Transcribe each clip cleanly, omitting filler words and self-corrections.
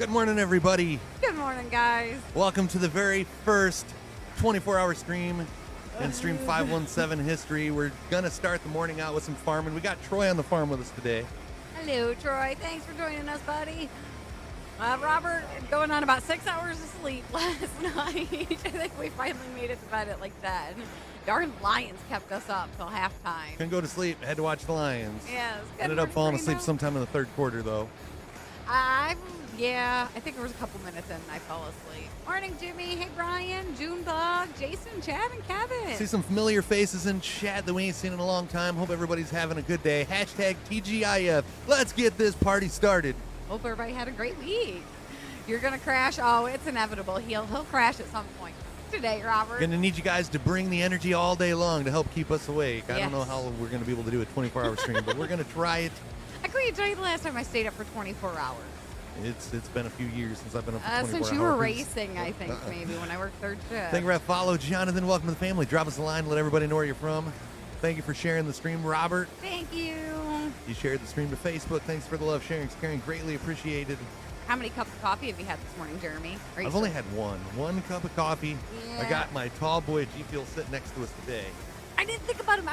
Good morning, everybody. Good morning, guys. Welcome to the very first 24-hour stream in Stream 517 history. We're going to start the morning out with some farming. We got Troy on the farm with us today. Hello, Troy. Thanks for joining us, buddy. Robert, going on about 6 hours of sleep last night. I think we finally made it to bed at like 10. Darn Lions kept us up till halftime. Couldn't go to sleep. Had to watch the Lions. Yes. Ended up falling asleep sometime in the third quarter, though. Yeah, I think there was a couple minutes in and I fell asleep. Morning, Jimmy. Hey, Brian, Junebug, Jason, Chad, and Kevin. See some familiar faces in chat that we ain't seen in a long time. Hope everybody's having a good day. Hashtag TGIF. Let's get this party started. Hope everybody had a great week. You're going to crash. Oh, it's inevitable. He'll crash at some point today, Robert. Gonna need you guys to bring the energy all day long to help keep us awake. I don't know Yes. how we're gonna be able to do a 24-hour stream, but we're gonna try it. I couldn't tell you the last time I stayed up for 24 hours. It's been a few years since I've been up for 24 hours. Since you were racing, I think, maybe, when I worked third shift. Thank you for that follow, Jonathan. Welcome to the family. Drop us a line. Let everybody know where you're from. Thank you for sharing the stream, Robert. Thank you. You shared the stream to Facebook. Thanks for the love, sharing, caring. Greatly appreciated. How many cups of coffee have you had this morning, Jeremy? I've only had one cup of coffee. Yeah. I got my tall boy G Fuel sitting next to us today. I didn't think about it.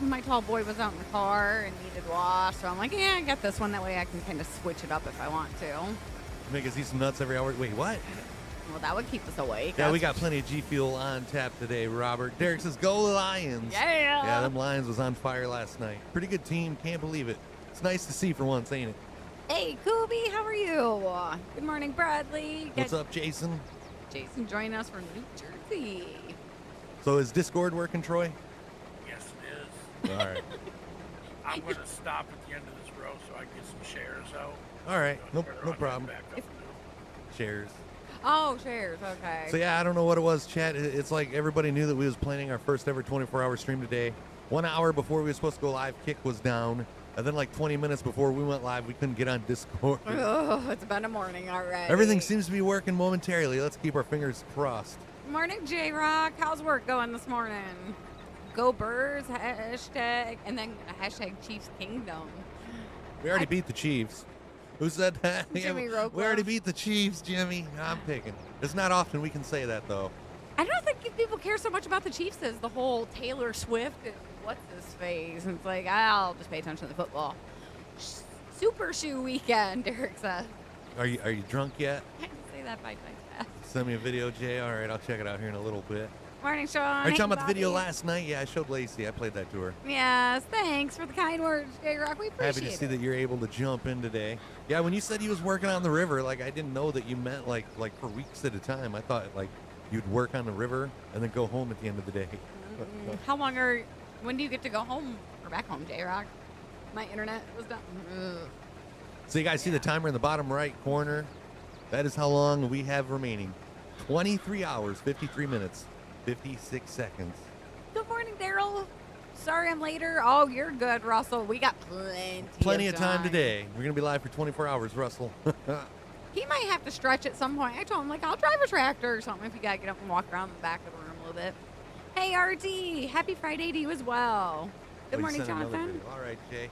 My tall boy was out in the car and needed wash, so I'm like, yeah, I got this one. That way I can kind of switch it up if I want to. Make us eat some nuts every hour. Wait, what? Well, that would keep us awake. Yeah, we got plenty of G Fuel on tap today, Robert. Derek says, go Lions. Yeah. Yeah, them Lions was on fire last night. Pretty good team. Can't believe it. It's nice to see for once, ain't it? Hey, Kubi, how are you? Good morning, Bradley. What's up, Jason? Jason joining us from New Jersey. So is Discord working, Troy? Yes, it is. All right. I'm going to stop at the end of this row so I can get some shares out. All right. No Turn around problem. and back up. Shares. Oh, shares. Okay. So yeah, I don't know what it was, chat. It's like everybody knew that we was planning our first ever 24-hour stream today. 1 hour before we were supposed to go live, Kick was down. And then like 20 minutes before we went live, we couldn't get on Discord. Oh, it's been a morning already. Everything seems to be working momentarily. Let's keep our fingers crossed. Morning, J-Rock. How's work going this morning? Go Birds, hashtag, and then hashtag Chiefs Kingdom. We already beat the Chiefs. Who said that? Jimmy We Roquo. already beat the Chiefs, Jimmy. I'm picking. It's not often we can say that, though. I don't think people care so much about the Chiefs as the whole Taylor Swift and what's his face. And it's like, I'll just pay attention to the football. Super shoe weekend, Derek said. Are you drunk yet? I didn't say that by fast. Send me a video, Jay. All right, I'll check it out here in a little bit. Morning, Sean. Are you Hey, talking about the video Bobby. last night? Yeah, I showed Lacey. I played that to her. Yes, thanks for the kind words, J-Rock. We appreciate Happy to see it. that you're able to jump in today. Yeah, when you said you was working on the river, like I didn't know that you meant like for weeks at a time. I thought like you'd work on the river and then go home at the end of the day. How long when do you get to go home or back home, J-Rock? My internet was done. Ugh. So you guys see the timer in the bottom right corner? That is how long we have remaining. 23 hours, 53 minutes, 56 seconds. Good morning, Daryl. Sorry I'm later. Oh, you're good, Russell. We got plenty Of time today. We're going to be live for 24 hours, Russell. He might have to stretch at some point. I told him, like, I'll drive a tractor or something if you got to get up and walk around the back of the room a little bit. Hey, RT. Happy Friday to you as well. Good Oh, you morning, sent another Jonathan. video. All right, Jay.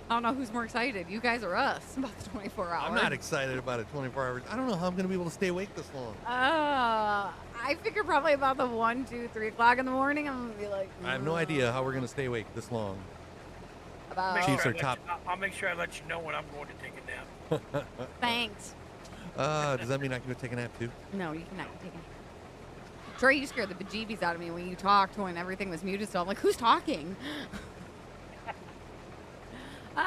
I don't know who's more excited, you guys or us, about the 24 hours. I'm not excited about it 24 hours. I don't know how I'm going to be able to stay awake this long. I figure probably about the 1, 2, 3 o'clock in the morning, I'm going to be like... I have no idea how we're going to stay awake this long. About... Chiefs Sure are top. I'll make sure I let you know when I'm going to take a nap. Thanks. Does that mean I can go take a nap too? No, you cannot take it. Troy, you scared the bejeebies out of me when you talked when everything was muted, so I'm like, who's talking? Oh,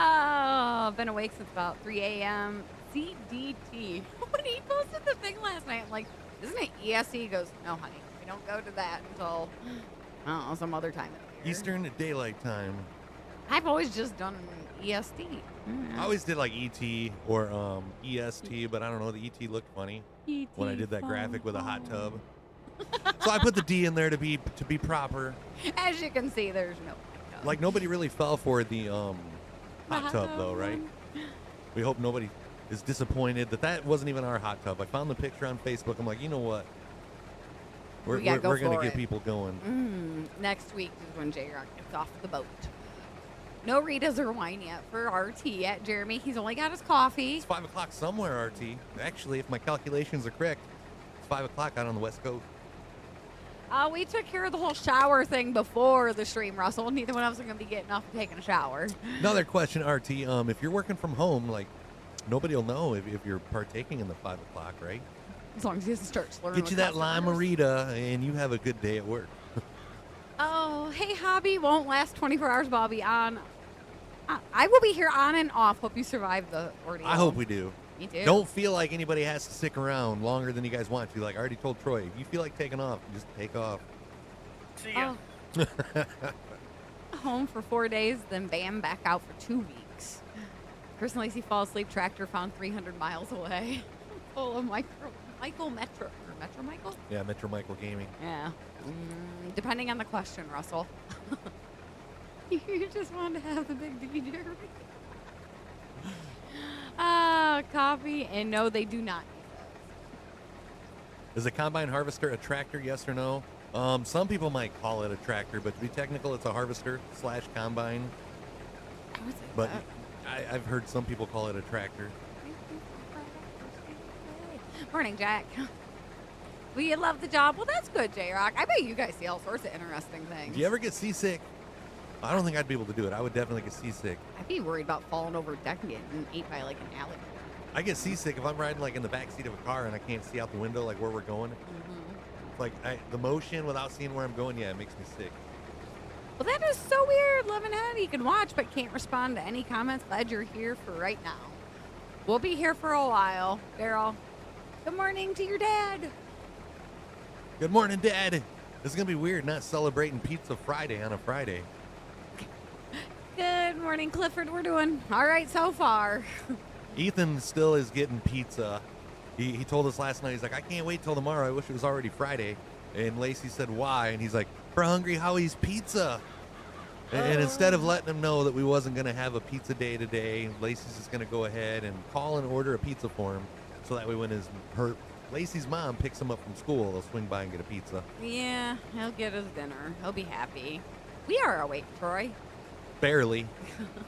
I've been awake since about 3 a.m. CDT. When he posted the thing last night, I'm like, isn't it EST? He goes, no, honey, we don't go to that until, I don't know, some other time in the year. Eastern Daylight Time. I've always just done EST. I always did like ET or EST, but I don't know. The ET looked funny when I did that graphic with a hot tub. So I put the D in there to be proper. As you can see, there's no hot tub. Like nobody really fell for the hot tub though, right? We hope nobody is disappointed that wasn't even our hot tub. I found the picture on Facebook. I'm like, you know what? We're gotta go going to for get it. people going. Next week is when J-Rock gets off the boat. No Ritas or wine yet for RT at Jeremy. He's only got his coffee. It's 5 o'clock somewhere, RT. Actually, if my calculations are correct, it's 5 o'clock out on the West Coast. We took care of the whole shower thing before the stream, Russell. Neither one of us are going to be getting up and taking a shower. Another question, RT. If you're working from home, like, nobody will know if you're partaking in the 5 o'clock, right? As long as he doesn't start slurring. Get you that limerita, and you have a good day at work. Oh, hey, hobby. Won't last 24 hours, but I'll be on. I will be here on and off. Hope you survive the ordeal. I hope we do. Me too. Don't feel like anybody has to stick around longer than you guys want to. Like I already told Troy, if you feel like taking off, just take off. See ya. Home for 4 days, then bam, back out for 2 weeks. Chris and Lacey fall asleep. Tractor found 300 miles away. Full of Michael Metro. Metro Michael? Yeah, Metro Michael Gaming. Yeah. Depending on the question, Russell. You just want to have the big DJ. Coffee, and no, they do not. Is a combine harvester a tractor, yes or no? Some people might call it a tractor, but to be technical, it's a harvester / combine. I would say But that. I've heard some people call it a tractor. Morning, Jack. We love the job. Well, that's good, J-Rock. I bet you guys see all sorts of interesting things. Do you ever get seasick? I don't think I'd be able to do it. I would definitely get seasick. I'd be worried about falling over a deck and getting ate by like an alligator. I get seasick if I'm riding like in the back seat of a car and I can't see out the window like where we're going. It's like the motion without seeing where I'm going, yeah, it makes me sick. Well, that is so weird. Lemonhead, you can watch but can't respond to any comments. Glad you're here for right now. We'll be here for a while. Daryl, good morning to your dad. Good morning, Dad. This is going to be weird not celebrating Pizza Friday on a Friday. Good morning, Clifford. We're doing all right so far. Ethan still is getting pizza. He told us last night, he's like, I can't wait till tomorrow. I wish it was already Friday. And Lacey said, why? And he's like, for Hungry Howie's Pizza. And instead of letting him know that we wasn't going to have a pizza day today, Lacey's just going to go ahead and call and order a pizza for him. So that way when Lacey's mom picks him up from school, they'll swing by and get a pizza. Yeah, he'll get his dinner. He'll be happy. We are awake, Troy. Barely.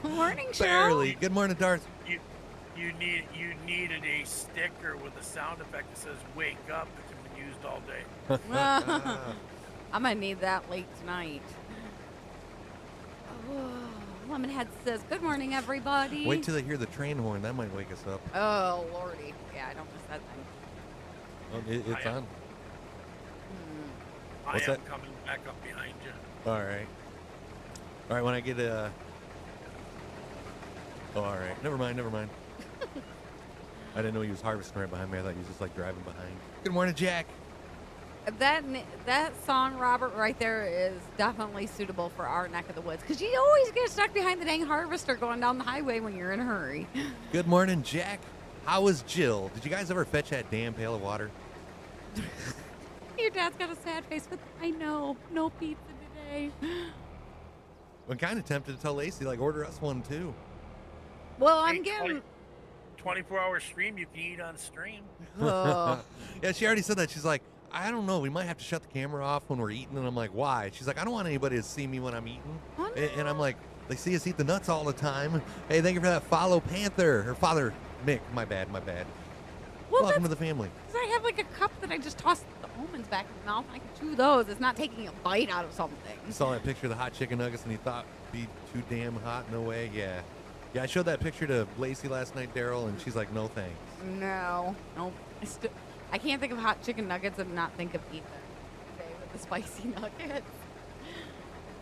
Morning, Cheryl. Barely. Good morning, Darth. You needed a sticker with a sound effect that says "Wake Up" that can be used all day. I'm gonna need that late tonight. Oh, Lemonhead says, "Good morning, everybody." Wait till they hear the train horn. That might wake us up. Oh lordy, yeah, I don't miss that thing. Oh, it's on. I What's am that? coming back up behind you. All right. All right, when I get a... Oh, all right. Never mind. I didn't know he was harvesting right behind me. I thought he was just, like, driving behind. Good morning, Jack. That song, Robert, right there is definitely suitable for our neck of the woods. Because you always get stuck behind the dang harvester going down the highway when you're in a hurry. Good morning, Jack. How was Jill? Did you guys ever fetch that damn pail of water? Your dad's got a sad face, but I know. No pizza today. I'm kind of tempted to tell Lacey, like, order us one, too. Well, I'm Hey, getting... 24-hour stream you can eat on stream. Oh. Yeah, she already said that. She's like, I don't know. We might have to shut the camera off when we're eating. And I'm like, why? She's like, I don't want anybody to see me when I'm eating. Oh, no. And I'm like, they see us eat the nuts all the time. Hey, thank you for that follow, Panther. Or Father Mick. My bad. Well, Welcome that's to the family. because I have like a cup that I just toss the almonds back in the mouth and I can chew those. It's not taking a bite out of something. You saw that picture of the hot chicken nuggets and he thought it'd be too damn hot? No way. Yeah. Yeah, I showed that picture to Lacey last night, Daryl, and she's like, no thanks. No. Nope. I can't think of hot chicken nuggets and not think of Ethan today with the spicy nuggets.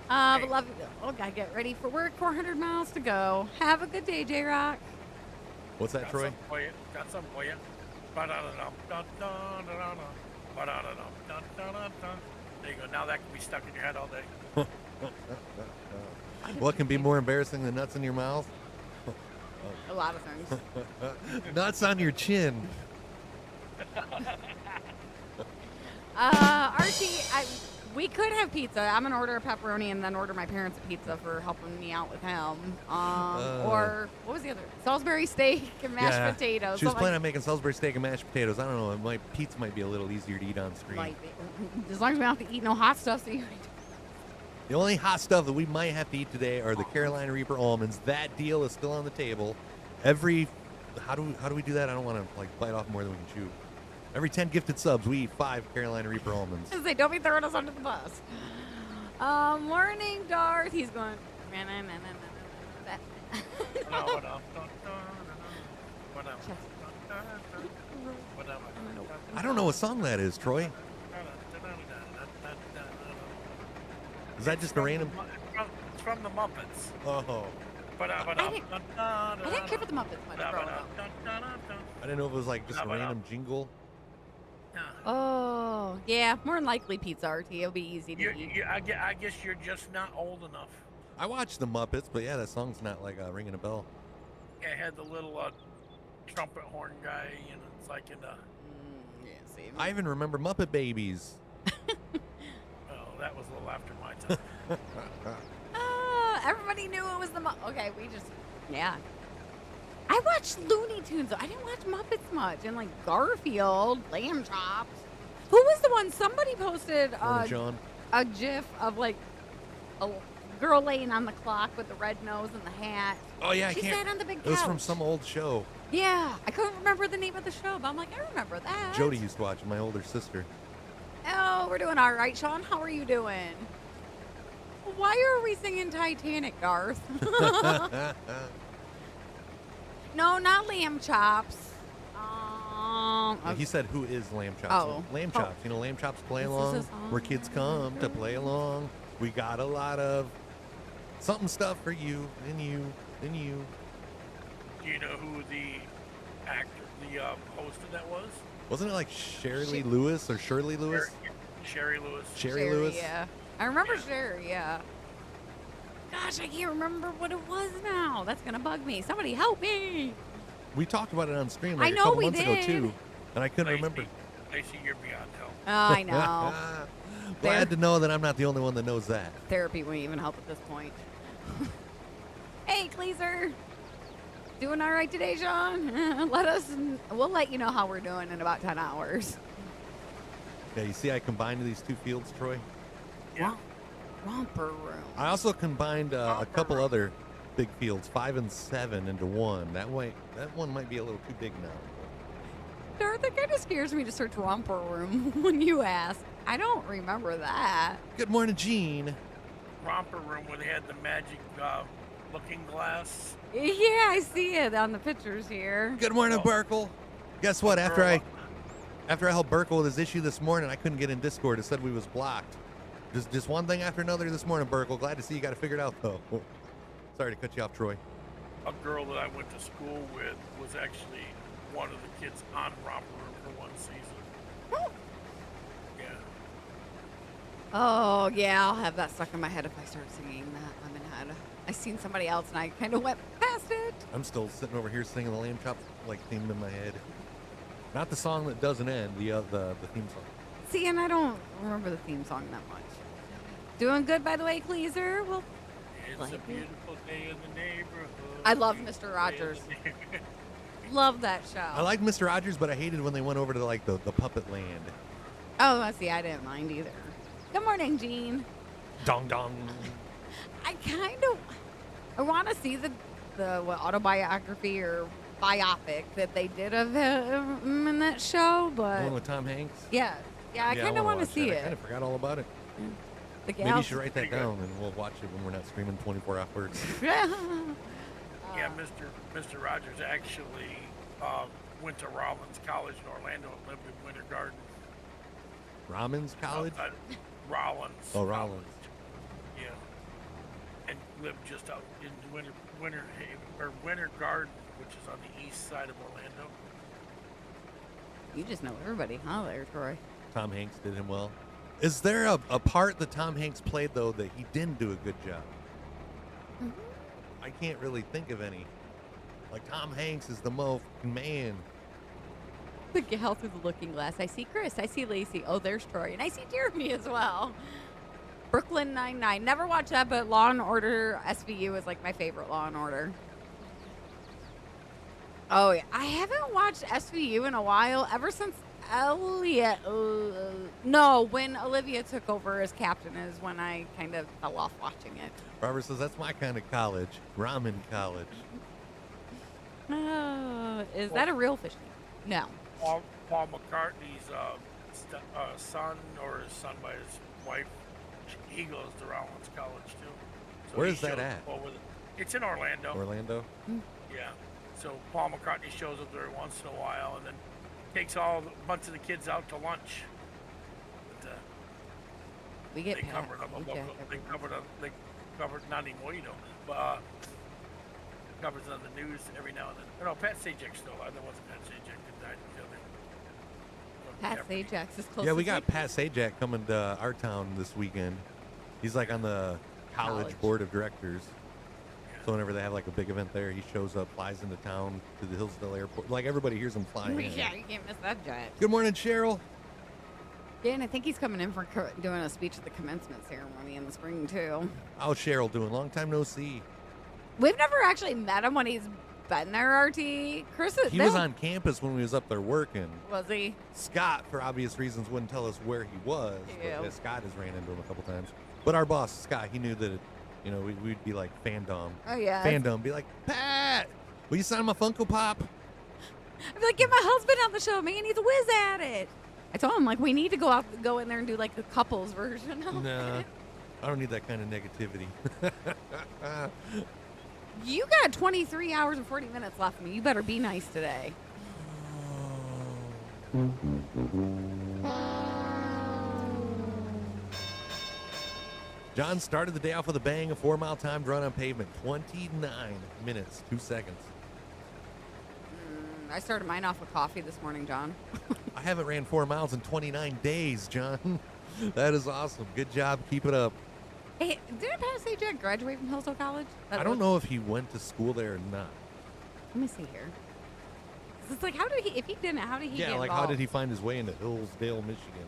But love you. Oh, gotta get ready for work. 400 miles to go. Have a good day, J-Rock. What's that, Troy? Got something for you. There you go. Now that can be stuck in your head all day. What can be more embarrassing than nuts in your mouth? A lot of things. Nuts on your chin. We could have pizza. I'm gonna order a pepperoni and then order my parents a pizza for helping me out with him. Or what was the other? Salisbury steak and mashed potatoes. She was planning on making Salisbury steak and mashed potatoes. I don't know. Pizza might be a little easier to eat on stream. Might be. As long as we don't have to eat no hot stuff. So you The only hot stuff that we might have to eat today are the Carolina Reaper almonds. That deal is still on the table. How do we do that? I don't want to like bite off more than we can chew. Every 10 gifted subs, we eat 5 Carolina Reaper almonds. Say, don't be throwing us under the bus. Morning, Darth. He's going. I don't know what song that is, Troy. Is that just a random? It's from the Muppets. Oh. I didn't care for the Muppets much growing up. I didn't know if it was like just a random jingle. Oh, yeah. More than likely pizza, RT. It'll be easy to eat. I guess you're just not old enough. I watched the Muppets, but yeah, that song's not like ringing a bell. Yeah, it had the little trumpet horn guy, you know, it's like in the... yeah, see. I even remember Muppet Babies. Oh, that was a little after my time. Everybody knew it was the Okay, yeah. I watched Looney Tunes. I didn't watch Muppets much. And like Garfield, Lamb Chops. Who was the one? Somebody posted John. A GIF of like a girl laying on the clock with the red nose and the hat. Oh yeah, she sat on the big couch. It was from some old show. Yeah, I couldn't remember the name of the show, but I'm like, I remember that. Jody used to watch it, my older sister. Oh, we're doing all right, Sean. How are you doing? Why are we singing Titanic, Garth? No, not Lamb Chops. He said, "Who is Lamb Chops?" Oh. Lamb Chops. You know, Lamb Chops play along. Where kids come to play along. We got a lot of something stuff for you and you and you. Do you know who the actor, the host of that was? Wasn't it like Shirley Lewis or Shirley Lewis? Sherry Lewis. Sherry Lewis. Yeah, I remember Sherry. Yeah. Gosh, I can't remember what it was now. That's gonna bug me. Somebody help me. We talked about it on stream like I know a couple we months ago did. too, and I couldn't remember. Lacey, you're beyond help. Oh, I know. Glad to know that I'm not the only one that knows that. Therapy wouldn't even help at this point. Hey, Cleaser. Doing all right today, Sean? We'll let you know how we're doing in about 10 hours. Yeah, you see I combined these two fields, Troy? Yeah. Romper room. I also combined a couple other big fields, 5 and 7 into one. That one might be a little too big now. Darth, it kind of scares me to search romper room when you ask. I don't remember that. Good morning, Gene. Romper room where they had the magic looking glass. Yeah, I see it on the pictures here. Good morning, Burkle. Guess what? After I helped Burkle with his issue this morning, I couldn't get in Discord. It said we was blocked. Just one thing after another this morning, Burkle. Glad to see you got it figured out, though. Sorry to cut you off, Troy. A girl that I went to school with was actually one of the kids on Romper Room for one season. Yeah. Oh, yeah, I'll have that stuck in my head if I start singing that Lemonhead. I seen somebody else and I kind of went past it. I'm still sitting over here singing the Lamb Chops like theme in my head. Not the song that doesn't end, the theme song. See, and I don't remember the theme song that much. Doing good, by the way, Cleaser. Well, It's a beautiful day in the neighborhood. I love Mr. Rogers. Love that show. I like Mr. Rogers, but I hated when they went over to like the puppet land. Oh, see, I didn't mind either. Good morning, Gene. Dong dong. I want to see the autobiography or biopic that they did of him in that show, The but one with Tom Hanks? yeah, I kind of want to see I it. kind of forgot all about it. The Maybe you should write that down and we'll watch it when we're not streaming 24 hours. Yeah, Mr. Rogers actually went to Rollins College in Orlando and lived in Winter Garden. Rollins College? Rollins. Oh, Rollins. College. Yeah. And lived just out in Winter Garden, which is on the east side of Orlando. You just know everybody, huh, there, Troy? Tom Hanks did him well. Is there a part that Tom Hanks played, though, that he didn't do a good job? Mm-hmm. I can't really think of any. Like, Tom Hanks is the man. The gal through the looking glass. I see Chris. I see Lacey. Oh, there's Troy. And I see Jeremy as well. Brooklyn Nine-Nine. Never watched that, but Law & Order SVU is like my favorite Law & Order. Oh, yeah. I haven't watched SVU in a while. Ever since Elliot. No, when Olivia took over as captain is when I kind of fell off watching it. Robert says that's my kind of college, ramen college. Is that a real fish name? No. Paul McCartney's son, or his son by his wife, he goes to Rollins College too. So Where is that at? It's in Orlando. Orlando? Yeah. So Paul McCartney shows up there once in a while, and then takes a bunch of the kids out to lunch. But, we get they covered them. They covered not anymore, but covers it on the news every now and then. No, Pat Sajak still alive. That wasn't Pat Sajak that died in the Pat Sajak's is close. Yeah, we got Pat Sajak coming to our town this weekend. He's like on the college board of directors. So whenever they have like a big event there, he shows up, flies into town to the Hillsdale Airport. Like everybody hears him flying in. Yeah, you can't miss that jet. Good morning, Cheryl. Yeah, and I think he's coming in for doing a speech at the commencement ceremony in the spring too. How's Cheryl doing? Long time no see. We've never actually met him when he's been there, RT. Chris, he was on campus when we was up there working. Was he? Scott, for obvious reasons, wouldn't tell us where he was. Yeah. But Scott has ran into him a couple times. But our boss, Scott, he knew that, we'd be like fandom. Oh, yeah. Fandom. Be like, Pat, will you sign my Funko Pop? I'd be like, get my husband on the show, man. He's a whiz at it. I told him, like, we need to go in there and do, like, a couples version of Nah, it. I don't need that kind of negativity. You got 23 hours and 40 minutes left of me. You better be nice today. John started the day off with a bang, a 4-mile timed run on pavement, 29 minutes, 2 seconds. I started mine off with coffee this morning, John. I haven't ran 4 miles in 29 days, John. That is awesome. Good job. Keep it up. Hey, didn't Pat Sajak graduate from Hillsdale College? I don't know if he went to school there or not. Let me see here. It's like, how did he, if he didn't, how did he get Yeah, like involved? how did he find his way into Hillsdale, Michigan?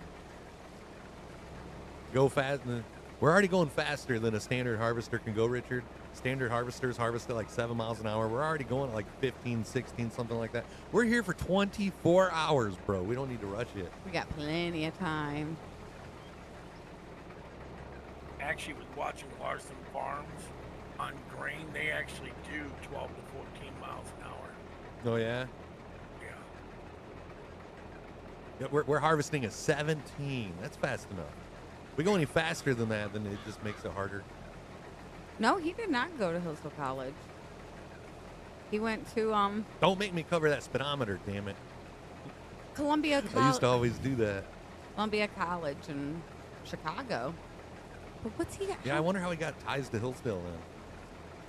Go fast. We're already going faster than a standard harvester can go, Richard. Standard harvesters harvest at like 7 miles an hour. We're already going at like 15, 16, something like that. We're here for 24 hours, bro. We don't need to rush it. We got plenty of time. Actually, was watching Larson Farms on grain. They actually do 12 to 14 miles an hour. Oh, yeah? Yeah. Yeah, we're harvesting at 17. That's fast enough. If we go any faster than that, then it just makes it harder. No, he did not go to Hillsdale College. He went to Don't make me cover that speedometer, damn it. Columbia College. I used to always do that. Columbia College in Chicago. But what's he got? Yeah, I wonder how he got ties to Hillsdale then.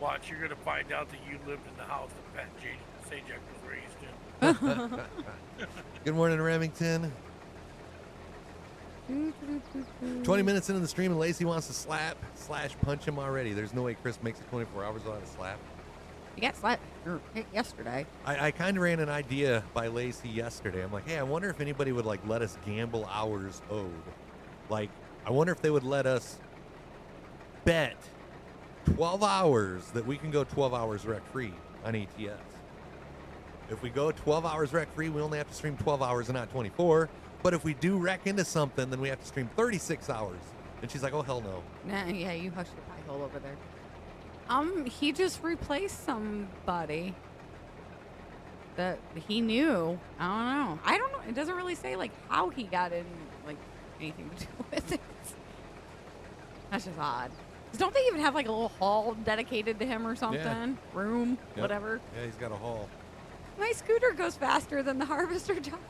Watch, you're going to find out that you lived in the house that Pat Sajak was raised in. Good morning, Remington. 20 minutes into the stream and Lacey wants to slap/punch him already. There's no way Chris makes it 24 hours without a slap. You got slapped hit yesterday. I kind of ran an idea by Lacey yesterday. I'm like, hey, I wonder if anybody would like let us gamble hours owed. Like, I wonder if they would let us bet 12 hours that we can go 12 hours rec free on ATS. If we go 12 hours rec free, we only have to stream 12 hours and not 24. But if we do wreck into something, then we have to stream 36 hours. And she's like, oh, hell no. Nah, yeah, you hushed the pie hole over there. He just replaced somebody that he knew. I don't know. It doesn't really say, like, how he got in, like, anything to do with it. That's just odd. 'Cause don't they even have, like, a little hall dedicated to him or something? Yeah. Room, Yep. whatever. Yeah, he's got a haul. My scooter goes faster than the harvester job.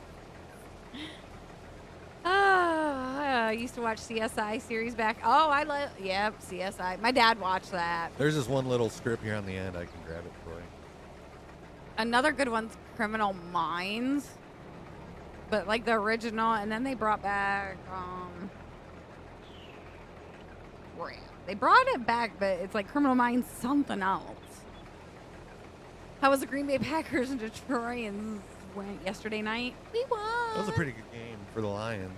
I used to watch CSI series back. Oh, yep, CSI. My dad watched that. There's this one little strip here on the end. I can grab it for you. Another good one's Criminal Minds, but like the original, and then they brought back, they brought it back, but it's like Criminal Minds something else. How was the Green Bay Packers and Detroitans went yesterday night? We won. That was a pretty good game for the Lions.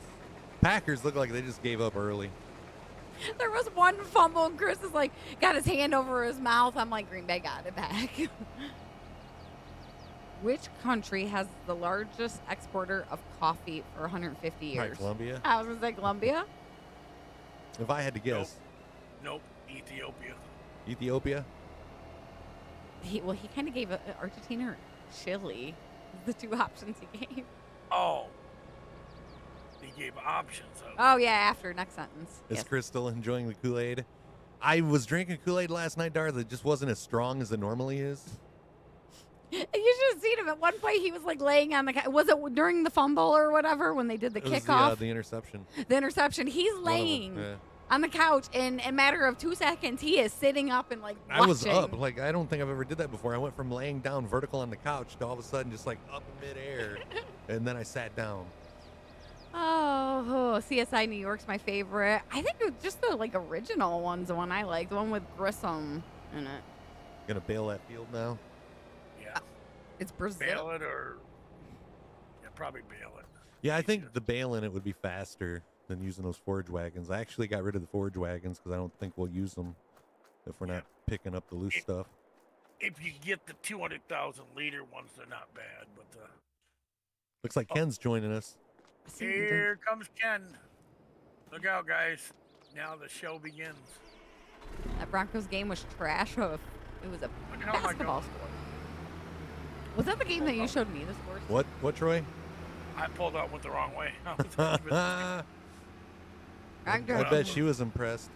Packers look like they just gave up early. There was one fumble, and Chris is like, got his hand over his mouth. I'm like, Green Bay got it back. Which country has the largest exporter of coffee for 150 years? Like Colombia? I was going to say Colombia. If I had to guess. Nope. Ethiopia. Ethiopia? He kind of gave Argentina or Chile, the two options he gave. Oh. He gave options. Oh, yeah, after next sentence. Is Yes. Chris still enjoying the Kool-Aid? I was drinking Kool-Aid last night, Darth. It just wasn't as strong as it normally is. You should have seen him. At one point, he was like laying on the couch. Was it during the fumble or whatever when they did the It was kickoff? the interception. The interception. He's One of them, laying yeah. on the couch, and in a matter of 2 seconds, he is sitting up and like watching. I was up. Like, I don't think I've ever did that before. I went from laying down vertical on the couch to all of a sudden just like up in midair. And then I sat down. Oh, CSI New York's my favorite. I think it was just the like original one's the one I like, the one with Grissom in it. Gonna bail that field now? Yeah. It's Brazil. Bail it or... Yeah, probably bail it. Yeah, I think the bailing it would be faster than using those forage wagons. I actually got rid of the forage wagons because I don't think we'll use them if we're not picking up the loose stuff. If you get the 200,000 liter ones, they're not bad, but... Looks like Ken's joining us. Here comes Ken. Look out, guys. Now the show begins. That Broncos game was trash. It was a Look how my basketball goal- sport. Was that the game that you showed me the scores? What, Troy? I pulled out, went the wrong way. I Broncos. bet she was impressed.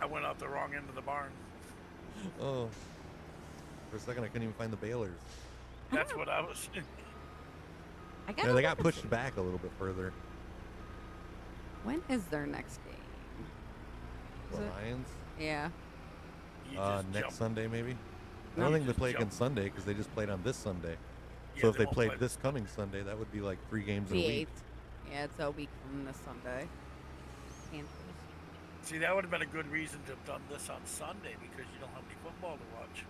I went out the wrong end of the barn. Oh. For a second, I couldn't even find the bailers. That's what I was... I Yeah, they got pushed back a little bit further. When is their next game? Is The it- Lions? Yeah. You just Next jump. Sunday, maybe? I No, don't you think they just play jump. against Sunday because they just played on this Sunday. Yeah, So if they won't played play- this coming Sunday, that would be like 3 games in The a week. 8th. Yeah, it's a week from this Sunday. Panthers. See, that would have been a good reason to have done this on Sunday because you don't have any football to watch.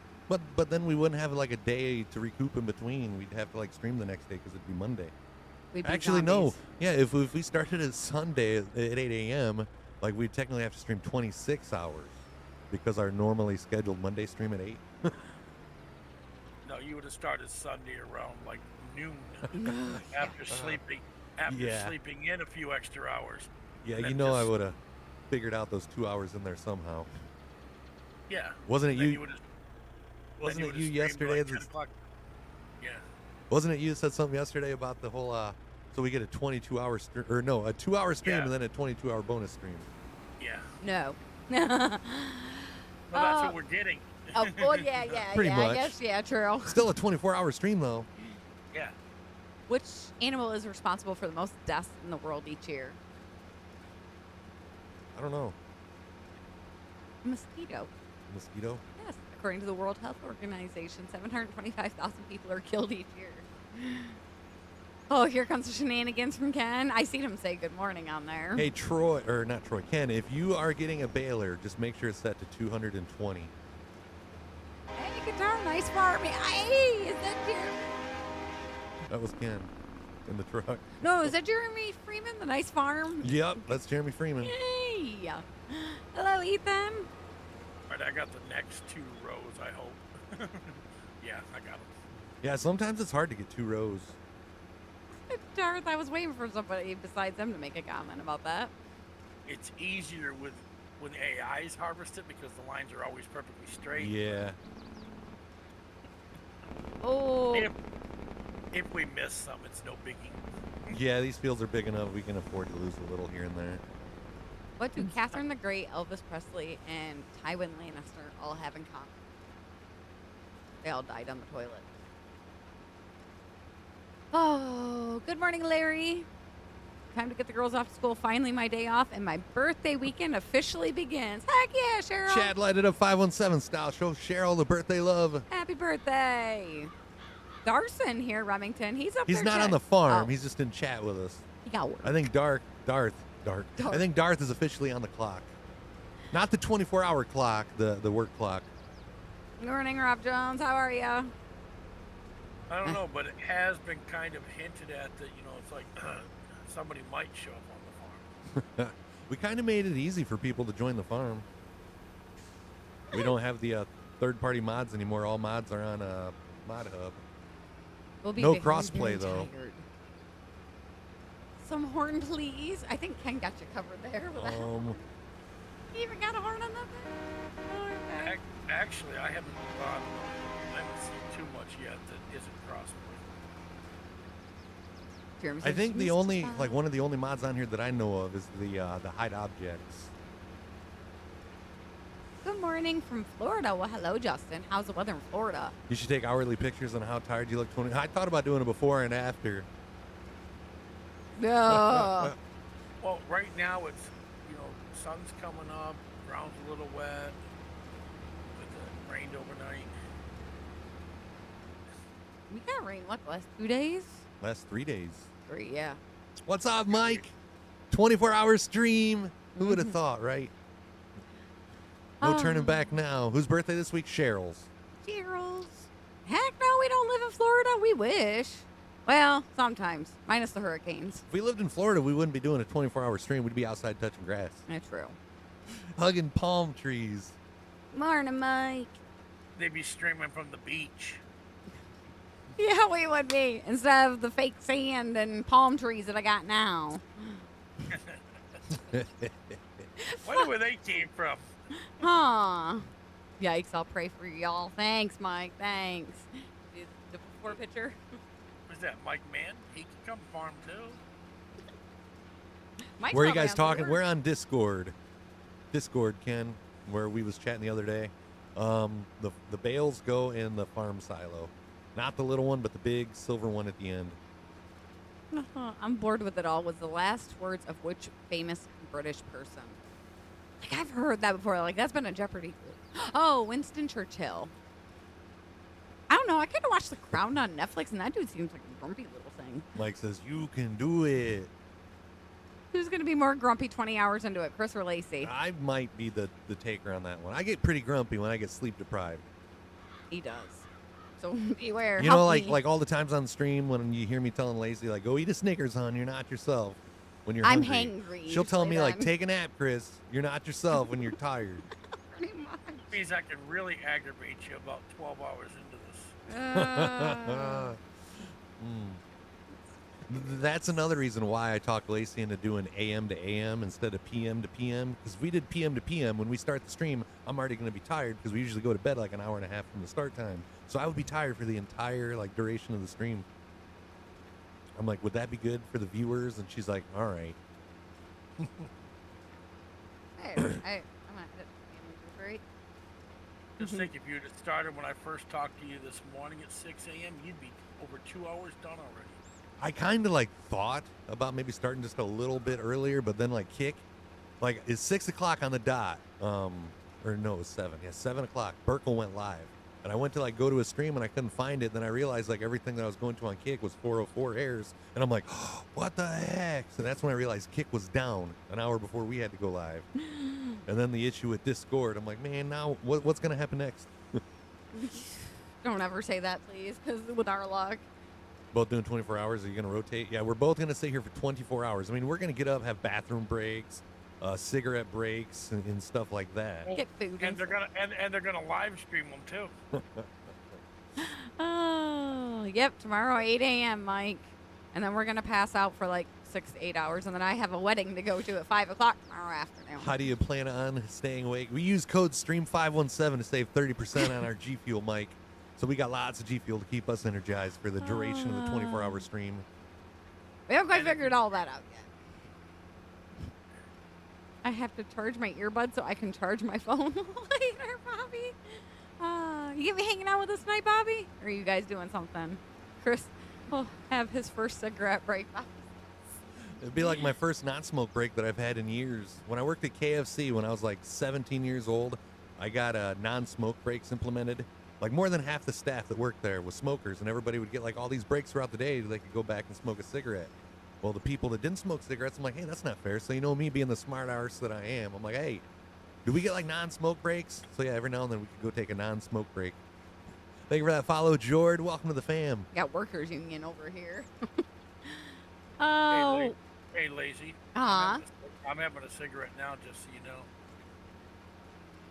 But then we wouldn't have like a day to recoup in between. We'd have to like stream the next day because it'd be Monday. We'd be Actually, no. zombies. Yeah, if we started at Sunday at 8 a.m., like we'd technically have to stream 26 hours because our normally scheduled Monday stream at 8. No, you would have started Sunday around like noon after sleeping Yeah. sleeping in a few extra hours. Yeah, And you then know I just- would have figured out those 2 hours in there somehow. Yeah. Wasn't it Then you? would've- Wasn't then it would've you streamed yesterday? Like 10 o'clock. Yeah. Wasn't it you that said something yesterday about the whole? So we get a 22-hour stream, or no, a 2-hour stream Yeah. and then a 22-hour bonus stream. Yeah. No. Well, that's what we're getting. Oh, well, yeah. Pretty I much. guess, yeah, true. Still a 24-hour stream though. Yeah. Which animal is responsible for the most deaths in the world each year? I don't know. Mosquito. Mosquito. Yes. According to the World Health Organization, 725,000 people are killed each year. Oh, here comes the shenanigans from Ken. I seen him say good morning on there. Hey, Troy, or not Troy, Ken, if you are getting a baler, just make sure it's set to 220. Hey, guitar, nice farm. Hey, is that Jeremy? That was Ken in the truck. No, is that Jeremy Freeman, the nice farm? Yep, that's Jeremy Freeman. Hey. Hello, Ethan. All right, I got the next 2 rows, I hope. Yeah, I got them. Yeah, sometimes it's hard to get 2 rows. Darth, I was waiting for somebody besides them to make a comment about that. It's easier with when AI's harvest it because the lines are always perfectly straight. Yeah. Oh. If we miss some, it's no biggie. Yeah, these fields are big enough we can afford to lose a little here and there. What do Catherine the Great, Elvis Presley, and Tywin Lannister all have in common? They all died on the toilet. Oh, good morning, Larry. Time to get the girls off to school. Finally, my day off, and my birthday weekend officially begins. Heck yeah, Cheryl. Chad lighted up 517 style. Show Cheryl the birthday love. Happy birthday. Darson here, Remington. He's up He's there. not on chat- the farm. Oh, He's just in chat with us. he got work. I think Darth. I think Darth is officially on the clock. Not the 24-hour clock, the work clock. Good morning, Rob Jones. How are you? I don't know, but it has been kind of hinted at that, it's like somebody might show up on the farm. We kind of made it easy for people to join the farm. We don't have the third-party mods anymore. All mods are on Mod Hub. We'll be No very, crossplay, very though. tired. Some horn, please. I think Ken got you covered there. With that. You even got a horn on that thing? Oh, okay. Actually, I haven't seen too much yet that isn't crossplay. I think the only, like, one of the only mods on here that I know of is the hide objects. Good morning from Florida. Well, hello, Justin. How's the weather in Florida? You should take hourly pictures on how tired you look. I thought about doing it before and after. No. Well, right now it's, sun's coming up, ground's a little wet. It rained overnight. We got rain, what, the last 2 days? Last 3 days. 3, yeah. What's up, Mike? 24-hour stream. Who would have thought, right? No turning back now. Whose birthday this week? Cheryl's. Cheryl's. Heck no, we don't live in Florida. We wish. Well, sometimes. Minus the hurricanes. If we lived in Florida, we wouldn't be doing a 24-hour stream. We'd be outside touching grass. That's true. Hugging palm trees. Morning, Mike. They'd be streaming from the beach. Yeah, we would be. Instead of the fake sand and palm trees that I got now. Wonder where they came from. Huh. Yikes, I'll pray for y'all. Thanks, Mike. Thanks. The before picture. Who's that, Mike Mann? He can come farm too. Mike's Where are you probably guys on talking? board. We're on Discord. Discord, Ken, where we was chatting the other day. The bales go in the farm silo. Not the little one, but the big silver one at the end. I'm bored with it all. Was the last words of which famous British person? Like, I've heard that before. Like, that's been a Jeopardy clue. Oh, Winston Churchill. I don't know. I kind of watched The Crown on Netflix, and that dude seems like a grumpy little thing. Mike says, you can do it. Who's going to be more grumpy 20 hours into it, Chris or Lacey? I might be the taker on that one. I get pretty grumpy when I get sleep deprived. He does. So beware. You know, Help me. like all the times on stream when you hear me telling Lacey, like, go eat a Snickers, hon. You're not yourself when you're I'm hungry. hangry. She'll tell me, like, then. take a nap, Chris. You're not yourself when you're tired. Pretty much. Means I can really aggravate you about 12 hours into this. That's another reason why I talked Lacey into doing AM to AM instead of PM to PM. Because if we did PM to PM, when we start the stream, I'm already going to be tired because we usually go to bed like an hour and a half from the start time. So I would be tired for the entire duration of the stream. I'm like, would that be good for the viewers? And she's like, all right. I'm not right. Just think, if you'd have started when I first talked to you this morning at 6 a.m., you'd be over 2 hours done already. I kind of thought about maybe starting just a little bit earlier, but then kick. It's 6 o'clock on the dot. Or no, it was 7. Yeah, 7 o'clock. Burkle went live. And I went to go to a stream and I couldn't find it. Then I realized everything that I was going to on Kick was 404 airs. And I'm like, oh, what the heck? So that's when I realized Kick was down an hour before we had to go live. And then the issue with Discord, I'm like, man, now what's going to happen next? Don't ever say that, please, because with our luck. Both doing 24 hours? Are you going to rotate? Yeah, we're both going to sit here for 24 hours. I mean, we're going to get up, have bathroom breaks, cigarette breaks, and stuff like that. Get food. And they're gonna live stream them too. Oh, yep. Tomorrow 8 a.m., Mike, and then we're gonna pass out for 6 to 8 hours, and then I have a wedding to go to at 5 o'clock tomorrow afternoon. How do you plan on staying awake? We use code STREAM517 to save 30% on our G Fuel, Mike. So we got lots of G Fuel to keep us energized for the duration of the 24-hour stream. We haven't quite figured all that out yet. I have to charge my earbuds so I can charge my phone later, Bobby. You gonna be hanging out with us tonight, Bobby? Or are you guys doing something? Chris will have his first cigarette break. It'd be like my first non-smoke break that I've had in years. When I worked at KFC when I was 17 years old, I got non-smoke breaks implemented. More than half the staff that worked there was smokers, and everybody would get all these breaks throughout the day so they could go back and smoke a cigarette. Well, the people that didn't smoke cigarettes, I'm like, hey, that's not fair. So me being the smart arse that I am, I'm like, hey, do we get non-smoke breaks? So yeah, every now and then we could go take a non-smoke break. Thank you for that follow, Jord. Welcome to the fam. Got workers union over here. Oh. Hey, Lazy. Uh-huh. I'm having a cigarette now, just so you know.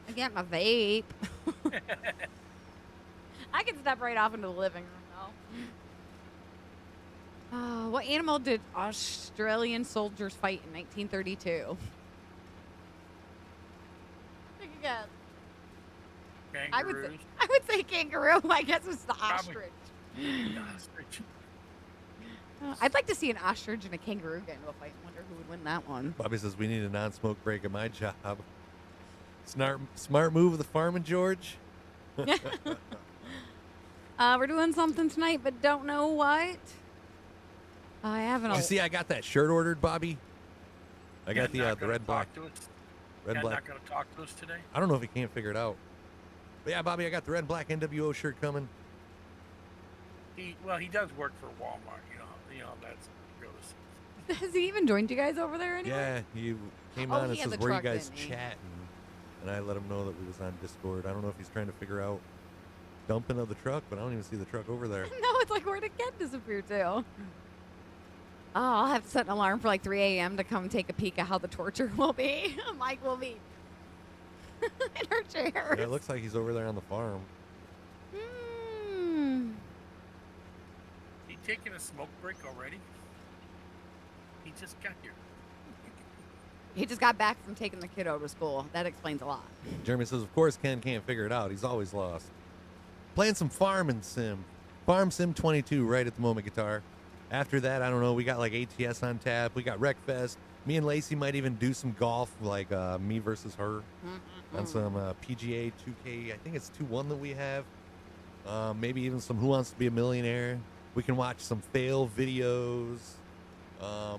I got my vape. I can step right off into the living room, though. What animal did Australian soldiers fight in 1932? Take a guess. Kangaroos. I would say kangaroo. I guess it's the Probably. ostrich. Ostrich. I'd like to see an ostrich and a kangaroo get into a fight. I wonder who would win that one. Bobby says we need a non-smoke break at my job. Smart move of the farming, George. We're doing something tonight, but don't know what. I haven't. You see, I got that shirt ordered, Bobby. I got Ken's not the gonna red black. talk to us. Red Ken's black. not going to talk to us today. I don't know if he can't figure it out. But yeah, Bobby, I got the red black NWO shirt coming. He does work for Walmart. You know that's goes. Has he even joined you guys over there anyway? Yeah, he came Oh, on and he had says, the "Where you truck, guys didn't he? chatting?" And I let him know that we was on Discord. I don't know if he's trying to figure out dumping of the truck, but I don't even see the truck over there. No, it's like, where did Ken disappear to? Oh, I'll have to set an alarm for like 3 a.m. to come take a peek at how the torture will be. Mike will be in her chair. Yeah, it looks like he's over there on the farm. He taking a smoke break already? He just got here. He just got back from taking the kiddo to school. That explains a lot. Jeremy says, "Of course, Ken can't figure it out. He's always lost." Playing some Farm Sim 22 right at the moment, guitar. After that, I don't know. We got like ATS on tap. We got Wreckfest. Me and Lacey might even do some golf, like me versus her, on some PGA 2K. I think it's 2-1 that we have. Maybe even some Who Wants to Be a Millionaire. We can watch some fail videos.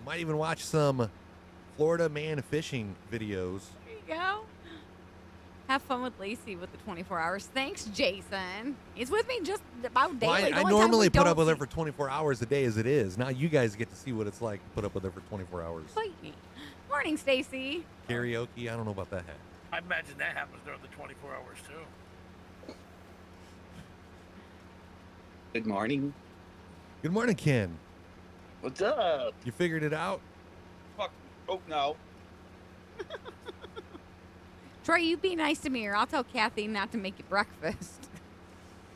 Might even watch some Florida man fishing videos. There you go. Have fun with Lacey with the 24 hours. Thanks, Jason. He's with me just about daily. Well, The I only time normally we put up don't with her see- for 24 hours a day as it is. Now you guys get to see what it's like to put up with her for 24 hours. Fight me. Morning, Stacy. Karaoke, I don't know about that. I imagine that happens during the 24 hours too. Good morning. Good morning, Ken. What's up? You figured it out? Fuck. Oh, no. Troy, you be nice to me, or I'll tell Kathy not to make you breakfast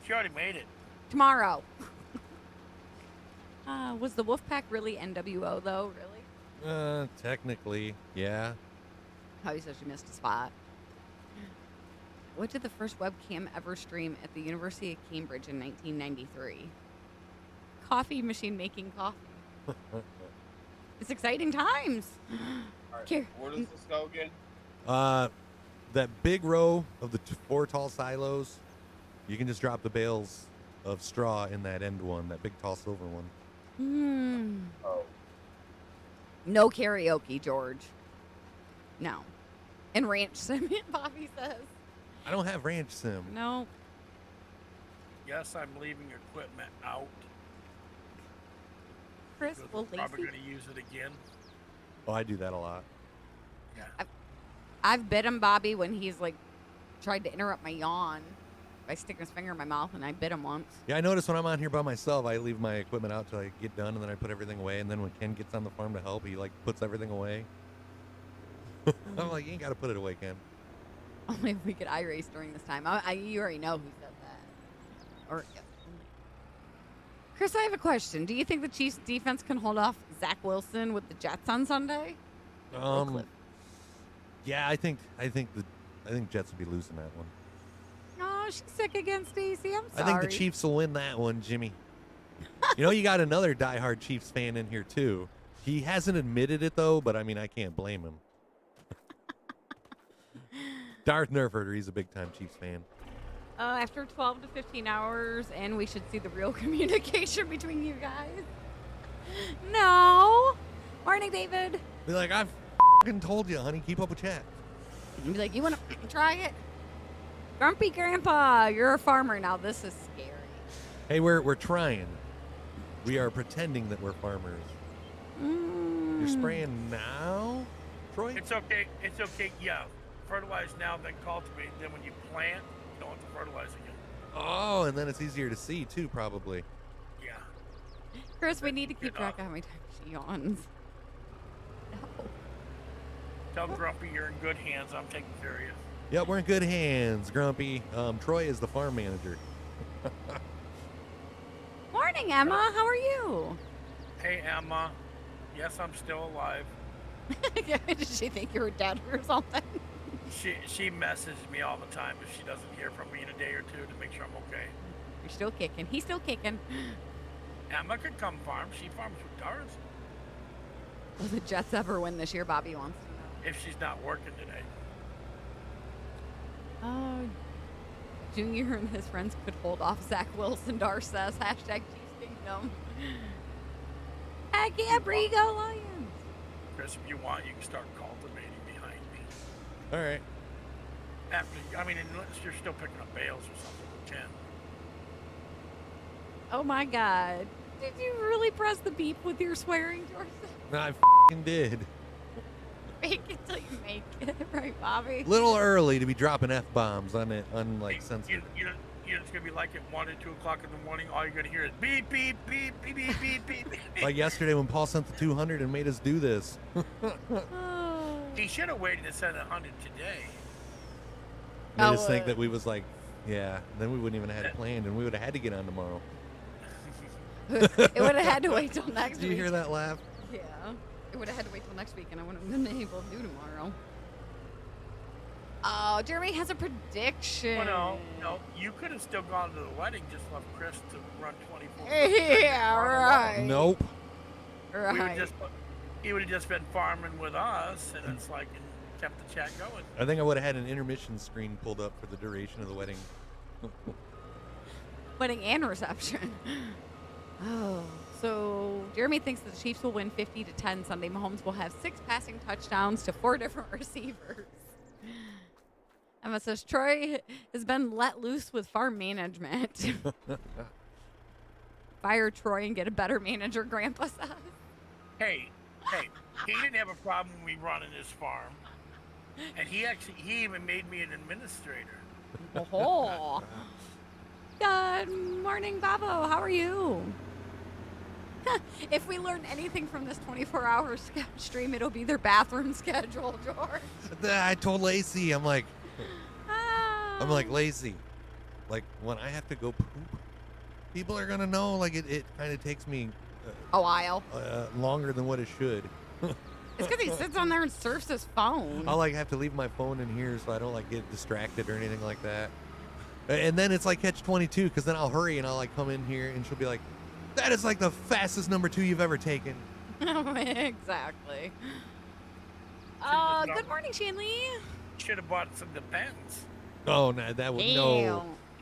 She already made it. tomorrow. Was the Wolfpack really NWO though? Really? Technically, yeah. Oh, he says she missed a spot. What did the first webcam ever stream at the University of Cambridge in 1993? Coffee machine making coffee. It's exciting times. All right, Here. where does this go again? That big row of the 4 tall silos, you can just drop the bales of straw in that end one, that big tall silver one. Oh. No karaoke, George. No. And ranch sim, Bobby says. I don't have Ranch Sim. No. Yes, I'm leaving equipment out. Chris, because will we're probably Lacey? going to use it again. Oh, I do that a lot. Yeah. I've bit him, Bobby, when he's like tried to interrupt my yawn by sticking his finger in my mouth, and I bit him once. Yeah, I notice when I'm on here by myself, I leave my equipment out till I get done, and then I put everything away. And then when Ken gets on the farm to help, he like puts everything away. I'm like, you ain't got to put it away, Ken. Only if we could race during this time. You already know who said that. Or Chris, I have a question. Do you think the Chiefs defense can hold off Zach Wilson with the Jets on Sunday? Yeah, I think Jets will be losing that one. Oh, she's sick again, Stacy. I'm I sorry. think the Chiefs will win that one, Jimmy. You know, you got another diehard Chiefs fan in here too. He hasn't admitted it though, but I mean, I can't blame him. Darth Nerford, he's a big time Chiefs fan. After 12 to 15 hours, and we should see the real communication between you guys. No. Morning, David. Be like, I've fucking told you, honey, keep up with chat. Be like, you want to try it? Grumpy Grandpa, you're a farmer now. This is scary. Hey, we're trying. We are pretending that we're farmers. You're spraying now, Troy? It's okay. It's okay. Yeah. Fertilize now, then cultivate. Then when you plant, you don't have to fertilize again. Oh, and then it's easier to see too, probably. Yeah. Chris, we need to keep track of how many times she yawns. No. Tell Grumpy you're in good hands. I'm taking care of you. Yep, we're in good hands, Grumpy. Troy is the farm manager. Morning, Emma. How are you? Hey, Emma. Yes, I'm still alive. Did she think you were dead or something? She messages me all the time if she doesn't hear from me in a day or two to make sure I'm okay. You're still kicking. He's still kicking. Emma could come farm. She farms with Dars. Will the Jets ever win this year? Bobby wants to know. If she's not working today. Oh, Junior and his friends could hold off Zach Wilson, Dar says. Hashtag Chiefs Kingdom. Heck yeah, Brigo Lions. Chris, if you want, you can start cultivating behind me. All right. After, I mean, unless you're still picking up bales or something, you can. Oh my God. Did you really press the beep with your swearing, George? No, I f***ing did. Make it till you make it, right, Bobby? Little early to be dropping F-bombs on it, on like sensitive. You know, it's gonna be like at 1 or 2 o'clock in the morning. All you're gonna hear is beep, beep, beep, beep, beep, beep, beep. Like yesterday when Paul sent the 200 and made us do this. Oh. He should have waited to send 100 today. Made us think that we was like, yeah, then we wouldn't even have had it planned and we would have had to get on tomorrow. It would have had to wait till next week. Did you hear that laugh? Yeah. It would have had to wait till next week, and I wouldn't have been able to do tomorrow. Oh, Jeremy has a prediction. Well, no, you could have still gone to the wedding, just left Chris to run 24. Yeah, right. Nope. Right. He would have just been farming with us, and it's like, and kept the chat going. I think I would have had an intermission screen pulled up for the duration of the wedding. Wedding and reception. Oh, so Jeremy thinks that the Chiefs will win 50-10 Sunday. Mahomes will have 6 passing touchdowns to 4 different receivers. Emma says Troy has been let loose with farm management. Fire Troy and get a better manager, Grandpa says. Hey, he didn't have a problem when we run in his farm, and he even made me an administrator. Oh. Good morning, Babo. How are you? If we learn anything from this 24-hour stream, it'll be their bathroom schedule, George. I told Lacey, I'm like, Lacey, like when I have to go poop, people are gonna know. Like it kind of takes me a while, longer than what it should. It's because he sits on there and surfs his phone. I'll like have to leave my phone in here so I don't like get distracted or anything like that. And then it's like catch-22 because then I'll hurry and I'll like come in here and she'll be like, "That is like the fastest number 2 you've ever taken." Exactly. Good morning, Shanley. Should have bought some Depends. Oh, no, that would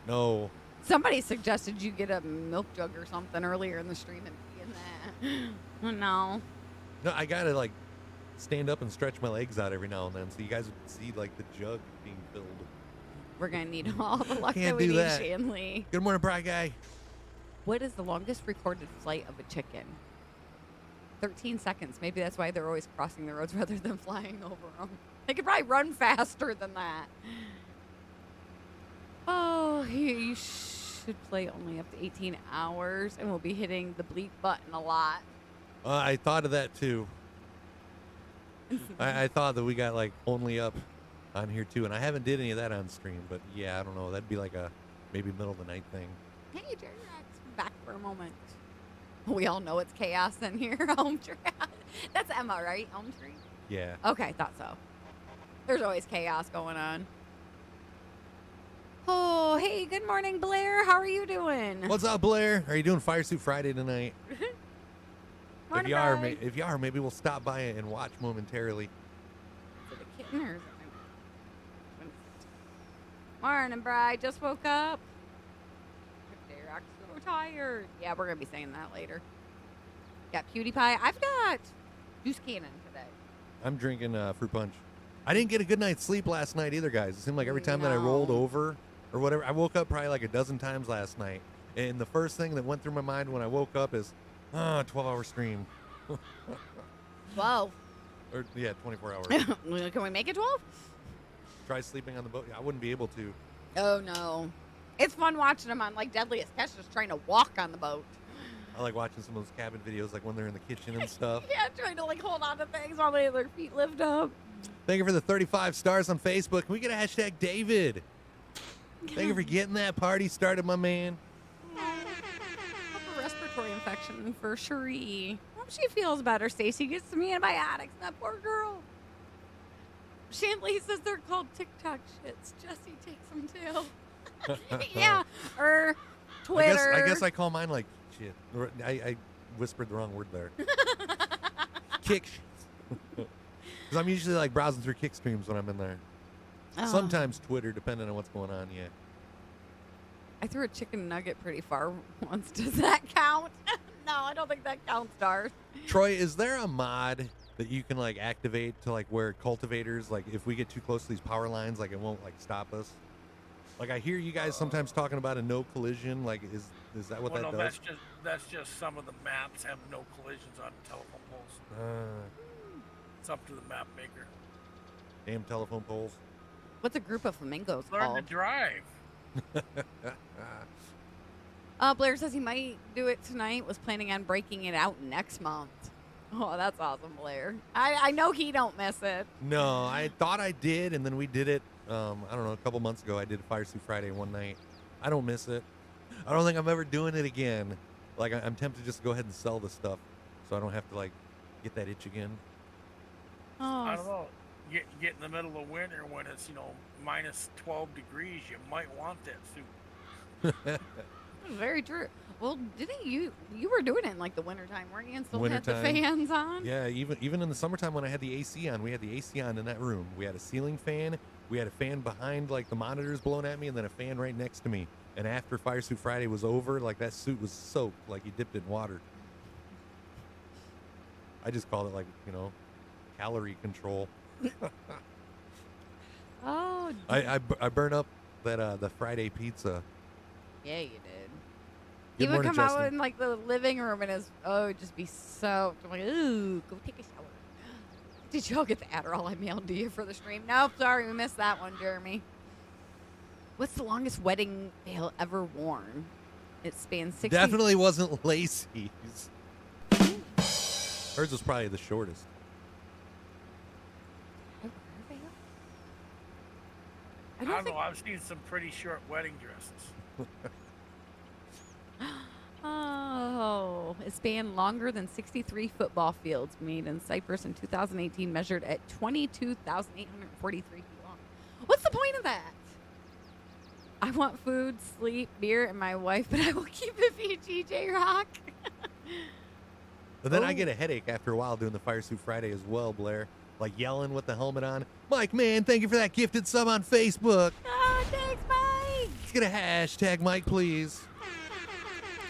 no. Somebody suggested you get a milk jug or something earlier in the stream and be in that. Oh, no. No, I gotta like stand up and stretch my legs out every now and then so you guys would see like the jug being filled. We're gonna need all the luck Can't that we do need, that. Shanley. Good morning, Bri Guy. What is the longest recorded flight of a chicken? 13 seconds. Maybe that's why they're always crossing the roads rather than flying over them. They could probably run faster than that. Oh, you should play only up to 18 hours, and we'll be hitting the bleep button a lot. I thought of that too. I thought that we got like only up on here too, and I haven't did any of that on stream. But yeah, I don't know. That'd be like a maybe middle of the night thing. Hey, Jerry Rex, back for a moment. We all know it's chaos in here. Elm Tree. That's Emma, right? Elm Tree? Yeah. Okay, thought so. There's always chaos going on. Oh, hey, good morning, Blair. How are you doing? What's up, Blair? Are you doing Fire Suit Friday tonight? Morning, if you are, maybe we'll stop by and watch momentarily. Is it a kitten or is it Morning, Bride. Just woke up. I'm so tired. Yeah, we're going to be saying that later. Got PewDiePie. I've got Juice Cannon today. I'm drinking fruit punch. I didn't get a good night's sleep last night either, guys. It seemed like every time that I rolled over or whatever, I woke up probably like a dozen times last night. And the first thing that went through my mind when I woke up is, 12-hour stream. 12. Or, yeah, 24 hours. Can we make it 12? Try sleeping on the boat. I wouldn't be able to. Oh, no. It's fun watching them on, like, Deadliest Catch, just trying to walk on the boat. I like watching some of those cabin videos, like when they're in the kitchen and stuff. Yeah, trying to, like, hold on to things while they have their feet lift up. Thank you for the 35 stars on Facebook. Can we get a hashtag David? Thank you for getting that party started, my man. Upper respiratory respiratory infection for Cherie. Hope she feels better. Stacy gets some antibiotics. That poor girl. Shanley says they're called TikTok shits. Jesse takes them too. Yeah, or Twitter. I guess I call mine like shit. I whispered the wrong word there. Kick shits. Because I'm usually like browsing through kick streams when I'm in there. Oh. Sometimes Twitter, depending on what's going on. Yeah. I threw a chicken nugget pretty far once. Does that count? No, I don't think that counts, Darth. Troy, is there a mod that you can like activate to like where cultivators, like if we get too close to these power lines, like it won't like stop us? Like I hear you guys sometimes talking about a no collision. Like is that what that does? That's just some of the maps have no collisions on telephone poles. It's up to the map maker. Damn telephone poles. What's a group of flamingos Learn called? to drive. Blair says he might do it tonight. Was planning on breaking it out next month. Oh, that's awesome, Blair. I know he don't miss it. No, I thought I did, and then we did it. I don't know, a couple months ago. I did Fire Suit Friday one night. I don't miss it. I don't think I'm ever doing it again. Like I'm tempted just to go ahead and sell the stuff, so I don't have to like get that itch again. Oh, I don't know. Get in the middle of winter when it's minus 12 degrees. You might want that suit. very true. Well, didn't you were doing it in like the wintertime, weren't you? And still had the Wintertime. fans on? Yeah, even in the summertime when I had the AC on, we had the AC on in that room. We had a ceiling fan. We had a fan behind like the monitors blowing at me, and then a fan right next to me. And after Fire Suit Friday was over, like that suit was soaked, like you dipped it in water. I just called it like, calorie control. Oh, I burn up that the Friday pizza. yeah, you did. Good He would morning, come out Justin. in like the living room and it'd just be soaked. I'm like, ooh, go take a shower. Did y'all get the Adderall I mailed to you for the stream? Nope, sorry, we missed that one, Jeremy. What's the longest wedding veil ever worn? It spans 60. Definitely wasn't Lacey's. Hers was probably the shortest. I don't know. I've seen some pretty short wedding dresses. Oh, it spanned longer than 63 football fields made in Cyprus in 2018, measured at 22,843 feet long. What's the point of that? I want food, sleep, beer, and my wife, but I will keep it PG, J-Rock. But then I get a headache after a while doing the Fire Suit Friday as well, Blair. Like yelling with the helmet on. Mike, man, thank you for that gifted sub on Facebook. Oh, thanks, Mike. Let's get a hashtag, Mike, please.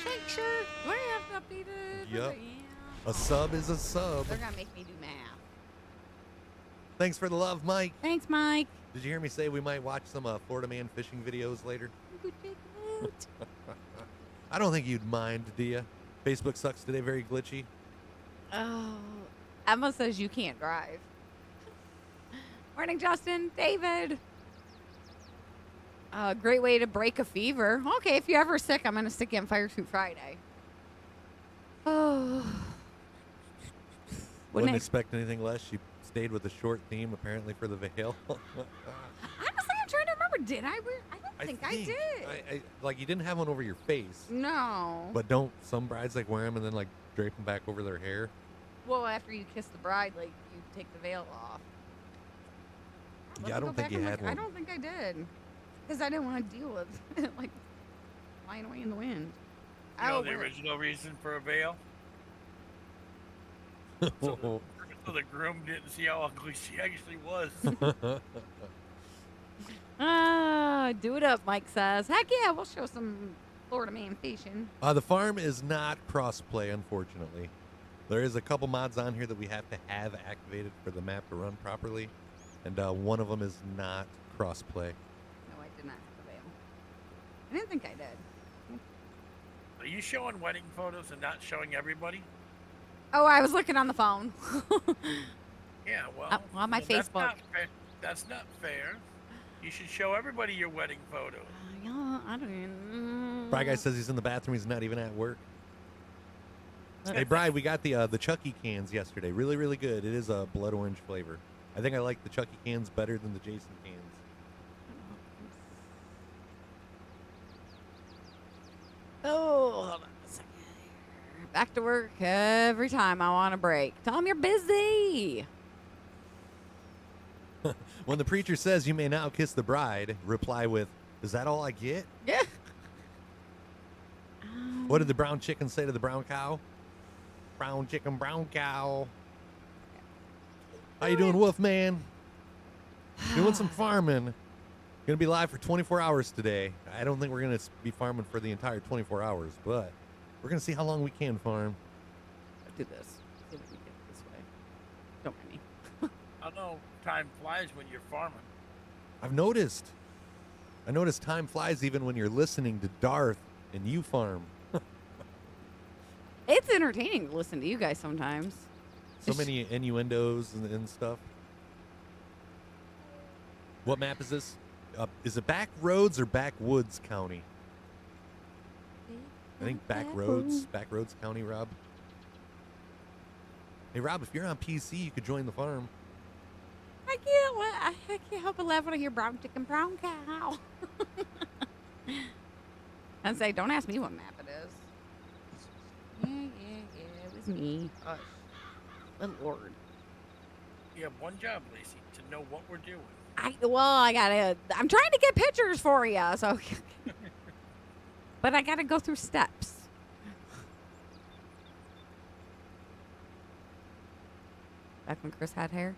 Shake sure. Do I have to update it? Yep. Yeah. A sub is a sub. They're going to make me do math. Thanks for the love, Mike. Thanks, Mike. Did you hear me say we might watch some Florida man fishing videos later? I don't think you'd mind, do you? Facebook sucks today, very glitchy. Oh, Emma says you can't drive. Morning, Justin. David. Great way to break a fever. Okay, if you're ever sick, I'm going to stick you on Fire Suit Friday. Oh. Wouldn't expect anything less. She stayed with a short theme, apparently, for the veil. Honestly, I'm trying to remember. Did I? I don't think I did. Like, you didn't have one over your face. No. But don't some brides, like, wear them and then, like, drape them back over their hair? Well, after you kiss the bride, like, you take the veil off. Yeah, I don't think you had one. I don't think I did. Because I didn't want to deal with it, like, flying away in the wind. You know the original reason for a veil? So the groom didn't see how ugly she actually was. Do it up, Mike says. Heck yeah, we'll show some Florida man fishing. The farm is not cross-play, unfortunately. There is a couple mods on here that we have to have activated for the map to run properly, and one of them is not cross-play. No, I did not have the veil. I didn't think I did. Are you showing wedding photos and not showing everybody? Oh, I was looking on the phone. Yeah, well, on my Facebook. That's not fair. You should show everybody your wedding photos. Yeah, I don't even. Bri Guy says he's in the bathroom. He's not even at work. Hey, Bri, we got the Chucky cans yesterday. Really, really good. It is a blood orange flavor. I think I like the Chucky cans better than the Jason cans. Oh, hold on a second. Back to work every time I want a break. Tell them you're busy. When the preacher says you may now kiss the bride, reply with, "Is that all I get?" Yeah. What did the brown chicken say to the brown cow? Brown chicken, brown cow. How you doing, Wolf Man? Doing some farming. Gonna be live for 24 hours today. I don't think we're gonna be farming for the entire 24 hours, but we're gonna see how long we can farm. Let's do this. See if we can get it this way. Don't mind me. I know time flies when you're farming. I've noticed. I noticed time flies even when you're listening to Darth and you farm. It's entertaining to listen to you guys sometimes. So many innuendos and stuff. What map is this? Is it Backroads or Backwoods County? I think Backroads County, Rob. Hey, Rob, if you're on PC, you could join the farm. I can't help but laugh when I hear brown chicken, brown cow. And say, don't ask me what map it is. Yeah, it was me. Good Lord. You have one job, Lacey, to know what we're doing. I'm trying to get pictures for you, so. But I gotta go through steps. Back when Chris had hair.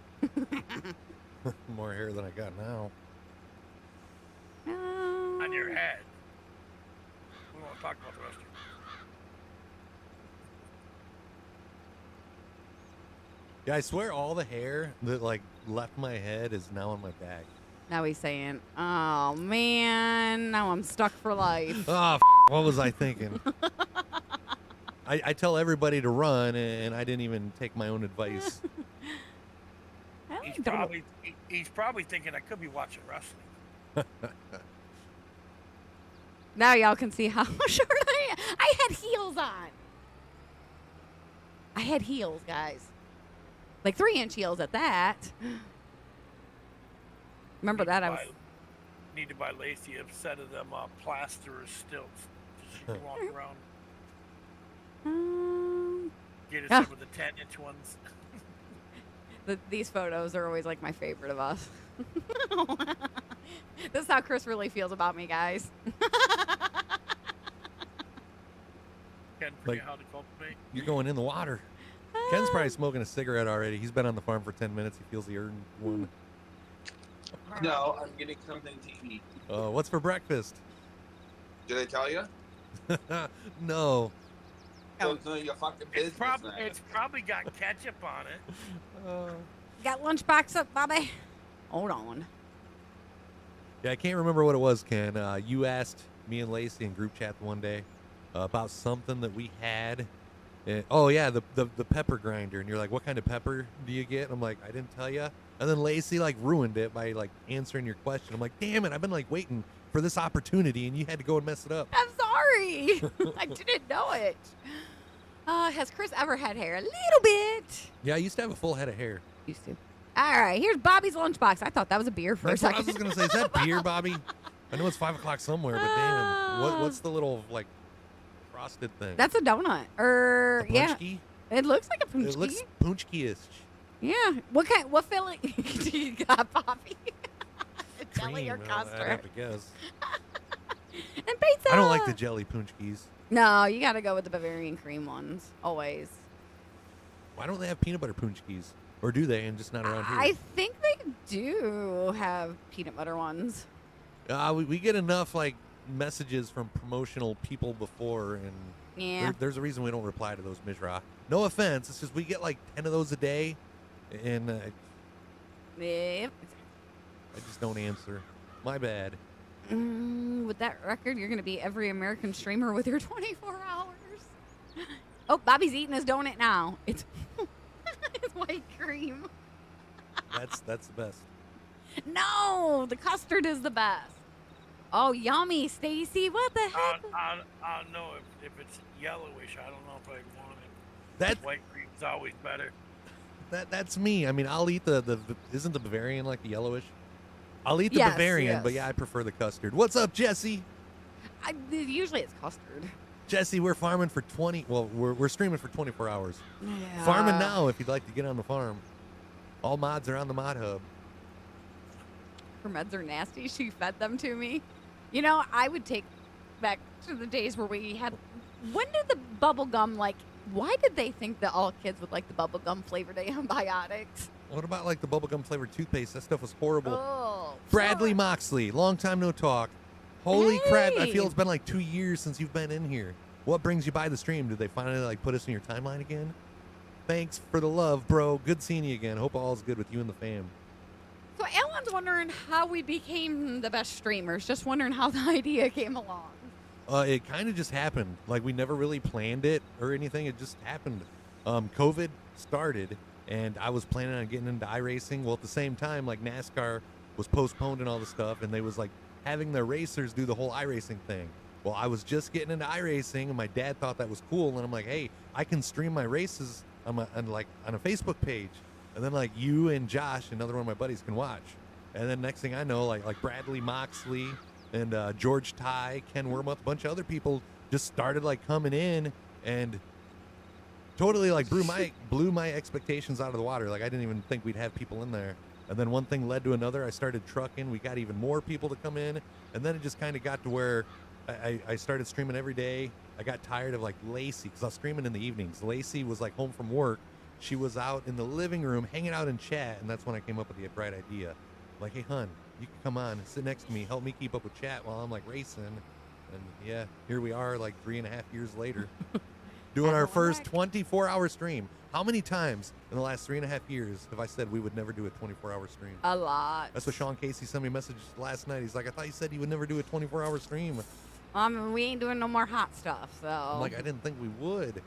More hair than I got now. On your head. We won't talk about the rest of you. Yeah, I swear all the hair that left my head is now on my back. Now he's saying, "Oh man, now I'm stuck for life." Oh, what was I thinking? I tell everybody to run, and I didn't even take my own advice. He's probably thinking I could be watching wrestling. Now y'all can see how short I am. I had heels on. I had heels, guys. Like 3-inch heels at that. Remember that? Need to buy Lacey a set of them plaster stilts. She can walk around. Get us some of the 10-inch ones. These photos are always like my favorite of us. This is how Chris really feels about me, guys. Ken, forget how to cultivate. You're going in the water. Ken's probably smoking a cigarette already. He's been on the farm for 10 minutes. He feels he earned one. No, I'm getting something to eat. What's for breakfast? Did I tell you? No. It's none of your fucking business. It's probably got ketchup on it. Got lunchbox up, Bobby. Hold on. Yeah, I can't remember what it was, Ken. You asked me and Lacey in group chat one day about something that we had. Oh, yeah, the pepper grinder. And you're like, what kind of pepper do you get? And I'm like, I didn't tell you. And then Lacey, ruined it by, answering your question. I'm like, damn it, I've been, waiting for this opportunity, and you had to go and mess it up. I'm sorry. I didn't know it. Has Chris ever had hair? A little bit. Yeah, I used to have a full head of hair. Used to. All right, here's Bobby's lunchbox. I thought that was a beer for That's a what second. I was going to say. Is that beer, Bobby? I know it's 5 o'clock somewhere, but damn. What's the little, frosted thing? That's a donut. A Yeah. punchki? It looks like a punchki. It looks punchki-ish. Yeah. What filling do you got, Bobby? Jelly or Cream, custard? I'd have to guess. And pizza. I don't like the jelly punchkis. No, you got to go with the Bavarian cream ones. Always. Why don't they have peanut butter punchkis? Or do they, and just not around here? I think they do have peanut butter ones. We get enough, messages from promotional people before, and Yeah. there's a reason we don't reply to those, Mishra. No offense, it's just we get 10 of those a day, and Yep. I just don't answer. My bad. With that record, you're going to be every American streamer with your 24 hours. Oh, Bobby's eating his donut now. It's it's white cream. That's the best. No, the custard is the best. Oh, yummy, Stacy. What the heck? I don't know if it's yellowish. I don't know if I want it. That White cream's always better. that's me. I mean, I'll eat the isn't the Bavarian the yellowish? I'll eat the Yes, Bavarian, yes. but yeah, I prefer the custard. What's up, Jesse? Usually it's custard. Jesse, we're farming for 20. Well, we're streaming for 24 hours. Yeah. Farming now if you'd like to get on the farm. All mods are on the mod hub. Her meds are nasty. She fed them to me. You know, I would take back to the days where we had. When did the bubble gum why did they think that all kids would like the bubble gum flavored antibiotics? What about like the bubblegum flavored toothpaste? That stuff was horrible. Oh, Bradley Moxley, long time no talk. Holy crap, I Hey. feel it's been like 2 years since you've been in here. What brings you by the stream? Did they finally like put us in your timeline again? Thanks for the love, bro. Good seeing you again. Hope all's good with you and the fam. So Alan's wondering how we became the best streamers. Just wondering how the idea came along. It kind of just happened. Like we never really planned it or anything. It just happened. COVID started, and I was planning on getting into iRacing. Well, at the same time, like NASCAR was postponed and all the stuff, and they was like having their racers do the whole iRacing thing. Well, I was just getting into iRacing, and my dad thought that was cool, and I'm like, hey, I can stream my races on a Facebook page, and then like you and Josh, another one of my buddies, can watch. And then next thing I know, like Bradley Moxley and George Ty, Ken Wormuth, a bunch of other people just started like coming in and totally like blew my expectations out of the water. Like I didn't even think we'd have people in there. And then one thing led to another. I started trucking. We got even more people to come in, and then it just kind of got to where I started streaming every day. I got tired of like Lacey because I was streaming in the evenings. Lacey was like home from work. She was out in the living room hanging out in chat, and that's when I came up with the bright idea. Like, hey, hun, you can come on and sit next to me, help me keep up with chat while I'm like racing. And yeah, here we are like 3.5 years later doing our first 24-hour stream. How many times in the last 3.5 years have I said we would never do a 24-hour stream? A lot. That's what Sean Casey sent me a message last night. He's like, I thought you said you would never do a 24-hour stream. We ain't doing no more hot stuff, so. I'm like, I didn't think we would.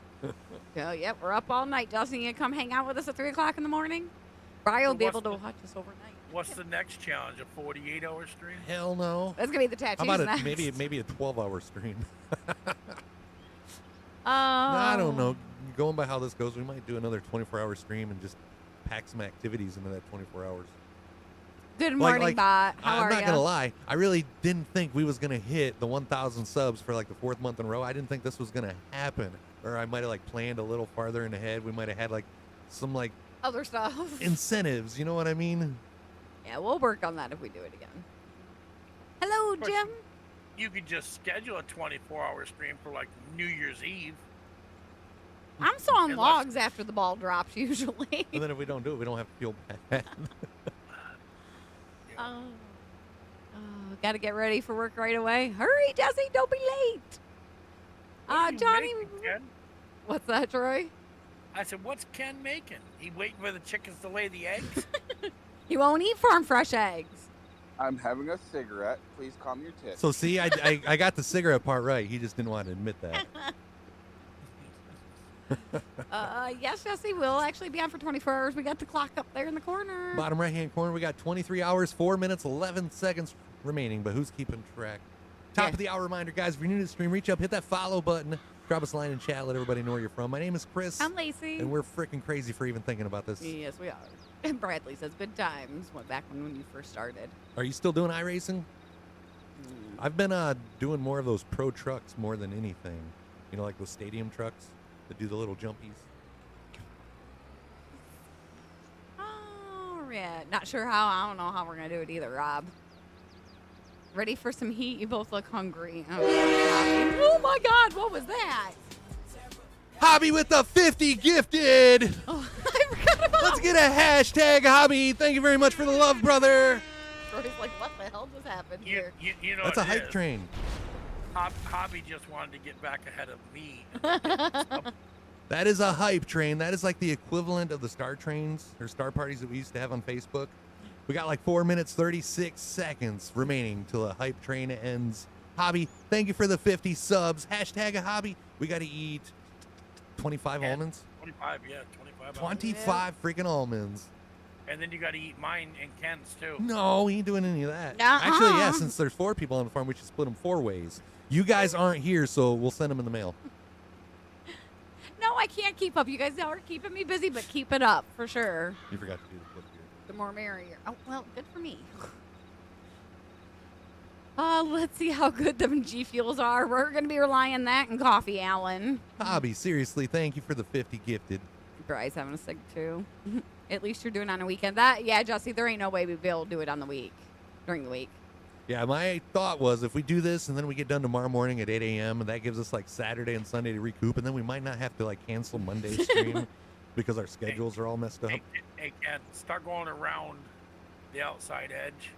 So, yep, we're up all night. Justin, you come hang out with us at 3 o'clock in the morning? Brian will be able to watch us overnight. What's the next challenge? A 48-hour stream? Hell no. That's going to be the tattoos How about next. maybe a 12-hour stream? Oh. I don't know. Going by how this goes, we might do another 24-hour stream and just pack some activities into that 24 hours. Good morning, bot. How I'm are not you? gonna lie. I really didn't think we was gonna hit the 1,000 subs for like the 4th month in a row. I didn't think this was gonna happen, or I might have like planned a little farther in ahead. We might have had like some like Other stuff. incentives. You know what I mean? Yeah, we'll work on that if we do it again. Hello, Jim. You could just schedule a 24-hour stream for like New Year's Eve. I'm sawing Unless- logs after the ball drops usually. And then if we don't do it, we don't have to feel bad. Oh, got to get ready for work right away. Hurry, Jesse, don't be late. What are you Johnny, making, Ken? what's that, Troy? I said, what's Ken making? He waiting for the chickens to lay the eggs? He won't eat farm fresh eggs. I'm having a cigarette. Please calm your tits. So see, I got the cigarette part right. He just didn't want to admit that. Yes, Jesse, we'll actually be on for 24 hours. We got the clock up there in the corner. Bottom right-hand corner, we got 23 hours, 4 minutes, 11 seconds remaining, but who's keeping track? Top Yeah. of the hour reminder, guys, if you're new to the stream, reach up, hit that follow button, drop us a line in chat, let everybody know where you're from. My name is Chris, I'm Lacey. and we're freaking crazy for even thinking about this. Yes, we are. And Bradley says, good times. Went back when you first started. Are you still doing iRacing? Mm. I've been doing more of those pro trucks more than anything. You know, like those stadium trucks that do the little jumpies. Oh, yeah. Not sure how. I don't know how we're going to do it either, Rob. Ready for some heat? You both look hungry. Oh, my God. What was that? Hobby with the 50 gifted. Oh, I forgot about Let's get a hashtag Hobby. Thank you very much for the love, brother. Troy's like, what the hell just happened you, here? you know That's a what it hype is. train. Hobby just wanted to get back ahead of me. That is a hype train. That is like the equivalent of the star trains or star parties that we used to have on Facebook. We got like 4 minutes, 36 seconds remaining till the hype train ends. Hobby, thank you for the 50 subs. Hashtag a hobby. We got to eat 25 Yeah. almonds. 25, yeah, 25. 25 freaking almonds. And then you got to eat mine and Ken's too. No, we ain't doing any of that. Uh-uh. Actually, yeah, since there's 4 people on the farm, we should split them 4 ways. You guys aren't here, so we'll send them in the mail. No, I can't keep up. You guys are keeping me busy, but keep it up for sure. You forgot to do the flip here. The more merrier. Oh, well, good for me. Let's see how good them G Fuels are. We're going to be relying on that and coffee, Alan. Hobby, seriously, thank you for the 50 gifted. Bry's having a cig too. At least you're doing it on a weekend. Yeah, Jesse, there ain't no way we'd be able to do it on the week, during the week. Yeah, my thought was if we do this and then we get done tomorrow morning at 8 a.m. and that gives us like Saturday and Sunday to recoup, and then we might not have to like cancel Monday's stream because our schedules are all messed up. Hey, Ken, start going around the outside edge.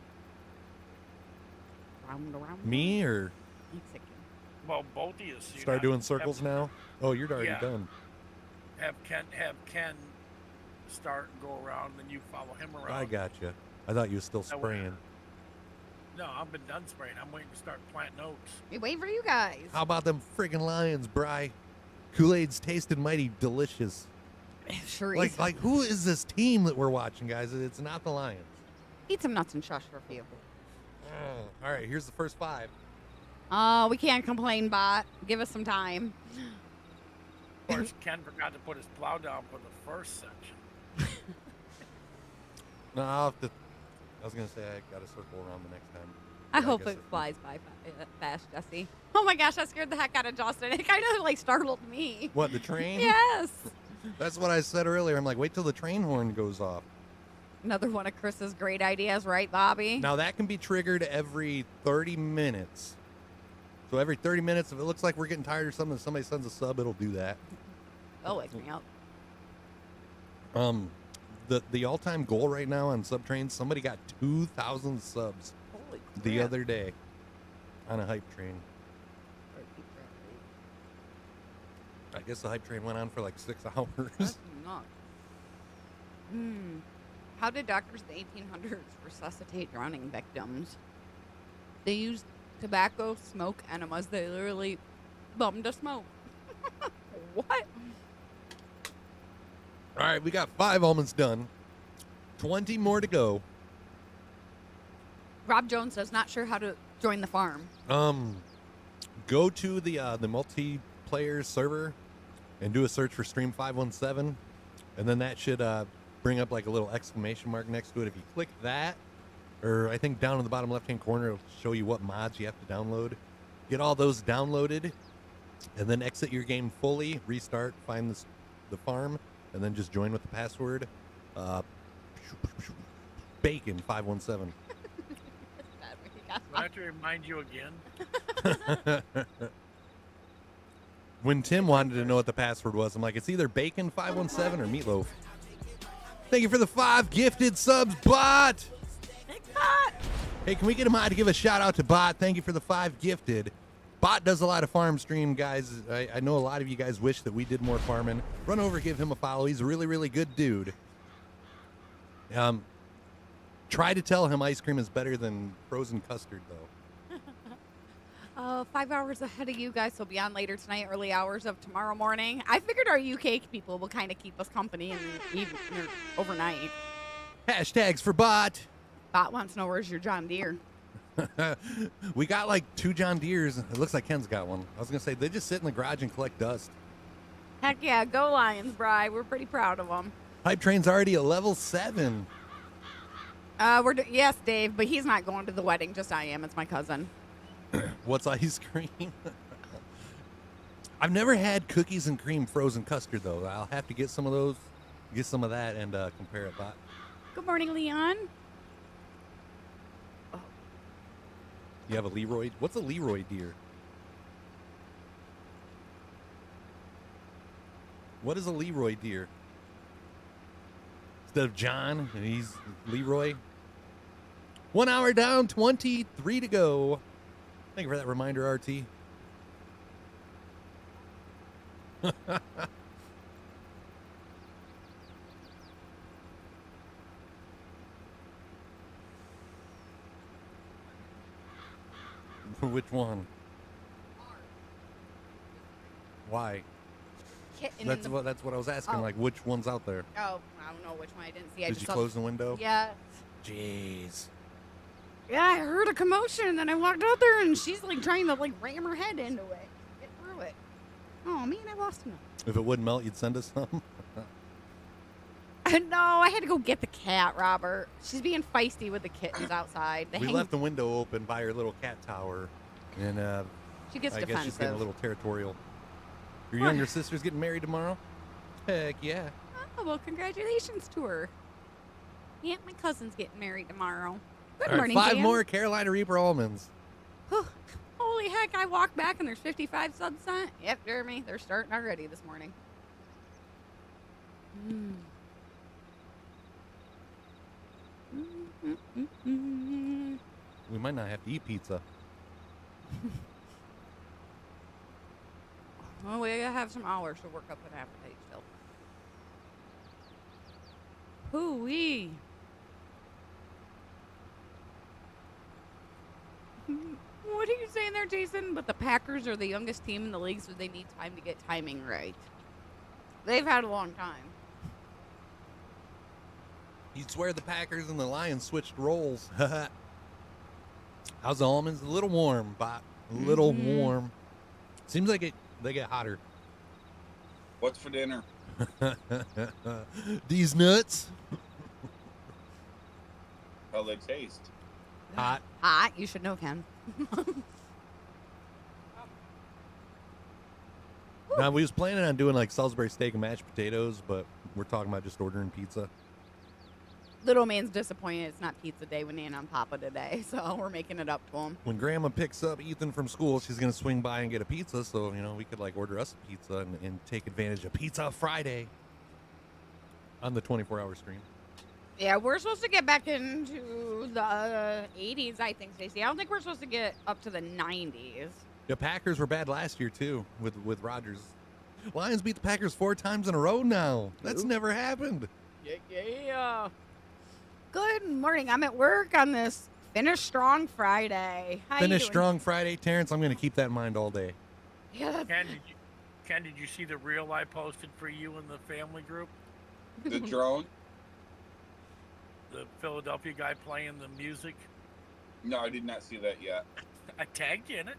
Round. Me or Well, both of you. So start doing circles now? Oh, you're already done. Have Ken start and go around, then you follow him around. I gotcha. I thought you were still spraying. No, I've been done spraying. I'm waiting to start planting oaks. We wait for you guys. How about them friggin' Lions, Bry? Kool-Aid's tasted mighty delicious. Sure is. Like who is this team that we're watching, guys? It's not the Lions. Eat some nuts and shush for a few. All right, here's the first 5. Oh, we can't complain, bot. Give us some time. Of course, Ken forgot to put his plow down for the first section. No, I was gonna say I got to circle around the next time. I hope it flies by fast, Jesse. Oh my gosh, that scared the heck out of Justin. It kind of like startled me. What, the train? Yes. That's what I said earlier. I'm like, wait till the train horn goes off. Another one of Chris's great ideas, right, Bobby? Now that can be triggered every 30 minutes. So every 30 minutes, if it looks like we're getting tired or something, if somebody sends a sub, it'll do that. Oh, wake me up. The all-time goal right now on sub trains, somebody got 2,000 subs Holy the crap. other day on a hype train. I guess the hype train went on for like 6 hours. That's nuts. How did doctors in the 1800s resuscitate drowning victims? They used tobacco, smoke, enemas. They literally bummed a smoke. What? All right, we got 5 almonds done. 20 more to go. Rob Jones says not sure how to join the farm. Go to the multiplayer server and do a search for Stream 517, and then that should bring up like a little exclamation mark next to it. If you click that, or I think down in the bottom left-hand corner, it'll show you what mods you have to download. Get all those downloaded, and then exit your game fully, restart, find the farm, and then just join with the password. Bacon 517. Do I have to remind you again? When Tim wanted to know what the password was, I'm like, it's either Bacon 517 or Meatloaf. Thank you for the 5 gifted subs, Bot. Thanks, Bot. Hey, can we get a mod to give a shout out to Bot? Thank you for the 5 gifted. Bot does a lot of farm stream, guys. I know a lot of you guys wish that we did more farming. Run over, give him a follow. He's a really, really good dude. Try to tell him ice cream is better than frozen custard, though. 5 hours ahead of you guys, so be on later tonight, early hours of tomorrow morning. I figured our UK people will kind of keep us company in the evening or overnight. Hashtags for Bot. Bot wants to know where's your John Deere. We got like 2 John Deeres. It looks like Ken's got one. I was going to say, they just sit in the garage and collect dust. Heck yeah, go Lions, Bri. We're pretty proud of them. Hype Train's already a level 7. Yes, Dave, but he's not going to the wedding. Just I am. It's my cousin. What's ice cream? I've never had cookies and cream frozen custard, though. I'll have to get some of those, get some of that, and compare it. Bot. Good morning, Leon. Oh. You have a Leroy? What's a Leroy deer? What is a Leroy deer? Instead of John, and he's Leroy. 1 hour down, 23 to go. Thank you for that reminder, RT. Which one? Why? That's what I was asking. Oh. Like, which one's out there? Oh, I don't know which one I didn't see. Did you close the window? Yeah. Jeez. Yeah, I heard a commotion, and then I walked out there, and she's like trying to like ram her head into it, get through it. Oh man, I lost him. If it wouldn't melt, you'd send us some. No, I had to go get the cat, Robert. She's being feisty with the kittens outside. We left the window open by her little cat tower, and she gets I guess she's defensive. getting a little territorial. Your younger sister's getting married tomorrow? Heck yeah. Oh, well, congratulations to her. Yeah, my cousin's getting married tomorrow. Good All right, morning, 5 Dan. more Carolina Reaper almonds. Holy heck, I walked back and there's 55 subs sent. Yep, Jeremy, they're starting already this morning. We might not have to eat pizza. Well, we have some hours to work up an appetite still. Hoo-wee. What are you saying there, Jason? But the Packers are the youngest team in the league, so they need time to get timing right. They've had a long time. You'd swear the Packers and the Lions switched roles. How's the almonds? A little warm, Bot. A little warm. Seems like they get hotter. What's for dinner? These nuts. How they taste? Hot. Hot, you should know, Ken. Now, we was planning on doing like Salisbury steak and mashed potatoes, but we're talking about just ordering pizza. Little man's disappointed it's not pizza day with Nana and Papa today, so we're making it up to him. When Grandma picks up Ethan from school, she's going to swing by and get a pizza, so, we could like order us a pizza and take advantage of Pizza Friday on the 24-hour stream. Yeah, we're supposed to get back into the 80s, I think, Stacey. I don't think we're supposed to get up to the 90s. The Packers were bad last year, too, with Rodgers. Lions beat the Packers 4 times in a row now. That's never happened. Yeah. Good morning. I'm at work on this Finish Strong Friday. How Finish you doing? Strong Friday, Terrence. I'm going to keep that in mind all day. Yeah, Ken, did you see the reel I posted for you in the family group? The drone? The Philadelphia guy playing the music? No, I did not see that yet. I tagged you in it.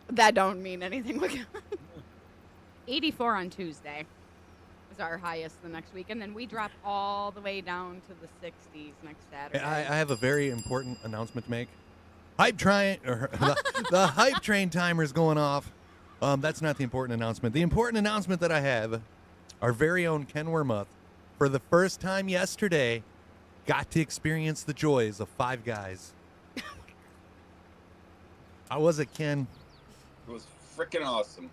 that don't mean anything. 84 on Tuesday is our highest the next week, and then we drop all the way down to the 60s next Saturday. I have a very important announcement to make. The hype train timer is going off. That's not the important announcement. The important announcement that I have, our very own Ken Wormuth, for the first time yesterday, got to experience the joys of Five Guys. How was it, Ken? It was freaking awesome.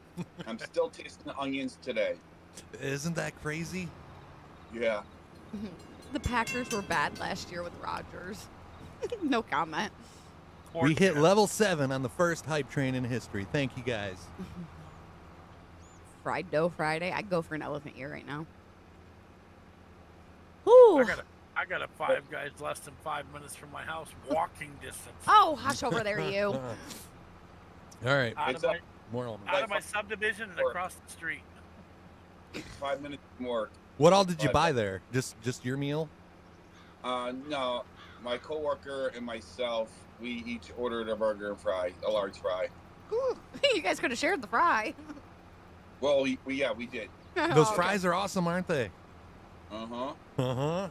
I'm still tasting the onions today. Isn't that crazy? Yeah. The Packers were bad last year with Rodgers. No comment. We hit level 7 on the first hype train in history. Thank you, guys. Fried dough Friday. I'd go for an elephant ear right now. Ooh. I got a Five Guys less than 5 minutes from my house, walking distance. Oh, hush over there, you. All right. Out More of my subdivision and across the street. 5 minutes more. What all did you buy there? Just your meal? No, my coworker and myself, we each ordered a burger and fry, a large fry. Ooh, you guys could have shared the fry. Well, we did. Those fries are awesome, aren't they? Uh-huh. Uh-huh.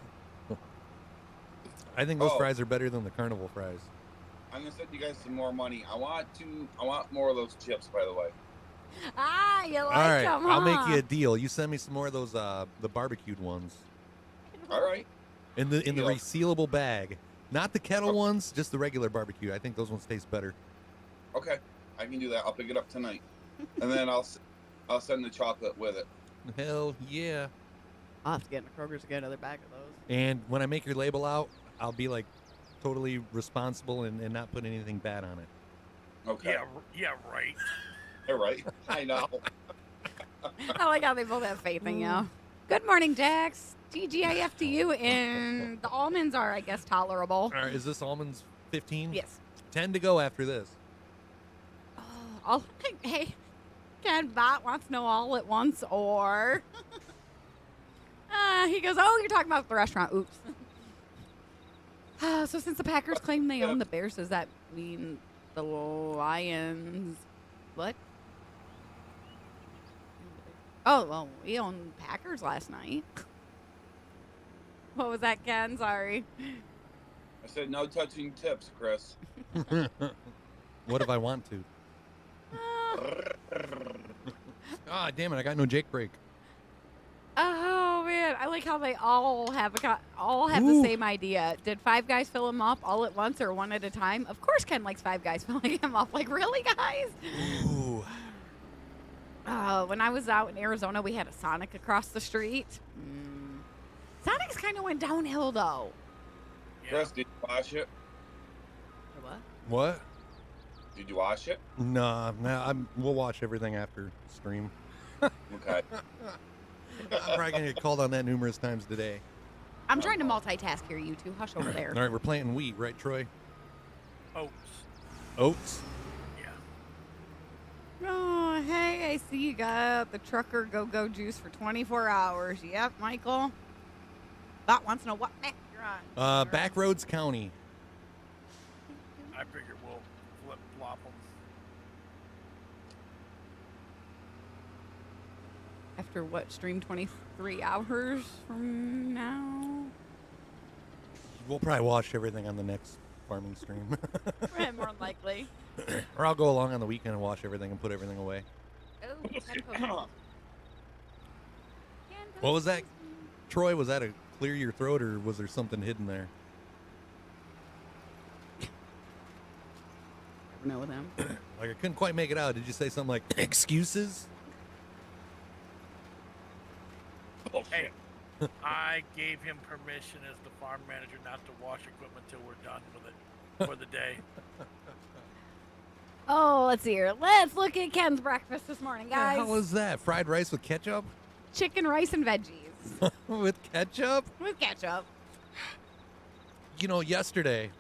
I think those fries are better than the carnival fries. I'm gonna send you guys some more money. I want more of those chips, by the way. Ah, you like All right, them, I'll make huh? you a deal. You send me some more of those the barbecued ones All right. in the resealable bag, not the kettle ones, just the regular barbecue. I think those ones taste better. Okay, I can do that. I'll pick it up tonight, and then I'll send the chocolate with it. Hell yeah! I'll have to get in the Kroger's to get another bag of those. And when I make your label out, I'll be like totally responsible and not put anything bad on it. Okay. Yeah, right. All right. I know. I like how they both have faith in you. Good morning, Jax. TGIF to you, and the almonds are, I guess, tolerable. All right, is this almonds 15? Yes. 10 to go after this. Oh, hey, Ken Bot wants to know all at once, or he goes, "Oh, you're talking about the restaurant." Oops. So since the Packers claim they own the Bears, does that mean the Lions? What? Oh, well, we owned Packers last night. What was that, Ken? Sorry. I said no touching tips, Chris. What if I want to? Ah, damn it! I got no Jake break. Oh man, I like how they all have the same idea. Did 5 guys fill him up all at once or one at a time? Of course, Ken likes 5 guys filling him up. Like, really, guys? Ooh. When I was out in Arizona, we had a Sonic across the street. Sonic's kind of went downhill though. Yeah. Chris, did you watch it? What? What? Did you watch it? Nah, we'll watch everything after stream. Okay. I'm probably gonna get called on that numerous times today. I'm trying to multitask here, you two. Hush over there. All right, we're planting wheat, right, Troy? Oats. Oats. Yeah. Oh, hey, I see you got the trucker go-go juice for 24 hours. Yep, Michael. Thought once in a while. You're on. Backroads County. I figure we'll flip-flop them. After what, stream 23 hours from now? We'll probably watch everything on the next farming stream. More than likely. Or I'll go along on the weekend and watch everything and put everything away. Oh, What was that? Troy, was that a clear your throat or was there something hidden there? Never know with him. Like I couldn't quite make it out. Did you say something like excuses? Hey, I gave him permission as the farm manager not to wash equipment till we're done with it for the day. Oh, let's see here. Let's look at Ken's breakfast this morning, guys. How was that? Fried rice with ketchup? Chicken, rice, and veggies. With ketchup? With ketchup. You know, yesterday,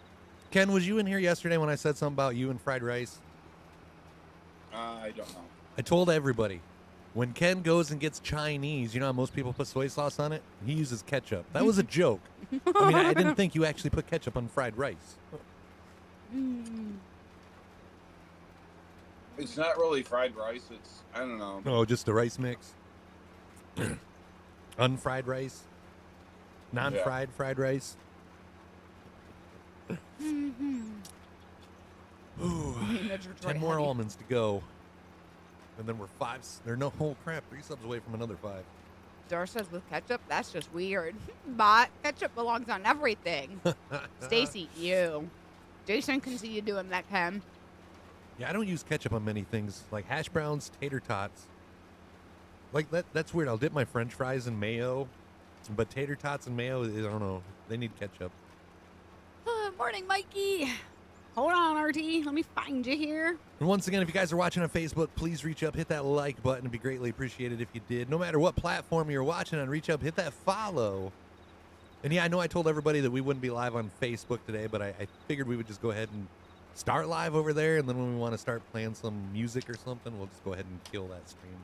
Ken, was you in here yesterday when I said something about you and fried rice? I don't know. I told everybody, when Ken goes and gets Chinese, you know how most people put soy sauce on it? He uses ketchup. That was a joke. I mean, I didn't think you actually put ketchup on fried rice. It's not really fried rice. It's, I don't know. Oh, just a rice mix? Unfried rice? Non-fried fried rice? Ooh, 10 more almonds to go. And then we're 5. No, oh crap, 3 subs away from another 5. Dor says with ketchup? That's just weird. But ketchup belongs on everything. Stacy, you. Jason can see you doing that, Ken. Yeah, I don't use ketchup on many things, like hash browns, tater tots. Like, that's weird. I'll dip my french fries in mayo, but tater tots and mayo, I don't know. They need ketchup. Morning, Mikey. Hold on, RT. Let me find you here. And once again, if you guys are watching on Facebook, please reach up, hit that like button. It'd be greatly appreciated if you did. No matter what platform you're watching on, reach up, hit that follow. And yeah, I know I told everybody that we wouldn't be live on Facebook today, but I figured we would just go ahead and start live over there, and then when we want to start playing some music or something, we'll just go ahead and kill that stream.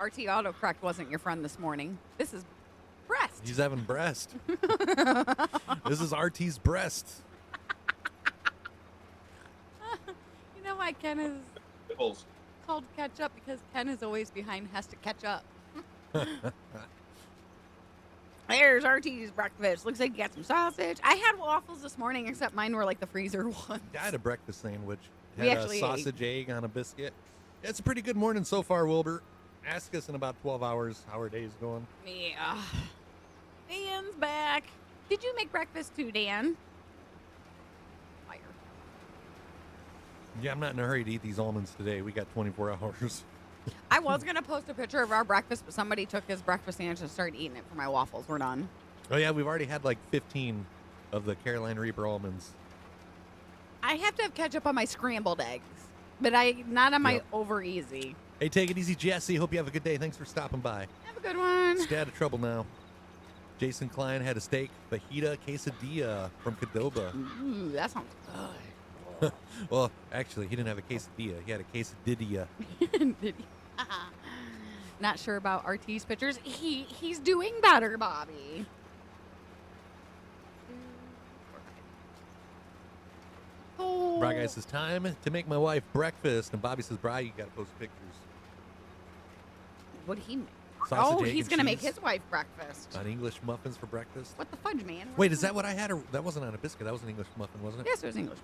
RT autocorrect wasn't your friend this morning. This is breast. He's having breast. This is RT's breast. You know why Ken is Pickles. called ketchup? Because Ken is always behind, has to catch up. There's RT's breakfast. Looks like you got some sausage. I had waffles this morning, except mine were like the freezer ones. I had a breakfast sandwich. We Had actually a sausage egg on a biscuit. It's a pretty good morning so far, Wilbur. Ask us in about 12 hours how our day's going. Yeah. Dan's back. Did you make breakfast too, Dan? Fire. Yeah, I'm not in a hurry to eat these almonds today. We got 24 hours. I was going to post a picture of our breakfast, but somebody took his breakfast sandwich and started eating it for my waffles. We're done. Oh, yeah, we've already had like 15 of the Carolina Reaper almonds. I have to have ketchup on my scrambled eggs, but not on my over easy. Hey, take it easy, Jesse. Hope you have a good day. Thanks for stopping by. Have a good one. Stay out of trouble now. Jason Klein had a steak fajita quesadilla from Cadova. Ooh, that sounds good. Well, actually, he didn't have a quesadilla. He had a quesadilla. Did he? Not sure about RT's pictures. He's doing better, Bobby. Oh. Bri guy says, time to make my wife breakfast. And Bobby says, Bri, you got to post pictures. What'd he make? Sausage, Oh, egg, he's and gonna make cheese his wife breakfast. on English muffins for breakfast. What the fudge, man? Wait, is that what I had? Or that wasn't on a biscuit. That was an English muffin, wasn't it? Yes, it was English.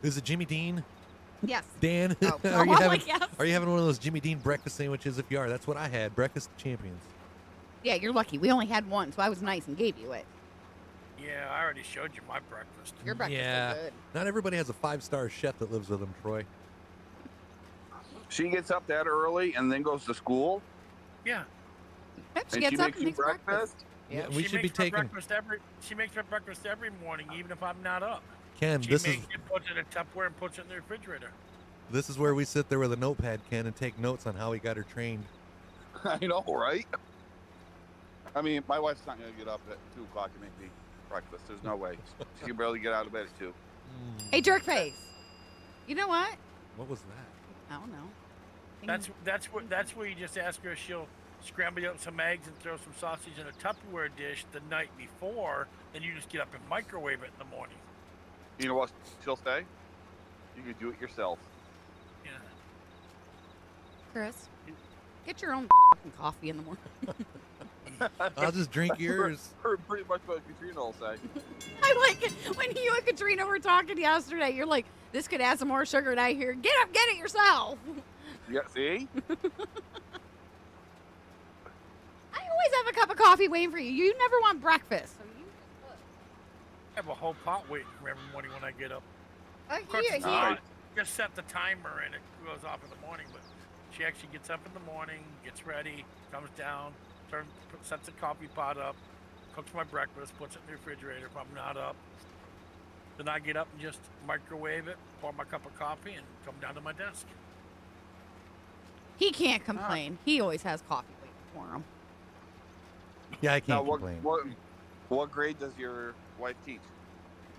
Is it Jimmy Dean? Yes. Dan, Oh. are you I'm having like, yes. are you having one of those Jimmy Dean breakfast sandwiches? If you are, that's what I had. Breakfast champions. Yeah, you're lucky. We only had one, so I was nice and gave you it. Yeah, I already showed you my breakfast. Your breakfast Yeah. is good. Not everybody has a 5-star chef that lives with them, Troy. She gets up that early and then goes to school. Yeah. Yep, she And gets she up makes and you makes breakfast. Yeah, Yeah. we She should be makes my taking breakfast She makes my breakfast every morning, even if I'm not up. Ken. She This is makes it, puts it in a Tupperware, and puts it in the refrigerator. this is where we sit there with a notepad, Ken, and take notes on how he got her trained. I know, right? I mean, my wife's not going to get up at 2 o'clock and make me breakfast. There's no way. She can barely get out of bed at 2. Hey, jerkface. You know what? What was that? I don't know. That's where you just ask her if she'll scramble up some eggs and throw some sausage in a Tupperware dish the night before, then you just get up and microwave it in the morning. You know what she'll say? You can do it yourself. Yeah. Chris, get your own coffee in the morning. I'll just drink yours. Pretty much what Katrina will say. I like it when you and Katrina were talking yesterday. You're like, this could add some more sugar, and I hear, get up, get it yourself. Yeah, see? I always have a cup of coffee waiting for you. You never want breakfast. So you I have a whole pot waiting for every morning when I get up. Of course, here, it's here. not. Just set the timer and it goes off in the morning, but she actually gets up in the morning, gets ready, comes down, sets the coffee pot up, cooks my breakfast, puts it in the refrigerator if I'm not up. Then I get up and just microwave it, pour my cup of coffee, and come down to my desk. He can't complain. He always has coffee waiting for him. Yeah, I Now, can't complain. what grade does your wife teach?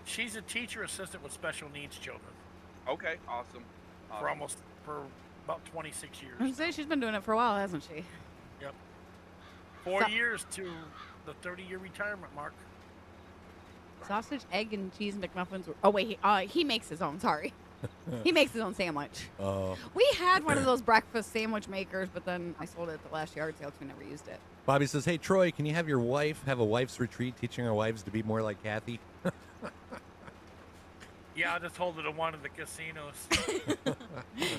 She's a teacher assistant with special needs children Okay, awesome. for about 26 years. I was gonna say she's been doing it for a while, hasn't she? Yep. 4 So- years to the 30-year retirement mark. Sausage, egg, and cheese McMuffins. Oh wait, he makes his own. Sorry, he makes his own sandwich. Oh, We had one of those breakfast sandwich makers, but then I sold it at the last yard sale because we never used it. Bobby says, "Hey Troy, can you have your wife have a wife's retreat, teaching our wives to be more like Kathy?" Yeah, I just hold it at one of the casinos.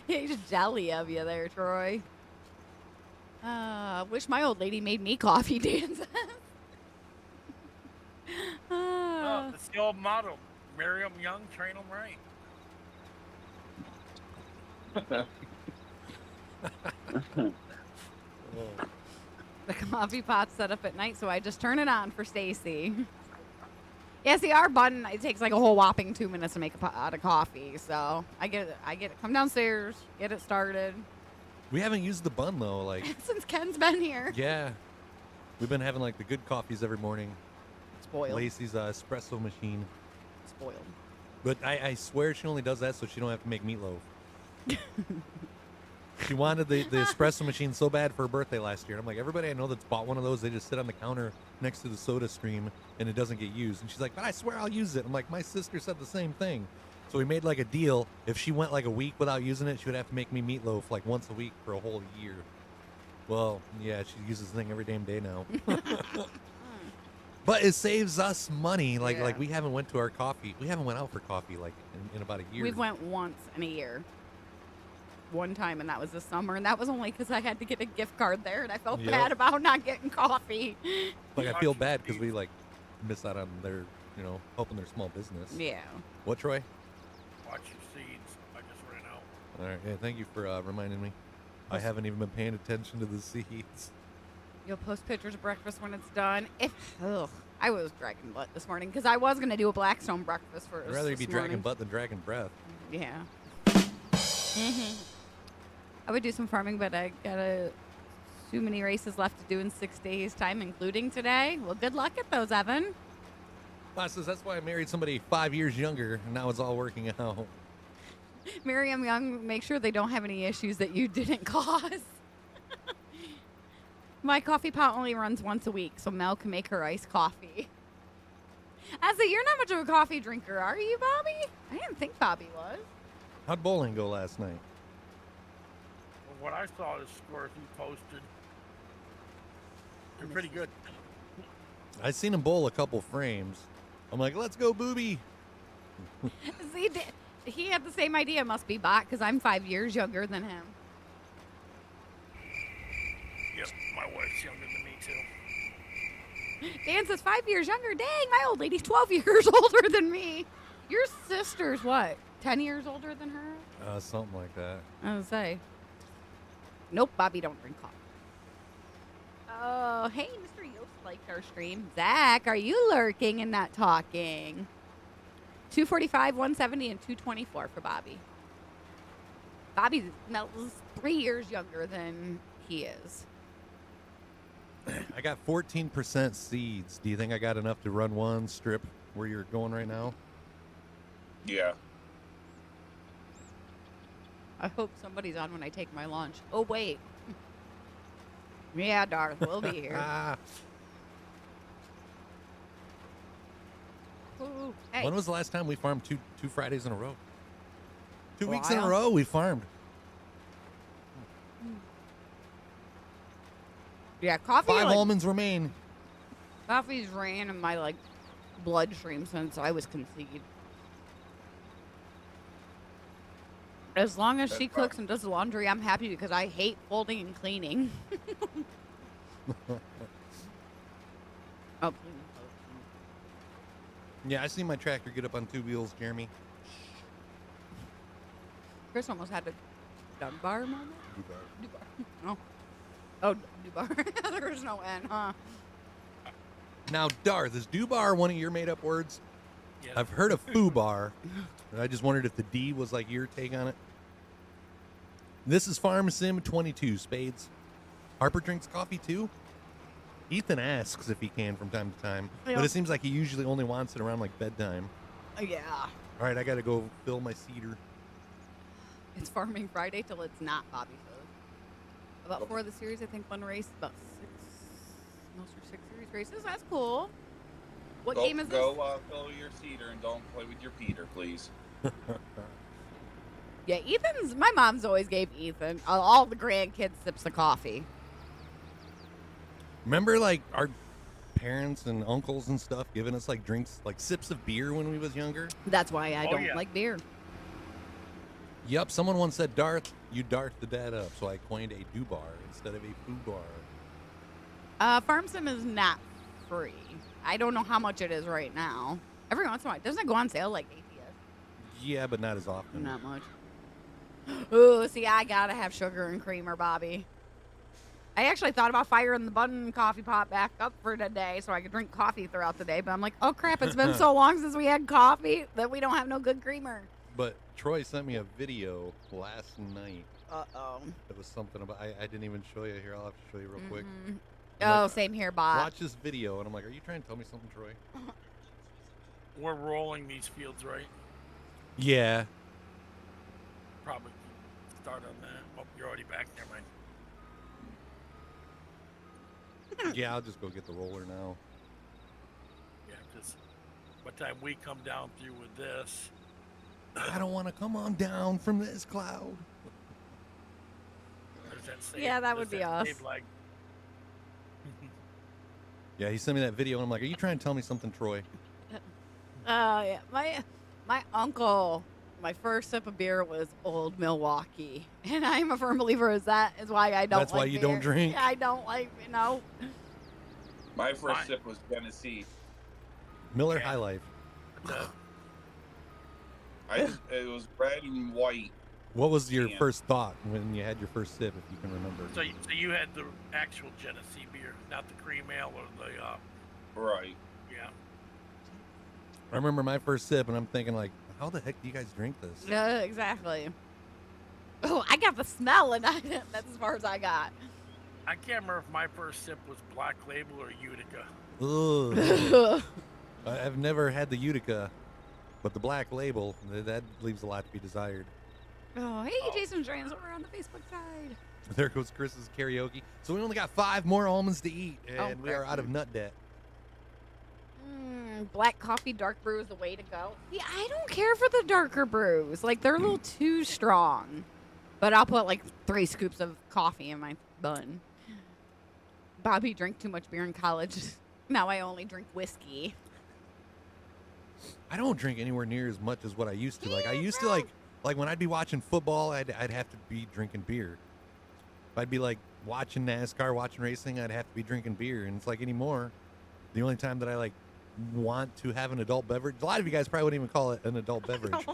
He's jelly of you there, Troy. Wish my old lady made me coffee, Dan says. Oh, that's the old motto. Marry 'em young, train 'em right. The coffee pot's set up at night, so I just turn it on for Stacy. Yeah, see, our bun, it takes like a whole whopping 2 minutes to make a pot of coffee. So I get it, come downstairs, get it started. We haven't used the bun though. Like, Since Ken's been here. yeah, we've been having like the good coffees every morning. Spoiled. Lacey's espresso machine. Spoiled. But I swear she only does that so she don't have to make meatloaf. She wanted the espresso machine so bad for her birthday last year. And I'm like, everybody I know that's bought one of those, they just sit on the counter next to the soda stream and it doesn't get used. And she's like, but I swear I'll use it. I'm like, my sister said the same thing. So we made like a deal. If she went like a week without using it, she would have to make me meatloaf like once a week for a whole year. Well, yeah, she uses the thing every damn day now. But it saves us money. Like Yeah. like we haven't went to our coffee. We haven't went out for coffee like in about a year. We've went once in a year. One time, and that was this summer, and that was only because I had to get a gift card there, and I felt Yep. bad about not getting coffee. Like I feel bad because we like miss out on their, helping their small business. Yeah. What, Troy? Watch your seeds. I just ran out. All right. Yeah, thank you for reminding me. I haven't even been paying attention to the seeds. You'll post pictures of breakfast when it's done. I was dragging butt this morning because I was going to do a Blackstone breakfast first. I'd rather you this be dragging morning. butt than dragging breath. Yeah. I would do some farming, but I got too many races left to do in 6 days' time, including today. Well, good luck at those, Evan. Boss says that's why I married somebody 5 years younger, and now it's all working out. Miriam Young, make sure they don't have any issues that you didn't cause. My coffee pot only runs once a week, so Mel can make her iced coffee. Asa, you're not much of a coffee drinker, are you, Bobby? I didn't think Bobby was. How'd bowling go last night? Well, what I saw is scores he posted. They're pretty good. I seen him bowl a couple frames. I'm like, let's go, booby. See, he had the same idea, must be bot, because I'm 5 years younger than him. Yep, my wife's younger than me too. Dan says 5 years younger. Dang, my old lady's 12 years older than me. Your sister's what? 10 years older than her? Something like that. I was say. Nope, Bobby don't drink coffee. Oh, hey, Mr. Yost liked our stream. Zach, are you lurking and not talking? 245, 170, and 224 for Bobby. Bobby is 3 years younger than he is. I got 14% seeds. Do you think I got enough to run one strip where you're going right now? Yeah. I hope somebody's on when I take my lunch. Oh, wait. Yeah, Darth, we'll be here. Ooh, hey. When was the last time we farmed two Fridays in a row? 2 A weeks in a while. row we farmed. Yeah, coffee. 5 like, almonds remain. coffee's ran in my bloodstream since I was conceived. As long as she cooks and does the laundry, I'm happy because I hate folding and cleaning. Oh, Yeah, I seen my tractor get up on 2 wheels, Jeremy. Chris almost had a Dunbar moment. Dubar. Oh, Dubar. There's no N, huh? Now, Darth, is Dubar one of your made-up words? Yeah. I've heard of Foobar. I just wondered if the D was like your take on it. This is Farm Sim 22, Spades. Harper drinks coffee too? Ethan asks if he can from time to time, but it seems like he usually only wants it around like bedtime. Yeah. All right, I got to go fill my cedar. It's Farming Friday till it's not, Bobby says. About 4 of the series, I think one race, about 6, most are 6 series races. That's cool. What game is this? Go fill your cedar and don't play with your Peter, please. Yeah, my mom's always gave Ethan, all the grandkids, sips of coffee. Remember, like, our parents and uncles and stuff giving us, like, drinks, like, sips of beer when we was younger? That's why I don't yeah. like beer. Yep, someone once said, Darth, you Darth the dad up, so I coined a Dubar instead of a Foobar. Farm Sim is not free. I don't know how much it is right now. Every once in a while, doesn't it go on sale like ATS? Yeah, but not as often. Not much. Ooh, see, I gotta have sugar and creamer, Bobby. I actually thought about firing the button coffee pot back up for today so I could drink coffee throughout the day, but I'm like, oh crap, it's been so long since we had coffee that we don't have no good creamer. But Troy sent me a video last night. Uh-oh. It was something about, I didn't even show you here. I'll have to show you real quick. Oh, like, same here, Bob. Watch this video, and I'm like, are you trying to tell me something, Troy? We're rolling these fields, right? Yeah. Probably start on that. Oh, you're already back there, man. Yeah, I'll just go get the roller now. Yeah, because by the time we come down through with this, I don't want to come on down from this cloud. there's that save, Yeah, that would there's be us. save lag. Yeah, he sent me that video, and I'm like, are you trying to tell me something, Troy? Yeah, my uncle, my first sip of beer was Old Milwaukee, and I'm a firm believer that is why I don't. That's like why you beer. don't drink? I don't like, My first Fine. sip was Tennessee. Miller Yeah. High Life. It was red and white. What was your Damn. first thought when you had your first sip, if you can remember? So you had the actual Genesee beer, not the cream ale or the Right. yeah. I remember my first sip, and I'm thinking, like, how the heck do you guys drink this? Yeah, exactly. Oh, I got the smell, and that's as far as I got. I can't remember if my first sip was Black Label or Utica. Ugh. I've never had the Utica, but the Black Label, that leaves a lot to be desired. Oh, hey, Jason Drans over on the Facebook side. There goes Chris's karaoke. So we only got 5 more almonds to eat, and Oh, we are out of nut debt. Black coffee, dark brew is the way to go. Yeah, I don't care for the darker brews. Like, they're a little too strong. But I'll put, 3 scoops of coffee in my bun. Bobby drank too much beer in college. Now I only drink whiskey. I don't drink anywhere near as much as what I used to. Like I used to like when I'd be watching football, I'd have to be drinking beer. If I'd be like watching NASCAR, watching racing, I'd have to be drinking beer. And it's like anymore, the only time that I like want to have an adult beverage, a lot of you guys probably wouldn't even call it an adult beverage.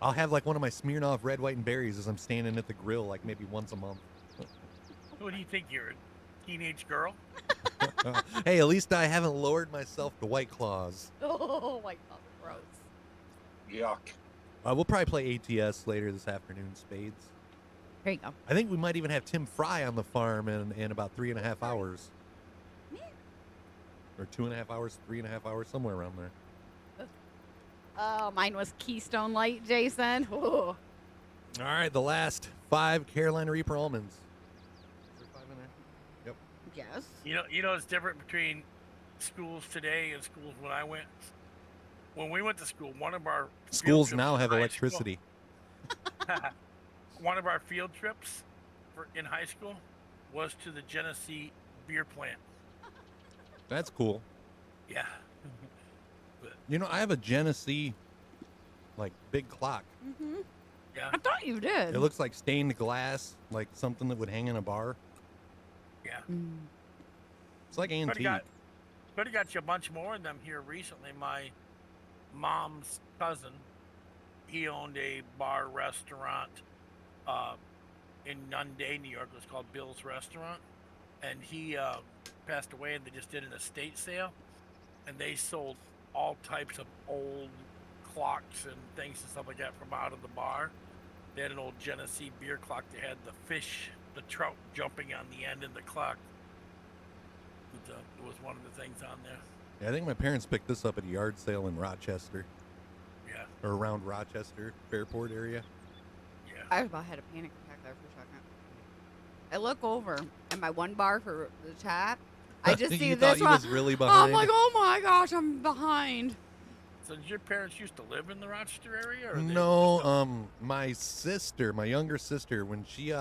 I'll have like one of my Smirnoff red, white, and berries as I'm standing at the grill like maybe once a month. What do you think? You're a teenage girl? Hey, at least I haven't lowered myself to White Claws. Oh, White Claws are gross. Yuck. We'll probably play ATS later this afternoon, Spades. There you go. I think we might even have Tim Fry on the farm in about 3.5 hours. Or 2.5 hours, 3.5 hours, somewhere around there. Oh, mine was Keystone Light, Jason. Ooh. All right, the last 5 Carolina Reaper almonds. Is there 5 in there? Yep. Yes. You know, it's different between schools today and schools when I went. When we went to school, one of our field Schools trips now in have high electricity. school- one of our field trips in high school was to the Genesee beer plant. That's cool. Yeah. You know, I have a Genesee, like, big clock. Mm-hmm. Yeah. I thought you did. It looks like stained glass, like something that would hang in a bar. Yeah. Mm. It's like antique. Could have got you a bunch more of them here recently. My mom's cousin, he owned a bar restaurant in Nunday, New York. It was called Bill's Restaurant. And he passed away, and they just did an estate sale. And they sold all types of old clocks and things and stuff like that from out of the bar. They had an old Genesee beer clock. They had the fish, the trout jumping on the end of the clock. It was one of the things on there. Yeah, I think my parents picked this up at a yard sale in Rochester. Yeah. Or around Rochester, Fairport area. Yeah. I about had a panic attack there for a second. I look over at my one bar for the chat. I just see You this thought you one. was really behind? I'm like, oh my gosh, I'm behind. So did your parents used to live in the Rochester area? Or No, my sister, my younger sister, when she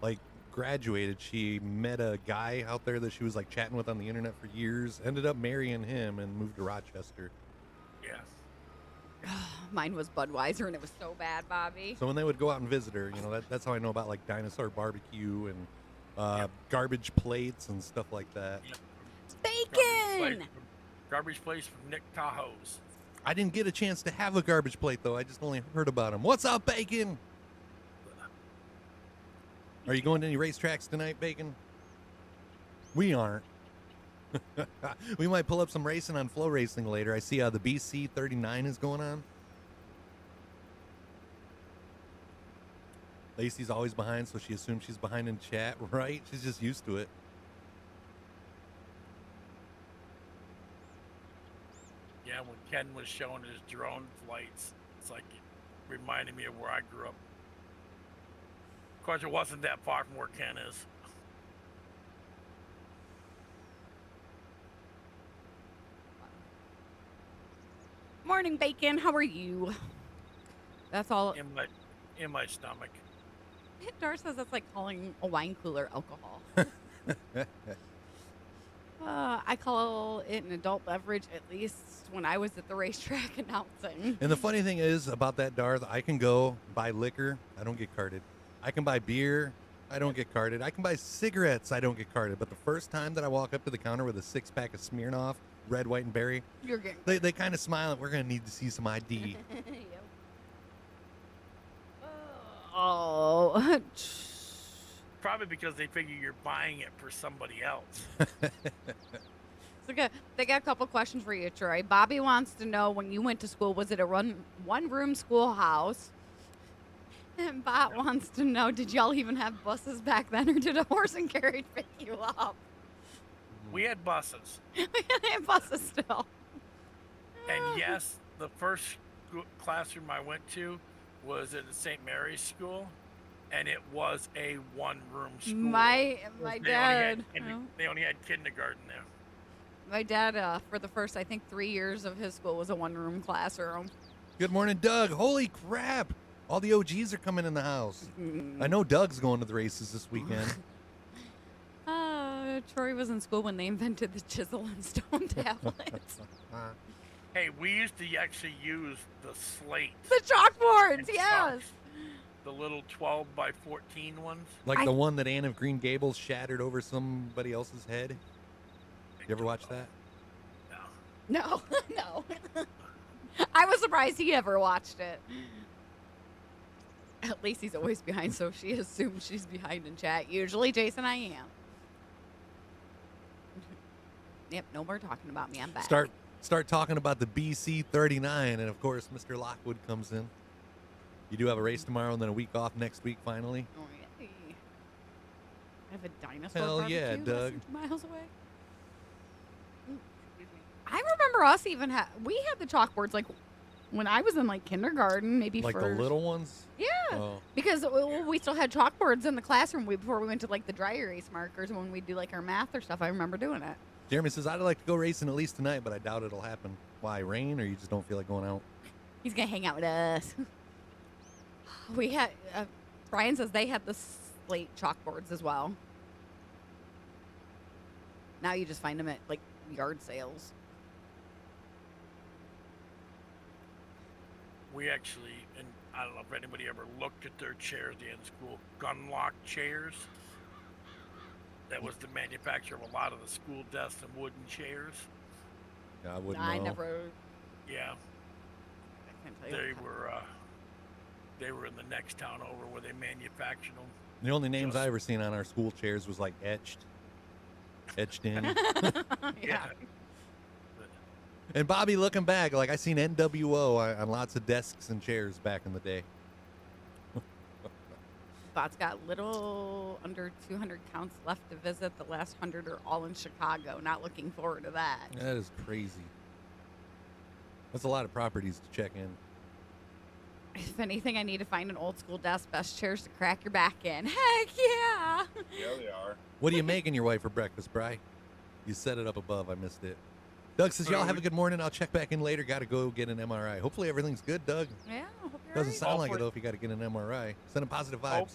like graduated, she met a guy out there that she was like chatting with on the internet for years, ended up marrying him and moved to Rochester. Yeah. Mine was Budweiser, and it was so bad, Bobby. So when they would go out and visit her, you know, that's how I know about like dinosaur barbecue and garbage plates and stuff like that. Bacon! Garbage place from Nick Tahoe's. I didn't get a chance to have a garbage plate though. I just only heard about him. What's up, Bacon? Are you going to any racetracks tonight, Bacon? We aren't. We might pull up some racing on Flow Racing later. I see the BC 39 is going on. Lacey's always behind, so she assumes she's behind in chat, right? She's just used to it. Yeah, when Ken was showing his drone flights, it's like it reminded me of where I grew up. Of course, it wasn't that far from where Ken is. Morning, Bacon. How are you? That's all. In my stomach. Dar says that's like calling a wine cooler alcohol. I call it an adult beverage, at least when I was at the racetrack announcing. And the funny thing is about that, Darth, I can go buy liquor. I don't get carded. I can buy beer. I don't get carded. I can buy cigarettes. I don't get carded. But the first time that I walk up to the counter with a 6-pack of Smirnoff, red, white, and berry, You're getting. they kind of smile. We're going to need to see some ID. Yep. Oh. Probably because they figure you're buying it for somebody else. So they got a couple questions for you, Troy. Bobby wants to know, when you went to school, was it a one-room schoolhouse? And Bot wants to know, did y'all even have buses back then, or did a horse and carriage pick you up? We had buses. We had buses still. And yes, the first classroom I went to was at the St. Mary's School, and it was a one-room school. My dad. They only had kindergarten there. My dad, for the first, I think, 3 years of his school, was a one-room classroom. Good morning, Doug. Holy crap. All the OGs are coming in the house. I know Doug's going to the races this weekend. Troy was in school when they invented the chisel and stone tablets. Hey, we used to actually use the slate. The chalkboards, and yes. chalks. The little 12 by 14 ones. Like the one that Anne of Green Gables shattered over somebody else's head. You ever watch that? No. No, no. I was surprised he ever watched it. Lacey's always behind, so she assumes she's behind in chat. Usually, Jason, I am. Yep, no more talking about me. I'm back. Start talking about the BC 39, and of course, Mr. Lockwood comes in. You do have a race tomorrow, and then a week off next week, finally. Oh, yay. I have a dinosaur Hell barbecue yeah, less Doug. than 2 miles away. Ooh, excuse me. I remember us even we had the chalkboards like when I was in like kindergarten, maybe Like first. the little ones? Yeah, Oh. because we still had chalkboards in the classroom before we went to like the dry erase markers when we do like our math or stuff. I remember doing it. Jeremy says, I'd like to go racing at least tonight, but I doubt it'll happen. Why, rain, or you just don't feel like going out? He's gonna hang out with us. We had Brian says they had the slate chalkboards as well. Now you just find them at like yard sales. We actually, and I don't know if anybody ever looked at their chairs in school, gun lock chairs. That was the manufacturer of a lot of the school desks and wooden chairs. Yeah, I wouldn't I know. never. Yeah, I can't tell you. they were in the next town over where they manufactured them. The only names I ever seen on our school chairs was like etched in. Yeah. And Bobby, looking back, like I seen NWO on lots of desks and chairs back in the day. Bot's got little under 200 counts left to visit. The last 100 are all in Chicago. Not looking forward to that. That is crazy. That's a lot of properties to check in. If anything, I need to find an old school desk, best chairs to crack your back in. Heck yeah! Yeah, they are. What are you making your wife for breakfast, Bri? You set it up above. I missed it. Doug says, y'all have a good morning. I'll check back in later. Got to go get an MRI. Hopefully everything's good, Doug. Yeah, I hope you're Doesn't right. sound like it, though, if you got to get an MRI. Send him positive vibes.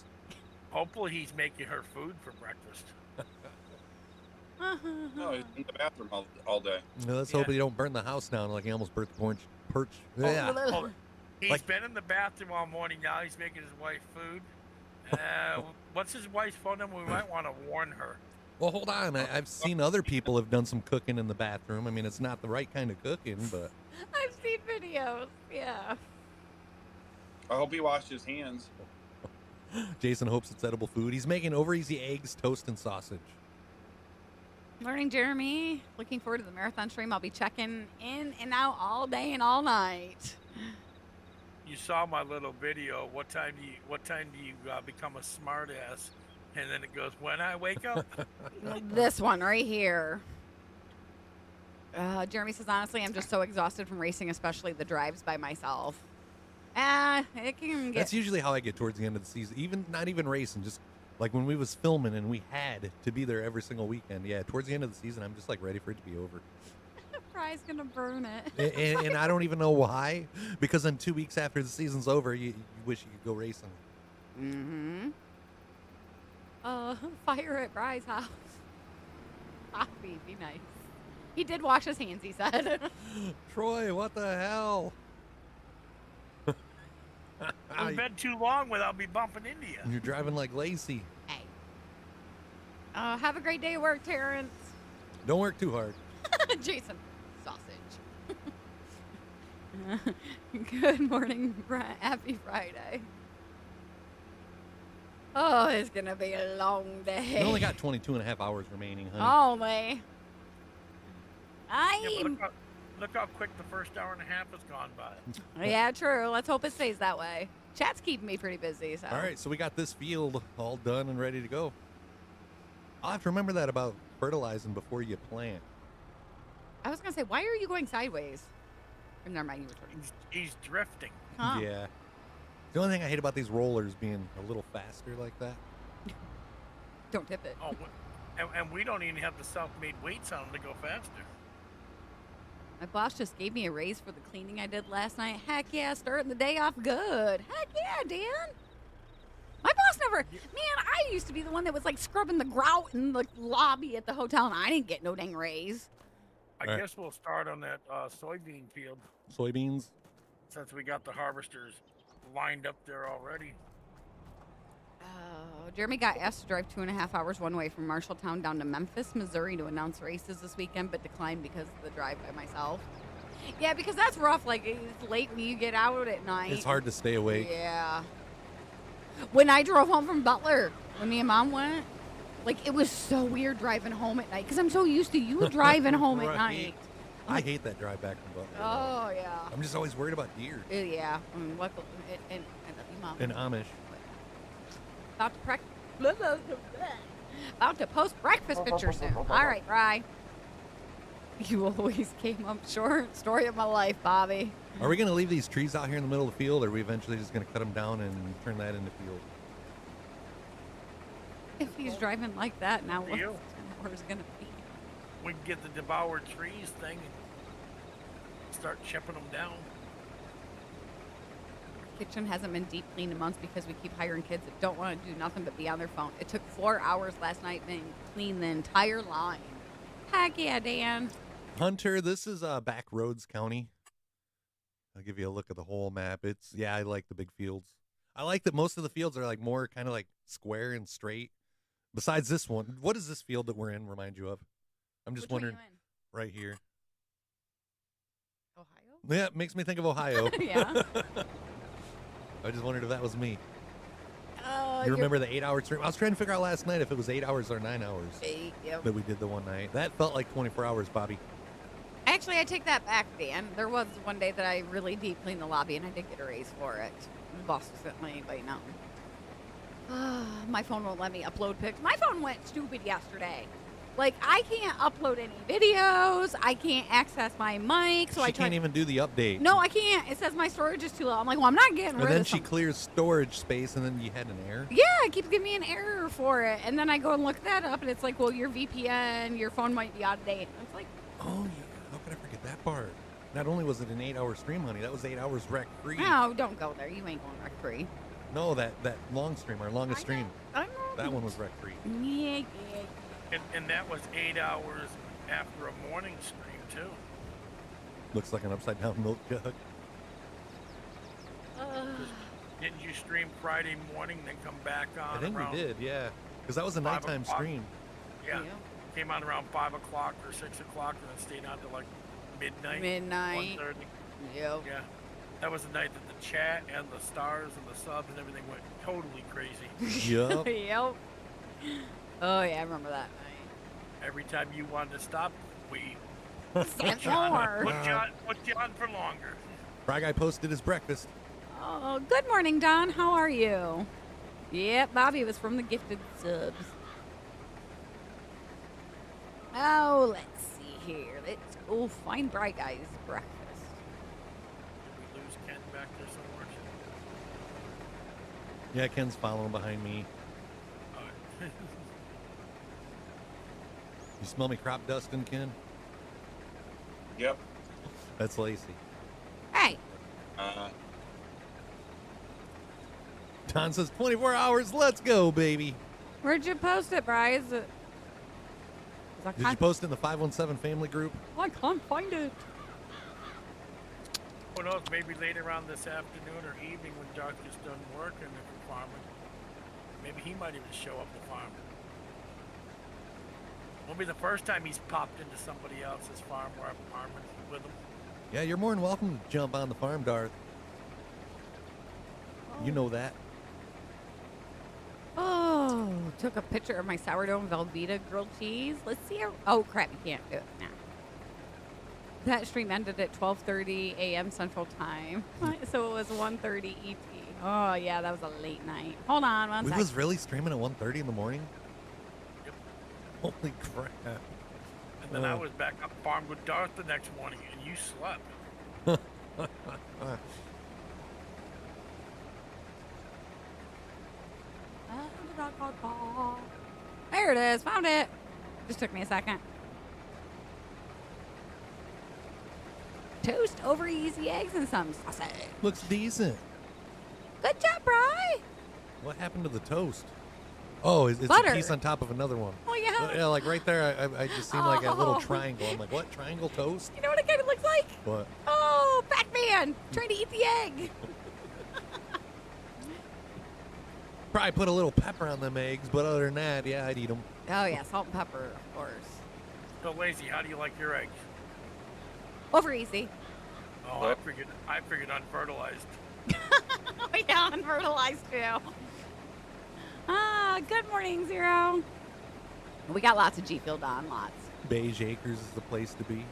Hopefully he's making her food for breakfast. No, he's in the bathroom all day. Let's hope he don't burn the house down like he almost burnt the perch. Yeah. Oh, he's Like- been in the bathroom all morning. Now he's making his wife food. What's his wife's phone number? We might want to warn her. Well, hold on. I've seen other people have done some cooking in the bathroom. I mean, it's not the right kind of cooking, but I've seen videos. Yeah. I hope he washed his hands. Jason hopes it's edible food. He's making over easy eggs, toast, and sausage. Morning, Jeremy. Looking forward to the marathon stream. I'll be checking in and out all day and all night. You saw my little video. What time do you become a smartass? And then it goes, when I wake up. This one right here. Jeremy says, honestly, I'm just so exhausted from racing, especially the drives by myself. It can get... That's usually how I get towards the end of the season. Not even racing, just like when we was filming and we had to be there every single weekend. Yeah, towards the end of the season, I'm just like ready for it to be over. Fry's gonna burn it. and I don't even know why. Because then 2 weeks after the season's over, you wish you could go racing. Mm-hmm. Fire at Bry's house. Poppy, be nice. He did wash his hands, he said. Troy, what the hell? It's been too long without me bumping into you. You're driving like Lacey. Hey. Have a great day at work, Terrence. Don't work too hard. Jason, sausage. Good morning, happy Friday. Oh, it's gonna be a long day. We only got 22 and a half hours remaining, honey. Only. Yeah, but look how quick the first hour and a half has gone by. Yeah, true. Let's hope it stays that way. Chat's keeping me pretty busy. So. All right, so we got this field all done and ready to go. I'll have to remember that about fertilizing before you plant. I was gonna say, why are you going sideways? Never mind, you were turning. He's drifting. Huh. Yeah. The only thing I hate about these rollers being a little faster like that. Don't tip it. Oh, and we don't even have the self-made weights on them to go faster. My boss just gave me a raise for the cleaning I did last night. Heck yeah, starting the day off good. Heck yeah, Dan. My boss never. Man, I used to be the one that was like scrubbing the grout in the lobby at the hotel, and I didn't get no dang raise. I All right. guess we'll start on that soybean field Soybeans. since we got the harvesters lined up there already. Oh, Jeremy got asked to drive 2.5 hours one way from Marshalltown down to Memphis, Missouri to announce races this weekend, but declined because of the drive by myself. Yeah, because that's rough. Like, it's late when you get out at night. It's hard to stay awake. Yeah. When I drove home from Butler, when me and Mom went, like, it was so weird driving home at night because I'm so used to you driving home at Right. night. I hate that drive back from Butler. Oh, yeah. I'm just always worried about deer Yeah. I mean, luckily, and I love you, Mom. and Amish. About to about to post breakfast picture soon. All right, Rye. You always came up short. Story of my life, Bobby. Are we going to leave these trees out here in the middle of the field, or are we eventually just going to cut them down and turn that into field? If he's driving like that, now what's Deal. where's gonna be? We can get the devoured trees thing and start chipping them down. Kitchen hasn't been deep cleaned in months because we keep hiring kids that don't want to do nothing but be on their phone. It took 4 hours last night to clean the entire line. Heck yeah, Dan. Hunter, this is Back Roads County. I'll give you a look at the whole map. Yeah, I like the big fields. I like that most of the fields are like more kind of like square and straight. Besides this one, what does this field that we're in remind you of? I'm just Which one wondering. you Right here. in? Ohio? Yeah, it makes me think of Ohio. Yeah. I just wondered if that was me. Oh, You remember the 8-hour stream? I was trying to figure out last night if it was 8 hours or 9 hours Yep. that we did the one night. That felt like 24 hours, Bobby. Actually, I take that back, Dan. There was one day that I really deep cleaned the lobby, and I did get a raise for it. The boss was sitting anybody now. My phone won't let me upload pics. My phone went stupid yesterday. Like, I can't upload any videos. I can't access my mic. So She I tried. can't even do the update. No, I can't. It says my storage is too low. I'm like, well, I'm not getting And rid then of she something. clears storage space, and then you had an error. Yeah, it keeps giving me an error for it. And then I go and look that up, and it's like, well, your VPN, your phone might be out of date. And it's like, Oh, yeah. How could I forget that part? Not only was it an 8-hour stream, honey, that was 8 hours wreck-free. no, don't go there. You ain't going wreck-free. No, that long stream, our longest stream. I know. That one was wreck-free. Yeah. And that was 8 hours after a morning stream, too. Looks like an upside-down milk jug. Didn't you stream Friday morning, then come back on I think around... we did, yeah. Because that was a 5 nighttime o'clock. stream. Yeah. Came on around 5 o'clock or 6 o'clock and then stayed on till like midnight. Midnight. 1:30. Yep. Yeah. That was the night that the chat and the stars and the subs and everything went totally crazy. Yup. Yep. Oh, yeah, I remember that night. Every time you wanted to stop, we Stand more. put you on for longer. Fry Guy posted his breakfast. Oh, good morning, Don. How are you? Yep, Bobby was from the gifted subs. Oh, let's see here. Let's go find Bright Guy's breakfast. Did we lose Ken back there somewhere? Yeah, Ken's following behind me. You smell me crop dusting, Ken? Yep. That's Lacey. Hey, Don says 24 hours. Let's go, baby. where'd you post it, Bri? Did you post it in the 517 family group? I can't find it. Who knows, maybe later on this afternoon or evening when Doc is done working at the farm, maybe he might even show up the farm. Won't be the first time he's popped into somebody else's farm or apartment with him. Yeah, you're more than welcome to jump on the farm, Darth. You know that. Oh, took a picture of my sourdough and Velveeta grilled cheese. Let's see. Oh, crap. You can't do it now. That stream ended at 12:30 a.m. Central Time. So it was 1:30 ET. Oh, yeah. That was a late night. Hold on one We second. was really streaming at 1:30 in the morning? Yep. Holy crap. And then I was back up farm with Darth the next morning, and you slept. There it is. Found it. Just took me a second. Toast over easy eggs and some sausage. Looks decent. Good job, Bri. What happened to the toast? Oh, it's a Butter. piece on top of another one. Oh, yeah. Yeah, like right there, I just seen like a little Oh. triangle. I'm like, what? Triangle toast? You know what it kind of looks like? What? Oh, Pac-Man trying to eat the egg. Probably put a little pepper on them eggs, but other than that, yeah, I'd eat them. Oh, yeah, salt and pepper, of course. So, Lacey, how do you like your eggs? Over easy. Oh, I figured unfertilized. Yeah, unfertilized too. Good morning, Zero. We got lots of G Field on, lots. Beige Acres is the place to be.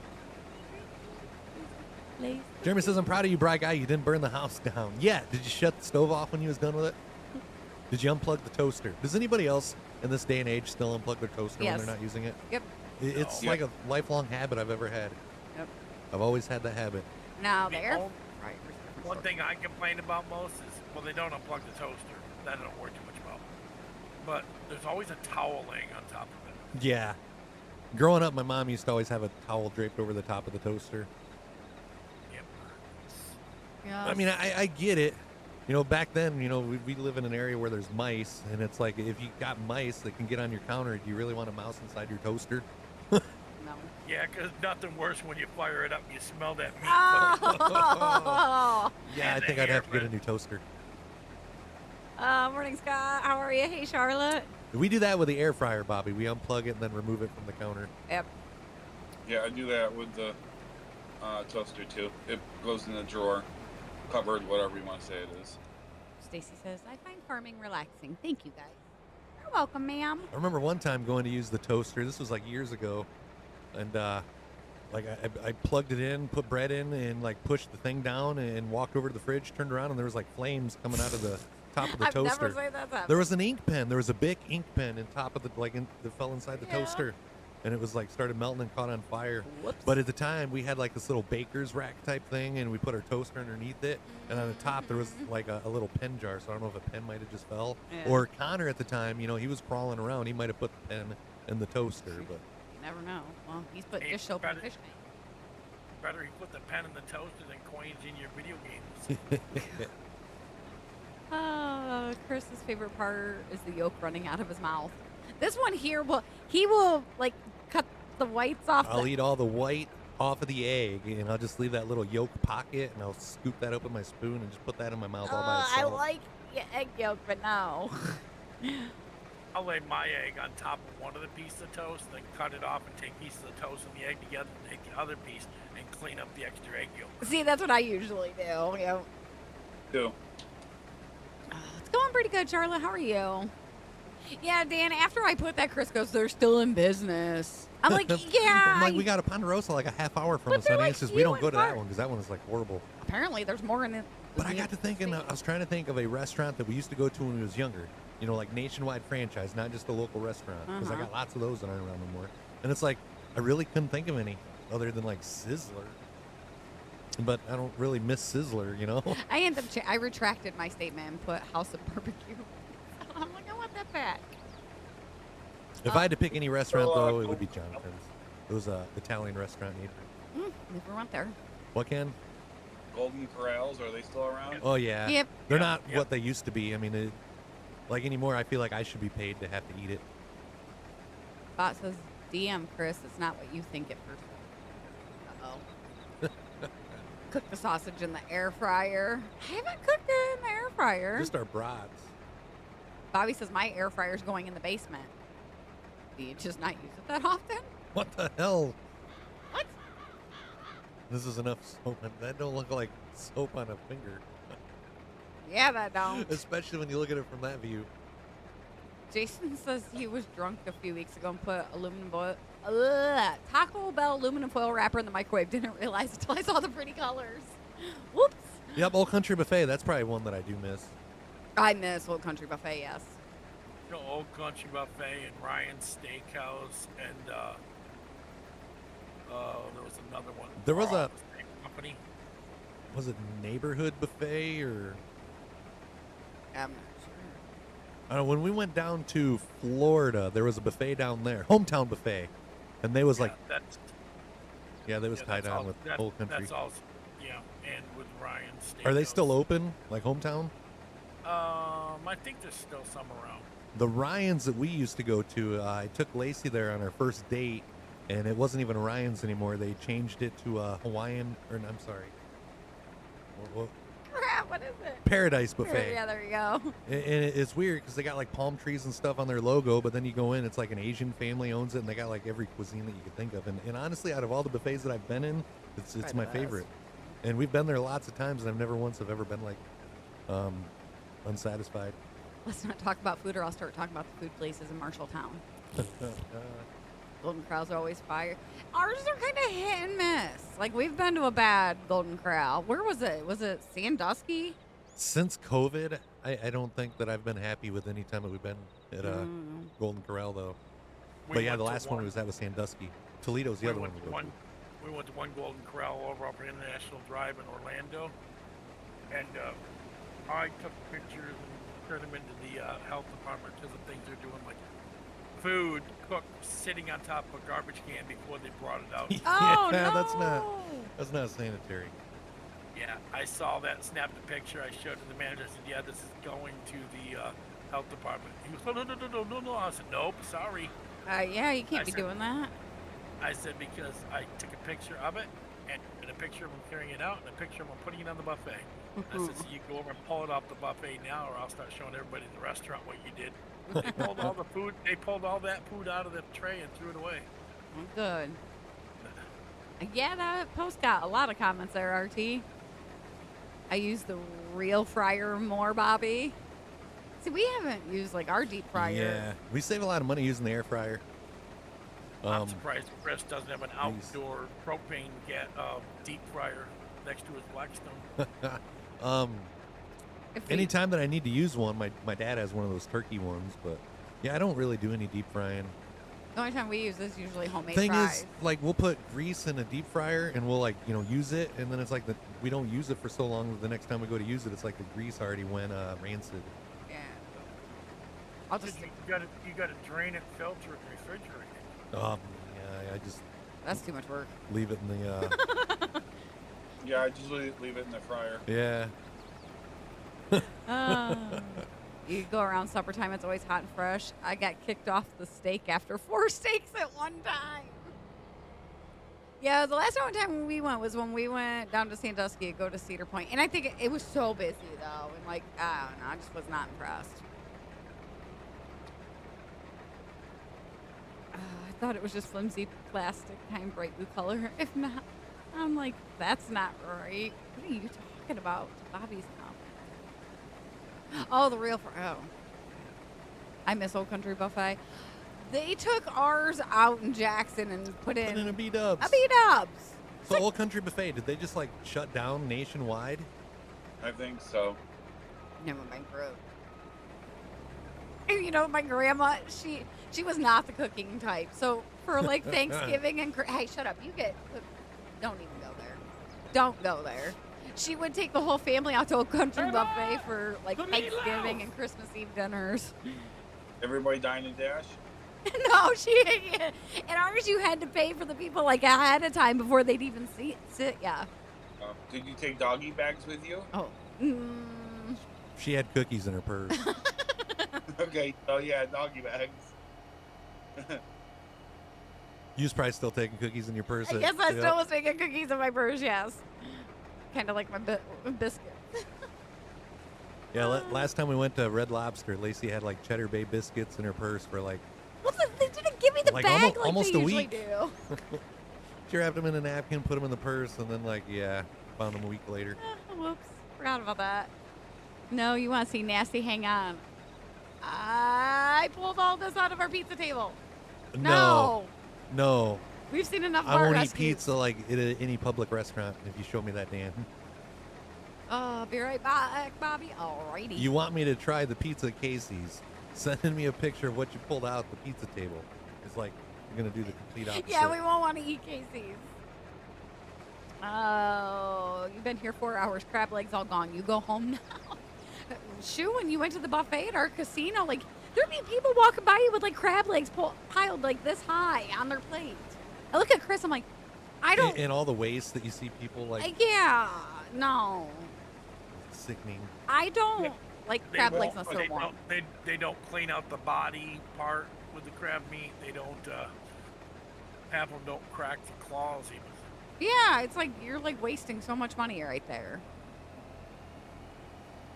Lace. Jeremy says, I'm proud of you, Bry Guy. You didn't burn the house down. Yeah. Did you shut the stove off when you was done with it? Did you unplug the toaster? Does anybody else in this day and age still unplug their toaster Yes. when they're not using it? Yep. It's No. like a lifelong habit I've ever had. Yep. I've always had that habit. Now The there. only- Right. One thing I complain about most is, well, they don't unplug the toaster. That I don't worry too much about. But there's always a towel laying on top of it. Yeah. Growing up, my mom used to always have a towel draped over the top of the toaster. Yep. Yeah. I mean, I get it. You know, back then, you know, we live in an area where there's mice, and it's like if you got mice that can get on your counter, do you really want a mouse inside your toaster? No. Yeah, because nothing worse when you fire it up and you smell that meat. Oh. Yeah, I And the think I'd have to hair, get a new toaster. Morning, Scott. How are you? Hey, Charlotte. We do that with the air fryer, Bobby. We unplug it and then remove it from the counter. Yep. Yeah, I do that with the toaster too. It goes in the drawer, cupboard, whatever you want to say it is. Stacy says, I find farming relaxing. Thank you, guys. You're welcome, ma'am. I remember one time going to use the toaster. This was like years ago, and like I plugged it in, put bread in, and like pushed the thing down and walked over to the fridge, turned around, and there was like flames coming out of the top of the I've toaster. never seen that happen. There was an ink pen. There was a big ink pen in top of the that fell inside the Yeah. toaster, and it was like started melting and caught on fire. Whoops. But at the time, we had like this little baker's rack type thing, and we put our toaster underneath it, and on the top there was like a little pen jar. So I don't know if a pen might have just fell, Yeah. or Connor at the time, you know, he was crawling around. He might have put the pen in the toaster, but You never know. Well, he's put Hey, dish soap in the better- fish tank. Better you put the pen in the toaster than coins in your video games. Chris's favorite part is the yolk running out of his mouth. This one here he will like cut the whites off. I'll eat all the white off of the egg, and I'll just leave that little yolk pocket, and I'll scoop that up with my spoon and just put that in my mouth all by I itself. like egg yolk, but no. I'll lay my egg on top of one of the pieces of toast, then cut it off and take pieces of toast and the egg together, and take the other piece and clean up the extra egg yolk. See, that's what I usually do. Yep. Too. It's going pretty good, Charlotte. How are you? Yeah, Dan, after I put that, Chris goes, they're still in business. I'm like, yeah. I'm like, we got a Ponderosa like a half hour from But us, they're honey. like It says we few don't and go to that far. one because that one is like horrible. Apparently, there's more in it. But I got to thinking, I was trying to think of a restaurant that we used to go to when we was younger. You know, like nationwide franchise, not just a local restaurant. Because I Uh-huh. got lots of those that aren't around anymore. And it's like, I really couldn't think of any other than like Sizzler. But I don't really miss Sizzler, you know? I ended up, I retracted my statement and put House of Barbecue. I'm like, I want that back. If I had to pick any restaurant, So, though, it would be Jonathan's. It was an Italian restaurant in Adrian. Never went there. What, Ken? Golden Corrals, are they still around? Oh, yeah. Yep. They're Yeah, not yeah. what they used to be. I mean, like anymore, I feel like I should be paid to have to eat it. Bot says, DM Chris, it's not what you think at first. Uh-oh. Cook the sausage in the air fryer. I haven't cooked it in the air fryer. Just our brats. Bobby says, my air fryer's going in the basement. Do you just not use it that often? What the hell? What? This is enough soap. That don't look like soap on a finger. Yeah, that don't. Especially when you look at it from that view. Jason says he was drunk a few weeks ago and put aluminum foil, Taco Bell aluminum foil wrapper in the microwave. Didn't realize until I saw the pretty colors. Whoops. Yep, Old Country Buffet. That's probably one that I do miss. I miss Old Country Buffet, yes. You know, Old Country Buffet and Ryan's Steakhouse, and there was another one. There was a- steak company. Was it Neighborhood Buffet or... I'm not sure. I don't know, when we went down to Florida, there was a buffet down there. Hometown Buffet. And they was like, That's yeah, they was yeah, tied that's on all- with that- Old Country. That's all. Yeah, and with Ryan's Steakhouse. Are they still open? Like Hometown? My think there's still some around. The Ryans that we used to go to, I took Lacey there on our first date, and it wasn't even Ryan's anymore. They changed it to a Hawaiian, or I'm sorry, What is it? Paradise Buffet. Yeah, there you go. And it's weird because they got like palm trees and stuff on their logo, but then you go in, it's like an Asian family owns it, and they got like every cuisine that you could think of. And honestly, out of all the buffets that I've been in, it's Probably my the best. favorite. And we've been there lots of times, and I've never once have ever been like unsatisfied. Let's not talk about food, or I'll start talking about the food places in Marshalltown. Golden Corral's always fire. Ours are kind of hit and miss. Like, we've been to a bad Golden Corral. Where was it? Was it Sandusky? Since COVID, I don't think that I've been happy with any time that we've been at Golden Corral, though. But yeah, the last one we was at was Sandusky. Toledo's the other one we go to. We went to one Golden Corral over off International Drive in Orlando, and I took pictures and turned them into the health department because of things they're doing, like food cooked sitting on top of a garbage can before they brought it out. Oh, yeah, no. that's not sanitary. Yeah, I saw that, snapped a picture, I showed it to the manager, I said, yeah, this is going to the health department. He goes, no. I said, nope, sorry. Yeah, you can't be doing that. I said, because I took a picture of it, and a picture of him carrying it out, and a picture of him putting it on the buffet. I said, so you go over and pull it off the buffet now, or I'll start showing everybody in the restaurant what you did. They pulled all the food, they pulled all that food out of the tray and threw it away. Good. Yeah, that post got a lot of comments there, RT. I use the real fryer more, Bobby. See, we haven't used like our deep fryer. Yeah, we save a lot of money using the air fryer. I'm surprised Chris doesn't have an outdoor propane deep fryer next to his Blackstone. Anytime that I need to use one, my dad has one of those turkey ones, but yeah, I don't really do any deep frying. The only time we use is usually homemade Thing fries. is, like, we'll put grease in a deep fryer and we'll, like, use it, and then it's like we don't use it for so long that the next time we go to use it, it's like the grease already went rancid. Yeah. I'll just. You gotta drain it, filter it, and refrigerate it. Yeah, I just. That's too much work. Leave it in the. Yeah, I just leave it in the fryer. Yeah. You go around supper time, it's always hot and fresh. I got kicked off the steak after 4 steaks at one time. Yeah, the last time we went was when we went down to Sandusky to go to Cedar Point. And I think it was so busy, though. And, like, I don't know, I just was not impressed. I thought it was just flimsy plastic, kind of bright blue color. If not, I'm like, that's not right. What are you talking about? Bobby's house. Oh, the real oh. I miss Old Country Buffet. They took ours out in Jackson and put in a B-dubs. A B-dubs. So Old Country Buffet, did they just like shut down nationwide? I think so. Never mind, bro. You know, my grandma, she was not the cooking type. So for like Thanksgiving and hey, shut up. You get don't even go there. Don't go there. She would take the whole family out to Old Country Buffet for like Thanksgiving and Christmas Eve dinners. Everybody dine and dash? No, at ours you had to pay for the people like ahead of time before they'd even sit. Yeah. Did you take doggy bags with you? Oh. She had cookies in her purse. Okay. Oh yeah, doggy bags. You was probably still taking cookies in your purse. I guess I still was taking cookies in my purse. Yes. Kind of like my biscuit. Yeah, last time we went to Red Lobster, Lacey had like Cheddar Bay biscuits in her purse for like. Well, they didn't give me the like bag almost they a usually week. do. She wrapped them in a napkin, put them in the purse, and then like found them a week later. Whoops, forgot about that. No, you want to see nasty? Hang on. I pulled all this out of our pizza table. No. We've seen enough. I won't rescues. eat pizza like at any public restaurant if you show me that, Dan. I'll be right back, Bobby. Alrighty. You want me to try the pizza at Casey's? Sending me a picture of what you pulled out the pizza table. It's like you're gonna do the complete opposite. Yeah, we won't want to eat Casey's. Oh, you've been here 4 hours. Crab legs all gone. You go home now. Shoo, when you went to the buffet at our casino, like there'd be people walking by you with like crab legs piled like this high on their plate. I look at Chris. I'm like, I don't. And all the waste that you see people like. Yeah, no. Sickening. I don't Like They crab won't- legs not so they warm. don't- They don't clean out the body part with the crab meat. They don't. Half of them don't crack the claws even. Yeah, it's like you're like wasting so much money right there.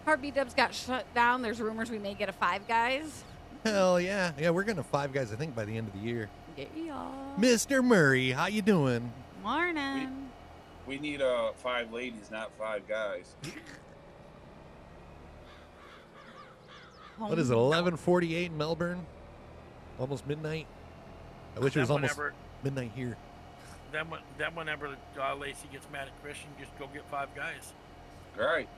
Heartbeat Dubs got shut down. There's rumors we may get a Five Guys. Hell yeah. Yeah, we're gonna Five Guys, I think, by the end of the year. Yeah. Mr. Murray, how you doing? Morning. We need 5 ladies, not 5 guys. What is it, 11:48 in Melbourne? Almost midnight? I wish it was almost midnight here. Then whenever Lacey gets mad at Christian, just go get 5 guys. All right.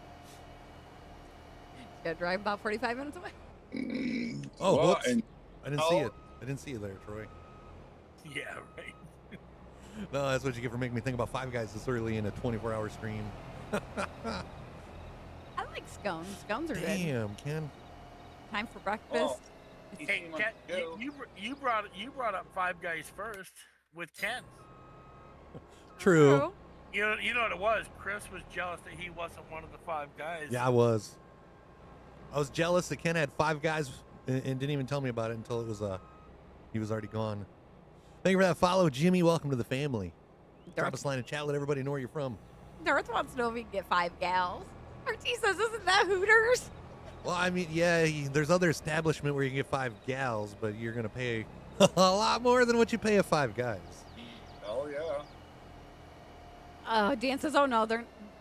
Gotta drive about 45 minutes away. Oh, Well, whoops. and I didn't see it. I didn't see you there, Troy. Yeah, right. No, that's what you get for making me think about Five Guys this early in a 24-hour stream. I like scones. Scones are good. Damn, Ken. Time for breakfast. Well, Hey, Ken, you brought up 5 guys first with Ken. True. You know what it was? Chris was jealous that he wasn't one of the 5 guys. Yeah, I was. I was jealous that Ken had 5 guys and didn't even tell me about it until it was he was already gone. Thank you for that follow, Jimmy. Welcome to the family. Drop us a line in chat. Let everybody know where you're from. Darth wants to know if he can get 5 gals. RT says, isn't that Hooters? Well, I mean, yeah, there's other establishment where you can get 5 gals, but you're gonna pay a lot more than what you pay a 5 guys. Oh yeah. Dan says, oh no,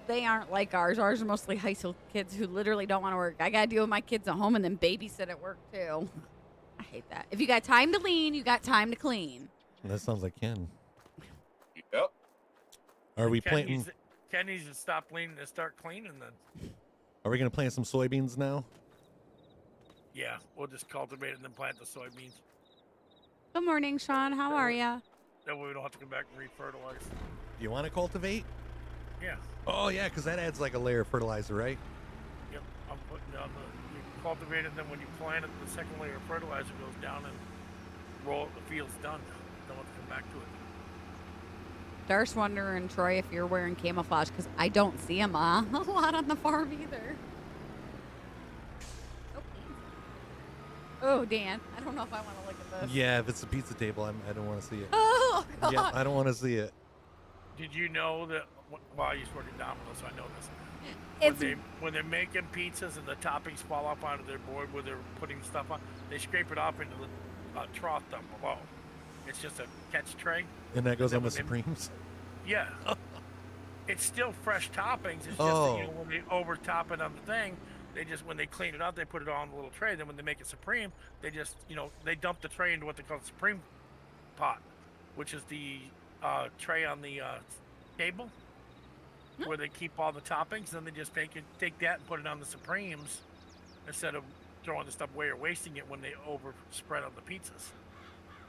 they aren't like ours. Ours are mostly high school kids who literally don't want to work. I gotta deal with my kids at home and then babysit at work too. I hate that. If you got time to lean, you got time to clean. That sounds like Ken. Yep. Are we Ken planting? Ken needs to stop leaning and start cleaning then. Are we gonna plant some soybeans now? Yeah, we'll just cultivate and then plant the soybeans. Good morning, Sean. How are ya? That way we don't have to come back and refertilize. Do you want to cultivate? Yeah. Oh yeah, because that adds like a layer of fertilizer, right? Yep. I'm putting down you cultivate it, then when you plant it, the second layer of fertilizer goes down and roll it. The field's done. Don't have to come back to it. Darth's wondering, Troy, if you're wearing camouflage because I don't see him a lot on the farm either. Oh, Dan, I don't know if I want to look at this. Yeah, if it's a pizza table, I don't want to see it. Oh, God. Yeah, I don't want to see it. Did you know that? Well, I used to work at Domino's, so I know this. It's When they're making pizzas and the toppings fall off onto their board where they're putting stuff on, they scrape it off into the trough down below. It's just a catch tray. And that goes then on the when they- Supremes. Yeah. It's still fresh toppings. It's just Oh. that, when they over top it on the thing, they just, when they clean it out, they put it all in the little tray. Then when they make it supreme, they just, they dump the tray into what they call the supreme pot, which is the tray on the table where they keep all the toppings. Then they just take that and put it on the supremes instead of throwing the away or wasting it when they over spread on the pizzas.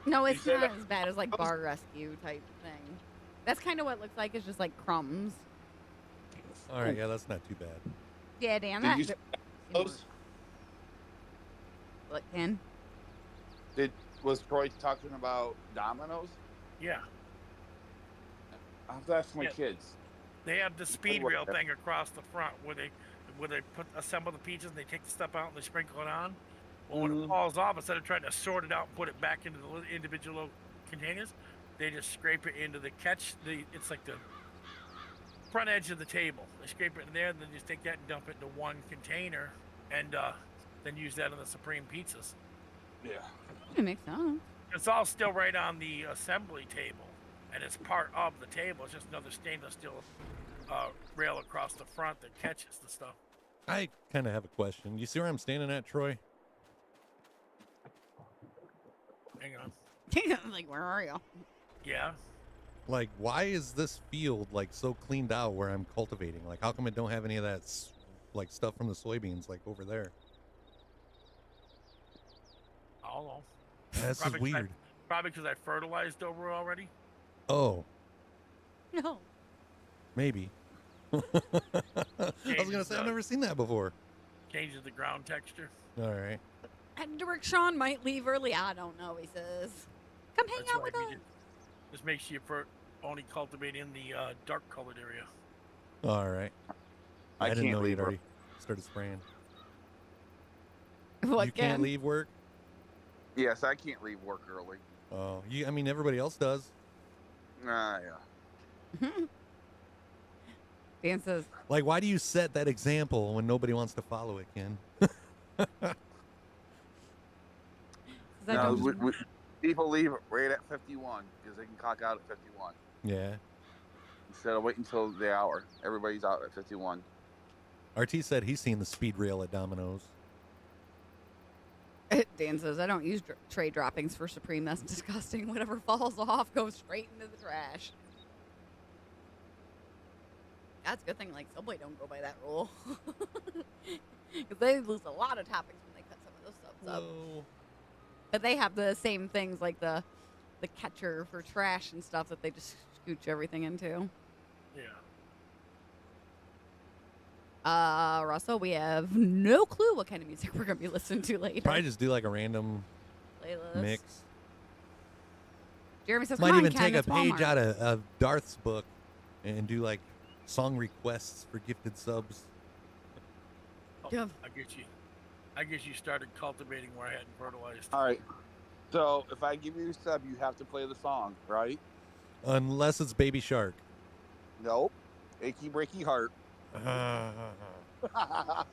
No, it's said not that- as bad as like bar rescue type thing. That's kind of what it looks like. It's just like crumbs. All right, yeah, that's not too bad. Yeah, Dan. Did That, you see those? Look, Ken. Was Troy talking about Domino's? Yeah. I have to ask my Yeah. kids. They have the speed rail whatever. thing across the front where they assemble the pizzas and they take the stuff out and they sprinkle it on. Well, when it falls off, instead of trying to sort it out and put it back into the individual containers, they just scrape it into the catch. It's like the front edge of the table. They scrape it in there, and then just take that and dump it into one container, and then use that on the supreme pizzas. Yeah. It makes sense. It's all still right on the assembly table, and it's part of the table. It's just another stainless steel rail across the front that catches the stuff. I kind of have a question. You see where I'm standing at, Troy? Hang on. I'm like, where are you? Yeah. Like, why is this field like so cleaned out where I'm cultivating? Like, how come it don't have any of that like stuff from the soybeans like over there? I don't know. That's just Probably 'cause weird. Probably because I fertilized over already. Oh, No. maybe. I was gonna say I've never seen that before. Changes the ground texture. All right. And Dirk Sean might leave early. I don't know. He says, "Come hang That's out why with we us." just makes you only cultivate in the dark colored area. All right. I didn't can't know leave you'd her. already started spraying. What You can't Ken? leave work? Yes, I can't leave work early. Oh, I mean, everybody else does. Yeah. Dan says, Like, why do you set that example when nobody wants to follow it, Ken? I No, don't. people leave right at 51 because they can clock out at 51 Yeah. instead of waiting until the hour. Everybody's out at 51. RT said he's seen the speed rail at Domino's. Dan says, I don't use tray droppings for Supreme. That's disgusting. Whatever falls off goes straight into the trash. That's a good thing, like, Subway don't go by that rule. Because they lose a lot of toppings when they cut some of those subs up. Whoa. But they have the same things, like the catcher for trash and stuff that they just scooch everything into. Yeah. Russell, we have no clue what kind of music we're going to be listening to later. Probably just do like a random Playlist. mix. Jeremy says, Might come on, even Ken, take a it's page Walmart. out of Darth's book and do like song requests for gifted subs. Oh, Yeah. I guess you started cultivating where I hadn't fertilized. All right. So if I give you a sub, you have to play the song, right? Unless it's Baby Shark. Nope. Achy breaky heart. I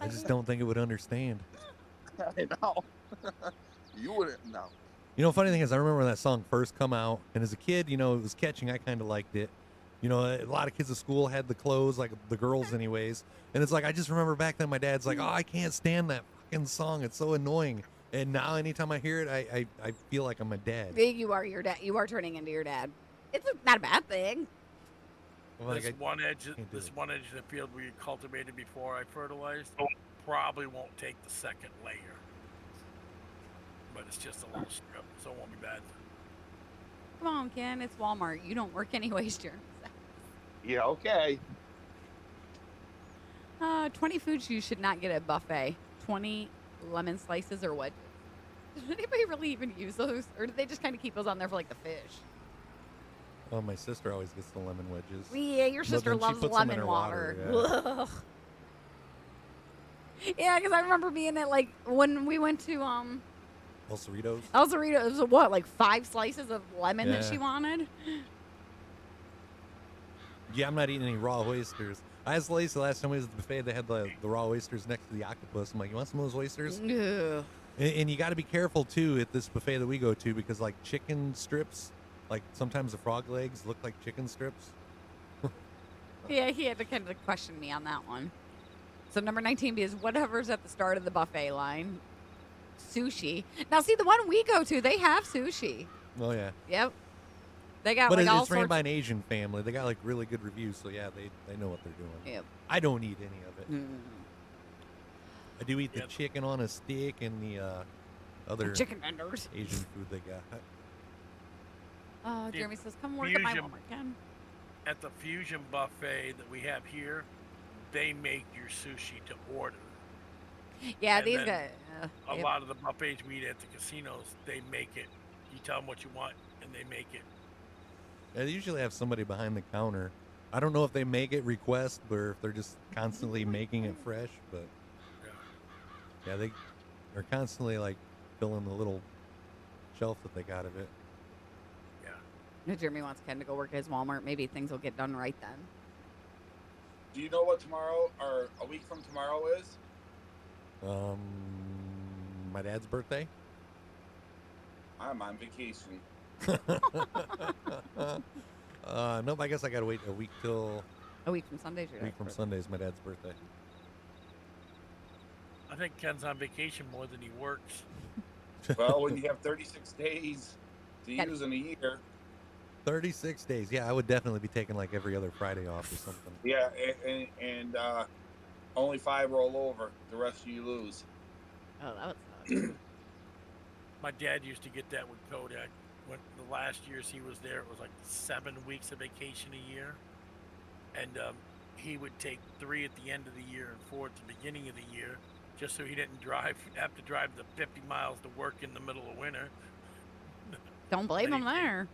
just don't think it would understand. I know. You wouldn't know. You know, funny thing is, I remember when that song first come out, and as a kid, you know, it was catching. I kind of liked it. You know, a lot of kids at school had the clothes, like the girls anyways. And it's like, I just remember back then my dad's like, oh, I can't stand that fucking song. It's so annoying. And now anytime I hear it, I feel like I'm a dad. You are your dad. You are turning into your dad. It's not a bad thing. I'm like, This one edge can't do of the field we cultivated before I fertilized probably won't take the second layer. But it's just a little strip, so it won't be bad. Come on, Ken. It's Walmart. You don't work anyways, Jeremy says. Yeah, okay. 20 foods you should not get at a buffet. 20 lemon slices or wedges. Does anybody really even use those? Or do they just kind of keep those on there for like the fish? oh, my sister always gets the lemon wedges. Yeah, your But sister then she loves puts them in lemon her water. water, Ugh. Yeah, because I remember being at like when we went to El Cerritos. El Cerrito, it was what, like 5 slices of lemon that Yeah. she wanted? Yeah, I'm not eating any raw oysters. I asked Lacey last time we was at the buffet, they had the raw oysters next to the octopus. I'm like, you want some of those oysters? Ugh. And you got to be careful, too, at this buffet that we go to, because, like, chicken strips, like, sometimes the frog legs look like chicken strips. Yeah, he had to kind of question me on that one. So number 19 is whatever's at the start of the buffet line. Sushi. Now, see, the one we go to, they have sushi. Oh, yeah. Yep. They got But like all it's ran sorts. by an Asian family. They got, like, really good reviews, so, yeah, they know what they're doing. Yep. I don't eat any of it. Mm. I do eat the Yep. chicken on a stick and the other Chicken vendors. Asian food they got. Oh, The Jeremy says, come work at my fusion- Walmart, Ken. At the fusion buffet that we have here, they make your sushi to order. Yeah, And these then guys. A lot of the buffets we eat at the casinos, they make it. You tell them what you want, and they make it. Yeah, they usually have somebody behind the counter. I don't know if they make it request or if they're just constantly making it fresh, but Yeah. yeah, they are constantly like filling the little shelf that they got of it. Yeah. Jeremy wants Ken to go work at his Walmart. Maybe things will get done right then. Do you know what tomorrow or a week from tomorrow is? My dad's birthday. I'm on vacation. Nope. I guess I gotta wait a week till A week from Sunday's your week from dad's Sunday's my dad's birthday. I think Ken's on vacation more than he works. Well, when you have 36 days to Got it. use in a year, 36 days. Yeah, I would definitely be taking like every other Friday off or something. yeah, and only 5 roll over. The rest you lose. birthday. Oh, that would suck. My dad used to get that with Kodak. When the last years he was there, it was like 7 weeks of vacation a year, and he would take 3 at the end of the year and 4 at the beginning of the year, just so he didn't have to drive the 50 miles to work in the middle of winter. Don't blame Then him he- there.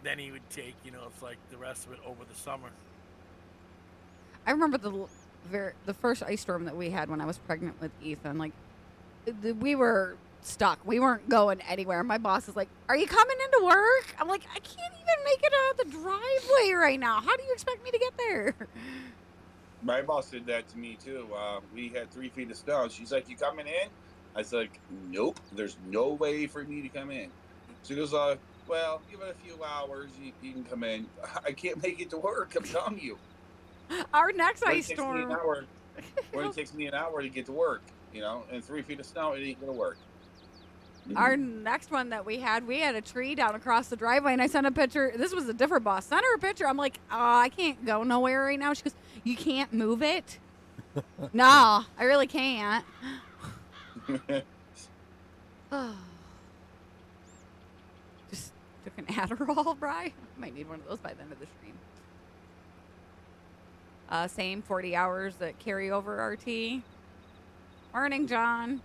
Then he would take, it's like the rest of it over the summer. I remember the first ice storm that we had when I was pregnant with Ethan. Like, we were stuck. We weren't going anywhere. My boss is like, "Are you coming into work?" I'm like, "I can't even make it out of the driveway right now. How do you expect me to get there?" My boss did that to me too. We had 3 feet of snow. She's like, "You coming in?" I was like, "Nope. There's no way for me to come in." She goes, "Well, give it a few hours. You can come in." I can't make it to work. I'm telling you. Our next When ice it takes me an storm. hour, when it takes me an hour to get to work, and 3 feet of snow, it ain't gonna work. Our next one that we had a tree down across the driveway, and I sent a picture. This was a different boss. Sent her a picture. I'm like, I can't go nowhere right now. She goes, "You can't move it?" No, I really can't. Just took an Adderall, Bri. Might need one of those by the end of the stream. Same 40 hours that carry over RT. Morning, John.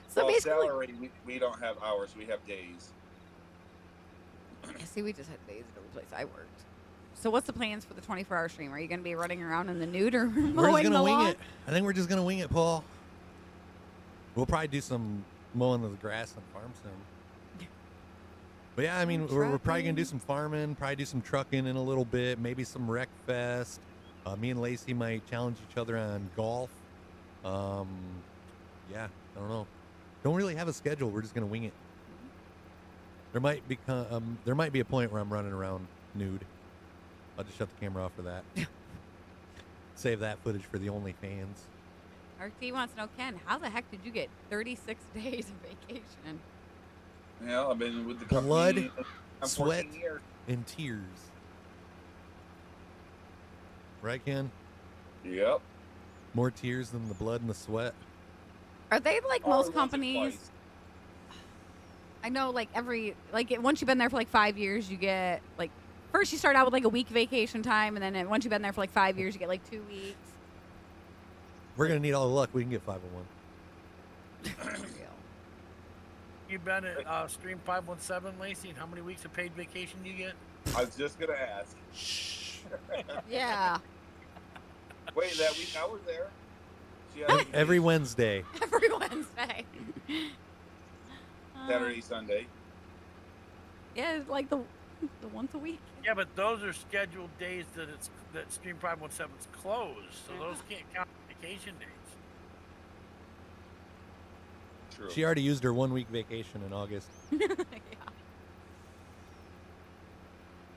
So Well, basically, salary, we don't have hours. We have days. yeah, see, we just had days at every place I worked. So what's the plans for the 24-hour stream? Are you going to be running around in the nude or We're just mowing gonna the wing lawn? it. I think we're just gonna wing it, Paul. We'll probably do some mowing of the grass on farm soon. But yeah, I mean, we're probably gonna do some farming, probably do some trucking in a little bit, maybe some rec fest. Me and Lacey might challenge each other on golf. Yeah, I don't know. Don't really have a schedule. We're just gonna wing it. There might be a point where I'm running around nude. I'll just shut the camera off for that. Save that footage for the OnlyFans. RT wants to know, Ken, how the heck did you get 36 days of vacation? Yeah, I've been with the company Blood, I'm sweat, 14 years. and tears. Right, Ken? Yep. More tears than the blood and the sweat. Are they like Or most once or companies? twice. I know, like once you've been there for like 5 years, you get like first you start out with like a week vacation time, and then once you've been there for like 5 years, you get like 2 weeks. We're gonna need all the luck we can get 501. You been at Stream 517, Lacey, and how many weeks of paid vacation do you get? I was just gonna ask. Shh. Yeah. Wait, that week I was there. She had Every Wednesday. Every Wednesday. Saturday, Sunday. Yeah, it's like the once a week. Yeah, but those are scheduled days that Stream 517's closed, so those can't count vacation days. True. She already used her 1 week vacation in August. Yeah.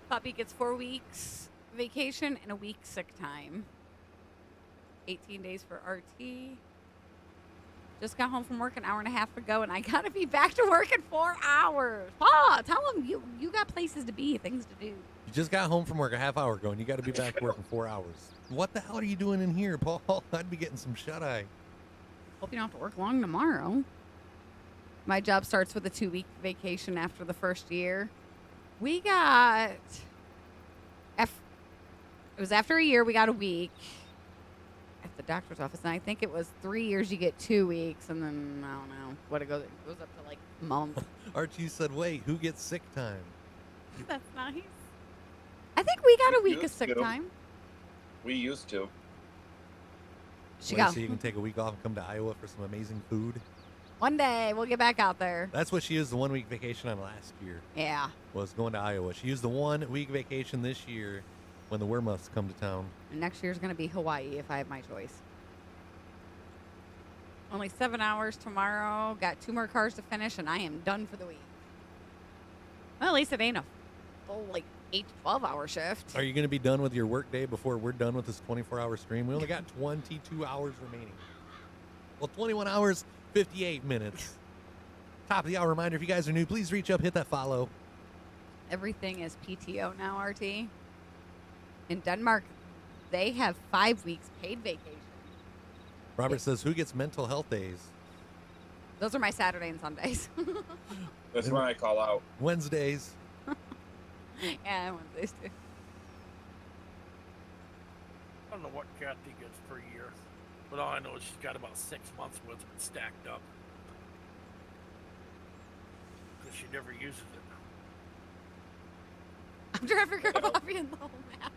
Poppy gets 4 weeks vacation and a week sick time. 18 days for RT. Just got home from work an hour and a half ago, and I gotta be back to work in 4 hours. Paul, tell them you got places to be, things to do. You just got home from work a half hour ago, and you got to be back to work in 4 hours. What the hell are you doing in here, Paul? I'd be getting some shut-eye. Hope you don't have to work long tomorrow. My job starts with a 2-week vacation after the first year. We got... It was after a year, we got a week at the doctor's office, and I think it was 3 years you get 2 weeks, and then, I don't know, what it goes up to, like, a month. Archie said, wait, who gets sick time? That's nice. I think we got a week of Used sick to. time. We used to. She Wait, got so you can take a week off and come to Iowa for some amazing food? one day. We'll get back out there. That's what she used the 1 week vacation on last year, Yeah. was going to Iowa. She used the 1 week vacation this year when the Wehrmuths come to town. And next year's going to be Hawaii if I have my choice. Only 7 hours tomorrow. Got 2 more cars to finish, and I am done for the week. Well, at least it ain't a full, like, 8 to 12-hour shift. Are you going to be done with your work day before we're done with this 24-hour stream? We only got 22 hours remaining. Well, 21 hours, 58 minutes. Top of the hour reminder, if you guys are new, please reach up, hit that follow. Everything is PTO now, RT. In Denmark, they have 5 weeks paid vacation. Robert says, who gets mental health days? Those are my Saturday and Sundays. That's when I call out. Wednesdays. Yeah, Wednesdays too. I don't know what Kathy gets per year, but all I know is she's got about 6 months worth of it stacked up. Because she never uses it. I'm trying to figure out Bobby and the whole map.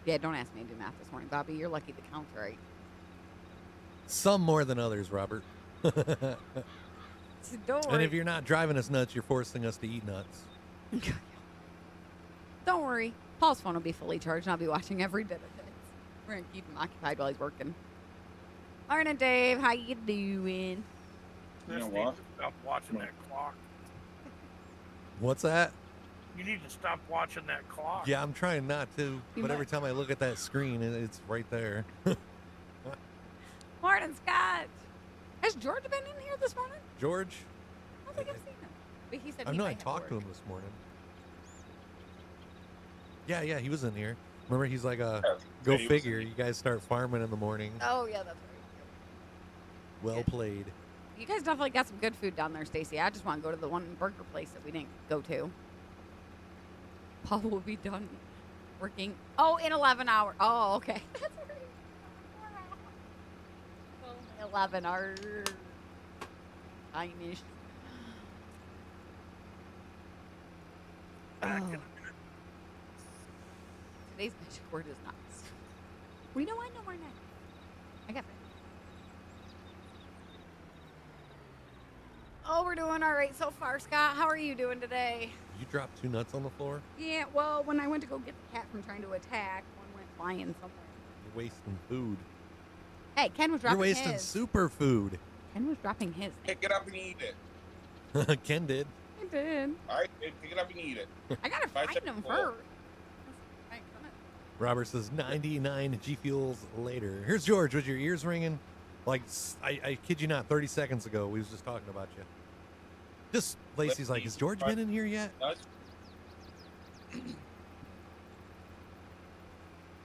Yeah, don't ask me to do math this morning, Bobby. You're lucky the count's right. Some more than others, Robert. So don't And worry. if you're not driving us nuts, you're forcing us to eat nuts. Don't worry. Paul's phone will be fully charged, and I'll be watching every bit of it. We're going to keep him occupied while he's working. Morning, Dave. How you doing? You know Need what? to stop watching that clock. What's that? You need to stop watching that clock. Yeah, I'm trying not to, You but might. every time I look at that screen, it's right there. Morning, Scott. Has George been in here this morning? George? I don't think I've seen him. But he said I he know I might have talked to work. him this morning. Yeah, he was in here. Remember, he's like, go he was in figure. here. You guys start farming in the morning. Oh, yeah, that's right. Well Good. played. You guys definitely got some good food down there, Stacy. I just want to go to the one burger place that we didn't go to. Paul will be done working. Oh, in 11 hours. Oh, okay. That's right. 11 hours. Time-ish. Back in a Oh. minute. Today's magic word is nuts. We know I know we're next. I got it. Oh, we're doing all right so far, Scott. How are you doing today? You dropped 2 nuts on the floor? Yeah, well, when I went to go get the cat from trying to attack, one went flying somewhere. You're wasting food. Hey, Ken was You're dropping wasting his. superfood. Ken was dropping his. Pick it up and eat it. Ken did. I did. All right, kid, pick it up and eat it. I gotta 5 find seconds him full. first. Right, come on. Robert says 99 G Fuels later. Here's George with your ears ringing. Like, I kid you not, 30 seconds ago, we was just talking about you. Just, Lacey's like, has George been in here yet? Nuts.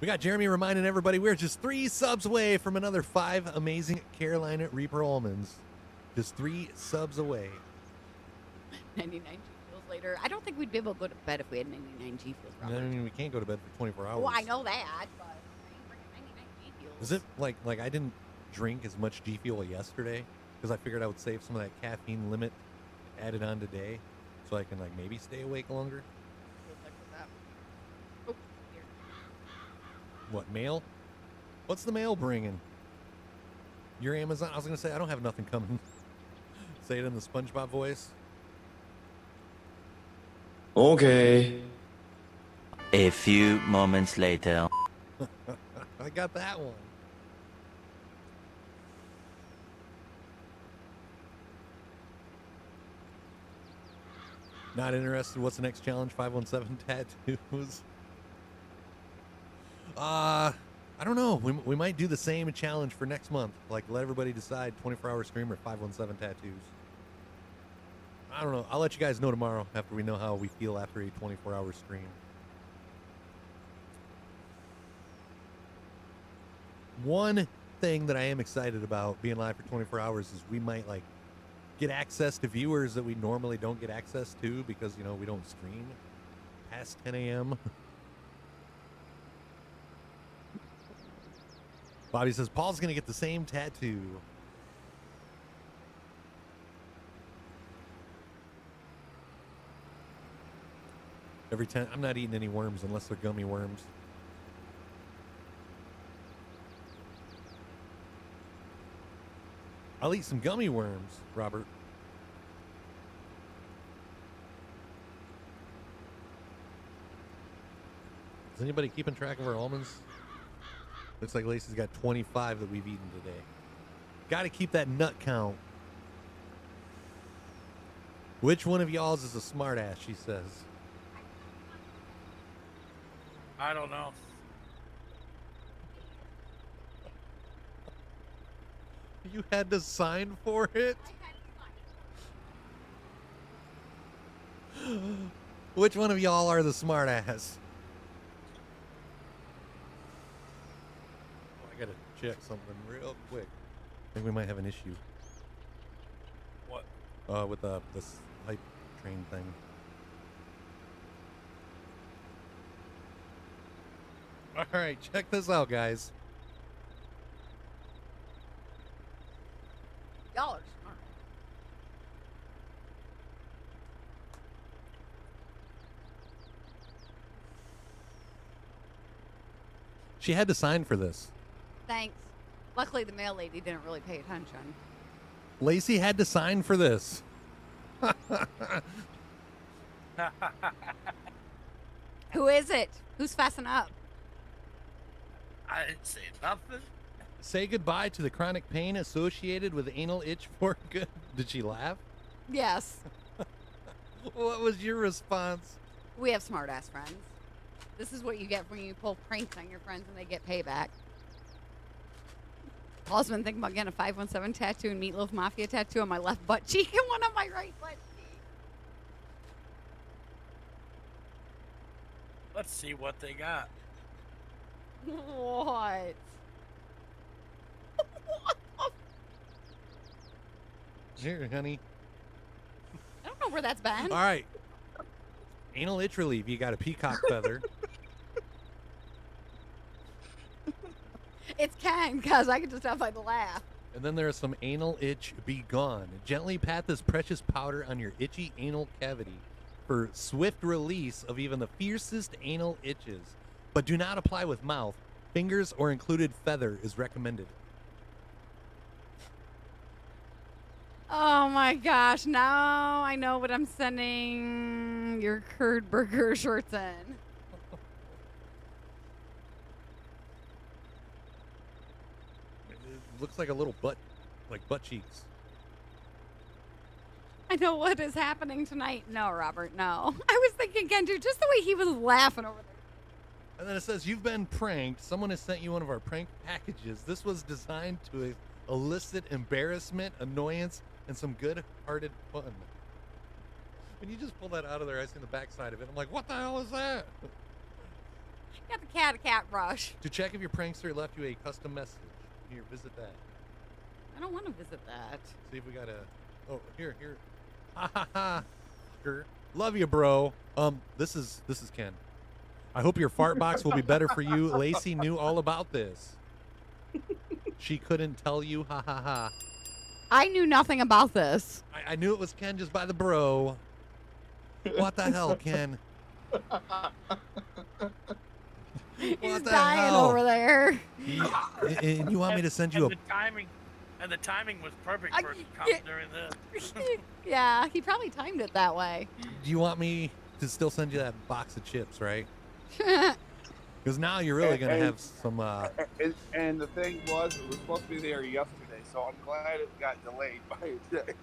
We got Jeremy reminding everybody we're just 3 subs away from another 5 amazing Carolina Reaper almonds. Just 3 subs away. 99 G fuels later. I don't think we'd be able to go to bed if we had 99 G fuels. I Robert. mean, we can't go to bed for 24 hours. Well, I know that, but I ain't bringing 99 G fuels. Is it like I didn't drink as much G Fuel yesterday because I figured I would save some of that caffeine limit added on today so I can like maybe stay awake longer? Oh, here. What, mail? What's the mail bringing? Your Amazon? I was going to say, I don't have nothing coming. Say it in the SpongeBob voice. Okay. A few moments later. I got that one. Not interested. What's the next challenge? 517 tattoos. I don't know. We might do the same challenge for next month. Like, let everybody decide 24-hour stream or 517 tattoos. I don't know. I'll let you guys know tomorrow after we know how we feel after a 24-hour stream. One thing that I am excited about being live for 24 hours is we might like get access to viewers that we normally don't get access to because, you know, we don't stream past 10 a.m. Bobby says Paul's going to get the same tattoo. Every time. I'm not eating any worms unless they're gummy worms. I'll eat some gummy worms, Robert. Is anybody keeping track of our almonds? Looks like Lacey's got 25 that we've eaten today. Got to keep that nut count. Which one of y'all's is a smartass, she says. I don't know. You had to sign for it? Which one of y'all are the smartass? Oh, I gotta check something real quick. I think we might have an issue. What? With this hype train thing. All right, check this out, guys. Y'all are smart. She had to sign for this. Thanks. Luckily, the mail lady didn't really pay attention. Lacey had to sign for this. Who is it? Who's fessing up? I didn't say nothing. Say goodbye to the chronic pain associated with anal itch for good. Did she laugh? Yes. What was your response? We have smart-ass friends. This is what you get when you pull pranks on your friends and they get payback. I've also been thinking about getting a 517 tattoo and Meatloaf Mafia tattoo on my left butt cheek and one on my right butt cheek. Let's see what they got. What? Here, honey. I don't know where that's been. All right. Anal itch relief. You got a peacock feather. It's Ken, because I can just tell by the laugh. And then there's some anal itch be gone. Gently pat this precious powder on your itchy anal cavity for swift release of even the fiercest anal itches. But do not apply with mouth. Fingers or included feather is recommended. Oh my gosh, now I know what I'm sending your curd burger shorts in. It looks like a little butt, like butt cheeks. I know what is happening tonight. No, Robert, no. I was thinking, Ken, dude, just the way he was laughing over there. And then it says, you've been pranked. Someone has sent you one of our prank packages. This was designed to elicit embarrassment, annoyance, and some good-hearted fun. When you just pull that out of there, I see the backside of it. I'm like, what the hell is that? Got the cat rush. To check if your prankster left you a custom message. Here, visit that. I don't want to visit that. See if we got a... Oh, here. Ha ha ha. Love you, bro. This is Ken. I hope your fart box will be better for you. Lacey knew all about this. She couldn't tell you. Ha ha ha. I knew nothing about this. I knew it was Ken just by the bro. What the hell, Ken? He's dying over there. And you want me to send you a... The timing was perfect for during this. Yeah, he probably timed it that way. Do you want me to still send you that box of chips, right? Because now you're really going to have some... And the thing was, it was supposed to be there yesterday, so I'm glad it got delayed by a day.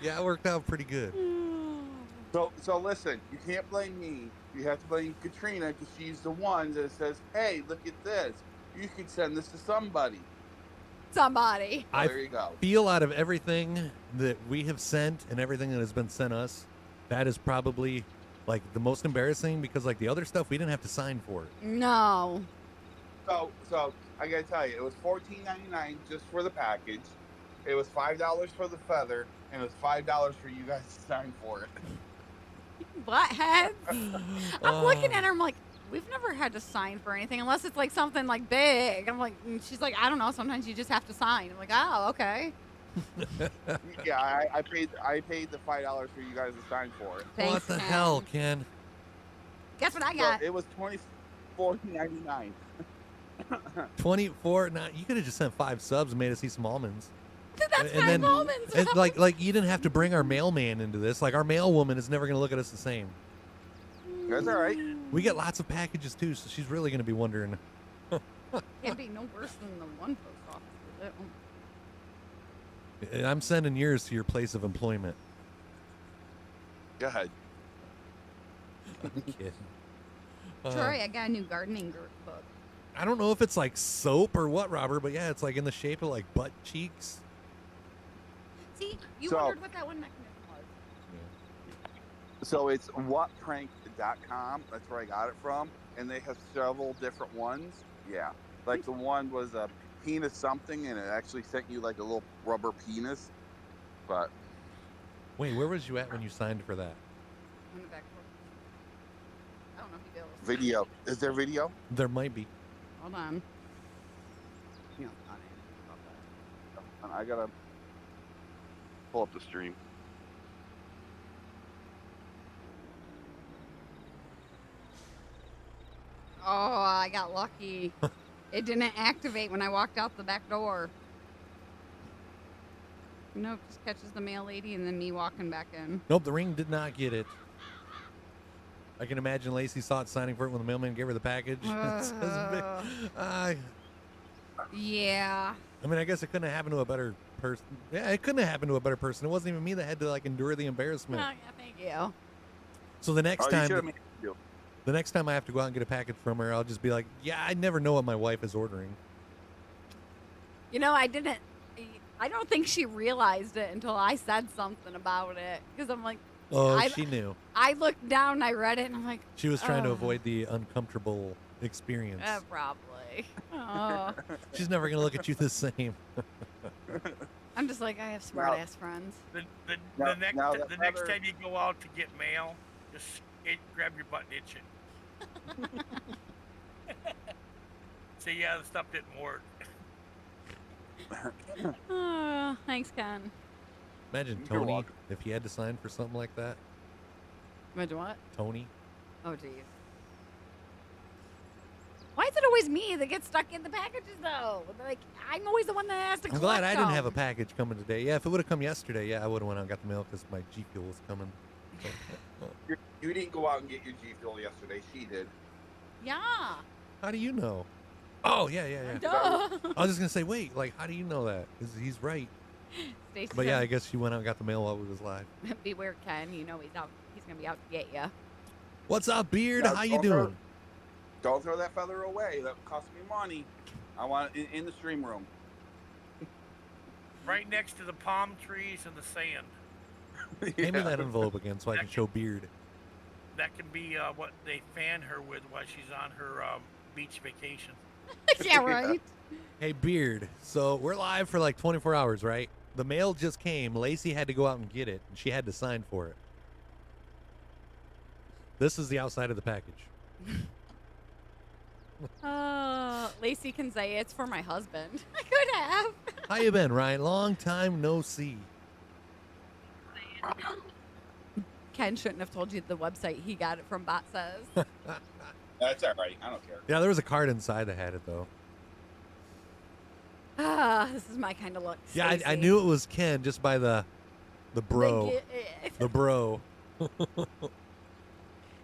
Yeah, it worked out pretty good. So listen, you can't blame me. You have to blame Katrina because she's the one that says, hey, look at this. You could send this to somebody. Somebody. Well, there you go. I feel out of everything that we have sent and everything that has been sent us, that is probably like the most embarrassing because like the other stuff we didn't have to sign for. No. So I gotta tell you, it was $14.99 just for the package. It was $5 for the feather, and it was $5 for you guys to sign for it. Buttheads. I'm looking at her. I'm like, we've never had to sign for anything unless it's like something like big. I'm like, and she's like, I don't know. Sometimes you just have to sign. I'm like, oh, okay. Yeah, I paid the $5 for you guys to sign for it. Thanks, what the Ken. hell, Ken? Guess what I got? So it was $24.99. 24. Now you could have just sent 5 subs and made us see some almonds. That's $5 almonds. And like you didn't have to bring our mailman into this. Like our mail woman is never going to look at us the same. That's all right. We get lots of packages too, so she's really going to be wondering. Can't be no worse than the one post office with it. I'm sending yours to your place of employment. Go ahead. I'm kidding. Troy, I got a new gardening book. I don't know if it's like soap or what, Robert, but yeah, it's like in the shape of like butt cheeks. See, you So- wondered what that one mechanism was. So it's whatprank.com. That's where I got it from. And they have several different ones. Yeah. Like the one was a penis something, and it actually sent you like a little rubber penis. But Wait, where was you at when you signed for that? On the back door. I don't know if you will. video. Is there video? There might be. Hold on. You know, I gotta pull up the stream. I got lucky. It didn't activate when I walked out the back door. Nope, just catches the mail lady and then me walking back in. Nope, the ring did not get it. I can imagine Lacey saw it signing for it when the mailman gave her the package. Yeah. I mean, I guess it couldn't have happened to a better person. Yeah, it couldn't have happened to a better person. It wasn't even me that had to like endure the embarrassment. Oh, yeah, thank you. So the next time, You the next time I have to go out and get a package from her, I'll just be like, yeah, I never know what my wife is ordering. You know, I don't think she realized it until I said something about it. Because I'm like, Oh, she knew. I looked down and I read it and I'm like, She was trying to avoid the uncomfortable experience. Probably. Oh. She's never going to look at you the same. I'm just like, I have smart ass friends. The next time you go out to get mail, just grab your butt and itch it. So yeah, the stuff didn't work. Oh, thanks, Ken. Imagine Tony if he had to sign for something like that. Imagine what? Tony. Oh, geez. Why is it always me that gets stuck in the packages, though? Like, I'm always the one that has to I'm collect glad I didn't them. have a package coming today. Yeah, if it would have come yesterday, yeah, I would have went out and got the mail because my G Fuel was coming. You didn't go out and get your G Fuel yesterday. She did. Yeah. How do you know? Oh, yeah. Duh. I was just going to say, wait, like, how do you know that? Because he's right. Stacey But yeah, said, I guess she went out and got the mail while we was live. beware, Ken. You know he's going to be out to get you. What's up, Beard? Yeah, How you doing? Don't throw that feather away. That cost me money. I want it in the stream room. Right next to the palm trees and the sand. Hand me that envelope again so I can show Beard. That can be what they fan her with while she's on her beach vacation. Yeah, right. Hey, Beard. So we're live for like 24 hours, right? The mail just came. Lacey had to go out and get it, and she had to sign for it. This is the outside of the package. Lacey can say it's for my husband. I could have. How you been, Ryan? Long time no see. Ken shouldn't have told you the website he got it from. Bot says. That's all right. I don't care. Yeah, there was a card inside that had it though. This is my kind of luck. Yeah, I Stacey. knew it was Ken just by the bro. The bro.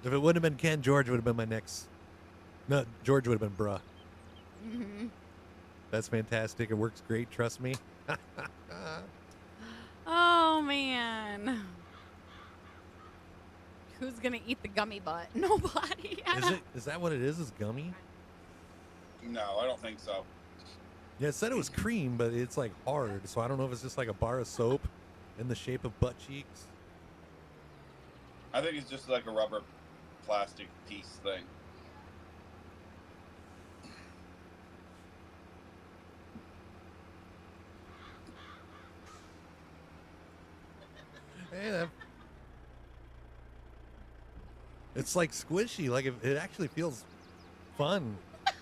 If it wouldn't have been Ken, George would have been my next. No, George would have been bruh. Mm-hmm. That's fantastic. It works great. Trust me. Oh man. Who's gonna eat the gummy butt? Nobody. Is that what it is? Is gummy? No, I don't think so. Yeah, it said it was cream, but it's like hard. So I don't know if it's just like a bar of soap in the shape of butt cheeks. I think it's just like a rubber plastic piece thing. Hey, it's like squishy. Like it actually feels fun. Does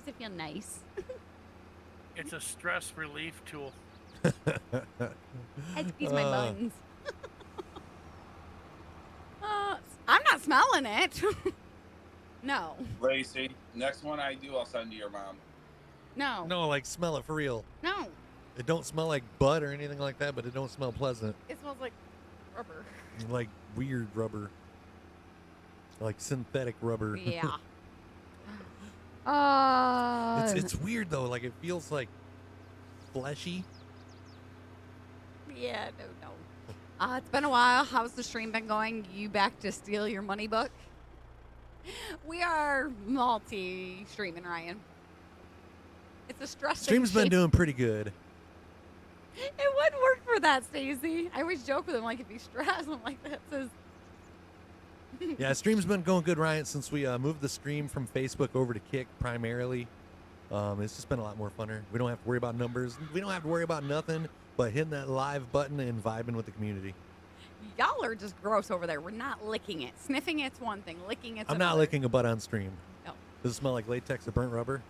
it feel nice? It's a stress relief tool. I squeeze my buns. I'm not smelling it. No. Lacey, next one I do, I'll send to your mom. No. No, like smell it for real. No. It don't smell like butt or anything like that, but it don't smell pleasant. It smells like rubber. Like weird rubber. Like synthetic rubber. Yeah. It's weird though. Like it feels like fleshy. Yeah, no. It's been a while. How's the stream been going? You back to steal your money book? We are multi-streaming, Ryan. It's a stress. Stream's been doing pretty good. It would work for that, Stacey. I always joke with him, like, if he's stressed, I'm like, that says... Yeah, stream's been going good, Ryan, since we moved the stream from Facebook over to Kick primarily. It's just been a lot more funner. We don't have to worry about numbers. We don't have to worry about nothing but hitting that live button and vibing with the community. Y'all are just gross over there. We're not licking it. Sniffing it's one thing. Licking it's I'm another. not licking a butt on stream. No. Does it smell like latex or burnt rubber?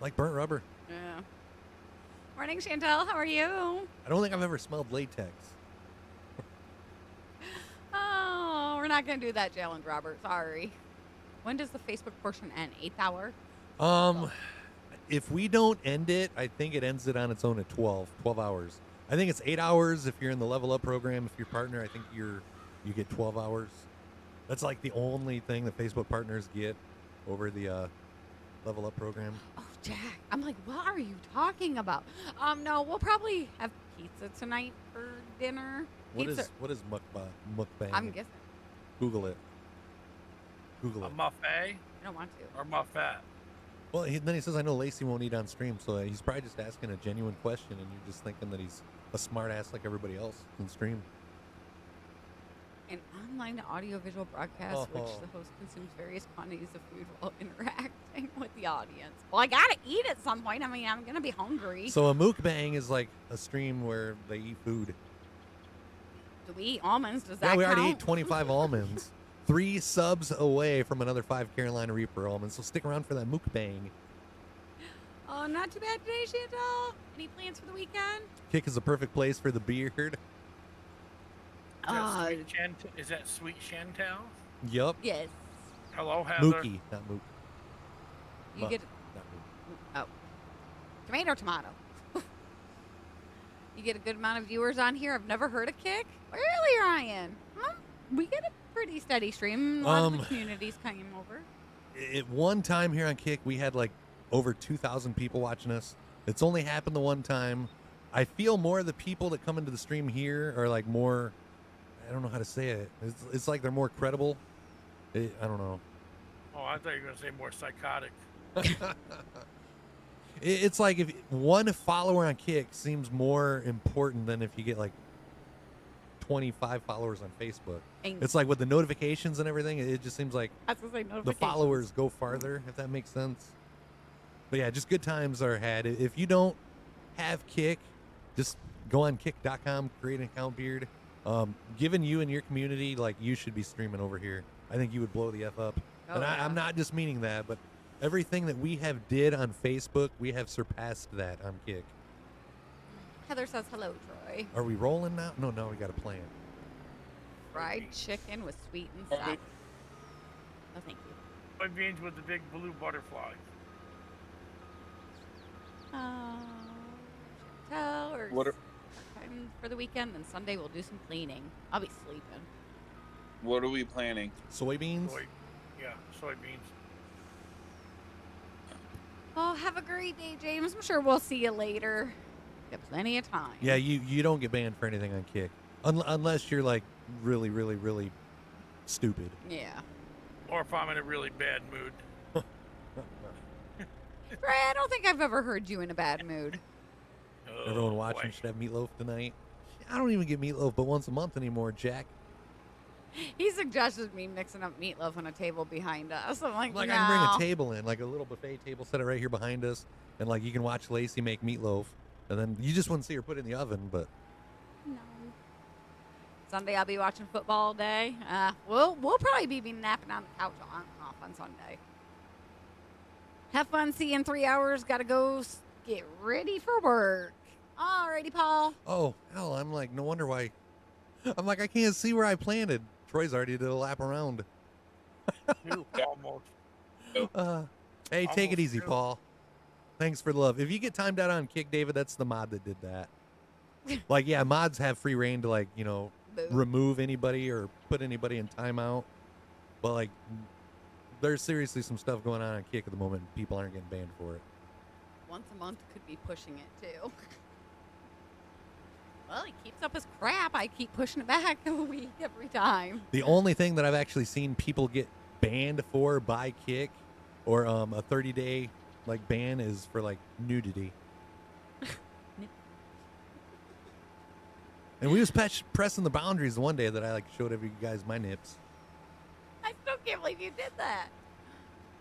Like burnt rubber. Yeah. Morning, Chantel. How are you? I don't think I've ever smelled latex. Oh, we're not going to do that challenge, Robert. Sorry. When does the Facebook portion end? 8th hour? If we don't end it, I think it ends it on its own at 12 hours. I think it's 8 hours if you're in the level up program. If you're partner, I think you get 12 hours. That's like the only thing that Facebook partners get over the level up program. Oh, Jack. I'm like, what are you talking about? No, we'll probably have pizza tonight for dinner. What Pizza. is mukbang? I'm guessing. Google it. Google A it. muffet I don't want to. or muffet? Well, then he says, I know Lacey won't eat on stream, so he's probably just asking a genuine question, and you're just thinking that he's a smart ass like everybody else on stream. An online audiovisual broadcast which the host consumes various quantities of food while interacting with the audience. Well, I gotta eat at some point. I mean, I'm gonna be hungry. So a mukbang is like a stream where they eat food. Do we eat almonds? Does that Yeah, we count? already ate 25 almonds. 3 subs away from another 5 Carolina Reaper almonds. So stick around for that mukbang. Oh, not too bad today, Chantal. Any plans for the weekend? Kick is a perfect place for the beard. Is that Sweet Chantal? Yup. Yes. Hello, Heather. Mookie, not Mook. You get Not Mook. oh, tomato. You get a good amount of viewers on here. I've never heard of Kick. Really, Ryan? Huh? We get a pretty steady stream. A lot of the communities came over. At one time here on Kick, we had like over 2,000 people watching us. It's only happened the one time. I feel more of the people that come into the stream here are like more, I don't know how to say it. It's like they're more credible. I don't know. Oh, I thought you were going to say more psychotic. It's like if one follower on Kick seems more important than if you get like 25 followers on Facebook. It's like with the notifications and everything, it just seems like I was gonna say the notifications. followers go farther, if that makes sense. But yeah, just good times are had. If you don't have Kick, just go on kick.com, create an account, Beard. Given you and your community, like, you should be streaming over here. I think you would blow the F up. Oh, And yeah. I'm not just meaning that, but everything that we have did on Facebook, we have surpassed that on Kick. Heather says hello, Troy. Are we rolling now? No, we got a plan. Fried chicken with sweet and sour. No, thank you. Soybeans with the big blue butterfly. Chantal or What are- time for the weekend, and Sunday we'll do some cleaning. I'll be sleeping. What are we planning? Soybeans? Soybeans. Oh, have a great day, James. I'm sure we'll see you later. Got plenty of time. Yeah, you don't get banned for anything on Kick. Unless you're like really, really, really stupid. Yeah. Or if I'm in a really bad mood. Right, I don't think I've ever heard you in a bad mood. Everyone watching should have meatloaf tonight. I don't even get meatloaf but once a month anymore, Jack. He suggested me mixing up meatloaf on a table behind us. I'm like, Like, no. I can bring a table in, like a little buffet table, set it right here behind us, and like you can watch Lacey make meatloaf, and then you just wouldn't see her put it in the oven, but No. Sunday I'll be watching football all day. We'll probably be napping on the couch off on Sunday. Have fun. See you in 3 hours. Gotta go get ready for work. Alrighty, Paul. oh hell, I'm like, no wonder why. I'm like, I can't see where I planted. Troy's already did a lap around. Almost. Hey, take it Almost easy, two. Paul. Thanks for the love. If you get timed out on Kick, David, that's the mod that did that. Like, yeah, mods have free reign to, like, you know, Boo. remove anybody or put anybody in timeout. But, like, there's seriously some stuff going on Kick at the moment. People aren't getting banned for it. Once a month could be pushing it, too. Well, he keeps up his crap. I keep pushing it back a week every time. The only thing that I've actually seen people get banned for by Kick or a 30-day, like, ban is for, like, nudity. And we was pressing the boundaries one day that I, like, showed every guys my nips. I still can't believe you did that.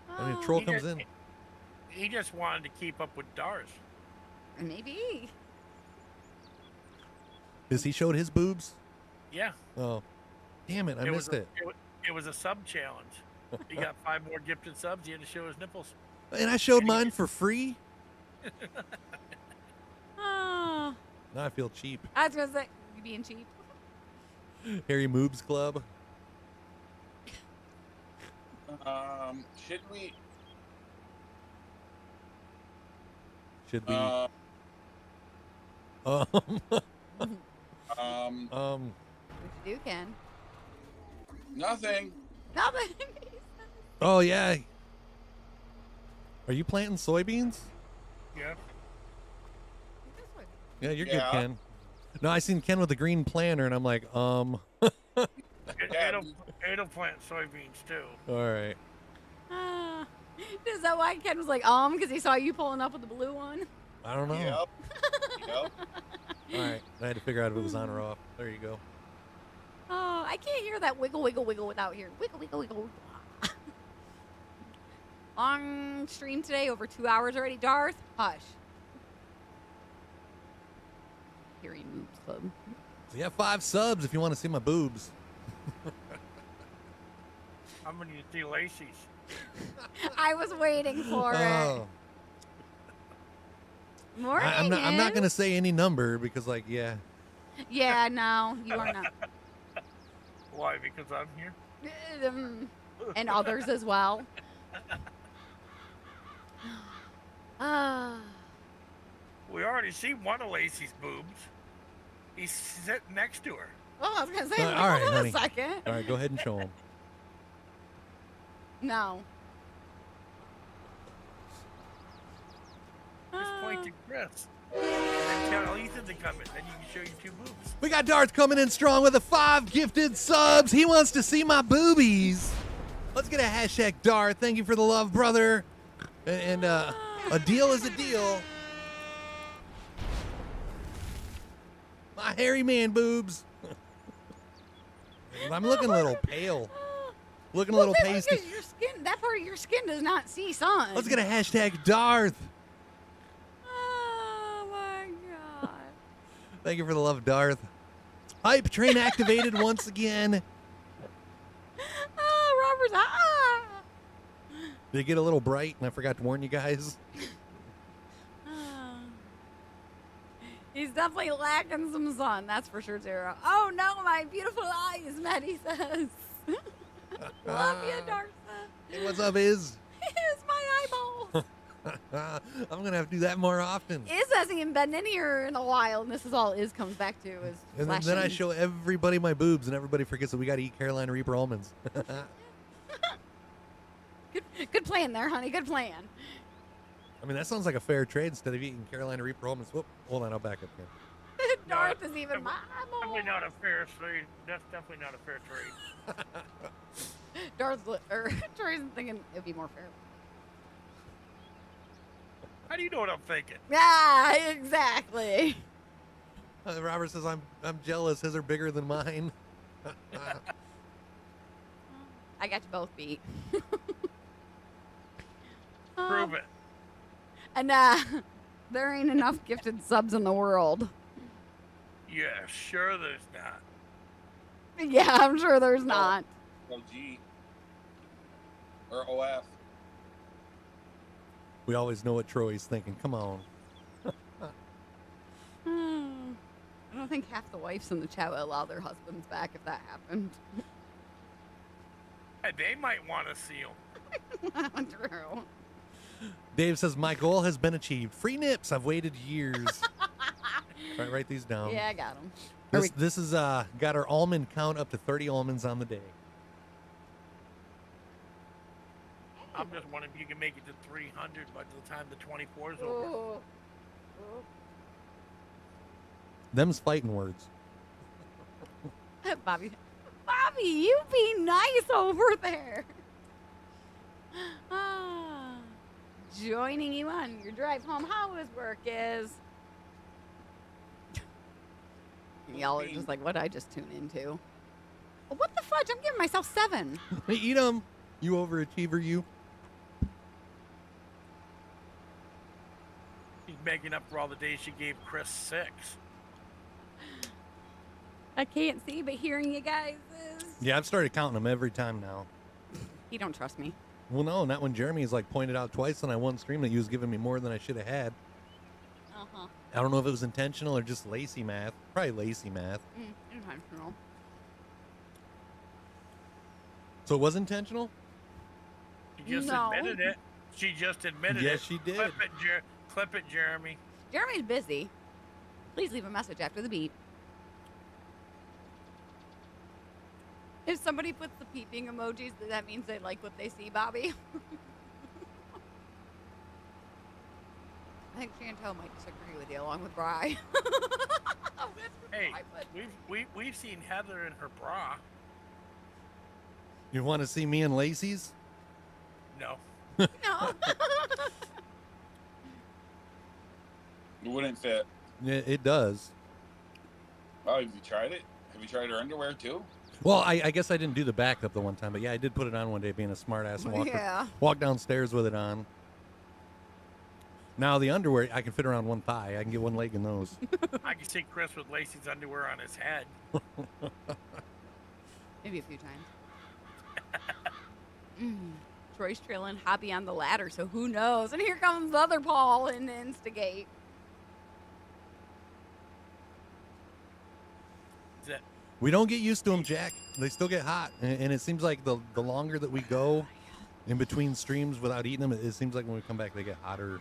I mean, Oh, a troll comes in. He just wanted to keep up with Dars. Maybe. Is he showed his boobs? Yeah. Oh, damn it! I missed it. It was a sub challenge. He got 5 more gifted subs. He had to show his nipples. And I showed mine for free. Oh, Now I feel cheap. I was gonna say you being cheap. Harry Moobs Club. Should we? Should we? Um, What you do, Ken? nothing. Nothing. Oh yeah. Are you planting soybeans? Yeah. Yeah, you're Yeah. good, Ken. No, I seen Ken with the green planter, and I'm like, It'll plant soybeans too. all right. Is that why Ken was like, because he saw you pulling up with the blue one? I don't know. Yep. Yep. All right, I had to figure out if it was on or off. There you go. Oh, I can't hear that wiggle, wiggle, wiggle without hearing wiggle, wiggle, wiggle. Long stream today, over 2 hours already. Darth, hush. Hearing moves club. So you have 5 subs if you want to see my boobs. I'm gonna need to see Lacey's. I was waiting for it. Oh. Morning. I'm not gonna say any number because, like, yeah. Yeah, no, you are not. Why? Because I'm here. And others as well. We already see one of Lacey's boobs. He's sitting next to her. Well, I was gonna say, All right, hold on honey. a second. All right, go ahead and show them. No. Just point to Chris. And then tell Ethan to come in. Then you can show you 2 boobs. We got Darth coming in strong with the 5 gifted subs. He wants to see my boobies. Let's get a hashtag Darth. Thank you for the love, brother. And a deal is a deal. My hairy man boobs. I'm looking a little pale. Looking a little pasty. Look at your skin. That part of your skin does not see sun. Let's get a hashtag Darth. Oh my god. Thank you for the love, Darth. Hype train activated once again. Oh, Robert's. Did it get a little bright and I forgot to warn you guys? He's definitely lacking some sun, that's for sure, Zero. Oh no, my beautiful eyes, Maddie says. Love you, Dartha. Hey, what's up, Iz? Here's my eyeballs. I'm going to have to do that more often. Iz hasn't even been in here in a while, and this is all Iz comes back to is And then I flashing. show everybody my boobs, and everybody forgets that we got to eat Carolina Reaper almonds. Good plan there, honey. Good plan. I mean, that sounds like a fair trade instead of eating Carolina Reaper almonds. Whoop, hold on, I'll back up here. Darth is even my Definitely eyeball. not a fair trade. That's definitely not a fair trade. Darth's Troy's thinking it'd be more fair. How do you know what I'm thinking? Yeah, exactly. Robert says I'm jealous. His are bigger than mine. I got you both beat. Prove it. And there ain't enough gifted subs in the world. Yeah, sure there's not. Yeah, I'm sure there's not. OG. Or OF. We always know what Troy's thinking. Come on. I don't think half the wives in the chat would allow their husbands back if that happened. Hey, they might want to see them. True. Dave says, my goal has been achieved. Free nips. I've waited years. All right, write these down. Yeah, I got them. This is got our almond count up to 30 almonds on the day. I'm just wondering if you can make it to 300 by the time the 24 is over. Them's fighting words. Bobby, you be nice over there. Joining you on your drive home. How his work is. Y'all are just like, what did I just tune into? Well, what the fudge? I'm giving myself 7. Eat them, you overachiever, you. She's making up for all the days she gave Chris 6. I can't see, but hearing you guys is. Yeah, I've started counting them every time now. You don't trust me. Well, no, not when Jeremy's like pointed out twice on that one stream that you was giving me more than I should have had. Uh-huh. I don't know if it was intentional or just lazy math. Probably lazy math. Intentional. So it was intentional? She just admitted it. She just admitted it. Yes, she did. Clip it, Jeremy. Jeremy's busy. Please leave a message after the beep. If somebody puts the peeping emojis, that means they like what they see, Bobby. I think Chantel might disagree with you, along with Bri. Hey, we've seen Heather in her bra. You want to see me and Lacey's? No. No. It wouldn't fit. It does. Oh, have you tried it? Have you tried her underwear too? Well, I guess I didn't do the backup the one time, but yeah, I did put it on one day being a smart ass and walk downstairs with it on. Now the underwear, I can fit around one thigh. I can get one leg in those. I can see Chris with Lacey's underwear on his head. Maybe a few times. Troy's trailing Hobby on the ladder, so who knows? And here comes the other Paul and instigate. We don't get used to them, Jack. They still get hot. And it seems like the longer that we go in between streams without eating them, it seems like when we come back, they get hotter.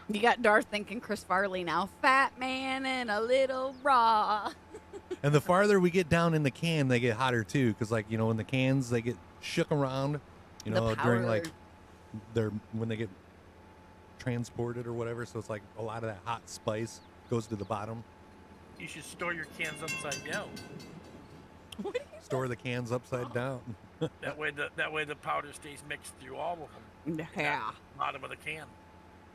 You got Darth thinking Chris Farley now. Fat man and a little bra. And the farther we get down in the can, they get hotter too. Because, like, you know, in the cans, they get shook around, you know, during, like, when they get transported or whatever. So it's like a lot of that hot spice goes to the bottom. You should store your cans upside down. Store the cans upside down. That way the powder stays mixed through all of them. Yeah. Bottom of the can.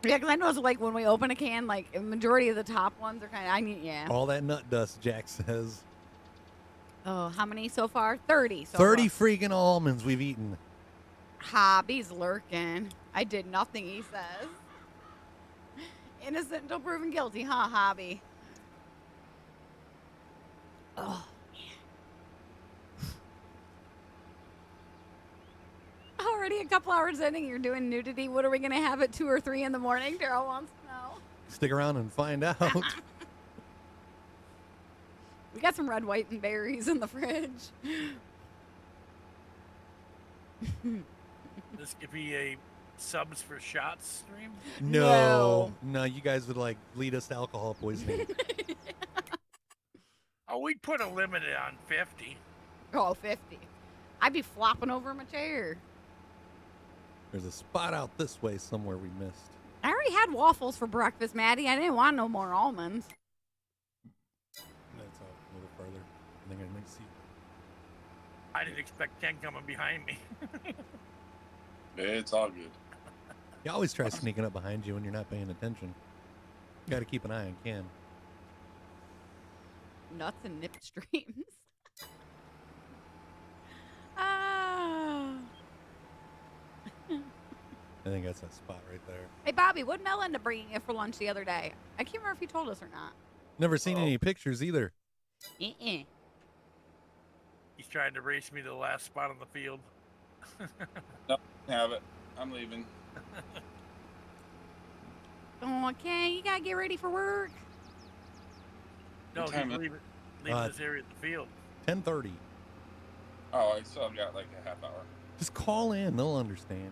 Yeah, because I know it's like when we open a can, like a majority of the top ones are kind of, yeah. All that nut dust, Jack says. Oh, how many so far? 30. 30 freaking almonds we've eaten. Hobby's lurking. I did nothing, he says. Innocent until proven guilty, huh, Hobby? Oh, man. Already a couple hours in and you're doing nudity. What are we going to have at 2 or 3 in the morning? Daryl wants to know. Stick around and find out. We got some red, white, and berries in the fridge. This could be a subs for shots stream? No, you guys would like lead us to alcohol poisoning. Oh, we'd put a limit on 50. Oh, 50. I'd be flopping over my chair. There's a spot out this way somewhere we missed. I already had waffles for breakfast, Maddie. I didn't want no more almonds. That's out a little further. I think I might see. I didn't expect Ken coming behind me. It's all good. You always try sneaking up behind you when you're not paying attention. You got to keep an eye on Ken. Nuts and nip streams. Ah. I think that's that spot right there. Hey, Bobby, what did Mel end up bringing you for lunch the other day? I can't remember if he told us or not. Never seen any pictures either. Uh-uh. He's trying to race me to the last spot on the field. No, have it. I'm leaving. Oh, okay. You got to get ready for work. No, What he's time is- leaving this area of the field. 10:30. Oh, I still got like a half hour. Just call in. They'll understand.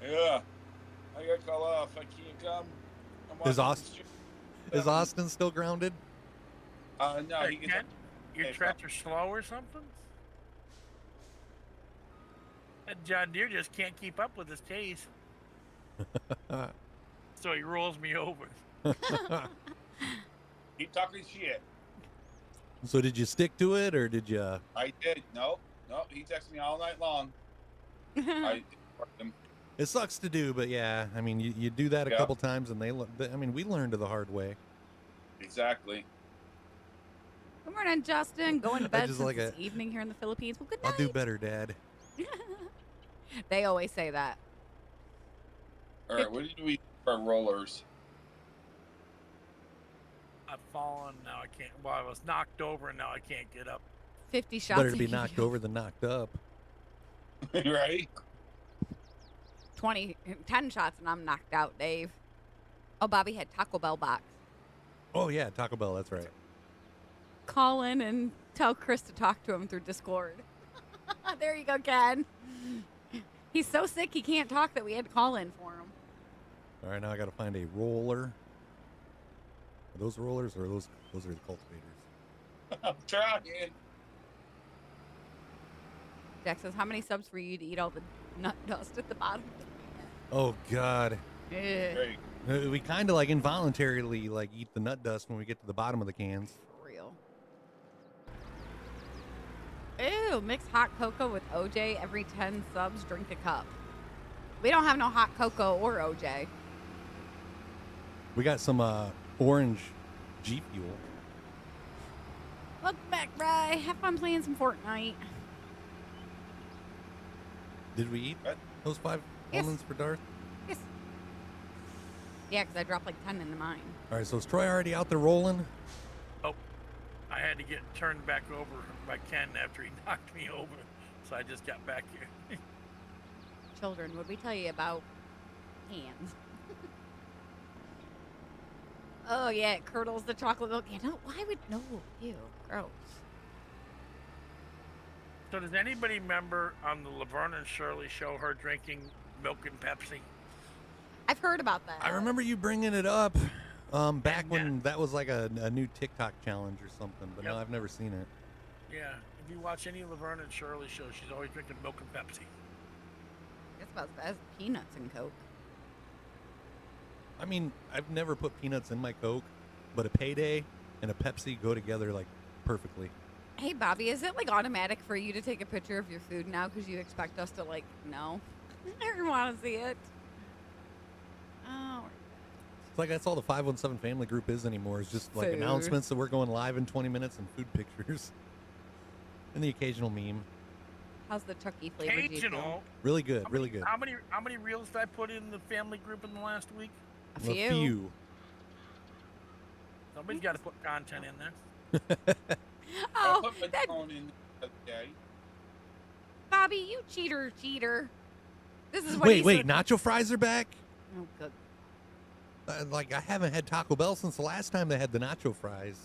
Yeah, I got to call off. I can't come. I'm Is watching Austin- the stream. Is Austin still grounded? No, Hey, he gets. Ken, your Hey, tractor slow or something? That John Deere just can't keep up with his case. So he rolls me over. Keep talking shit. So did you stick to it, or did you? I did. No, he texted me all night long. I worked him. It sucks to do, but yeah, I mean, you do that a Yeah. couple times, and I mean, we learned the hard way. Exactly. Good morning, Justin. Going to I bed just since like it's it. evening here in the Philippines. Well, good night. I'll do better, Dad. They always say that. All right, what did we do for rollers? I've fallen, now I can't. Well, I was knocked over and now I can't get up. 50 shots. Better to be a knocked video. over than knocked up. Right? 10 shots and I'm knocked out, Dave. Oh, Bobby had Taco Bell box. Oh yeah, Taco Bell. That's right. Call in and tell Chris to talk to him through Discord. There you go, Ken. He's so sick he can't talk that we had to call in for him. All right, now I got to find a roller. Are those rollers or those are the cultivators? I'm trying. Jack says, how many subs for you to eat all the nut dust at the bottom? Oh God. Eh, Great. We kind of like involuntarily like eat the nut dust when we get to the bottom of the cans. for real. Ew, mix hot cocoa with OJ. Every 10 subs, drink a cup. We don't have no hot cocoa or OJ. We got some orange G Fuel. Welcome back, Rye. Have fun playing some Fortnite. Did we eat those 5 Yes. almonds for Darth? Yes. Yeah, because I dropped like 10 into mine. All right, so is Troy already out there rolling? Oh, I had to get turned back over by Ken after he knocked me over, so I just got back here. Children, what we tell you about hands? Oh, yeah, it curdles the chocolate milk. You know, why would... No, ew, gross. So does anybody remember on the Laverne and Shirley show her drinking milk and Pepsi? I've heard about that. I remember you bringing it up back when that was like a new TikTok challenge or something, but no, I've never seen it. Yeah, if you watch any Laverne and Shirley show, she's always drinking milk and Pepsi. It's about as bad as peanuts and Coke. I mean, I've never put peanuts in my Coke, but a Payday and a Pepsi go together like perfectly. Hey, Bobby, is it like automatic for you to take a picture of your food now because you expect us to like, no? I don't want to see it. Oh. It's like that's all the 517 family group is anymore. It's just like Food. announcements that we're going live in 20 minutes and food pictures. And the occasional meme. How's the Chucky flavor? Occasional. Really good, really good. How many reels did I put in the family group in the last week? A few. A few. Somebody's got to put content in there. I Oh, put my that, phone in the other day. Bobby, you cheater. This is what he Wait, said. nacho fries are back? Oh, good. Like, I haven't had Taco Bell since the last time they had the nacho fries.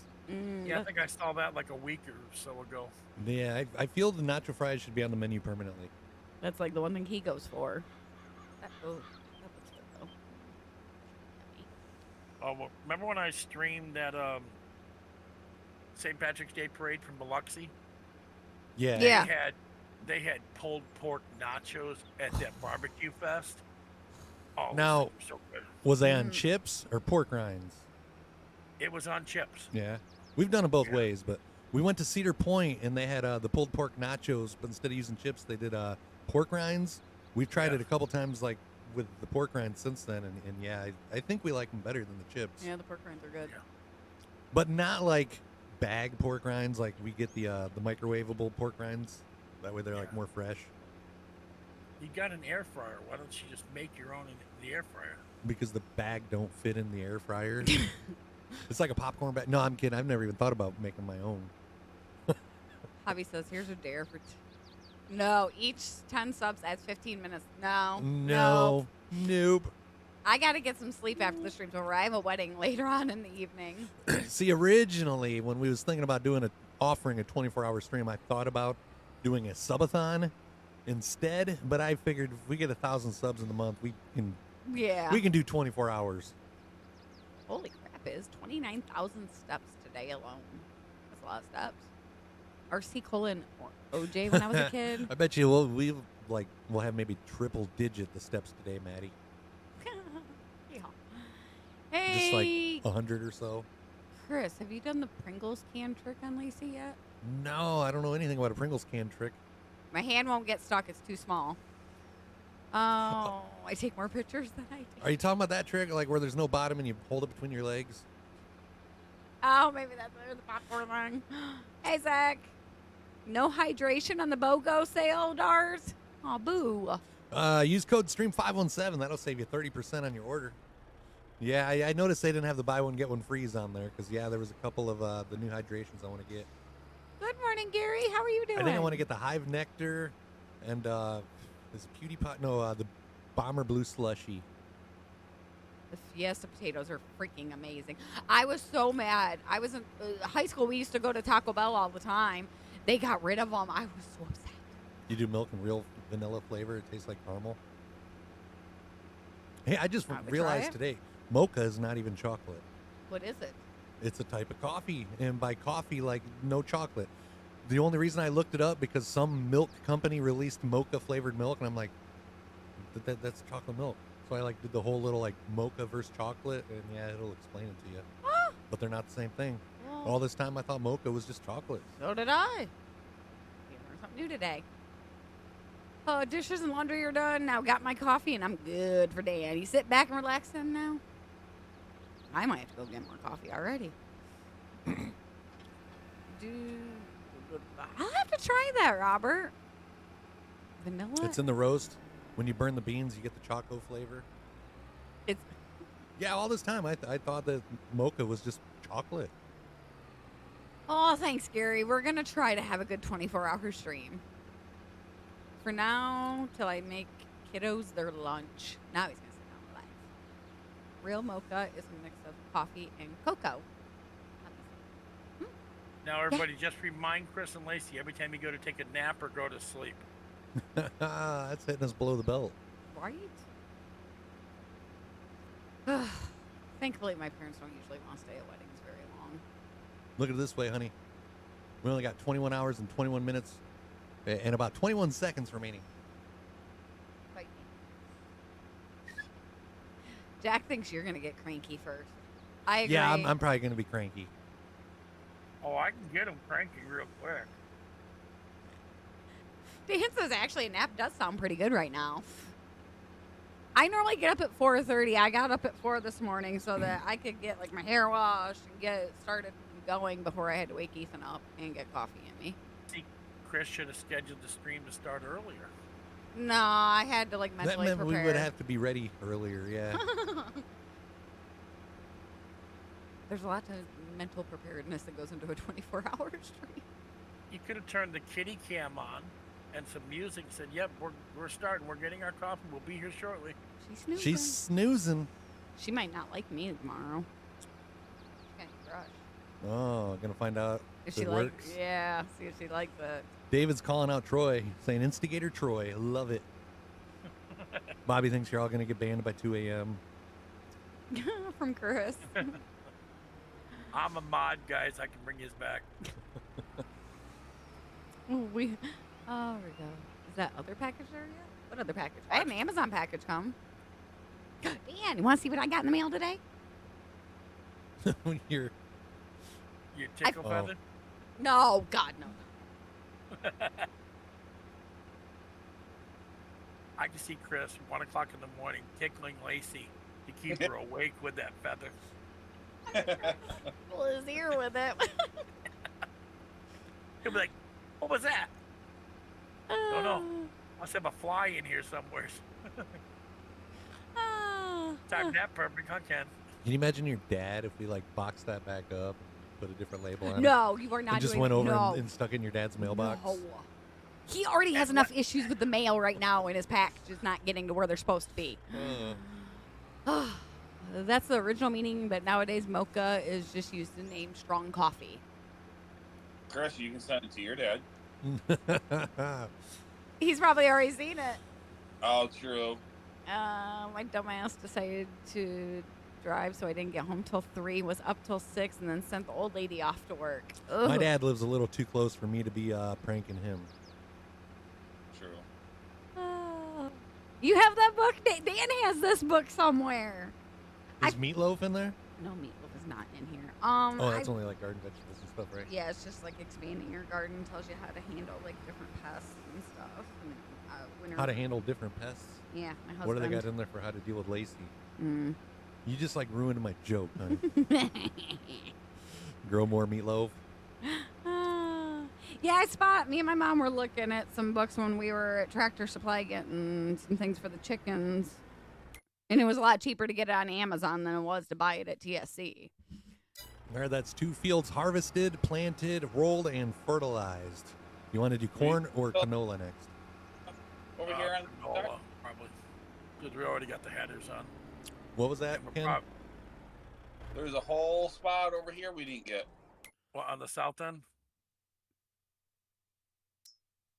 Yeah, I think I saw that like a week or so ago. Yeah, I feel the nacho fries should be on the menu permanently. That's like the one thing he goes for. That looks good, though. Oh, well, remember when I streamed that St. Patrick's Day parade from Biloxi? Yeah. Yeah. They had pulled pork nachos at that barbecue fest. Oh, Now- those things were so good. Was they on chips or pork rinds? It was on chips. Yeah. We've done it both ways, but we went to Cedar Point and they had the pulled pork nachos, but instead of using chips, they did pork rinds. We've tried it a couple times, like with the pork rinds since then, and yeah, I think we like them better than the chips. Yeah, the pork rinds are good. Yeah. But not like bag pork rinds, like we get the microwavable pork rinds. That way they're like more fresh. You got an air fryer. Why don't you just make your own in the air fryer? Because the bag don't fit in the air fryer. It's like a popcorn bag. No, I'm kidding. I've never even thought about making my own. Hobby says, here's a dare for... No, each 10 subs adds 15 minutes. No. Nope. I got to get some sleep after the stream over. I have a wedding later on in the evening. See, originally, when we was thinking about offering a 24-hour stream, I thought about doing a subathon instead, but I figured if we get 1,000 subs in the month, we can do 24 hours. Holy crap, it is 29,000 steps today alone. That's a lot of steps. RC colon or OJ when I was a kid. I bet you we'll have maybe triple digit the steps today, Maddie. Yeah. Hey, Just like 100 or so. Chris, have you done the Pringles can trick on Lacey yet? No, I don't know anything about a Pringles can trick. My hand won't get stuck. It's too small. Oh, I take more pictures than I do. Are you talking about that trick, like where there's no bottom and you hold it between your legs? Oh, maybe that's the popcorn thing. Hey, Zach. No hydration on the BOGO sale, Dars? Oh, boo. Use code STREAM517. That'll save you 30% on your order. Yeah, I noticed they didn't have the buy one, get one freeze on there because, yeah, there was a couple of the new hydrations I want to get. Good morning, Gary. How are you doing? I think I want to get the Hive Nectar and this PewDiePie. No, the Bomber Blue Slushy. The Fiesta potatoes are freaking amazing. I was so mad. I was in high school. We used to go to Taco Bell all the time. They got rid of them. I was so upset. You do milk and real vanilla flavor. It tastes like caramel. Hey, I just I would try realized it. today, mocha is not even chocolate. What is it? It's a type of coffee, and by coffee, like no chocolate. The only reason I looked it up because some milk company released mocha flavored milk, and I'm like, that's chocolate milk. So I like did the whole little like mocha versus chocolate, and yeah, it'll explain it to you. But they're not the same thing. Well, All this time I thought mocha was just chocolate. so did I. You learned something new today. Oh, dishes and laundry are done. Now got my coffee and I'm good for Dan. You sit back and relax then now. I might have to go get more coffee already. I'll have to try that, Robert. Vanilla? It's in the roast. When you burn the beans, you get the choco flavor. It's Yeah, all this time I thought that mocha was just chocolate. Oh, thanks, Gary. We're going to try to have a good 24-hour stream. For now, till I make kiddos their lunch. Now he's going to sit down and relax. Real mocha is a mix of coffee and cocoa. Now, everybody, just remind Chris and Lacey every time you go to take a nap or go to sleep. That's hitting us below the belt. Right? Thankfully, my parents don't usually want to stay at weddings very long. Look at it this way, honey. We only got 21 hours and 21 minutes and about 21 seconds remaining. Fight me. Jack thinks you're going to get cranky first. I agree. Yeah, I'm probably going to be cranky. Oh, I can get them cranky real quick. Dan says actually a nap does sound pretty good right now. I normally get up at 4:30. I got up at 4 this morning so that I could get like my hair washed and get it started going before I had to wake Ethan up and get coffee in me. See, Chris should have scheduled the stream to start earlier. No, I had to like That mentally meant prepare. we would have to be ready earlier, yeah. There's a lot of mental preparedness that goes into a 24-hour stream. You could have turned the kitty cam on and some music. Said, "Yep, we're starting. We're getting our coffee. We'll be here shortly." She's snoozing. She's snoozing. She might not like me tomorrow. She's kind of crushed. Oh, gonna find out If if she it like, works. yeah, see if she likes it. David's calling out Troy, saying Instigator Troy. Love it. Bobby thinks you're all gonna get banned by 2 a.m. From Chris. I'm a mod, guys. I can bring his back. Oh, we go. Is that other package there yet? What other package? I had an Amazon package come. Dan, you want to see what I got in the mail today? When you're Your tickle Oh. feather. No, God, no. I can see Chris 1 o'clock in the morning tickling Lacey to keep her awake with that feather. Pull his ear with it. He'll be like, "What was that?" Don't know. Must have a fly in here somewhere. Time that perfect, huh, Ken? Can you imagine your dad if we like boxed that back up and put a different label on it? No, you are not And just doing went over no. and stuck it in your dad's mailbox? No. He already has enough issues with the mail right now, and his package is not getting to where they're supposed to be. That's the original meaning, but nowadays mocha is just used to name strong coffee. Chris, you can send it to your dad. He's probably already seen it. Oh, true. My dumbass decided to drive, so I didn't get home till 3, was up till 6, and then sent the old lady off to work. Ugh. My dad lives a little too close for me to be pranking him. True. You have that book? Dan has this book somewhere. Is Meatloaf in there? No, Meatloaf is not in here. Oh, that's only like garden vegetables and stuff, right? Yeah, it's just like expanding your garden, tells you how to handle like different pests and stuff. And, winter. How to handle different pests? Yeah, my husband. What do they got in there for how to deal with Lacey? Mm. You just like ruined my joke, honey. Grow more meatloaf. Yeah, I spot. Me and my mom were looking at some books when we were at Tractor Supply getting some things for the chickens. And it was a lot cheaper to get it on Amazon than it was to buy it at TSC. There, that's 2 fields harvested, planted, rolled, and fertilized. You want to do corn or canola next? Over here on the canola, probably. Because we already got the headers on. What was that, Ken? There's a whole spot over here we didn't get. Well, on the south end?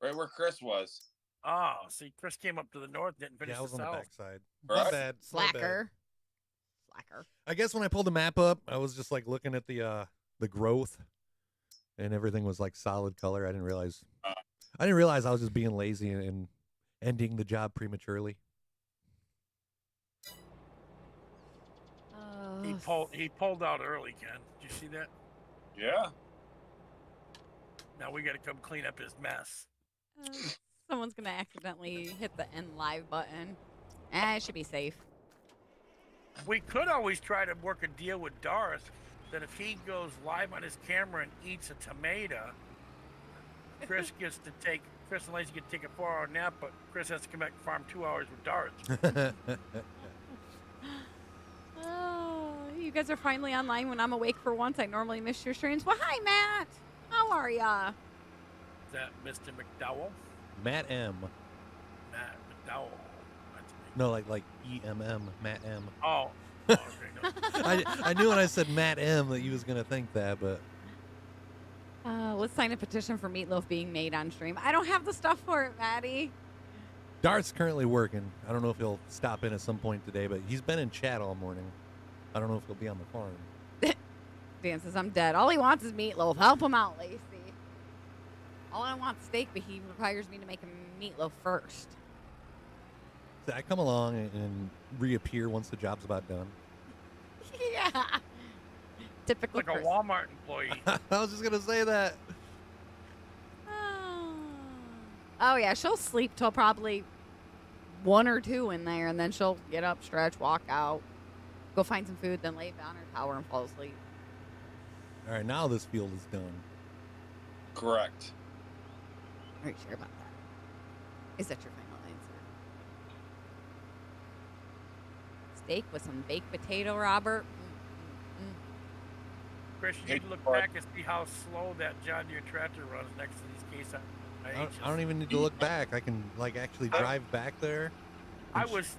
Right where Chris was. Oh, see, Chris came up to the north, didn't finish Yeah, I was the on the south. backside. Right. My bad. My bad. Slacker. Slacker. I guess when I pulled the map up, I was just like looking at the growth, and everything was like solid color. I didn't realize I was just being lazy and ending the job prematurely. He pulled out early, Ken. Did you see that? Yeah. Now we got to come clean up his mess. Someone's gonna accidentally hit the end live button. It should be safe. We could always try to work a deal with Darth that if he goes live on his camera and eats a tomato, Chris and Lacey get to take a 4-hour nap, but Chris has to come back and farm 2 hours with Darth. Oh, you guys are finally online when I'm awake for once. I normally miss your streams. Well, hi, Matt. How are ya? Is that Mr. McDowell? Matt M. Matt McDowell. That's me. No, like EMM, Matt M. Oh. Okay, no. I knew when I said Matt M that you was gonna think that, but Let's sign a petition for meatloaf being made on stream. I don't have the stuff for it, Maddie. Dart's currently working. I don't know if he'll stop in at some point today, but he's been in chat all morning. I don't know if he'll be on the farm. Dan says, I'm dead. All he wants is meatloaf. Help him out, Lacey. All I want is steak, but he requires me to make him meatloaf first. So I come along and reappear once the job's about done. Yeah. Typical Like a Chris. Walmart employee. I was just gonna say that. Oh, yeah. She'll sleep till probably 1 or 2 in there, and then she'll get up, stretch, walk out, go find some food, then lay down her tower and fall asleep. All right, now this field is done. Correct. Are you sure about that? Is that your final answer? Steak with some baked potato, Robert? Chris, you need to look back and see how slow that John Deere tractor runs next to these case I don't even need to look back. I can like actually drive back there. I was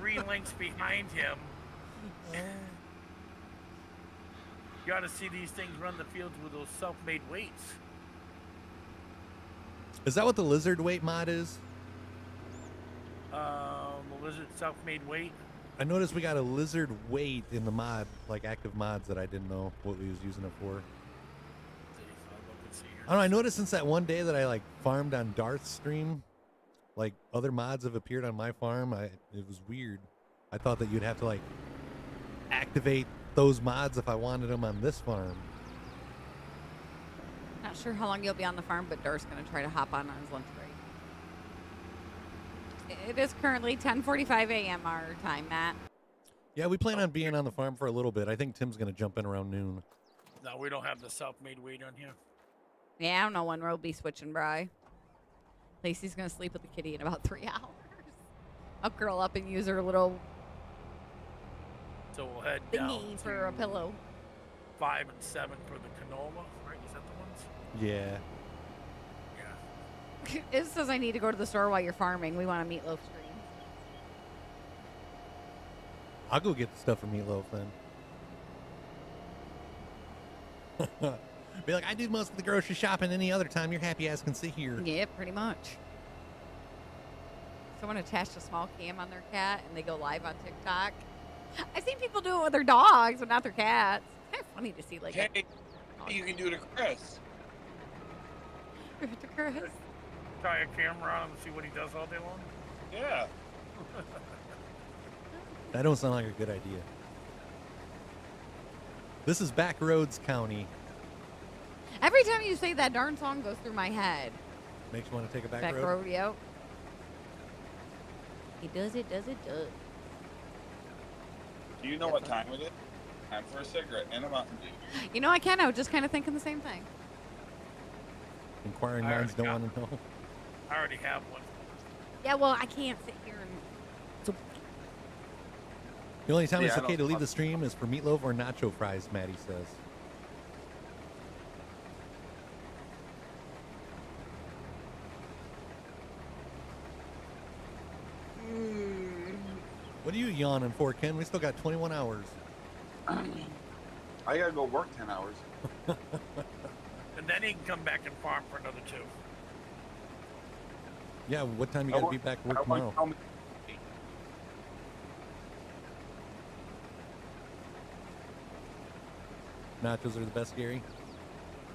3 lengths behind him. You got to see these things run the fields with those self-made weights. Is that what the lizard weight mod is? The lizard self-made weight. I noticed we got a lizard weight in the mod, like active mods that I didn't know what we was using it for. I don't know, I noticed since that one day that I like farmed on Darth's stream, like other mods have appeared on my farm. It was weird. I thought that you'd have to like activate those mods if I wanted them on this farm. Not sure how long you'll be on the farm, but Darth's going to try to hop on his lunch break. It is currently 10:45 a.m. our time, Matt. Yeah, we plan on being on the farm for a little bit. I think Tim's going to jump in around noon. No, we don't have the self-made weight on here. Yeah, I don't know when we'll be switching, Bri. Lacey's going to sleep with the kitty in about 3 hours. I'll curl up and use her little So we'll head down thingy for a pillow. 5 and 7 for the canola, right? Is that the ones? Yeah. Yeah. It says I need to go to the store while you're farming. We want a meatloaf stream. I'll go get the stuff for meatloaf then. Be like, I do most of the grocery shopping any other time. Your happy ass can sit here. Yeah, pretty much. Someone attached a small cam on their cat and they go live on TikTok. I've seen people do it with their dogs, but not their cats. It's kind of funny to see, like, Hey, you can do it to Chris. to Chris. Tie a camera on him and see what he does all day long. Yeah. That don't sound like a good idea. This is Backroads County. Every time you say that darn song goes through my head. Makes you want to take a back, Back road? rodeo. He does it, does it, does. Do you know what time it is? Time for a cigarette and a Mountain Dew. You know, I can. I was just kind of thinking the same thing. Inquiring I minds already don't got want to know. I already have one. Yeah, well, I can't sit here and... The only time Yeah, it's I okay don't- to leave the stream is for meatloaf or nacho fries, Maddie says. What are you yawning for, Ken? We still got 21 hours. I gotta go work 10 hours. And then he can come back and farm for another 2. Yeah, what time you got to be back to work tomorrow? Nachos are the best, Gary.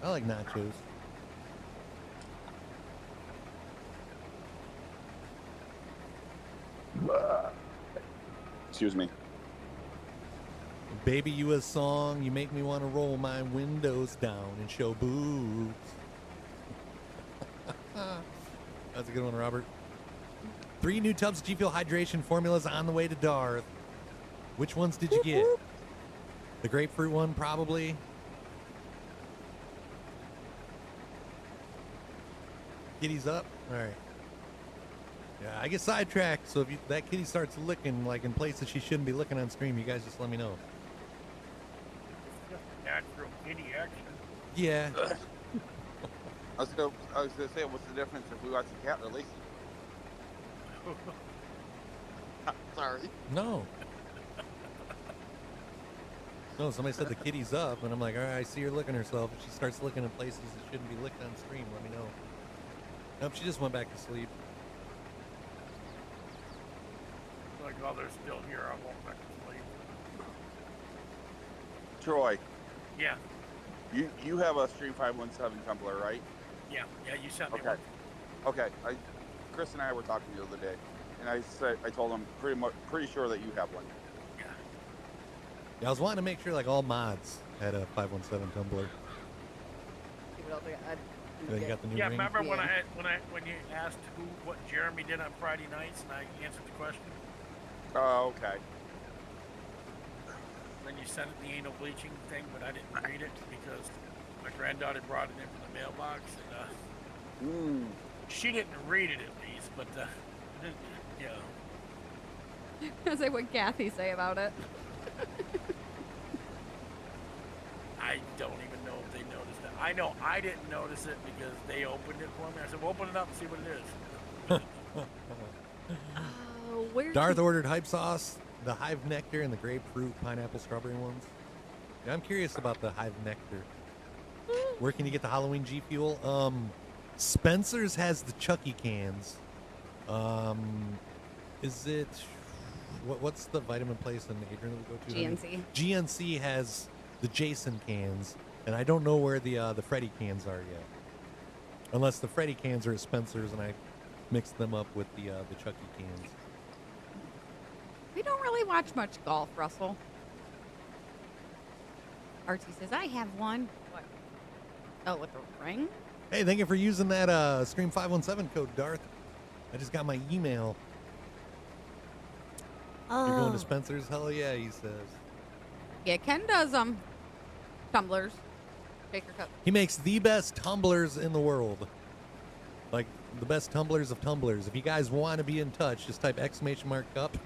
I like nachos. Excuse me. Baby, you a song. You make me want to roll my windows down and show boobs. That's a good one, Robert. 3 new tubs of G Fuel hydration formulas on the way to Darth. Which ones did you get? The grapefruit one, probably. Kitty's up. All right. Yeah, I get sidetracked. So if that kitty starts licking like in places she shouldn't be licking on stream, you guys just let me know. Natural kitty action. Yeah. I was gonna say, what's the difference if we watch the cat or Lacey? Sorry. No. No, somebody said the kitty's up, and I'm like, all right, I see her licking herself. If she starts licking in places that shouldn't be licked on stream, let me know. Nope, she just went back to sleep. Like, oh, they're still here. I won't back to sleep. Troy. Yeah. You have a Stream 517 tumbler, right? Yeah. You sent me Okay. one. Okay. Chris and I were talking the other day, and I told him pretty sure that you have one. Yeah, I was wanting to make sure like all mods had a 517 tumbler. You got the new ring? Remember when you asked what Jeremy did on Friday nights, and I answered the question? Oh, okay. Then you sent it the anal bleaching thing, but I didn't read it because my granddaughter brought it in from the mailbox, and she didn't read it at least, but yeah. I was like, what Kathy say about it? I don't even know if they noticed it. I know I didn't notice it because they opened it for me. I said, well, open it up and see what it is. Darth ordered hype sauce, the hive nectar, and the grapefruit, pineapple, strawberry ones. Yeah, I'm curious about the hive nectar. Where can you get the Halloween G Fuel? Spencer's has the Chucky cans. Is it what's the vitamin place in Adrian that we go to? GNC. GNC has the Jason cans, and I don't know where the Freddy cans are yet. Unless the Freddy cans are at Spencer's, and I mixed them up with the Chucky cans. We don't really watch much golf, Russell. Archie says, I have one. What? Oh, with the ring? Hey, thank you for using that Scream 517 code, Darth. I just got my email. Oh. You're going to Spencer's? Hell yeah, he says. Yeah, Ken does tumblers, shaker cup. He makes the best tumblers in the world. Like the best tumblers of tumblers. If you guys want to be in touch, just type !cup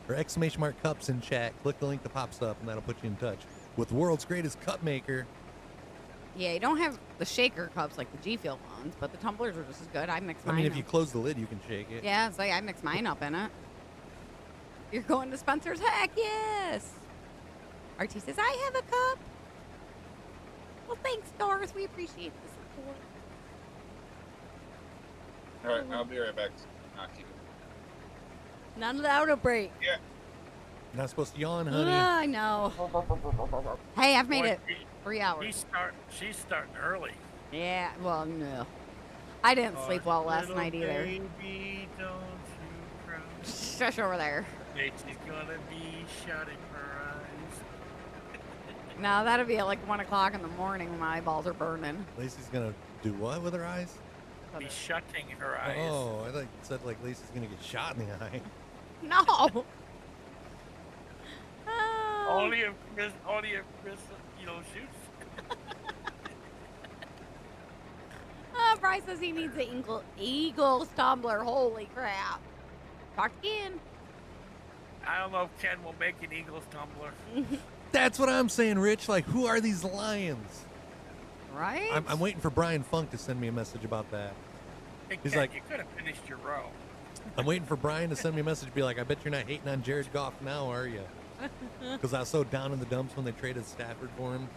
or !cups in chat. Click the link that pops up, and that'll put you in touch with the world's greatest cup maker. Yeah, you don't have the shaker cups like the G Fuel ones, but the tumblers are just as good. I mix mine. I mean, if up. you close the lid, you can shake it. Yeah, it's like I mix mine up in it. You're going to Spencer's? Heck yes! Archie says, I have a cup. Well, thanks, Doris. We appreciate the support. All right, I'll be right back. I'll keep it. Not allowed a break. Yeah. Not supposed to yawn, honey. I know. Hey, I've made it 3 hours. She's starting early. Yeah, well, no. I didn't sleep well last night either. Baby, don't you cry. Shush over there. She's gonna be shutting her eyes. No, that'll be at like 1 o'clock in the morning when my eyeballs are burning. Lacey's gonna do what with her eyes? Be shutting her eyes. Oh, I thought you said like Lacey's gonna get shot in the eye. No. Only if Chris, shoots. Bryce says he needs an Eagles tumbler. Holy crap. Talk again. I don't know if Ken will make an Eagles tumbler. That's what I'm saying, Rich. Like, who are these lions? Right? I'm waiting for Brian Funk to send me a message about that. Hey, He's Ken, like, you could have finished your row. I'm waiting for Brian to send me a message, be like, I bet you're not hating on Jared Goff now, are you? Because I was so down in the dumps when they traded Stafford for him.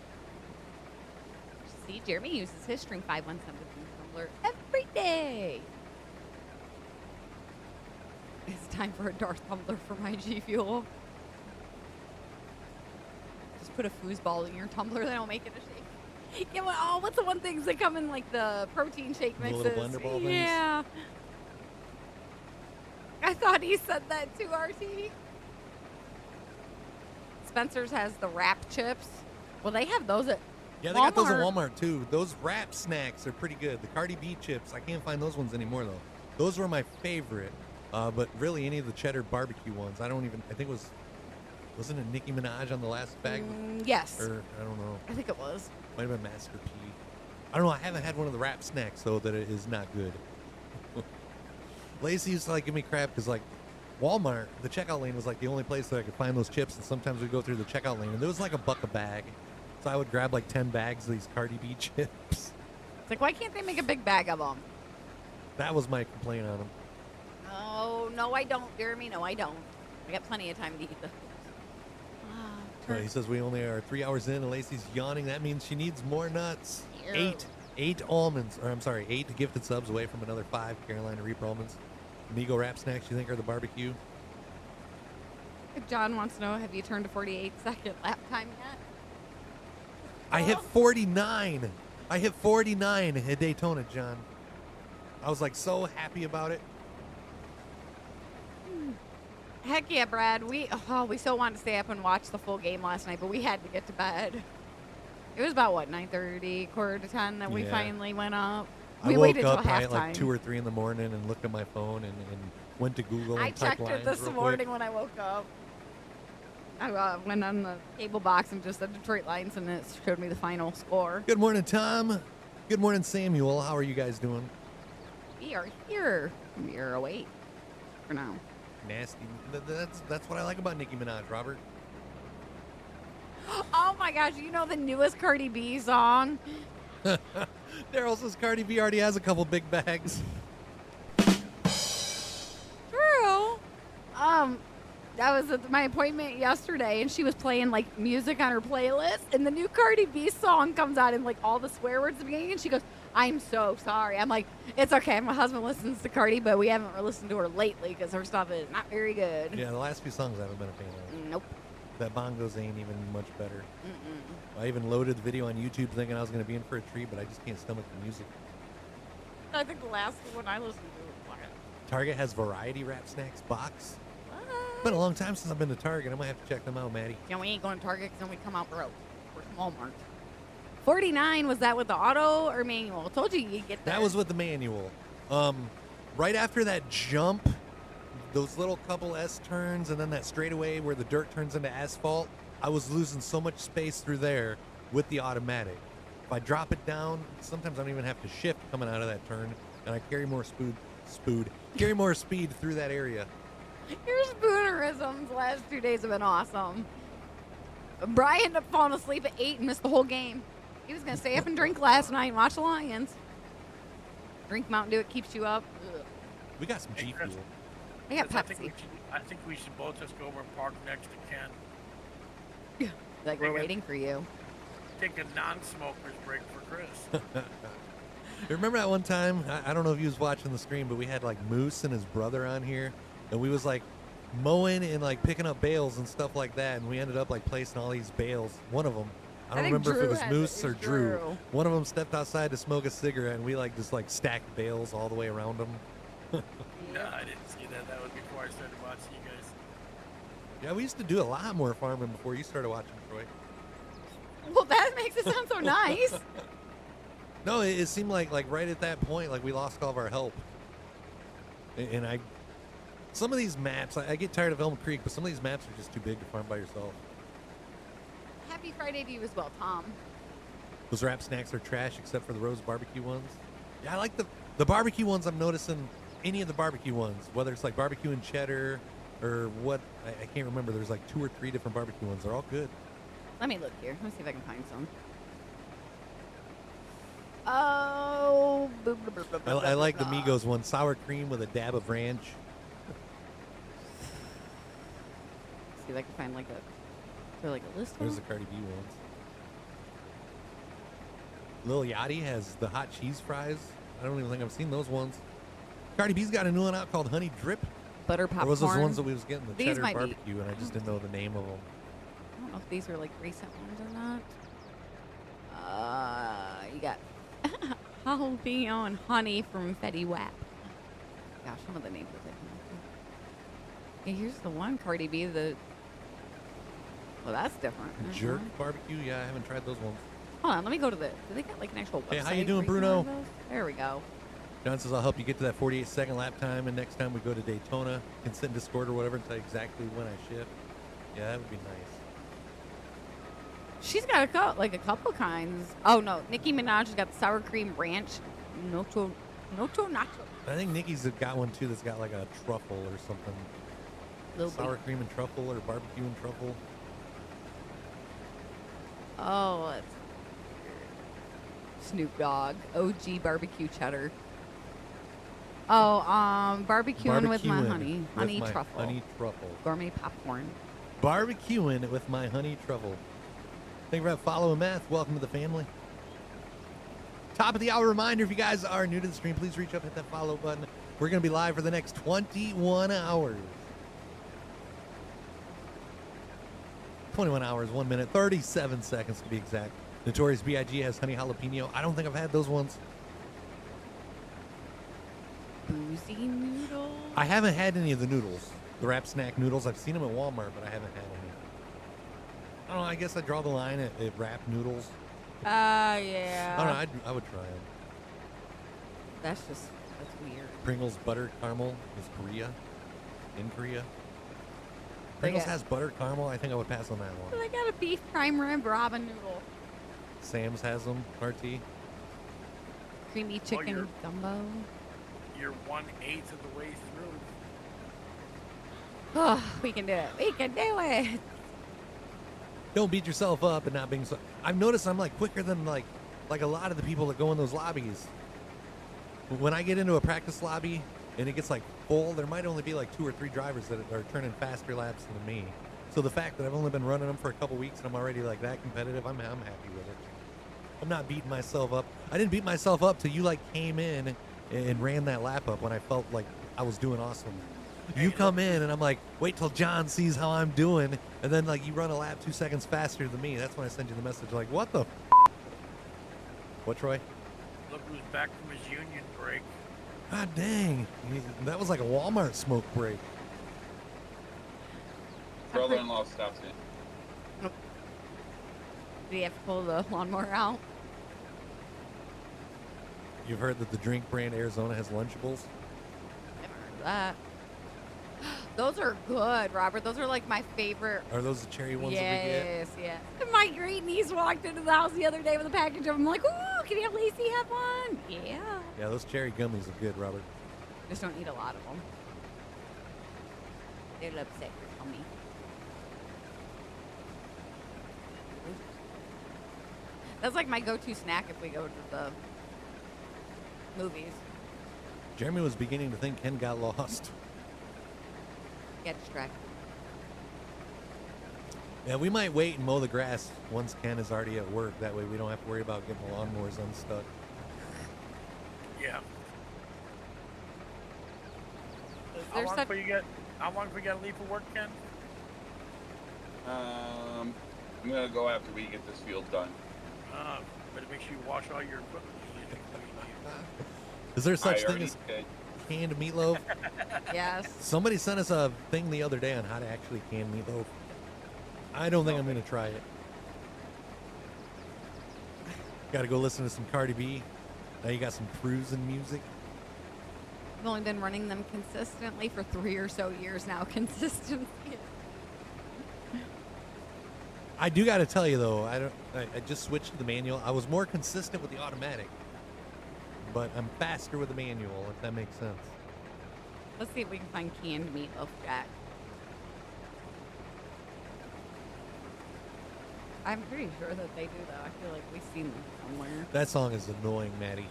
See, Jeremy uses his string 517 tumbler every day. It's time for a Darth tumbler for my G Fuel. Just put a foosball in your tumbler, then I'll make it a shake. Yeah, well, what's the one things that come in like the protein shake The mixes? little blender ball things? Yeah. I thought he said that too, RT. Spencer's has the wrap chips. Well, they have those at Yeah, they got those at Walmart too. Those wrap snacks are pretty good. The Cardi B chips, I can't find those ones anymore though. Those were my favorite. But really, any of the cheddar barbecue ones, I think it wasn't it Nicki Minaj on the last bag? Yes. Or I don't know. I think it was. Might have been Master P. I don't know. I haven't had one of the wrap snacks though that it is not good. Lacey used to like give me crap because like Walmart, the checkout lane was like the only place that I could find those chips, and sometimes we'd go through the checkout lane and there was like $1 a bag. So I would grab like 10 bags of these Cardi B chips. It's like, why can't they make a big bag of them? That was my complaint on them. Oh, no, I don't, Jeremy. No, I don't. I got plenty of time to eat those. He says we only are 3 hours in and Lacey's yawning. That means she needs more nuts. Ew. Eight almonds, or I'm sorry, 8 gifted subs away from another 5 Carolina Reaper almonds. Migo wrap snacks, you think are the barbecue? John wants to know, have you turned to 48-second lap time yet? I hit 49. I hit 49 at Daytona, John. I was like so happy about it. Heck yeah, Brad. We so wanted to stay up and watch the full game last night, but we had to get to bed. It was about, what, 9:30, quarter to 10 that we finally went up. I We woke waited up till at like halftime. 2 or 3 in the morning and looked at my phone and went to Google I and typed checked it lines this real morning quick. when I woke up. I went on the cable box and just said Detroit Lions, and it showed me the final score. Good morning, Tom. Good morning, Samuel. How are you guys doing? We are here. We are awake for now. Nasty. That's what I like about Nicki Minaj, Robert. Oh my gosh, you know the newest Cardi B song? Daryl says Cardi B already has a couple big bags. True. That was at my appointment yesterday, and she was playing like music on her playlist, and the new Cardi B song comes out, and like all the swear words at the beginning, and she goes, "I'm so sorry." I'm like, "It's okay." My husband listens to Cardi, but we haven't listened to her lately because her stuff is not very good. Yeah, the last few songs I haven't been a fan of. Nope. That Bongos ain't even much better. Mm-mm. I even loaded the video on YouTube thinking I was going to be in for a treat, but I just can't stomach the music. I think the last one I listened to was Target has variety wrap snacks box. what? Been a long time since I've been to Target. I might have to check them out, Maddie. Yeah, we ain't going to Target because then we come out broke. We're from Walmart. 49, was that with the auto or manual? I told you you'd get That was with the manual. Right after that jump, those little couple S turns and then that straightaway where the dirt turns into asphalt, I was losing so much space through there with the automatic. If I drop it down, sometimes I don't even have to shift coming out of that turn, and I carry more carry more speed through that area. Your spoonerisms the last 2 days have been awesome. Brian ended up falling asleep at 8 and missed the whole game. He was going to stay up and drink last night and watch the Lions. Drink Mountain Dew, it keeps you up. Ugh. We got some G Chris, Fuel. I got I think, Pepsi. I think we should both just go over and park next to Ken. Like, we're waiting for you. Take a non-smoker's break for Chris. Remember that one time? I don't know if you was watching the stream, but we had like Moose and his brother on here, and we was like mowing and like picking up bales and stuff like that, and we ended up like placing all these bales. One of them, I don't think remember if Drew it was has Moose it. or It's Drew. Drew. One of them stepped outside to smoke a cigarette, and we like just like stacked bales all the way around them. No, I didn't see that. That was before I started watching you guys. Yeah, we used to do a lot more farming before you started watching, Troy. Well, that makes it sound so nice. No, it seemed like right at that point, like we lost all of our help. And some of these maps, I get tired of Elm Creek, but some of these maps are just too big to farm by yourself. Happy Friday to you as well, Tom. Those wrap snacks are trash except for the Rose barbecue ones. Yeah, I like the barbecue ones. I'm noticing any of the barbecue ones, whether it's like barbecue and cheddar or what, I can't remember. There's like 2 or 3 different barbecue ones. They're all good. Let me look here. Let me see if I can find some. Oh. I like the Migos one, sour cream with a dab of ranch. See if I can find like a list. There's the Cardi B ones. Lil Yachty has the hot cheese fries. I don't even think I've seen those ones. Cardi B's got a new one out called Honey Drip. butter Or popcorn. was those ones that we was getting the These cheddar might be- barbecue, and I just didn't know the name of them. I don't know if these are like recent ones or not. You got jalapeno and honey from Fetty Wap. Gosh, some of the names of it. Yeah, here's the one, Cardi B. Well, that's different. Jerk barbecue? Yeah, I haven't tried those ones. Hold on, let me go to the. Do they got like an actual website? Hey, how you doing, where can Bruno? order those? There we go. John says, I'll help you get to that 48-second lap time, and next time we go to Daytona, you can sit in Discord or whatever and tell you exactly when I shift. Yeah, that would be nice. She's got a couple kinds. Oh no, Nicki Minaj has got the sour cream ranch, nacho. I think Nikki's got one too that's got like a truffle or something. Sour cream and truffle or barbecue and truffle. Oh, that's Snoop Dogg, OG barbecue cheddar. Oh, barbecuing with my honey truffle. Honey truffle. Gourmet popcorn. Barbecuing with my honey truffle. Thank you for following Math. Welcome to the family. Top of the hour reminder, if you guys are new to the stream, please reach up, hit that follow button. We're going to be live for the next 21 hours. 21 hours, 1 minute, 37 seconds to be exact. Notorious B.I.G. has honey jalapeno. I don't think I've had those ones. Boozy noodles. I haven't had any of the noodles. The wrap snack noodles. I've seen them at Walmart, but I haven't had any. I don't know. I guess I draw the line at wrap noodles. Yeah. I don't know. I would try them. That's weird. Pringles butter caramel is Korea. In Korea. They Pringles got- has butter caramel. I think I would pass on that one. They got a beef prime rib ramen noodle. Sam's has them. RT. Creamy chicken gumbo. You're 1/8 of the way through. Oh, we can do it. We can do it. Don't beat yourself up and not being so. I've noticed I'm like quicker than like a lot of the people that go in those lobbies. When I get into a practice lobby and it gets like full, there might only be like 2 or 3 drivers that are turning faster laps than me. So the fact that I've only been running them for a couple weeks and I'm already like that competitive, I'm happy with it. I'm not beating myself up. I didn't beat myself up till you like came in and ran that lap up when I felt like I was doing awesome. You come in and I'm like, wait till John sees how I'm doing, and then like you run a lap 2 seconds faster than me. That's when I send you the message like, what the? What, Troy? Look who's back from his union break. God dang, that was like a Walmart smoke break. Brother-in-law stops in. Do you have to pull the lawnmower out? You've heard that the drink brand Arizona has Lunchables? Never heard of that. Those are good, Robert. Those are like my favorite. Are those the cherry ones that we get? Yes. My great niece walked into the house the other day with a package of them. I'm like, ooh, can you have Lacey have one? Yeah. Yeah, those cherry gummies are good, Robert. Just don't eat a lot of them. They'll upset your tummy. That's like my go-to snack if we go to the movies. Jeremy was beginning to think Ken got lost. Get distracted. Yeah, we might wait and mow the grass once Ken is already at work. That way we don't have to worry about getting the lawnmowers unstuck. Yeah. How long before you got to leave for work, Ken? I'm gonna go after we get this field done. Better make sure you wash all your equipment. Is there such I thing already as did. canned meatloaf? Yes. Somebody sent us a thing the other day on how to actually can meatloaf. I don't think I'm going to try it. Got to go listen to some Cardi B. Now you got some cruising music. I've only been running them consistently for 3 or so years now. Consistency. I do got to tell you though, I just switched to the manual. I was more consistent with the automatic, but I'm faster with the manual, if that makes sense. Let's see if we can find canned meatloaf, Jack. I'm pretty sure that they do, though. I feel like we've seen them somewhere. That song is annoying, Maddie.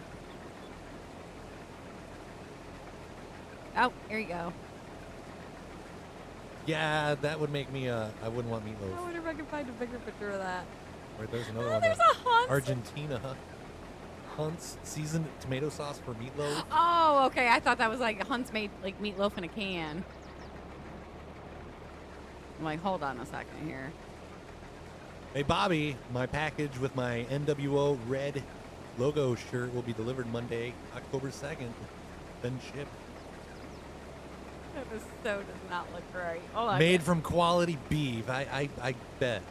Oh, here you go. Yeah, that would make me, I wouldn't want I meatloaf. wonder if I can find a bigger picture of that. Right, there's another Oh, one. there's a Hunt's. Argentina. Hunt's seasoned tomato sauce for meatloaf. Oh, okay. I thought that was like Hunt's made like meatloaf in a can. I'm like, hold on a second here. Hey, Bobby, my package with my NWO red logo shirt will be delivered Monday, October 2nd. Then shipped. That so does not look right. Hold on. Made from quality beef. I bet.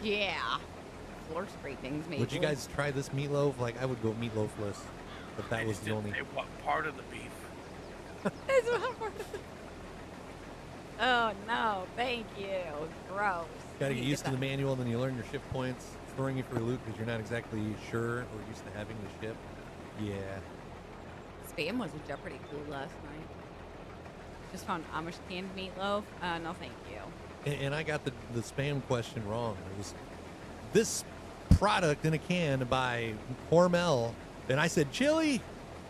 Yeah. Floor scrapings, maybe. Would you guys try this meatloaf? Like, I would go meatloafless if that was the only. What part of the beef? It's not part of it. Oh, no. Thank you. Gross. Got to get used to the manual, then you learn your shift points. Throwing you for a loop because you're not exactly sure or used to having to ship. Yeah. Spam was a Jeopardy clue last night. Just found Amish canned meatloaf. No, thank you. And I got the spam question wrong. It was this product in a can by Hormel, and I said chili,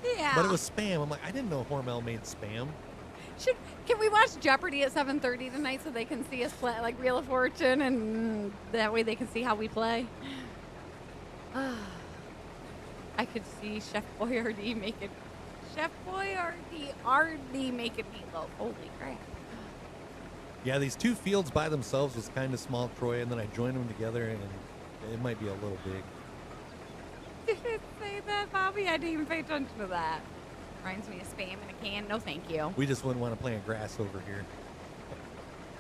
Yeah. but it was spam. I'm like, I didn't know Hormel made spam. Can we watch Jeopardy at 7:30 tonight so they can see us play, like Wheel of Fortune, and that way they can see how we play? I could see Chef Boyardee making meatloaf. Holy crap. Yeah, these two fields by themselves was kind of small, Troy, and then I joined them together, and it might be a little big. Did it say that, Bobby? I didn't even pay attention to that. Reminds me of spam in a can. No, thank you. We just wouldn't want to plant grass over here.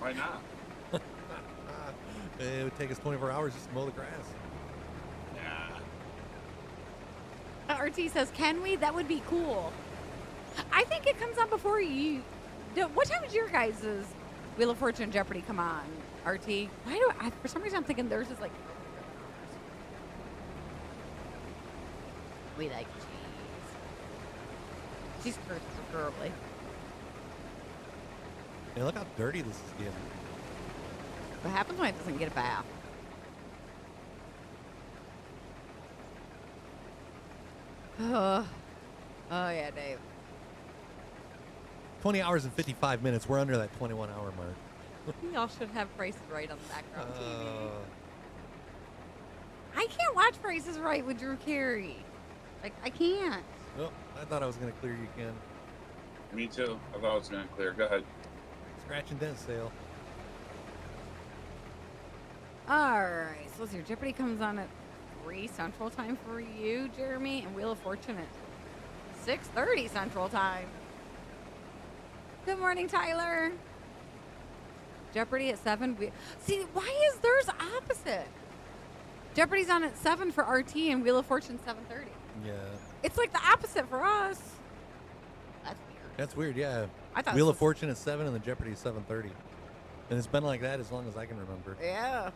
Why not? It would take us 24 hours just to mow the grass. Nah. RT says, can we? That would be cool. I think it comes on before you. What time is your guys' Wheel of Fortune Jeopardy come on, RT? Why do I, for some reason I'm thinking theirs is like. We like cheese. Cheese curds preferably. Hey, look how dirty this is getting. What happens when it doesn't get a bath? Oh yeah, Dave. 20 hours and 55 minutes. We're under that 21-hour mark. Y'all should have Prices Right on the background TV. I can't watch Prices Right with Drew Carey. Like, I can't. Oh, I thought I was going to clear you, Ken. Me too. I thought it was going to clear. Go ahead. Scratch and dent sale. All right. So let's see. Jeopardy comes on at 3 Central Time for you, Jeremy, and Wheel of Fortune at 6:30 Central Time. Good morning, Tyler. Jeopardy at 7. See, why is theirs opposite? Jeopardy's on at 7 for RT and Wheel of Fortune 7:30. Yeah. It's like the opposite for us. That's weird. That's weird, yeah. I thought Wheel this of Fortune is 7 and the Jeopardy is 7:30. And it's been like that as long as I can remember. Yeah.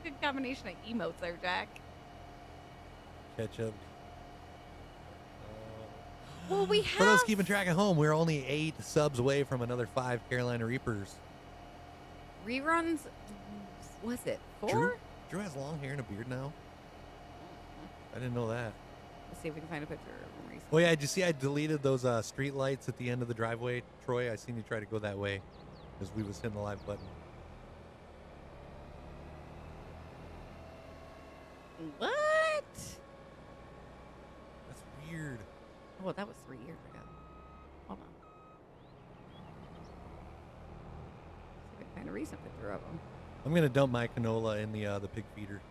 Good combination of emotes there, Jack. Ketchup. Well, we For those have keeping track at home, we're only 8 subs away from another 5 Carolina Reapers. reruns. Was it 4? Drew has long hair and a beard now. I didn't know that. Let's see if we can find a picture of him recently. Oh yeah, did you see I deleted those street lights at the end of the driveway, Troy? I seen you try to go that way as we was hitting the live button. What? That's weird. Oh, that was 3 years ago. Hold on. See if I can find a recent picture of him. I'm gonna dump my canola in the pig feeder.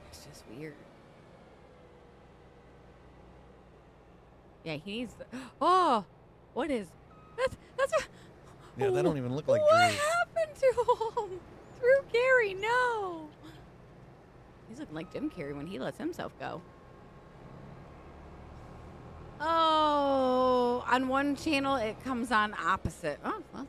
It's just weird. Yeah, he needs. Oh, what is? That's. Yeah, that don't even look like what Drew. happened to him? Drew Carey, no. He's looking like Jim Carrey when he lets himself go. Oh, on one channel it comes on opposite. Oh, well,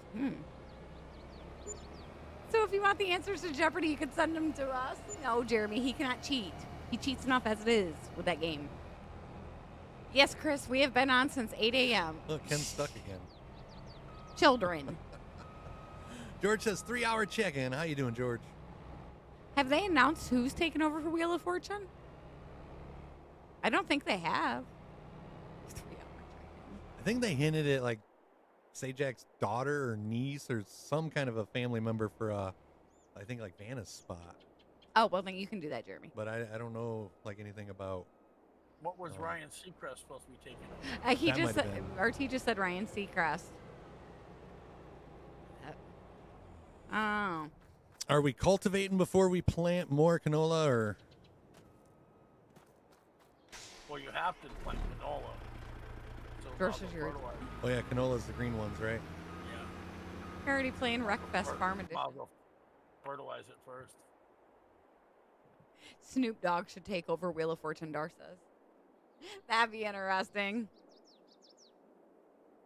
So if you want the answers to Jeopardy, you could send them to us. No, Jeremy, he cannot cheat. He cheats enough as it is with that game. Yes, Chris, we have been on since 8 a.m. Look, Ken's stuck again. Children. George says 3-hour check-in. How you doing, George? Have they announced who's taking over for Wheel of Fortune? I don't think they have. 3-hour check-in. I think they hinted at like Sajak's daughter or niece or some kind of a family member for I think like Vanna's spot. Oh, well then you can do that, Jeremy. But I don't know like anything about What was Oh. Ryan Seacrest supposed to be taking over? He That just might have said, been. RT just said Ryan Seacrest. Oh. Are we cultivating before we plant more canola, or? Well, you have to plant canola. So it's Versus also your- fertilizer. Oh yeah, canola's the green ones, right? Yeah. You're already playing Wreckfest Farm Might as Edition. well fertilize it first. Snoop Dogg should take over Wheel of Fortune, Dar says. That'd be interesting.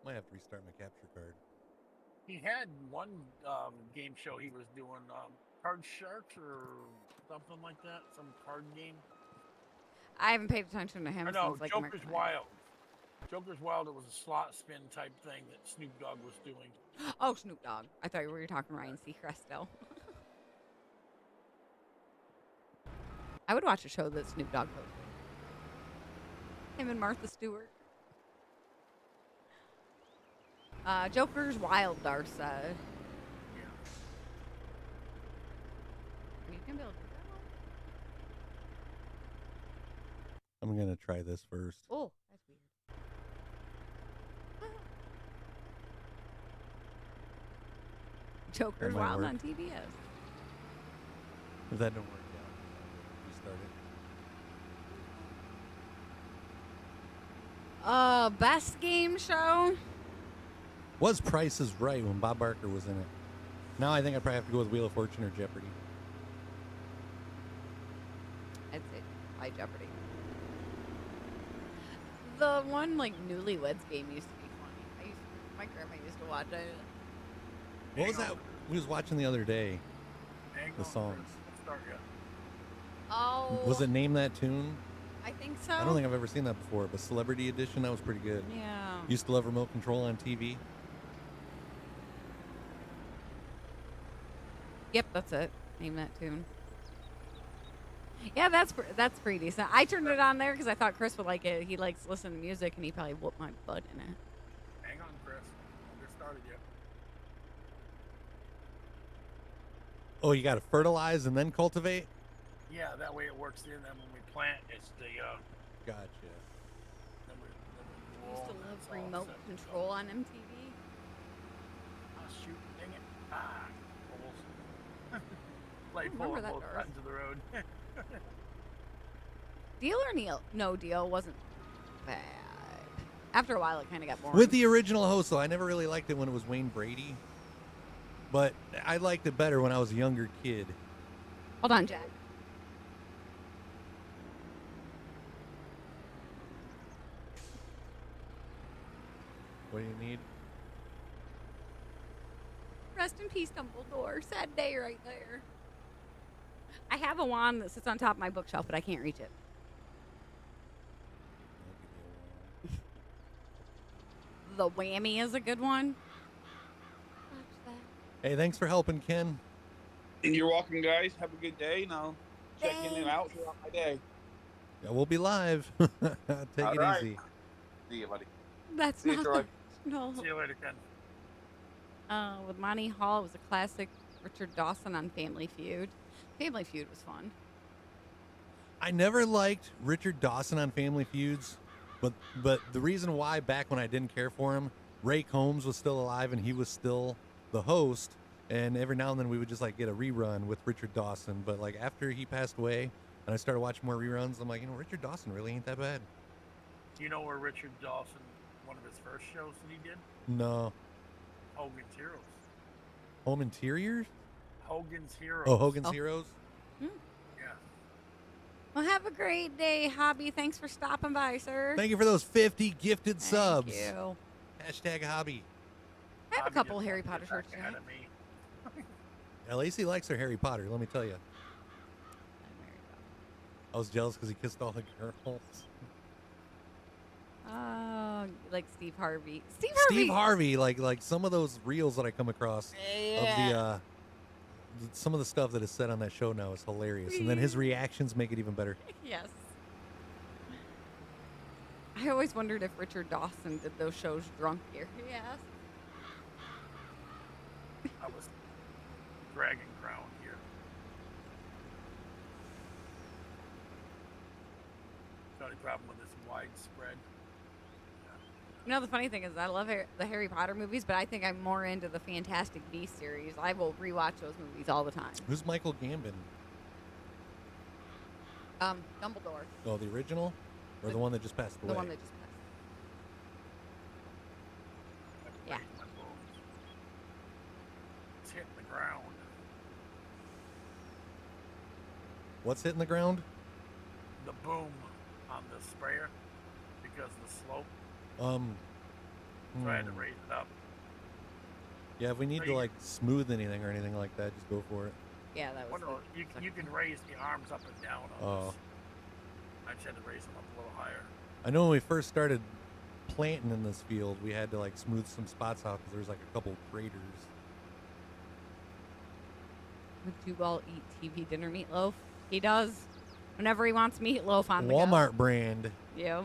Might have to restart my capture card. He had one game show he was doing, Card Sharks or something like that, some card game. I haven't paid attention to him Or no, since like Joker's American Wild. Joker's Wild, it was a slot spin type thing that Snoop Dogg was doing. Idol. Oh, Snoop Dogg. I thought you were talking Ryan Seacrest still. I would watch a show that Snoop Dogg hosted. Him and Martha Stewart. Joker's Wild, Dar said. Yeah. You can build. I'm gonna try this first. Oh, that's weird. Joker's might Wild work. on TBS. If that don't work out, restart it. Best game show? Was Price is Right when Bob Barker was in it. Now I think I probably have to go with Wheel of Fortune or Jeopardy. I'd say by Jeopardy. The one like Newlyweds game used to be funny. My grandma used to watch it. What was that we was watching the other day? Hang The on, songs. Let's start yet. Oh, Was it Name That Tune? I think so. I don't think I've ever seen that before, but Celebrity Edition, that was pretty good. Yeah. Used to love remote control on TV. Yep, that's it. Name that tune. Yeah, that's pretty decent. I turned it on there because I thought Chris would like it. He likes listening to music, and he probably whooped my butt in it. Hang on, Chris. Don't get started yet. Oh, you got to fertilize and then cultivate? Yeah, that way it works in. Then when we plant, it's the Gotcha. then we I used to roll, and love it's all remote set to control go. on MTV. Oh, shoot, dang it. Ah, almost. Like remember pulling that, both Doris. sides of the road. Deal or Neil? No, Deal wasn't bad. After a while, it kind of got boring. With the original host, though, I never really liked it when it was Wayne Brady. But I liked it better when I was a younger kid. Hold on, Jack. What do you need? Rest in peace, Dumbledore. Sad day right there. I have a wand that sits on top of my bookshelf, but I can't reach it. The whammy is a good one. Hey, thanks for helping, Ken. And you're welcome, guys. Have a good day, and I'll check in and out throughout my day. Yeah, we'll be live. Take All it right. easy. See you, buddy. That's See you, not Troy. no. See you later, Ken. With Monty Hall, it was a classic. Richard Dawson on Family Feud. Family Feud was fun. I never liked Richard Dawson on Family Feuds, but the reason why back when I didn't care for him, Ray Combs was still alive and he was still the host, and every now and then we would just like get a rerun with Richard Dawson. But like after he passed away and I started watching more reruns, I'm like, Richard Dawson really ain't that bad. Do you know where Richard Dawson, one of his first shows that he did? No. Hogan's Heroes. Home Interiors? Hogan's Heroes. Oh, Hogan's Heroes? Yeah. Well, have a great day, Hobby. Thanks for stopping by, sir. Thank you for those 50 gifted subs. Thank you. Hashtag hobby. I have a Bobby couple just Harry wants to Potter get shirts back ahead tonight. of me. Yeah, Lacey likes her Harry Potter, let me tell you. I was jealous because he kissed all the girls. Oh, like Steve Harvey. Steve Harvey, like some of those reels that I come across of some of the stuff that is said on that show now is hilarious, and then his reactions make it even better. Yes. I always wondered if Richard Dawson did those shows drunk here. Yes. I was Dragon Crown here. The only problem with this spread. You know, the funny thing is I love the Harry Potter movies, but I think I'm more into the Fantastic Beasts series. I will rewatch those movies all the time. Who's Michael Gambon? Dumbledore. Oh, the original? Or the one that just passed away? The one that just passed. Yeah. It's hitting the ground. What's hitting the ground? The boom on the sprayer because of the slope. So I had to raise it up. Yeah, if we need to like smooth anything or anything like that, just go for it. Yeah, that was. You can raise the arms up and down on this. I just had to raise them up a little higher. I know when we first started planting in this field, we had to like smooth some spots out because there was like a couple craters. Would you all eat TV dinner meatloaf? He does. Whenever he wants meatloaf on the Walmart brand. Yep.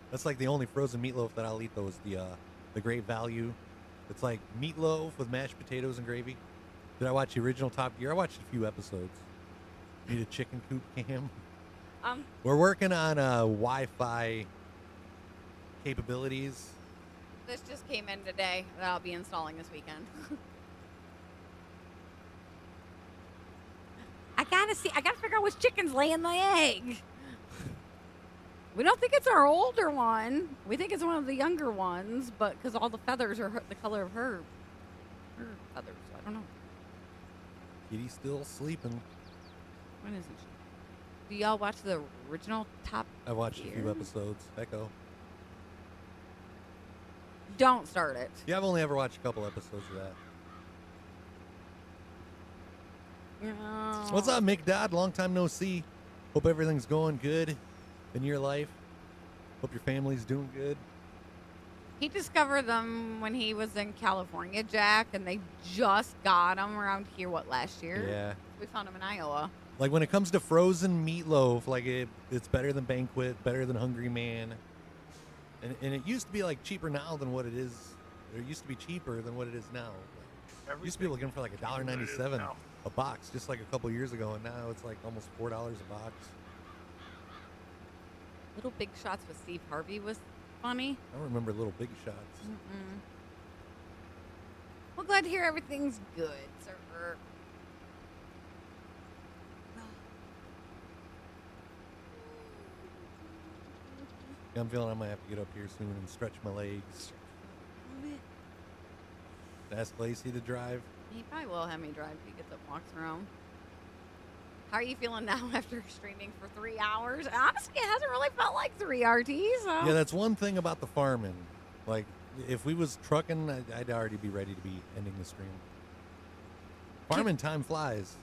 That's like the only frozen meatloaf that I'll eat though is the Great Value. It's like meatloaf with mashed potatoes and gravy. Did I watch the original Top Gear? I watched a few episodes. Need a chicken coop cam. We're working on Wi-Fi capabilities. This just came in today that I'll be installing this weekend. I gotta figure out which chicken's laying the egg. We don't think it's our older one. We think it's one of the younger ones, but because all the feathers are the color of her feathers. So I don't know. Kitty's still sleeping. When is it? Do y'all watch the original Top I watched Gear? a few episodes. Echo. Don't start it. Yeah, I've only ever watched a couple episodes of that. No. What's up, Mick Dodd? Long time no see. Hope everything's going good in your life. Hope your family's doing good. He discovered them when he was in California, Jack, and they just got them around here, last year? Yeah. We found them in Iowa. Like when it comes to frozen meatloaf, like it's better than Banquet, better than Hungry Man. And it used to be like cheaper now than what it is. It used to be cheaper than what it is now. It used to be looking for like $1.97 a box just like a couple years ago, and now it's like almost $4 a box. Little Big Shots with Steve Harvey was funny. I don't remember Little Big Shots. Well, glad to hear everything's good, sir. Yeah, I'm feeling I might have to get up here soon and stretch my legs. Ask Lacey to drive. He probably will have me drive if he gets up and walks around. How are you feeling now after streaming for 3 hours? Honestly, it hasn't really felt like 3 RT, so. Yeah, that's one thing about the farming. Like, if we was trucking, I'd already be ready to be ending the stream. Farming time flies.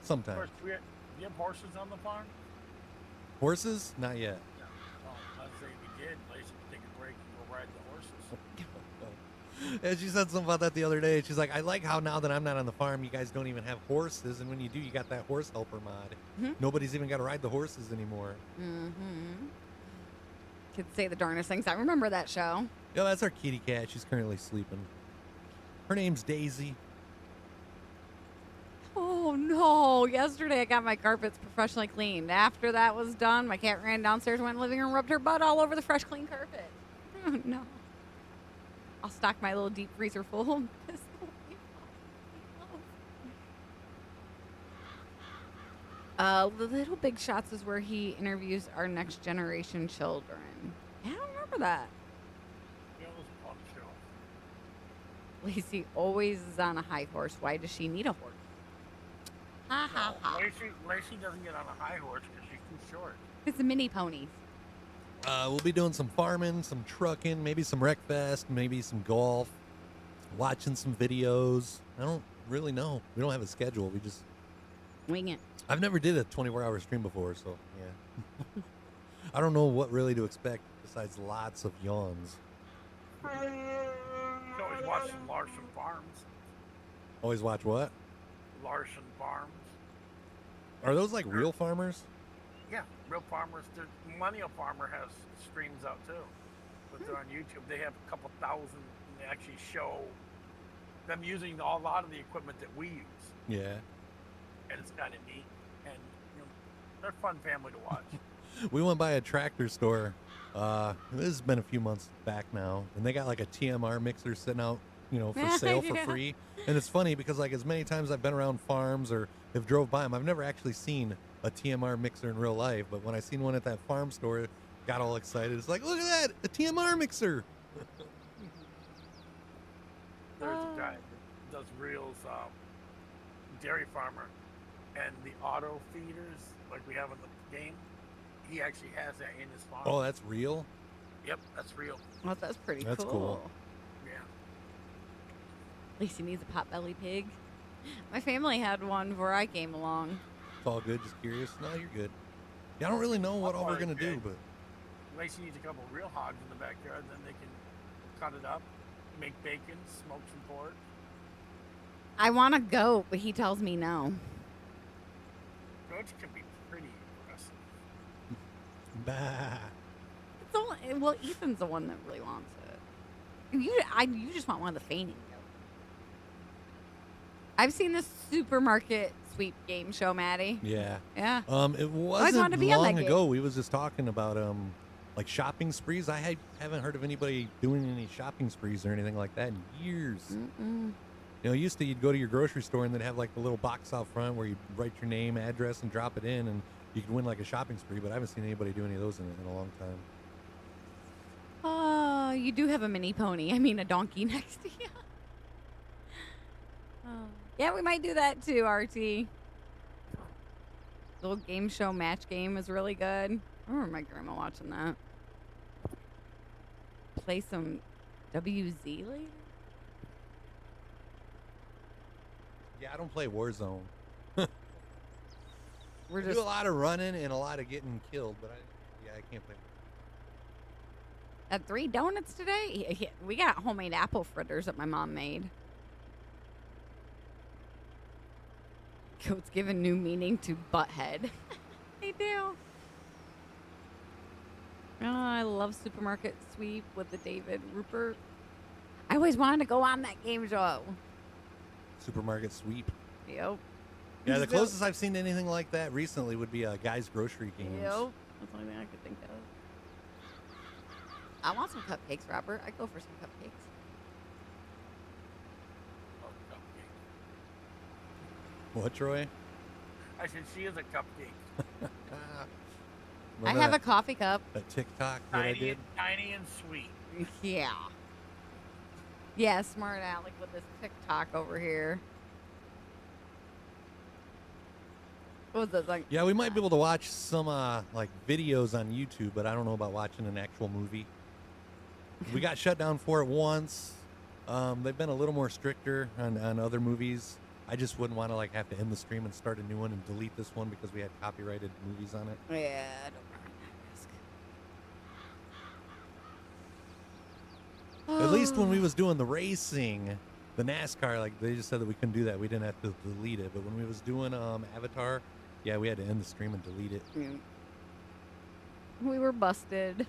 Sometimes. Of course, do you have horses on the farm? Horses? Not yet. Oh, I'd say we did. Lacey could take a break and go ride the horses. And she said something about that the other day. She's like, I like how now that I'm not on the farm, you guys don't even have horses. And when you do, you got that horse helper mod. Nobody's even got to ride the horses anymore. Kids say the darnest things. I remember that show. Yeah, that's our kitty cat. She's currently sleeping. Her name's Daisy. Oh, no. Yesterday, I got my carpets professionally cleaned. After that was done, my cat ran downstairs, went in the living room, rubbed her butt all over the fresh, clean carpet. Oh, no. I'll stock my little deep freezer full. The Little Big Shots is where he interviews our next generation children. Yeah, I don't remember that. Yeah, it was a fun show. Lacey always is on a high horse. Why does she need a horse? Ha ha ha. Lacey doesn't get on a high horse because she's too short. It's a mini pony. We'll be doing some farming, some trucking, maybe some Wreckfest, maybe some golf, watching some videos. I don't really know. We don't have a schedule. We just wing it. I've never did a 24-hour stream before, so yeah. I don't know what really to expect besides lots of yawns. You can always watch some Larson Farms. Always watch what? Larson Farms. Are those like real farmers? Yeah, real farmers. The Millennial Farmer has streams out too, but they're on YouTube. They have a couple thousand, and they actually show them using a lot of the equipment that we use. Yeah. And it's kind of neat, and they're a fun family to watch. We went by a tractor store. This has been a few months back now, and they got like a TMR mixer sitting out, for sale for Yeah. free. And it's funny because like as many times I've been around farms or have drove by them, I've never actually seen a TMR mixer in real life. But when I seen one at that farm store, got all excited. It's like, look at that, a TMR mixer. There's a guy that does reels, dairy farmer, and the auto feeders like we have in the game. He actually has that in his farm. Oh, that's real? Yep, that's real. Well, that's pretty That's cool. Yeah. At least he needs a potbelly pig. My family had one before I came along. It's all good, just curious. No, you're good. Yeah, I don't really know what all we're going to do, but Lacey needs a couple of real hogs in the backyard, then they can cut it up, make bacon, smoke some pork. I want a goat, but he tells me no. Goats can be pretty aggressive. bah. It's only, well, Ethan's the one that really wants it. You just want one of the feigning goats. I've seen this supermarket sweep game show, Maddie. Yeah. Yeah. It wanted wasn't to be on long that ago. We was just talking about like shopping sprees. I haven't heard of anybody doing any shopping sprees or anything like that in years. Mm-mm. Used to you'd go to your grocery store and they'd have like the little box out front where you write your name, address, and drop it in, and you could win like a shopping spree. But I haven't seen anybody do any of those in a long time. Oh, you do have a mini pony. I mean, a donkey next to you. Oh. Yeah, we might do that too, RT. The little game show match game is really good. I remember my grandma watching that. Play some WZ later? Yeah, I don't play Warzone. We're I do just a lot of running and a lot of getting killed, but I can't play. at 3 donuts today. We got homemade apple fritters that my mom made. Goats giving new meaning to butthead. They do. Oh, I love Supermarket Sweep with the David Rupert. I always wanted to go on that game show. Supermarket sweep. Yep. Yeah, the So- closest I've seen to anything like that recently would be Guy's Grocery Games. Yep. That's the only thing I could think of. I want some cupcakes, Robert. I'd go for some cupcakes. Oh, cupcake. What, Troy? I said she is a cupcake. I have a coffee cup. that TikTok that I did. Tiny and sweet. Yeah. Yeah, smart Alec with this TikTok over here. What was this like? Yeah, we might be able to watch some like videos on YouTube, but I don't know about watching an actual movie. We got shut down for it once. They've been a little more stricter on other movies. I just wouldn't want to like have to end the stream and start a new one and delete this one because we had copyrighted movies on it. Yeah, I don't run that risk. At least when we was doing the racing, the NASCAR, like they just said that we couldn't do that. We didn't have to delete it. But when we was doing Avatar, yeah, we had to end the stream and delete it. Mm. We were busted.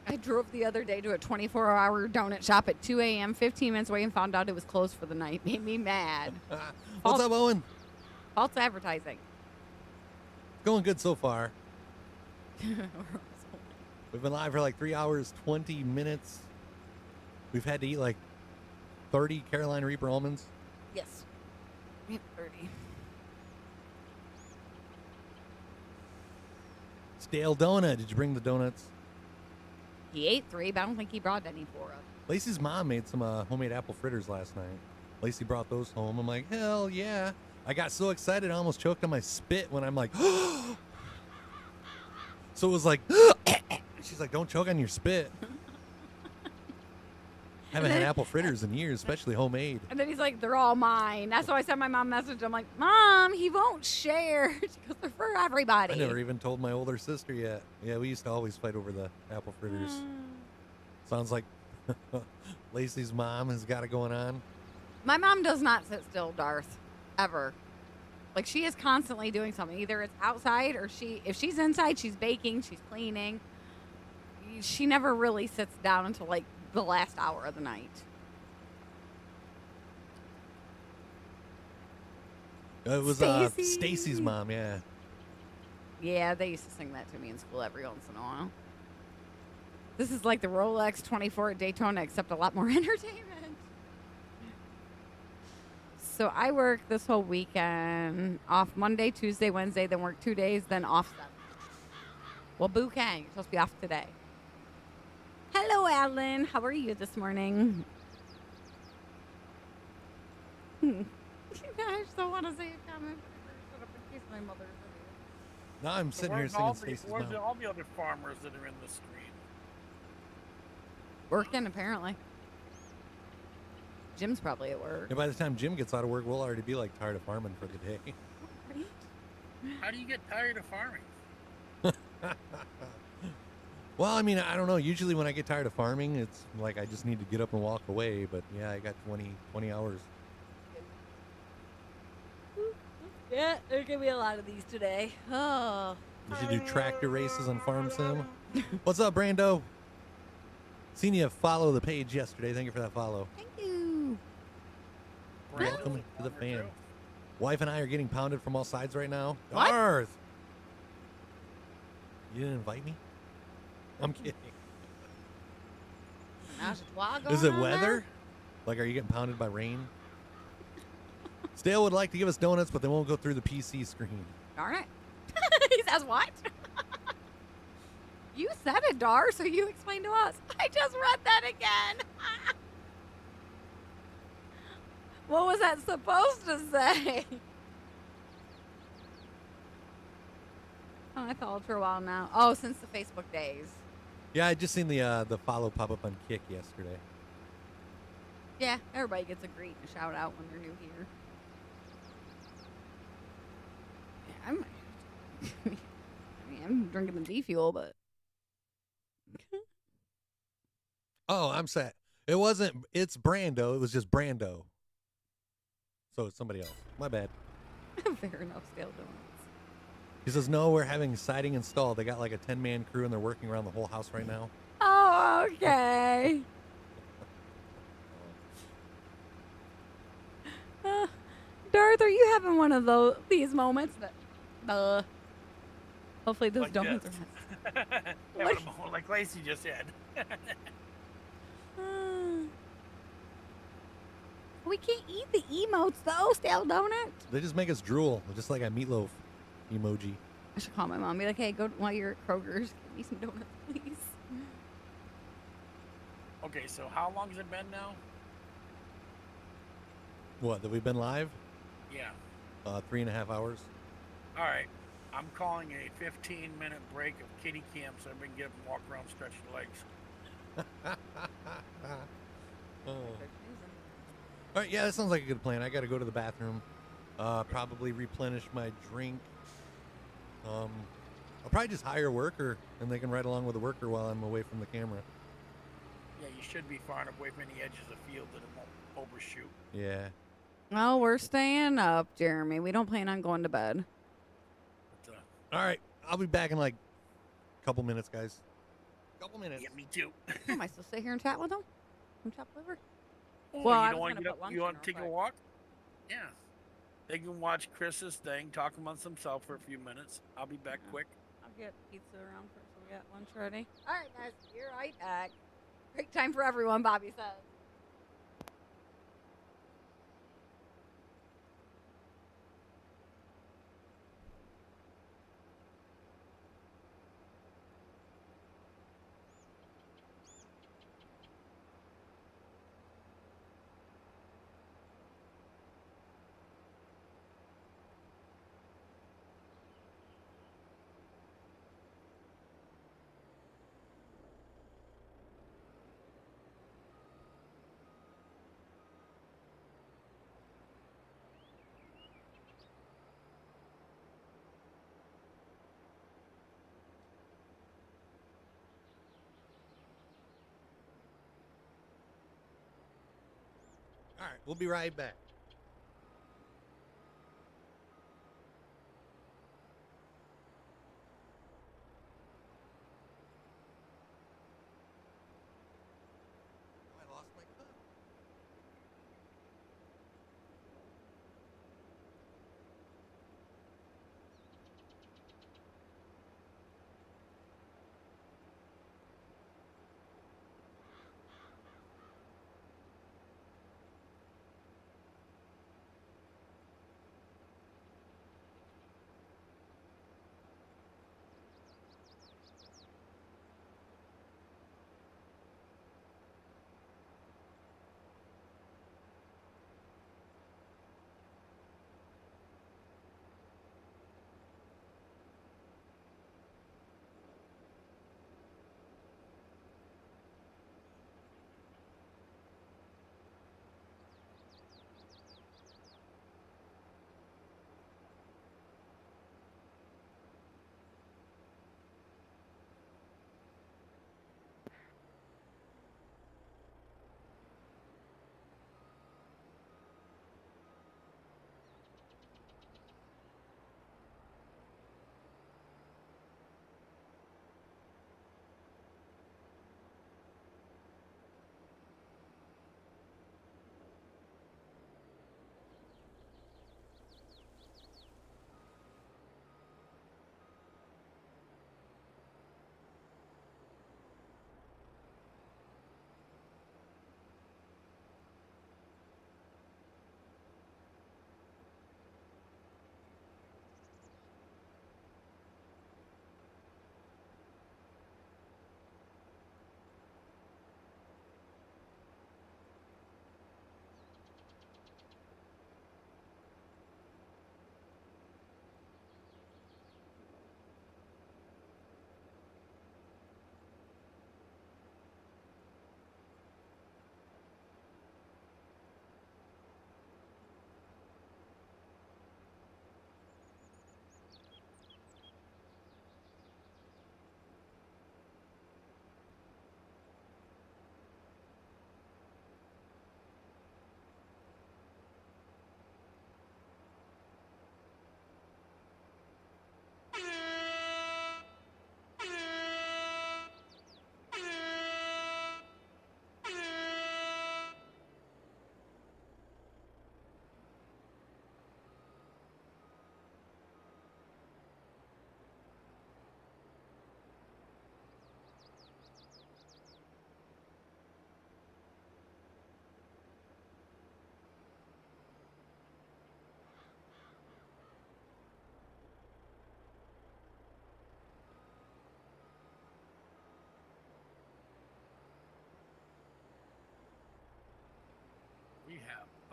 I drove the other day to a 24-hour donut shop at 2 a.m., 15 minutes away, and found out it was closed for the night. Made me mad. What's up, Owen? False advertising. Going good so far. We've been live for like 3 hours, 20 minutes. We've had to eat like 30 Carolina Reaper almonds. Yes. We have 30. Stale donut. Did you bring the donuts? He ate 3, but I don't think he brought any for us. Lacey's mom made some homemade apple fritters last night. Lacey brought those home. I'm like, hell yeah. I got so excited I almost choked on my spit when I'm like, so it was like, she's like, don't choke on your spit. Haven't had apple fritters in years, especially homemade. And then he's like, they're all mine. That's why I sent my mom a message. I'm like, Mom, he won't share. She goes, they're for everybody. I never even told my older sister yet. Yeah, we used to always fight over the apple fritters. Sounds like Lacey's mom has got it going on. My mom does not sit still, Darth, ever. Like, she is constantly doing something. Either it's outside or if she's inside, she's baking, she's cleaning. She never really sits down until like the last hour of the night. It was Stacy. Stacy's mom, yeah. Yeah, they used to sing that to me in school every once in a while. This is like the Rolex 24 at Daytona, except a lot more entertainment. So I work this whole weekend, off Monday, Tuesday, Wednesday, then work 2 days, then off 7. Well, bouquet, you're supposed to be off today. Hello, Alan. How are you this morning? I just don't want to say a comment. Shut up in case my mother's in Now I'm So sitting here where's singing all Stacy's where's mom. all the other farmers that are in the screen? working, apparently. Jim's probably at work. And by the time Jim gets out of work, we'll already be like tired of farming for the day. Right? How do you get tired of farming? Well, I mean, I don't know. Usually when I get tired of farming, it's like I just need to get up and walk away. But yeah, I got 20 hours. Yeah, there's going to be a lot of these today. Oh. You should do tractor races on Farm Sim. What's up, Brando? Seen you follow the page yesterday. Thank you for that follow. Thank you. Welcome to the fam. Wife and I are getting pounded from all sides right now. What? Darth! You didn't invite me? I'm kidding. Is it weather? Like, are you getting pounded by rain? Stale would like to give us donuts, but they won't go through the PC screen. Darn it. He says what? You said it, Dar, so you explain to us. I just read that again. What was that supposed to say? Oh, I followed for a while now. Oh, since the Facebook days. Yeah, I just seen the follow pop up on Kick yesterday. Yeah, everybody gets a greet and a shout out when they're new here. Yeah, I'm drinking the D Fuel, but Oh, I'm sad. It's Brando. It was just Brando. So it's somebody else. My bad. fair enough. Stale donuts. He says, no, we're having siding installed. They got like a 10-man crew and they're working around the whole house right now. Oh, okay. Darth, are you having one of these moments that hopefully those Like donuts this. are Yeah, like Lacey just said. We can't eat the emotes though, stale donuts. They just make us drool, just like a meatloaf emoji. I should call my mom and be like, hey, go while you're at Kroger's, give me some donuts, please. Okay, so how long has it been now? What, that we've been live? Yeah. 3.5 hours. All right. I'm calling a 15-minute break of kitty camp so I can get up and walk around, stretch the legs. Oh. All right, yeah, that sounds like a good plan. I got to go to the bathroom, probably replenish my drink. I'll probably just hire a worker, and they can ride along with a worker while I'm away from the camera. Yeah, you should be far enough away from any edges of the field that it won't overshoot. Yeah. Well, we're staying up, Jeremy. We don't plan on going to bed. But, All right, I'll be back in like a couple minutes, guys. Couple minutes. yeah, me too. Am I still sit here and chat with them? From Chop Liver? Oh, Well, I you don't was want gonna to get put up? lunch You want in to take real a quick. walk? Yeah. They can watch Chris's thing, talk amongst themselves for a few minutes. I'll be back quick. I'll get pizza around first so we got lunch ready. All right, guys. You're right back. Break time for everyone, Bobby says. All right, we'll be right back. I lost my cup.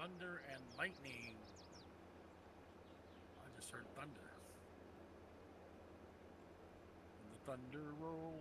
thunder and lightning. I just heard thunder. And the thunder rolled.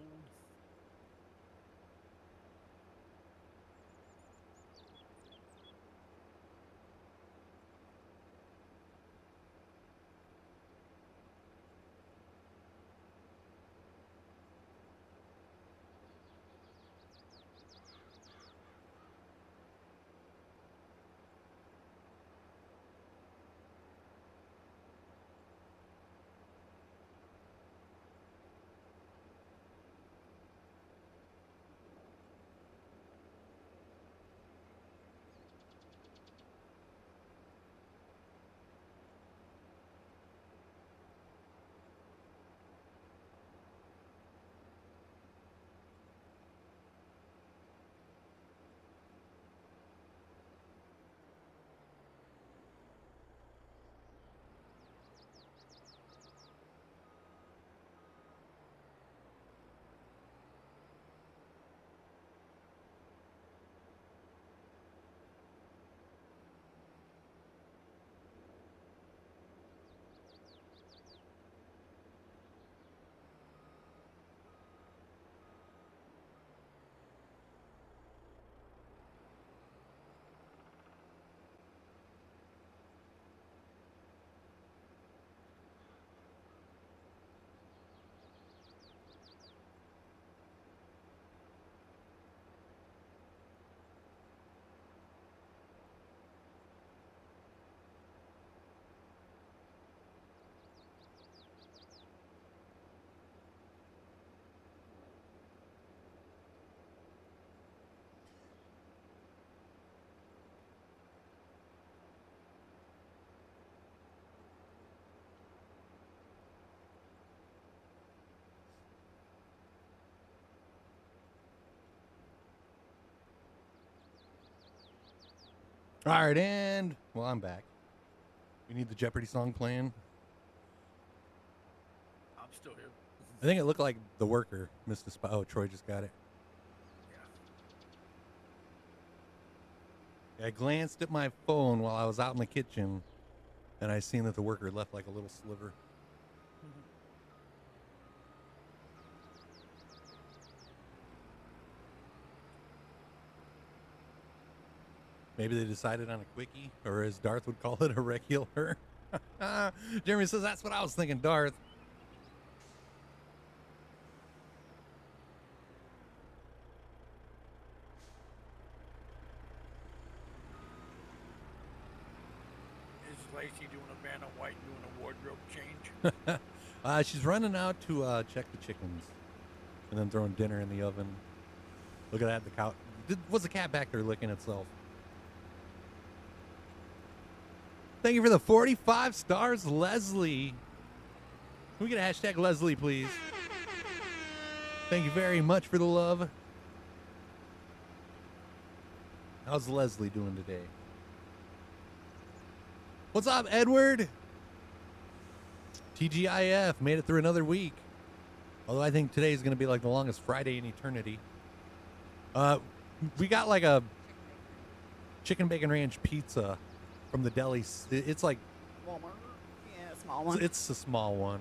All right, and well, I'm back. We need the Jeopardy song playing. I'm still here. I think it looked like The Worker missed the spot. Oh, Troy just got it. Yeah. I glanced at my phone while I was out in the kitchen, and I seen that The Worker left like a little sliver. Maybe they decided on a quickie, or as Darth would call it, a regular. Jeremy says, that's what I was thinking, Darth. Is Lacey doing a Vanna White doing a wardrobe change? She's running out to check the chickens and then throwing dinner in the oven. Look at that, the cow. Was the cat back there licking itself? Thank you for the 45 stars, Leslie. Can we get a hashtag Leslie, please? Thank you very much for the love. How's Leslie doing today? What's up, Edward? TGIF made it through another week. Although I think today is going to be like the longest Friday in eternity. We got like a chicken bacon ranch pizza from the deli. It's like Walmart. Yeah, small one. It's a small one.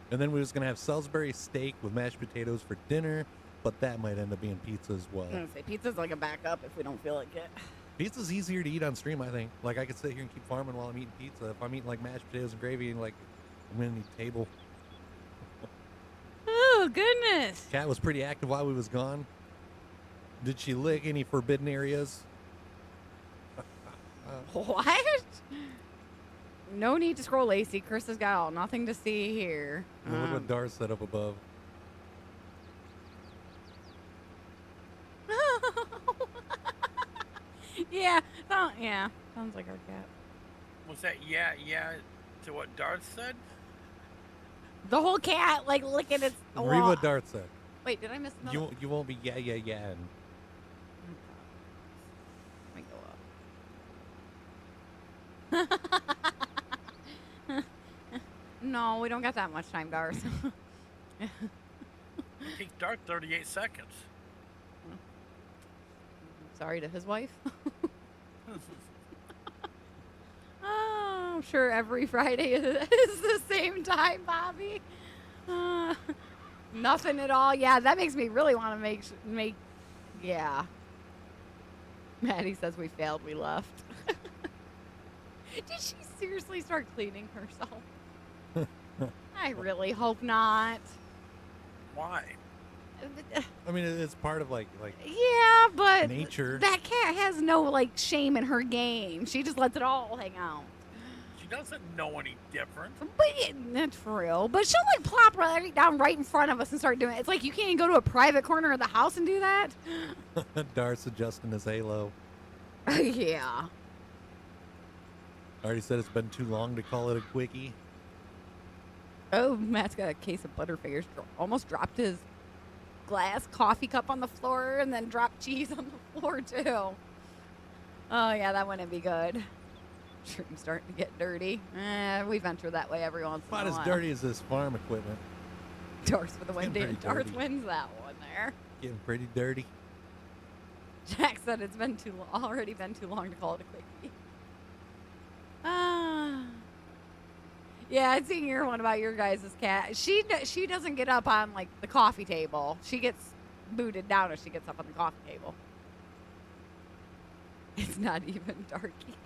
And then we was gonna have Salisbury steak with mashed potatoes for dinner, but that might end up being pizza as well. I was gonna say pizza's like a backup if we don't feel like it. Pizza's easier to eat on stream, I think. Like I could sit here and keep farming while I'm eating pizza. If I'm eating like mashed potatoes and gravy, and like I'm gonna need a table. Oh goodness! Cat was pretty active while we was gone. Did she lick any forbidden areas? What? No need to scroll, Lacey. Chris has got nothing to see here. Look what Darth set up above. Yeah, yeah. Sounds like our cat. Was that yeah to what Darth said? The whole cat, like, licking its... Read what Darth said. Wait, did I miss another? You won't be yeah. Let me go up. No, we don't got that much time, Darth. It takes Darth 38 seconds. Sorry to his wife. sure every Friday is the same time, Bobby. Nothing at all. Yeah, that makes me really want to make. Yeah. Maddie says we failed. We left. Did she seriously start cleaning herself? I really hope not. Why? I mean, it's part of like Yeah, but nature. that cat has no like shame in her game. She just lets it all hang out. She doesn't know any different. But that's real. But she'll like plop right down right in front of us and start doing it. It's like you can't even go to a private corner of the house and do that. Darth's adjusting his halo. Yeah. Already said it's been too long to call it a quickie. Oh, Matt's got a case of Butterfingers. Almost dropped his glass coffee cup on the floor and then dropped cheese on the floor too. Oh yeah, that wouldn't be good. Stream's starting to get dirty. We venture that way every once in a Not while. as dirty as this farm equipment. Darth for the win. getting pretty Darth dirty. wins that one there. Getting pretty dirty. Jack said it's been already been too long to call it a quickie. Yeah, I'd seen your one about your guys' cat. She doesn't get up on like the coffee table. She gets booted down if she gets up on the coffee table. It's not even dark yet.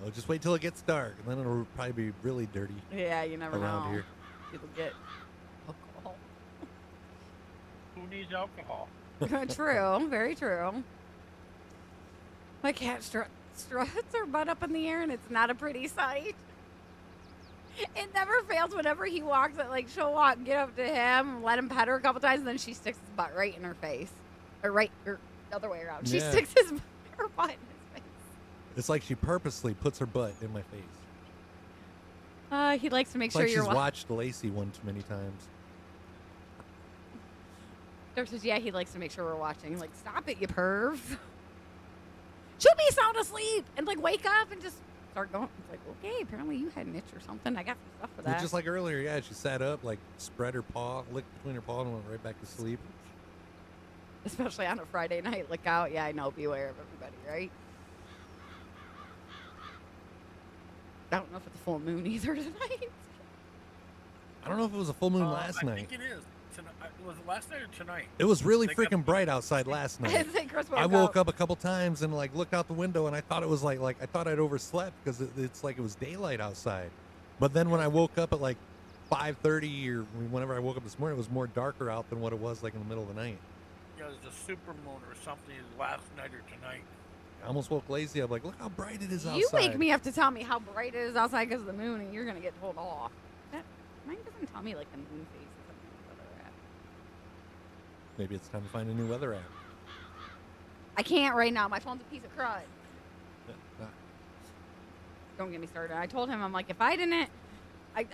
Well, just wait till it gets dark, and then it'll probably be really dirty Yeah, you never around know. here. People get alcohol. Who needs alcohol? True, very true. My cat struts her butt up in the air, and it's not a pretty sight. It never fails whenever he walks. Like she'll get up to him, let him pet her a couple times, and then she sticks his butt right in her face, or the other way around. She Yeah. sticks her butt in his face. It's like she purposely puts her butt in my face. He likes to make It's sure like you're she's watched Lacey one too many times. There says, yeah, he likes to make sure we're watching. Like, stop it, you perv. She'll be sound asleep and like wake up and just start going. It's like, okay, apparently you had an itch or something. I got some stuff for Well, that. just like earlier, yeah, she sat up, like spread her paw, licked between her paw, and went right back to sleep. Especially on a Friday night. Look out. Yeah, I know. Beware of everybody, right? I don't know if it's a full moon either tonight. I don't know if it was a full moon last I night. think it is. Was it last night or tonight? It was really They got- freaking bright outside last I night. think Chris I woke up a couple times and like looked out the window and I thought it was like I thought I'd overslept because it's like it was daylight outside. But then when I woke up at like 5:30 or whenever I woke up this morning, it was more darker out than what it was like in the middle of the night. Yeah, it was a super moon or something last night or tonight. I almost woke Lacey up like, look how bright it is outside. You wake me up to tell me how bright it is outside because of the moon, and you're going to get told off. Mine doesn't tell me like the moon phase or something like that. Maybe it's time to find a new weather app. I can't right now. My phone's a piece of crud. Don't get me started. I told him, I'm like, if I didn't,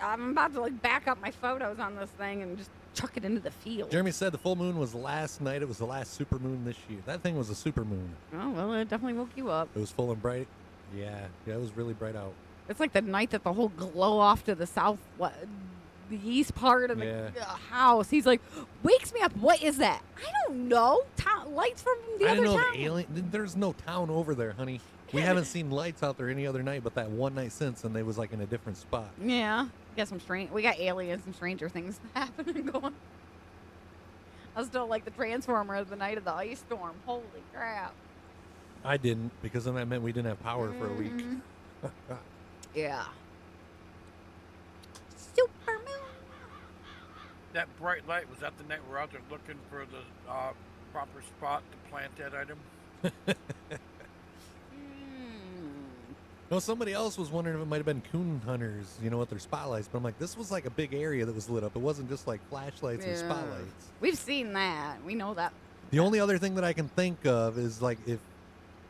I'm about to like back up my photos on this thing and just chuck it into the field. Jeremy said the full moon was last night. It was the last super moon this year. That thing was a super moon. Oh, well, it definitely woke you up. It was full and bright. Yeah, it was really bright out. It's like the night that the whole glow off to the south, the east part of the house. He's like, wakes me up. What is that? I don't know. Lights from the I other didn't know town. if alien. There's no town over there, honey. We haven't seen lights out there any other night, but that one night since, and they was like in a different spot. Yeah, got some we got aliens and stranger things happening going. I was still like the Transformer the night of the ice storm. Holy crap! I didn't, because then that meant we didn't have power for a week. Yeah. Super moon. That bright light, was that the night we're out there looking for the proper spot to plant that item? No, somebody else was wondering if it might have been coon hunters, with their spotlights. But I'm like, this was like a big area that was lit up. It wasn't just like flashlights and spotlights. We've seen that. We know that. The only other thing that I can think of is like if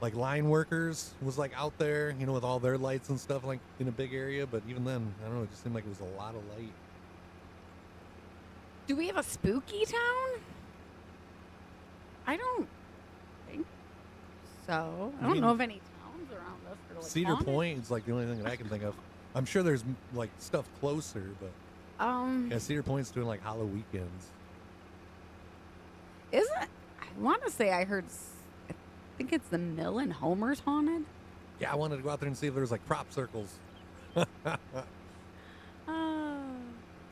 like line workers was like out there, with all their lights and stuff like in a big area. But even then, I don't know, it just seemed like it was a lot of light. Do we have a spooky town? I don't think so. I don't know of any towns around us. That are, like, Cedar haunted. Point is like the only thing that I can think of. I'm sure there's like stuff closer, but yeah, Cedar Point's doing like Hollow Weekends. Isn't? I want to say I heard think it's the mill in Homer's haunted. Yeah, I wanted to go out there and see if there was like crop circles.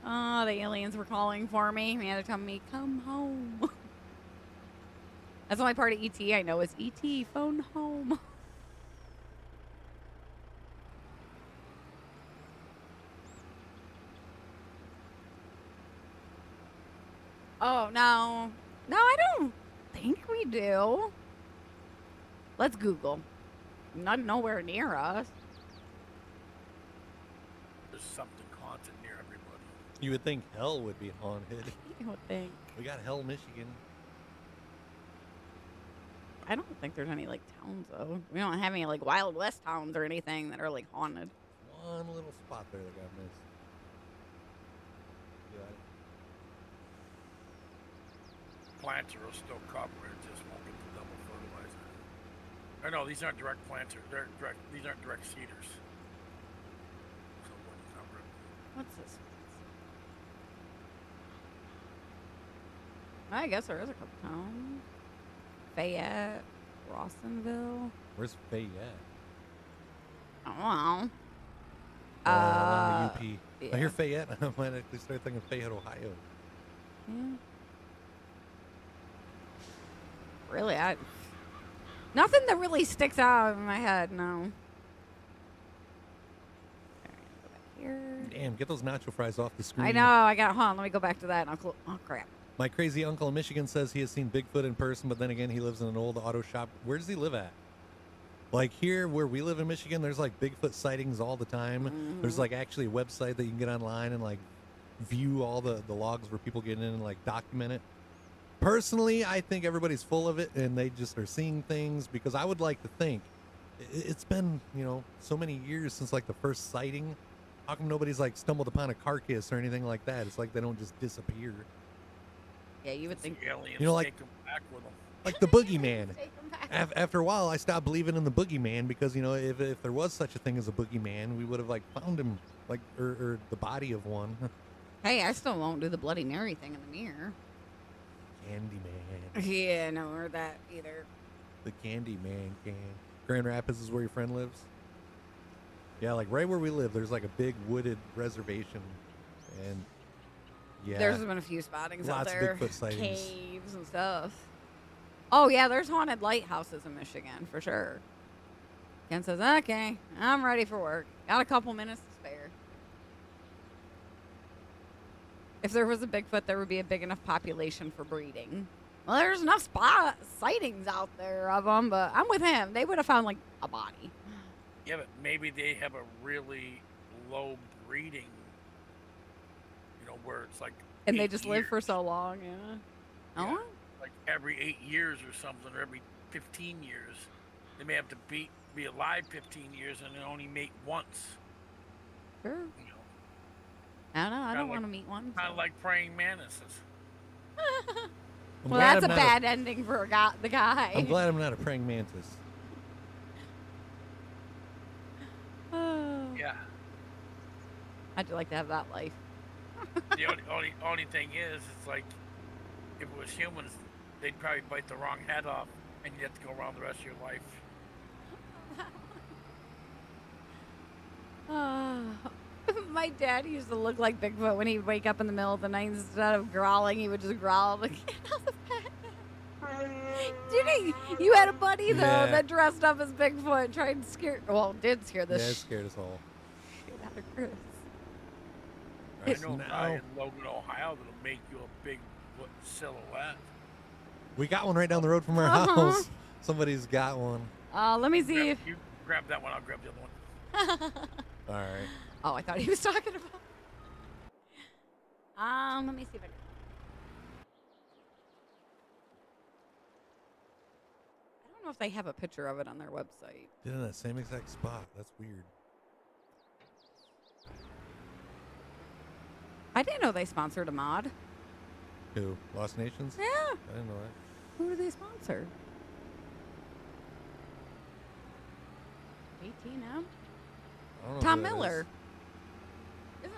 Oh, the aliens were calling for me. Man, they're telling me, come home. That's the only part of ET I know is ET, phone home. Oh, no. No, I don't think we do. Let's Google. Not nowhere near us. There's something haunted near everybody. You would think hell would be haunted. You would think. We got Hell, Michigan. I don't think there's any, like, towns, though. We don't have any, like, Wild West towns or anything that are, like, haunted. One little spot there that got missed. Planter will still cover it, just won't get the double fertilizer. Or no, these aren't direct planter. These aren't direct seeders. So it wouldn't cover it. What's this? I guess there is a couple towns. Fayette, Rawsonville. Where's Fayette? I don't know. Along the UP. Yeah. I hear Fayette. I might actually start thinking Fayette, Ohio. Yeah. Really, nothing that really sticks out in my head. No. All right, go back here. Damn, get those nacho fries off the screen. I know. I got. Hold on. Let me go back to that. And oh crap. My crazy uncle in Michigan says he has seen Bigfoot in person, but then again, he lives in an old auto shop. Where does he live at? Like here, where we live in Michigan, there's like Bigfoot sightings all the time. Mm-hmm. There's like actually a website that you can get online and like view all the logs where people get in and like document it. Personally, I think everybody's full of it and they just are seeing things, because I would like to think it's been, so many years since like the first sighting. How come nobody's like stumbled upon a carcass or anything like that? It's like they don't just disappear. Yeah, you would think. The aliens like- take them back with them. Like the boogeyman. Take 'em back. After a while, I stopped believing in the boogeyman because, if there was such a thing as a boogeyman, we would have like found him, like, or the body of one. Hey, I still won't do the Bloody Mary thing in the mirror. Candyman. Yeah, no, or that either. The Candyman can. Grand Rapids is where your friend lives? Yeah, like right where we live, there's like a big wooded reservation. And yeah. There's been a few spottings out Lots of there. Bigfoot sightings. Caves and stuff. Oh, yeah, there's haunted lighthouses in Michigan, for sure. Ken says, okay, I'm ready for work. Got a couple minutes to spare. If there was a Bigfoot, there would be a big enough population for breeding. Well, there's enough sightings out there of them, but I'm with him. They would have found, like, a body. Yeah, but maybe they have a really low breeding, where it's like. And they 8 just live for years. so long, yeah. Yeah. Oh, Like every 8 years or something, or every 15 years. They may have to be alive 15 years and then only mate once. sure. You know, I don't know. I don't Kinda want to meet one. kind of like praying mantises. I'm Well, glad that's a I'm not bad ending for the guy. I'm glad I'm not a praying mantis. Yeah. I'd like to have that life. The only thing is, it's like, if it was humans, they'd probably bite the wrong head off, and you have to go around the rest of your life. My dad used to look like Bigfoot when he'd wake up in the middle of the night. Instead of growling, he would just growl like, "Get out of bed." You had a buddy though Yeah. that dressed up as Bigfoot and tried to scare. Well, did scare the Yeah, it shit scared us all. out of Chris. I Right, know a now- guy in Logan, Ohio that'll make you a big silhouette. We got one right down the road from our Uh-huh. house. Somebody's got one. Let me see if. You grab that one, I'll grab the other one. All right. Oh, I thought he was talking about. Let me see if I can. I don't know if they have a picture of it on their website. Did it in that same exact spot. That's weird. I didn't know they sponsored a mod. Who? Lost Nations? Yeah. I didn't know that. Who do they sponsor? 18M? I don't know Tom who that Miller. is. Isn't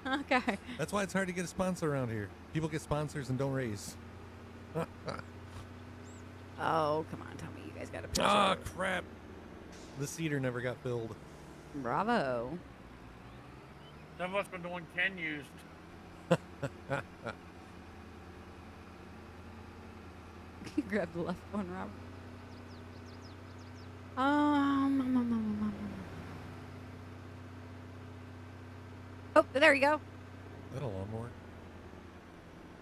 it? Okay. That's why it's hard to get a sponsor around here. People get sponsors and don't raise. Oh, come on, Tommy. got a picture. Ah, crap. The cedar never got filled. Bravo. That must have been the one Ken used. Grab the left one, Robert. Oh, there you go. That a lawnmower.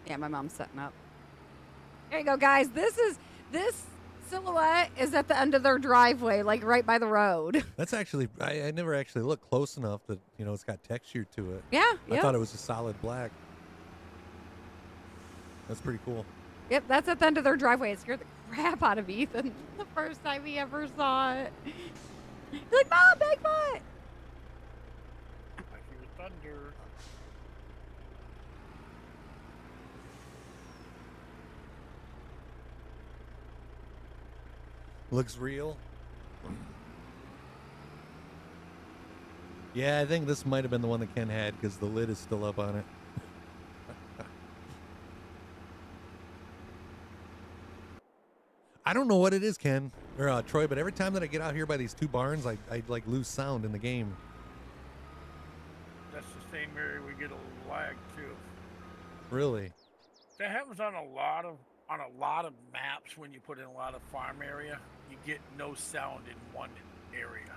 Yeah, my mom's setting up. There you go, guys. This silhouette is at the end of their driveway, like right by the road. That's actually, I never actually looked close enough that, you know, it's got texture to it. Yeah, I thought it was a solid black. That's pretty cool. Yep, that's at the end of their driveway. It scared the crap out of Ethan the first time he ever saw it. He's like, Mom, Bigfoot! I hear thunder. Looks real. Yeah, I think this might have been the one that Ken had because the lid is still up on it. I don't know what it is, Ken or Troy, but every time that I get out here by these two barns, I like lose sound in the game. That's the same area we get a lag too. Really? That happens on a lot of maps when you put in a lot of farm area. You get no sound in one area.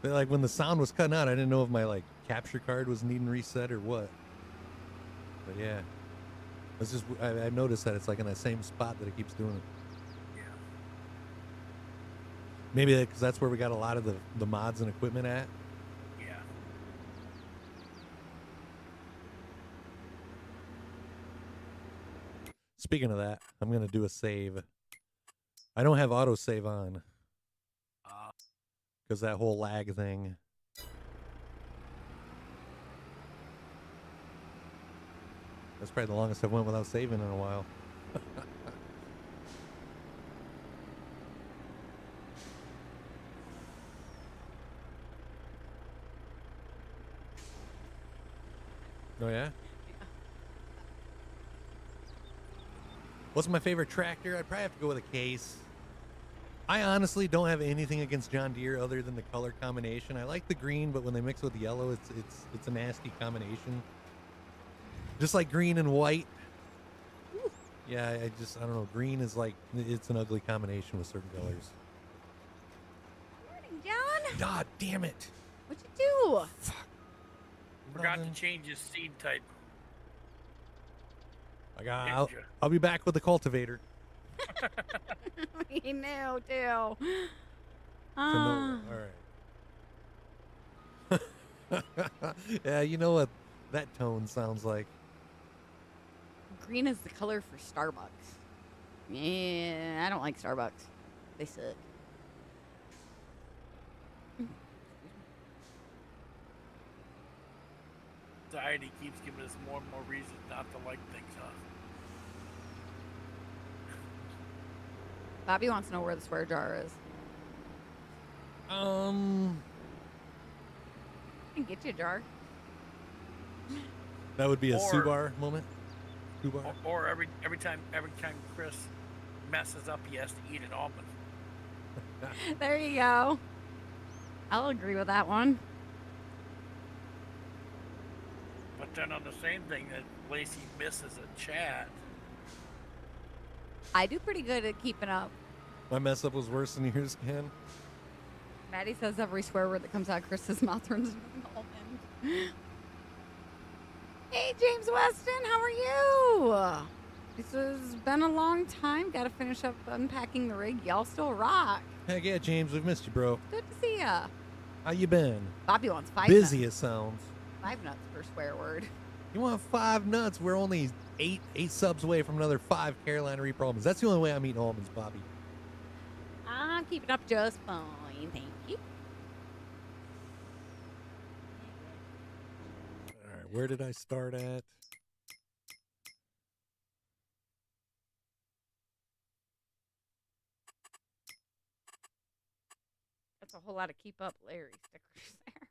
But, like when the sound was cutting out, I didn't know if my like capture card was needing reset or what. But yeah, it's just I noticed that it's like in that same spot that it keeps doing it. Maybe because that's where we got a lot of the mods and equipment at. Yeah. Speaking of that, I'm going to do a save. I don't have autosave on. Because that whole lag thing. That's probably the longest I've went without saving in a while. Oh, yeah? What's my favorite tractor? I'd probably have to go with a Case. I honestly don't have anything against John Deere other than the color combination. I like the green, but when they mix with the yellow, it's a nasty combination. Just like green and white. Yeah, I don't know. Green is like, it's an ugly combination with certain colors. Morning, John. God damn it. What'd you do? Fuck. Forgot Nothing. to change his seed type. I'll be back with the cultivator. We knew, too. All right. Yeah, you know what that tone sounds like. Green is the color for Starbucks. Yeah, I don't like Starbucks. They suck. Society keeps giving us more and more reasons not to like things, huh? Bobby wants to know where the swear jar is. Um, I can get you a jar. That would be a Or- Subar moment. Subar. Or every time Chris messes up, he has to eat an almond. There you go. I'll agree with that one. But then on the same thing, that Lacey misses a chat. I do pretty good at keeping up. My mess up was worse than yours, Ken. Maddie says every swear word that comes out of Chris's mouth turns into an almond. Hey, James Weston, how are you? This has been a long time. Got to finish up unpacking the rig. Y'all still rock. Heck yeah, James, we've missed you, bro. Good to see ya. How you been? Bobby wants 5 Busy nuts. it sounds. 5 nuts per swear word. You want 5 nuts? We're only eight subs away from another 5 Carolina Reaper almonds. That's the only way I'm eating almonds, Bobby. I'm keeping up just fine. Thank you. All right, where did I start at? That's a whole lot of keep up Larry stickers there.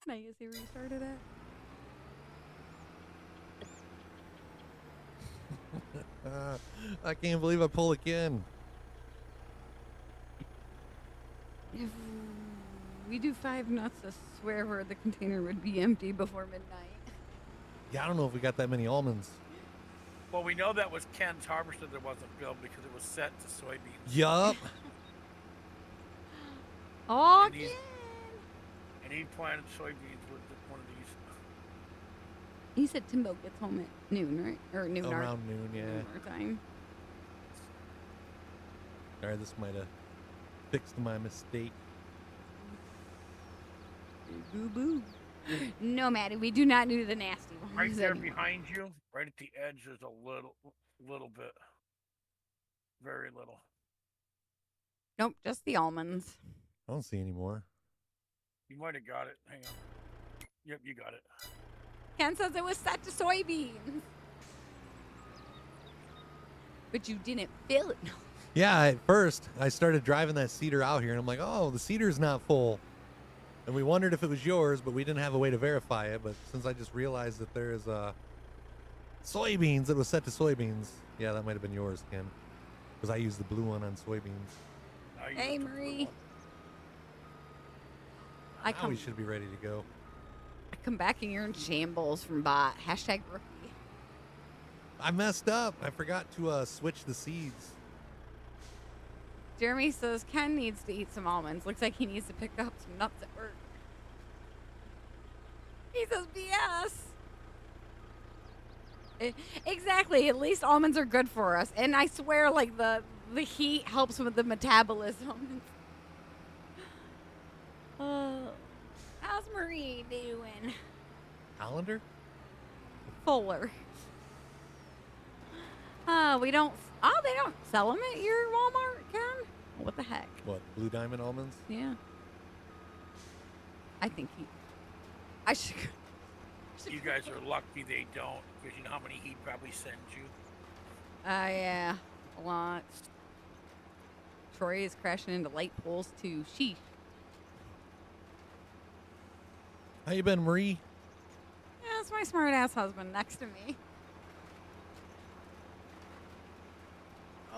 Now you see where you started at? I can't believe I pulled again. If we do 5 nuts, I swear where the container would be empty before midnight. Yeah, I don't know if we got that many almonds. Well, we know that was Ken's harvester that wasn't built because it was set to soybeans. Yup. Oh, And Ken! And he planted soybeans with one of these. He said Timbo gets home at noon, right? Or noon. Around noon, yeah. Noon our time. All right, this might have fixed my mistake. Boo boo. No, Maddie, we do not do the nasty ones. Right there anymore. behind you, right at the edge, there's a little bit. Very little. Nope, just the almonds. I don't see any more. You might have got it. Hang on. Yep, you got it. Ken says it was set to soybeans. But you didn't fill it. Yeah, at first, I started driving that cedar out here, and I'm like, oh, the cedar's not full. And we wondered if it was yours, but we didn't have a way to verify it. But since I just realized that there's soybeans, it was set to soybeans. Yeah, that might have been yours, Ken. Because I used the blue one on soybeans. Hey, Marie. Now we should be ready to go. I come back and you're in shambles from bot. Hashtag rookie. I messed up. I forgot to switch the seeds. Jeremy says Ken needs to eat some almonds. Looks like he needs to pick up some nuts at work. He says BS. Exactly. At least almonds are good for us. And I swear, like, the heat helps with the metabolism. How's Marie doing? Hollander? Fuller. We don't... Oh, they don't sell them at your Walmart, Ken? What the heck? What, Blue Diamond almonds? Yeah. I think I should... You guys are lucky they don't, because you know how many he probably sends you. Yeah. A lot. Troy is crashing into light poles, too. Sheesh. How you been, Marie? Yeah, that's my smart-ass husband next to me.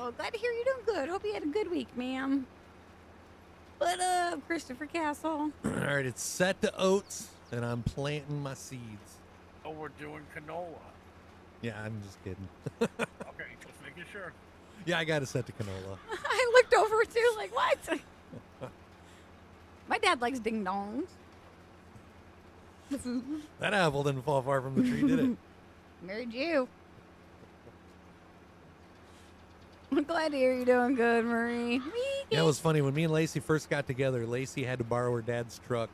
Oh, glad to hear you're doing good. Hope you had a good week, ma'am. What up, Christopher Castle? All right, it's set to oats, and I'm planting my seeds. Oh, we're doing canola. Yeah, I'm just kidding. Okay, just making sure. Yeah, I got it set to canola. I looked over, too, like, what? My dad likes ding-dongs. That apple didn't fall far from the tree, did it? Married you. I'm glad to hear you're doing good, Marie. Yeah, it was funny. When me and Lacey first got together, Lacey had to borrow her dad's truck.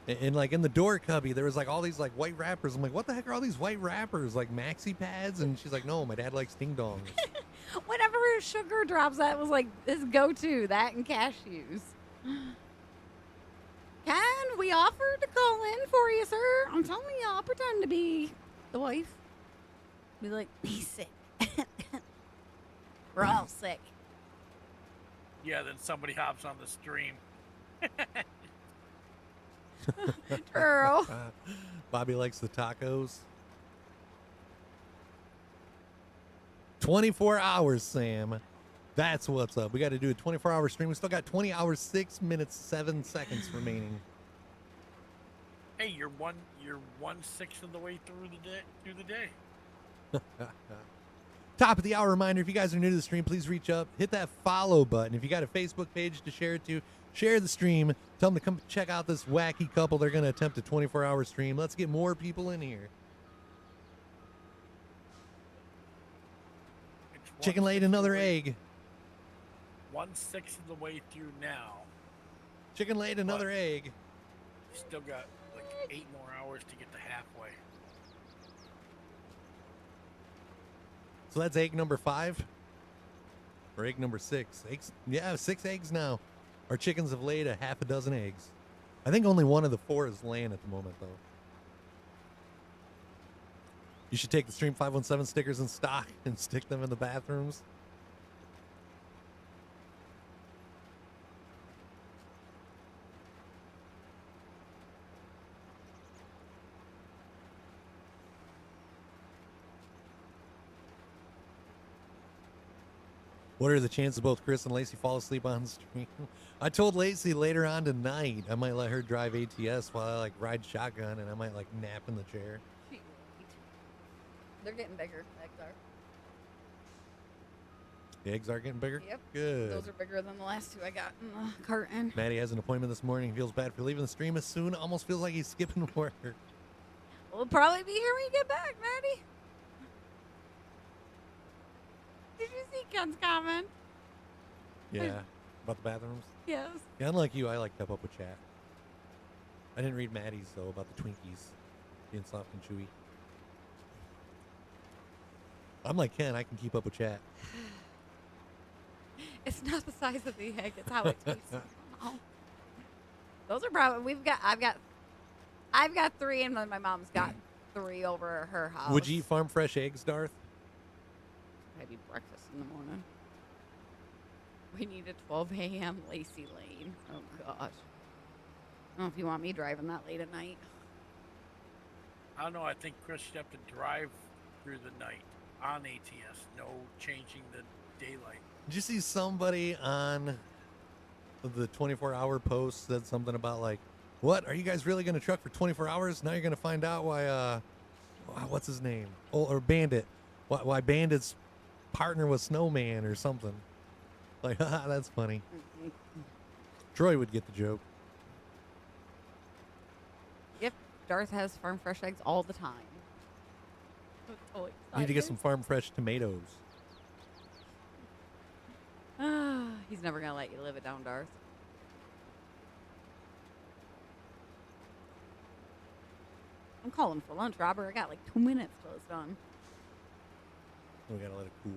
And like in the door cubby, there was like all these like white wrappers. I'm like, what the heck are all these white wrappers? Like maxi pads? And she's like, no, my dad likes ding dongs. Whenever sugar drops, that was like his go-to, that and cashews. Ken, we offered to call in for you, sir. I'm telling you, I'll pretend to be the wife. Be like, he's sick. We're all sick. Yeah, then somebody hops on the stream. True. Bobby likes the tacos. 24 hours, Sam. That's what's up. We got to do a 24-hour stream. We still got 20 hours, 6 minutes, 7 seconds remaining. Hey, you're 1/6 of the way through the day. Top of the hour reminder, if you guys are new to the stream, please reach up, hit that follow button. If you got a Facebook page to share it to, share the stream. Tell them to come check out this wacky couple. They're going to attempt a 24-hour stream. Let's get more people in here. Chicken laid another egg. 1/6 of the way through now. Chicken laid another egg. Still got like 8 more hours to get to halfway. So that's egg number 5 or egg number 6. Eggs, yeah, 6 eggs now. Our chickens have laid a half a dozen eggs. I think only one of the 4 is laying at the moment, though. You should take the Stream 517 stickers in stock and stick them in the bathrooms. What are the chances both Chris and Lacey fall asleep on stream? I told Lacey later on tonight I might let her drive ATS while I like ride shotgun, and I might like nap in the chair. They're getting bigger. Eggs are. The eggs are getting bigger? Yep. Good. Those are bigger than the last two I got in the carton. Maddie has an appointment this morning. He feels bad for leaving the stream as soon. Almost feels like he's skipping work. We'll probably be here when you get back, Maddie. Did you see Ken's comment? Yeah. About the bathrooms? Yes. Yeah, unlike you, I like kept up with chat. I didn't read Maddie's, though, about the Twinkies being soft and chewy. I'm like Ken. I can keep up with chat. It's not the size of the egg; it's how it tastes. Oh. Those are probably I've got 3, and then my mom's got 3 over at her house. Would you eat farm fresh eggs, Darth? Maybe breakfast in the morning. We need a 12 a.m. Lacey Lane. Oh gosh. I don't know if you want me driving that late at night. I don't know. I think Chris should have to drive through the night on ATS. No changing the daylight. Did you see somebody on the 24-hour post said something about like, what, are you guys really going to truck for 24 hours? Now you're going to find out why, what's his name? Oh, or Bandit. Why Bandit's partner was Snowman or something. Like, haha, that's funny. Troy would get the joke. Yep, Darth has farm fresh eggs all the time. Totally You need to get some farm fresh tomatoes. He's never gonna let you live it down, Darth. I'm calling for lunch, Robert. I got like 2 minutes till it's done. We gotta let it cool.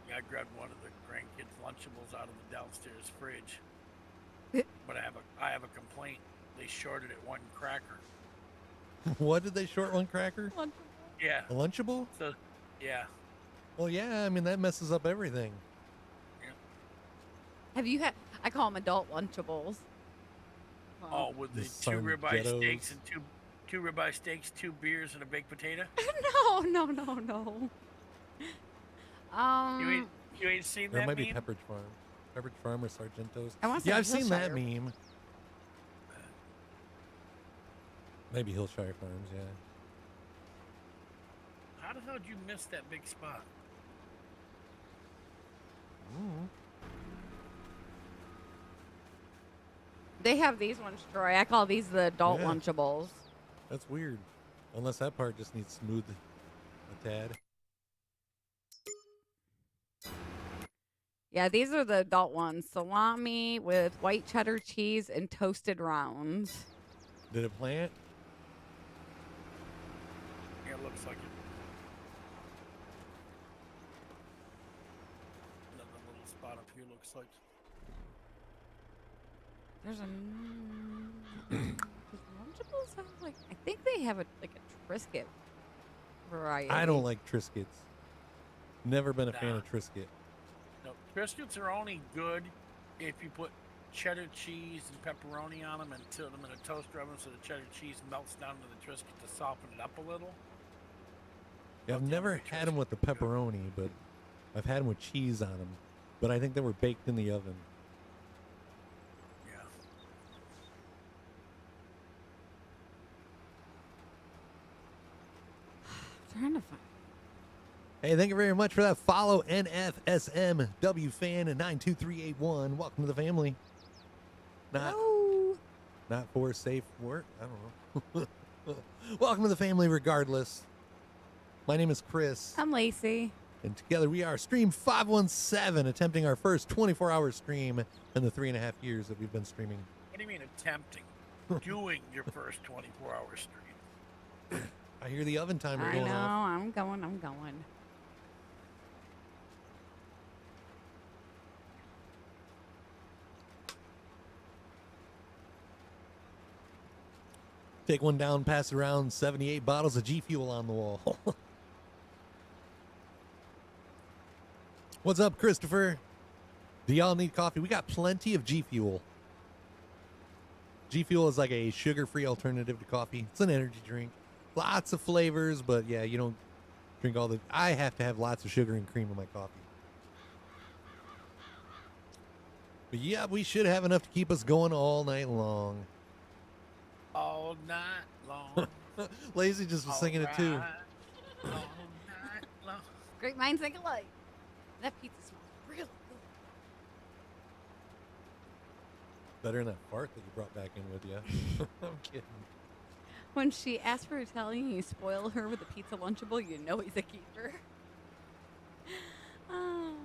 Yeah, I grabbed one of the grandkids' Lunchables out of the downstairs fridge. But I have a complaint. They shorted it 1 cracker. What did they short 1 cracker? Lunchable. Yeah. A Lunchable? So, yeah. Well, yeah. I mean, that messes up everything. Have you had? I call them adult Lunchables. Oh, with the 2 ribeye steaks and two ribeye steaks, 2 beers, and a baked potato. No. You ain't seen There that might meme? be Pepperidge Farm. Pepperidge Farm or Sargento's. Yeah, I've seen that meme. Maybe Hillshire Farms, yeah. How the hell did you miss that big spot? Mm. They have these ones, Troy. I call these the adult Yeah. Lunchables. That's weird. Unless that part just needs smooth a tad. Yeah, these are the adult ones. Salami with white cheddar cheese and toasted rounds. Did it plant? Yeah, it looks like it. Another little spot up here looks like. There's a Lunchables have like I think they have a Triscuit variety. I don't like Triscuits. Never been a fan Nah. of Triscuit. No, Triscuits are only good if you put cheddar cheese and pepperoni on them and tilt them in a toaster oven so the cheddar cheese melts down to the Triscuit to soften it up a little. Yeah, I've never had them with the pepperoni, but I've had them with cheese on them. But I think they were baked in the oven. Yeah. I'm trying to find. Hey, thank you very much for that follow, NFSMW fan 92381. Welcome to the family. Hello. Not for safe work. I don't know. Welcome to the family regardless. My name is Chris. I'm Lacey. And together we are Stream 517, attempting our first 24-hour stream in the 3.5 years that we've been streaming. What do you mean attempting? Doing your first 24-hour stream. I hear the oven timer I going know. off. I'm going. Take one down, pass it around, 78 bottles of G Fuel on the wall. What's up, Christopher? Do y'all need coffee? We got plenty of G Fuel. G Fuel is like a sugar-free alternative to coffee. It's an energy drink. Lots of flavors, but yeah, you don't Drink all the. I have to have lots of sugar and cream in my coffee. But yeah, we should have enough to keep us going all night long. All night long. Lazy just was singing it too. All night long. Great minds think alike. That pizza smells really good. Better than that fart that you brought back in with you. I'm kidding. When she asks for Italian, you spoil her with a pizza Lunchable, you know he's a keeper. Oh.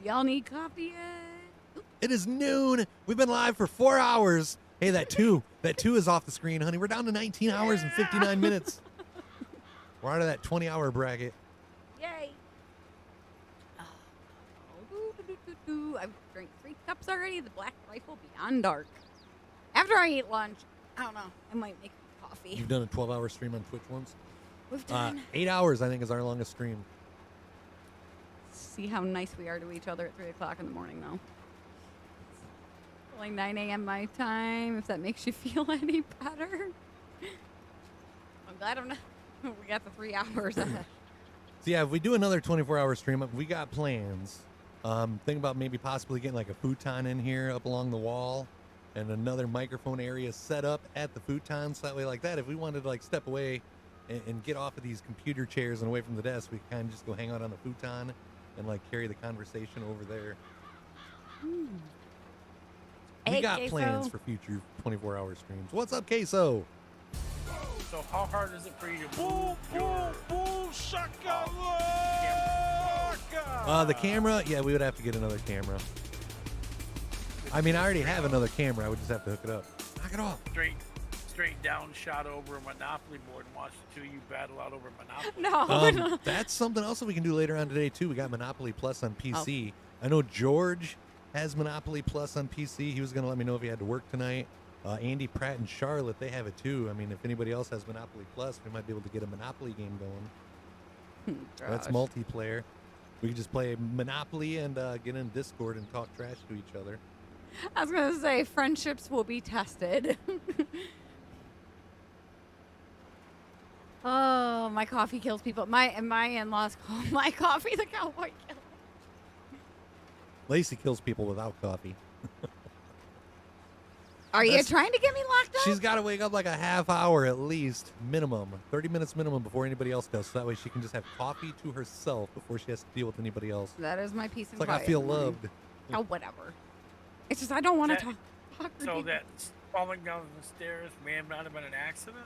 Do y'all need coffee yet? It is noon. We've been live for 4 hours. Hey, that two is off the screen, honey. We're down to 19 hours and 59 minutes. We're out of that 20-hour bracket. Yay. I've drank 3 cups already. The Black Rifle Beyond Dark. After I eat lunch, I don't know. I might make coffee. You've done a 12-hour stream on Twitch once? We've done. 8 hours, I think, is our longest stream. See how nice we are to each other at 3 o'clock in the morning, though. It's like 9 a.m. my time, if that makes you feel any better. I'm glad I'm not. We got the 3 hours. So yeah, if we do another 24-hour stream, we got plans. Think about maybe possibly getting like a futon in here up along the wall and another microphone area set up at the futon, so that way like that, if we wanted to like step away and get off of these computer chairs and away from the desk, we can kind of just go hang out on the futon and like carry the conversation over there. We Hey, got Queso. plans for future 24-hour streams. What's up, Queso? So how hard is it for you to Boom, move boom, boom, shakalaka! The camera, yeah, we would have to get another camera. I mean, I already have another camera. I would just have to hook it up. Knock it off. straight down shot over a Monopoly board and watch the two of you battle out over Monopoly? No. That's something else that we can do later on today, too. We got Monopoly Plus on PC. Oh. I know George has Monopoly Plus on PC. He was going to let me know if he had to work tonight. Andy, Pratt, and Charlotte, they have it, too. I mean, if anybody else has Monopoly Plus, we might be able to get a Monopoly game going. That's multiplayer. We could just play Monopoly and get in Discord and talk trash to each other. I was going to say, friendships will be tested. Oh, my coffee kills people. My in-laws call my coffee the cowboy killer. Lacey kills people without coffee. Are you trying to get me locked up? She's got to wake up like a half hour at least, minimum. 30 minutes minimum before anybody else does. So that way she can just have coffee to herself before she has to deal with anybody else. That is my peace and It's like quiet I feel in the morning. loved. Oh, whatever. It's just I don't want to talk. So that falling down the stairs may have not have been an accident?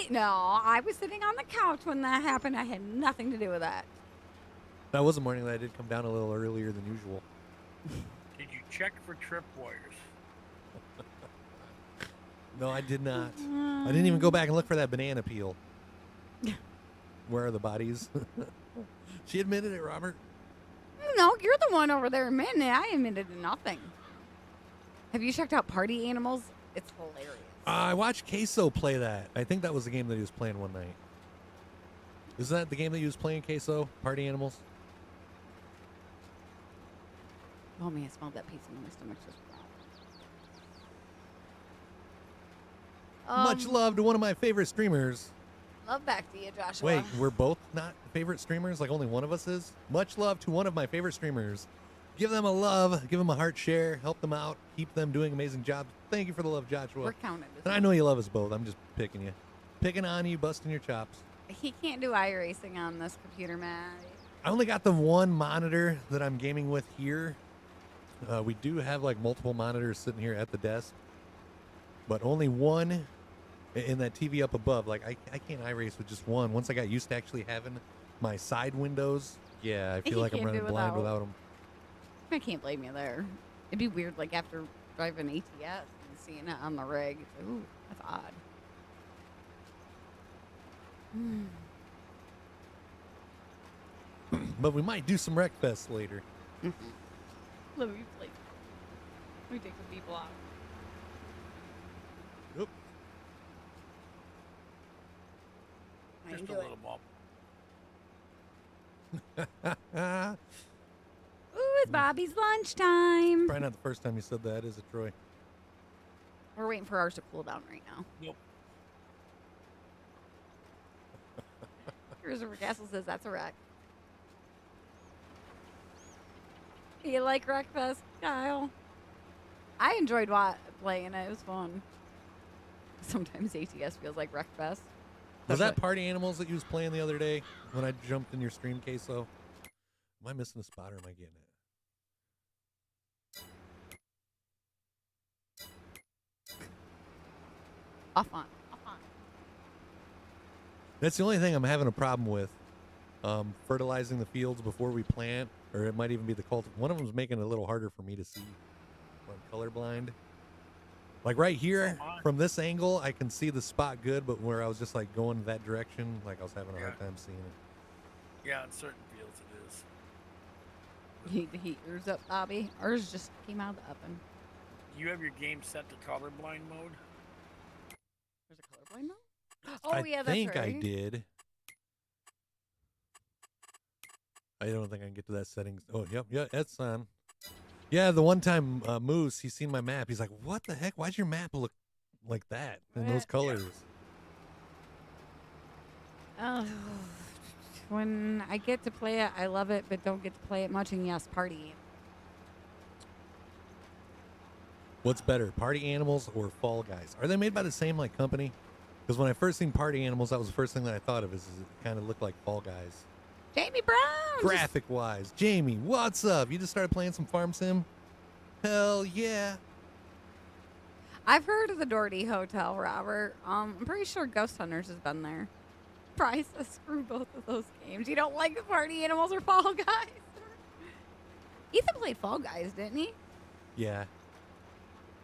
No, I was sitting on the couch when that happened. I had nothing to do with that. That was a morning that I did come down a little earlier than usual. Did you check for tripwires? No, I did not. I didn't even go back and look for that banana peel. Where are the bodies? She admitted it, Robert. No, you're the one over there admitting it. I admitted to nothing. Have you checked out Party Animals? It's hilarious. I watched Queso play that. I think that was the game that he was playing one night. Isn't that the game that he was playing, Queso? Party Animals? Oh, man, I smelled that pizza in my stomach just Much love to one of my favorite streamers. Love back to you, Joshua. Wait, we're both not favorite streamers? Like only one of us is? Much love to one of my favorite streamers. Give them a love, give them a heart share, help them out, keep them doing amazing jobs. Thank you for the love, Joshua. We're counted. And I know you love us both. I'm just picking you. Picking on you, busting your chops. He can't do iRacing on this computer, man. I only got the one monitor that I'm gaming with here. We do have like multiple monitors sitting here at the desk, but only one in that TV up above. Like I can't iRace with just one. Once I got used to actually having my side windows, yeah, I feel like I'm running blind without them. I can't blame you there. It'd be weird, like after driving ATS and seeing it on the rig. It's like, ooh, that's odd. But we might do some Wreckfest later. Let me play. Let me take the people out. Oop. I Just can a do little it. bump. Ooh, it's Bobby's lunchtime. Probably not the first time you said that, is it, Troy? We're waiting for ours to cool down right now. Nope. Christopher Castle says that's a wreck. You like Wreckfest, Kyle? I enjoyed playing it. It was fun. Sometimes ATS feels like Wreckfest. Was that Party Animals that you was playing the other day when I jumped in your stream case, though? Am I missing a spot or am I getting it? Off on. That's the only thing I'm having a problem with. Fertilizing the fields before we plant, or it might even be the cult. One of them's making it a little harder for me to see. I'm colorblind. Like right here, from this angle, I can see the spot good, but where I was just like going that direction, like I was having a hard time seeing it. Yeah, in certain fields it is. The heater's up, Bobby. Ours just came out of the oven. You have your game set to colorblind mode? There's a colorblind mode? Oh, yeah, that's right. I think I did. I don't think I can get to that settings. Oh, yep, it's on. Yeah, the one time Moose, he's seen my map. He's like, what the heck? Why'd your map look like that in those colors? Oh, when I get to play it, I love it, but don't get to play it much. And yes, Party. What's better, Party Animals or Fall Guys? Are they made by the same like company? Because when I first seen Party Animals, that was the first thing that I thought of is it kind of looked like Fall Guys. Jamie Brown! Graphic-wise. Jamie, what's up? You just started playing some Farm Sim? Hell yeah. I've heard of the Doherty Hotel, Robert. I'm pretty sure Ghost Hunters has been there. Price, screw both of those games. You don't like the Party Animals or Fall Guys? Ethan played Fall Guys, didn't he? Yeah.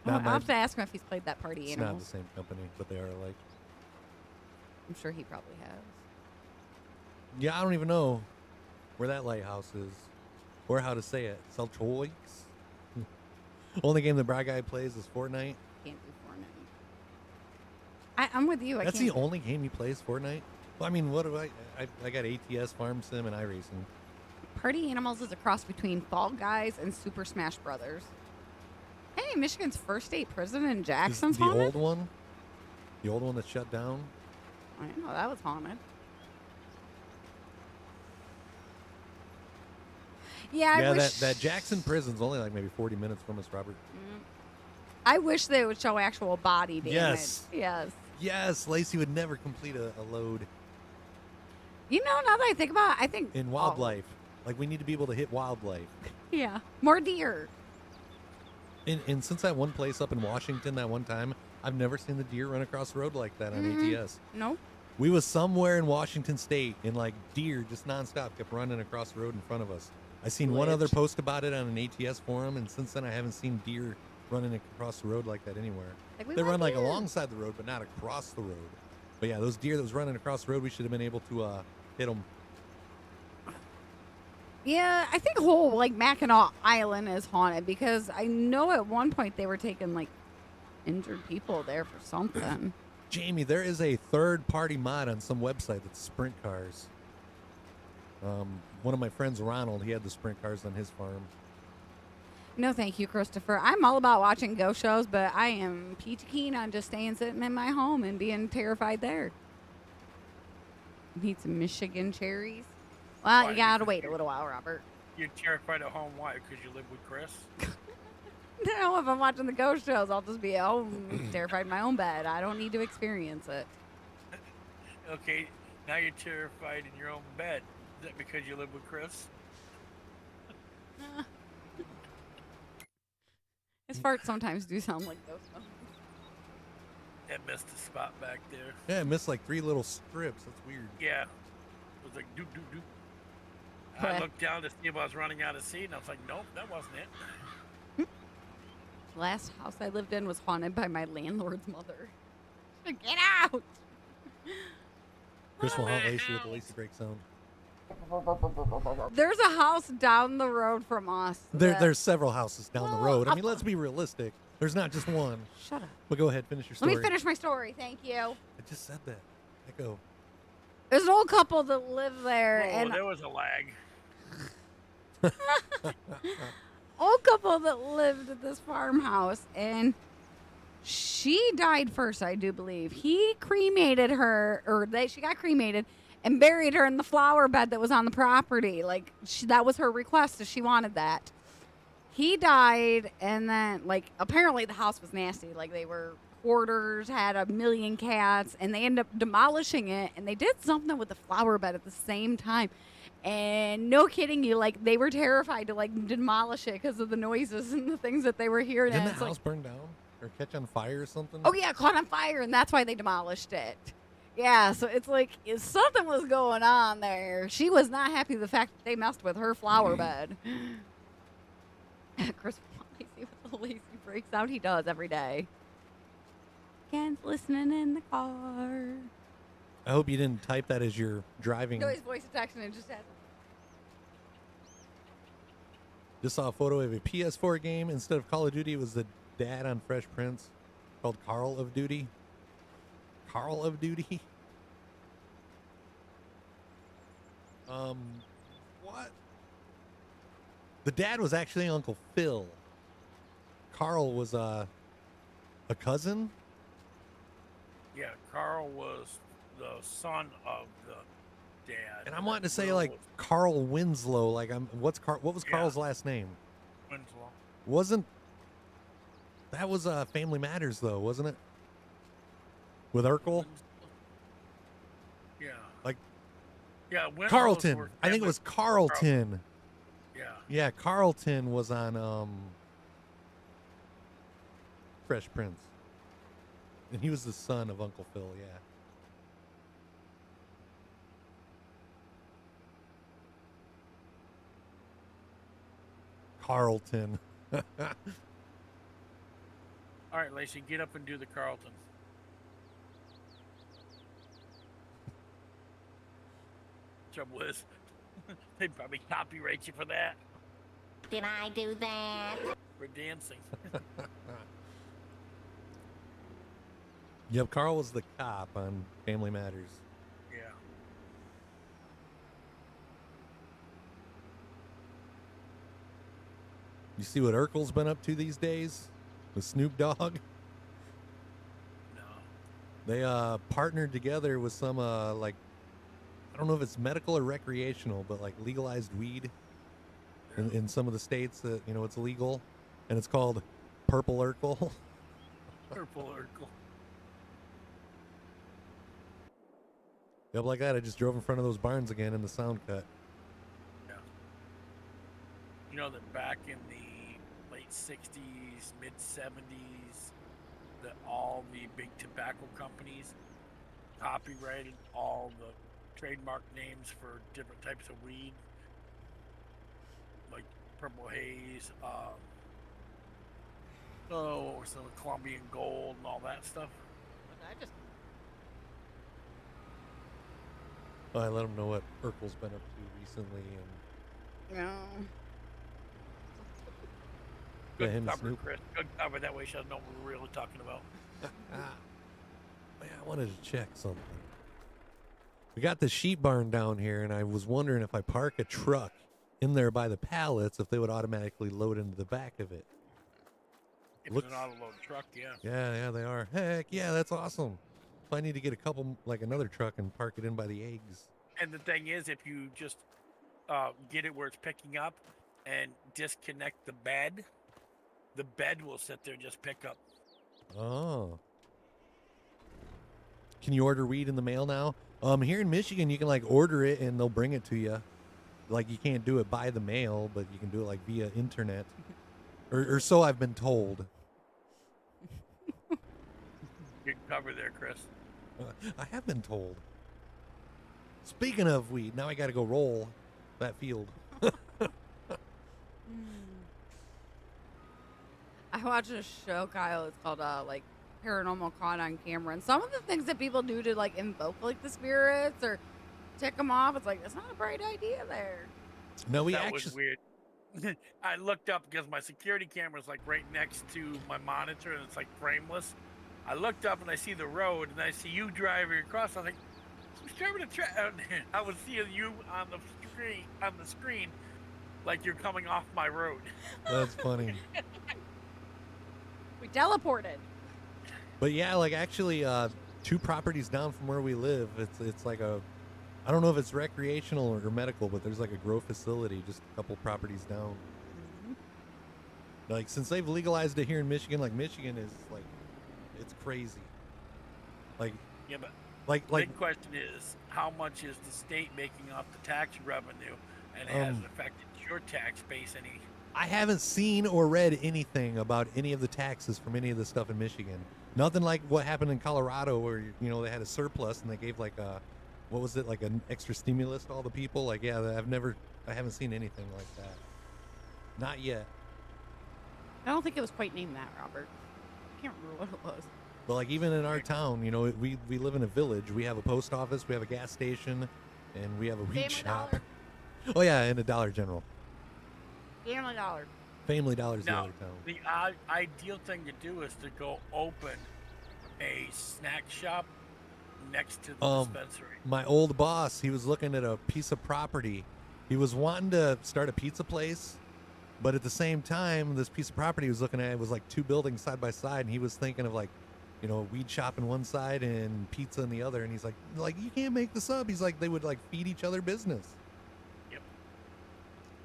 I'll have to ask him if he's played that Party Animals. It's not the same company, but they are alike. I'm sure he probably has. Yeah, I don't even know where that lighthouse is or how to say it. Selchoix? Only game the Bra Guy plays is Fortnite. Can't do Fortnite. I'm with you. That's the only game he plays, Fortnite? Well, I mean, what do I got ATS, Farm Sim, and iRacing. Party Animals is a cross between Fall Guys and Super Smash Brothers. Hey, Michigan's first state prison in Jackson's the haunted? old one? The old one that shut down? I didn't know that was haunted. Yeah, that Jackson prison's only like maybe 40 minutes from us, Robert. I wish they would show actual body damage. Yes, Lacey would never complete a load. You know, now that I think about it, I think... In wildlife. Like, we need to be able to hit wildlife. Yeah, more deer. And since that one place up in Washington that one time, I've never seen the deer run across the road like that on ATS. Nope. We was somewhere in Washington State, and like deer just nonstop kept running across the road in front of us. I seen one other post about it on an ATS forum, and since then I haven't seen deer running across the road like that anywhere. They run like alongside the road, but not across the road. But yeah, those deer that was running across the road, we should have been able to hit them. Yeah, I think whole like Mackinac Island is haunted because I know at one point they were taking like injured people there for something. Jamie, there is a third-party mod on some website that's sprint cars. One of my friends, Ronald, he had the sprint cars on his farm. No, thank you, Christopher. I'm all about watching ghost shows, but I am peachy keen on just sitting in my home and being terrified there. Need some Michigan cherries. Well, you gotta wait a little while, Robert. You're terrified at home. Why? Because you live with Chris? No, if I'm watching the ghost shows, I'll just be at home terrified in my own bed. I don't need to experience it. Okay, now you're terrified in your own bed. Is that because you live with Chris? His farts sometimes do sound like those ones. That missed a spot back there. Yeah, it missed like 3 little strips. That's weird. Yeah. It was like doop, doop, doop. I looked down to see if I was running out of seed, and I was like, nope, that wasn't it. Last house I lived in was haunted by my landlord's mother. Get out! Chris will haunt Lacey with the Lacey break sound. There's a house down the road from us. There's several houses down the road. I mean, let's be realistic. There's not just one. Shut up. But go ahead, finish your story. Let me finish my story. Thank you. I just said that. Echo. There's an old couple that live there. Oh, and there was a lag. Old couple that lived at this farmhouse, and she died first, I do believe. He cremated her, or she got cremated, and buried her in the flower bed that was on the property. Like, that was her request, so she wanted that. He died, and then, like, apparently the house was nasty. Like, they were hoarders, had a million cats, and they ended up demolishing it, and they did something with the flower bed at the same time. And no kidding you, like, they were terrified to, like, demolish it because of the noises and the things that they were hearing. Didn't And the it's house like, burn down or catch on fire or something? oh, yeah, it caught on fire, and that's why they demolished it. Yeah, so it's like something was going on there. She was not happy with the fact that they messed with her flower bed. Chris Lacy with the lazy breaks out. He does every day. Ken's listening in the car. I hope you didn't type that as you're driving. No, he's voice texting and just has. Just saw a photo of a PS4 game. Instead of Call of Duty, it was the dad on Fresh Prince called Carl of Duty. Carl of Duty? What? The dad was actually Uncle Phil. Carl was a cousin? Yeah, Carl was the son of the dad. And I'm wanting to say Will like was Carl Winslow. Like what was Yeah. Carl's last name? Winslow. Wasn't that was Family Matters though, wasn't it? With Urkel? Yeah. Like Yeah, Winslow's Carlton. were I think it family- was Carlton. Yeah. Yeah, Carlton was on Fresh Prince. And he was the son of Uncle Phil, yeah. Carlton. All right, Lacey, get up and do the Carlton. Trouble is, they'd probably copyright you for that. Did I do that? For dancing. Yep, Carl was the cop on Family Matters. Yeah. You see what Urkel's been up to these days with Snoop Dogg? No. They partnered together with some like I don't know if it's medical or recreational, but like legalized weed in some of the states that it's legal, and it's called Purple Urkel. Purple Urkel. Yep, like that. I just drove in front of those barns again in the sound cut. Yeah. You know that back in the late 60s, mid 70s, that all the big tobacco companies copyrighted all the trademark names for different types of weed, like Purple Haze, some Colombian Gold and all that stuff. I let them know what Urkel's been up to recently, and No. yeah, Good him and cover, Snoop. Chris. Good cover. That way she doesn't know what we're really talking about. Yeah, I wanted to check something. We got the sheep barn down here, and I was wondering if I park a truck in there by the pallets, if they would automatically load into the back of it. If Look- it's an auto-load truck, yeah. Yeah, they are. Heck yeah, that's awesome. If I need to get a couple, like another truck, and park it in by the eggs. And the thing is, if you just get it where it's picking up and disconnect the bed will sit there and just pick up. Oh. Can you order weed in the mail now? Here in Michigan, you can like order it and they'll bring it to you. Like you can't do it by the mail, but you can do it like via internet, or so I've been told. Good cover there, Chris. I have been told. Speaking of weed, now I got to go roll that field. I watched a show, Kyle. It's called like Paranormal Caught on Camera, and some of the things that people do to like invoke like the spirits or tick them off, it's like that's not a bright idea there. No, we That actually. was weird. I looked up because my security camera is like right next to my monitor and it's like frameless. I looked up and I see the road and I see you driving across. I was like, who's driving a truck? I was seeing you on the screen, like you're coming off my road. That's funny. We teleported. But yeah, like actually, 2 properties down from where we live, it's like a I don't know if it's recreational or medical, but there's like a grow facility just a couple properties down. Like since they've legalized it here in Michigan, like Michigan is like, it's crazy. Like Yeah, but like the big question is, how much is the state making off the tax revenue, and has it affected your tax base any? I haven't seen or read anything about any of the taxes from any of the stuff in Michigan. Nothing like what happened in Colorado, where you know they had a surplus and they gave like a, what was it, like an extra stimulus to all the people. Like yeah, I haven't seen anything like that. Not yet. I don't think it was quite named that, Robert. I can't remember what it was. But like even in our town, you know, we live in a village. We have a post office, we have a gas station, and we have a weed Family shop. Dollar. Oh yeah, and a Dollar General. Family Dollar. Family Dollar's the Now, other town. the ideal thing to do is to go open a snack shop next to the dispensary. My old boss, he was looking at a piece of property. He was wanting to start a pizza place, but at the same time, this piece of property he was looking at, it was like two buildings side by side, and he was thinking of like, you know, weed shop in one side and pizza in the other. And he's like you can't make this up. He's like, they would like feed each other business. Yep.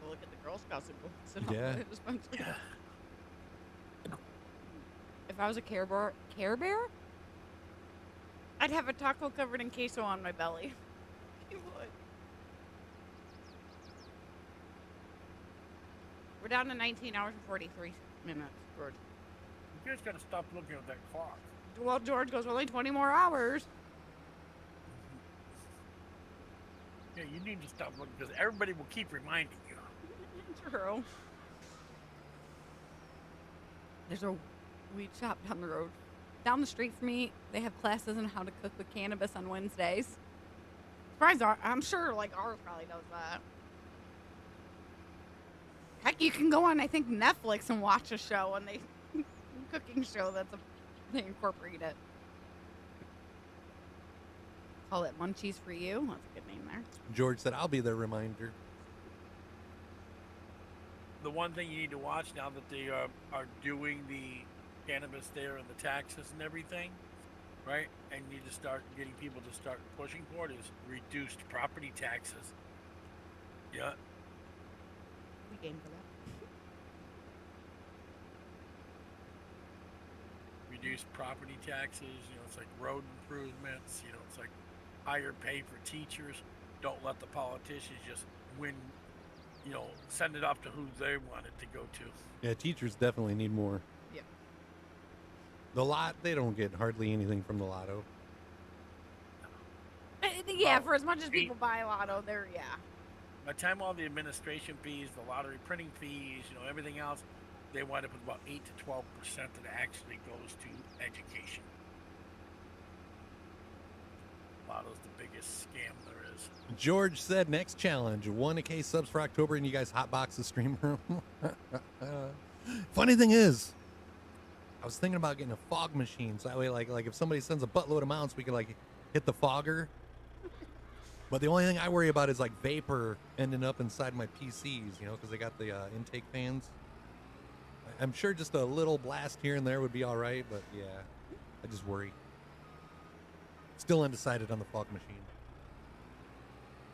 Well, look at the Girl Scouts and Yeah. If I was a Care Bear, I'd have a taco covered in queso on my belly. You would. We're down to 19 hours and 43 minutes, George. You guys got to stop looking at that clock. Well, George goes, only 20 more hours. Yeah, you need to stop looking because everybody will keep reminding you. True. There's a weed shop down the road. Down the street from me, they have classes on how to cook with cannabis on Wednesdays. I'm sure like ours probably does that. Heck, you can go on, I think, Netflix and watch a show and they cooking show they incorporate it. Call it Munchies for You. That's a good name there. George said, I'll be their reminder. The one thing you need to watch now that they are doing the cannabis there and the taxes and everything, right? And you need to start getting people to start pushing for it is reduced property taxes. Yeah. We game for that. Reduced property taxes, you know, it's like road improvements, you know, it's like higher pay for teachers. Don't let the politicians just win, you know, send it off to who they want it to go to. Yeah, teachers definitely need more. Yeah. The lot, they don't get hardly anything from the lotto. Yeah, Well, for as much as people buy lotto, yeah. By the time all the administration fees, the lottery printing fees, you know, everything else, they wind up with about 8 to 12% that actually goes to education. Lotto's the biggest scam there is. George said, next challenge, 1K subs for October, and you guys hotbox the stream room. Funny thing is, I was thinking about getting a fog machine, so that way, like if somebody sends a buttload of mounts, we can like hit the fogger. But the only thing I worry about is like vapor ending up inside my PCs, you know, because they got the intake fans. I'm sure just a little blast here and there would be all right, but yeah, I just worry. Still undecided on the fog machine.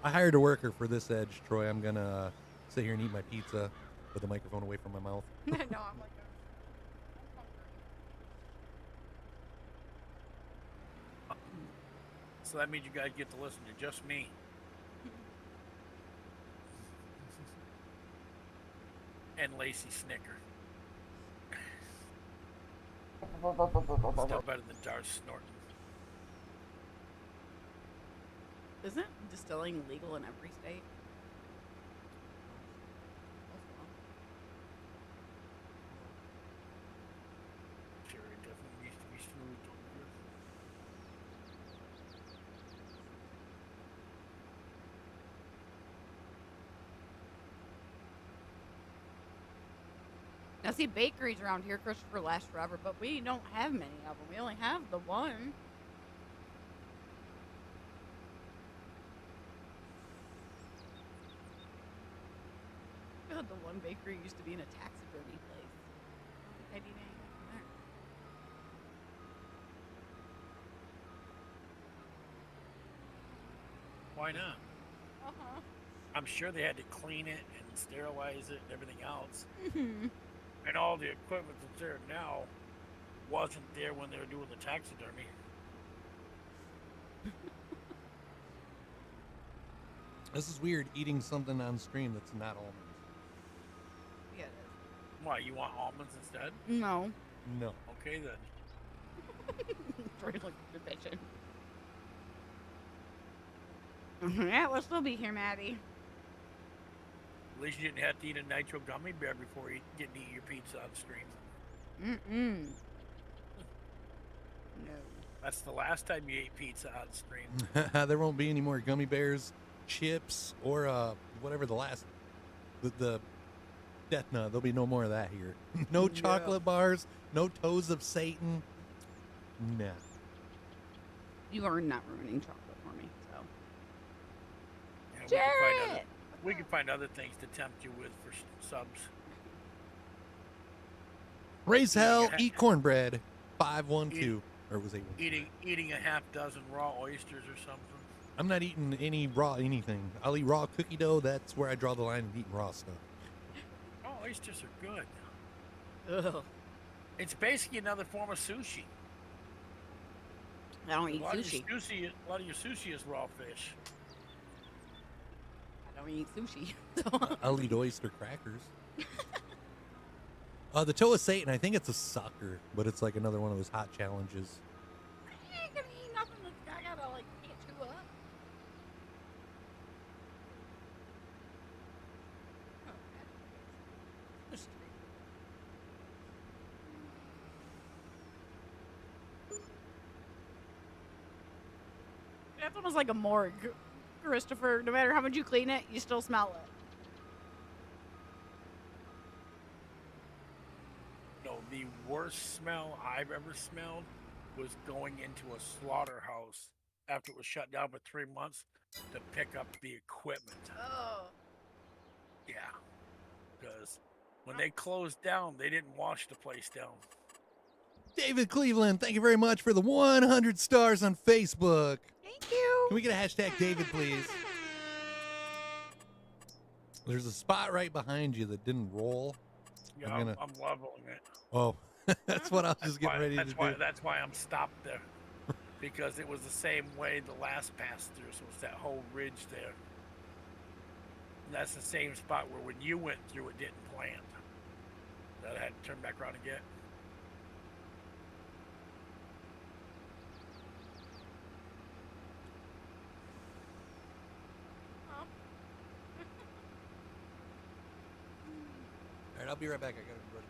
I hired a worker for this edge, Troy. I'm going to sit here and eat my pizza with the microphone away from my mouth. I know, I'm like, So that means you guys get to listen to just me. And Lacey Snicker. Still better than Darth snorting. isn't distilling legal in every state? Sure, it definitely needs to be smooth over here. Now, see, bakeries around here, Christopher, last forever, but we don't have many of them. We only have the one. God, the one bakery used to be in a taxidermy place. I don't think I need anything from there. Why not? Uh-huh. I'm sure they had to clean it and sterilize it and everything else. Mm-hmm. And all the equipment that's there now wasn't there when they were doing the taxidermy. This is weird, eating something on stream that's not almonds. Yeah, it Why, you want almonds instead? is. No. No. Okay, then. Really good bitchin'. Yeah, we'll still be here, Maddie. At least you didn't have to eat a nitro gummy bear before you get to eat your pizza on stream. Mm-mm. No. That's the last time you ate pizza on stream. There won't be any more gummy bears, chips, or whatever the last, the death nut. There'll be no more of that here. No chocolate bars, no toes of Satan. Nah. You are not ruining chocolate for me, so. Yeah, we can find other things to tempt you with for subs. Raise hell, eat cornbread. 512. Or was it? Eating a half dozen raw oysters or something. I'm not eating any raw anything. I'll eat raw cookie dough. That's where I draw the line in eating raw stuff. Oh, oysters are good. Ugh. It's basically another form of sushi. I don't eat A lot sushi. A lot of your sushi is raw fish. I don't eat sushi. I'll eat oyster crackers. The toe of Satan, I think it's a sucker, but it's like another one of those hot challenges. I ain't gonna eat nothing that's I gotta like can't chew up. That's almost like a morgue, Christopher. No matter how much you clean it, you still smell it. No, the worst smell I've ever smelled was going into a slaughterhouse after it was shut down for 3 months to pick up the equipment. Oh. Yeah. Because when they closed down, they didn't wash the place down. David Cleveland, thank you very much for the 100 stars on Facebook. Thank you. Can we get a hashtag David, please? There's a spot right behind you that didn't roll. Yeah, I'm leveling it. Oh, that's what I was just getting ready to do. That's why I'm stopped there. Because it was the same way the last pass through, so it's that whole ridge there. And that's the same spot where when you went through, it didn't plant. That I had to turn back around again. All right, I'll be right back. I got to brush.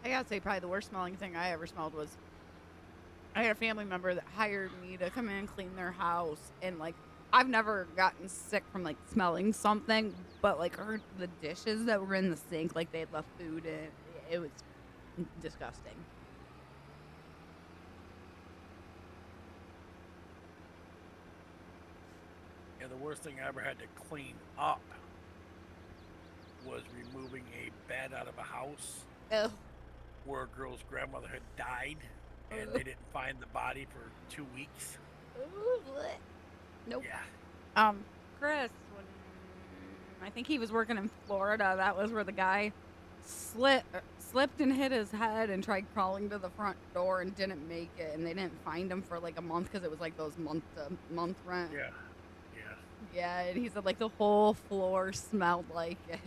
I gotta say, probably the worst smelling thing I ever smelled was I had a family member that hired me to come in and clean their house, and like I've never gotten sick from like smelling something, but like the dishes that were in the sink, like they had left food in, it was disgusting. Yeah, the worst thing I ever had to clean up was removing a bed out of a house Ugh. where a girl's grandmother had died, and they didn't find the body for 2 weeks. Ooh, bleh. Nope. Yeah. Chris, when I think he was working in Florida, that was where the guy slipped and hit his head and tried crawling to the front door and didn't make it, and they didn't find him for like a month because it was like those month rent. Yeah. Yeah, and he said like the whole floor smelled like it.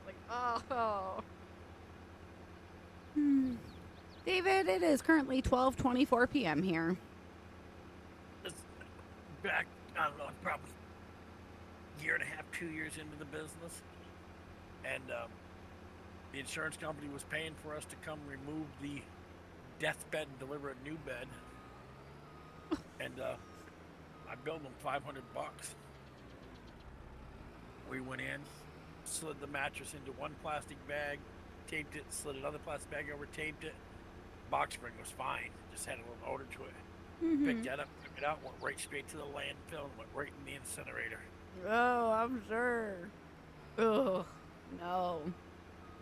Like, oh. David, it is currently 12:24 p.m. here. It's back, I don't know, probably a year and a half, 2 years into the business. And the insurance company was paying for us to come remove the deathbed and deliver a new bed. And I billed them $500. We went in, slid the mattress into one plastic bag, taped it, slid another plastic bag over, taped it. Box spring was fine, just had a little odor to it. Picked that up, took it out, went right straight to the landfill, and went right in the incinerator. Oh, I'm sure. Ugh, no.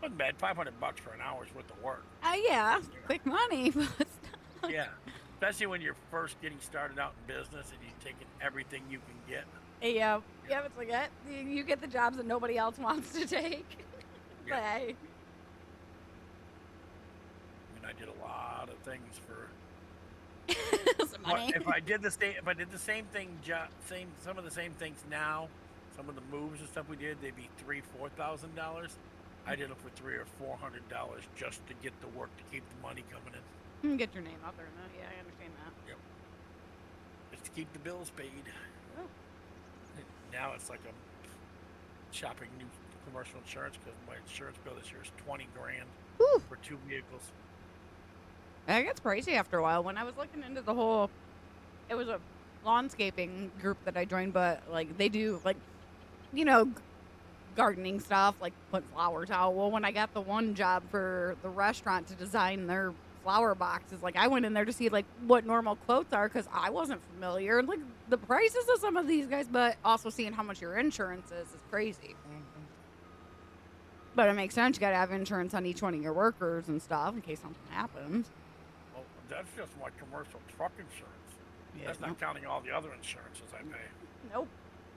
Wasn't bad. $500 for an hour's worth of work. Yeah, quick money, but still. Yeah, especially when you're first getting started out in business and you're taking everything you can get. Yeah, it's like that. You get the jobs that nobody else wants to take. Yeah. But hey. I mean, I did a lot of things for. Some money. If I did the same thing, some of the same things now, some of the moves and stuff we did, they'd be $3,000-$4,000. I did it for $300 or $400 just to get the work to keep the money coming in. Get your name out there. No, yeah, I understand that. Yep. Just to keep the bills paid. Oh. Now it's like I'm shopping new commercial insurance because my insurance bill this year is $20,000 Whew. for 2 vehicles. It gets pricey after a while. When I was looking into the whole, it was a lawnscaping group that I joined, but like they do like, gardening stuff, like put flowers out. Well, when I got the one job for the restaurant to design their flower boxes, like I went in there to see like what normal quotes are because I wasn't familiar, like the prices of some of these guys, but also seeing how much your insurance is crazy. But it makes sense. You got to have insurance on each one of your workers and stuff in case something happens. Well, that's just my commercial truck insurance. Yeah, That's not counting all the other insurances I pay. Nope.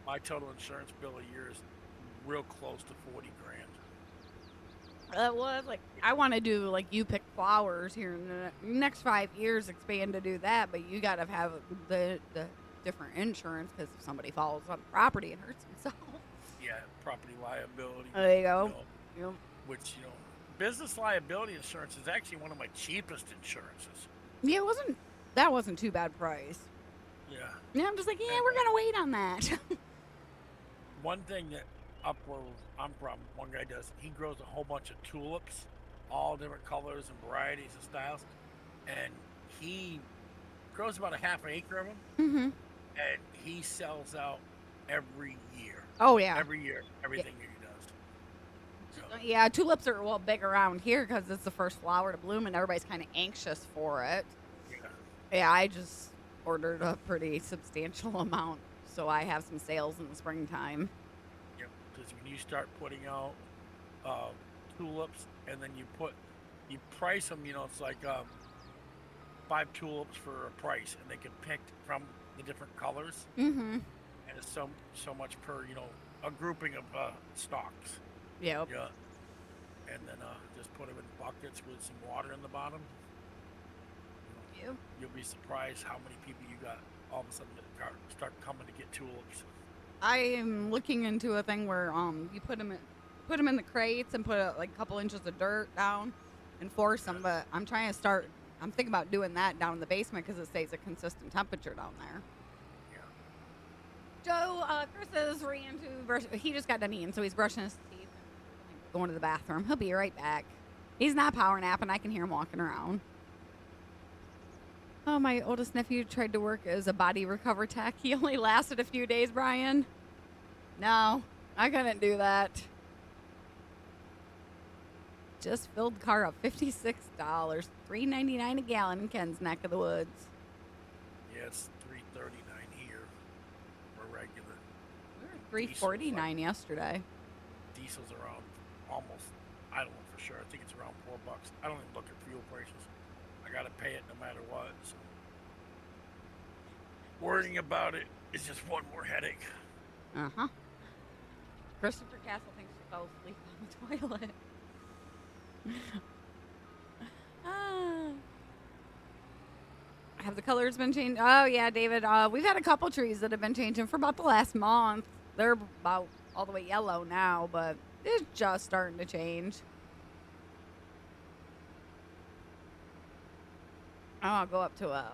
My total insurance bill a year is real close to $40,000. Well, like I want to do like you pick flowers here in the next 5 years, expand to do that, but you got to have the different insurance because if somebody falls on property and hurts themselves. Yeah, property liability. There you go. Yep. Which business liability insurance is actually one of my cheapest insurances. Yeah, that wasn't too bad price. Yeah. Yeah, I'm just like, yeah, we're gonna wait on that. One thing that up where I'm from, one guy does, he grows a whole bunch of tulips, all different colors and varieties and styles, and he grows about a half an acre of them, and he sells out every year. Oh yeah. Every year, everything that he does. So, Yeah, tulips are big around here because it's the first flower to bloom, and everybody's kind of anxious for it. Yeah, I just ordered a pretty substantial amount, so I have some sales in the springtime. Yep, because when you start putting out tulips, and then you price them, it's like 5 tulips for a price, and they can pick from the different colors. And it's so much per, a grouping of stalks. Yep. Yeah. And then just put them in buckets with some water in the bottom. You'll be surprised how many people you got all of a sudden that start coming to get tulips. I am looking into a thing where you put them in the crates and put a couple inches of dirt down and force them. But I'm thinking about doing that down in the basement because it stays a consistent temperature down there. Joe, Chris he just got done eating, so he's brushing his teeth and going to the bathroom. He'll be right back. He's not power napping. I can hear him walking around. Oh, my oldest nephew tried to work as a body recover tech. He only lasted a few days, Brian. No, I couldn't do that. Just filled the car up, $56, $3.99 a gallon in Ken's neck of the woods. Yeah, it's $3.39 here for regular. We were $3.49 yesterday. Diesel's around almost, I don't know for sure. I think it's around $4. I don't even look at fuel prices. I gotta pay it no matter what. So worrying about it is just one more headache. Christopher Castle thinks she fell asleep on the toilet. Have the colors been changed? Oh yeah, David. We've had a couple trees that have been changing for about the last month. They're about all the way yellow now, but it's just starting to change. I'll go up to I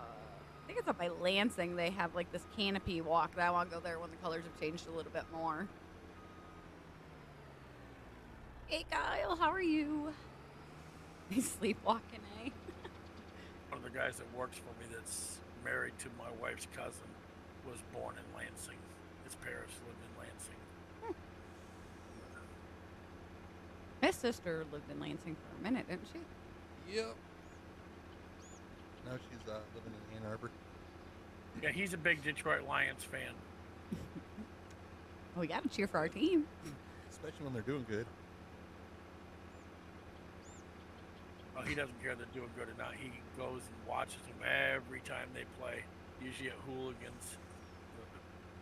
think it's up by Lansing. They have like this canopy walk that I want to go there when the colors have changed a little bit more. Hey Kyle, how are you? He's sleepwalking, eh? One of the guys that works for me that's married to my wife's cousin was born in Lansing. His parents lived in Lansing. sister lived in Lansing for a minute, didn't she? Yep. Now she's living in Ann Arbor. Yeah, he's a big Detroit Lions fan. Well, we got to cheer for our team. Especially when they're doing good. Well, he doesn't care if they're doing good or not. He goes and watches them every time they play, usually at Hooligans.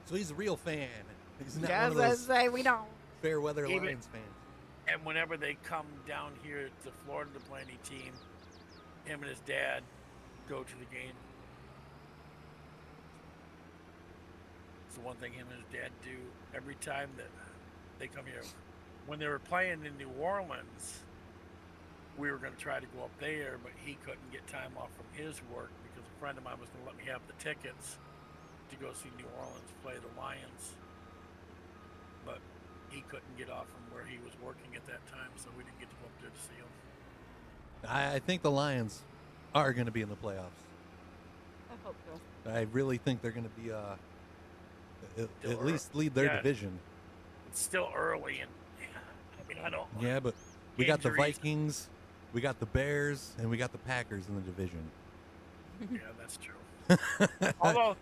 So he's a real fan. He's not Just one of as those say we don't. fair weather Even- Lions fans. And whenever they come down here to Florida to play any team, him and his dad go to the game. It's the one thing him and his dad do every time that they come here. When they were playing in New Orleans, we were going to try to go up there, but he couldn't get time off from his work because a friend of mine was going to let me have the tickets to go see New Orleans play the Lions. But he couldn't get off from where he was working at that time, so we didn't get to go up there to see him. I think the Lions are going to be in the playoffs. I hope so. I really think they're going to be at least lead their Yeah. division. It's still early, and I mean, I don't. Yeah, but we got the Injuries. Vikings, we got the Bears, and we got the Packers in the division. Yeah, that's true. although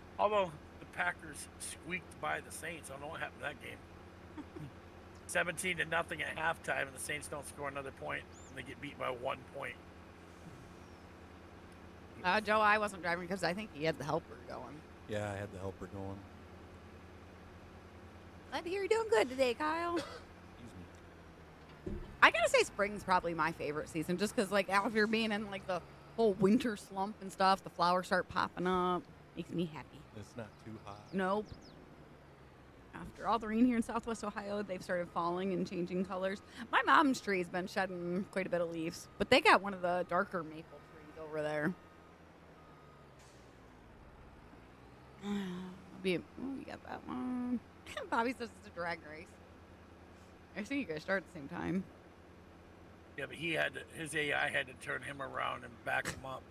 the Packers squeaked by the Saints, I don't know what happened to that game. 17-0 at halftime, and the Saints don't score another point, and they get beat by 1 point. Joe, I wasn't driving because I think he had the helper going. Yeah, I had the helper going. Glad to hear you're doing good today, Kyle. Excuse me. I gotta say, spring's probably my favorite season, just because like after being in like the whole winter slump and stuff, the flowers start popping up. Makes me happy. It's not too hot. Nope. After all the rain here in Southwest Ohio, they've started falling and changing colors. My mom's tree's been shedding quite a bit of leaves, but they got one of the darker maple trees over there. We got that one. Bobby says it's a drag race. I see you guys start at the same time. Yeah, but his AI had to turn him around and back him up.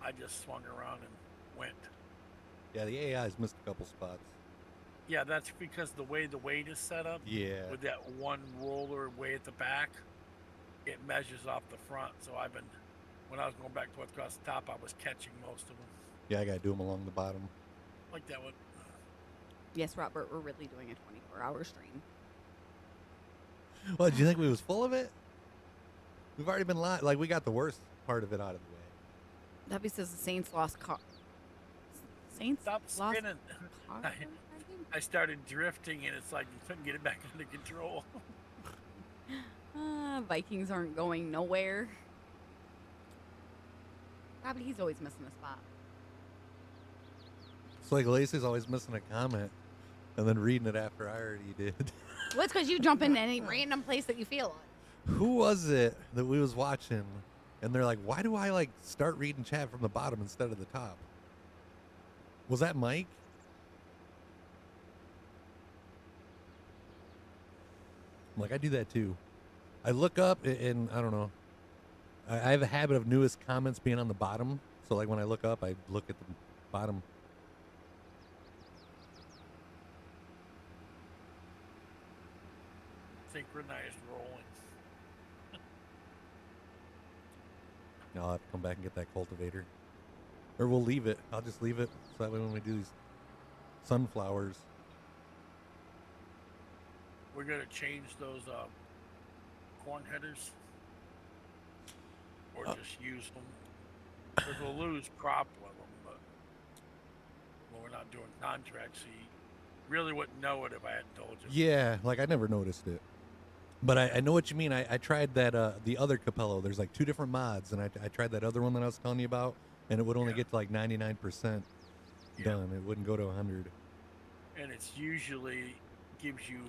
I just swung around and went. Yeah, the AI's missed a couple spots. Yeah, that's because the way the weight is set up. Yeah. With that one roller way at the back, it measures off the front. So when I was going back towards across the top, I was catching most of them. Yeah, I got to do them along the bottom. Like that one. Yes, Robert, we're really doing a 24-hour stream. Well, do you think we was full of it? We've already been like we got the worst part of it out of the way. Debbie says the Saints lost Saints Stop lost spinning. car? I started drifting, and it's like you couldn't get it back under control. Vikings aren't going nowhere. Probably he's always missing a spot. It's like Lacey's always missing a comment and then reading it after I already did. Well, it's because you jump into any random place that you feel on. Who was it that we was watching? And they're like, why do I like start reading chat from the bottom instead of the top? Was that Mike? I'm like, I do that too. I look up and I don't know. I have a habit of newest comments being on the bottom. So like when I look up, I look at the bottom. Synchronized rolling. Now I'll have to come back and get that cultivator. Or we'll leave it. I'll just leave it so that way when we do these sunflowers. We're gonna change those corn headers, or just use them. Because we'll lose crop with them, but well, we're not doing contracts. So you really wouldn't know it if I hadn't told you. Yeah, like I never noticed it. But I know what you mean. I tried that, the other Capello. There's like two different mods, and I tried that other one that I was telling you about, and it would only get to like 99% done. It wouldn't go to 100. And it's usually gives you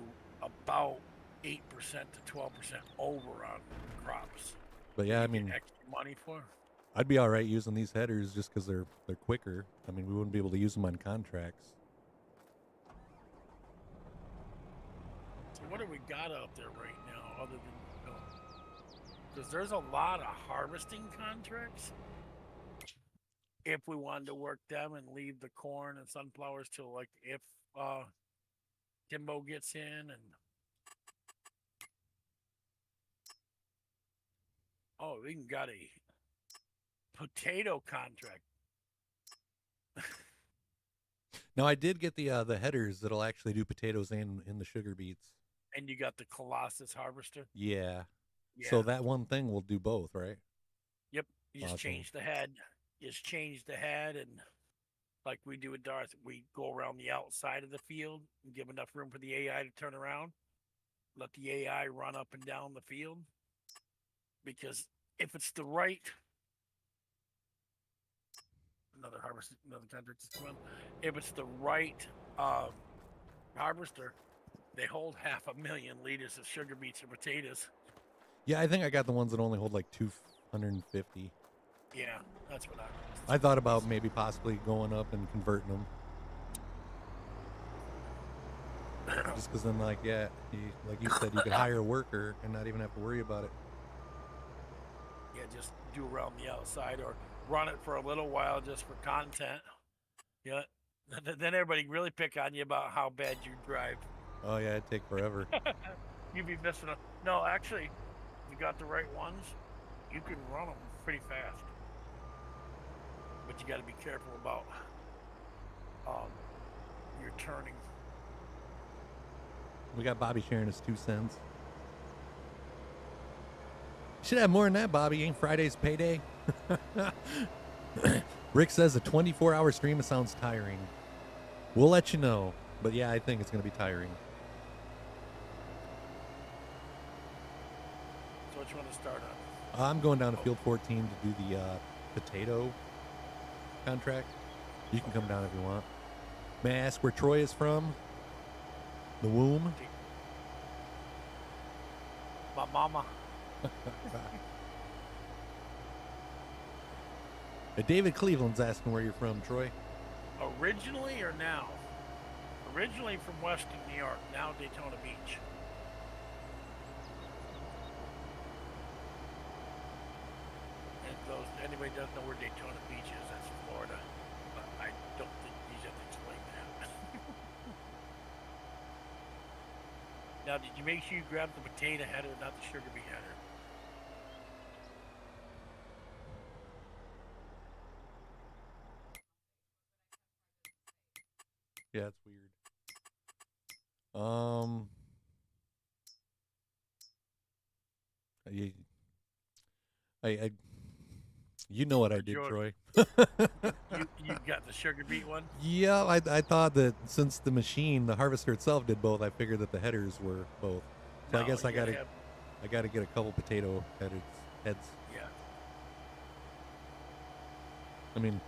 about 8% to 12% over on crops. But yeah, I You get mean, extra money for. I'd be all right using these headers just because they're quicker. I mean, we wouldn't be able to use them on contracts. So what do we got out there right now, other than because there's a lot of harvesting contracts. If we wanted to work them and leave the corn and sunflowers till like if Timbo gets in, and Oh, we even got a potato contract. Now I did get the headers that'll actually do potatoes and in the sugar beets. And you got the Colossus harvester. Yeah. Yeah. So that one thing will do both, right? Yep. You just Awesome. change the head. Just change the head, and like we do with Darth, we go around the outside of the field and give enough room for the AI to turn around. Let the AI run up and down the field. Because if it's the right, another contract is coming. If it's the right harvester, they hold 500,000 liters of sugar beets and potatoes. Yeah, I think I got the ones that only hold like 250. Yeah, that's what I thought about maybe possibly going up and converting them. Just because then, like, yeah, like you said, you could hire a worker and not even have to worry about it. Yeah, just do around the outside or run it for a little while just for content. Yeah. Then everybody really pick on you about how bad you drive. Oh, yeah, it'd take forever. You'd be missing a... No, actually, if you got the right ones, you can run them pretty fast. But you got to be careful about your turning. We got Bobby sharing his 2 cents. Should have more than that, Bobby. Ain't Friday's payday? Rick says a 24-hour stream sounds tiring. We'll let you know. But yeah, I think it's going to be tiring. So what you want to start on? I'm going down to Field 14 to do the potato contract. You can come down if you want. May I ask where Troy is from? The womb? My mama. David Cleveland's asking where you're from, Troy. Originally or now? Originally from Western New York, now Daytona Beach. And those anybody doesn't know where Daytona Beach is, that's Florida. But I don't think you have to explain that. Now, did you make sure you grab the potato header, not the sugar beet header? Yeah, it's weird. You know what I did, Troy. you got the sugar beet one? Yeah, I thought that since the machine, the harvester itself did both, I figured that the headers were both. So No, I guess I you gotta get a couple potato heads. Yeah. I mean,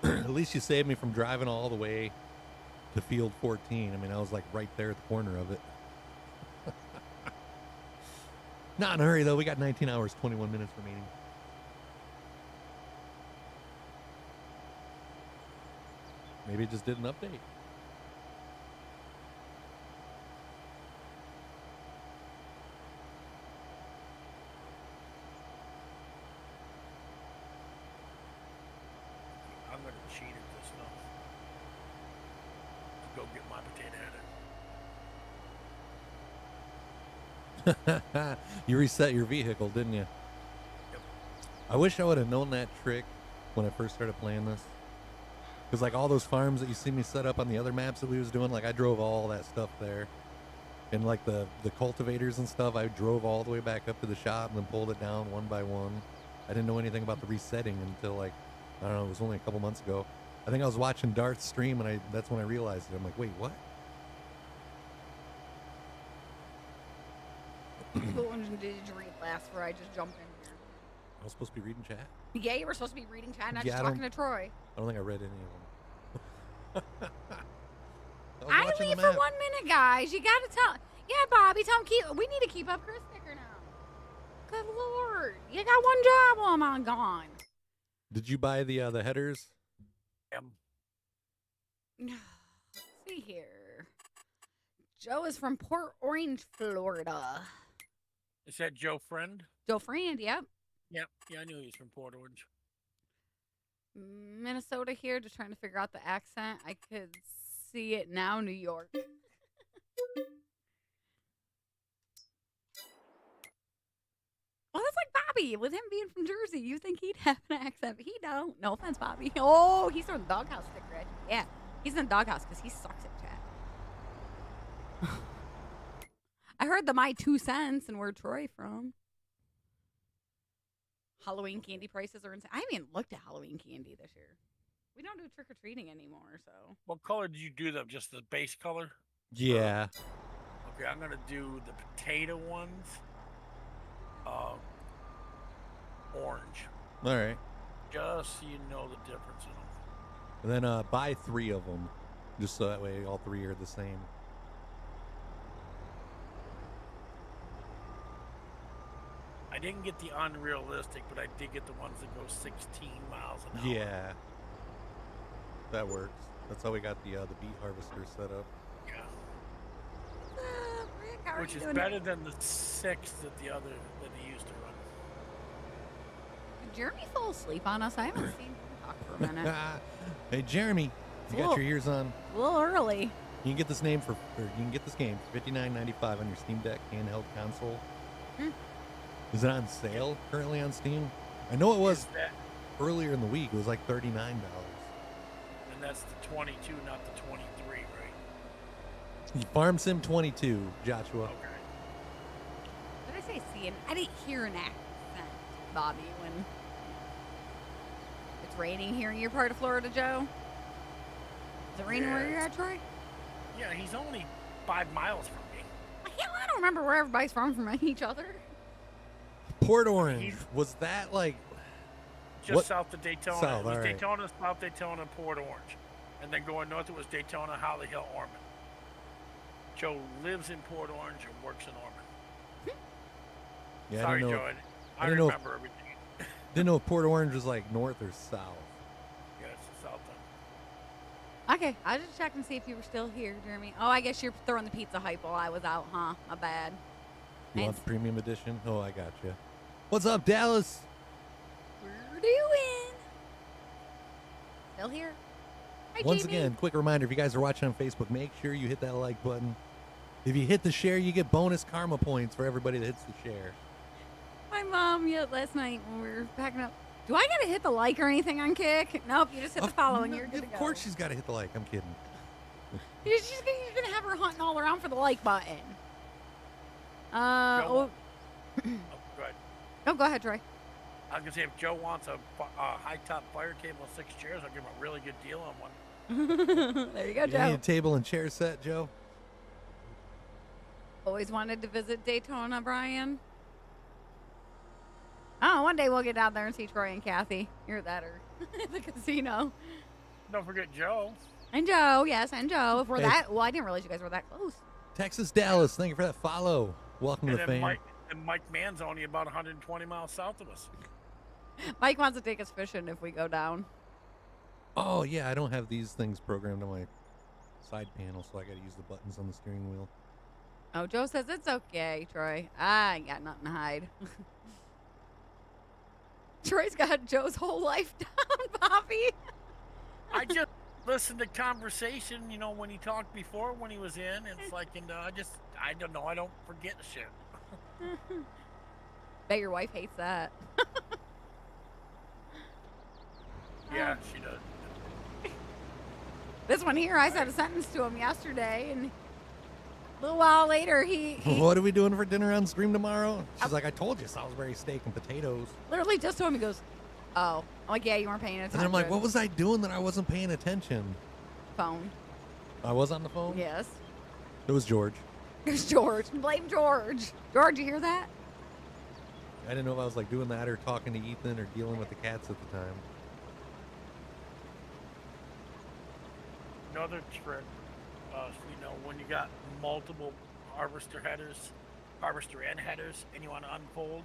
at least you saved me from driving all the way to Field 14. I mean, I was like right there at the corner of it. Not in a hurry though. We got 19 hours, 21 minutes remaining. Maybe it just did an update. I'm going to cheat at this now. To go get my potato header. You reset your vehicle, didn't you? Yep. I wish I would have known that trick when I first started playing this. Because like all those farms that you see me set up on the other maps that we was doing, like I drove all that stuff there. And like the cultivators and stuff, I drove all the way back up to the shop and then pulled it down one by one. I didn't know anything about the resetting until like, I don't know, it was only a couple months ago. I think I was watching Darth's stream and that's when I realized it. I'm like, wait, what? What one did you read last where I just jumped in here? I was supposed to be reading chat? Yeah, you were supposed to be reading chat, not Yeah, just talking to Troy. I don't think I read any of them. I leave for 1 minute, guys. You gotta tell. Yeah, Bobby, tell him we need to keep up Chris Sticker now. Good Lord, you got one job while I'm gone. Did you buy the headers? Let's see here. Joe is from Port Orange, Florida. Is that Joe Friend? Joe Friend, yep. Yep. Yeah, I knew he was from Port Orange. Minnesota here, just trying to figure out the accent. I could see it now, New York. Oh, that's like Bobby. With him being from Jersey, you think he'd have an accent, but he don't. No offense, Bobby. Oh, he's from the doghouse stick, Rich. Yeah, he's in the doghouse because he sucks at chat. I heard the my 2 cents and where Troy from. Halloween candy prices are insane. I haven't even looked at Halloween candy this year. We don't do trick or treating anymore, so. What color did you do them? Just the base color? Yeah. Okay, I'm gonna do the potato ones. Orange. All right. Just so you know the difference in them. And then buy 3 of them, just so that way all 3 are the same. I didn't get the unrealistic, but I did get the ones that go 16 miles an hour. Yeah. That works. That's how we got the beet harvester set up. Yeah. Rick, how are Which you is doing? better than the 6 that they used to run. Did Jeremy fall asleep on us? I haven't seen him talk for a minute. Hey Jeremy, you got your ears on. A little early. You can get this game for $59.95 on your Steam Deck handheld console. Is it on sale currently on Steam? I know it was earlier in the week. It was like $39. And that's the 22, not the 23, right? Farm Sim 22, Joshua. Okay. What did I say? See, I didn't hear an accent, Bobby, when it's raining here in your part of Florida, Joe. Is it raining where you're at, Troy? Yeah, he's only 5 miles from me. Hell, I don't remember where everybody's from each other. Port Orange, was that like just south of Daytona? South, it was all right. Daytona, South Daytona, Port Orange. And then going north, it was Daytona, Holly Hill, Ormond. Joe lives in Port Orange and works in Ormond. Yeah, Sorry, I didn't know, Joe. I I didn't know remember everything. Didn't know if Port Orange was like north or south. Yeah, it's the south end. Okay, I just checked and see if you were still here, Jeremy. Oh, I guess you're throwing the pizza hype while I was out, huh? My bad. You want the premium edition? Oh, I got you. What's up, Dallas? We're doing. Still here. Hi, Once Jamie. again, quick reminder, if you guys are watching on Facebook, make sure you hit that like button. If you hit the share, you get bonus karma points for everybody that hits the share. My mom yelled last night when we were packing up. Do I gotta hit the like or anything on Kick? Nope, you just hit the follow and you're good to go. Of course she's got to hit the like. I'm kidding. You're gonna have her hunting all around for the like button. Oh, good. Oh, go ahead, Troy. I was gonna say if Joe wants a high top fire table with 6 chairs, I'll give him a really good deal on one. There you go, You Joe. need a table and chair set, Joe? Always wanted to visit Daytona, Brian. Oh, one day we'll get down there and see Troy and Kathy. You're that or at the casino. Don't forget Joe. And Joe, yes, and Joe. If we're Hey. that, well, I didn't realize you guys were that close. Texas, Dallas, thank you for that follow. Welcome And to the then fam. Mike Mann's only about 120 miles south of us. Mike wants to take us fishing if we go down. Oh, yeah, I don't have these things programmed on my side panel, so I got to use the buttons on the steering wheel. Oh, Joe says it's okay, Troy. I ain't got nothing to hide. Troy's got Joe's whole life down, Bobby. I just listened to conversation, you know, when he talked before when he was in. It's like, and I don't know, I don't forget shit. Bet your wife hates that. Yeah, she does. This one here, I said a sentence to him yesterday, and a little while later, he What are we doing for dinner on stream tomorrow? She's like, I told you, Salisbury steak and potatoes. literally just told me, he goes, oh. I'm like, yeah, you weren't paying attention. And I'm like, what was I doing that I wasn't paying attention? Phone. I was on the phone? Yes. It was George. It was George. Blame George. George, you hear that? I didn't know if I was like doing that or talking to Ethan or dealing with the cats at the time. Another trick, you know, when you got multiple harvester and headers, and you want to unfold,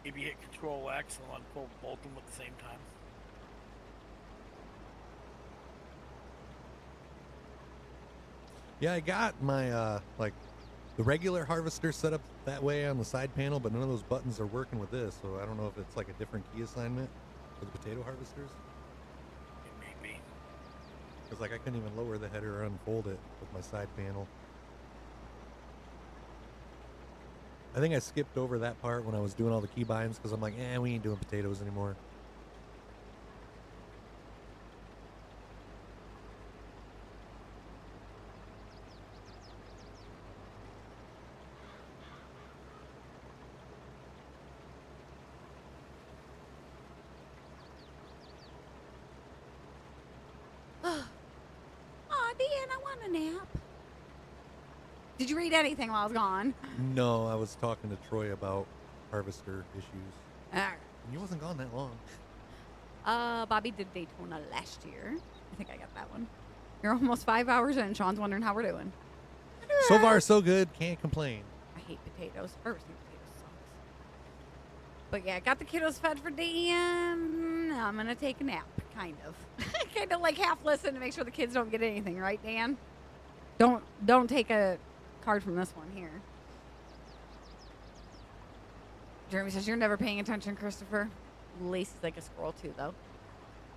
if you hit Control X, it'll unfold both of them at the same time. Yeah, I got my like the regular harvester set up that way on the side panel, but none of those buttons are working with this, so I don't know if it's like a different key assignment for the potato harvesters. It may be. Because like I couldn't even lower the header or unfold it with my side panel. I think I skipped over that part when I was doing all the key binds because I'm like, we ain't doing potatoes anymore. Oh, Dan, I want a nap. Did you read anything while I was gone? No, I was talking to Troy about harvester issues. All right. And he wasn't gone that long. Bobby did Daytona last year. I think I got that one. You're almost 5 hours in. Sean's wondering how we're doing. So far, so good. Can't complain. I hate potatoes. Harvesting potatoes sucks. But yeah, got the kiddos fed for Dan. Now I'm gonna take a nap, kind of. Kind of like half listen to make sure the kids don't get anything, right, Dan? Don't take a card from this one here. Jeremy says you're never paying attention, Christopher. Lacey's like a squirrel too, though.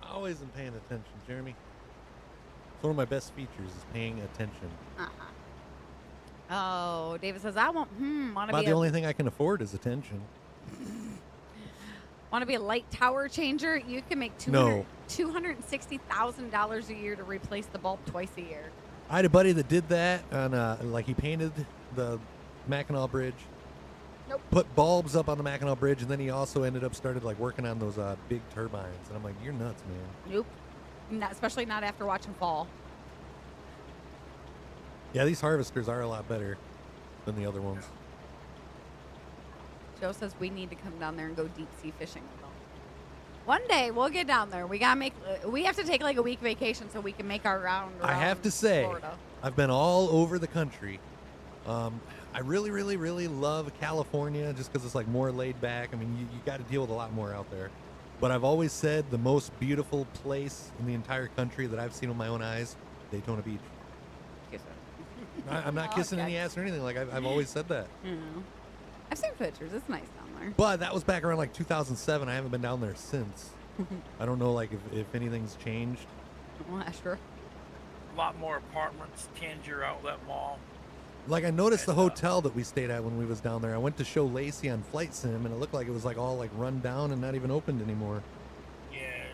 I always am paying attention, Jeremy. It's one of my best features is paying attention. Oh, David says I want to About be the only thing I can afford is attention. Want to be a light tower changer? You can make $260,000 a year to replace the bulb twice a year. I had a buddy that did that on like he painted the Mackinac Bridge. Nope. Put bulbs up on the Mackinac Bridge, and then he also started like working on those big turbines. And I'm like, you're nuts, man. Nope. Not, especially not after watching Fall. Yeah, these harvesters are a lot better than the other ones. Joe says we need to come down there and go deep sea fishing with them. One day we'll get down there. We have to take like a week vacation so we can make our round around I have to say, Florida. I've been all over the country. I really, really, really love California just because it's like more laid back. I mean, you got to deal with a lot more out there. But I've always said the most beautiful place in the entire country that I've seen with my own eyes, Daytona Beach. Kiss it. I'm not kissing any ass or anything. Like I've always said that. I've seen pictures. It's nice down there. But that was back around like 2007. I haven't been down there since. I don't know like if anything's changed. Well, sure. A lot more apartments, Tangier Outlet Mall. Like I noticed the hotel that we stayed at when we was down there. I went to show Lacey on Flight Sim, and it looked like it was like all like run down and not even opened anymore. Yeah,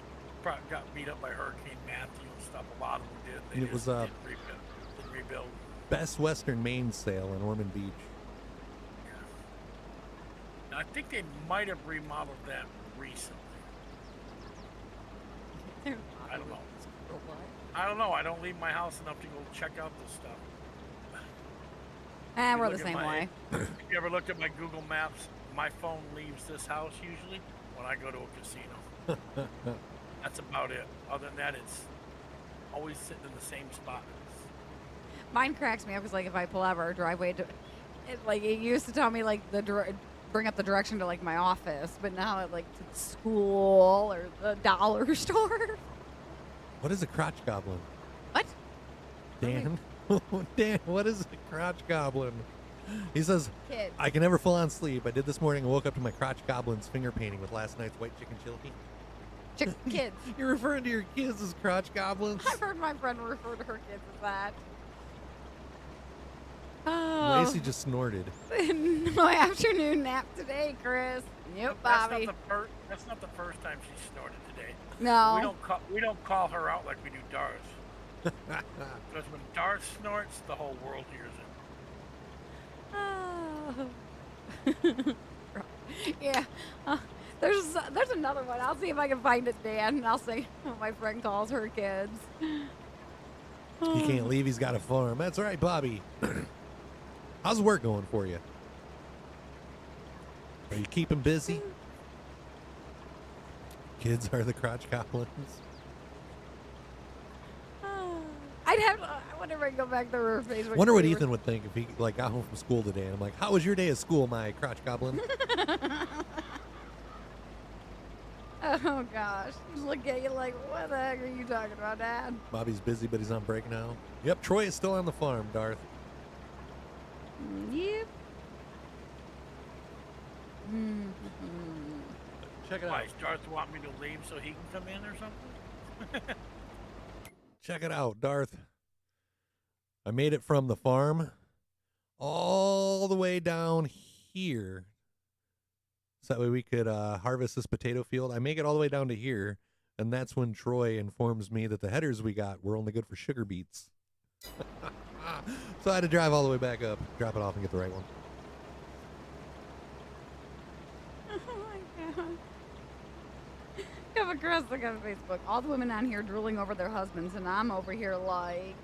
probably got beat up by Hurricane Matthew and stuff. A lot of them did. They And it just was, didn't rebuild. Best Western Main sale in Ormond Beach. Now, I think they might have remodeled that recently. I don't know. I don't know. I don't leave my house enough to go check out this stuff. We're the same way. If you ever looked at my Google Maps, my phone leaves this house usually when I go to a casino. That's about it. Other than that, it's always sitting in the same spot. Mine cracks me up because like if I pull out of our driveway, it used to tell me like bring up the direction to like my office, but now it like to the school or the dollar store. What is a crotch goblin? What? Dan? Dan, what is a crotch goblin? He says, Kids. I can never fall on sleep. I did this morning and woke up to my crotch goblin's finger painting with last night's white chicken chili. Kids. You're referring to your kids as crotch goblins? I've heard my friend refer to her kids as that. Oh. Lacey just snorted. No afternoon nap today, Chris. Yep, Bobby. That's not the first time she snorted today. No. We don't call her out like we do Darth. Because when Darth snorts, the whole world hears it. Oh. Yeah. There's another one. I'll see if I can find it, Dan, and I'll say what my friend calls her kids. He can't leave. He's got a farm. That's right, Bobby. How's work going for you? Are you keeping busy? Kids are the crotch goblins. I wonder if I can go back to her Facebook. Wonder what Ethan would think if he like got home from school today. And I'm like, how was your day at school, my crotch goblin? Oh gosh, just look at you like, what the heck are you talking about, Dad? Bobby's busy, but he's on break now. Yep, Troy is still on the farm, Darth. Yep. Check it out. Why, does Darth want me to leave so he can come in or something? Check it out, Darth. I made it from the farm all the way down here, so that way we could harvest this potato field. I make it all the way down to here, and that's when Troy informs me that the headers we got were only good for sugar beets. So I had to drive all the way back up, drop it off, and get the right one. Oh my god. Come across look on Facebook. All the women on here drooling over their husbands, and I'm over here like ...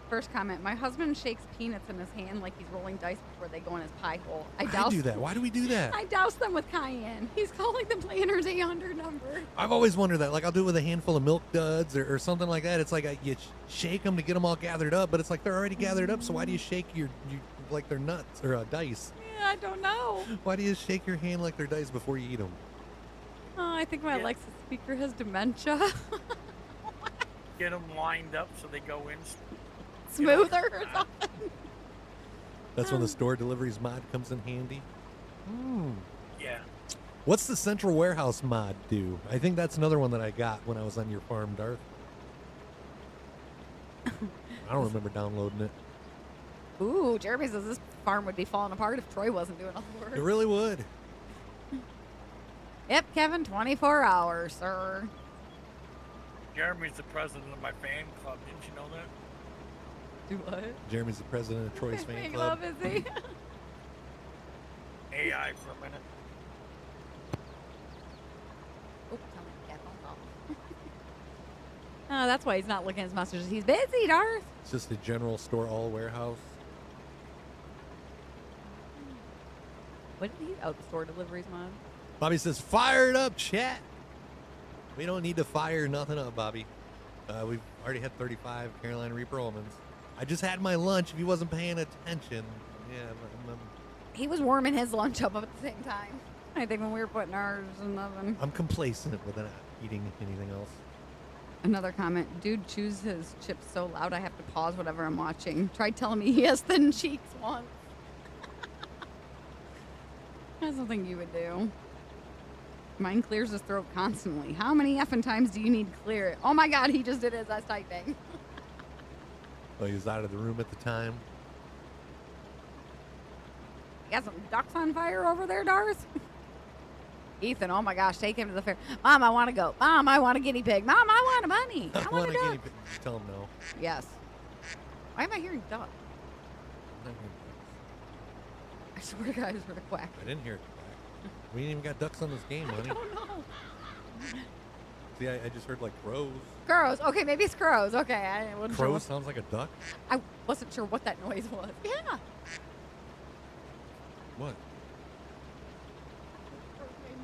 First comment, my husband shakes peanuts in his hand like he's rolling dice before they go in his pie hole. I do that. Why do we do that? I douse them with cayenne. He's calling the planner's 800 number. I've always wondered that. Like, I'll do it with a handful of milk duds or something like that. It's like you shake them to get them all gathered up, but it's like they're already gathered up, so why do you shake your like they're nuts or dice? Yeah, I don't know. Why do you shake your hand like they're dice before you eat them? Oh, I think my Alexa speaker has dementia. Get them lined up so they go in smoother or something. That's when the store deliveries mod comes in handy. Yeah. What's the central warehouse mod do? I think that's another one that I got when I was on your farm, Darth. I don't remember downloading it. Ooh, Jeremy says this farm would be falling apart if Troy wasn't doing all the work. It really would. Yep, Kevin, 24 hours, sir. Jeremy's the president of my fan club. Didn't you know that? Do what? Jeremy's the president of Troy's fan club. Is he? AI for a minute. Oh, tell me to get phone call. Oh, that's why he's not looking at his messages. He's busy, Darth. It's just a general store all warehouse. What did he? Oh, the store deliveries mod. Bobby says, fire it up, chat. We don't need to fire nothing up, Bobby. We've already had 35 Carolina Reaper almonds. I just had my lunch. If he wasn't paying attention, yeah, he was warming his lunch up at the same time. I think when we were putting ours in the oven. I'm complacent with not eating anything else. Another comment. Dude chews his chips so loud I have to pause whatever I'm watching. Tried telling me he has thin cheeks once. That's something you would do. Mine clears his throat constantly. How many effing times do you need to clear it? Oh my god, he just did it as I was typing. Oh, he was out of the room at the time. You got some ducks on fire over there, Darth? Ethan, oh my gosh, take him to the fair. Mom, I want to go. Mom, I want a guinea pig. Mom, I want a bunny. I want a duck. Guinea pig. Tell him no. Yes. Why am I hearing duck? I'm not hearing ducks. I swear to God, I just heard a quack. I didn't hear it quack. We ain't even got ducks on this game, honey. I don't know. See, I just heard like crows. Crows. Okay, maybe it's crows. Okay, I wasn't sure. Crows sounds like a duck? I wasn't sure what that noise was. Yeah. What?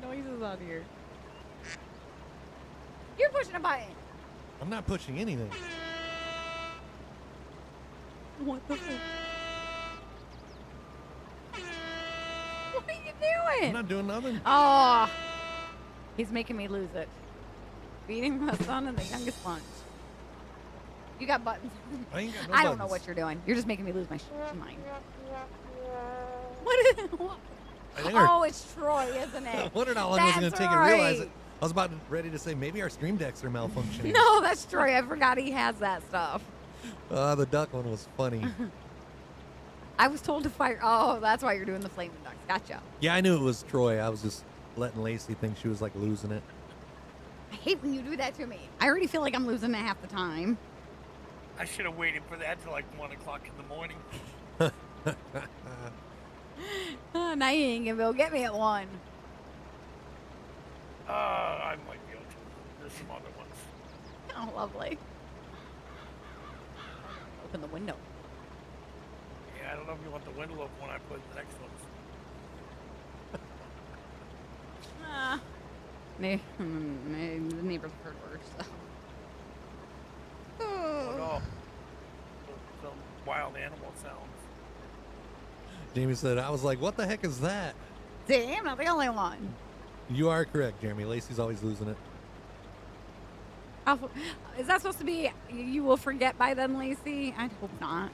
Noises out here. You're pushing a button. I'm not pushing anything. What the fuck? What are you doing? I'm not doing nothing. Oh, he's making me lose it. Feeding my son and the youngest lunch. You got buttons. I ain't got no I don't buttons. know what you're doing. You're just making me lose my mind. What is it? Oh, it's Troy, isn't it? I wondered how long it was going to That's take to realize right. it. I was ready to say maybe our stream decks are malfunctioning. No, that's Troy. I forgot he has that stuff. The duck one was funny. I was told to fire. Oh, that's why you're doing the flaming ducks. Gotcha. Yeah, I knew it was Troy. I was just letting Lacey think she was like losing it. I hate when you do that to me. I already feel like I'm losing it half the time. I should have waited for that till like 1 o'clock in the morning. Now you ain't gonna be able to get me at 1. I might be able to. There's some other ones. Oh, lovely. Open the window. Yeah, I don't know if you want the window open when I put the next ones. The neighbors heard worse. So. Oh no. Some wild animal sounds. Jamie said, I was like, what the heck is that? See, I'm not the only one. You are correct, Jeremy. Lacey's always losing it. Is that supposed to be, you will forget by then, Lacey? I hope not.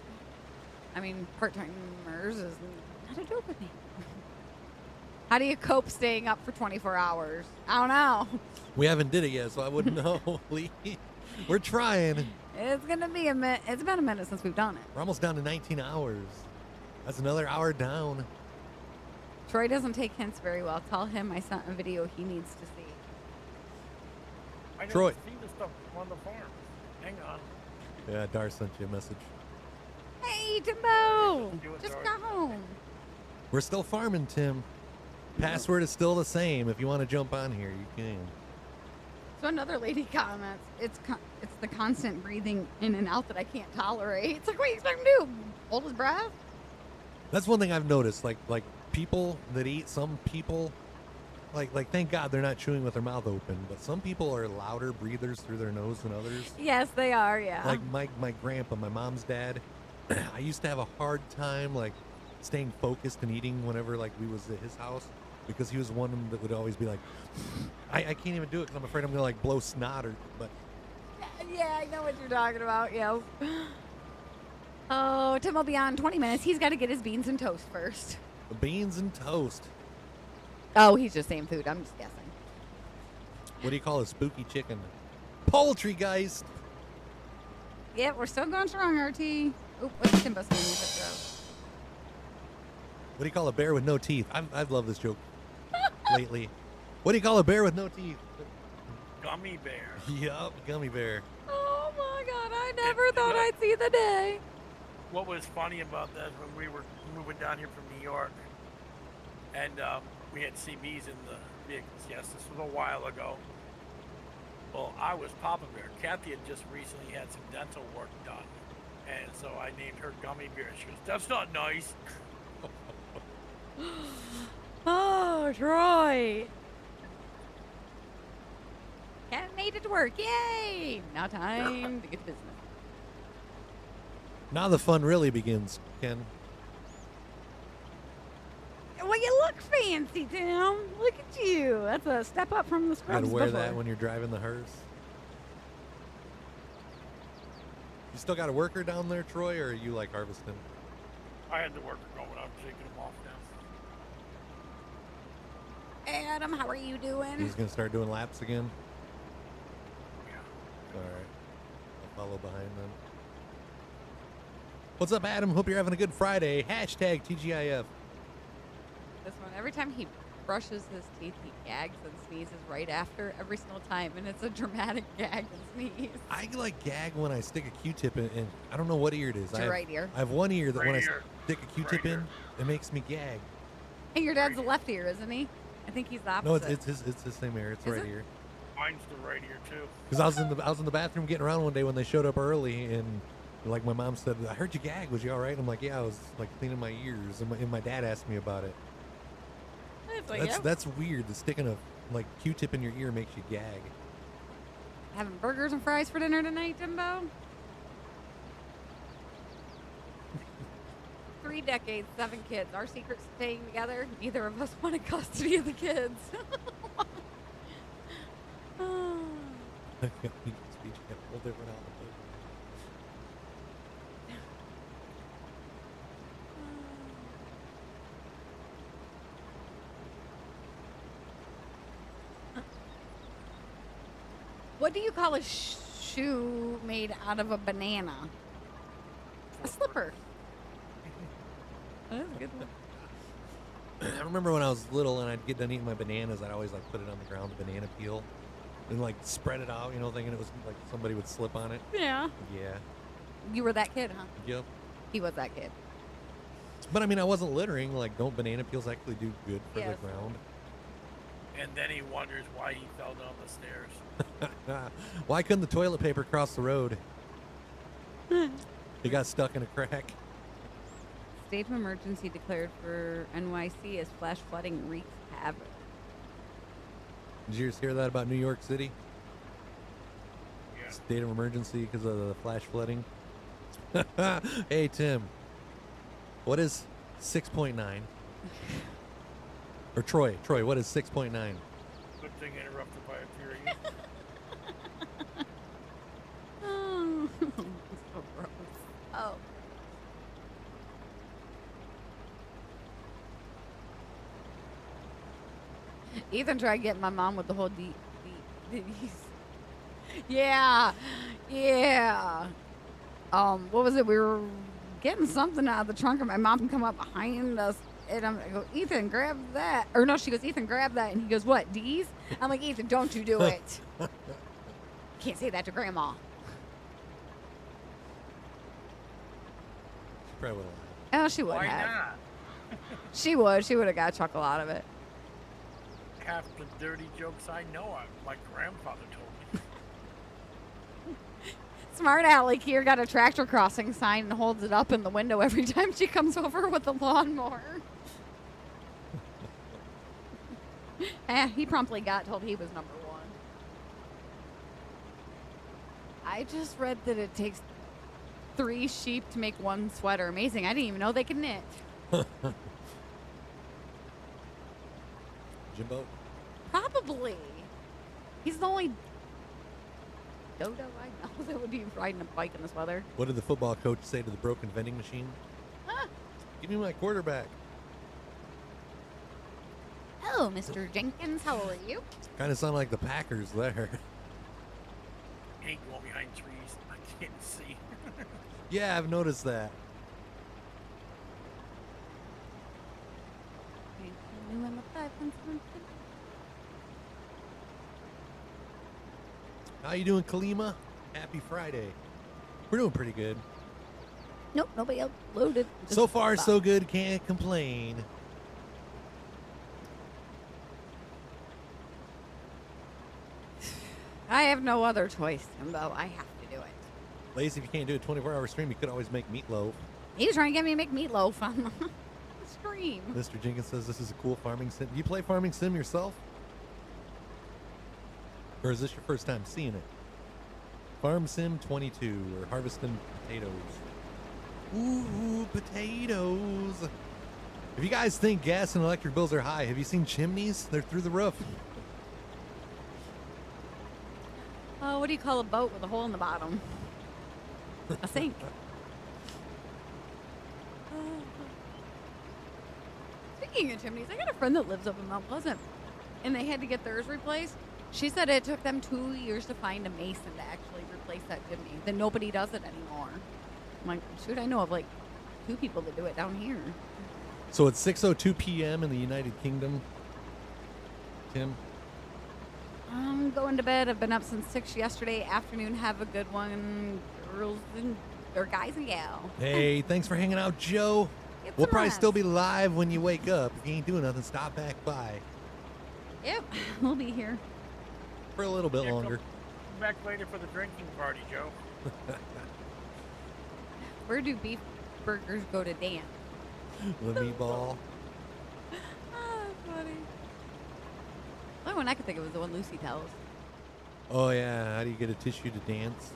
I mean, part-timers is not a joke with me. How do you cope staying up for 24 hours? I don't know. We haven't did it yet, so I wouldn't know. We're trying. It's going to be a minute. It's been a minute since we've done it. We're almost down to 19 hours. That's another hour down. Troy doesn't take hints very well. Tell him I sent a video he needs to see. I never Troy. seen this stuff on the farm. Hang on. Yeah, Dar sent you a message. Hey, Timbo! Do it, Just Dar. go home. We're still farming, Tim. Password is still the same. If you want to jump on here, you can. So another lady comments, it's the constant breathing in and out that I can't tolerate. It's like, what do you expect him to do? Hold his breath? That's one thing I've noticed. Like people that eat, some people, like thank God they're not chewing with their mouth open. But some people are louder breathers through their nose than others. Yes, they are, yeah. Like my grandpa, my mom's dad. I used to have a hard time like staying focused and eating whenever like we was at his house because he was one that would always be like, I can't even do it because I'm afraid I'm gonna like blow snot or. But Yeah, I know what you're talking about, yo. Oh, Tim will be on 20 minutes. He's got to get his beans and toast first. beans and toast. Oh, he's just saying food. I'm just guessing. What do you call a spooky chicken? Poultrygeist. Yeah, we're still going strong, RT. Oop, what's Timbo saying? With the throat? What do you call a bear with no teeth? I've loved this joke lately. What do you call a bear with no teeth? Gummy bear. Yup, gummy bear. Oh my God! I never thought I'd see the day. What was funny about that when we were moving down here from New York, and we had CBs in the vehicles. Yes, this was a while ago. Well, I was Papa Bear. Kathy had just recently had some dental work done, and so I named her Gummy Bear. She goes, "That's not nice." Oh, Troy! Cat made it to work. Yay! Now time to get to business. Now the fun really begins, Ken. Well, you look fancy, Tim. Look at you. That's a step up from the You scrubs gotta wear before. that when you're driving the hearse. You still got a worker down there, Troy, or are you like harvesting? I had the worker going. I'm taking them off now. Adam, how are you doing? He's gonna start doing laps again. Yeah. All right, I'll follow behind them. What's up, Adam? Hope you're having a good Friday. Hashtag TGIF. This one, every time he brushes his teeth, he gags and sneezes right after every single time, and it's a dramatic gag and sneeze. I like gag when I stick a Q-tip in, and I don't know what ear it is. It's your right ear. I have one ear that Right when ear. I stick a Q-tip Right in, ear. it makes me gag. Hey, your dad's the left ear, isn't he? I think he's the opposite. No, it's his same ear. It's Is right it? ear. Mine's the right ear too. Because I was in the bathroom getting around one day when they showed up early, and like my mom said, I heard you gag. Was you all right? I'm like, yeah, I was like cleaning my ears, and my dad asked me about it. It's like, yep. That's weird. That sticking a like Q-tip in your ear makes you gag. Having burgers and fries for dinner tonight, Timbo? 3 decades, 7 kids. Our secret's staying together. Neither of us wanted custody of the kids. Oh. You can speech a whole different outlook. What do you call a shoe made out of a banana? A slipper. That's a good one. I remember when I was little and I'd get done eating my bananas, I'd always like put it on the ground, the banana peel, and like spread it out, thinking it was like somebody would slip on it. Yeah. Yeah. You were that kid, huh? Yep. He was that kid. But I mean, I wasn't littering. Like, don't banana peels actually do good for Yes. the ground? And then he wonders why he fell down the stairs. Why couldn't the toilet paper cross the road? He got stuck in a crack. State of emergency declared for NYC as flash flooding wreaks havoc. Did you just hear that about New York City? Yeah. State of emergency because of the flash flooding. Hey, Tim. What is 6.9? Or Troy, what is 6.9? Good thing interrupted by a Fury. Oh, so gross. Oh. Ethan tried getting my mom with the whole Yeah. What was it? We were getting something out of the trunk, and my mom come up behind us And I go, Ethan, grab that. Or no, she goes, Ethan, grab that. And he goes, what, D's? I'm like, Ethan, don't you do it. Can't say that to Grandma. She probably would. Oh, she would Why have. not? She would. She would have got a chuckle out of it. Half the dirty jokes I know, my grandfather told me. Smart Alec here got a tractor crossing sign and holds it up in the window every time she comes over with the lawnmower. He promptly got told he was number one. I just read that it takes 3 sheep to make 1 sweater. Amazing. I didn't even know they could knit. Jimbo? Probably. He's the only dodo I know that would be riding a bike in this weather. What did the football coach say to the broken vending machine? Huh? Give me my quarterback. Oh, Mr. Jenkins, how are you? Kind of sound like the Packers there. Ain't going behind trees. I can't see. Yeah, I've noticed that. How you doing, Kalima? Happy Friday. We're doing pretty good. Nope, nobody uploaded. So far, so good. Can't complain. I have no other choice, Timbo. I have to do it. Lacey, if you can't do a 24-hour stream, you could always make meatloaf. He was trying to get me to make meatloaf on the stream. Mr. Jenkins says this is a cool farming sim. Do you play farming sim yourself? Or is this your first time seeing it? Farm Sim 22, or harvesting potatoes. Ooh, potatoes. If you guys think gas and electric bills are high, have you seen chimneys? They're through the roof. Oh, what do you call a boat with a hole in the bottom? A sink. Speaking of chimneys, I got a friend that lives up in Mount Pleasant, and they had to get theirs replaced. She said it took them 2 years to find a mason to actually replace that chimney. That nobody does it anymore. I'm like, shoot, I know of like 2 people that do it down here. So it's 6:02 p.m. in the United Kingdom. Tim? I'm going to bed. I've been up since 6 yesterday afternoon. Have a good one, girls and or guys and gal. Hey, thanks for hanging out, Joe. Get We'll some probably rest. still be live when you wake up. If you ain't doing nothing, stop back by Yep, we'll be here. for a little bit Yeah, longer. Come back later for the drinking party, Joe. Where do beef burgers go to dance? The meatball. Oh, that's funny. The only one I could think of was the one Lucy tells. Oh, yeah. How do you get a tissue to dance?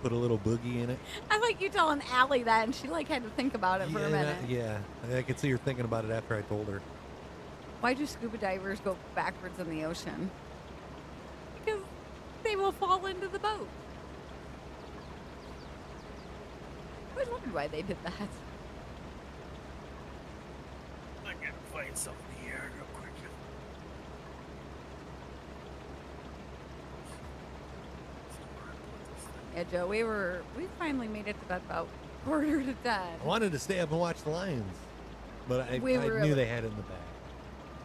Put a little boogie in it. I like you telling Allie that, and she like had to think about it for a minute. Yeah. I could see her thinking about it after I told her. Why do scuba divers go backwards in the ocean? Because they will fall into the boat. I always wondered why they did that. I gotta find something here real quick. Yeah, Joe, we finally made it to bed about 9:45. I wanted to stay up and watch the Lions, but I We were- knew they had it in the bag.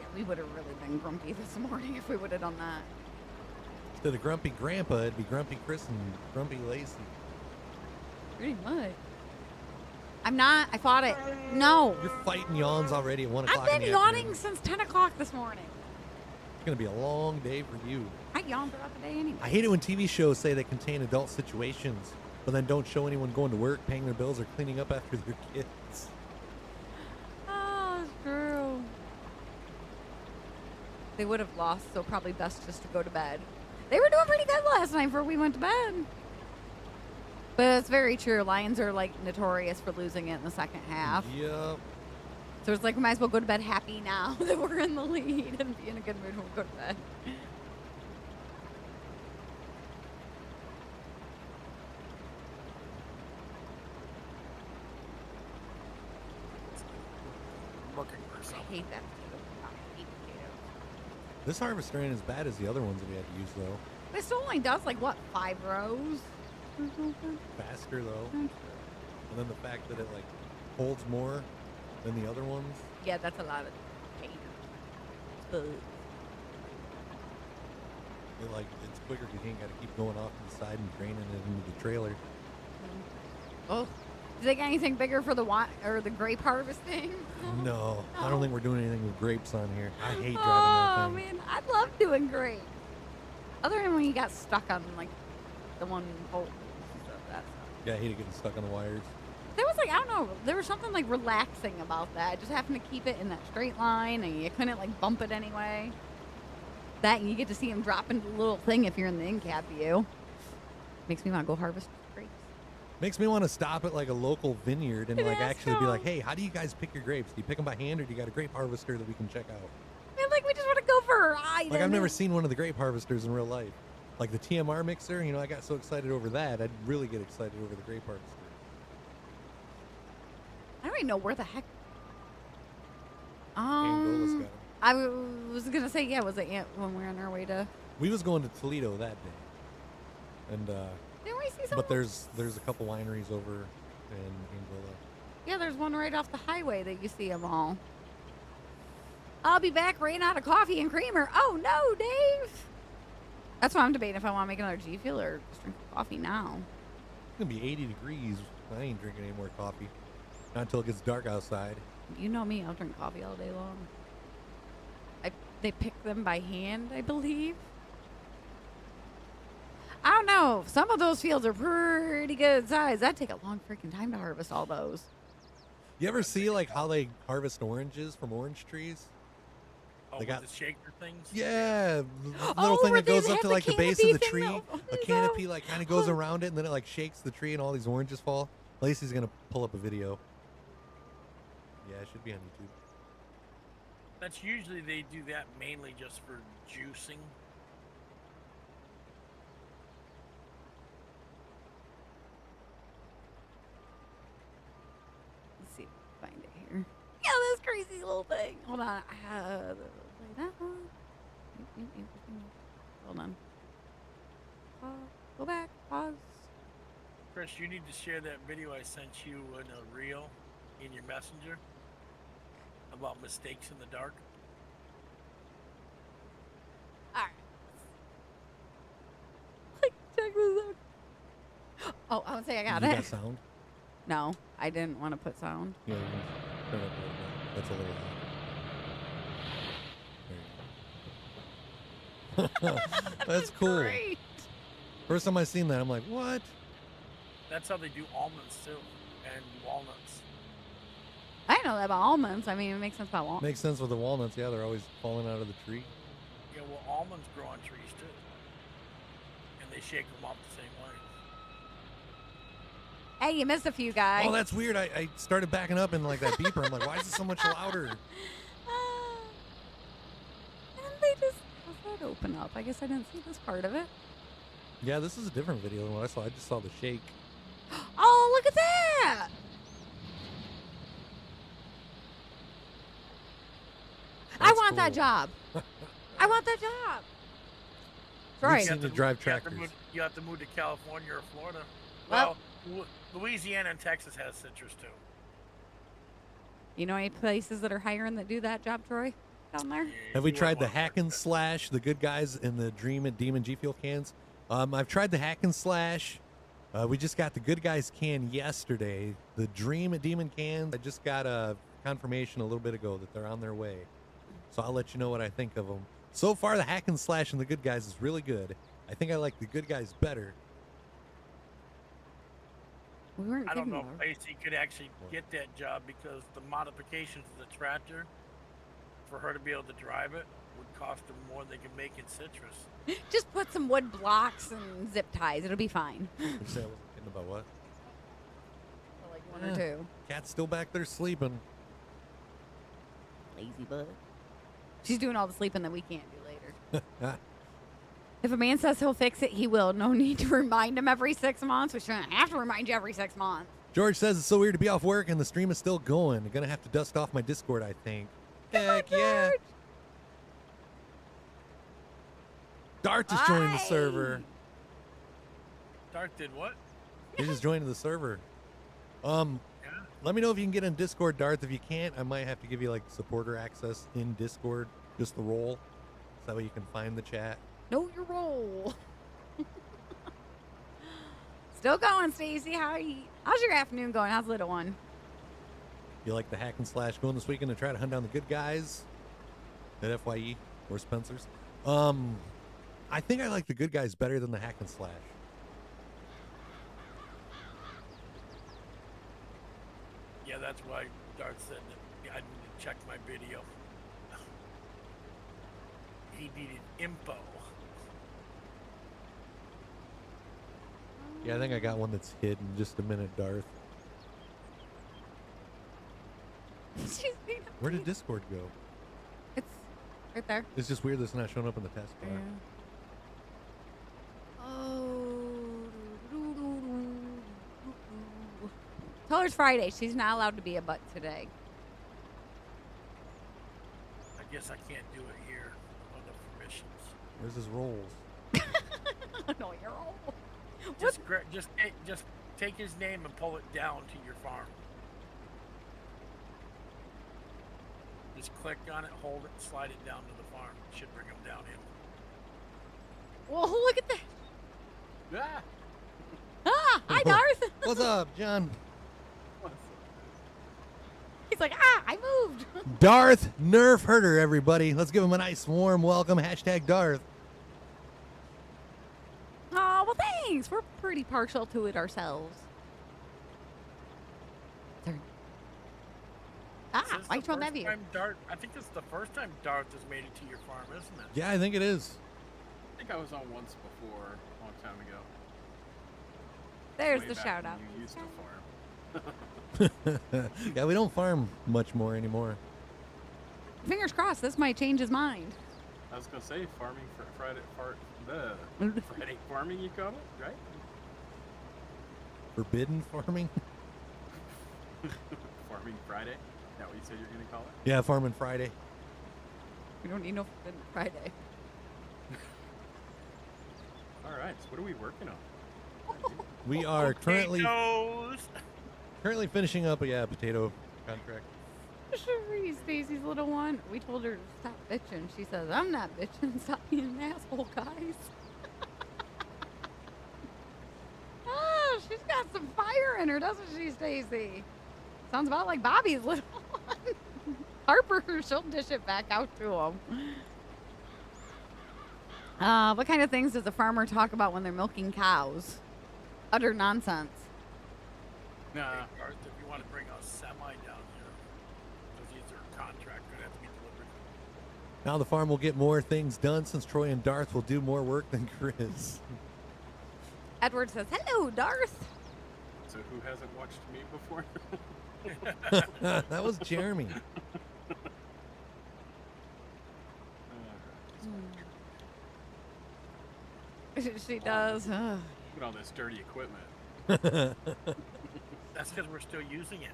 Yeah, we would have really been grumpy this morning if we would have done that. Instead of Grumpy Grandpa, it'd be Grumpy Chris and Grumpy Lacey. Pretty much. I'm not. I fought it. No. You're fighting yawns already at 1 o'clock I've in been the yawning afternoon. since 10 o'clock this morning. It's going to be a long day for you. I yawn throughout the day anyway. I hate it when TV shows say they contain adult situations, but then don't show anyone going to work, paying their bills, or cleaning up after their kids. Oh, it's true. They would have lost, so probably best just to go to bed. They were doing pretty good last night before we went to bed. But it's very true. Lions are like notorious for losing it in the second half. Yep. So it's like we might as well go to bed happy now that we're in the lead and be in a good mood when we go to bed. Looking for I something. hate that potato. I hate potatoes. This harvester ain't as bad as the other ones that we had to use, though. It still only does like what, 5 rows? Faster, though. And then the fact that it, like, holds more than the other ones. Yeah, that's a lot of pain. Ugh. It's quicker because you ain't got to keep going off to the side and draining it into the trailer. Oh, do they got anything bigger for the or the grape harvesting? No, I No. don't think we're doing anything with grapes on here. I hate driving Oh that thing. man, I love doing grapes. Other than when you got stuck on like the one pole and stuff. That stuff. Yeah, I hate getting stuck on the wires. There was like, I don't know, there was something like relaxing about that. Just having to keep it in that straight line and you couldn't like bump it anyway. That and you get to see him drop into the little thing if you're in the in cab view. Makes me want to go harvest grapes. Makes me want to stop at like a local vineyard and And like ask actually be like, them. hey, how do you guys pick your grapes? Do you pick them by hand or do you got a grape harvester that we can check out? Man, like we just want to go for a ride. Like I've and never then- seen one of the grape harvesters in real life. Like the TMR mixer, I got so excited over that. I'd really get excited over the grape harvester. I don't even know where the heck. Angola's got 'em. I was gonna say, yeah, was it when we were on our way to? We was going to Toledo that day. And Didn't we see something? but there's a couple wineries over in Angola. Yeah, there's one right off the highway that you see them all. I'll be back, ran out of coffee and creamer. Oh no, Dave. That's why I'm debating if I want to make another G Fuel or just drink coffee now. It's gonna be 80 degrees. I ain't drinking any more coffee. Not until it gets dark outside. You know me, I'll drink coffee all day long. They pick them by hand, I believe. I don't know. Some of those fields are pretty good size. That'd take a long freaking time to harvest all those. You ever see like how they harvest oranges from orange trees? Oh, They with got- the shaker things? Yeah, the little Oh, thing where that they goes up have to the like the base of canopy the thing tree. that- A there you canopy go. like kind of goes around it, and then it like shakes the tree, and all these oranges fall. Lacey's gonna pull up a video. Yeah, it should be on YouTube. That's usually they do that mainly just for juicing. Let's see if I can find it here. Yeah, this crazy little thing. Hold on. Play that one. Hold on. Go back. Pause. Chris, you need to share that video I sent you in a reel in your messenger about mistakes in the dark. All right. Like, check this out. Oh, I would say I got you it. got sound? No, I didn't want to put sound. Yeah, you can turn it up a little bit. That's a little loud. That's cool. Great. First time I seen that, I'm like, what? That's how they do almonds too, and walnuts. I know that about almonds. I mean, it makes sense about walnuts. Makes sense with the walnuts. Yeah, they're always falling out of the tree. Yeah, well, almonds grow on trees too, and they shake them off the same way. Hey, you missed a few guys. Oh, that's weird. I started backing up in like that beeper. I'm like, why is it so much louder? And they just how's that open up? I guess I didn't see this part of it. Yeah, this is a different video than what I saw. I just saw the shake. Oh, look at that! I That's want that cool. job. I want that job. You Right. seem to drive tractors. You have to move to California or Florida. Well- Well, Louisiana and Texas has citrus too. You know any places that are hiring that do that job, Troy? Down there? Yeah, Have we you tried the wouldn't wanna hack work and there. slash, the good guys in the Dream and Demon G Fuel cans? I've tried the hack and slash. We just got the good guys can yesterday. The Dream and Demon cans, I just got a confirmation a little bit ago that they're on their way. So I'll let you know what I think of them. So far, the hack and slash and the good guys is really good. I think I like the good guys better. We weren't I don't kidding. know if Lacey could actually get that job because the modifications of the tractor, for her to be able to drive it, would cost her more than they can make in citrus. Just put some wood blocks and zip ties. It'll be fine. Did you say I wasn't kidding about what? Like one or two. Cat's still back there sleeping. Lazy bug. She's doing all the sleeping that we can't do later. If a man says he'll fix it, he will. No need to remind him every 6 months. We shouldn't have to remind you every 6 months. George says it's so weird to be off work and the stream is still going. I'm gonna have to dust off my Discord, I think. Heck yeah. George. Dart just joined the Hi. server. Dark did what? He just joined the server. Yeah. Let me know if you can get in Discord, Darth. If you can't, I might have to give you like supporter access in Discord, just the role, so that way you can find the chat. Know your role. Still going, Stacy. How's your afternoon going? How's the little one? You like the hack and slash going this weekend to try to hunt down the good guys at FYE or Spencer's? I think I like the good guys better than the hack and slash. Yeah, that's why Darth said that I need to check my video. He needed info. Yeah, I think I got one that's hidden. Just a minute, Darth. Where did Discord go? It's right there. It's just weird that it's not showing up in the taskbar. Tell her it's Friday. She's not allowed to be a butt today. I guess I can't do it here on the permissions. Where's his rolls? No, you're old. Just take his name and pull it down to your farm. Just click on it, hold it, slide it down to the farm. It should bring him down in. Whoa, look at that. Ah! Ah, hi, Darth. What's up, John? He's like, I moved. Darth Nerf Herder, everybody. Let's give him a nice, warm welcome. Hashtag Darth. Oh, well, thanks. We're pretty partial to it ourselves. Turn. Why you on that view? I think this is the first time Darth has made it to your farm, isn't it? Yeah, I think it is. I think I was on once before, a long time ago. There's Way the back shout when out. You used to farm. Yeah, we don't farm much more anymore. Fingers crossed, this might change his mind. I was gonna say farming for Friday farming, you call it, right? Forbidden farming? Farming Friday? Is that what you said you're gonna call it? Yeah, farming Friday. We don't need no Forbidden Friday. All right, so what are we working on? We are currently Potatoes. finishing up a potato contract. Sheree, Stacy's little one. We told her to stop bitching. She says, I'm not bitching. Stop being an asshole, guys. Oh, she's got some fire in her, doesn't she, Stacy? Sounds about like Bobby's little one. Harper, she'll dish it back out to him. What kind of things does a farmer talk about when they're milking cows? Utter nonsense. Nah. Hey, Darth, if you want to bring a semi down here, because these are contract, going to have to be delivered. Now the farm will get more things done since Troy and Darth will do more work than Chris. Edward says, hello, Darth. So who hasn't watched me before? That was Jeremy. She does. Look at all this dirty equipment. That's because we're still using it.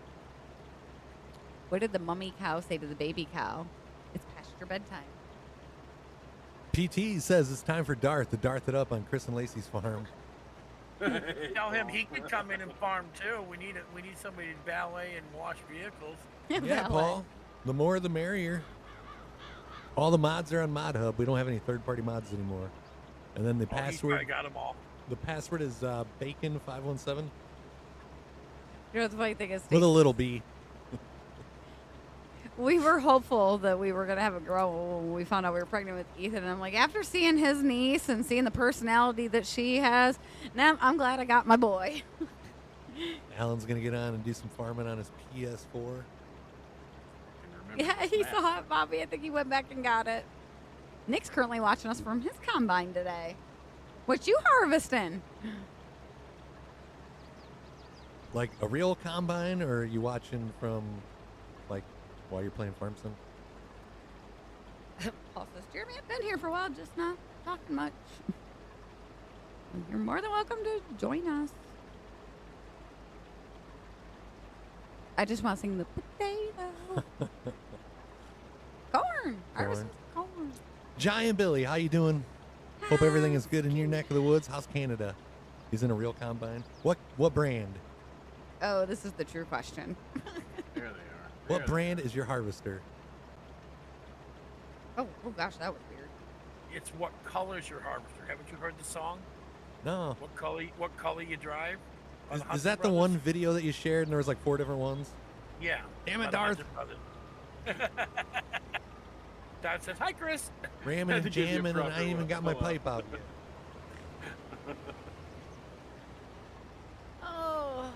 What did the mummy cow say to the baby cow? It's past your bedtime. PT says it's time for Darth to Darth it up on Chris and Lacey's farm. Tell him he could come in and farm too. We need somebody to valet and wash vehicles. Yeah, Paul. The more the merrier. All the mods are on Mod Hub. We don't have any third-party mods anymore. And then the password. I got them all. The password is bacon517 You know what the funny thing is, with a Stacey? little b. We were hopeful that we were going to have a girl when we found out we were pregnant with Ethan. And I'm like, after seeing his niece and seeing the personality that she has, now I'm glad I got my boy. Alan's going to get on and do some farming on his PS4. Yeah, he saw it, Bobby. I think he went back and got it. Nick's currently watching us from his combine today. What you harvesting? Like a real combine, or are you watching from, like, while you're playing Farm Sim? Paul says, Jeremy, I've been here for a while, just not talking much. You're more than welcome to join us. I just want to sing the potato. Corn. Harvesting corn. Giant Billy, how you doing? Hope everything is good in your neck of the woods. How's Canada? He's in a real combine. What brand? Oh, this is the true question. There they are. What There brand is your harvester? Oh gosh, that was weird. It's what color's your harvester? Haven't you heard the song? No. What color you drive? On Is Hunter that the Brothers? one video that you shared and there was like 4 different ones? Yeah. Damn it, by the Darth. Hunter Brothers. Darth says, "Hi, Chris." Ramming Had and to give you a jamming, and I proper ain't even one. got my Hold on. pipe out yet. Oh,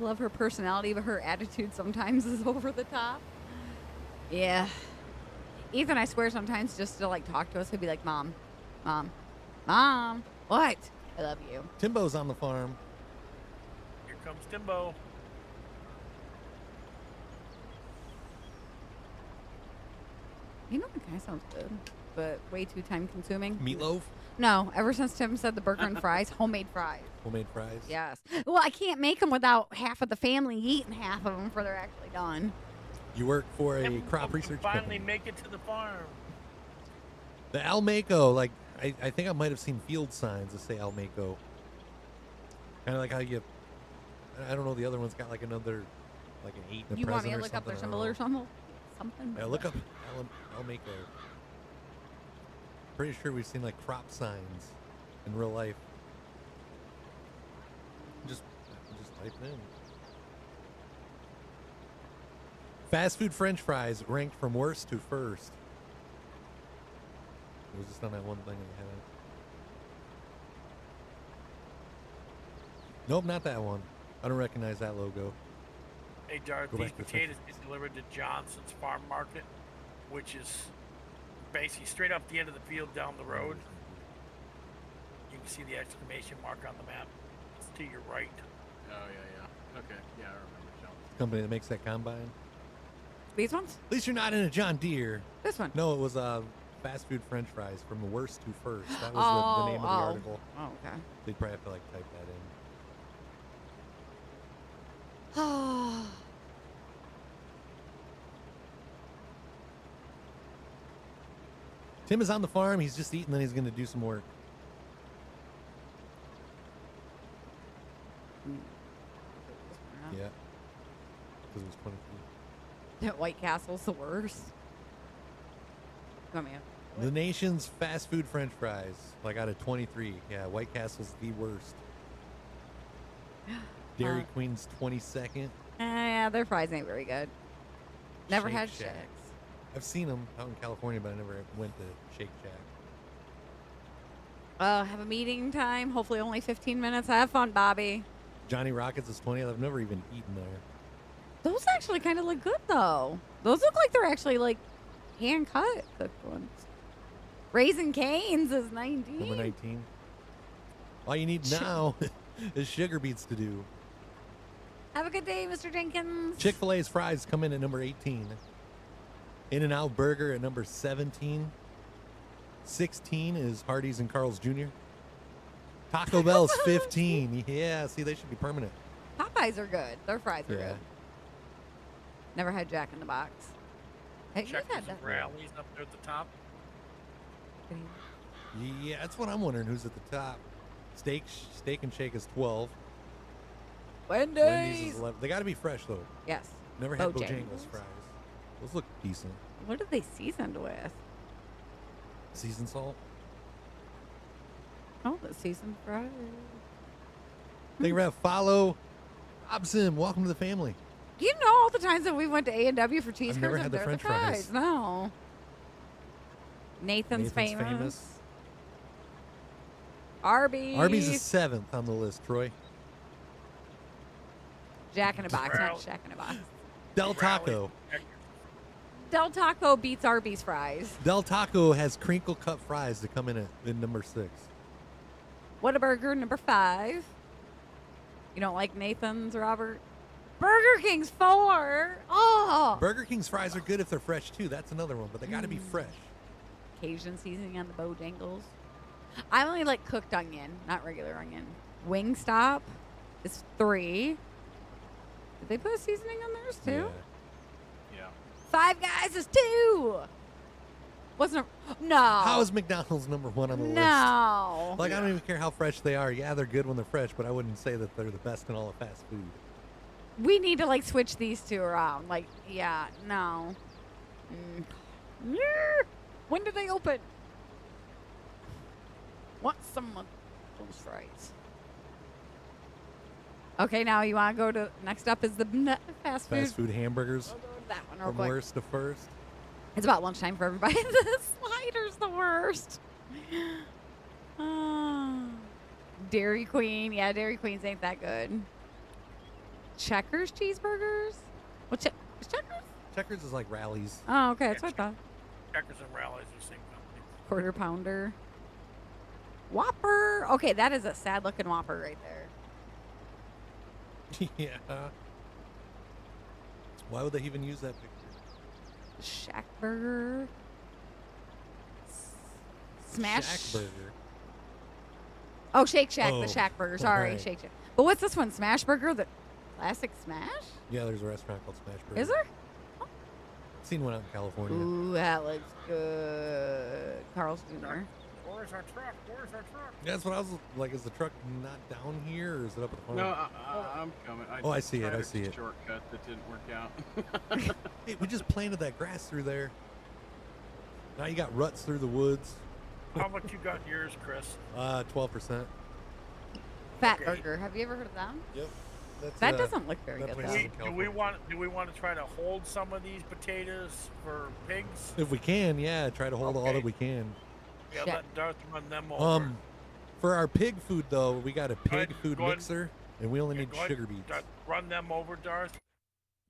love her personality, but her attitude sometimes is over the top. Yeah. Ethan, I swear, sometimes just to like talk to us, he'll be like, "Mom, Mom, Mom, what? I love you." Timbo's on the farm. Here comes Timbo. You know, it kind of sounds good, but way too time consuming. Meatloaf? No, ever since Tim said the burger and fries, homemade fries. Homemade fries? Yes. Well, I can't make them without half of the family eating half of them before they're actually done. You work for a Timbo crop can research finally company. make it to the farm. The Almaco, like, I think I might have seen field signs that say Almaco. Kind of like how you, I don't know, the other one's got like another, like an 8 and a You want me present to or look up their something, I symbol don't or know. something? Yeah, look up Almaco. Pretty sure we've seen like crop signs in real life. Just type it in. Fast food French fries ranked from worst to first. It was just on that one thing that had it. Nope, not that one. I don't recognize that logo. Hey, Darth, Go these back to the potatoes get delivered to Johnson's Farm Market, which is basically straight up the end of the field down the road. You can see the exclamation mark on the map. It's to your right. Oh, yeah. Okay. Yeah, I remember John. Company that makes that combine. These ones? At least you're not in a John Deere. This one? No, it was fast food French fries from the worst to first. That was the name of the article. Oh, okay. They'd probably have to like type that in. Tim is on the farm. He's just eating, then he's going to do some work. Yeah. Because it was 20 feet. White Castle's the worst. Come here. The nation's fast food French fries, like out of 23. Yeah, White Castle's the worst. Dairy Queen's 22nd. Yeah, their fries ain't very good. Never Shake had Shack. Shacks. I've seen them out in California, but I never went to Shake Shack. Have a meeting time. Hopefully only 15 minutes. Have fun, Bobby. Johnny Rockets is 20th. I've never even eaten there. Those actually kind of look good, though. Those look like they're actually, like, hand-cut cooked ones. Raising Cane's is 19. Number 19. All you need now is sugar beets to do. Have a good day, Mr. Jenkins. Chick-fil-A's fries come in at number 18. In-N-Out Burger at number 17. 16 is Hardee's and Carl's Jr. Taco Bell's 15. Yeah, see, they should be permanent. Popeyes are good. Their fries are Yeah. good. Never had Jack in the Box. Hey, you've Checkers had and that. Rallies up there at the top. Yeah, that's what I'm wondering. Who's at the top? Steak and Shake is 12. Wendy's Wendy's. is 11. They got to be fresh, though. Yes. Never had Bojangles. Bojangles fries. Those look decent. What are they seasoned with? Seasoned salt. Oh, the seasoned fries. Thank you, Rev. Follow Robson. Welcome to the family. You know all the times that we went to A&W for cheese I've never curds had and the they're French fries. No. Nathan's famous. Arby's. Arby's is 7th on the list, Troy. Jack in a Box, not Jack in a Box. Del Taco. Del Taco beats Arby's fries. Del Taco has crinkle cut fries to come in at number 6. Whataburger, number 5. You don't like Nathan's, Robert? Burger King's 4. Oh! Burger King's fries are good if they're fresh, too. That's another one, but they got to be fresh. Cajun seasoning on the Bojangles. I only like cooked onion, not regular onion. Wingstop is 3. Did they put a seasoning on theirs, too? Yeah. Five Guys is 2. Wasn't a, no. How is McDonald's number 1 on the list? No. Like, I don't even care how fresh they are. Yeah, they're good when they're fresh, but I wouldn't say that they're the best in all of fast food. We need to like switch these two around. Like, yeah, no. Yeah. When do they open? Want some of those fries? Okay, now you want to go to next up is the fast food. Fast food hamburgers. We'll go to that one real From quick. worst to first. It's about lunchtime for everybody. The slider's the worst. Dairy Queen. Yeah, Dairy Queens ain't that good. Checkers cheeseburgers? What Checkers? Checkers is like Rallies. Oh, okay. That's what I thought. Checkers and Rallies are the same company. Quarter pounder. Whopper. Okay, that is a sad looking Whopper right there. Yeah. Why would they even use that picture? Shack Burger. Smash. Shack Burger. Oh, Shake Shack, Oh, the Shack Burger. Sorry, right. Shake Shack. But what's this one? Smash Burger? The classic Smash? Yeah, there's a restaurant called Smash Burger. Is there? Seen one out in California. Ooh, that looks good. Carl's Jr. Where's our truck? Where's our truck? Yeah, that's what I was like. Is the truck not down here, or is it up at the farm? No, I'm coming. Oh, I see it, tried I a see it. Shortcut that didn't work out. Hey, we just planted that grass through there. Now you got ruts through the woods. How much you got yours, Chris? 12%. Fat Okay. Burger. Have you ever heard of them? Yep. That's, That doesn't look very that good, place though. is in Do we California. want to try to hold some of these potatoes for pigs? If we can, yeah, try to hold all Okay. that we can. Yeah, Shit. let Darth run them over. For our pig food though, we got a pig ahead, food go ahead. mixer, and we only Yeah, need go ahead, sugar beets. Run them over, Darth,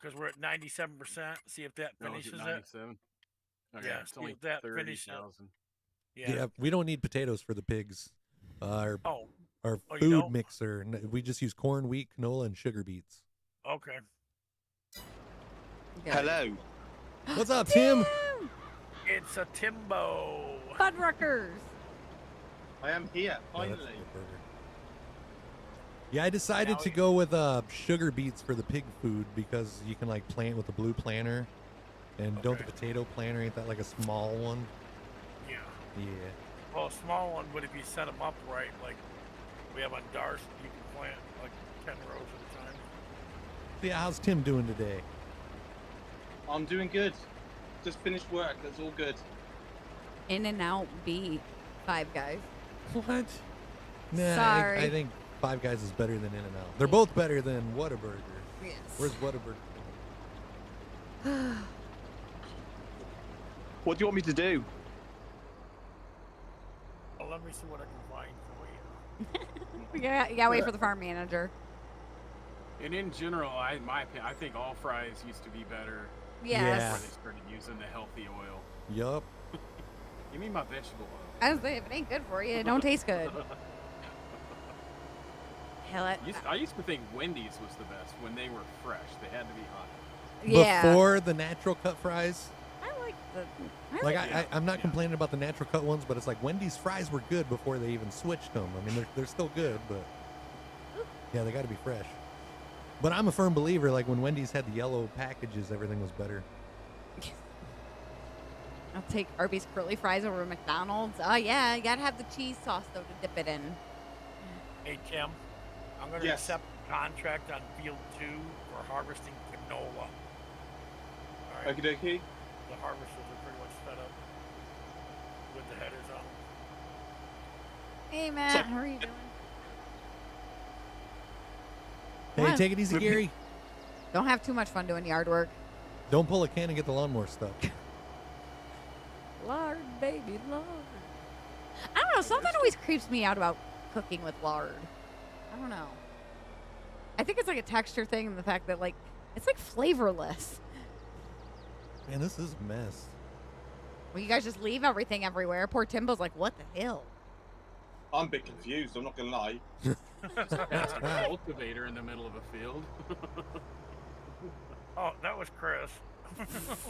because we're at 97%. See if that No, is finishes it. 97? Okay, Yeah, it's see only if that finishes it. 30,000. Yeah. We don't need potatoes for the pigs. Our Oh, our Oh, you food don't? mixer, we just use corn, wheat, canola, and sugar beets. okay. Good. Hello. What's up, Tim? It's a Timbo. Fuddruckers. I am here, Yeah, that's a finally. good burger. Yeah, I decided Now to we- go with sugar beets for the pig food because you can like plant with the blue planter, and don't the Okay. potato planter ain't that like a small one? Yeah. Yeah. Well, a small one, but if you set them up right, like we have on Darth, you can plant like 10 rows at a time. Yeah, how's Tim doing today? I'm doing good. Just finished work. That's all good. In and Out beat Five Guys. What? Nah, Sorry. I think Five Guys is better than In-N-Out. They're both better than Whataburger. Yes. Where's Whataburger? What do you want me to do? Well, let me see what I can find for you. You gotta wait for the farm manager. And in general, in my opinion, I think all fries used to be better Yes. Yeah. before they started using the healthy oil. Yup. Give me my vegetable oil. I was saying, if it ain't good for you, it don't taste good. Hell, I used to think Wendy's was the best when they were fresh. They had to be hot. yeah. Before the natural cut fries. I like the. Like Yeah, I'm not yeah. complaining about the natural cut ones, but it's like Wendy's fries were good before they even switched them. I mean, they're still good, but yeah, they got to be fresh. But I'm a firm believer. Like when Wendy's had the yellow packages, everything was better. I'll take Arby's curly fries over McDonald's. Oh yeah, you gotta have the cheese sauce though to dip it in. Hey, Tim, I'm going to Yes. accept the contract on Field 2 for harvesting canola. All right. Okie dokie. The harvesters are pretty much set up with the headers on them. Hey Matt, So- how are you doing? Hey, What? take it easy, Gary. Don't have too much fun doing yard work. Don't pull a can and get the lawnmower stuck. Lard, baby, lard. I don't know. Something always creeps me out about cooking with lard. I don't know. I think it's like a texture thing, and the fact that like it's like flavorless. Man, this is a mess. Well, you guys just leave everything everywhere. Poor Timbo's like, what the hell? I'm a bit confused, I'm not going to lie. It's a cultivator in the middle of a field. Oh, that was Chris.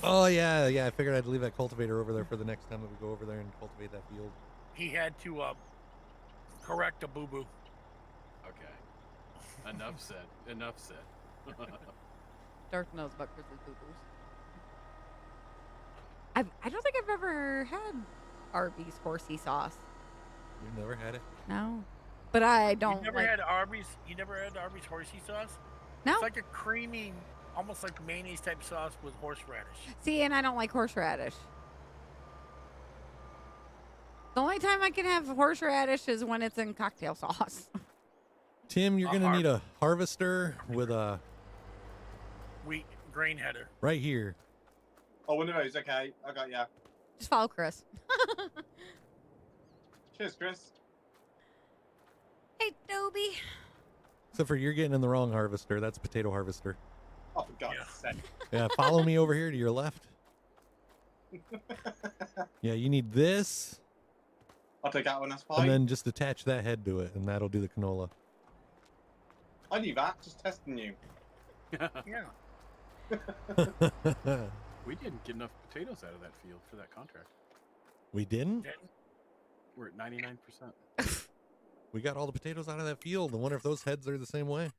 Oh yeah. I figured I'd leave that cultivator over there for the next time that we go over there and cultivate that field. He had to correct a boo-boo. Okay. Enough said. Enough said. Darth knows about Chris's boo-boos. I don't think I've ever had Arby's horsey sauce. You've never had it? No. But I don't You never like... had Arby's? You never had Arby's horsey sauce? No. It's like a creamy, almost like mayonnaise type sauce with horseradish. See, and I don't like horseradish. The only time I can have horseradish is when it's in cocktail sauce. Tim, you're gonna need a harvester with a wheat grain header right here. Oh, one of those. Okay, I got ya. Just follow Chris. Cheers, Chris. Hey, Dobie. Except for you're getting in the wrong harvester. That's potato harvester. Oh, for God's sake. Yeah, follow me over here to your left. Yeah, you need this. I'll take that one, that's fine. And then just attach that head to it, and that'll do the canola. I knew that, just testing you. Yeah. We didn't get enough potatoes out of that field for that contract. We didn't? We're at 99%. We got all the potatoes out of that field. I wonder if those heads are the same way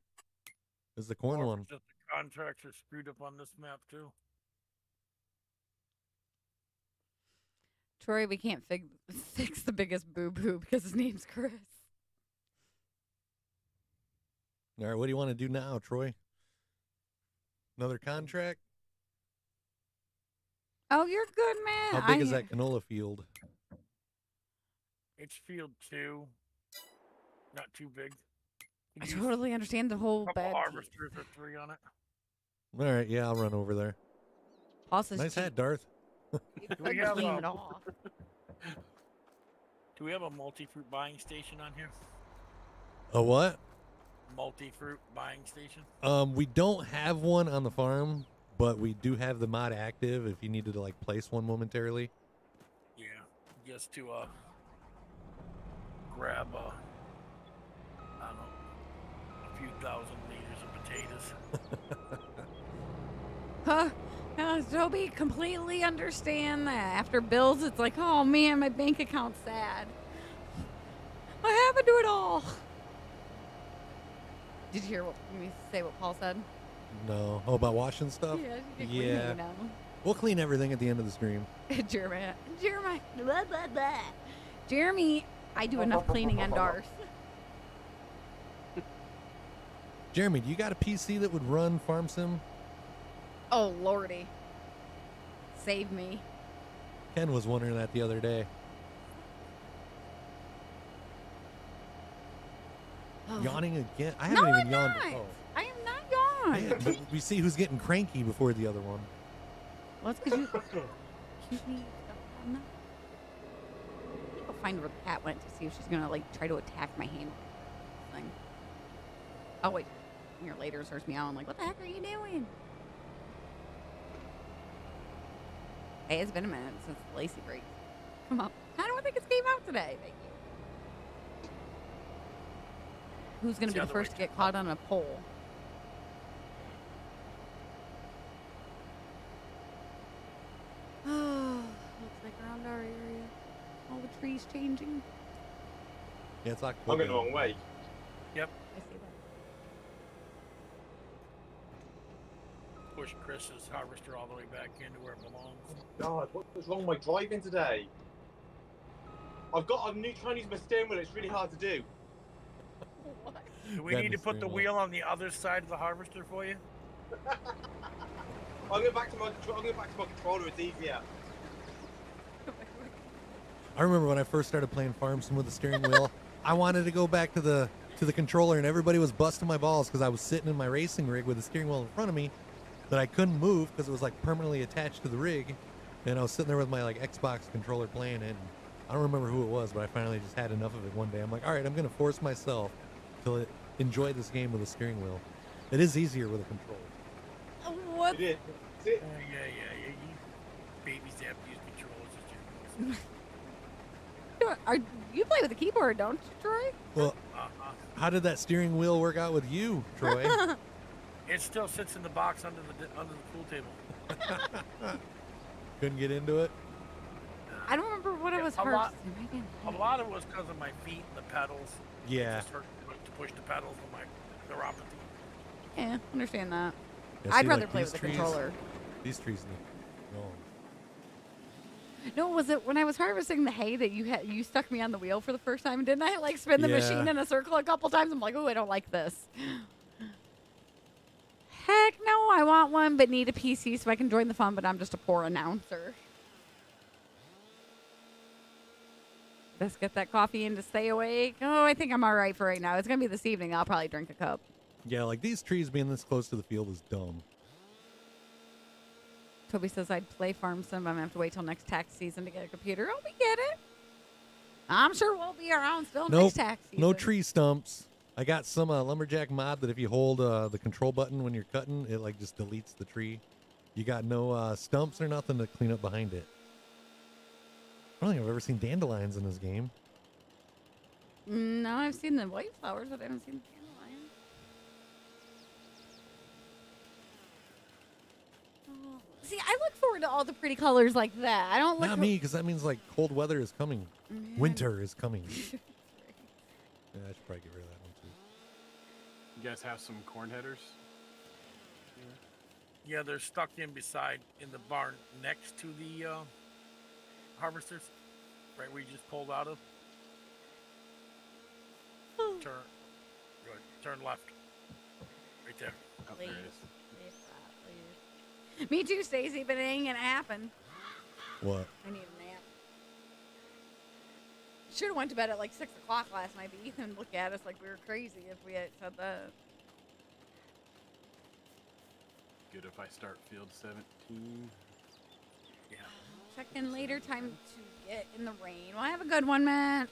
as the corn one. Just the contracts are screwed up on this map too. Troy, we can't fix the biggest boo-boo because his name's Chris. All right, what do you want to do now, Troy? Another contract? Oh, you're good, man. How big is that canola field? It's field 2. Not too big. I totally understand the whole couple bad. harvesters or 3 on it. All right, yeah, I'll run over there. Nice hat, Darth. Do we have Clean it off. Do we have a multi-fruit buying station on here? A what? Multi-fruit buying station? We don't have one on the farm, but we do have the mod active if you needed to like place one momentarily. Yeah, just to grab I don't know, a few thousand liters of potatoes. Huh? Toby, completely understand that. After bills, it's like, oh man, my bank account's sad. What happened to it all? Did you hear me say what Paul said? No. Oh, about washing stuff? Yeah. We'll clean everything at the end of the stream. Jeremy, blah, blah, blah. Jeremy, I do enough cleaning on Darth. Jeremy, do you got a PC that would run Farm Sim? Oh, lordy. Save me. Ken was wondering that the other day. Oh. Yawning again? I haven't even yawned. Oh. I am not yawned. Yeah, but we see who's getting cranky before the other one. Well, it's because you need I'm not. I'll find where the cat went to see if she's going to, like, try to attack my hand thing. Oh, wait. Here later starts meowing like, what the heck are you doing? Hey, it's been a minute since the Lacey break. Come on. I don't think it's came out today. Thank you. Who's going to be the first to get caught on a pole? Oh, looks like around our area. All the trees changing. Yeah, it's October. I'm going the wrong way. Yep. I see that. Push Chris's harvester all the way back into where it belongs. God, what's wrong with my driving today? I've got a new trying to use my steering wheel. It's really hard to do. What? Do we need to put the wheel on the other side of the harvester for you? I'll go back to my controller. It's easier. I remember when I first started playing Farm Sim with the steering wheel. I wanted to go back to the controller, and everybody was busting my balls because I was sitting in my racing rig with the steering wheel in front of me that I couldn't move because it was like permanently attached to the rig, and I was sitting there with my like Xbox controller playing it. And I don't remember who it was, but I finally just had enough of it one day. I'm like, all right, I'm gonna force myself to enjoy this game with a steering wheel. It is easier with a controller. What? It is. That's it. Yeah. You babies have to use controls. You play with a keyboard, don't you, Troy? Well, how did that steering wheel work out with you, Troy? It still sits in the box under the pool table. Couldn't get into it? I don't remember what I was a lot, harvesting. a lot of it was because of my feet and the pedals. Yeah. It just hurt to push the pedals with my neuropathy. Yeah, understand that. Yeah, I'd see, rather like, play these with a trees- controller. These trees need No, was it when I was harvesting the hay that you stuck me on the wheel for the first time? Didn't I like spin the Yeah. machine in a circle a couple times? I'm like, oh, I don't like this. Heck no, I want one, but need a PC so I can join the fun, but I'm just a poor announcer. Let's get that coffee in to stay awake. Oh, I think I'm all right for right now. It's going to be this evening. I'll probably drink a cup. Yeah, like these trees being this close to the field is dumb. Toby says I'd play Farm Sim, but I'm going to have to wait till next tax season to get a computer. Oh, we get it. I'm sure we'll be around still next tax season. No tree stumps. I got some lumberjack mod that if you hold the control button when you're cutting, it like just deletes the tree. You got no stumps or nothing to clean up behind it. I don't think I've ever seen dandelions in this game. No, I've seen the white flowers, but I haven't seen the dandelions. Oh. See, I look forward to all the pretty colors like that. I don't look. Not me, because that means like cold weather is coming. Man. Winter is coming. Yeah, I should probably get rid of that one too. You guys have some corn headers? Yeah, they're stuck in the barn next to the harvesters, right where you just pulled out of. Turn left. Right there. Oh, there it is. Me too, Stacey, but it ain't gonna happen. What? I need a nap. Should have went to bed at like 6 o'clock last night, but Ethan looked at us like we were crazy if we had said that. Good if I start field 17. Yeah. Check in later, time to get in the rain. Well, have a good one, Matt.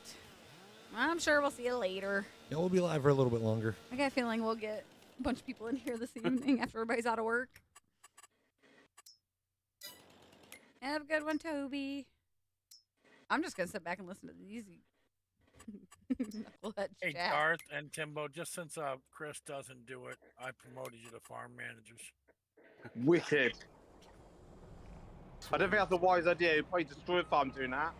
I'm sure we'll see you later. Yeah, we'll be live for a little bit longer. I got a feeling we'll get a bunch of people in here this evening after everybody's out of work. Have a good one, Toby. I'm just going to sit back and listen to the easy. Hey, Garth and Timbo, just since Chris doesn't do it, I promoted you to farm managers. Wicked. I don't think that's a wise idea. You'd probably destroy a farm doing that.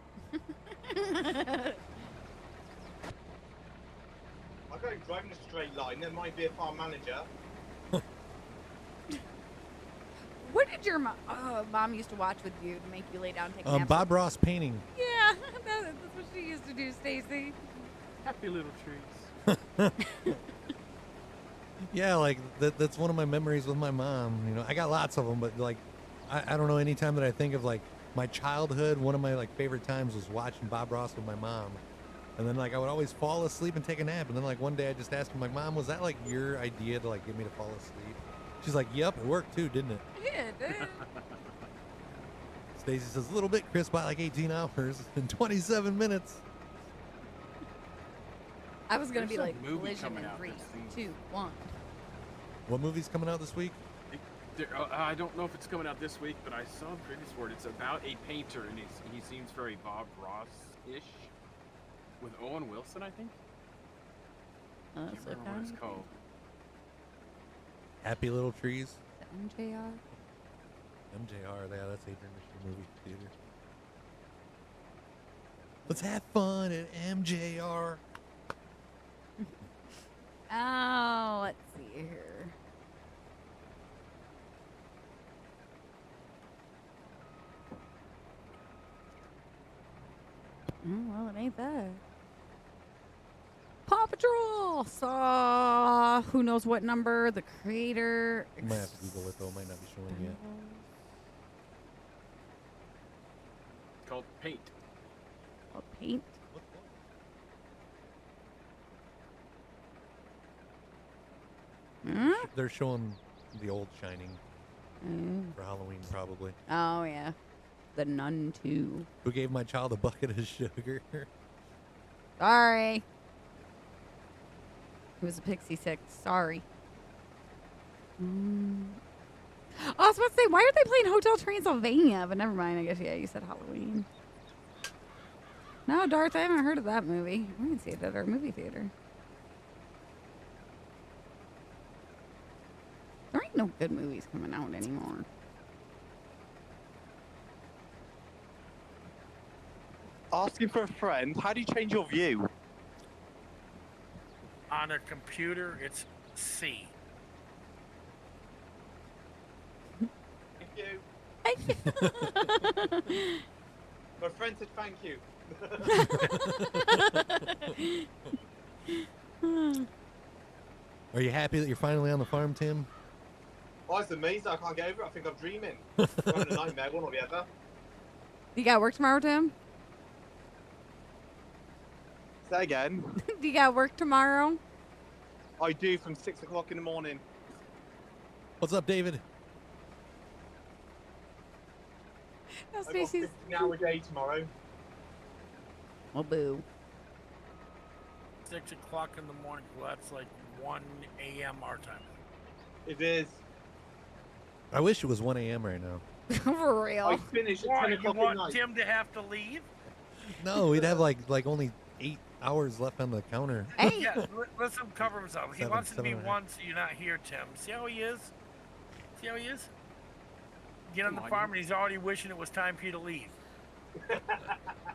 I go driving a straight line. There might be a farm manager. What did your mom used to watch with you to make you lay down and take naps? Bob Ross painting. Yeah, that's what she used to do, Stacy. Happy little trees. Yeah, like that's one of my memories with my mom. You know, I got lots of them, but like, I don't know. Any time that I think of like my childhood, one of my like favorite times was watching Bob Ross with my mom. And then like I would always fall asleep and take a nap. And then like one day I just asked her, like, Mom, was that like your idea to like get me to fall asleep? She's like, yep, it worked too, didn't it? Yeah, it did. Stacy says, a little bit, Chris, by like 18 hours and 27 minutes. I was going to be There's a like, movie collision coming in out 3, that seems- 2, 1. What movie's coming out this week? I don't know if it's coming out this week, but I saw a previous word. It's about a painter, and he seems very Bob Ross-ish. With Owen Wilson, I think? I can't remember what it's called. Happy Little Trees? The MJR? MJR, yeah, that's Adrian Michelle Movie Theater. Let's have fun at MJR. Oh, let's see here. Well, it ain't that. Paw Patrol saw who knows what number, the creator. You might have to Google it though, it might not be showing yet. It's called Paint. Called Paint. They're showing the old Shining for Halloween, probably. Oh, yeah. The Nun 2. Who gave my child a bucket of sugar? Sorry. It was a Pixie 6. Sorry. Oh, I was about to say, why are they playing Hotel Transylvania? But never mind. I guess, yeah, you said Halloween. No, Darth, I haven't heard of that movie. We can see it at our movie theater. There ain't no good movies coming out anymore. Asking for a friend. How do you change your view? On a computer, it's C. Thank you. Thank you. My friend said thank you. Are you happy that you're finally on the farm, Tim? Oh, it's amazing. I can't get over it. I think I'm dreaming. I'm having a nightmare, one or the other. You got work tomorrow, Tim? Say again. Do you got work tomorrow? I do from 6 o'clock in the morning. What's up, David? No, I've got a Stacey's. 15-hour day tomorrow. Well, boo. 6 o'clock in the morning. Well, that's like 1 a.m. our time. It is. I wish it was 1 a.m. right now. For real. I finish at 10 Why, you o'clock at want night. Tim to have to leave? No, we'd have like only 8 hours left on the counter. Hey. Yeah, let him cover himself. He 7, wants to be 7.5. one, so you're not here, Tim. See how he is? See how he is? Get on the farm and he's already wishing it was time for you to leave.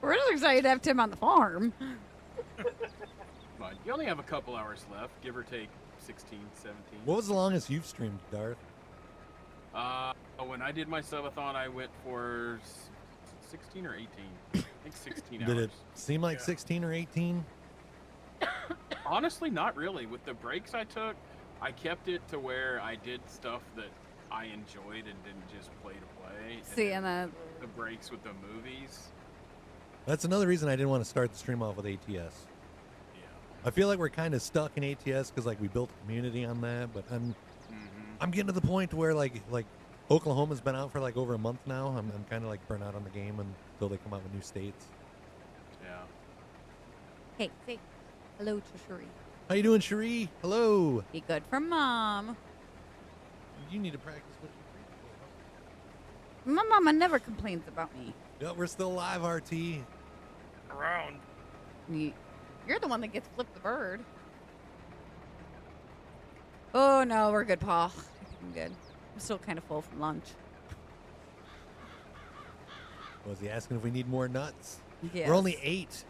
We're just excited to have Tim on the farm. But you only have a couple hours left, give or take 16, 17. What was the longest you've streamed, Darth? When I did my subathon, I went for 16 or 18. I think 16 hours. Did it seem like 16 or 18? Honestly, not really. With the breaks I took, I kept it to where I did stuff that I enjoyed and didn't just play to play. See, and then the breaks with the movies. That's another reason I didn't want to start the stream off with ATS. Yeah. I feel like we're kind of stuck in ATS because like we built a community on that, but I'm getting to the point where like Oklahoma's been out for like over a month now. I'm kind of like burnt out on the game until they come out with new states. Yeah. hey, say hello to Cherie. How you doing, Cherie? Hello. Be good for Mom. You need to practice what My mama never complains about me. Yeah, we're still live, RT. Around. You're the one that gets flipped the bird. Oh no, we're good, Paul. I'm good. I'm still kind of full from lunch. Was he asking if we need more nuts? Yes. We're only 8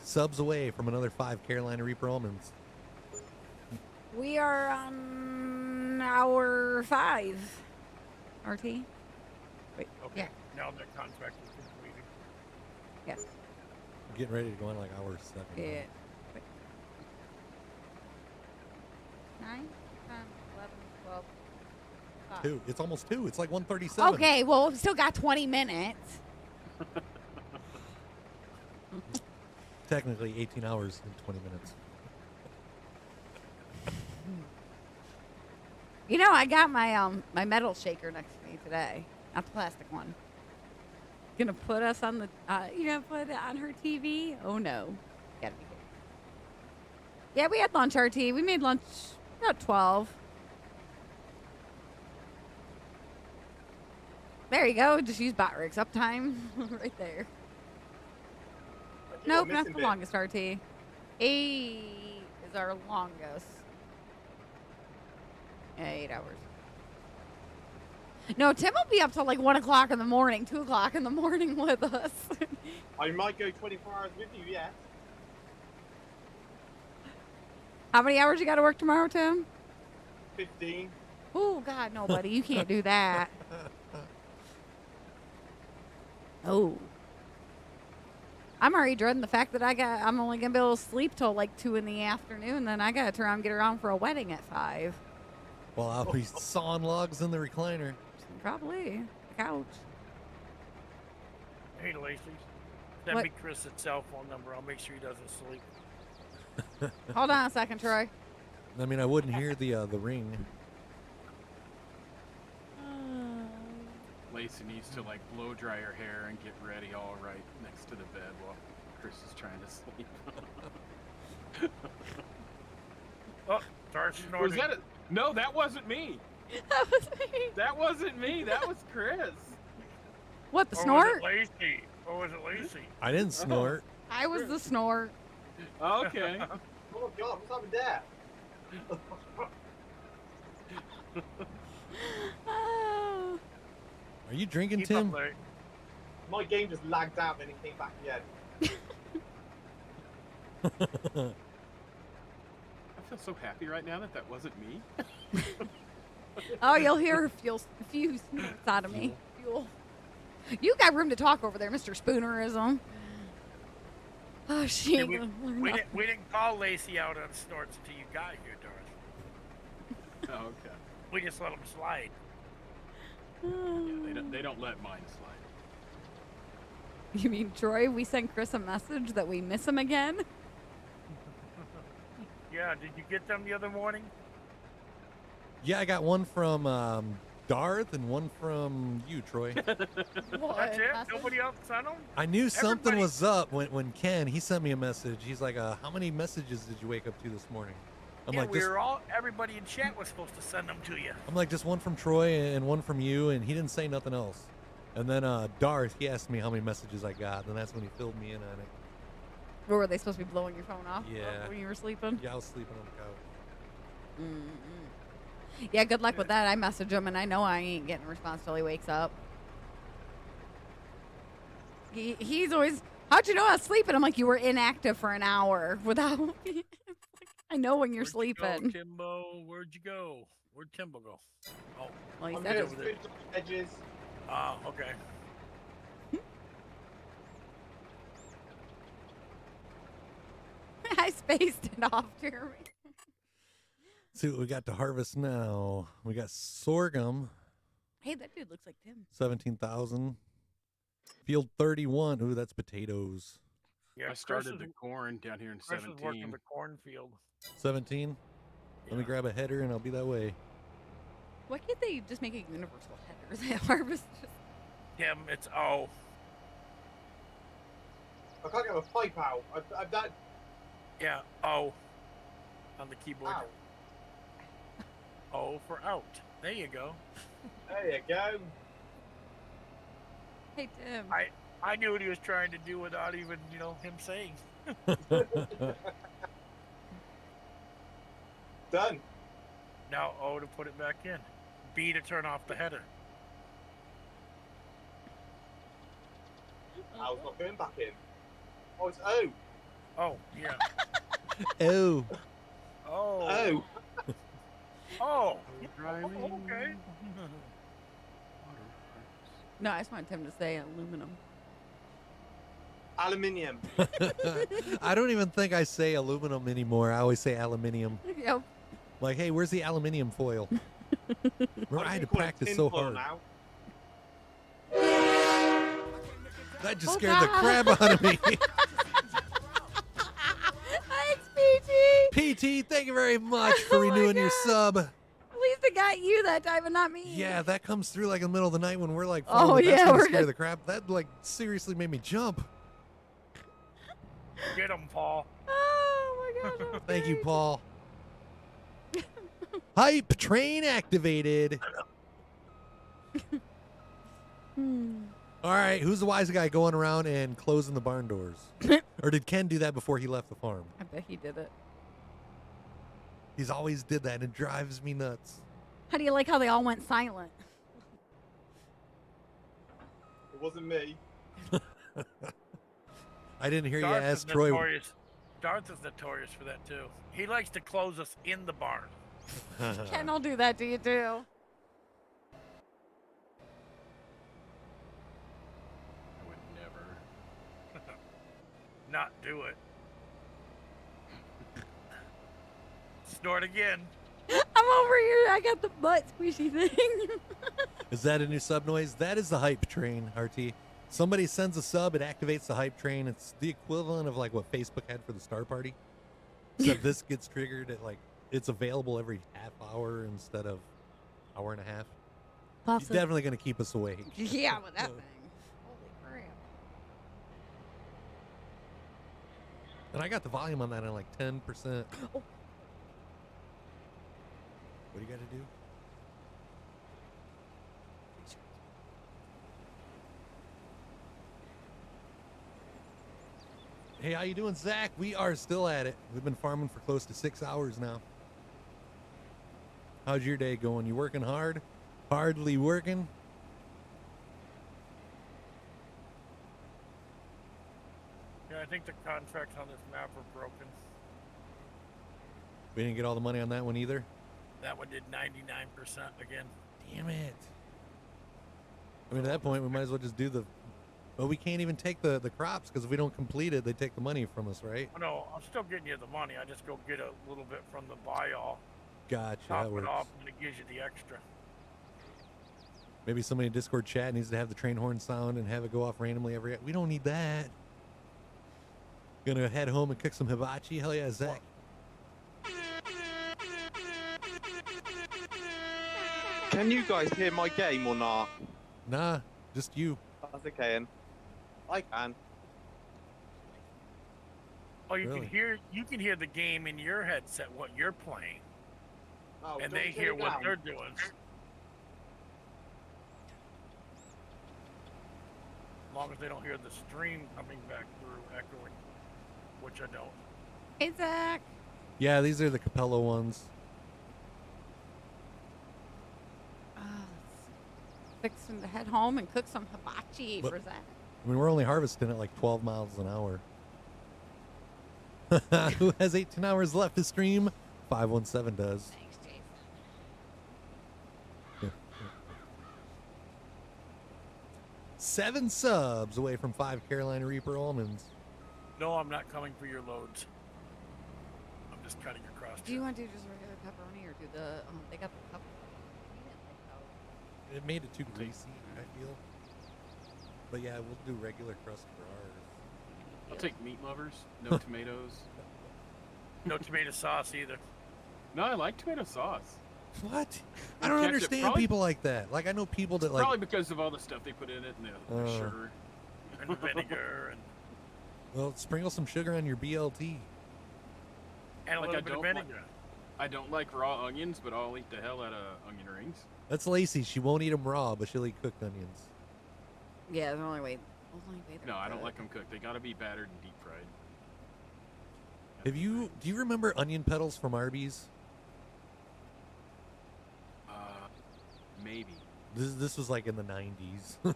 subs away from another 5 Carolina Reaper almonds. We are on hour 5. RT? Wait. Okay. Yeah. Now that contract is completed. Yes. We're getting ready to go on like hour 7. Yeah. Wait. 9, 10, 11, 12. 5. 2. It's almost 2. It's like 1:37. Okay, well, we've still got 20 minutes. Technically 18 hours and 20 minutes. You know, I got my my metal shaker next to me today, not the plastic one. Gonna put us on the, you gonna put it on her TV? Oh no, gotta be kidding. Yeah, we had lunch, RT. We made lunch about 12. There you go. Just use Botrix uptime right there. Nope, not the longest RT. 8 is our longest. Yeah, 8 hours. No, Tim will be up till like 1 o'clock in the morning, 2 o'clock in the morning with us. I might go 24 hours with you, yeah. How many hours you got to work tomorrow, Tim? 15. Oh, God, no, buddy. You can't do that. Oh. I'm already dreading the fact that I'm only going to be able to sleep till like 2 in the afternoon. Then I got to turn around and get around for a wedding at 5. Well, I'll be sawing logs in the recliner. Probably. The couch. Hey, Lacey. Send What? me Chris's cell phone number. I'll make sure he doesn't sleep. Hold on a second, Troy. I mean, I wouldn't hear the ring. Lacey needs to like blow dry her hair and get ready all right next to the bed while Chris is trying to sleep. Oh, Darth Was snorting. that no, that wasn't me. That was me. That wasn't me. That was Chris. What, the Or snort? Was it Lacey? Or was it Lacey? I didn't snort. I was the snort. Okay. Oh, God, what's up with that? Oh. Are you drinking, Keep Tim? up, Larry. My game just lagged out and it came back again. I feel so happy right now that that wasn't me. Oh, you'll hear a few snorts out of me. Fuel. You got room to talk over there, Mr. Spoonerism. Oh, she Yeah, ain't gonna learn we nothing. didn't call Lacey out on snorts until you got here, Darth. Oh, okay. We just let them slide. Yeah, they don't let mine slide. You mean Troy? We sent Chris a message that we miss him again? Yeah, did you get them the other morning? Yeah, I got one from Darth and one from you, Troy. That's it? Nobody else sent them? I knew something was up when Ken, he sent me a message. He's like, how many messages did you wake up to this morning? I'm Yeah, like, we were everybody in chat was supposed to send them to you. I'm like, just one from Troy and one from you, and he didn't say nothing else. And then Darth, he asked me how many messages I got, and that's when he filled me in on it. Or were they supposed to be blowing your phone off Yeah. when you were sleeping? Yeah, I was sleeping on the couch. Mm-mm. Yeah, good luck with that. I message him, and I know I ain't getting a response till he wakes up. He's always, how'd you know I was sleeping? I'm like, you were inactive for an hour without. I know when you're sleeping. You go, Timbo? Where'd you go? Where'd Timbo go? Oh, well, he I'm said here it. to finish up the edges. Oh, okay. I spaced it off, Jeremy. See what we got to harvest now. We got sorghum, Hey, that dude looks like Tim. 17,000. Field 31. Ooh, that's potatoes. Yeah, I started the corn down here in Chris was 17. working the cornfield. 17. Let me grab a header and I'll be that way. Why can't they just make a universal header? They harvest. Tim, it's O. I can't get a pipe out. I've that. Yeah, O. On the keyboard. Ow. O for out. There you go. There you go. Hey, Tim. I knew what he was trying to do without even, him saying. Done. Now O to put it back in. B to turn off the header. I was not going back in. Oh, it's O. Oh, yeah. Oh. Oh. Oh. Oh. Driving. Okay. No, I just wanted Tim to say aluminum. Aluminium. I don't even think I say aluminum anymore. I always say aluminium. Yep. Like, hey, where's the aluminium foil? I had to practice so hard. Now. That just scared the crap out of me. Thanks, PT. PT, thank you very much for renewing your sub. At least it got you that time and not me. Yeah, that comes through like in the middle of the night when we're like, oh that's yeah, gonna we're scare good. the crap. That like seriously made me jump. Get him, Paul. Oh my gosh. Thank you, Paul. Hype train activated. All right, who's the wise guy going around and closing the barn doors? Or did Ken do that before he left the farm? I bet he did it. He's always did that, and it drives me nuts. How do you like how they all went silent? It wasn't me. I didn't hear you Darth ask is Troy. notorious. Darth is notorious for that too. He likes to close us in the barn. Ken will do that to you too. I would never. Not do it. Snort again. I'm over here. I got the butt squishy thing. Is that a new sub noise? That is the hype train, RT. Somebody sends a sub, it activates the hype train. It's the equivalent of like what Facebook had for the Star Party. Except this gets triggered at like, it's available every half hour instead of hour and a half. It's definitely going to keep us awake. Yeah, with that thing. Holy crap. And I got the volume on that at like 10%. Oh. What do you got to do? Hey, how you doing, Zach? We are still at it. We've been farming for close to 6 hours now. How's your day going? You working hard? Hardly working? Yeah, I think the contracts on this map are broken. We didn't get all the money on that one either? That one did 99% again. Damn it. I mean, at that point, we might as well just do the... Well, we can't even take the crops because if we don't complete it, they take the money from us, right? Oh, no, I'm still getting you the money. I just go get a little bit from the buy-all. Gotcha. top That it works. off, and it gives you the extra. Maybe somebody in Discord chat needs to have the train horn sound and have it go off randomly every. We don't need that. Gonna head home and cook some hibachi. Hell yeah, Zach. Can you guys hear my game or not? Nah, just you. That's okay. And I can. Oh, you Really? can hear the game in your headset what you're playing, Oh, and don't they turn hear it what down. they're doing. As long as they don't hear the stream coming back through echoing, which I don't. Hey, Zach. Yeah, these are the Capello ones. Fixing to head home and cook some hibachi But- for Zach. I mean, we're only harvesting at like 12 miles an hour. Who has 18 hours left to stream? 517 does. Thanks, Jason. 7 subs away from 5 Carolina Reaper almonds. No, I'm not coming for your loads. I'm just cutting across. Do you want to do just regular pepperoni or do the? They got the cup. It made it too greasy, I feel. But yeah, we'll do regular crust for ours. I'll take meat lovers. No tomatoes. No tomato sauce either. No, I like tomato sauce. What? I don't Ketchup, understand probably- people like that. Like, I know people that like. Probably because of all the stuff they put in it and the sugar. And the vinegar and Well, sprinkle some sugar on your BLT. a Like, little I bit of don't vinegar. I don't like raw onions, but I'll eat the hell out of onion rings. That's Lacey. She won't eat them raw, but she'll eat cooked onions. Yeah, the only way. No, I don't like them cooked. They gotta be battered and deep fried. Do you remember onion petals from Arby's? Maybe. This was like in the 90s. Yeah,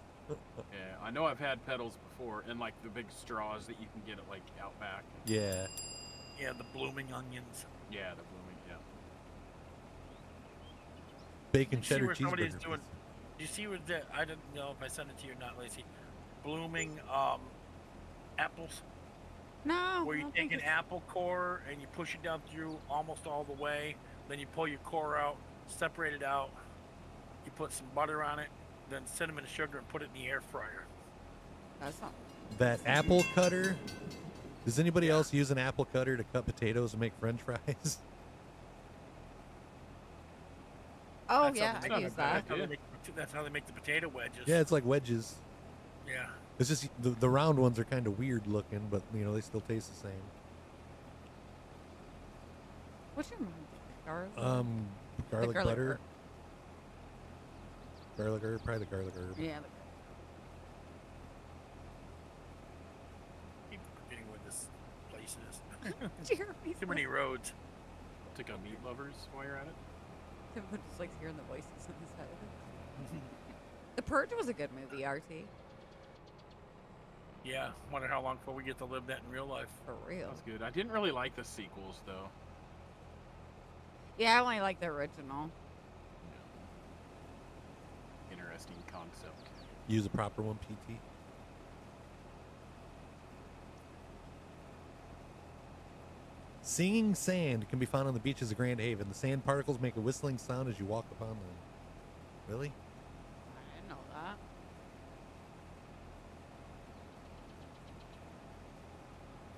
I know I've had petals before, and like the big straws that you can get at like Outback. Yeah. Yeah, the blooming onions. Yeah, the blooming. Yeah. Bacon You see cheddar where somebody's cheeseburger. doing? You see what that? I didn't know if I sent it to you or not, Lacey. Blooming apples. No. Where I you don't take think an it's- apple core and you push it down through almost all the way. Then you pull your core out, separate it out. You put some butter on it, then cinnamon and sugar, and put it in the air fryer. That's not. That apple cutter. Does anybody else use an apple cutter to cut potatoes and make French fries? Oh That's how yeah, they I make- use that. That's how they make the potato wedges. Yeah, it's like wedges. Yeah. It's just the round ones are kind of weird looking, but you know they still taste the same. What's your mom? Garlic. Garlic garlic butter. herb. Garlic herb, probably the garlic herb. Yeah. Keep forgetting where this place is. Jeremy's Too many roads. Take a meat lovers while you're at it. Tim just likes hearing the voices in his head. The Purge was a good movie, RT. Yeah. Wonder how long before we get to live that in real life. For real. That's good. I didn't really like the sequels though. Yeah, I only like the original. Interesting concept. Use a proper one, PT. Singing sand can be found on the beaches of Grand Haven. The sand particles make a whistling sound as you walk upon them. Really? I didn't know that.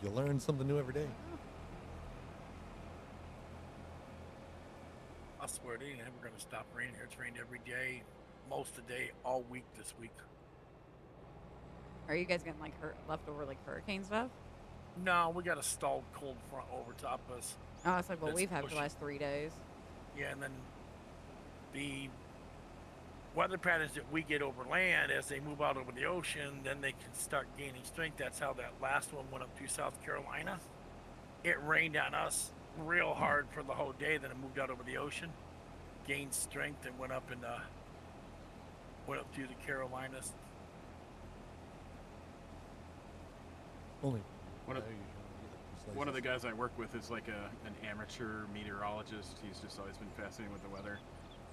You learn something new every day. I swear it ain't ever gonna stop raining here. It's rained every day, most of the day, all week this week. Are you guys getting like leftover like hurricane stuff? No, we got a stalled cold front over top us. Oh, it's like what That's we've had for the pushing- last 3 days. Yeah, and then the weather patterns that we get over land as they move out over the ocean, then they can start gaining strength. That's how that last one went up through South Carolina. It rained on us real hard for the whole day, then it moved out over the ocean, gained strength, and went up through the Carolinas. Only One of the guys I work with is like an amateur meteorologist. He's just always been fascinated with the weather.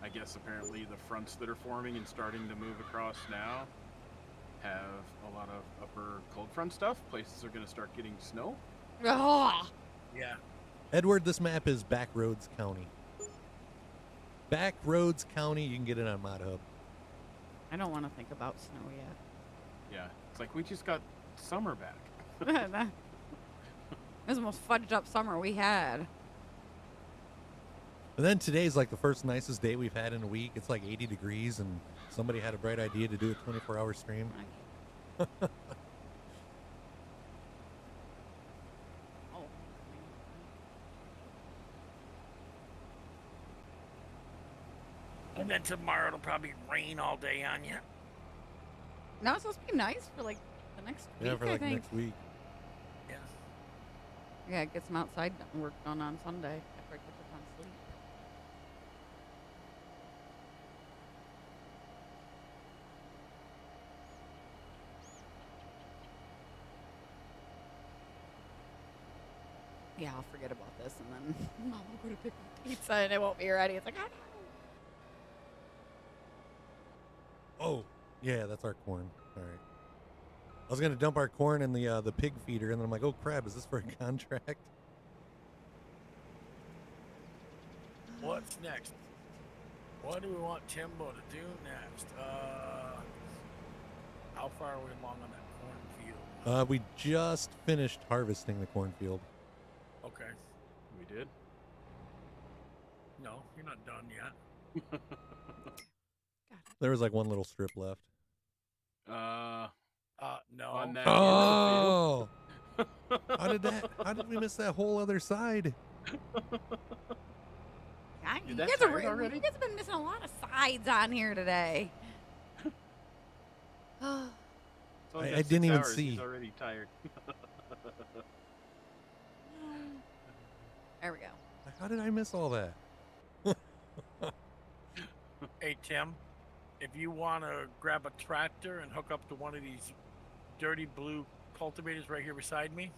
I guess apparently the fronts that are forming and starting to move across now have a lot of upper cold front stuff. Places are going to start getting snow. Oh, Yeah. Edward, this map is Backroads County. Back Roads County, you can get it on Mod Hub. I don't want to think about snow yet. Yeah, it's like we just got summer back. This is the most fudged up summer we had. And then today's like the first nicest day we've had in a week. It's like 80 degrees, and somebody had a bright idea to do a 24-hour stream. And then tomorrow it'll probably rain all day on you. No, it's supposed to be nice for like the next week, Yeah, for I like think. next week. Yeah. Yeah, get some outside work done on Sunday after I catch up on sleep. Yeah, I'll forget about this, and then Mom will go to pick up pizza, and it won't be ready. It's like, I know. Oh, yeah, that's our corn. All right. I was gonna dump our corn in the pig feeder, and then I'm like, oh crap, is this for a contract? What's next? What do we want Timbo to do next? How far are we along on that cornfield? We just finished harvesting the cornfield. Okay. We did? No, you're not done yet. There was like one little strip left. No. On that Oh! How did we miss that whole other side? You that guys, tired already? you guys have been missing a lot of sides on here today. It's only I been didn't 6 even hours, see. He's already tired. There we go. How did I miss all that? Hey, Tim, if you want to grab a tractor and hook up to one of these dirty blue cultivators right here beside me,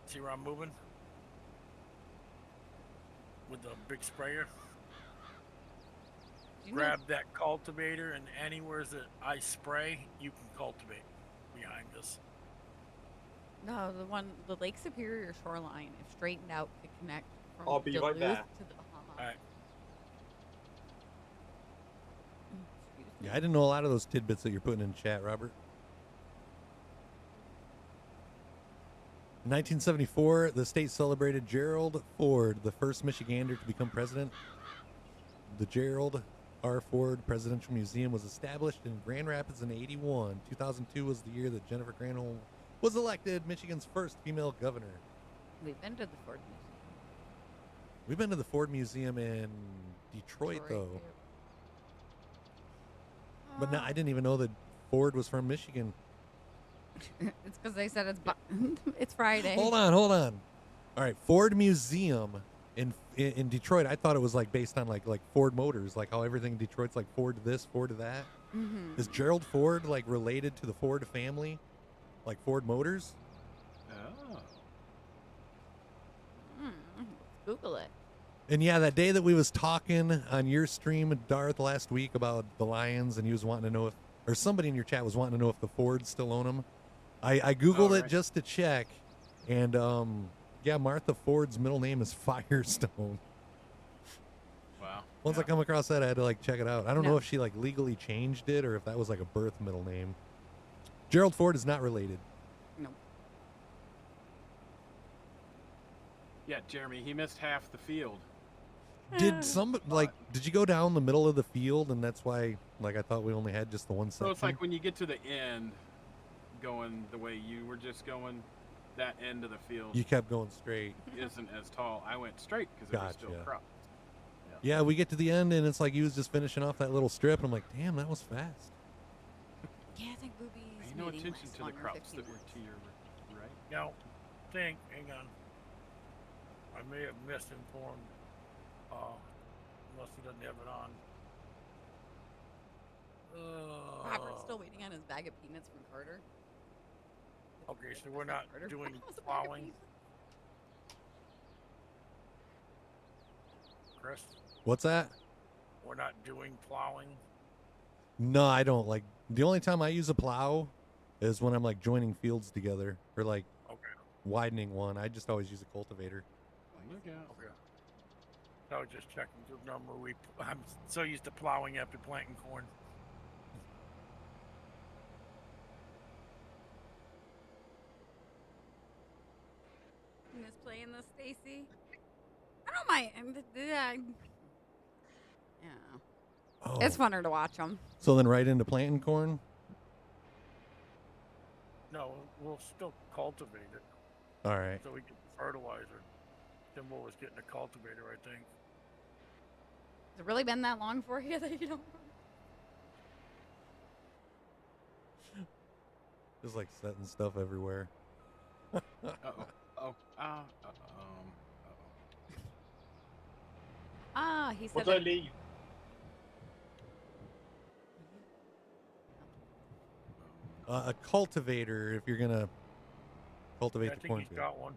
see where I'm moving? With the big sprayer. Grab that cultivator, and anywhere that I spray, you can cultivate behind us. No, the Lake Superior shoreline, if straightened out, could connect from I'll be right Duluth there. to the Bahamas. All right. Yeah, I didn't know a lot of those tidbits that you're putting in chat, Robert. In 1974, the state celebrated Gerald Ford, the first Michigander to become president. The Gerald R. Ford Presidential Museum was established in Grand Rapids in 81. 2002 was the year that Jennifer Granholm was elected Michigan's first female governor. We've been to the Ford Museum. We've been to the Ford Museum in Detroit, though. But no, I didn't even know that Ford was from Michigan. It's because they said it's Friday. Hold on. All right, Ford Museum in Detroit. I thought it was like based on like Ford Motors, like how everything in Detroit's like Ford to this, Ford to that. Mm-hmm. Is Gerald Ford like related to the Ford family, like Ford Motors? Oh. Google it. And yeah, that day that we was talking on your stream, Darth, last week about the Lions, and he was wanting to know if, or somebody in your chat was wanting to know if the Fords still own them. I Googled it just to check, and yeah, Martha Ford's middle name is Firestone. Wow. Once I come across that, I had to like check it out. I don't know if she like legally changed it or if that was like a birth middle name. Gerald Ford is not related. No. Yeah, Jeremy, he missed half the field. Did did you go down the middle of the field and that's why like I thought we only had just the one section? So it's like when you get to the end, going the way you were just going, that end of the field. You kept going straight. Isn't as tall. I went straight because it was still cropped. Yeah, we get to the end and it's like he was just finishing off that little strip and I'm like, damn, that was fast. Yeah, I think Booby's Pay no meeting attention lasts to the longer, crops 15 that were minutes. to your right. No, hang on. I may have misinformed, unless he doesn't have it on. Robert's still waiting on his bag of peanuts from Carter. Okay, so we're not Carter. doing That was a bag of plowing. peanuts. Chris, What's that? we're not doing plowing. No, I don't. Like the only time I use a plow is when I'm like joining fields together or like widening one. I just always use a cultivator. Look out. Okay. I was just checking the number. I'm so used to plowing after planting corn. Miss playing this, Stacy. I don't mind. Yeah. Oh. It's funner to watch them. So then right into planting corn? No, we'll still cultivate it. All right. So we get fertilizer. Jimbo was getting a cultivator, I think. Has it really been that long for you that you don't? Just like setting stuff everywhere. He said. What do I leave? A cultivator, if you're gonna cultivate Yeah, I the think he's cornfield. got one.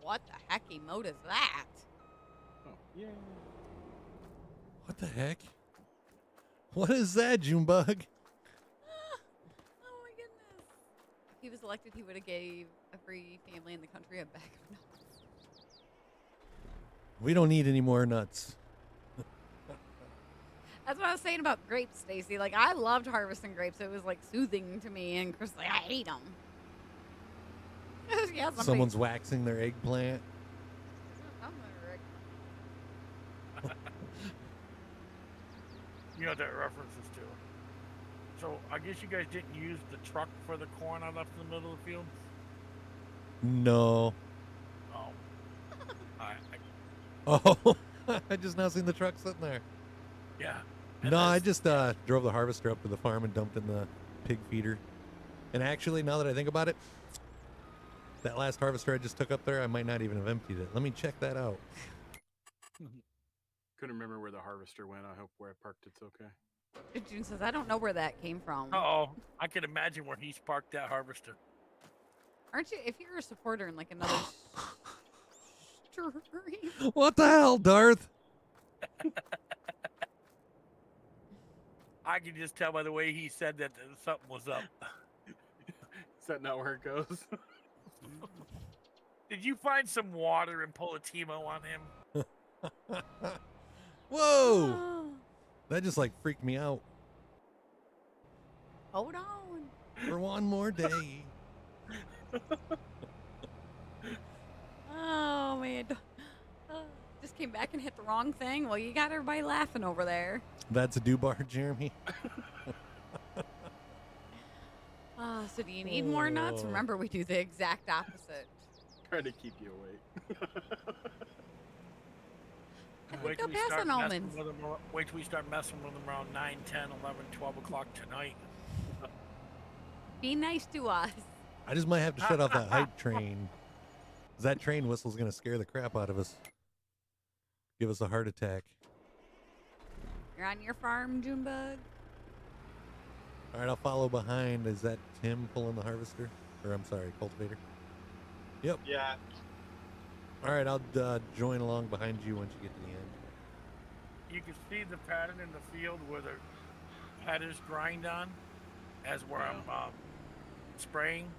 What the hecky mode is that? Oh, yeah. What the heck? What is that, Junebug? Oh my goodness. If he was elected, he would have gave every family in the country a bag of nuts. We don't need any more nuts. That's what I was saying about grapes, Stacy. Like, I loved harvesting grapes. It was, like, soothing to me. And Chris was like, I hate them. Yeah, Someone's waxing their eggplant. You know what that references to. So I guess you guys didn't use the truck for the corn I left in the middle of the field? No. Oh. Oh, I just now seen the truck sitting there. Yeah. No, I just drove the harvester up to the farm and dumped in the pig feeder. And actually, now that I think about it, that last harvester I just took up there, I might not even have emptied it. Let me check that out. Couldn't remember where the harvester went. I hope where I parked it's okay. June says, I don't know where that came from. Uh-oh. I can imagine where he's parked that harvester. Aren't you? If you're a supporter in, like, another stream. What the hell, Darth? I can just tell by the way he said that something was up. Is that not where it goes? Did you find some water and pull a Timo on him? Whoa! That just like freaked me out. Hold on. For one more day. Oh, man. Just came back and hit the wrong thing. Well, you got everybody laughing over there. That's a do-bar, Jeremy. So do you need more nuts? Oh. Remember, we do the exact opposite. Trying to keep you awake. Wait Go till we pass start on messing almonds. with them. Wait till we start messing with them around 9, 10, 11, 12 o'clock tonight. Be nice to us. I just might have to shut off that hype train. 'Cause that train whistle's going to scare the crap out of us. Give us a heart attack. You're on your farm, Junebug? All right, I'll follow behind. Is that Tim pulling the harvester? Or I'm sorry, cultivator? Yep. Yeah. All right, I'll join along behind you once you get to the end. You can see the pattern in the field where the headers grind on as where I'm spraying.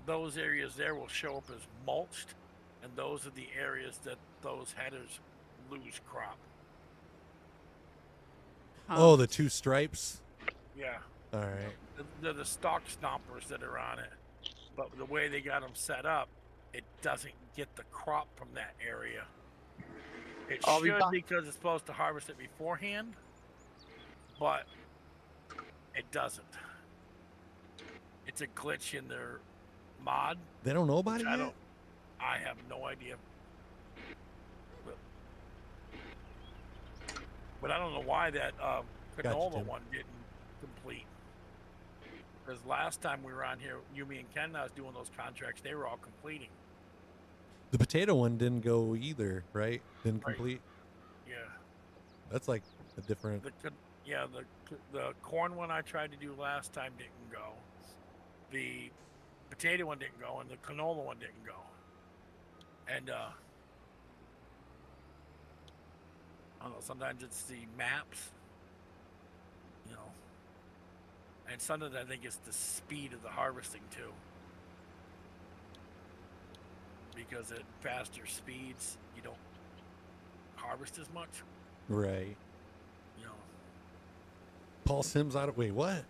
Those areas there will show up as mulched, and those are the areas that those headers lose crop. Oh, the two stripes? Yeah. All right. They're the stalk stompers that are on it. But the way they got them set up, it doesn't get the crop from that area. It should because it's supposed to harvest it beforehand, but it doesn't. It's a glitch in their mod. They don't know about it yet? I have no idea. But I don't know why that canola Tim. one didn't complete. Because last time we were on here, you, me, and Ken, and I was doing those contracts, they were all completing. The potato one didn't go either, right? Didn't Right. complete? Yeah. That's like a different... The corn one I tried to do last time didn't go. The potato one didn't go, and the canola one didn't go. And I don't know, sometimes it's the maps, you know. And sometimes I think it's the speed of the harvesting too. because at faster speeds you don't harvest as much. Right. You know. Paul Sims out of wait, what?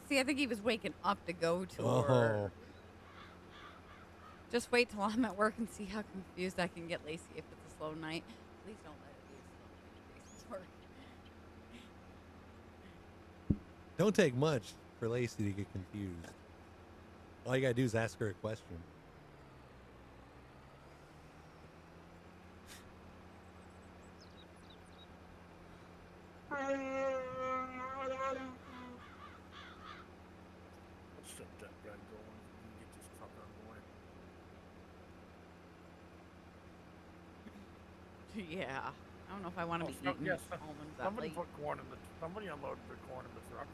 See, I think he was waking up to go to Oh. work. Just wait till I'm at work and see how confused I can get Lacey if it's a slow night. Please don't let it be a slow night. Jason's work. Don't take much for Lacey to get confused. All you gotta do is ask her a question. Let's set that guy going and get this fucker going. Yeah. I don't know if I want to be eating almonds that somebody late. put corn in the. Somebody unloaded the corn in the truck.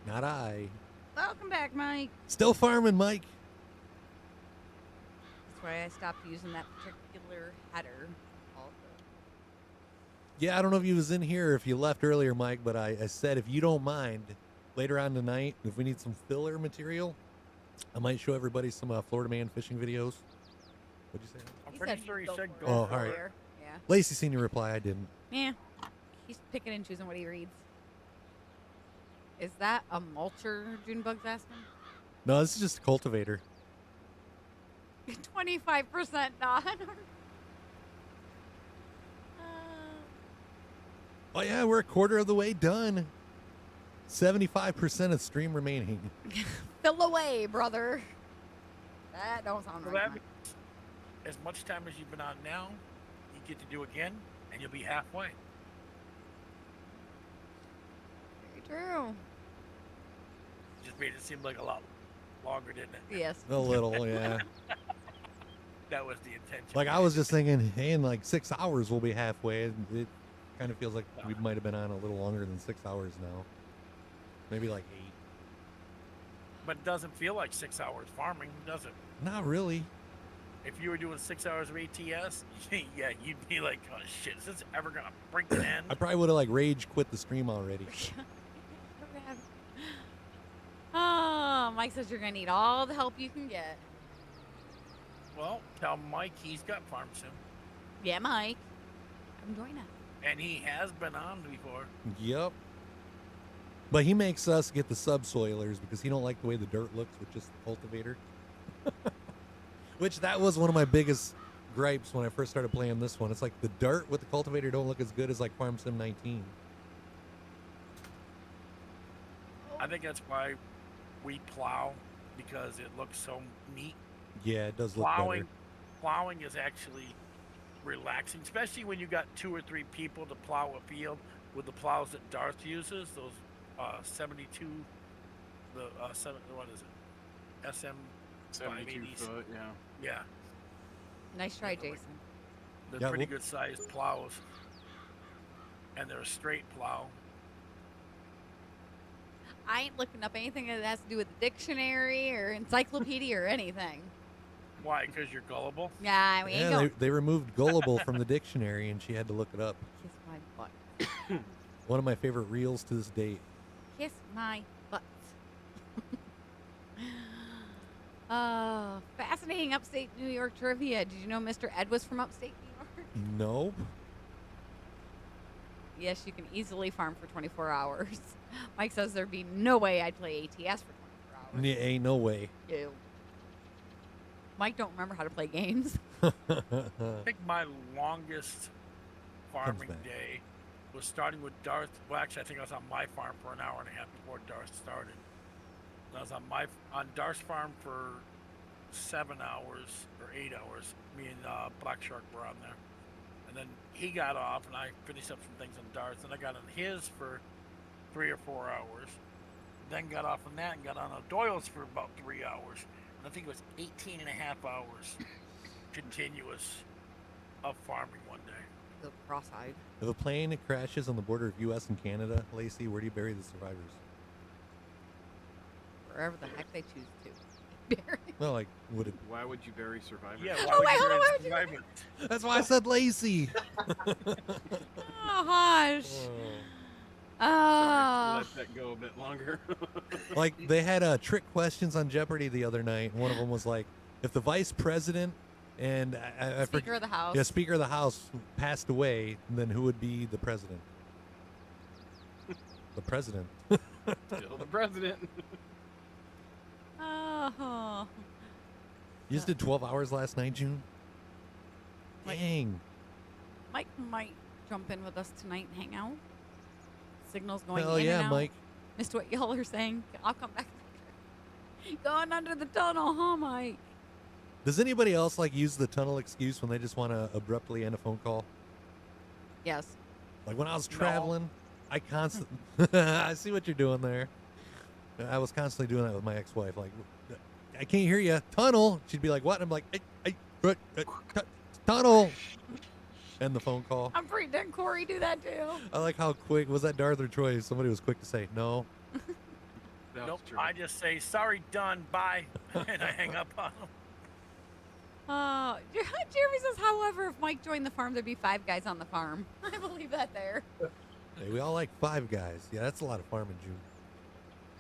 Not I. Welcome back, Mike. Still farming, Mike. That's why I stopped using that particular header. Also. Yeah, I don't know if you was in here or if you left earlier, Mike, but I said if you don't mind, later on tonight, if we need some filler material, I might show everybody some Florida Man fishing videos. What'd you say? I'm pretty sure he said go Oh, for all right. it. Yeah. Lacey seen your reply. I didn't. Yeah. He's picking and choosing what he reads. Is that a mulcher, Junebug's asking? No, this is just a cultivator. 25% not. Oh yeah, we're a quarter of the way done. 75% of stream remaining. Fill away, brother. That don't sound So right. that Mike. means as much time as you've been on now, you get to do again, and you'll be halfway. Very true. Just made it seem like a lot longer, didn't it? Yes. A little, yeah. That was the intention. Like I was just thinking, hey, in like 6 hours we'll be halfway. And it kind of feels like we might have been on a little longer than 6 hours now. Maybe like 8. But it doesn't feel like 6 hours farming, does it? Not really. If you were doing 6 hours of ATS, yeah, you'd be like, oh shit, is this ever gonna bring an end? I probably would have like rage quit the stream already. Oh, Mike says you're going to need all the help you can get. Well, tell Mike he's got farm sim, Yeah, Mike. I'm doing it. and he has been on before. Yep. But he makes us get the subsoilers because he don't like the way the dirt looks with just the cultivator. Which that was one of my biggest gripes when I first started playing this one. It's like the dirt with the cultivator don't look as good as like Farm Sim 19. I think that's why we plow, because it looks so neat. Yeah, it does look Plowing, better. plowing is actually relaxing, especially when you got 2 or 3 people to plow a field with the plows that Darth uses. Those 72, the what is it? SM 72 580s. foot, yeah. Yeah, Nice try, Jason. they're Yeah, pretty well- good sized plows, and they're a straight plow. I ain't looking up anything that has to do with the dictionary or encyclopedia or anything. Why? Because you're gullible. Yeah, we ain't Yeah, going. they removed gullible from the dictionary and she had to look it up. Kiss my butt. One of my favorite reels to this date. Kiss my butt. Fascinating upstate New York trivia. Did you know Mr. Ed was from upstate New York? Nope. Yes, you can easily farm for 24 hours. Mike says there'd be no way I'd play ATS for 24 hours. Yeah, ain't no way. Ew. Mike don't remember how to play games. I think my longest farming back. day was starting with Darth. Well, actually, I think I was on my farm for an hour and a half before Darth started. And I was on Darth's farm for 7 hours or 8 hours. Me and Black Shark were on there, and then he got off, and I finished up some things on Darth, and I got on his for 3 or 4 hours. Then got off on that and got on Doyle's for about 3 hours. And I think it was 18 and a half hours continuous of farming one day. The cross-eyed. If a plane crashes on the border of U.S. and Canada, Lacey, where do you bury the survivors? Wherever the heck they choose to. Bury. Well, like, would it? Why would you bury survivors? Yeah, Oh, why would wait, you hold on, bury why would you- survivors? That's why I said Lacey. Oh, gosh. Oh. Let that go a bit longer. Like they had trick questions on Jeopardy the other night. One of them was like, if the vice president and I Speaker of the House. Yeah, Speaker of the House passed away, then who would be the president? The president. Still the president. Oh. You just did 12 hours last night, June? Dang. Mike might jump in with us tonight and hang out. Signal's going Hell in yeah, and out. Mike. Missed what y'all are saying. I'll come back. Going under the tunnel, huh, Mike? Does anybody else like use the tunnel excuse when they just want to abruptly end a phone call? Yes. Like when I was traveling, I constantly. I see what you're doing there. I was constantly doing that with my ex-wife. Like, I can't hear you. Tunnel. She'd be like, "What?" And I'm like, tunnel. End the phone call. I'm pretty done. Corey do that too. I like how quick was that Darth or Troy? Somebody was quick to say no. Nope. I just say sorry, done, bye, and I hang up on them. Jeremy says, however, if Mike joined the farm, there'd be 5 guys on the farm. I believe that there. Hey, we all like 5 guys. Yeah, that's a lot of farming, June.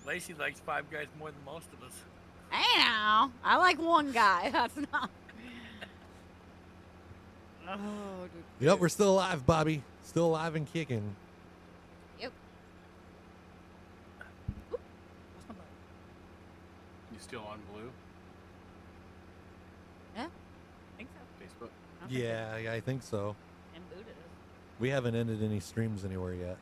Lacey likes 5 guys more than most of us. Hey now, I like 1 guy. That's not. Oh, dude. Yep, we're still alive, Bobby. Still alive and kicking. Yep. You still on blue? Yeah, I think so. Facebook? Yeah, I think so. And booted us. We haven't ended any streams anywhere yet.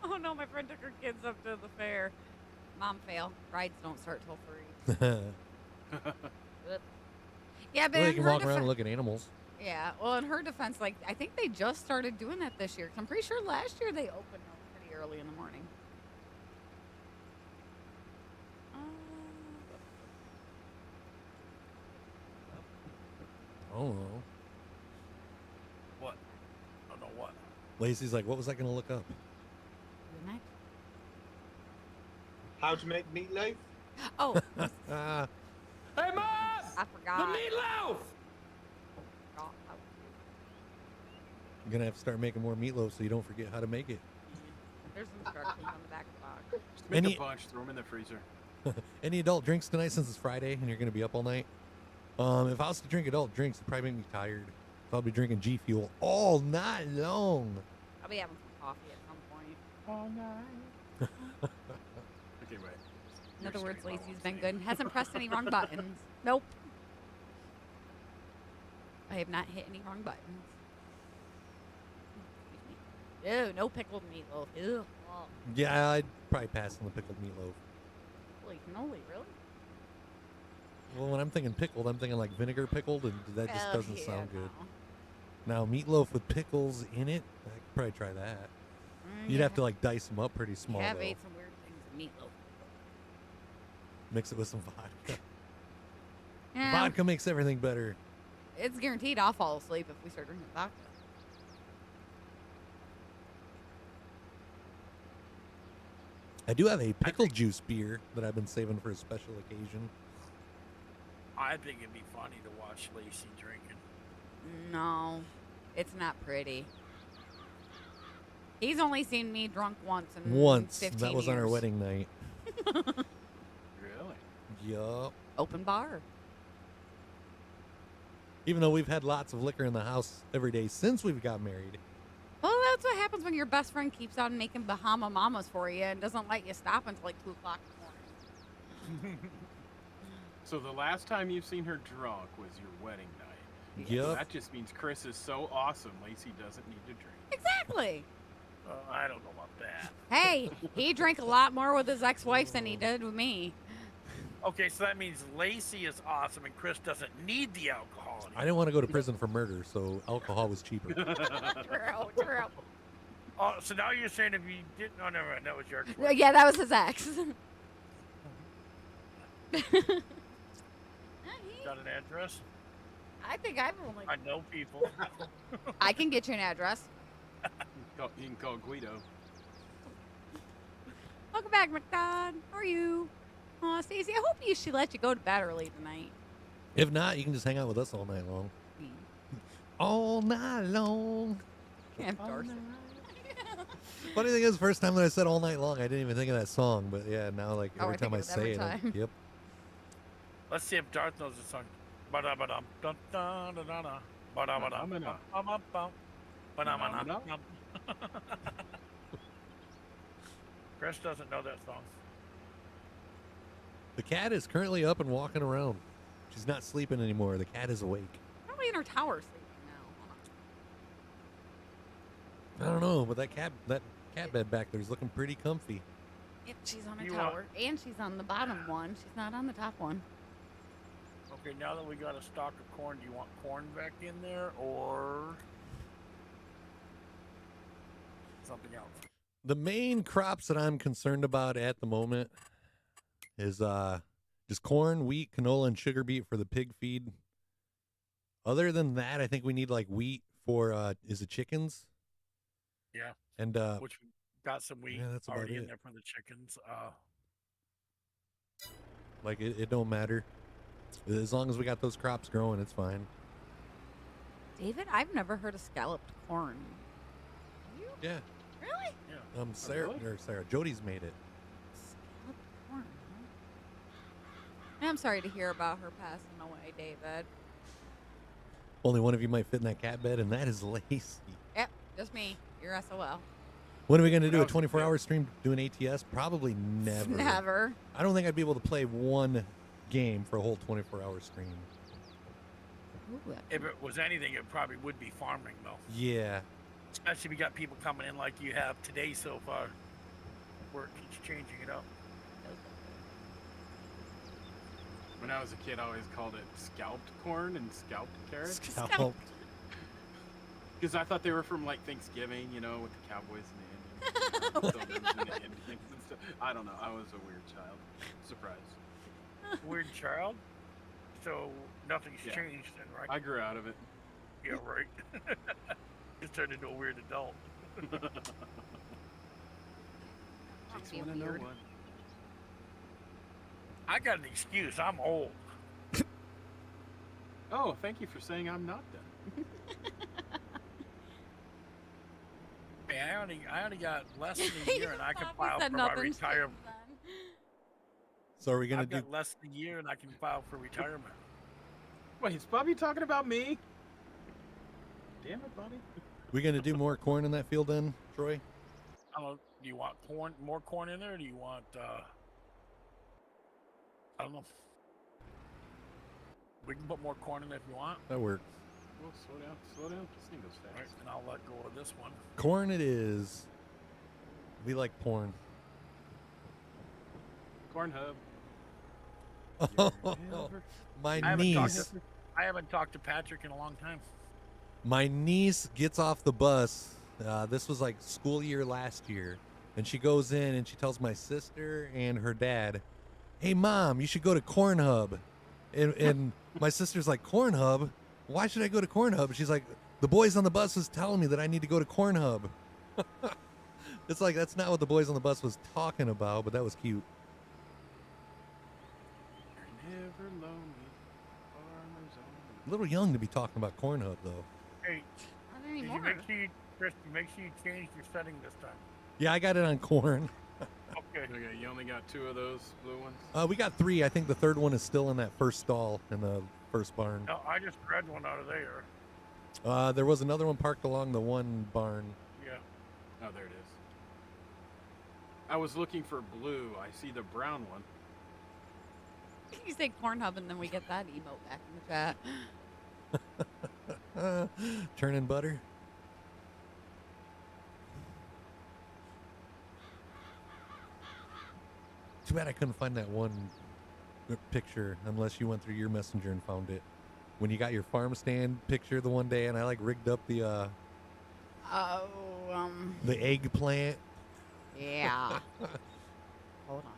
Oh no, my friend took her kids up to the fair. Mom fail. Rides don't start till 3. Yeah, but Well, you in can her walk around and look at animals. Yeah, well, in her defense, like, I think they just started doing that this year. 'Cause I'm pretty sure last year they opened up pretty early in the morning. Oh. What? I don't know what. Lacey's like, what was I going to look up? How to make meatloaf? Oh. Hey, Mom! I forgot. The meatloaf! You're going to have to start making more meatloaf so you don't forget how to make it. There's instructions on the back of the box. Just make a bunch, throw them in the freezer. Any adult drinks tonight since it's Friday and you're going to be up all night? If I was to drink adult drinks, it'd probably make me tired. So I'll be drinking G Fuel all night long. I'll be having some coffee at some point. All night. Okay, wait. In other words, Lacey's been good. Hasn't pressed any wrong buttons. Nope. I have not hit any wrong buttons. Excuse me. Ew, no pickled meatloaf. Ew. Oh. Yeah, I'd probably pass on the pickled meatloaf. Holy cannoli, really? Well, when I'm thinking pickled, I'm thinking like vinegar pickled, and that just Oh, doesn't yeah, sound good. Now, meatloaf with pickles in it, I could probably try that. You'd have to like dice them up pretty small, I have though. ate some weird things in meatloaf. Mix it with some vodka. Yeah. Vodka makes everything better. It's guaranteed I'll fall asleep if we start drinking vodka. I do have a pickle juice beer that I've been saving for a special occasion. I think it'd be funny to watch Lacey drinking. No, it's not pretty. He's only seen me drunk once in 15 That was on our years. wedding night. Really? Yup. Open bar. Even though we've had lots of liquor in the house every day since we've got married. Well, that's what happens when your best friend keeps on making Bahama Mamas for you and doesn't let you stop until like 2 o'clock in the morning. So the last time you've seen her drunk was your wedding night. Yep. So that just means Chris is so awesome, Lacey doesn't need to drink. Exactly. I don't know about that. Hey, he drank a lot more with his ex-wife than he did with me. Okay, so that means Lacey is awesome and Chris doesn't need the alcohol. I didn't want to go to prison for murder, so alcohol was cheaper. True. Oh, so now you're saying if you didn't? Oh, never mind. That was your. Yeah, that was his ex. Got an address? I think I've only. I know people. I can get you an address. You can call Guido. Welcome back, McDonald. How are you? Aw, Stacey, I hope she let you go to bed early tonight. If not, you can just hang out with us all night long. all night long. Camp Dorset. Funny thing is, first time that I said all night long, I didn't even think of that song. But yeah, now like Oh, every I think time of I it say every it, time. yep. Let's see if Darth knows the song. Ba-da-ba-dum, dun-dun-dun-dun-dun. Ba-da-ba-dum, bum-bum-bum. Ba-da-ba-dum. Chris doesn't know that song. The cat is currently up and walking around. She's not sleeping anymore. The cat is awake. Probably in her tower sleeping now. I don't know, but that cat bed back there is looking pretty comfy. Yep, she's on a You tower, and she's on the bottom one. She's not on the top one. Okay, now that we got a stalk of corn, do you want corn back in there or something else? The main crops that I'm concerned about at the moment is just corn, wheat, canola, and sugar beet for the pig feed. Other than that, I think we need like wheat for is it chickens? Yeah. And Which we got some wheat yeah, that's about already in it. there for the chickens. Like it don't matter. As long as we got those crops growing, it's fine. David, I've never heard of scalloped corn. You? Yeah. Really? Yeah. Sarah, Jody's made it. Scalloped corn. Huh? I'm sorry to hear about her passing away, David. Only one of you might fit in that cat bed, and that is Lacey. Yep, just me. You're SOL. When are we going to do a 24-hour stream doing ATS? Probably never. Never. I don't think I'd be able to play one game for a whole 24-hour stream. Ooh, If it was anything, it probably would be farming, though. Yeah. Especially if we got people coming in like you have today so far. Where it keeps changing it up. When I was a kid, I always called it scalped corn and scalped carrots. Scalped. Because I thought they were from like Thanksgiving, you know, with the cowboys and the Indians. And the Indians and stuff. I don't know. I was a weird child. Surprise. Weird child? So nothing's changed then, right? I grew out of it. Yeah, right. Just turned into a weird adult. Takes Being one to know weird. one. I got an excuse. I'm old. Oh, thank you for saying I'm not then. Hey, I only got less than a year, and I can file said for my nothing's retirement. So are we going I've to do... got less than a year, and I can file for retirement. Wait, is Bobby talking about me? Damn it, Bobby. We going to do more corn in that field then, Troy? I don't know. Do you want corn, more corn in there? Or do you want? I don't know. We can put more corn in there if you want. That works. Whoa, slow down. This thing goes fast. Right, and I'll let go of this one. Corn it is. We like porn. Corn hub. My I niece. haven't talked to Patrick in a long time. My niece gets off the bus. This was like school year last year. And she goes in and she tells my sister and her dad, "Hey, Mom, you should go to Corn Hub." And my sister's like, "Corn Hub? Why should I go to Corn Hub?" She's like, "The boys on the bus was telling me that I need to go to Corn Hub." It's like, that's not what the boys on the bus was talking about, but that was cute. You're never lonely. Farmers only. A little young to be talking about Corn Hub, though. Hey, Not did you anymore. make sure you, Chris, make sure you change your setting this time. Yeah, I got it on corn. Okay. Okay, you only got 2 of those blue ones? We got 3. I think the third one is still in that first stall in the first barn. No, I just grabbed one out of there. There was another one parked along the one barn. Yeah. Oh, there it is. I was looking for blue. I see the brown one. You say corn hub, and then we get that emote back in the chat. Churning butter. Too bad I couldn't find that one picture unless you went through your messenger and found it. When you got your farm stand picture the one day and I like rigged up the eggplant. Yeah. Hold on.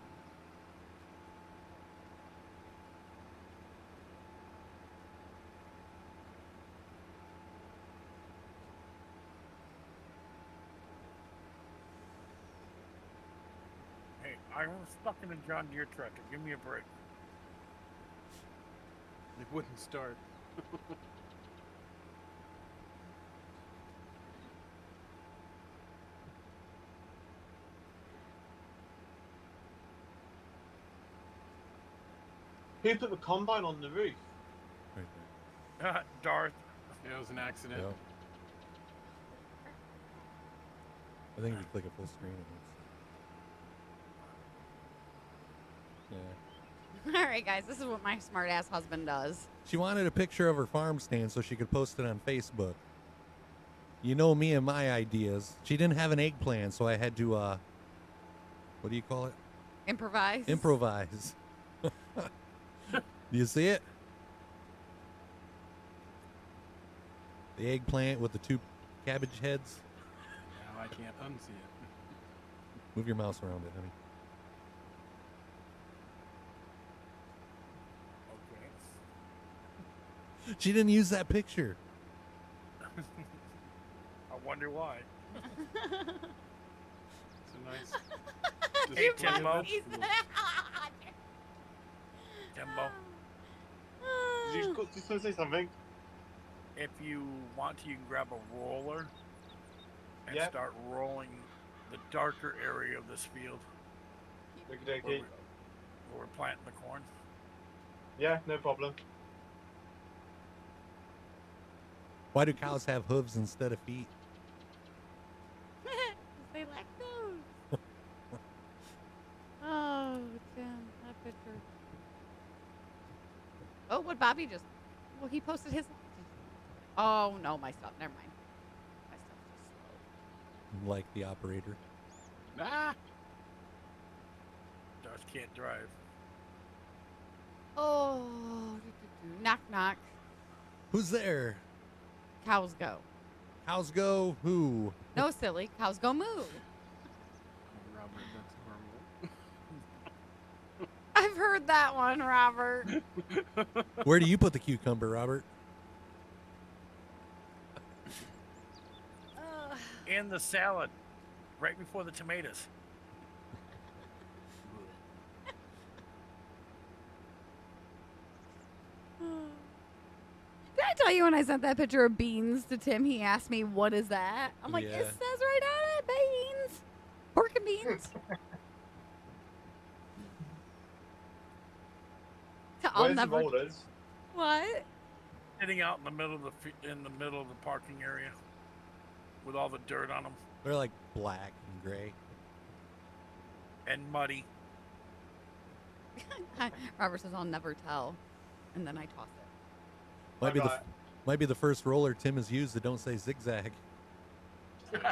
Hey, I was stuck in a John Deere tractor. Give me a break. It wouldn't start. Who put the combine on the roof? Right Darth. It was an accident. there. Yep. I think if you click a full screen, it looks. Yeah. All right, guys, this is what my smart ass husband does. She wanted a picture of her farm stand so she could post it on Facebook. You know me and my ideas. She didn't have an eggplant, so I had to, what do you call it? Improvise. Improvise. Do you see it? The eggplant with the 2 cabbage heads. Now I can't unsee it. Move your mouse around it, honey. Okay. She didn't use that picture. I wonder why. It's a nice. Hey, display of Timbo. vegetables. Timbo, Did you just want to say something? if you want to, you can grab a roller and Yep. start rolling the darker area of this field where, Okey-dokey. where we're planting the corn. Yeah, no problem. Why do cows have hooves instead of feet? They like those. Oh, Tim, that picture. Oh, what Bobby just... Well, he posted his... Oh, no, my stuff. Never mind. My stuff's just slow. Like the operator. Ah! Darth can't drive. Oh, knock, knock. Who's there? Cows go. Cows go who? No, silly. Cows go moo. Robert, that's horrible. I've heard that one, Robert. Where do you put the cucumber, Robert? In the salad, right before the tomatoes. Did I tell you when I sent that picture of beans to Tim, he asked me, what is that? I'm like, Yeah. it says right on it, beans. Pork and beans. I'll Where's never... the rollers? What? Sitting out in the middle of the parking area with all the dirt on them They're like black and gray. and muddy. Robert says, I'll never tell. And then I toss it. Might be the first roller Tim has used that don't say zigzag. When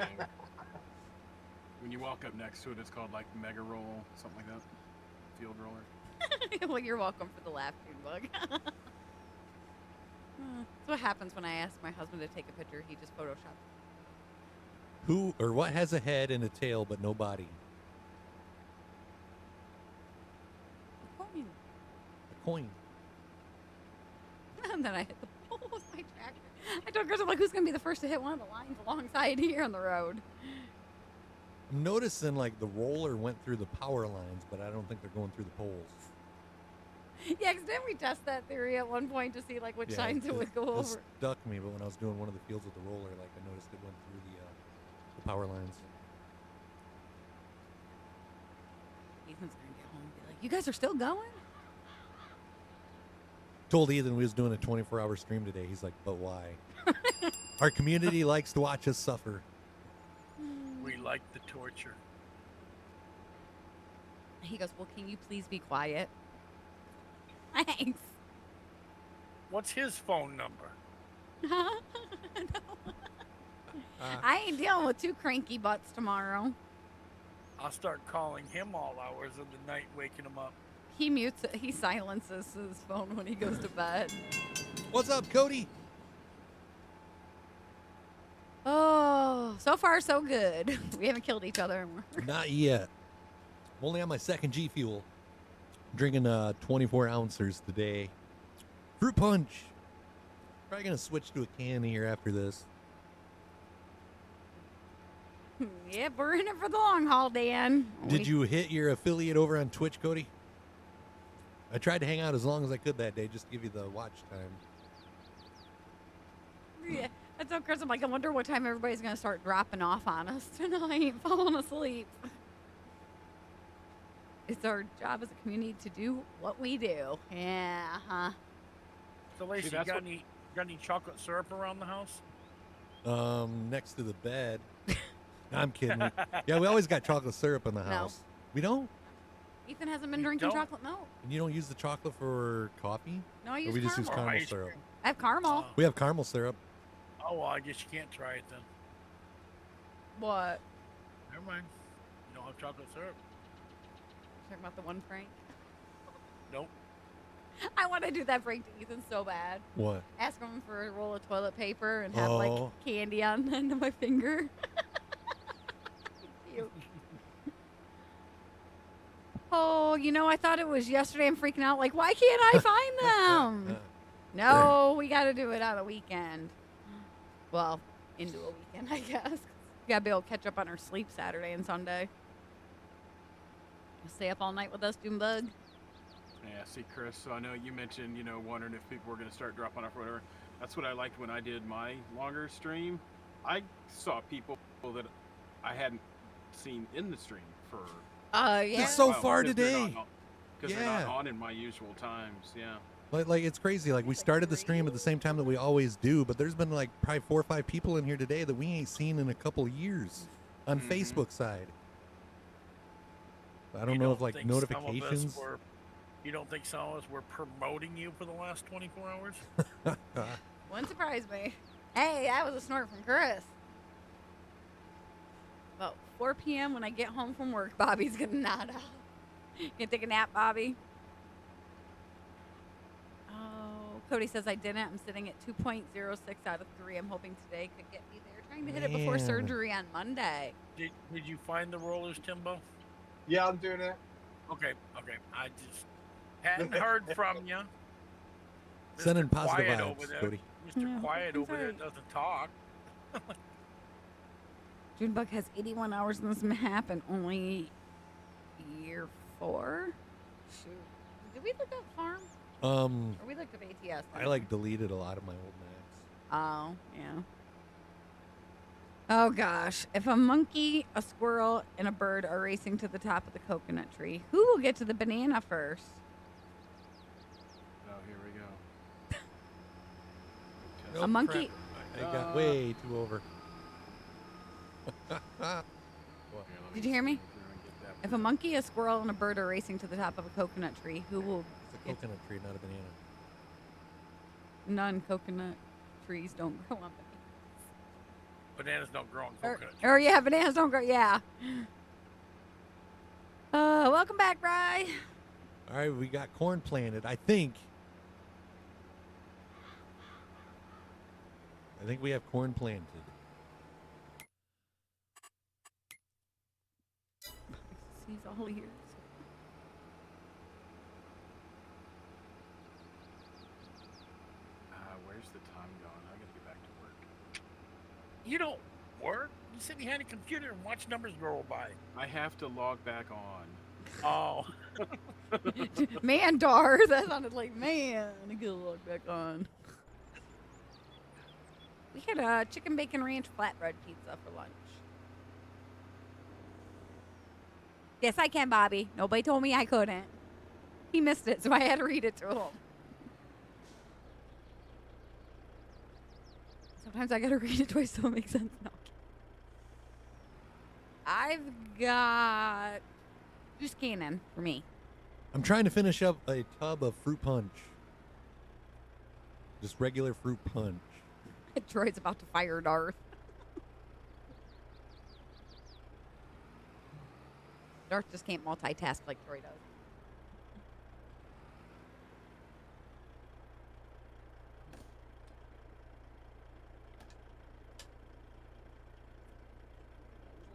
you walk up next to it, it's called like Mega Roll, something like that. Field roller. Well, you're welcome for the laugh, June Bug. That's what happens when I ask my husband to take a picture. He just photoshops. Who or what has a head and a tail but no body? Coin. A coin. And then I hit the pole with my tractor. I told Chris, I'm like, who's going to be the first to hit one of the lines alongside here on the road? I'm noticing like the roller went through the power lines, but I don't think they're going through the poles. Yeah, because didn't we test that theory at one point to see like which signs it would go It over? stuck me, but when I was doing one of the fields with the roller, like I noticed it went through the power lines. Ethan's going to get home and be like, you guys are still going? Told Ethan we was doing a 24-hour stream today. He's like, but why? Our community likes to watch us suffer. We like the torture. He goes, well, can you please be quiet? Thanks. What's his phone number? No. I ain't dealing with 2 cranky butts tomorrow. I'll start calling him all hours of the night, waking him up. He mutes it. He silences his phone when he goes to bed. What's up, Cody? Oh, so far so good. We haven't killed each other. Not yet. I'm only on my second G Fuel. Drinking 24 ounces today. Fruit punch. Probably gonna switch to a can here after this. Yep, we're in it for the long haul, Dan. Did you hit your affiliate over on Twitch, Cody? I tried to hang out as long as I could that day, just to give you the watch time. Yeah, that's so Chris. I'm like, I wonder what time everybody's gonna start dropping off on us tonight, falling asleep. It's our job as a community to do what we do. Yeah, huh? So, Lacey, that's got what- any chocolate syrup around the house? Next to the bed. No, I'm kidding. Yeah, we always got chocolate syrup in the No. house. We don't? Ethan hasn't been You drinking don't? chocolate milk. And you don't use the chocolate for coffee? No, I Or use we just use caramel. caramel Ice syrup. cream. I have caramel. We have caramel syrup. Oh, well, I guess you can't try it then. What? Never mind. You don't have chocolate syrup? Talking about the one Frank? Nope. I want to do that prank to Ethan so bad. What? Ask him for a roll of toilet paper and have like Oh. candy on the end of my finger. Cute. Oh, you know, I thought it was yesterday. I'm freaking out. Like, why can't I find them? No, we got to do it on a weekend. Well, into a weekend, I guess. We got to be able to catch up on our sleep Saturday and Sunday. Stay up all night with us, Doombug. Yeah, see, Chris, so I know you mentioned, you know, wondering if people were going to start dropping off or whatever. That's what I liked when I did my longer stream. I saw people that I hadn't seen in the stream for Yeah. It's so Wow, far 'cause they're today. not- Because they're not on in my usual times, yeah. Like it's crazy. Like we started the stream at the same time that we always do, but there's been like probably 4 or 5 people in here today that we ain't seen in a couple years on Facebook side. I don't know if like think some of us notifications. you don't think some of us were promoting you for the last 24 hours? Wouldn't surprise me. Hey, that was a snort from Chris. About 4 p.m. when I get home from work, Bobby's gonna nod out. Gonna take a nap, Bobby. Oh, Cody says I didn't. I'm sitting at 2.06 out of 3. I'm hoping today could get me there. Trying to hit it before Man. surgery on Monday. Did you find the rollers, Timbo? Yeah, I'm doing it. Okay. I just hadn't heard from you. Sending positive Quiet vibes, over there. Cody. Mr. Yeah, Quiet he's over there alright. doesn't talk. Junebug has 81 hours in this map and only year 4. Shoot. Did we look up farm? Or we looked up ATS? I like deleted a lot of my old maps. Oh, yeah. Oh, gosh. If a monkey, a squirrel, and a bird are racing to the top of the coconut tree, who will get to the banana first? Oh, here we go. A monkey. I got way too over. Did you hear me? If a monkey, a squirrel, and a bird are racing to the top of a coconut tree, who will... It's a coconut tree, not a banana. Non-coconut trees don't grow on Bananas don't grow on bananas. coconut. Or yeah, bananas don't grow. Yeah. Welcome back, Bri. All right, we got corn planted. I think we have corn planted. He's all ears. Where's the time going? I gotta get back to work. You don't work. You sit behind a computer and watch numbers roll by. I have to log back on. Oh. Mandar. That sounded like man. I gotta log back on. We had a chicken bacon ranch flatbread pizza for lunch. Yes, I can, Bobby. Nobody told me I couldn't. He missed it, so I had to read it to him. Sometimes I gotta read it twice so it makes sense. No. I've got juice cannon for me. I'm trying to finish up a tub of fruit punch. Just regular fruit punch. Troy's about to fire Darth. Darth just can't multitask like Troy does.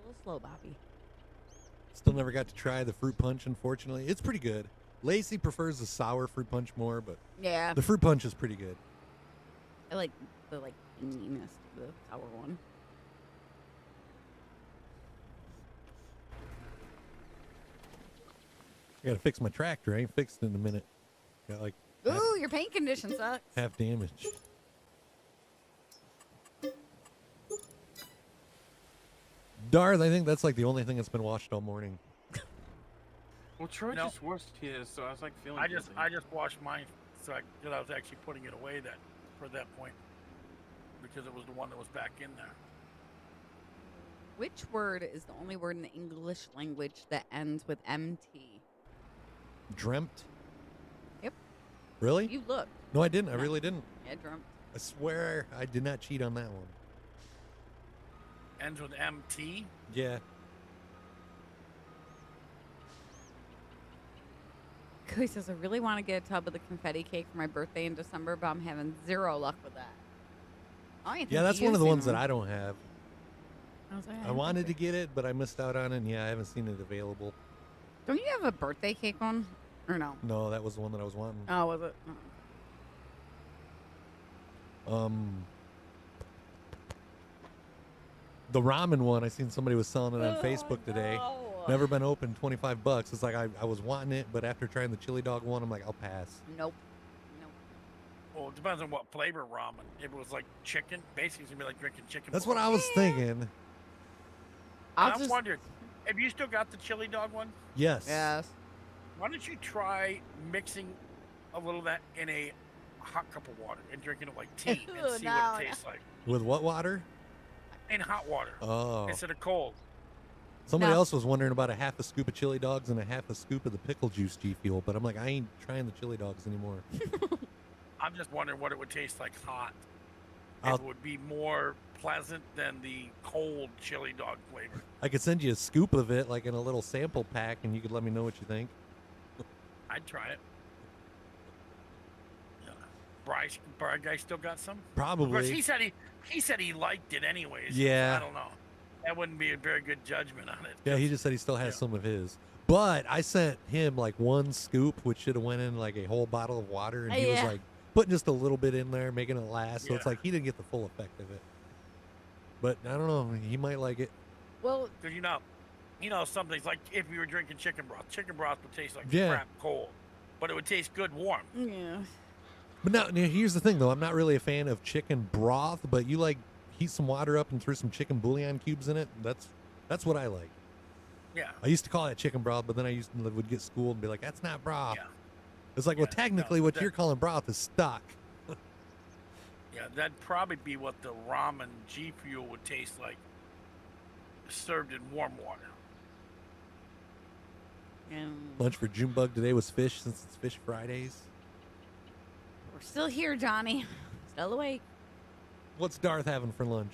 A little slow, Bobby. Still never got to try the fruit punch, unfortunately. It's pretty good. Lacey prefers the sour fruit punch more, but Yeah. the fruit punch is pretty good. I like the tanginess of the sour one. I gotta fix my tractor. I ain't fixed it in a minute. Got like Ooh, your paint condition sucks. half damage. Darth, I think that's like the only thing that's been washed all morning. Well, Troy No. just washed his, so I was like feeling. I just guilty. washed mine, so because I was actually putting it away for that point, because it was the one that was back in there. Which word is the only word in the English language that ends with MT? Dreamt? Yep. Really? You look. No, I didn't. I really didn't. Yeah, dreamt. I swear I did not cheat on that one. Ends with MT. Yeah. He says, I really want to get a tub of the confetti cake for my birthday in December, but I'm having zero luck with that. Yeah, that's one of the ones that I don't have. I wanted to to. get it, but I missed out on it, and yeah, I haven't seen it available. Don't you have a birthday cake one? Or no? No, that was the one that I was wanting. Oh, was it? The ramen one, I seen somebody was selling it on Facebook today. no. Never been open, $25. It's like I was wanting it, but after trying the chili dog one, I'm like, I'll pass. Nope. Well, it depends on what flavor ramen. If it was like chicken, basically it's gonna be like drinking chicken. That's what broth. I was thinking. I'm wondering, have you still got the chili dog one? Yes. Yes. Why don't you try mixing a little of that in a hot cup of water and drinking it like tea and see what it tastes like With what water? in hot water Oh. instead of cold. Somebody else was wondering about a half a scoop of chili dogs and a half a scoop of the pickle juice G Fuel, but I'm like, I ain't trying the chili dogs anymore. I'm just wondering what it would taste like hot. I'll- If it would be more pleasant than the cold chili dog flavor. I could send you a scoop of it, like in a little sample pack, and you could let me know what you think. I'd try it. Yeah. Bryce guy still got some? Probably. Of course, he said he liked it anyways. Yeah. I don't know. That wouldn't be a very good judgment on it. Yeah, he just said he still has some of his. But I sent him like one scoop, which should have went in like a whole bottle of water, and he was like putting just a little bit in there, making it last. So it's like he didn't get the full effect of it. But I don't know. He might like it. Well, because some things like if you were drinking chicken broth would taste like Yeah. crap cold, but it would taste good warm. Yeah. But now here's the thing, though. I'm not really a fan of chicken broth, but you like heat some water up and throw some chicken bouillon cubes in it. That's what I like. Yeah. I used to call it chicken broth, but then I would get schooled and be like, "That's not broth." Yeah. It's like, well, technically, what you're calling broth is stock. Yeah, that'd probably be what the ramen G Fuel would taste like, served in warm water. Lunch for Junebug today was fish, since it's Fish Fridays. We're still here, Johnny. Still awake. What's Darth having for lunch?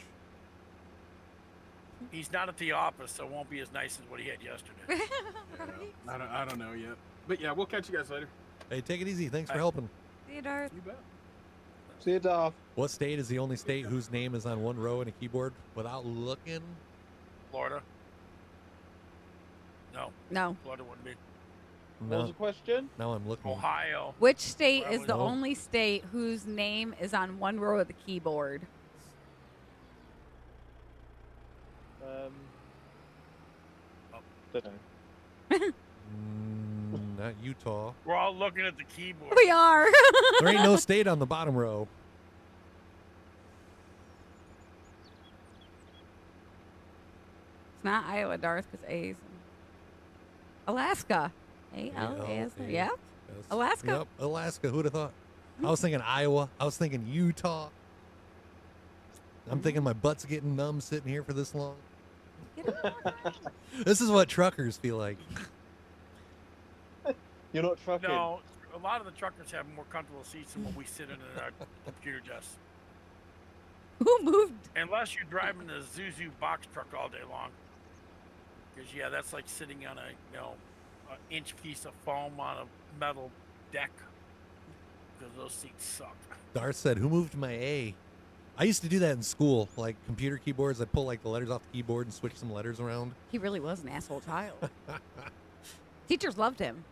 He's not at the office, so it won't be as nice as what he had yesterday. I don't know yet. But yeah, we'll catch you guys later. Hey, take it easy. Thanks for helping. See you, Darth. You bet. See you, Darth. What state is the only state whose name is on one row in a keyboard without looking? Florida? No. No. Florida wouldn't be. What was the question? Now I'm looking. Ohio. Which state is Probably the no. only state whose name is on one row of the keyboard? Don't know. Not Utah. We're all looking at the keyboard. We are. There ain't no state on the bottom row. It's not Iowa, Darth, because A's. Alaska. A-L-A-S-A. A-L-A. Yep. Alaska. Yep, Alaska. Who'd have thought? I was thinking Iowa. I was thinking Utah. I'm thinking my butt's getting numb sitting here for this long. This is what truckers feel like. You're not trucking. No, a lot of the truckers have more comfortable seats than what we sit in our computer desks. Who moved? Unless you're driving the Zuzu box truck all day long. Because, yeah, that's like sitting on an inch piece of foam on a metal deck. Because those seats suck. Darth said, "Who moved my A?" I used to do that in school, like computer keyboards. I'd pull like the letters off the keyboard and switch some letters around. He really was an asshole child. Teachers loved him.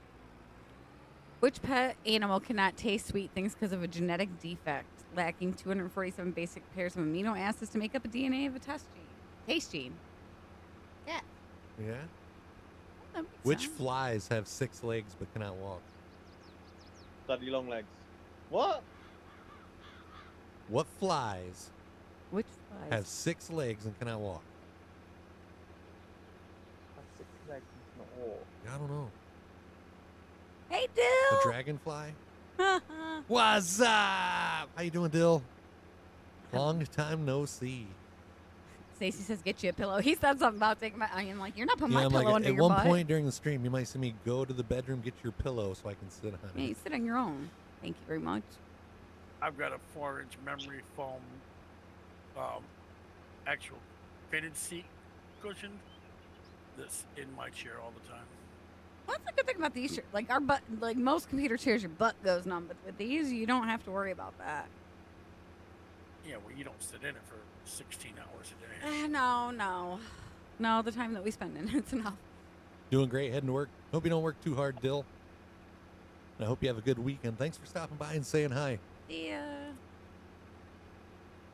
Which pet animal cannot taste sweet things because of a genetic defect, lacking 247 basic pairs of amino acids to make up a DNA of a taste gene? Yeah. Yeah. That makes Which sense. flies have 6 legs but cannot walk? Daddy long legs. What? What flies Which flies? have 6 legs and cannot walk? That's 6 legs and not walk. I don't know. Hey, The Dill. dragonfly. What's up? How you doing, Dill? Long time no see. Stacy says, "Get you a pillow." He said something about taking my. I'm like, "You're not putting my I'm pillow like, under at your one butt." point during the stream, you might see me go to the bedroom, get your pillow so I can sit on Yeah, it. you sit on your own. Thank you very much. I've got a 4-inch memory foam, actual fitted seat cushion that's in my chair all the time. That's the good thing about these chairs. Like our butt, like most computer chairs, your butt goes numb. But with these, you don't have to worry about that. Yeah, well, you don't sit in it for 16 hours a day. No. The time that we spend in it's enough. Doing great, heading to work. Hope you don't work too hard, Dill. And I hope you have a good weekend. Thanks for stopping by and saying hi. Yeah.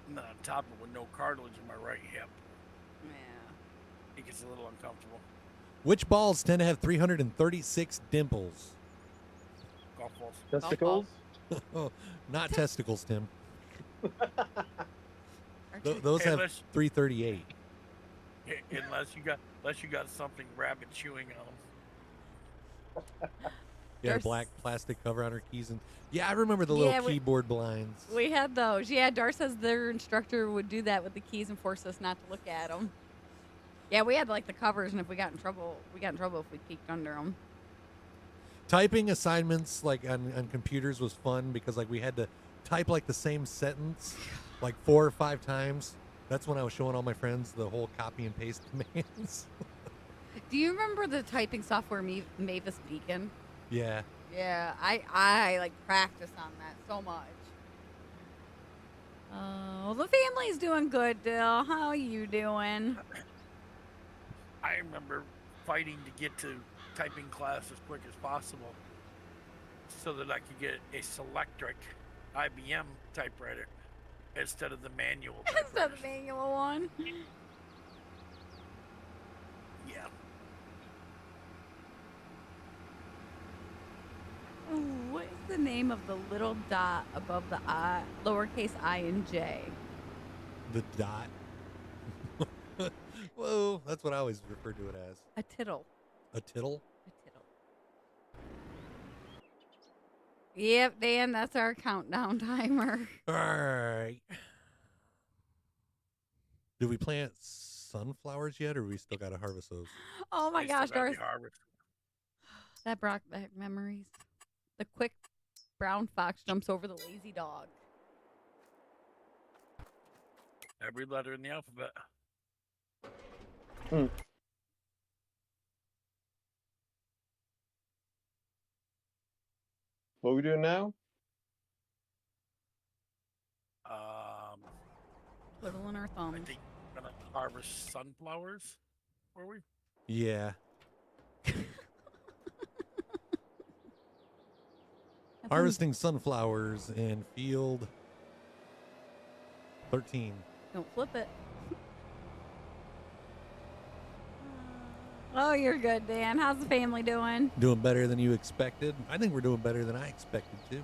And on top of it, with no cartilage in my right hip, Yeah. it gets a little uncomfortable. Which balls tend to have 336 dimples? Golf balls. Testicles? Oh, not testicles, Tim. Those have 338. Unless you got something rabid chewing on them. Yeah, a black plastic cover on her keys, and I remember the little keyboard blinds. We had those. Yeah, Dar says their instructor would do that with the keys and force us not to look at them. Yeah, we had like the covers, and if we got in trouble if we peeked under them. Typing assignments like on computers was fun because like we had to type like the same sentence like 4 or 5 times. That's when I was showing all my friends the whole copy and paste commands. Do you remember the typing software Mavis Beacon? Yeah. Yeah, I like practice on that so much. Oh, the family's doing good, Dill. How are you doing? I remember fighting to get to typing class as quick as possible so that I could get a Selectric IBM typewriter instead of the manual typewriter. Instead of the manual one. Yeah. Ooh, what is the name of the little dot above the I, lowercase I and J? The dot. Whoa, that's what I always refer to it as. A tittle. A tittle? A tittle. Yep, Dan, that's our countdown timer. All right. Did we plant sunflowers yet, or we still got to harvest those? Oh my gosh, Darth. Harvest. That brought back memories. The quick brown fox jumps over the lazy dog. Every letter in the alphabet. What are we doing now? Twiddling our thumbs. I think we're gonna harvest sunflowers. Were we? Yeah. Harvesting sunflowers in field 13. Don't flip it. Oh, you're good, Dan. How's the family doing? Doing better than you expected. I think we're doing better than I expected to.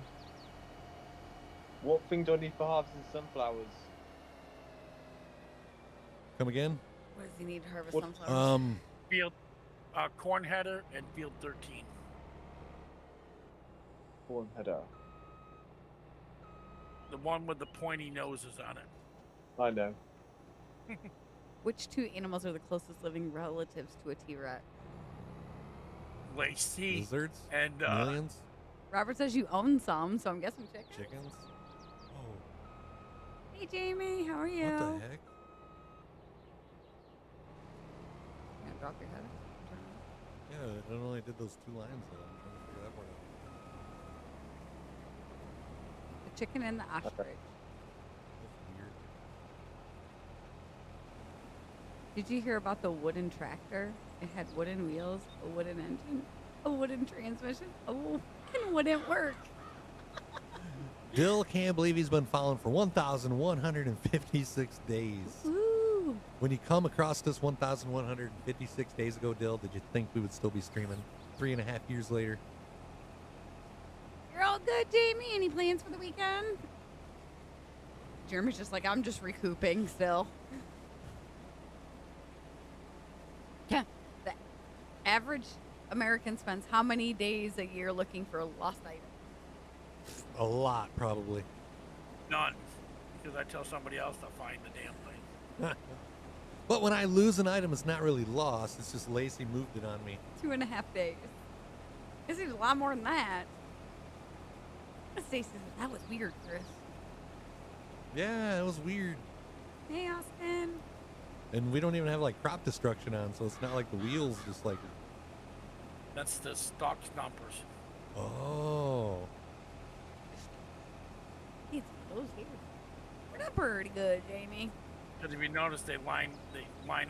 What thing do I need for harvesting sunflowers? Come again? What does he need to harvest sunflowers? Field, corn header and field 13. Corn header. The one with the pointy noses on it. I know. Which 2 animals are the closest living relatives to a T-Rex? Lacey. Lizards? And Millions? Robert says you own some, so I'm guessing chickens. Chickens? Oh. Hey, Jamie. How are you? What the heck? You gonna drop your head? Yeah, I only did those 2 lines though. I'm trying to figure that part out. The chicken and the ostrich. That's weird. Did you hear about the wooden tractor? It had wooden wheels, a wooden engine, a wooden transmission. Oh, and wouldn't work. Dill can't believe he's been following for 1,156 days. Woo! When you come across this 1,156 days ago, Dill, did you think we would still be streaming 3.5 years later? You're all good, Jamie. Any plans for the weekend? Jeremy's just like, I'm just recouping still. Yeah. The average American spends how many days a year looking for a lost item? A lot, probably. None. Because I tell somebody else to find the damn thing. But when I lose an item, it's not really lost. It's just Lacey moved it on me. 2.5 days. This is a lot more than that. Stacy says, that was weird, Chris. Yeah, it was weird. Hey, Austin. And we don't even have like crop destruction on, so it's not like the wheels just like. That's the stock stompers. Oh. It's those here. We're not pretty good, Jamie. Because if you notice, they line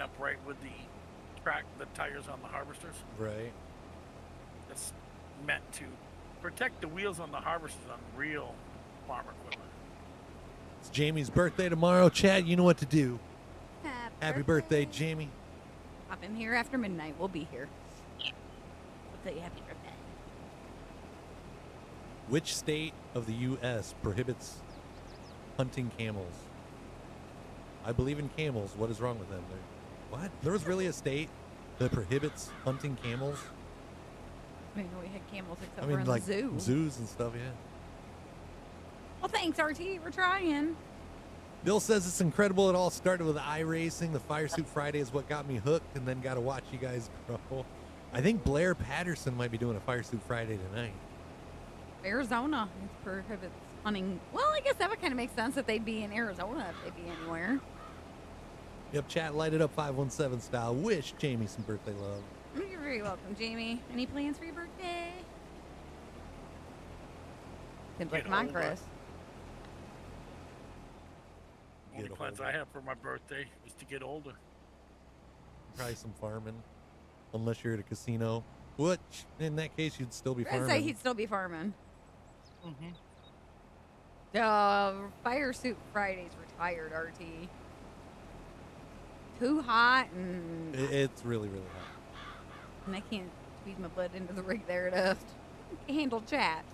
up right with the tires on the harvesters. Right. That's meant to protect the wheels on the harvesters on real farm equipment. It's Jamie's birthday tomorrow. Chad, you know what to do. Happy birthday, Jamie. Hop in here after midnight. We'll be here. We'll tell you happy birthday. Which state of the U.S. prohibits hunting camels? I believe in camels. What is wrong with them? What? There was really a state that prohibits hunting camels? I didn't know we had camels except I for mean, in like the zoo. zoos and stuff, yeah. Well, thanks, RT. We're trying. Bill says it's incredible. It all started with iRacing. The Fire Suit Friday is what got me hooked, and then got to watch you guys grow. I think Blair Patterson might be doing a Fire Suit Friday tonight. Arizona prohibits hunting. Well, I guess that would kind of make sense if they'd be in Arizona if they'd be anywhere. Yep, chat, light it up 517 style. Wish Jamie some birthday love. You're very welcome, Jamie. Any plans for your birthday? Seems like mine, Chris. Only plans I have for my birthday is to get older. Probably some farming, unless you're at a casino. Which, in that case, you'd still be farming. I'd say he'd still be farming. Fire Suit Friday's retired, RT. Too hot and It's really, really hot. and I can't squeeze my butt into the rig there to handle chat.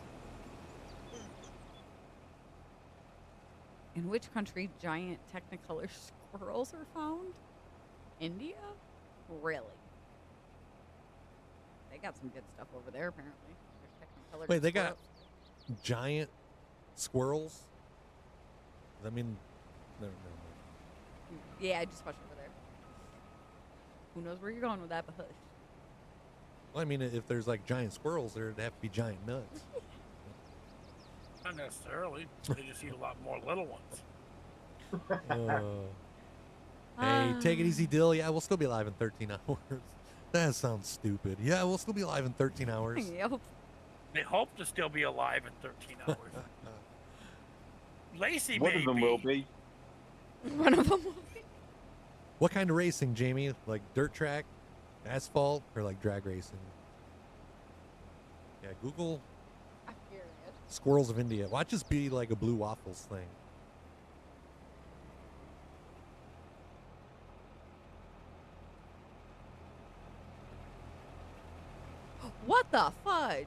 In which country giant Technicolor squirrels are found? India? Really? They got some good stuff over there, apparently. There's Technicolor Wait, they got squirrels. giant squirrels? I mean, never mind. Yeah, I just watched over there. Who knows where you're going with that, but hush. Well, I mean, if there's like giant squirrels, there'd have to be giant nuts. Not necessarily. They just eat a lot more little ones. Hey, take it easy, Dill. Yeah, we'll still be live in 13 hours. That sounds stupid. Yeah, we'll still be live in 13 hours. Yep. They hope to still be alive in 13 hours. Lacey One of them will be. One of them will be. What kind of racing, Jamie? Like dirt track, asphalt, or like drag racing? Yeah, Google I'm curious. Squirrels of India. Watch this be like a Blue Waffles thing. What the fudge?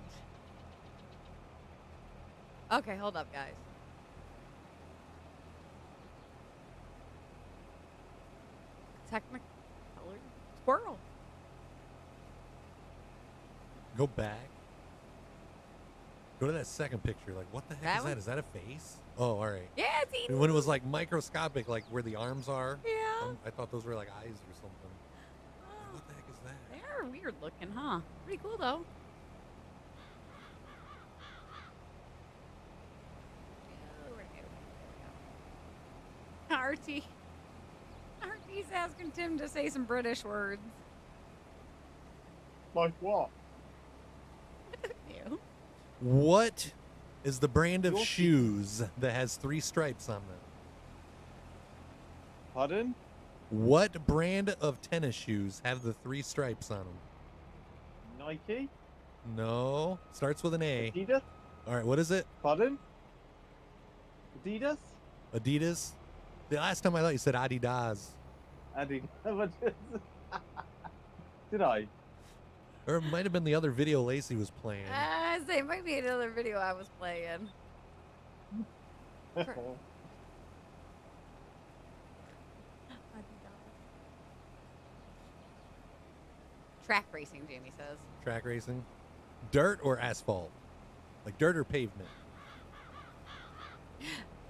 Okay, hold up, guys. Technicolor squirrel. Go back. Go to that second picture. Like, what the heck That is one? that? Is that a face? Oh, all right. Yeah, it's eating. When it was like microscopic, like where the arms are. Yeah. I thought those were like eyes or something. Oh, What the heck is that? they're weird looking, huh? Pretty cool though. Artie. Artie's asking Tim to say some British words. Like what? Ew. What is the brand of Your- shoes that has 3 stripes on them? Pardon? What brand of tennis shoes have the 3 stripes on them? Nike? No. Starts with an A. Adidas? All right, what is it? Pardon? Adidas? Adidas? The last time I thought you said Adidas. Adidas. Did I? Or it might have been the other video Lacey was playing. I say it might be another video I was playing. Track racing, Jamie says. Track racing. Dirt or asphalt? Like dirt or pavement?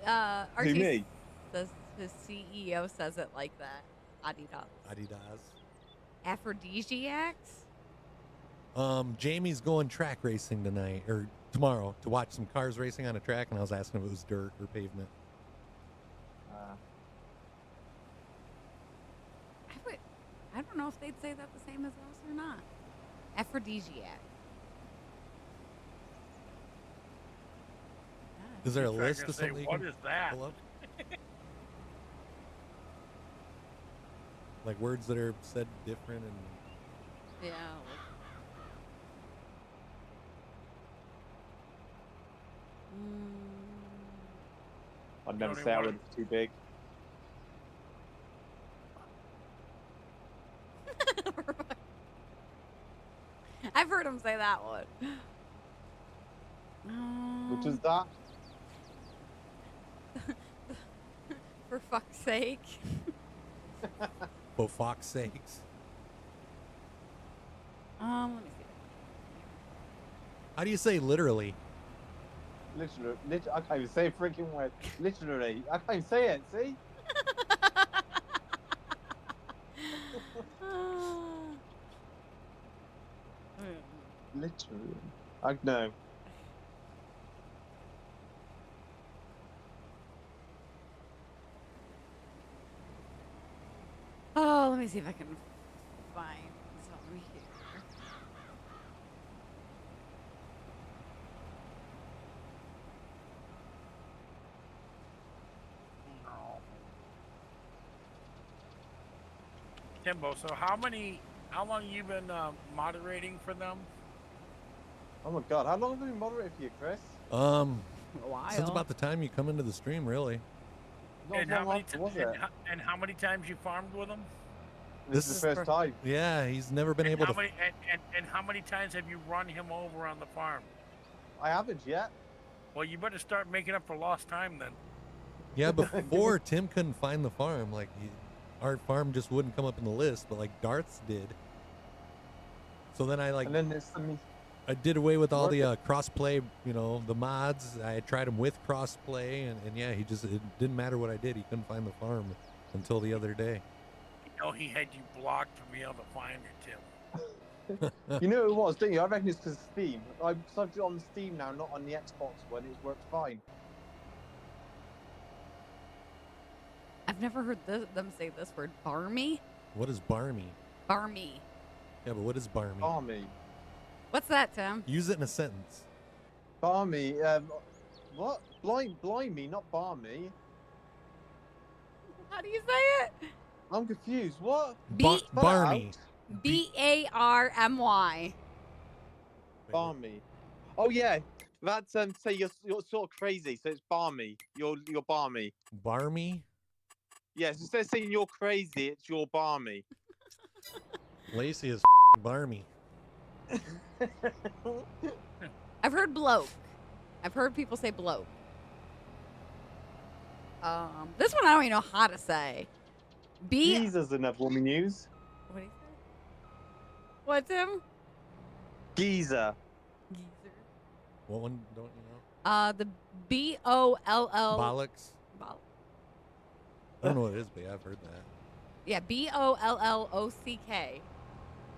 Archie says his CEO says it like that. Adidas. Adidas. Aphrodisiacs? Jamie's going track racing tonight or tomorrow to watch some cars racing on a track, and I was asking if it was dirt or pavement. I don't know if they'd say that the same as us or not. Aphrodisiac. Is there a Trying list to of say, something? what is that? Pull up? Like words that are said different and. Yeah. I'd never say it, it's too big. I've heard him say that one. Which is that? For fuck's sake. For fuck's sakes. Let me see. How do you say literally? Literally, I can't even say a freaking word. Literally, I can't even say it. See? Literally, I know. Oh, let me see if I can find something here. Timbo, so how long you been moderating for them? Oh my god, how long have I been moderating for you, Chris? A while. Since about the time you come into the stream, really. And how many times you farmed with them? This is the first time. Yeah, he's never been able to. And how many times have you run him over on the farm? I haven't yet. Well, you better start making up for lost time then. Yeah, before Tim couldn't find the farm. Like, our farm just wouldn't come up in the list, but like Darth's did. So then And then there's some. I did away with all the cross-play, the mods. I tried him with cross-play, and yeah, it didn't matter what I did. He couldn't find the farm until the other day. He had you blocked from being able to find it, Tim. You know what it was, didn't you? I reckon it's because of Steam. I've it on Steam now, not on the Xbox one. It works fine. I've never heard them say this word. Barmy? What is barmy? Barmy. Yeah, but what is barmy? Barmy. What's that, Tim? Use it in a sentence. Barmy. What? Blimey, not barmy. How do you say it? I'm confused. What? Barmy. B-A-R-M-Y. Barmy. Oh yeah, that's say you're sort of crazy, so it's barmy. You're barmy. Barmy? Yes, instead of saying you're crazy, it's you're barmy. Lacey is barmy. I've heard bloke. I've heard people say bloke. This one I don't even know how to say. Geezer's another one we use. What do you say? What's him? Geezer. Geezer. What one don't you know? The B-O-L-L. Bollocks. I don't know what it is, but yeah, I've heard that. Yeah, B-O-L-L-O-C-K.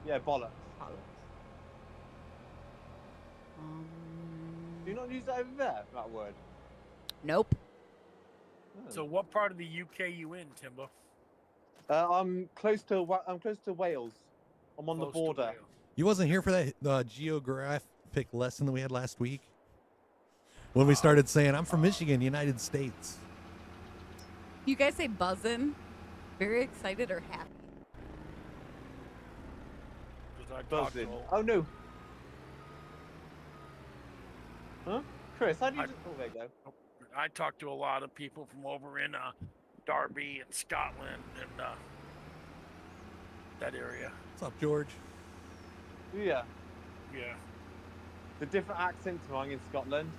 Yeah, bollocks. Do you not use that over there, that word? Nope. So what part of the UK you in, Timbo? I'm close to Wales. I'm on the border. You wasn't here for that geographic lesson that we had last week? When we started saying, I'm from Michigan, United States. You guys say buzzin'? Very excited or happy? Buzzing. Oh no. Huh? Chris, how do you oh, there you go. I talked to a lot of people from over in Derby and Scotland and that area. What's up, George? Yeah. Yeah. The different accents among in Scotland.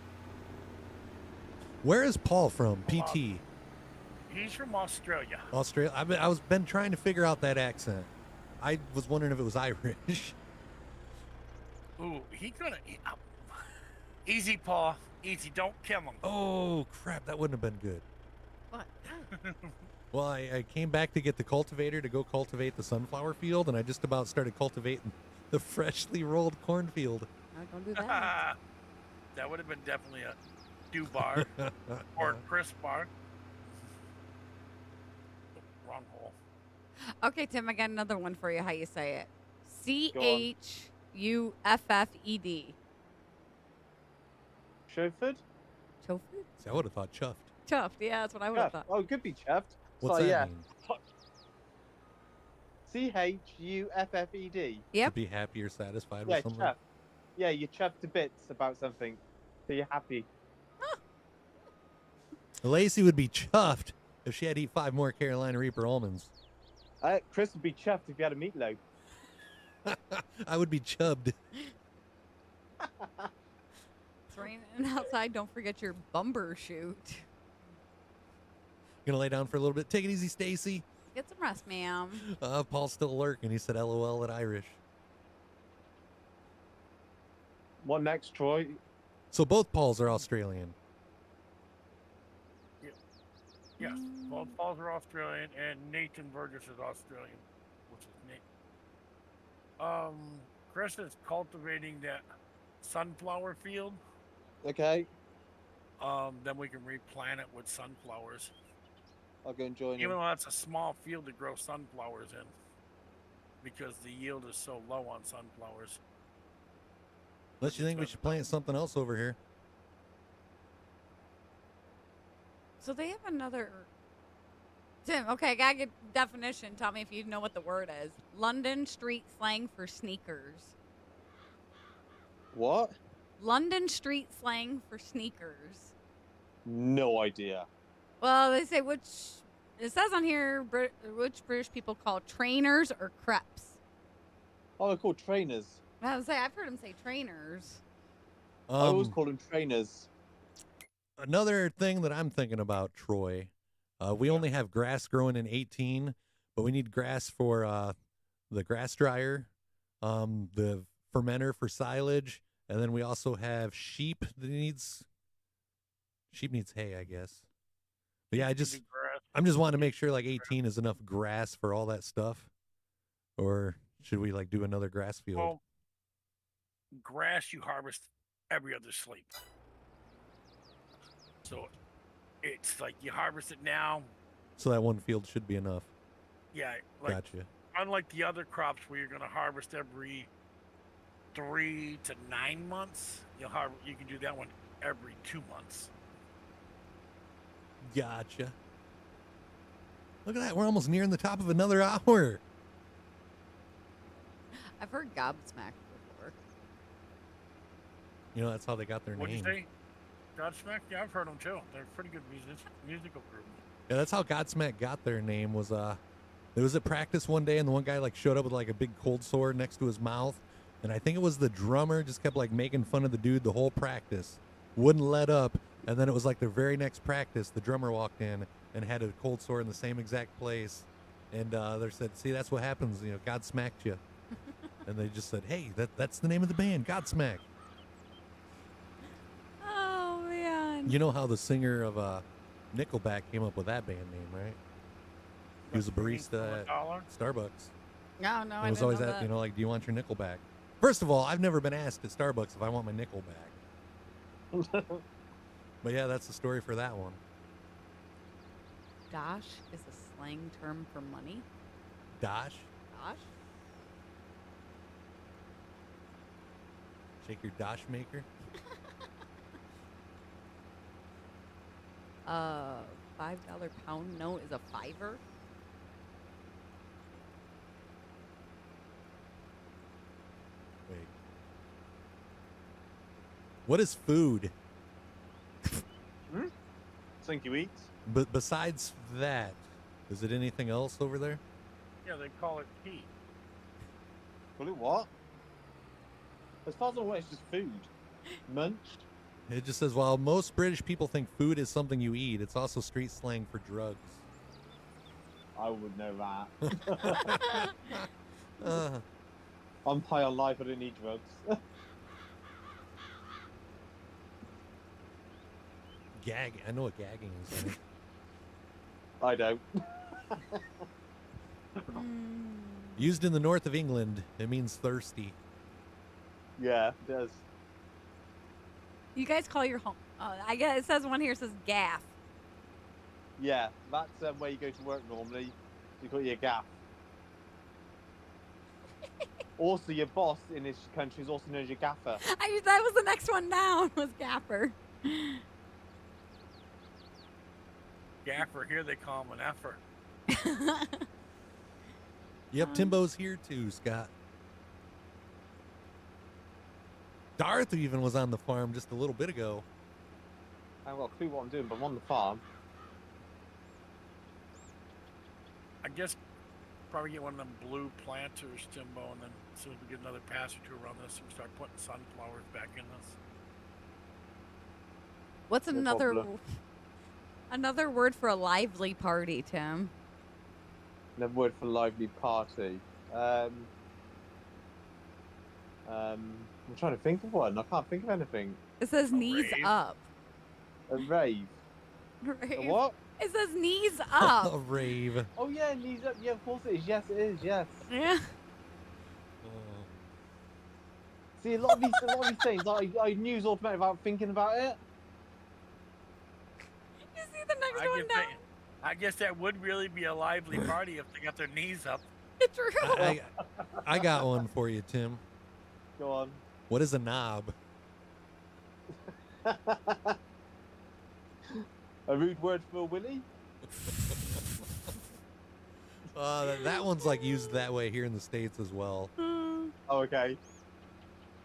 Where is Paul from? PT. He's from Australia. Australia. I've been trying to figure out that accent. I was wondering if it was Irish. Ooh, he gonna easy, Paul. Easy. Don't kill him. Oh crap, that wouldn't have been good. What? Well, I came back to get the cultivator to go cultivate the sunflower field, and I just about started cultivating the freshly rolled cornfield. No, don't do that. That would have been definitely a do bar or a crisp bar. Wrong hole. Okay, Tim, I got another one for you. How you say it? Go on. CHUFFED. Chauffeured? Chauffeured? See, I would have thought chuffed. Chuffed. Yeah, that's what I would have Chuffed. thought. Oh, it could be chuffed. What's So, that yeah. mean? CHUFFED. Yep. To be happy or satisfied Yeah, with something? chuffed. Yeah, you're chuffed to bits about something. So you're happy. Lacey would be chuffed if she had to eat 5 more Carolina Reaper almonds. Chris would be chuffed if you had a meatloaf. I would be chubbed. It's raining outside. Don't forget your bumper shoot. Gonna lay down for a little bit. Take it easy, Stacy. Get some rest, ma'am. Paul's still lurking. He said LOL at Irish. What next, Troy? So both Pauls are Australian. Yes, both Pauls are Australian, and Nathan Burgess is Australian, which is Nate. Chris is cultivating that sunflower field. Okay. Then we can replant it with sunflowers. I'll go and join Even you. though that's a small field to grow sunflowers in, because the yield is so low on sunflowers. Unless you think we should plant something else over here. So they have another. Tim, okay, I gotta get definition. Tell me if you know what the word is. London street slang for sneakers. What? London street slang for sneakers. No idea. Well, they say which. It says on here which British people call trainers or crepes. Oh, they're called trainers. I was say I've heard them say trainers. I always call them trainers. Another thing that I'm thinking about, Troy, we only have grass growing in 18, but we need grass for the grass dryer, the fermenter for silage, and then we also have sheep that needs hay, I guess. But yeah, I'm just wanting to make sure like 18 is enough grass for all that stuff, or should we like do another grass field? Well, grass you harvest every other sleep. So it's like you harvest it now. So that one field should be enough. Yeah, like Gotcha. unlike the other crops where you're going to harvest every 3 to 9 months, you can do that one every 2 months. Gotcha. Look at that. We're almost nearing the top of another hour. I've heard gobsmack before. You know, that's how they got their What'd name. you say? Godsmack? Yeah, I've heard them too. They're a pretty good musical group. Yeah, that's how Godsmack got their name. Was it was at practice one day, and the one guy like showed up with like a big cold sore next to his mouth, and I think it was the drummer just kept like making fun of the dude the whole practice, wouldn't let up, and then it was like the very next practice, the drummer walked in and had a cold sore in the same exact place, and they said, "See, that's what happens. You know, God smacked you," and they just said, "Hey, that's the name of the band, Godsmack." Oh man. You know how the singer of Nickelback came up with that band name, right? He was a barista at Starbucks. No, It was always that, you know, like, do you want your Nickelback? First of all, I've never been asked at Starbucks if I want my Nickelback. But yeah, that's the story for that one. Dosh is a slang term for money. Dosh? Dosh? Shake your Dosh maker? $5 pound note is a $5. Wait. What is food? Think you eat? But besides that, is it anything else over there? Yeah, they call it tea. Call it what? As far as I'm aware, it's just food. Munch. It just says, while most British people think food is something you eat, it's also street slang for drugs. I would know that. I'm high on life. I don't need drugs. Gag. I know what gagging is. Right? I don't. Used in the north of England, it means thirsty. Yeah, it does. You guys call your home. I guess it says one here says gaff. Yeah, that's where you go to work normally. You got your gaff. Also, your boss in this country is also known as your gaffer. That was the next one down. Was gaffer. Gaffer, here they call him an effer. Yep, Timbo's here too, Scott. Darth even was on the farm just a little bit ago. I haven't got a clue what I'm doing, but I'm on the farm. I guess probably get one of them blue planters, Timbo, and then as soon as we get another pass or two around this, we start putting sunflowers back in this. What's another word for a lively party, Tim? Another word for lively party. I'm trying to think of one. I can't think of anything. It says knees rave? up. A rave. Rave. A what? It says knees up. A rave. Oh yeah, knees up. Yeah, of course it is. Yes, it is. Yes. Yeah. See, a lot of these things, I knew automatically without thinking about it. You see the next one now? I guess that would really be a lively party if they got their knees up. True. I got one for you, Tim. Go on. What is a knob? A rude word for Willie? That one's like used that way here in the States as well. Oh, okay.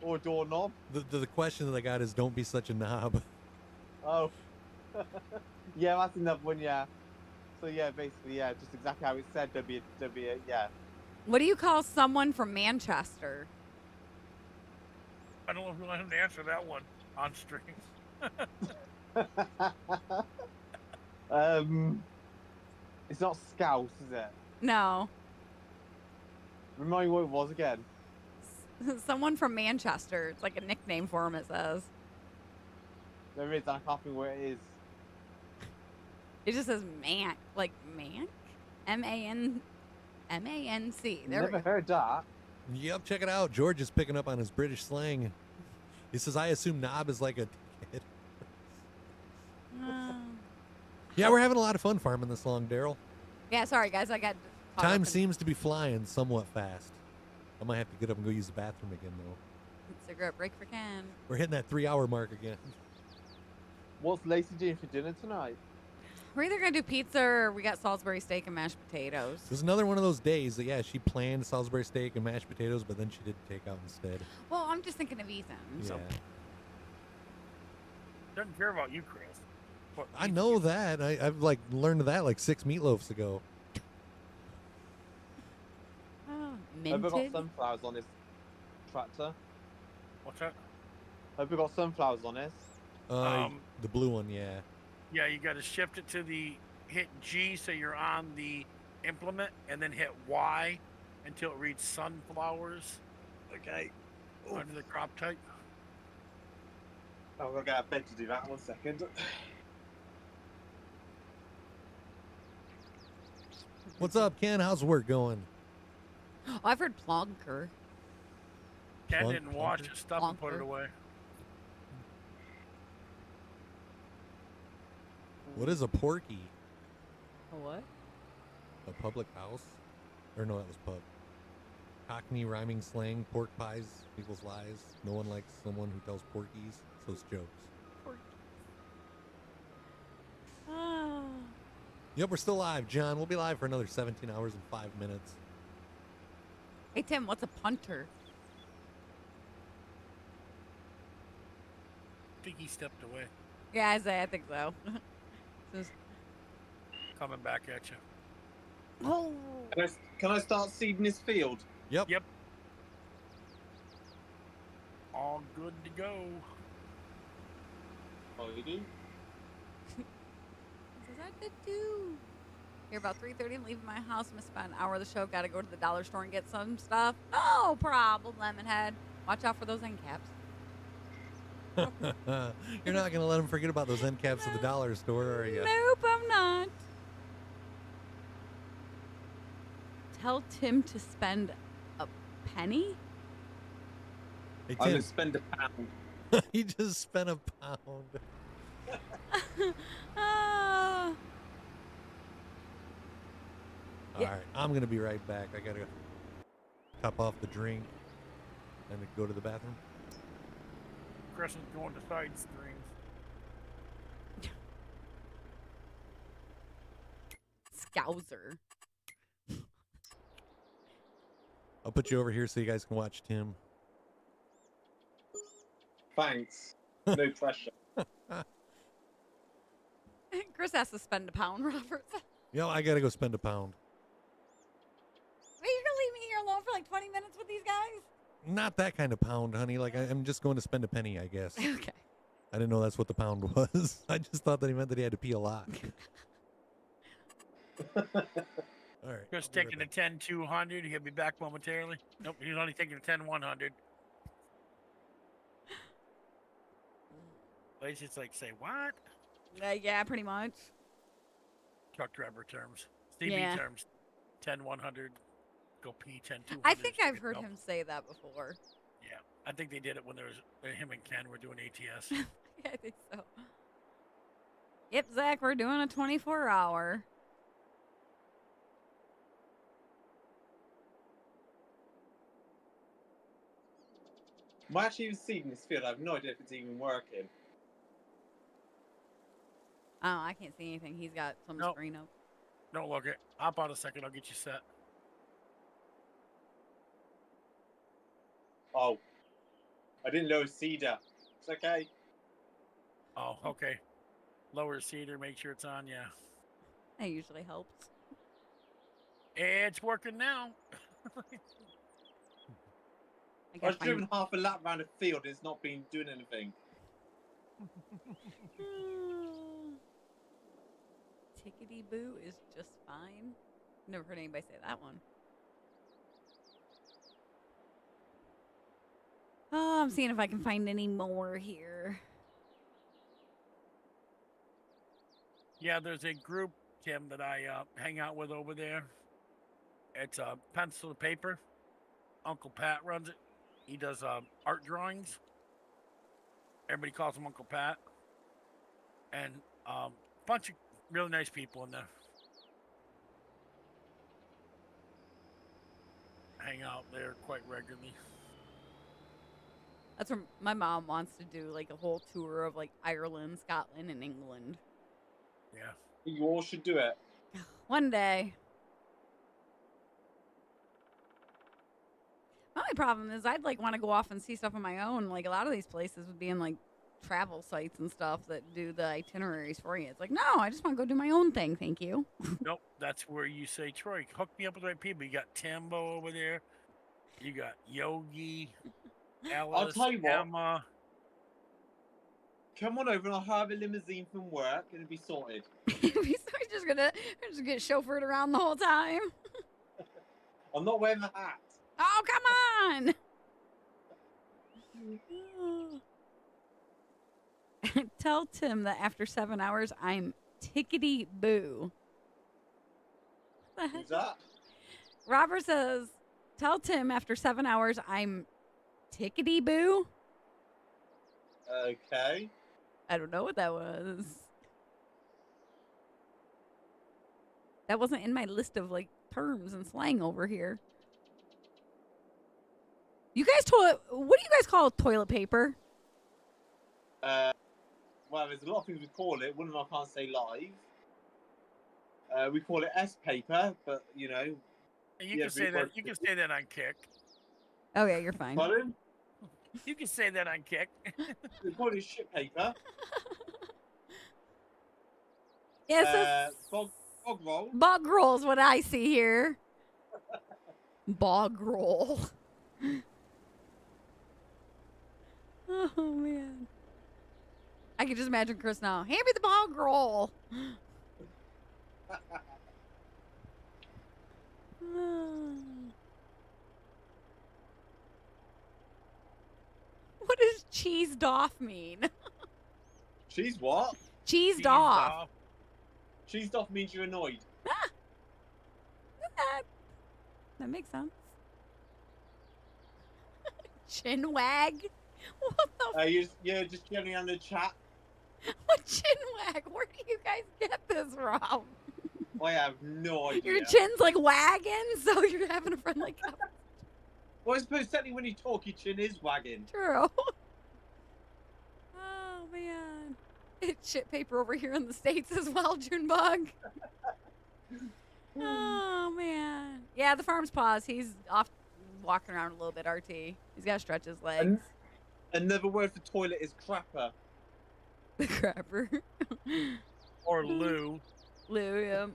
Or doorknob? The question that I got is don't be such a knob. Oh. Yeah, that's another one, yeah. So yeah, basically, yeah, just exactly how it said, yeah. What do you call someone from Manchester? I don't know if we want him to answer that one on stream. It's not Scouse, is it? No. Remind me what it was again. Someone from Manchester. It's like a nickname for him, it says. There is, I can't think where it is. It just says Manc. Like Manc? M-A-N-C. There Never heard that. Yep, check it out. George is picking up on his British slang. He says, I assume knob is like a kid. Yeah, we're having a lot of fun farming this long, Daryl. Yeah, sorry, guys. I got... Time seems to be flying somewhat fast. I might have to get up and go use the bathroom again, though. Cigarette break for Ken. We're hitting that 3-hour mark again. What's Lacey doing for dinner tonight? We're either going to do pizza or we got Salisbury steak and mashed potatoes. It was another one of those days that, yeah, she planned Salisbury steak and mashed potatoes, but then she did take out instead. Well, I'm just thinking of Ethan. Yeah. So. Doesn't care about you, Chris. What, I know that. I've like learned that like 6 meatloafs ago. Oh, Hope I got minted? sunflowers on this tractor. What's that? Hope I got sunflowers on this. The blue one, yeah. Yeah, you got to shift it to hit G so you're on the implement, and then hit Y until it reads sunflowers. Okay. Under the crop type. Oh, I'll get a bed to do that. 1 second. What's up, Ken? How's work going? Oh, I've heard plonker. Ken didn't wash his stuff and put it Plonker. away. What is a porky? A what? A public house? Or no, that was pub. Cockney rhyming slang, pork pies equals lies. No one likes someone who tells porkies, so it's jokes. Oh. Yep, we're still live, John. We'll be live for another 17 hours and 5 minutes. Hey, Tim, what's a punter? I think he stepped away. Yeah, I think so. Coming back at you. Oh. Can I start seeding this field? Yep. Yep. All good to go. Oh, you do? What does that do? Here about 3:30, I'm leaving my house. Missed about an hour of the show. Got to go to the dollar store and get some stuff. No problem, Lemonhead. Watch out for those end caps. You're not going to let him forget about those end caps at the dollar store, are you? Nope, I'm not. Tell Tim to spend a penny? Hey, I'm Tim. gonna spend a pound. He just spent a pound. All right, I'm going to be right back. I got to top off the drink and then go to the bathroom. Chris is going to side strings. Scouser. I'll put you over here so you guys can watch Tim. Thanks. No pressure. Chris has to spend a pound, Robert. I got to go spend a pound. Wait, you're going to leave me here alone for like 20 minutes with these guys? Not that kind of pound, honey. Like, I'm just going to spend a penny, I guess. Okay. I didn't know that's what the pound was. I just thought that he meant that he had to pee a lot. All right. Chris taking the 10-200. He'll be back momentarily. Nope, he's only taking the 10-100. Lacey's like, say what? Yeah, pretty much. Truck driver terms. CB Yeah. terms. 10-100. Go pee 10-200. I think I've heard him say that before. Yeah, I think they did it when there was him and Ken were doing ATS. Yeah, I think so. Yep, Zach, we're doing a 24-hour. I'm actually even seeing this field. I have no idea if it's even working. Oh, I can't see anything. He's got some screen up. Don't look it. Hop on a second. I'll get you set. Oh. I didn't know cedar. It's okay. Oh, okay. Lower cedar. Make sure it's on. Yeah. That usually helps. It's working now. I've driven half a lap around the field and it's not been doing anything. Tickety boo is just fine. Never heard anybody say that one. Oh, I'm seeing if I can find any more here. Yeah, there's a group, Tim, that I hang out with over there. It's pencil to paper. Uncle Pat runs it. He does art drawings. Everybody calls him Uncle Pat. And a bunch of really nice people in there. Hang out there quite regularly. That's where my mom wants to do like a whole tour of like Ireland, Scotland, and England. Yeah. You all should do it. One day. My only problem is I'd like want to go off and see stuff on my own. Like a lot of these places would be in like travel sites and stuff that do the itineraries for you. It's like, no, I just want to go do my own thing. Thank you. Nope. That's where you say, Troy, hook me up with the right people. You got Timbo over there. You got Yogi, Alice, I'll tell you what. Emma. Come on over and I'll have a limousine from work and it'll be sorted. We're just get chauffeured around the whole time. I'm not wearing the hat. Oh, come on. Tell Tim that after 7 hours, I'm tickety boo. What the heck? Who's that? Robert says, tell Tim after 7 hours, I'm tickety boo. Okay. I don't know what that was. That wasn't in my list of like terms and slang over here. You guys what do you guys call toilet paper? Well, there's a lot of things we call it. One of them I can't say live. We call it S paper, but you know. You can say that. You can say that on Kick. Oh yeah, you're fine. Pardon? You can say that on Kick. We call it shit paper. Yes. Bog roll. Bog roll is what I see here. Bog roll. Oh man. I can just imagine Chris now. Hand me the bog roll. cheesed off mean? Cheese what? Cheesed off. Cheesed off means you're annoyed. That makes sense. Chin wag? What the You're just generally on the chat. What chin wag? Where do you guys get this from? I have no idea. Your chin's like wagging, so you're having a friendly conversation. Well, I suppose technically when you talk, your chin is wagging. True. Oh, man. It's shit paper over here in the States as well, Junebug. Oh, man. Yeah, the farm's paused. He's off walking around a little bit, RT. He's got to stretch his legs. Another word for toilet is crapper. The crapper. Or loo. Lou, yeah.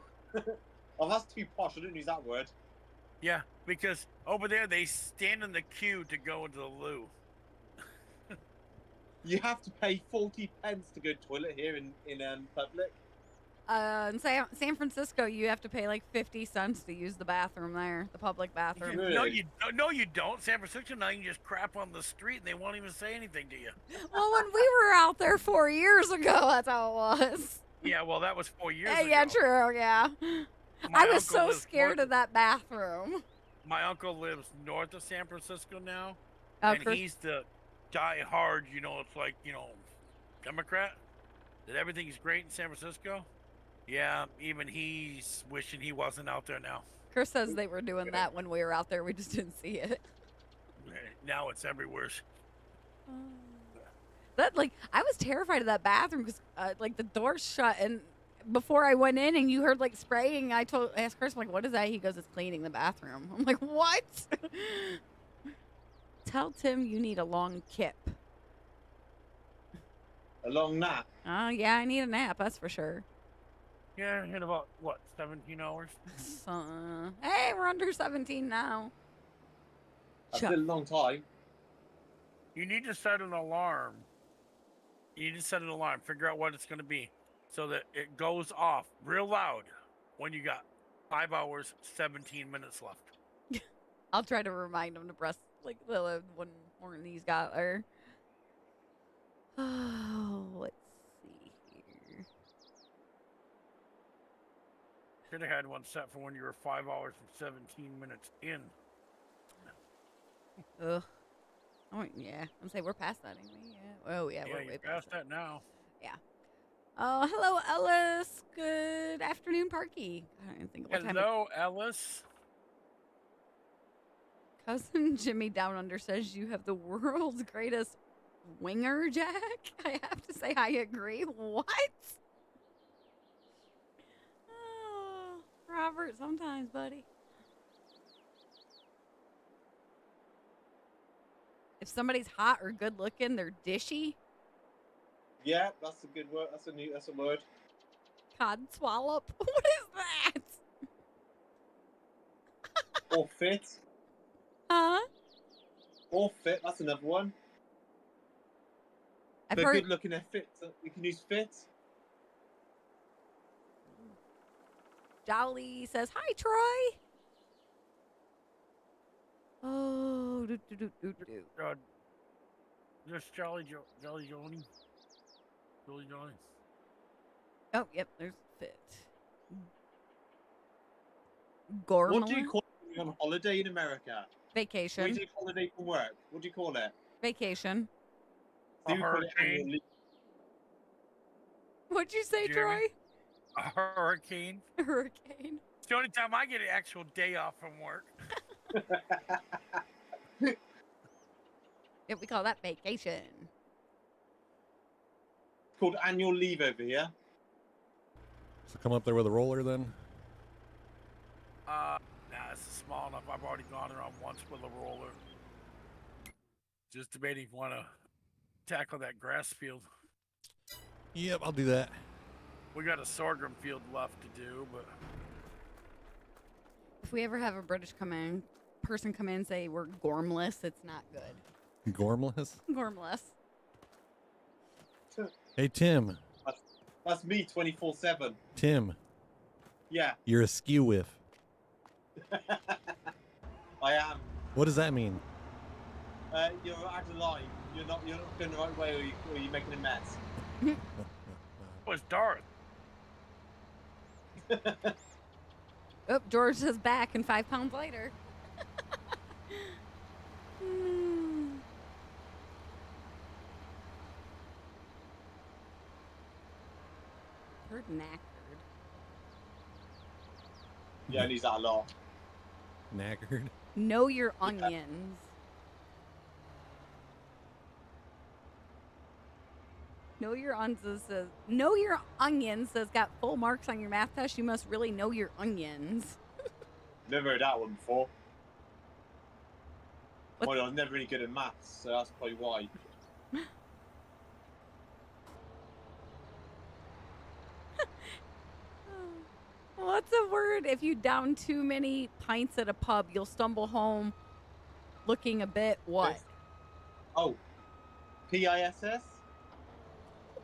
Oh, that's too posh. I didn't use that word. Yeah, because over there they stand in the queue to go into the loo. You have to pay 40 pence to go to the toilet here in public. In San Francisco, you have to pay like 50 cents to use the bathroom there, the public bathroom. No, you don't. San Francisco, now you can just crap on the street and they won't even say anything to you. Well, when we were out there 4 years ago, that's how it was. Yeah, well, that was 4 years ago. Yeah, true, yeah. My I was uncle so scared of that bathroom. My uncle lives north of San Francisco now, Oh, and he's the die-hard, it's like, Democrat, that everything's great in San Francisco. Yeah, even he's wishing he wasn't out there now. Chris says they were doing that when we were out there. We just didn't see it. Now it's everywhere. That I was terrified of that bathroom because the door's shut, and before I went in and you heard spraying, I asked Chris, I'm like, what is that? He goes, it's cleaning the bathroom. I'm like, what? Tell Tim you need a long kip. A long nap? Oh yeah, I need a nap. That's for sure. Yeah, in about 17 hours. Hey, we're under 17 now. That's been a long time. You need to set an alarm. Figure out what it's going to be, so that it goes off real loud when you got 5 hours, 17 minutes left. I'll try to remind him to press the one more he's got there. Oh, let's see here. Should have had one set for when you were 5 hours and 17 minutes in. Ugh. Oh, yeah. I'm saying we're past that anyway. Yeah. Oh, yeah. We're way past that now. Yeah. Oh, hello, Ellis. Good afternoon, Parky. I don't even think what time. Hello, Ellis. Cousin Jimmy Down Under says you have the world's greatest winger, Jack. I have to say I agree. What? Oh, Robert, sometimes, buddy. If somebody's hot or good looking, they're dishy. Yeah, that's a good word. That's a word. Cod swallop. What is that? Or fit. Huh? Or fit. That's another one. They're good looking. They're fit. So we can use fit. Jolly says hi, Troy. Oh, Just Jolly Joni. Jolly Johnny. Oh, yep, there's fit. Gormless? What do you call it on holiday in America? Vacation. When you take holiday from work, what do you call it? Vacation. So you call it annual leave. What'd you say, Troy? A hurricane. A hurricane. It's the only time I get an actual day off from work. Yeah, we call that vacation. It's called annual leave over here. So come up there with a roller then? Nah, it's small enough. I've already gone around once with a roller. Just debating if you want to tackle that grass field. Yep, I'll do that. We got a sorghum field left to do, but If we ever have a British person come in and say we're gormless, it's not good. Gormless? Gormless. Hey, Tim. That's me 24/7. Tim. Yeah. You're a skew whiff. I am. What does that mean? You're out of line. You're not going the right way, or you're making a mess. It was Darth. Oh, George is back and 5 pounds lighter. We're knackered. Yeah, and he's that a lot. Knackered. Know your onions. Know your onions says. Know your onions says got full marks on your math test. You must really know your onions. Never heard that one before. What? Well, I was never really good at maths, so that's probably why. What's a word? If you down too many pints at a pub, you'll stumble home looking a bit what? Oh, PISS?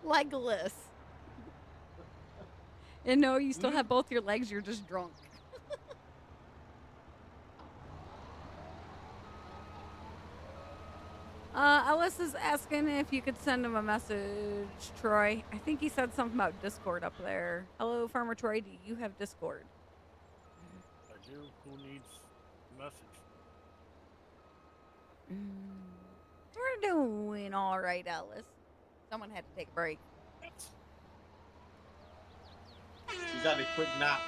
Legless. And no, you still have both your legs, you're just drunk. Ellis is asking if you could send him a message, Troy. I think he said something about Discord up there. Hello, Farmer Troy, do you have Discord? I do. Who needs a message? We're doing all right, Ellis. Someone had to take a break. He's had a quick nap.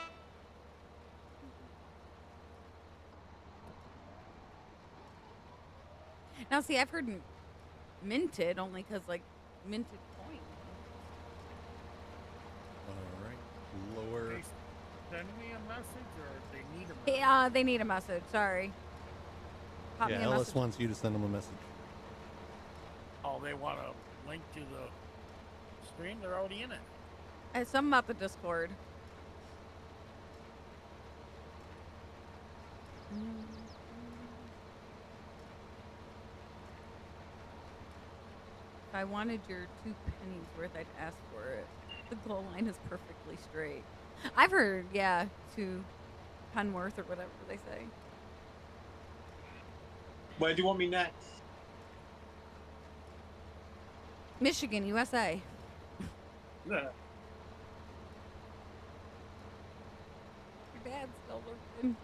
Now, see, I've heard minted only because, like, minted coin. All right. Lower. They send me a message, or they need a message? Yeah, they need a message. Sorry. Pop me Yeah, a Ellis message. wants you to send him a message. Oh, they want a link to the stream? They're already in it. It's something about the Discord. If I wanted your 2 pennies worth, I'd ask for it. The goal line is perfectly straight. I've heard, yeah, 2 penworth or whatever they say. Where do you want me next? Michigan, USA. Yeah. Your dad's still lurking.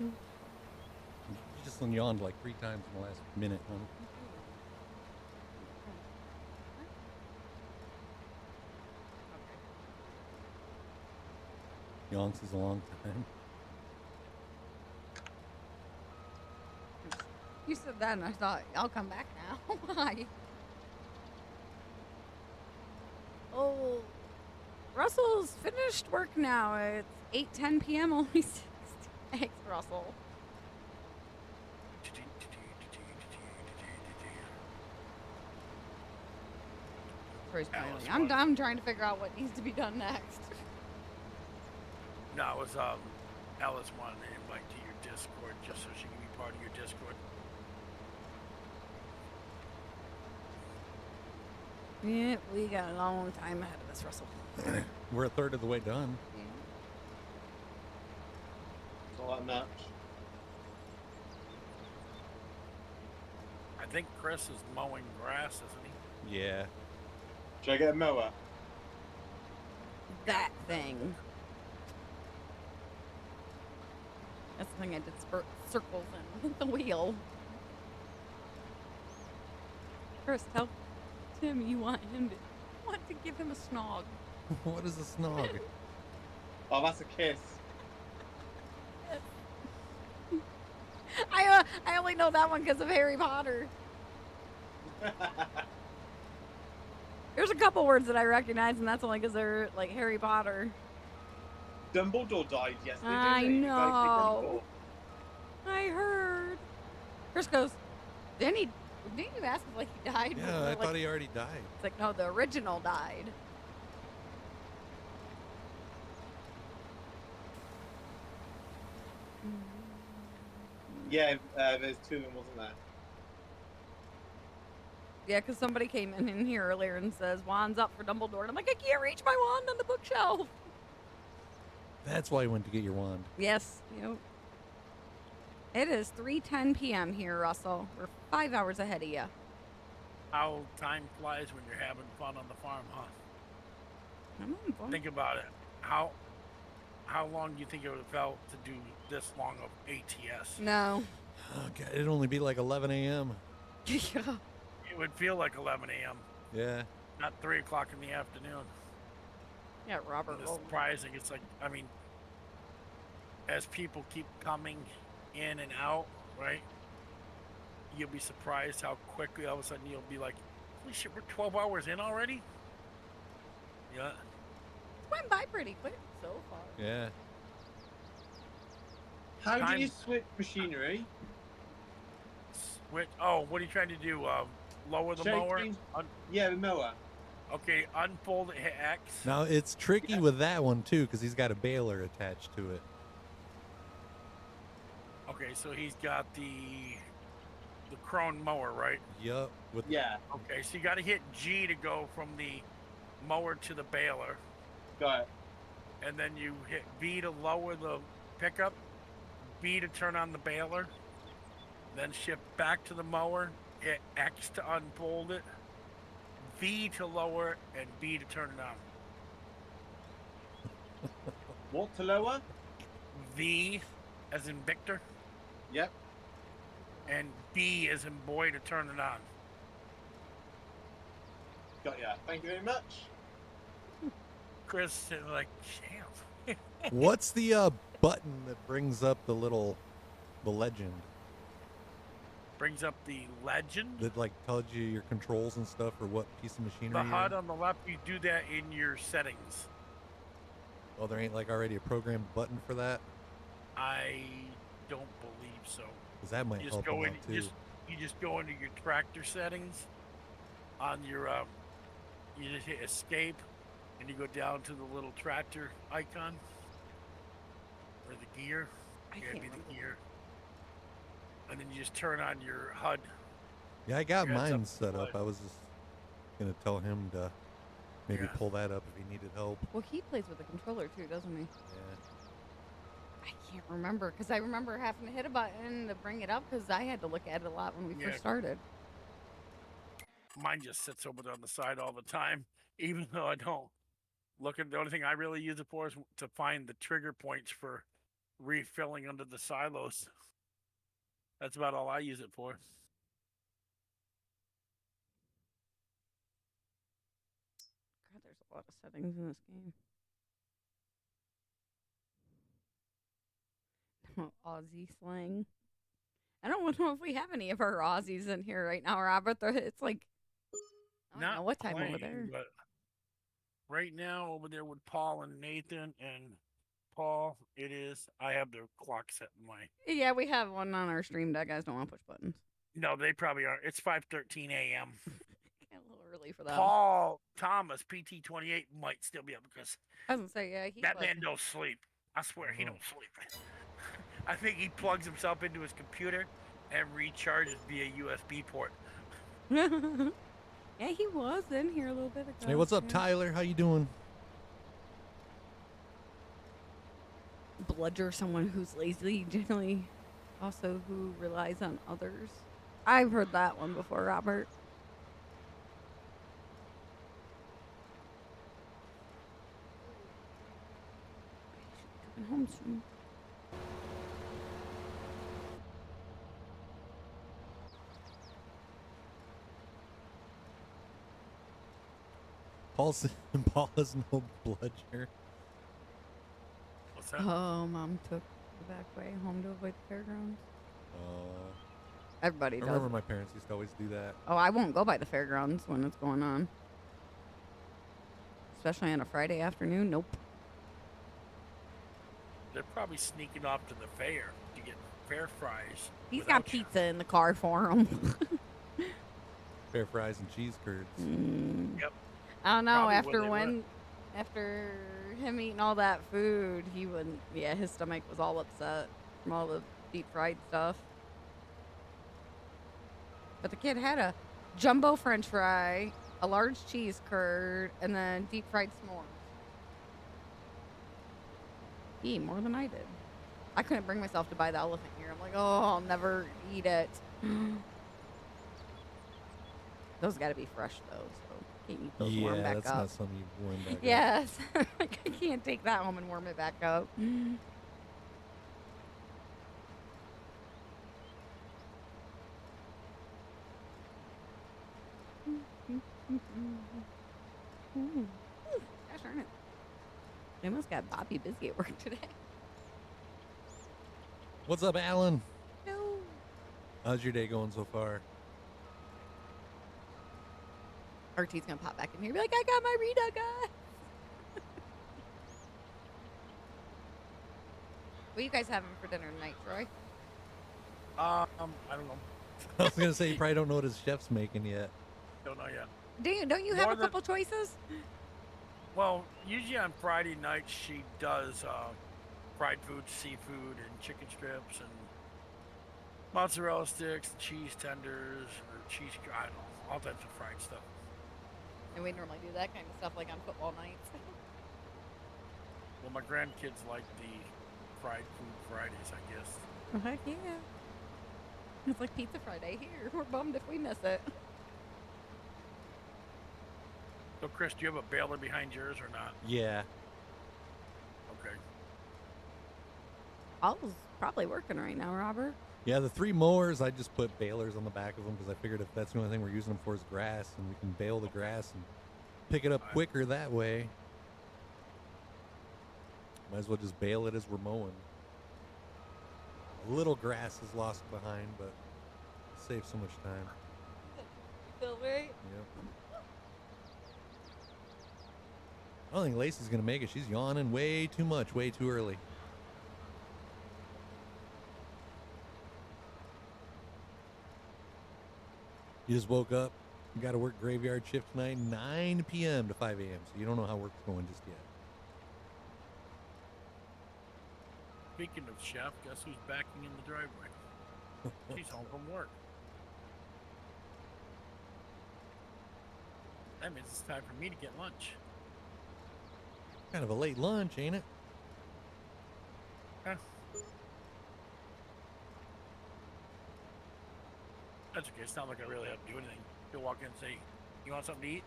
You just yawned like 3 times in the last minute, huh? Yonks is a long time. You said that and I thought, I'll come back now. Why? Oh, Russell's finished work now. It's 8:10 p.m. Only 6. Thanks, Russell. Troy's smiling. I'm trying to figure out what needs to be done next. No, it was Alice wanted to invite to your Discord just so she can be part of your Discord. Yeah, we got a long time ahead of us, Russell. We're a third of the way done. Yeah. It's not that much. I think Chris is mowing grass, isn't he? Yeah. Should I get a mower? That thing. That's the thing I did circles in with the wheel. Chris, tell Tim you want to give him a snog. What is a snog? Oh, that's a kiss. I only know that one because of Harry Potter. There's a couple words that I recognize, and that's only because they're like Harry Potter. Dumbledore died yesterday. I didn't he? know. I heard. Chris goes, didn't you ask if like he died? Yeah, I thought he already died. It's like, no, the original died. Yeah, there's 2 of them, wasn't there? Yeah, because somebody came in here earlier and says, wand's up for Dumbledore. And I'm like, I can't reach my wand on the bookshelf. That's why you went to get your wand. Yes. Yep. It is 3:10 p.m. here, Russell. We're 5 hours ahead of you. How time flies when you're having fun on the farm, huh? I'm having fun. Think about it. How long do you think it would have felt to do this long of ATS? No. Oh, God, it'd only be like 11 a.m. Yeah. It would feel like 11 a.m. Yeah. Not 3 o'clock in the afternoon. Yeah, Robert. It's surprising. It's like, I mean, as people keep coming in and out, right? You'll be surprised how quickly all of a sudden you'll be like, holy shit, we're 12 hours in already? Yeah. It went by pretty quick so far. Yeah. How do you switch machinery? Switch. Oh, what are you trying to do? Lower the Shake mower? things- Yeah, the mower. Okay, unfold it, hit X. Now, it's tricky with that one, too, because he's got a baler attached to it. Okay, so he's got the Krone mower, right? Yup. Yeah. Okay, so you got to hit G to go from the mower to the baler. Got it. And then you hit B to lower the pickup, B to turn on the baler, then shift back to the mower, hit X to unfold it, V to lower, and B to turn it on. What to lower? V as in Victor. Yep. And B as in boy to turn it on. Got ya. Thank you very much. Chris is like, damn. What's the button that brings up the legend? Brings up the legend. That like tells you your controls and stuff or what piece of machinery The you're HUD in? on the left, you do that in your settings. Oh, there ain't like already a programmed button for that? I don't believe so. Because that might You help just go a in, lot, too. you just go into your tractor settings on your you just hit escape and you go down to the little tractor icon or the gear. It'd be the gear. And then you just turn on your HUD. Yeah, I got Your heads mine up set up. I was just going to tell him to maybe Yeah. pull that up if he needed help. Well, he plays with a controller too, doesn't he? Yeah. I can't remember because I remember having to hit a button to bring it up because I had to look at it a lot when we Yeah. first started. Mine just sits over there on the side all the time, even though I don't look at. The only thing I really use it for is to find the trigger points for refilling under the silos. That's about all I use it for. God, there's a lot of settings in this game. Aussie slang. I don't know if we have any of our Aussies in here right now, Robert. It's like, I don't know what time over playing, there. But right now, over there with Paul and Nathan and Paul, it is. I have their clock set in my. Yeah, we have one on our stream deck. Guys don't want to push buttons. No, they probably are. It's 5:13 a.m. A little early for that. Paul Thomas, PT28, might still be up because I was gonna say, yeah, that man don't sleep. I swear he don't sleep. I think he plugs himself into his computer and recharges via USB port. Yeah, he was in here a little bit ago. Hey, what's up, yeah. Tyler? How you doing? Bludger, someone who's lazy, generally also who relies on others. I've heard that one before, Robert. Coming home soon. Paul is no bludger. What's that? Oh, Mom took the back way home to avoid the fairgrounds. Everybody I does. remember my parents used to always do that. Oh, I won't go by the fairgrounds when it's going on. Especially on a Friday afternoon. Nope. They're probably sneaking off to the fair to get fair fries. He's got pizza in the car for him. Fair fries and cheese curds. Yep. I don't know. Probably After what they after him eating all that food, he wouldn't. Yeah, his stomach was all upset from all the deep fried stuff. But the kid had a jumbo French fry, a large cheese curd, and then deep fried s'mores. He ate more than I did. I couldn't bring myself to buy the elephant ear. I'm like, oh, I'll never eat it. Those got to be fresh though, so can't eat those warm Yeah, back that's up. not something you warm back up. Yes, I can't take that home and warm it back up. Gosh darn it. I almost got Bobby busy at work today. What's up, Alan? No. How's your day going so far? RT's gonna pop back in here and be like, I got my Rita, guys. What are you guys having for dinner tonight, Troy? I don't know. I was gonna say you probably don't know what his chef's making yet. Don't know yet. Don't you have More a than- couple choices? Well, usually on Friday night she does fried food, seafood, and chicken strips, and mozzarella sticks, cheese tenders, or cheese, I don't know, all types of fried stuff. And we normally do that kind of stuff like on football nights. Well, my grandkids like the fried food Fridays, I guess. Oh, heck yeah. It's like Pizza Friday here. We're bummed if we miss it. So, Chris, do you have a baler behind yours or not? Yeah. Okay. All's probably working right now, Robert. Yeah, the 3 mowers, I just put balers on the back of them because I figured if that's the only thing we're using them for is grass, and we can bale the grass and pick it up quicker that way. Might as well just bale it as we're mowing. A little grass is lost behind, but saves so much time. Feel right? Yep. I don't think Lacey's going to make it. She's yawning way too much, way too early. You just woke up. You got to work graveyard shift tonight, 9 p.m. to 5 a.m. So you don't know how work's going just yet. Speaking of chef, guess who's backing in the driveway? She's home from work. That means it's time for me to get lunch. Kind of a late lunch, ain't it? Huh. That's okay. It's not like I really have to do anything. You'll walk in and say, you want something to eat?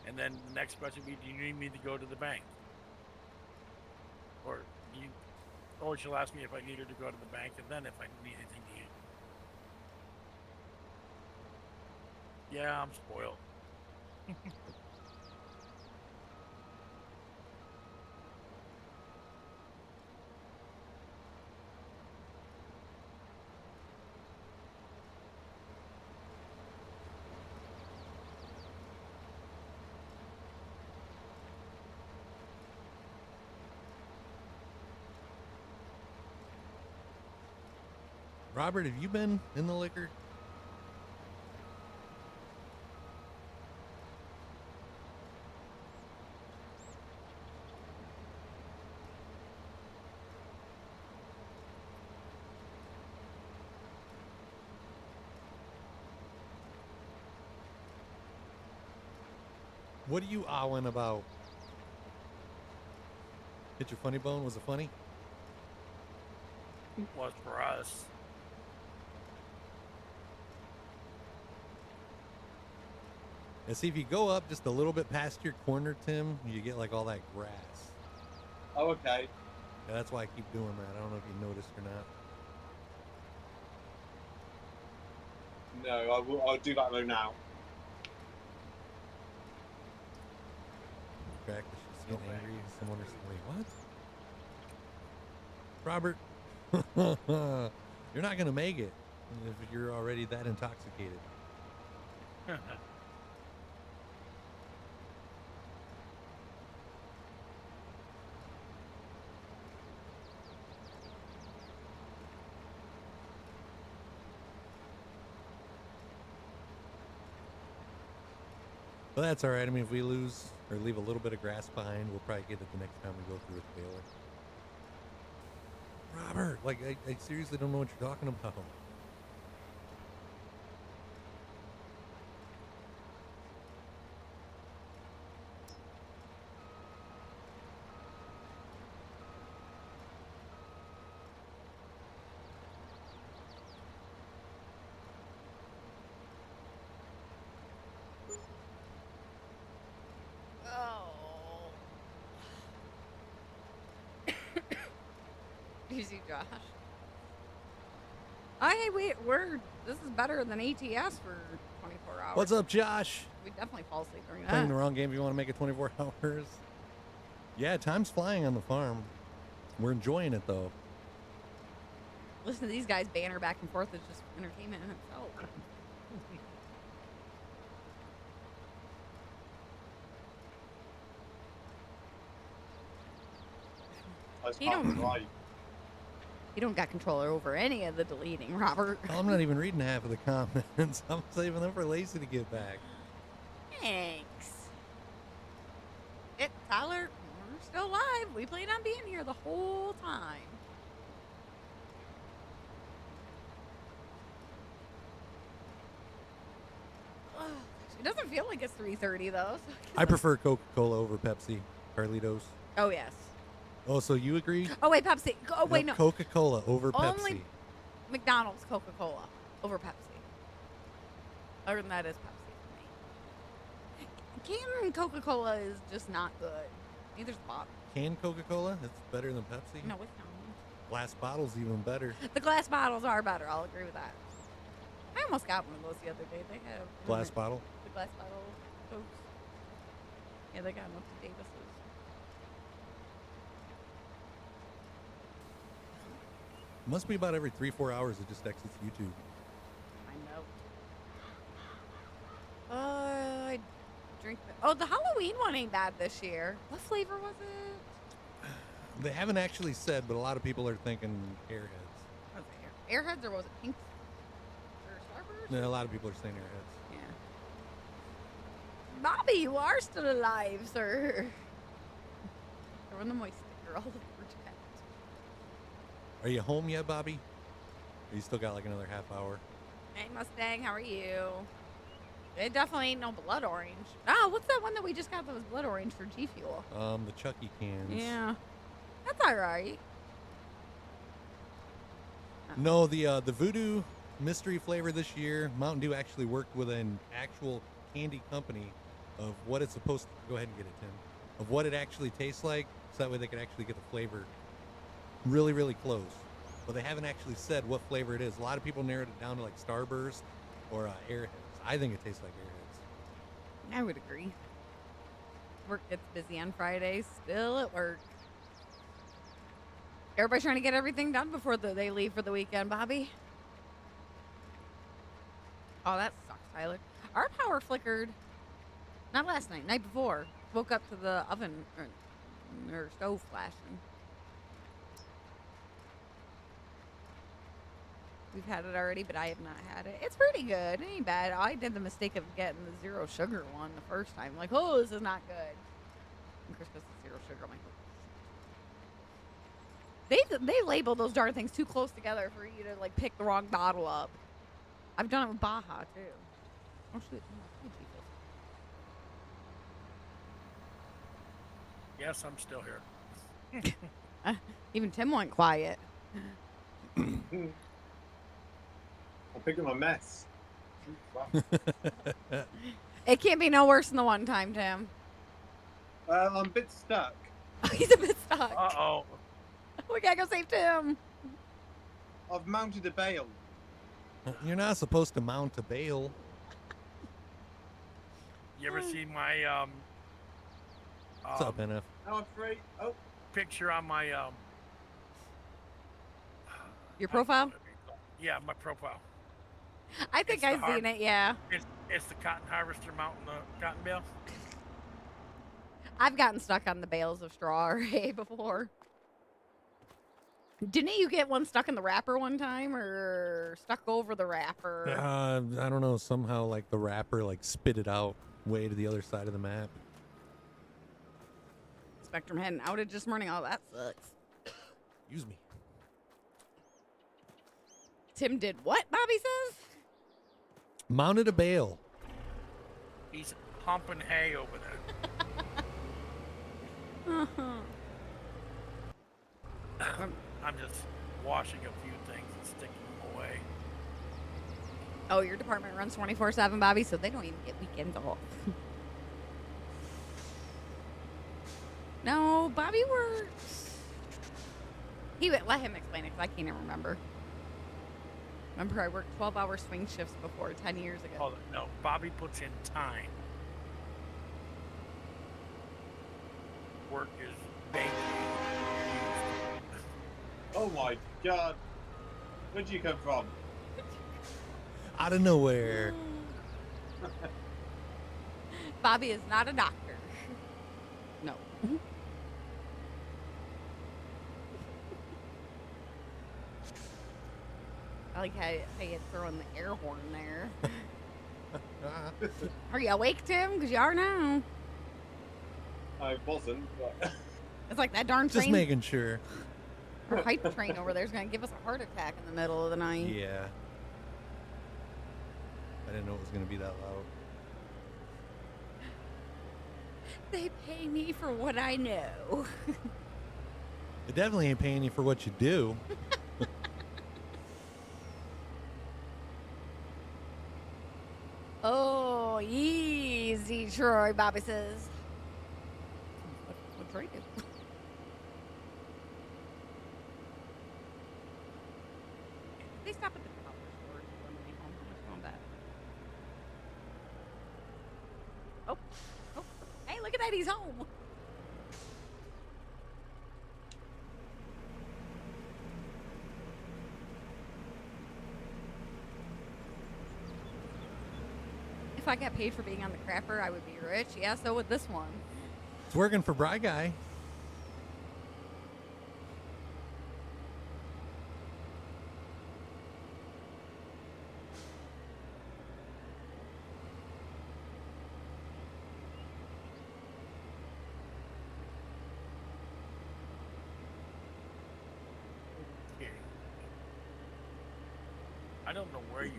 And then the next question would be, do you need me to go to the bank? Or she'll ask me if I need her to go to the bank, and then if I need anything to eat. Yeah, I'm spoiled. Robert, have you been in the liquor? What are you owling about? Hit your funny bone? Was it funny? Was for us. And see, if you go up just a little bit past your corner, Tim, you get like all that grass. Oh, okay. Yeah, that's why I keep doing that. I don't know if you noticed or not. No, I'll do that though now. Correct. She's getting angry. Someone is wait, what? Robert, you're not gonna make it if you're already that intoxicated. But that's all right. I mean, if we lose or leave a little bit of grass behind, we'll probably get it the next time we go through with the baler. Robert, like, I seriously don't know what you're talking about. You see Josh. Oh, hey, this is better than ATS for 24 hours. What's up, Josh? We definitely fall asleep during Playing that. the wrong game if you want to make it 24 hours. Yeah, time's flying on the farm. We're enjoying it, though. Listen to these guys banter back and forth. It's just entertainment in itself. You don't got control over any of the deleting, Robert. Well, I'm not even reading half of the comments. I'm saving them for Lacey to get back. Thanks. Tyler, we're still live. We plan on being here the whole time. It doesn't feel like it's 3:30 though. So I prefer Coca-Cola over Pepsi, Carlitos. Oh yes. Oh, so you agree? Oh wait, Pepsi. Oh wait, no. Coca-Cola over Only Pepsi. McDonald's Coca-Cola over Pepsi. Other than that is Pepsi for me. Canned Coca-Cola is just not good. Neither's the bottle. Canned Coca-Cola? It's better than Pepsi? No, it's not. Glass bottle's even better. The glass bottles are better. I'll agree with that. I almost got one of those the other day. They have Glass bottle? The glass bottle Cokes. Yeah, they got them up to Davis's. Must be about every 3-4 hours it just exits YouTube. I know. I drink. The Halloween one ain't bad this year. What flavor was it? They haven't actually said, but a lot of people are thinking Airheads. Was it Airheads or was it Pink? Or Starburst? No, a lot of people are saying Airheads. Yeah. Bobby, you are still alive, sir. Throwing the moist sticker all over chat. Are you home yet, Bobby? Or you still got like another half hour? Hey, Mustang, how are you? It definitely ain't no blood orange. Oh, what's that one that we just got that was blood orange for G Fuel? The Chucky cans. Yeah. That's all right. No, the Voodoo mystery flavor this year, Mountain Dew actually worked with an actual candy company of what it's supposed to. Go ahead and get it, Tim. Of what it actually tastes like, so that way they can actually get the flavor really, really close. But they haven't actually said what flavor it is. A lot of people narrowed it down to like Starburst or Airheads. I think it tastes like Airheads. I would agree. Work gets busy on Fridays. Still at work. Everybody's trying to get everything done before they leave for the weekend, Bobby. Oh, that sucks, Tyler. Our power flickered. Not last night, night before. Woke up to the oven or stove flashing. We've had it already, but I have not had it. It's pretty good. It ain't bad. I did the mistake of getting the zero sugar one the first time. Like, oh, this is not good. And Chris goes, zero sugar. I'm like, they label those darn things too close together for you to like pick the wrong bottle up. I've done it with Baja too. Oh shoot! Yes, I'm still here. Even Tim went quiet. I'm picking my mess. It can't be no worse than the one time, Tim. I'm a bit stuck. He's a bit stuck. Uh-oh. We gotta go save Tim. I've mounted a bale. You're not supposed to mount a bale. You ever see my What's up, NF? I'm free. Oh, picture on my Your profile? Yeah, my profile. I think I've seen it, yeah. It's the cotton harvester mounting the cotton bale. I've gotten stuck on the bales of straw array before. Didn't you get one stuck in the wrapper one time or stuck over the wrapper? I don't know. Somehow, like, the wrapper, like, spit it out way to the other side of the map. Spectrum had an outage this morning. Oh, that sucks. Excuse me. Tim did what, Bobby says? Mounted a bale. He's humping hay over there. I'm just washing a few things and sticking them away. Oh, your department runs 24/7, Bobby, so they don't even get weekends off. No, Bobby works. He would let him explain it because I can't even remember. Remember, I worked 12-hour swing shifts before 10 years ago. Oh, no. Bobby puts in time. Work is banking. Oh my god. Where'd you come from? Out of nowhere. Bobby is not a doctor. No. I like how you throw in the air horn there. Are you awake, Tim? Because you are now. I wasn't, but... It's like that darn train. Just making sure. Our hype train over there is going to give us a heart attack in the middle of the night. Yeah. I didn't know it was going to be that loud. They pay me for what I know. It definitely ain't paying you for what you do. Oh, easy, Troy, Bobby says. What Troy do? They stop at the dollar store on the way home. I'm just going back. Oh, hey, look at that, he's home. If I got paid for being on the crapper, I would be rich. Yeah, so would this one. It's working for Bry Guy. Okay. I don't know where you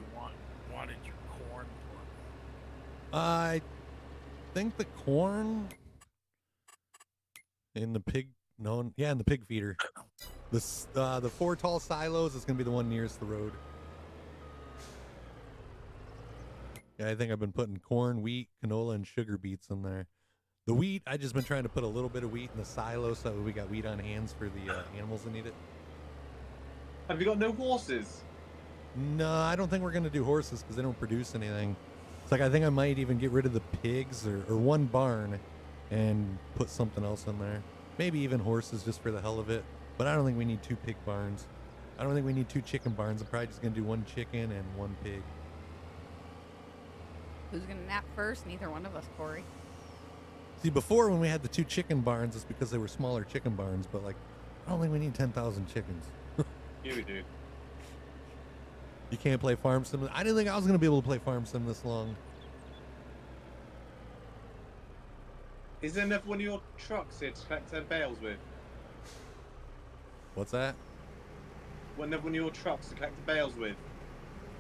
wanted your corn from. I think the corn in the pig, no, yeah, in the pig feeder. The 4 tall silos is gonna be the one nearest the road. Yeah, I think I've been putting corn, wheat, canola, and sugar beets in there. The wheat, I just been trying to put a little bit of wheat in the silo so that we got wheat on hands for the animals that need it. Have you got no horses? No, I don't think we're gonna do horses because they don't produce anything. It's like I think I might even get rid of the pigs or one barn and put something else in there. Maybe even horses just for the hell of it. But I don't think we need 2 pig barns. I don't think we need 2 chicken barns. I'm probably just gonna do 1 chicken and 1 pig. Who's going to nap first? Neither one of us, Corey. See, before when we had the 2 chicken barns, it's because they were smaller chicken barns. But like, I don't think we need 10,000 chickens. Here we do. You can't play Farm Sim. I didn't think I was gonna be able to play Farm Sim this long. Is there another one of your trucks here to collect 10 bales with? What's that? Another one of your trucks to collect the bales with?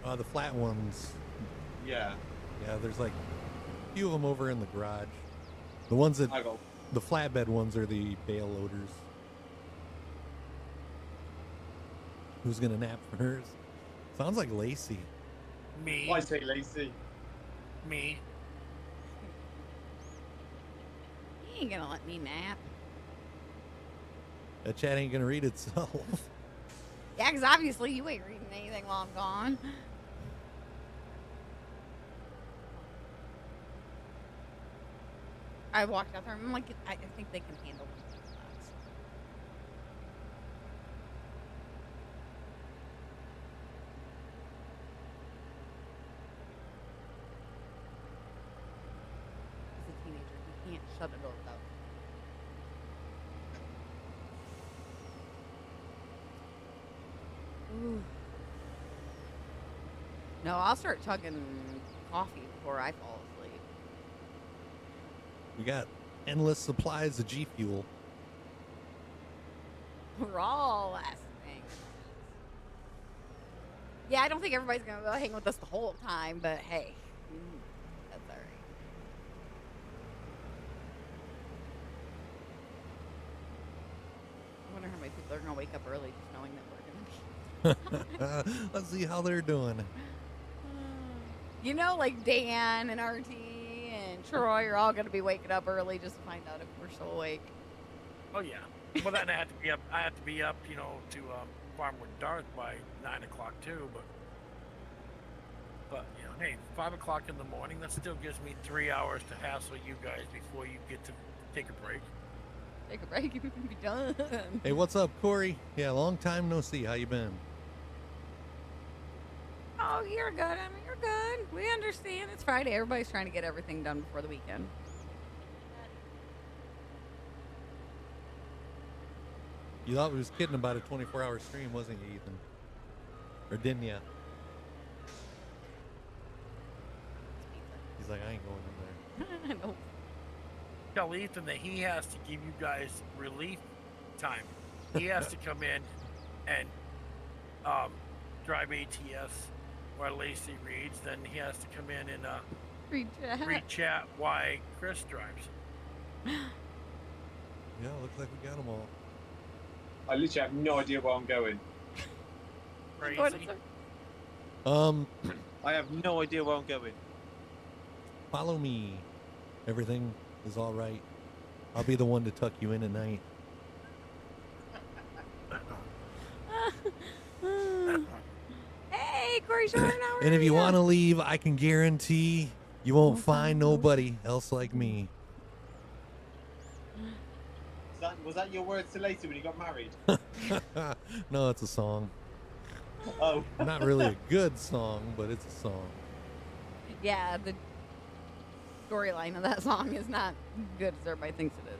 The flat ones. Yeah. Yeah, there's like a few of them over in the garage. The ones that, the flatbed ones are the bale loaders. Who's gonna nap first? Sounds like Lacey. Me. Why say Lacey? Me. He ain't gonna let me nap. That chat ain't gonna read itself. Yeah, because obviously you ain't reading anything while I'm gone. I walked out there and I'm like, I think they can handle it. He's a teenager. He can't shut a door without. Ooh. No, I'll start chugging coffee before I fall asleep. We got endless supplies of G Fuel. We're all last things. Yeah, I don't think everybody's gonna go hang with us the whole time, but hey, that's all right. I wonder how many people are gonna wake up early just knowing that we're gonna be. Let's see how they're doing. You know, like Dan and RT and Troy are all gonna be waking up early just to find out if we're still awake. Oh yeah. Well, then I have to be up. I have to be up, you know, to farm with Darth by 9 o'clock too. But you know, hey, 5 o'clock in the morning. That still gives me 3 hours to hassle you guys before you get to take a break. Take a break. You can be done. Hey, what's up, Corey? Yeah, long time no see. How you been? Oh, you're good, Emma. You're good. We understand. It's Friday. Everybody's trying to get everything done before the weekend. You thought we was kidding about a 24-hour stream, wasn't you, Ethan? Or didn't you? He's like, I ain't going in there. Nope. Tell Ethan that he has to give you guys relief time. He has to come in and drive ATS while Lacey reads. Then he has to come in and read chat why Chris drives. Yeah, looks like we got them all. I literally have no idea where I'm going. Crazy. I have no idea where I'm going. Follow me. Everything is all right. I'll be the one to tuck you in at night. Hey, Corey Shore, how are And if you ya? want to leave, I can guarantee you won't find nobody else like me. Was that your words to Lacey when you got married? No, it's a song. Oh. Not really a good song, but it's a song. Yeah, the storyline of that song is not good as everybody thinks it is.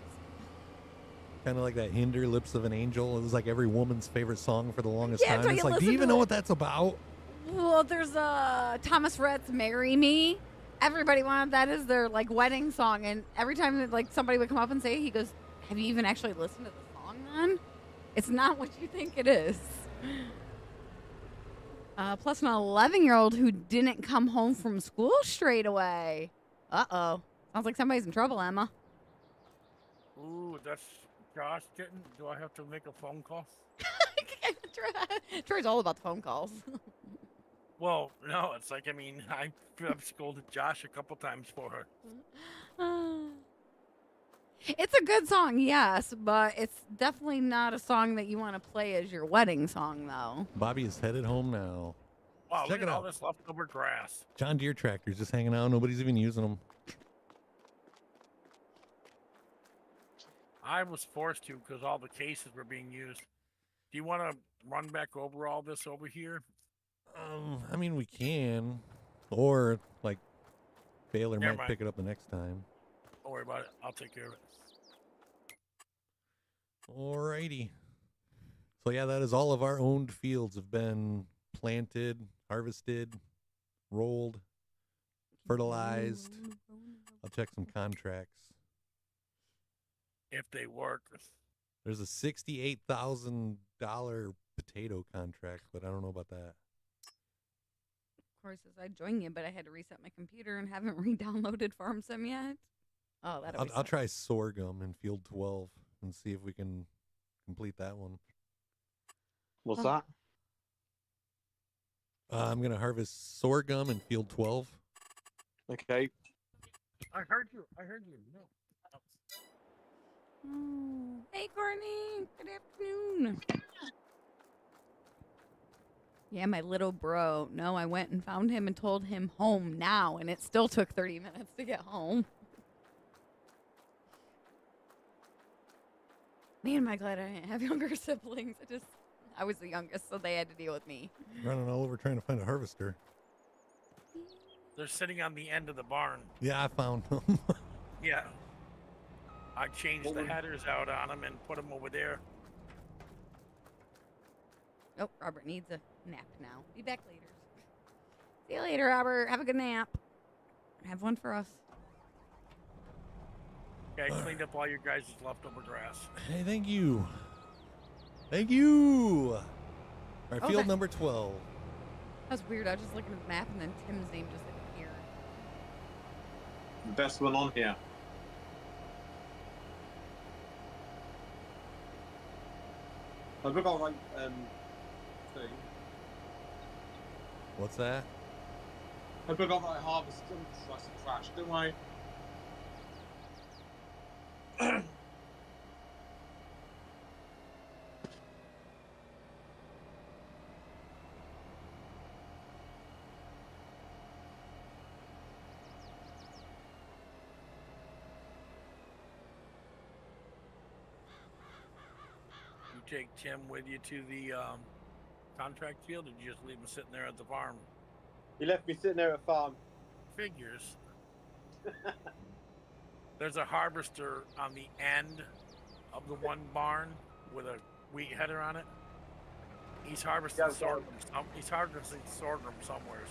Kind of like that Hinder, Lips of an Angel. It was like every woman's favorite song for the longest Yeah, time. until It's you like, do you listen even to know it. what that's about? Well, there's Thomas Rhett's "Marry Me." Everybody wanted that as their like wedding song, and every time that like somebody would come up and say, it, he goes, "Have you even actually listened to the song? Then it's not what you think it is." Plus, an 11-year-old who didn't come home from school straight away. Uh-oh. Sounds like somebody's in trouble, Emma. Ooh, that's Josh getting. Do I have to make a phone call? Troy's all about the phone calls. Well, no, it's like, I mean, I've scolded Josh a couple times for her. It's a good song, yes, but it's definitely not a song that you want to play as your wedding song, though. Bobby is headed home now. Wow, Check look it at all out. this leftover grass. John Deere tractors just hanging out. Nobody's even using them. I was forced to because all the cases were being used. Do you want to run back over all this over here? I mean, we can. Or, like, Baylor Never might mind. pick it up the next time. Don't worry about it. I'll take care of it. Alrighty. So, yeah, that is all of our owned fields have been planted, harvested, rolled, fertilized. I'll check some contracts. If they work. There's a $68,000 potato contract, but I don't know about that. Of course, as I join you, but I had to reset my computer and haven't re-downloaded Farm Sim yet. Oh, that'll be I'll try sorghum in field 12 and see if we can complete that one. What's that? I'm going to harvest sorghum in field 12. Okay. I heard you. No. Oh. Hey, Courtney. Good afternoon. Yeah, my little bro. No, I went and found him and told him home now, and it still took 30 minutes to get home. Man, am I glad I didn't have younger siblings. I was the youngest, so they had to deal with me. Running all over trying to find a harvester. They're sitting on the end of the barn. Yeah, I found them. Yeah. I changed the headers out on them and put them over there. Oh, Robert needs a nap now. Be back later. See you later, Robert. Have a good nap. Have one for us. Okay, I cleaned up all your guys' leftover grass. Hey, thank you. Thank you. All right, Oh, field that- number 12. That was weird. I was just looking at the map and then Tim's name just appeared. The best one on here. I forgot like thing. What's that? I forgot that I harvested some trash, don't I? take Tim with you to the contract field, or did you just leave him sitting there at the farm? You left me sitting there at farm. Figures. There's a harvester on the end of the one barn with a wheat header on it. He's harvesting sorghum. He's harvesting sorghum somewhere.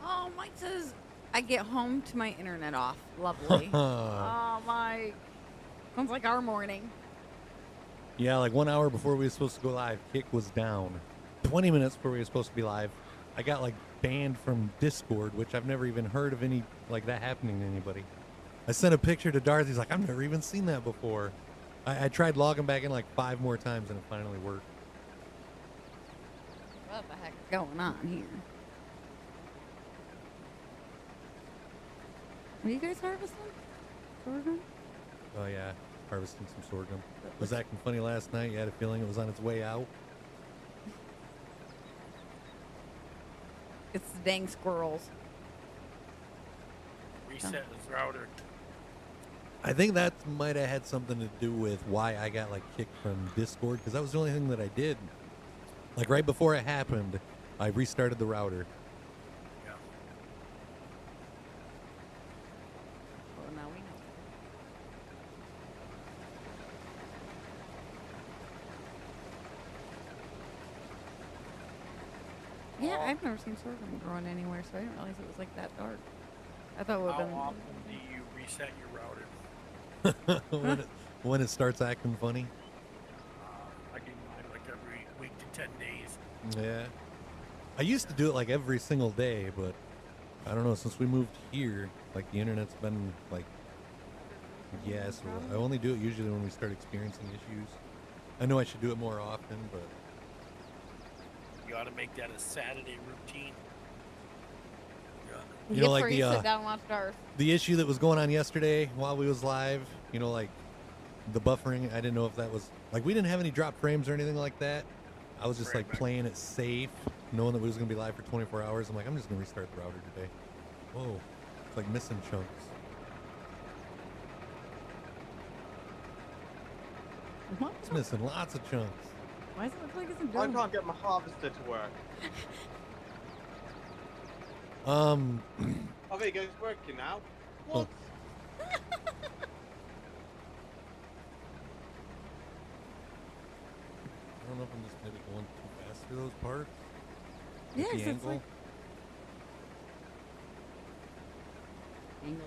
Oh, Mike says I get home to my internet off. Lovely. Oh, Mike. Sounds like our morning. Yeah, like 1 hour before we were supposed to go live, Kick was down. 20 minutes before we were supposed to be live, I got like banned from Discord, which I've never even heard of any like that happening to anybody. I sent a picture to Darth. He's like, I've never even seen that before. I tried logging back in like 5 more times and it finally worked. What the heck is going on here? Are you guys harvesting sorghum? Oh yeah, harvesting some sorghum. Was acting funny last night. You had a feeling it was on its way out. It's the dang squirrels. Reset his router. I think that might have had something to do with why I got like kicked from Discord, because that was the only thing that I did. Like right before it happened, I restarted the router. Yeah. Well, now we know. Yeah, I've never seen sorghum growing anywhere, so I didn't realize it was like that dark. I thought it would have been. How often do you reset your router? when it starts acting funny. I do mine like every week to 10 days. Yeah. I used to do it like every single day, but I don't know, since we moved here, like the internet's been like, yeah, so I only do it usually when we start experiencing issues. I know I should do it more often, but You ought to make that a Saturday routine. you know, like sit down and watch Darth. the issue that was going on yesterday while we was live, you know, like the buffering, I didn't know if that was like, we didn't have any drop frames or anything like that. I was just like playing it safe, knowing that we was gonna be live for 24 hours. I'm like, I'm just gonna restart the router today. Whoa, it's like missing chunks. What? It's missing lots of chunks. Why does it look like it's a I dome? can't get my harvester to work. Oh, there you go, it's working now. What? I don't know if I'm just maybe going too fast through those parts. Yes, The it's angle. like angle.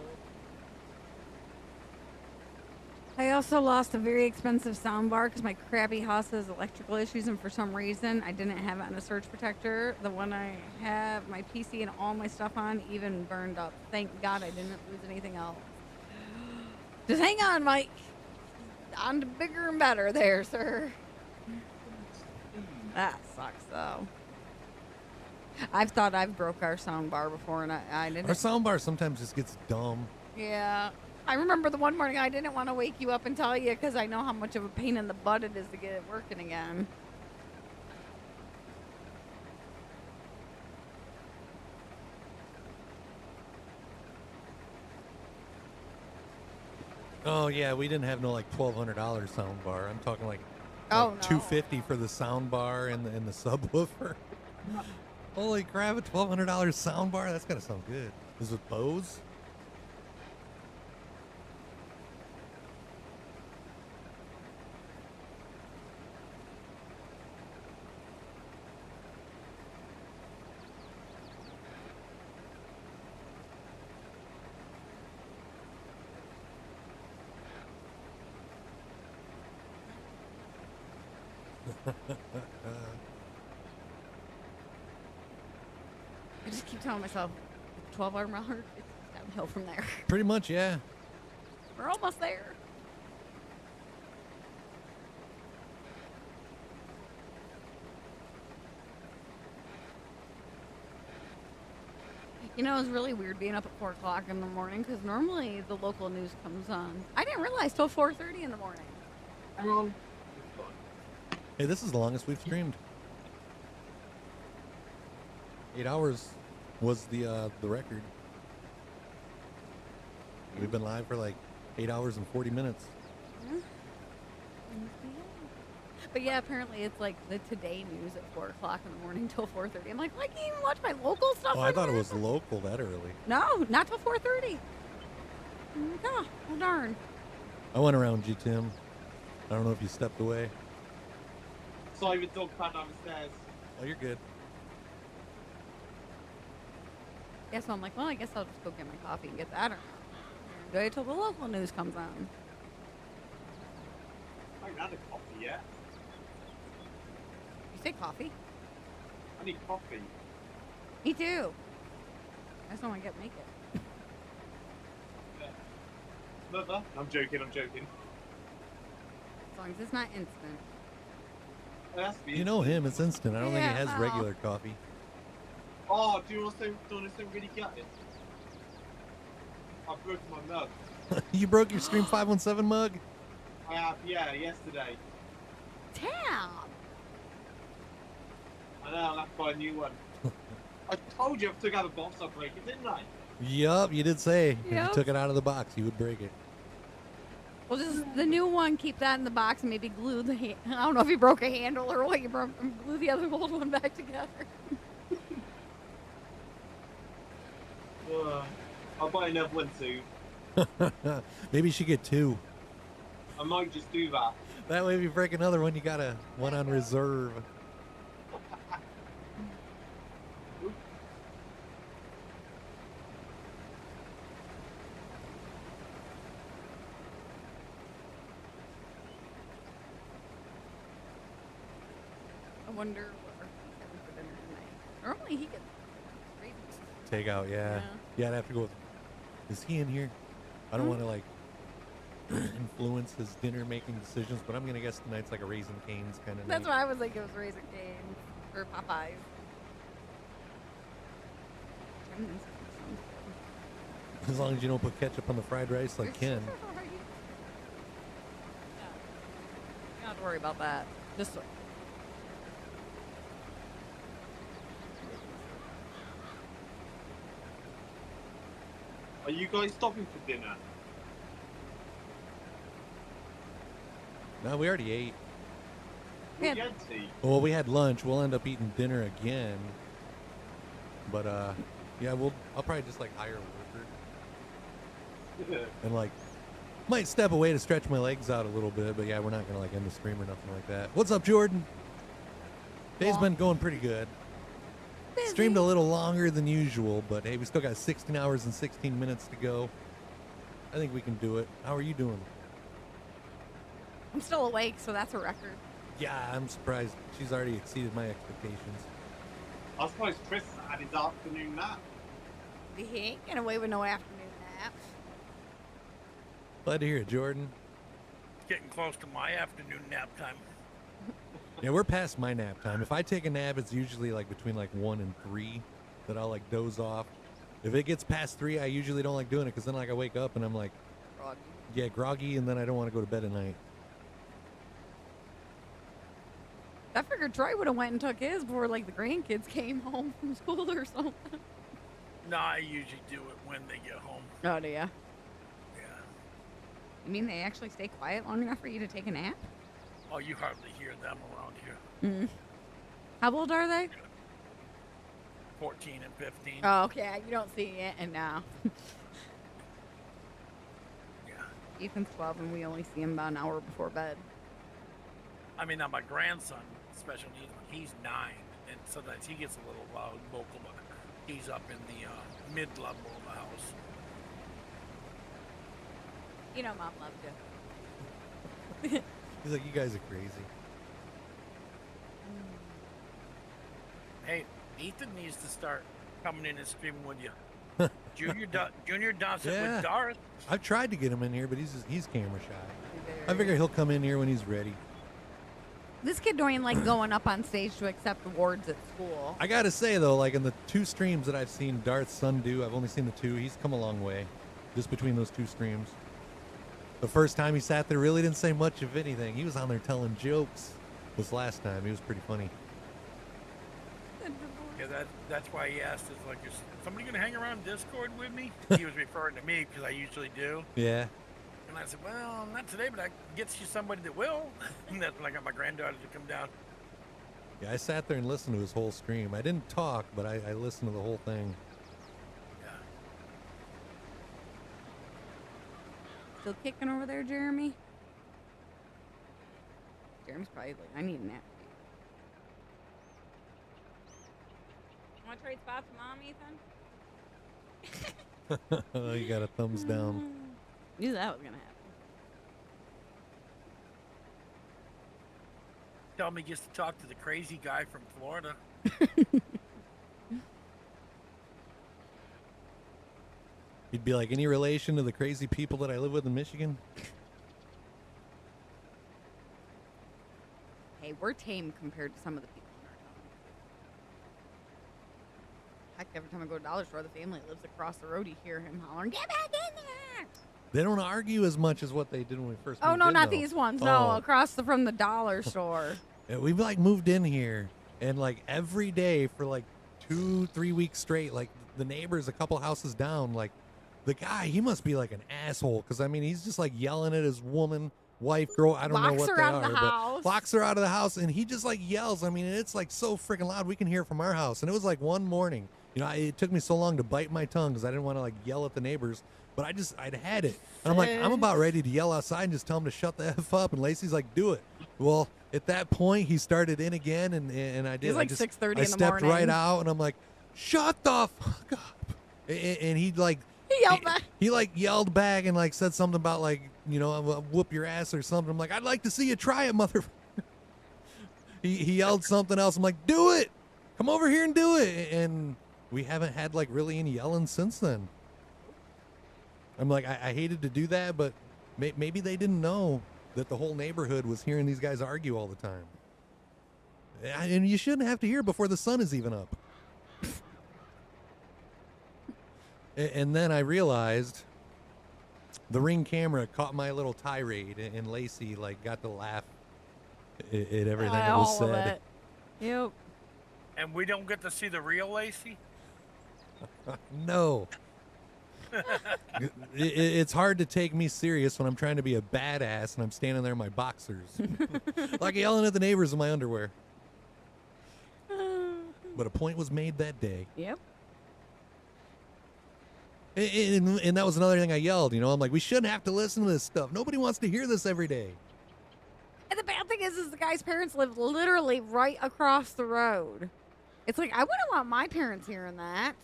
I also lost a very expensive sound bar because my crappy house has electrical issues, and for some reason I didn't have it on a surge protector. The one I have my PC and all my stuff on even burned up. Thank God I didn't lose anything else. Just hang on, Mike. On to bigger and better there, sir. That sucks, though. I've thought I've broke our sound bar before, and I didn't. Our sound bar sometimes just gets dumb. Yeah. I remember the one morning I didn't want to wake you up and tell you because I know how much of a pain in the butt it is to get it working again. Oh yeah, we didn't have no like $1,200 sound bar. I'm talking like, Oh, no. $250 for the sound bar and the subwoofer. Holy crap, a $1,200 sound bar? That's gotta sound good. Is it Bose? I just keep telling myself, 12-hour mile, it's downhill from there. Pretty much, yeah. We're almost there. You know, it was really weird being up at 4 o'clock in the morning because normally the local news comes on. I didn't realize till 4:30 in the morning. Hang on. Hey, this is the longest we've streamed. 8 hours was the record. We've been live for like 8 hours and 40 minutes. Yeah. But yeah, apparently it's like the Today news at 4 o'clock in the morning till 4:30. I'm like, I can't even watch my local stuff. Oh, I thought it was local that early. No, not till 4:30. Oh, well, darn. I went around you, Tim. I don't know if you stepped away. Sorry, the dog pan down the stairs. Oh, you're good. Yeah, so I'm like, well, I guess I'll just go get my coffee and get that around. Do it till the local news comes on. I haven't had a coffee yet. You say coffee? I need coffee. Me too. I just don't want to make it. Mother? I'm joking. As long as it's not instant. It has to be You know him, it's instant. I don't think he has no. regular coffee. Oh, do you want to say really gutted? I broke my mug. You broke your Stream 517 mug? I have, yeah, yesterday. Damn! I know, I'll have to buy a new one. I told you I took out the box, I'd break it, didn't I? Yup, you did say. If Yep. you took it out of the box, you would break it. Well, just the new one, keep that in the box and maybe glue the I don't know if you broke a handle or what you broke. Glue the other old one back together. I'll buy another one too. Maybe you should get 2. I might just do that. That way if you break another one, you got one on reserve. I wonder what he's having for dinner tonight. Normally he gets Ravens. Take out, yeah. Yeah, I'd have to go with, is he in here? I don't want to like influence his dinner making decisions, but I'm going to guess tonight's like a Raisin Cane's kind of That's night. what I was like. It was Raisin Cane's or Popeyes. As long as you don't put ketchup on the fried rice like Ken. You don't have to worry about that. Just so. Are you guys stopping for dinner? No, we already ate. What you had to eat? Well, we had lunch. We'll end up eating dinner again. But yeah, I'll probably just like hire a worker and like might step away to stretch my legs out a little bit. But yeah, we're not gonna like end the stream or nothing like that. What's up, Jordan? Day's been going pretty good. Streamed a little longer than usual, but hey, we still got 16 hours and 16 minutes to go. I think we can do it. How are you doing? I'm still awake, so that's a record. Yeah, I'm surprised. She's already exceeded my expectations. I suppose Chris had his afternoon nap. He ain't getting away with no afternoon nap. Glad to hear it, Jordan. It's getting close to my afternoon nap time. Yeah, we're past my nap time. If I take a nap, it's usually like between like 1 and 3 that I'll like doze off. If it gets past 3, I usually don't like doing it because then like I wake up and I'm like, Groggy. yeah, groggy, and then I don't want to go to bed at night. I figured Troy would have went and took his before like the grandkids came home from school or something. No, I usually do it when they get home. Oh, do ya? Yeah. You mean they actually stay quiet long enough for you to take a nap? Oh, you hardly hear them around here. Mm. How old are they? 14 and 15. Oh, okay. You don't see it, and now. Yeah. Ethan's 12, and we only see him about an hour before bed. I mean, now my grandson, special needs, he's 9, and sometimes he gets a little loud vocal, but he's up in the mid-level of the house. You know, Mom loved you. He's like, you guys are crazy. Hey, Ethan needs to start coming in and streaming with you. Junior does it Yeah. with Darth. I've tried to get him in here, but he's camera shy. I figure he'll come in here when he's ready. This kid don't even like going up on stage to accept awards at school. I gotta say though, like in the 2 streams that I've seen Darth's son do, I've only seen the 2. He's come a long way, just between those 2 streams. The first time he sat there, really didn't say much of anything. He was on there telling jokes. This last time, he was pretty funny. Yeah, that's why he asked, is like, is somebody gonna hang around Discord with me? He was referring to me because I usually do. Yeah. And I said, well, not today, but I can get you somebody that will. And that's when I got my granddaughter to come down. Yeah, I sat there and listened to his whole stream. I didn't talk, but I listened to the whole thing. Yeah. Still kicking over there, Jeremy? Jeremy's probably like, I need a nap. Want to trade spots with Mom, Ethan? Oh, you got a thumbs down. Knew that was gonna happen. Tell me just to talk to the crazy guy from Florida. You'd be like, any relation to the crazy people that I live with in Michigan? Hey, we're tame compared to some of the people in our town. Heck, every time I go to Dollar Store, the family that lives across the road, you hear him hollering, "Get back in there!" They don't argue as much as what they did when we first Oh moved no, in, not though. these ones. Oh. No, across from the dollar store. Yeah, we've like moved in here, and like every day for like 2-3 weeks straight, like the neighbors a couple houses down, like the guy, he must be like an asshole, because I mean he's just like yelling at his woman, wife, girl, I don't know Locks what her they out of are, the but house. locks her out of the house, and he just like yells. I mean, it's like so freaking loud, we can hear it from our house. And it was like one morning, you know, it took me so long to bite my tongue because I didn't want to like yell at the neighbors, but I'd had it, and I'm like, I'm about ready to yell outside and just tell him to shut the F up, and Lacey's like, do it. Well, at that point, he started in again, and I did. It's like I just, 6:30 in the I stepped right morning. out, and I'm like, shut the fuck up. And he like, He yelled back. he like yelled back and like said something about like, you know, I'll whoop your ass or something. I'm like, I'd like to see you try it, mother. He yelled something else. I'm like, do it. Come over here and do it. And we haven't had like really any yelling since then. I'm like, I hated to do that, but maybe they didn't know that the whole neighborhood was hearing these guys argue all the time. And you shouldn't have to hear it before the sun is even up. And then I realized the Ring camera caught my little tirade, and Lacey like got to laugh at everything that was All of said. it. Yep. And we don't get to see the real Lacey? No. It's hard to take me serious when I'm trying to be a badass and I'm standing there in my boxers, like yelling at the neighbors in my underwear. But a point was made that day. Yep. And that was another thing I yelled, you know, I'm like, we shouldn't have to listen to this stuff. Nobody wants to hear this every day. And the bad thing is the guy's parents live literally right across the road. It's like, I wouldn't want my parents hearing that.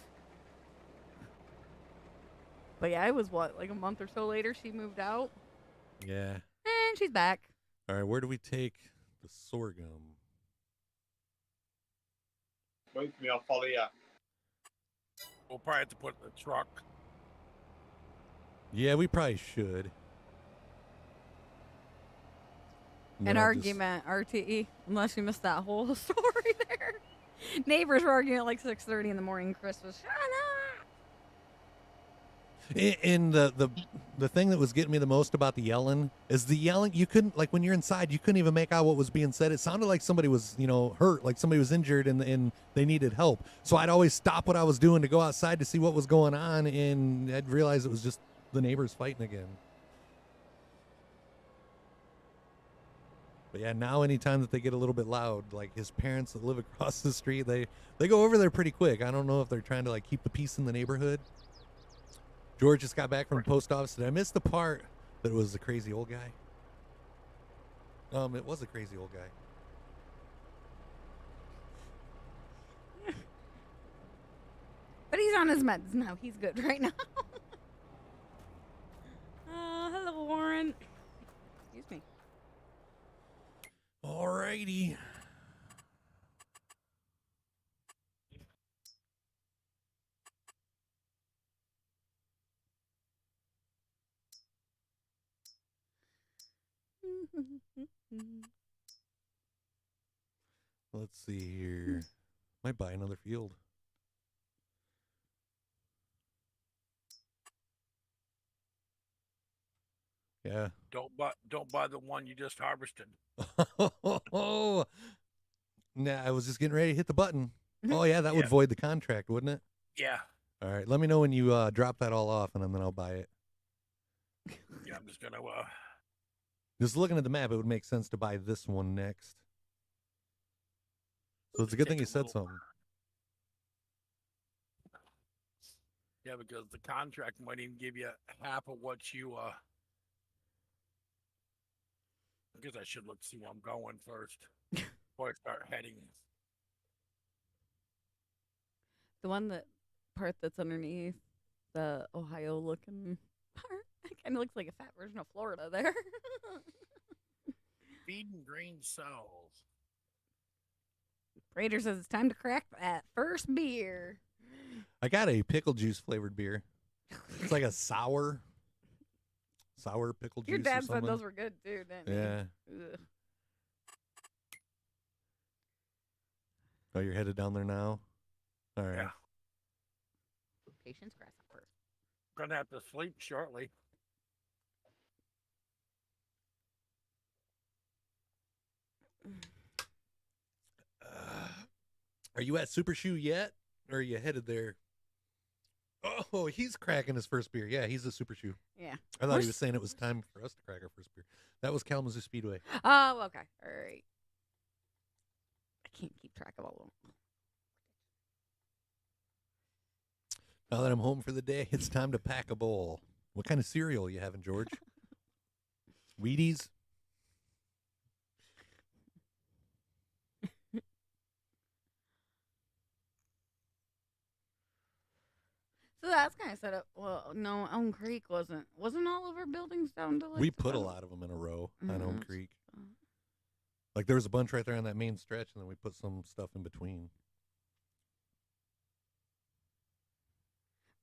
But yeah, it was what, like a month or so later she moved out? Yeah. And she's back. All right, where do we take the sorghum? Wait for me, I'll follow you. We'll probably have to put it in the truck. Yeah, we probably should. And An then I'll just- argument, RTE, unless you missed that whole story there. Neighbors were arguing at like 6:30 in the morning. Chris was, shut up. And the thing that was getting me the most about the yelling is the yelling. You couldn't, like when you're inside, you couldn't even make out what was being said. It sounded like somebody was, you know, hurt, like somebody was injured and they needed help. So I'd always stop what I was doing to go outside to see what was going on, and I'd realize it was just the neighbors fighting again. But yeah, now anytime that they get a little bit loud, like his parents that live across the street, they go over there pretty quick. I don't know if they're trying to like keep the peace in the neighborhood. George just got back from the post office. Did I miss the part that it was the crazy old guy? It was a crazy old guy. But he's on his meds now. He's good right now. Hello, Warren. Excuse me. Alrighty. Let's see here. Might buy another field. Yeah. Don't buy the one you just harvested. Nah, I was just getting ready to hit the button. Oh yeah, that would void the contract, wouldn't it? Yeah. All right, let me know when you drop that all off, and then I'll buy it. Yeah, I'm just gonna. Just looking at the map, it would make sense to buy this one next. So it's a good thing you said something. Yeah, because the contract might even give you half of what you. I guess I should look see where I'm going first before I start heading. The one part that's underneath the Ohio looking part, it kind of looks like a fat version of Florida there. Feeding grain cells. Raider says it's time to crack that first beer. I got a pickle juice flavored beer. It's like a sour pickle juice. Your dad or something. said those were good too, didn't he? Yeah. Ugh. Oh, you're headed down there now? All right. Yeah. Patience, grasshopper. Gonna have to sleep shortly. Are you at Super Shoe yet? Or are you headed there? Oh, he's cracking his first beer. Yeah, he's a Super Shoe. Yeah. I thought he was saying it was time for us to crack our first beer. That was Kalamazoo Speedway. Oh, okay. All right. I can't keep track of all of them. Now that I'm home for the day, it's time to pack a bowl. What kind of cereal are you having, George? Wheaties? So that's kind of set up. Well, no, Elm Creek wasn't all of our buildings down to like. We put a lot of them in a row on Elm Mhm. Creek. Like there was a bunch right there on that main stretch, and then we put some stuff in between.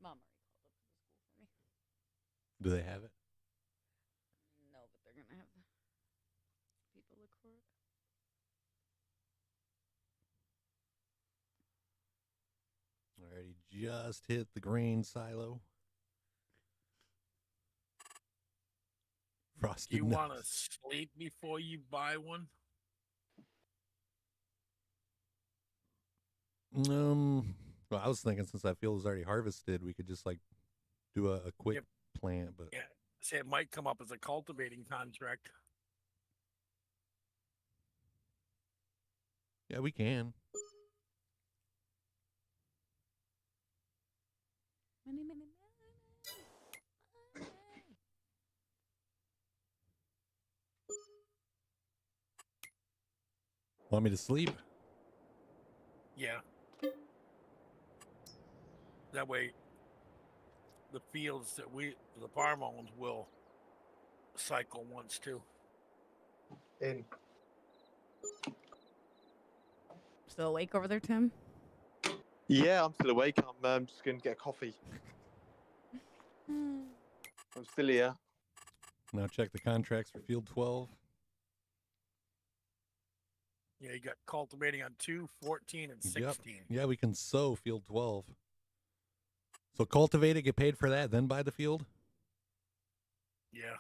Mom already called up to the school for me. Do they have it? No, but they're gonna have the people look for it. Alrighty, just hit the grain silo. Frosted You want to Nuts. sleep before you buy one? Well, I was thinking since that field is already harvested, we could just like do a quick plant, but Yeah. Say it might come up as a cultivating contract. yeah, we can. Money, money, money. Want me to sleep? Yeah. That way, the fields that the farm owns will cycle once too. In. Still awake over there, Tim? Yeah, I'm still awake. I'm just going to get a coffee. I'm still here. Now check the contracts for field 12. Yeah, you got cultivating on 2, 14, and 16. Yep. Yeah, we can sow field 12. So cultivate it, get paid for that, then buy the field? Yeah.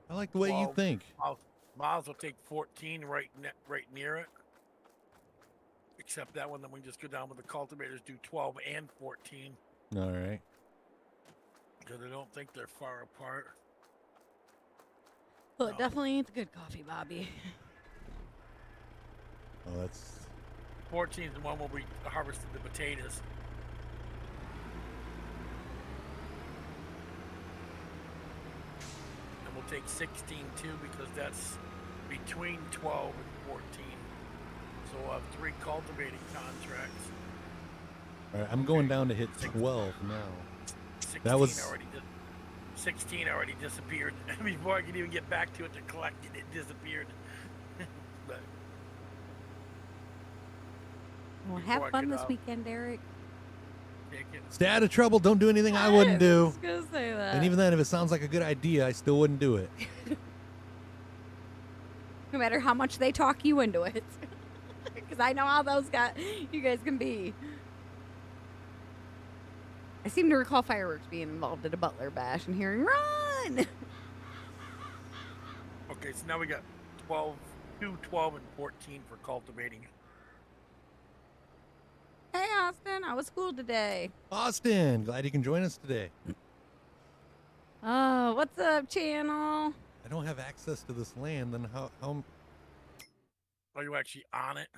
I like the way you think. Might as well take 14 right near it. Except that one, then we can just go down with the cultivators, do 12 and 14. All right. Because I don't think they're far apart. Well, it definitely ain't the good coffee, Bobby. Oh, that's 14 is the one where we harvested the potatoes. And we'll take 16 too because that's between 12 and 14. So we'll have 3 cultivating contracts. all right. I'm going down to hit 12 now. 16 That was 16 already disappeared. Before I could even get back to it to collect it, it disappeared. But Well, before I have fun could, this weekend, Eric. take it. stay out of trouble. Don't do anything I wouldn't do. was gonna say that. And even then, if it sounds like a good idea, I still wouldn't do it. No matter how much they talk you into it. Because I know how you guys can be. I seem to recall fireworks being involved at a Butler bash and hearing, run! Okay, so now we got 12, 2, 12, and 14 for cultivating. Hey, Austin. How was school today? Austin, glad you can join us today. Oh, what's up, channel? I don't have access to this land, then how Are you actually on it?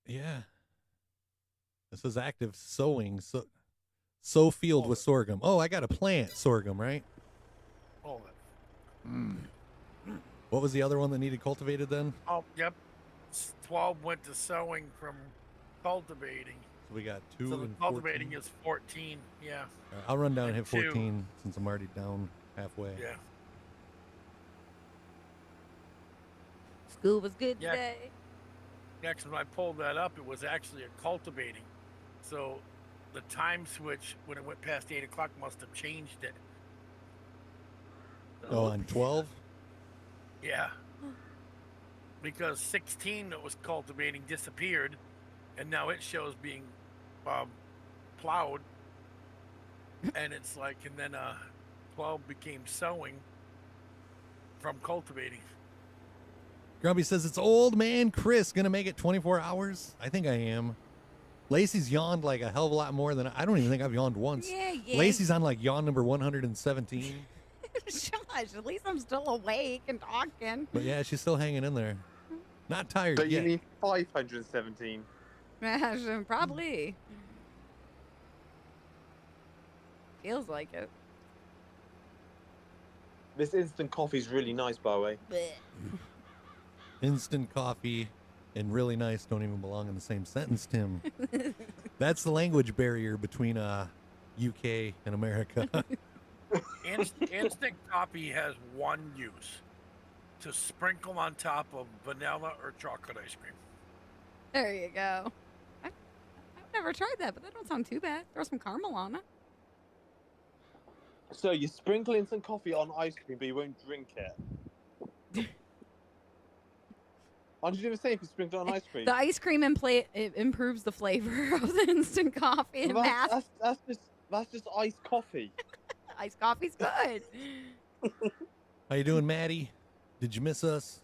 yeah. This is active sowing, sow field with sorghum. Oh, I got to plant sorghum, right? Oh, What was the other one that needed cultivated then? oh, yep. 12 went to sowing from cultivating. So we got 2 So the and cultivating 14. is 14. Yeah. All right, I'll run down and hit 2. 14 since I'm already down halfway. Yeah. School was good Yeah. today. Yeah, 'cause when I pulled that up, it was actually a cultivating. So the time switch, when it went past 8 o'clock, must have changed it. Oh, on 12? Yeah. Because 16 that was cultivating disappeared, and now it shows being plowed. And it's like, and then 12 became sowing from cultivating. Grumpy says it's old man Chris gonna make it 24 hours. I think I am. Lacey's yawned like a hell of a lot more than I don't even think I've yawned once. Yeah. Lacey's on like yawn number 117. Shush, at least I'm still awake and talking. But yeah, she's still hanging in there. Not tired So yet. you need 517. Probably. Feels like it. This instant coffee is really nice, by the way. Instant coffee and really nice don't even belong in the same sentence, Tim. That's the language barrier between UK and America. Instant coffee has one use: to sprinkle on top of vanilla or chocolate ice cream. There you go. I've never tried that, but that don't sound too bad. Throw some caramel on it. So you sprinkle instant coffee on ice cream, but you won't drink it. Aren't you say if you sprinkle it on ice cream? The ice cream it improves the flavor of the instant coffee and That's just iced coffee. Iced coffee's good. How you doing, Maddie? Did you miss us?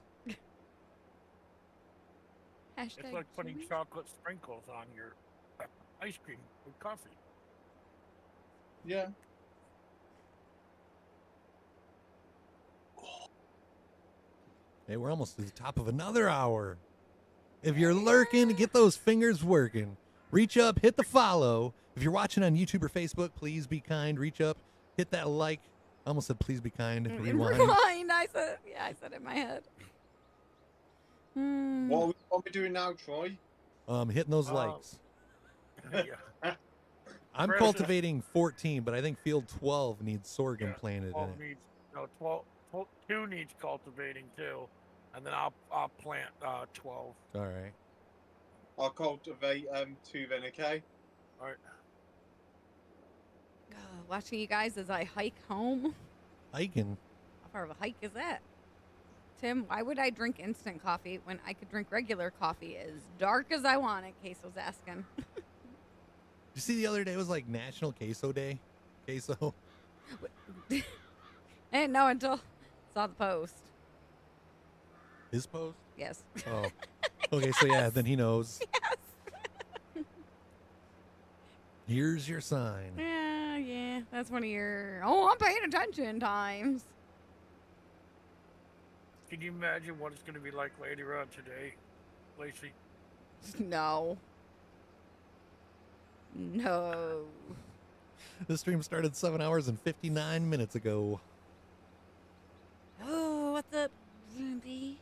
It's like putting chocolate sprinkles on your ice cream with coffee. Yeah. Hey, we're almost to the top of another hour. If you're lurking, get those fingers working. Reach up, hit the follow. If you're watching on YouTube or Facebook, please be kind. Reach up, hit that like. I almost said please be kind. Rewind. I said it in my head. What are we doing now, Troy? Hitting those likes. Yeah. I'm cultivating 14, but I think field 12 needs sorghum planted in it. 2 needs cultivating too, and then I'll plant 12. All right. I'll cultivate 2 then, okay? All right. Watching you guys as I hike home. Hiking? How far of a hike is that? Tim, why would I drink instant coffee when I could drink regular coffee as dark as I want it? Queso's asking. Did you see the other day it was like National Queso Day? Queso? I didn't know until saw the post. His post? Yes. Oh. Okay, so yeah, then he knows. Yes. Here's your sign. Yeah. That's one of your, I'm paying attention times. Can you imagine what it's going to be like later on today, Lacey? No. The stream started 7 hours and 59 minutes ago. Oh, what's up, Grumpy?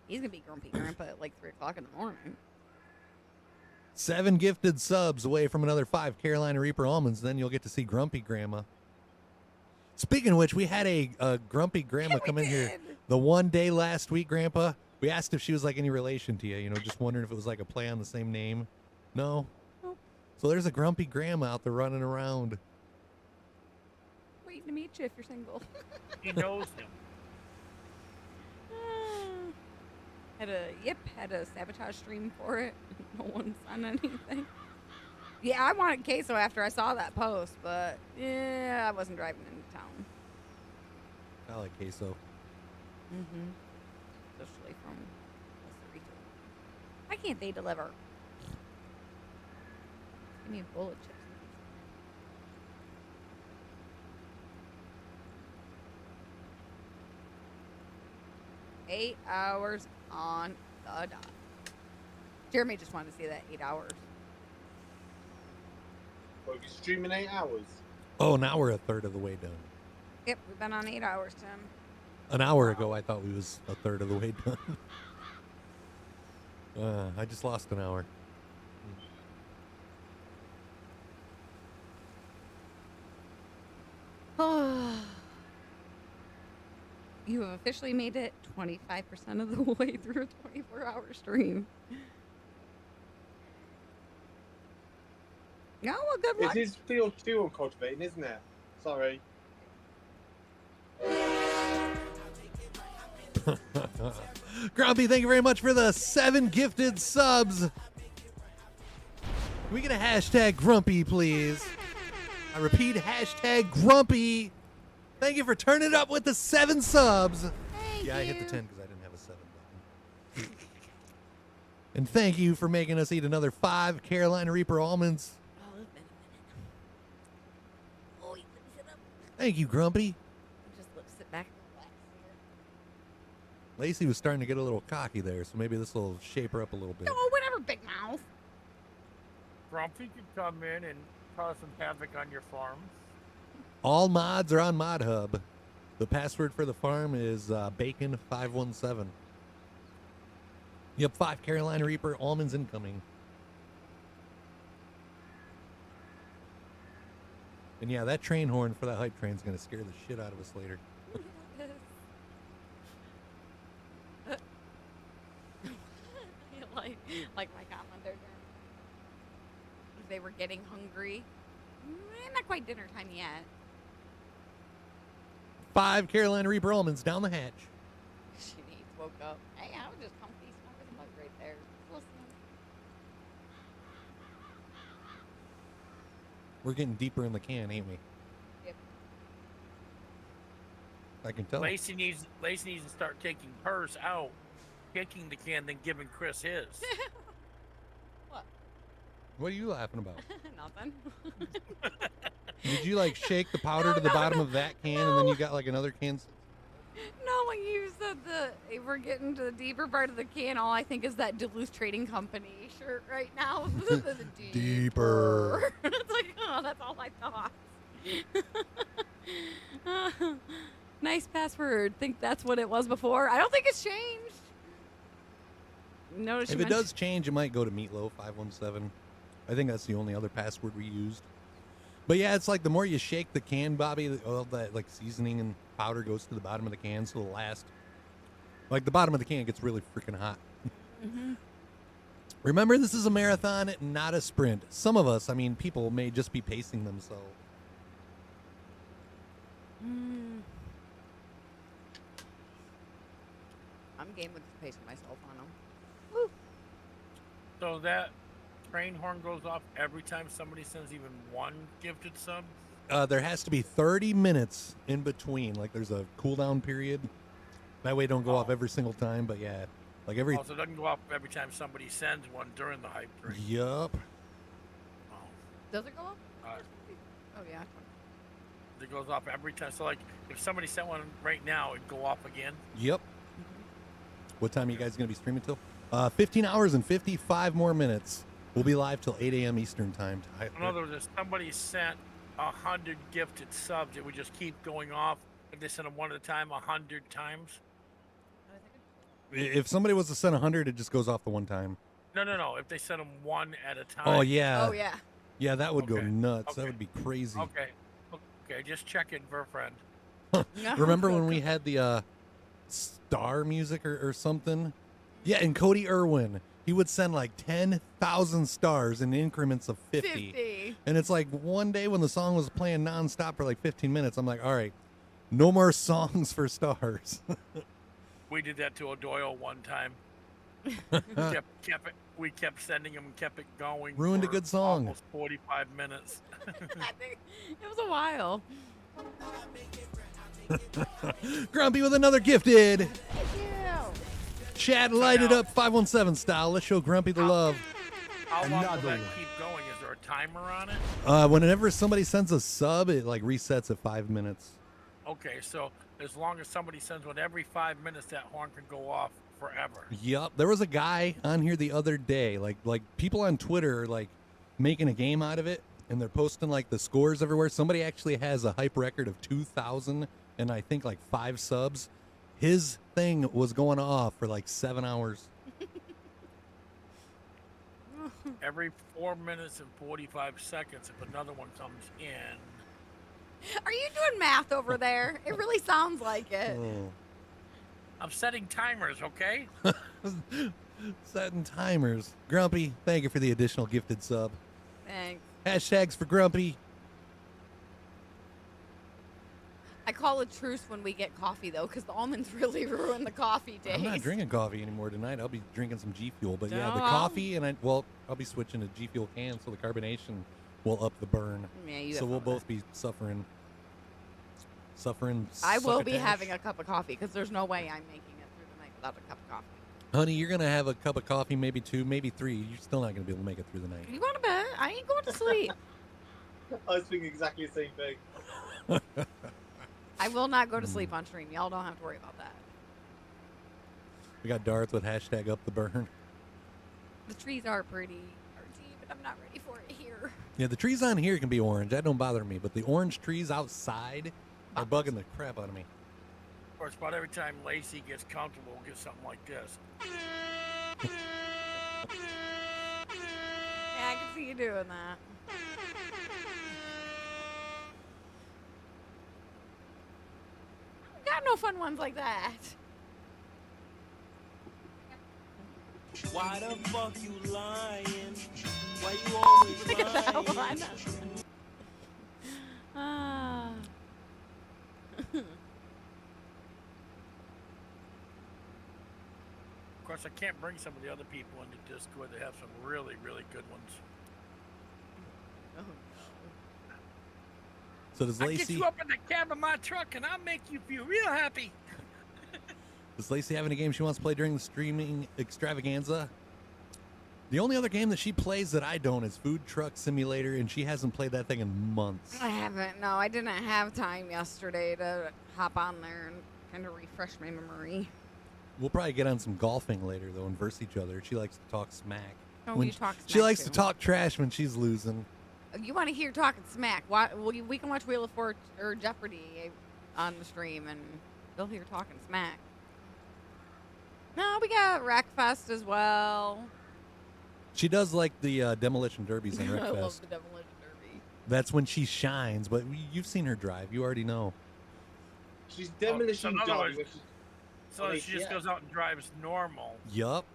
He's going to be Grumpy Grandpa at like 3 o'clock in the morning. 7 gifted subs away from another 5 Carolina Reaper almonds. Then you'll get to see Grumpy Grandma. Speaking of which, we had a Grumpy Grandma come in here the one day last week, Grandpa. We asked if she was like any relation to you, just wondering if it was like a play on the same name. No? Nope. So there's a Grumpy Grandma out there running around. Waiting to meet you if you're single. He knows him. Had a sabotage stream for it. No one's on anything. Yeah, I wanted queso after I saw that post, but yeah, I wasn't driving into town. I like queso. Mm-hmm. Especially from Costa Rica. Why can't they deliver? Give me a bowl of chips. 8 hours on the dot. Jeremy just wanted to see that 8 hours. Well, you're streaming 8 hours. Oh, now we're a third of the way done. Yep, we've been on 8 hours, Tim. An hour ago, I thought we was a third of the way done. I just lost an hour. You have officially made it 25% of the way through a 24-hour stream. No, well, good luck. It is field 2 on cultivating, isn't it? Sorry. Grumpy, thank you very much for the 7 gifted subs. Can we get a hashtag Grumpy, please? I repeat, hashtag Grumpy. Thank you for turning it up with the 7 subs. Thank you. I hit the 10 because I didn't have a 7 button. And thank you for making us eat another 5 Carolina Reaper almonds. Oh, it's been a minute. Oh, let me sit up. Thank you, Grumpy. Just sit back and relax here. Lacey was starting to get a little cocky there, so maybe this will shape her up a little bit. No, whatever, big mouth. Grumpy could come in and cause some havoc on your farms. All mods are on Mod Hub. The password for the farm is Bacon517. Yep, 5 Carolina Reaper almonds incoming. And yeah, that train horn for that hype train is going to scare the shit out of us later. like my comment there, Jeremy. They were getting hungry. Not quite dinner time yet. 5 Carolina Reaper almonds down the hatch. She needs woke up. Hey, I was just comfy smoking a mug right there. Listen. We're getting deeper in the can, ain't we? Yep. I can tell. Lacey needs to start taking hers out, kicking the can, then giving Chris his. What? What are you laughing about? Nothing. Did you like shake the powder to the bottom of that can and then you got like another can? No, when you said if we're getting to the deeper part of the can, all I think is that Duluth Trading Company shirt right now. Deeper. It's like, oh, that's all I thought. Nice password. Think that's what it was before. I don't think it's changed. Notice If it does change, it might go to Meatloaf 517. I think that's the only other password we used. But yeah, it's like the more you shake the can, Bobby, all that like seasoning and powder goes to the bottom of the can, so the last, like the bottom of the can gets really freaking hot. Mm-hmm. Remember, this is a marathon, not a sprint. Some of us, I mean, people may just be pacing themselves. I'm game with pacing myself on them. Woo. So that train horn goes off every time somebody sends even one gifted sub? There has to be 30 minutes in between. Like there's a cooldown period. That way it don't go off every single time, but yeah. Like every... Oh, so it doesn't go off every time somebody sends one during the hype train? Yup. Oh. Does it go up? Oh, yeah. It goes off every time. So, like, if somebody sent one right now, it'd go off again? Yep. What time are you guys going to be streaming till? 15 hours and 55 more minutes. We'll be live till 8 a.m. Eastern time. In other words, if somebody sent 100 gifted subs, it would just keep going off. If they sent them one at a time, 100 times? If somebody was to send 100, it just goes off the one time. No. If they sent them one at a time. Oh, yeah. Oh, yeah. Yeah, that would go nuts. Okay. That would be crazy. Okay, just checking for a friend. Remember when we had the star music or something? Yeah, and Cody Irwin, he would send like 10,000 stars in increments of 50. And it's like one day when the song was playing nonstop for like 15 minutes, I'm like, all right, no more songs for stars. We did that to O'Doyle one time. We kept sending him and kept it going. Ruined a good song. Almost 45 minutes. I think it was a while. Grumpy with another gifted. Thank you. Chat lighted up 517 style. Let's show Grumpy the love. How long will that keep going? Is there a timer on it? Whenever somebody sends a sub, it like resets at 5 minutes. Okay, so as long as somebody sends one every 5 minutes, that horn can go off forever. Yep. There was a guy on here the other day, like people on Twitter are like making a game out of it, and they're posting like the scores everywhere. Somebody actually has a hype record of 2,000 and I think like 5 subs. His thing was going off for like 7 hours. Every 4 minutes and 45 seconds, if another one comes in. Are you doing math over there? It really sounds like it. Oh. I'm setting timers, okay? Setting timers. Grumpy, thank you for the additional gifted sub. Thanks. Hashtags for Grumpy. I call a truce when we get coffee, though, because the almonds really ruin the coffee taste. I'm not drinking coffee anymore tonight. I'll be drinking some G Fuel. But yeah, the No. coffee and I'll be switching to G Fuel cans so the carbonation will up the burn. Yeah, you so have we'll fun with both be suffering. I will be succotash. having a cup of coffee because there's no way I'm making it through the night without a cup of coffee. Honey, you're going to have a cup of coffee, maybe 2, maybe 3. You're still not going to be able to make it through the night. You want to bet? I ain't going to sleep. I was thinking exactly the same thing. I will not go to sleep on stream. Y'all don't have to worry about that. We got Darth with hashtag up the burn. The trees are pretty artsy, but I'm not ready for it here. Yeah, the trees on here can be orange. That don't bother me. But the orange trees outside are bugging the crap out of me. Of course, about every time Lacey gets comfortable, we'll get something like this. Yeah, I can see you doing that. Got no fun ones like that. Why the fuck you lying? Why you always Look at that lying? one. Ah. Of course, I can't bring some of the other people into Discord. They have some really, really good ones. So does I'll get Lacey you up in the cab of my truck and I'll make you feel real happy. does Lacey have any game she wants to play during the streaming extravaganza? The only other game that she plays that I don't is Food Truck Simulator, and she hasn't played that thing in months. I haven't. No, I didn't have time yesterday to hop on there and kind of refresh my memory. We'll probably get on some golfing later, though, and verse each other. She likes to talk smack. Oh, When you talk she smack, likes too. to talk trash when she's losing. You want to hear talking smack? We can watch Wheel of Fortune or Jeopardy on the stream, and they'll hear talking smack. No, we got Wreckfest as well. She does like the demolition derbies in I love Wreckfest. the demolition derby. That's when she shines, but you've seen her drive. You already know. She's demolition in other dog. words, So she just goes out and drives normal Yup.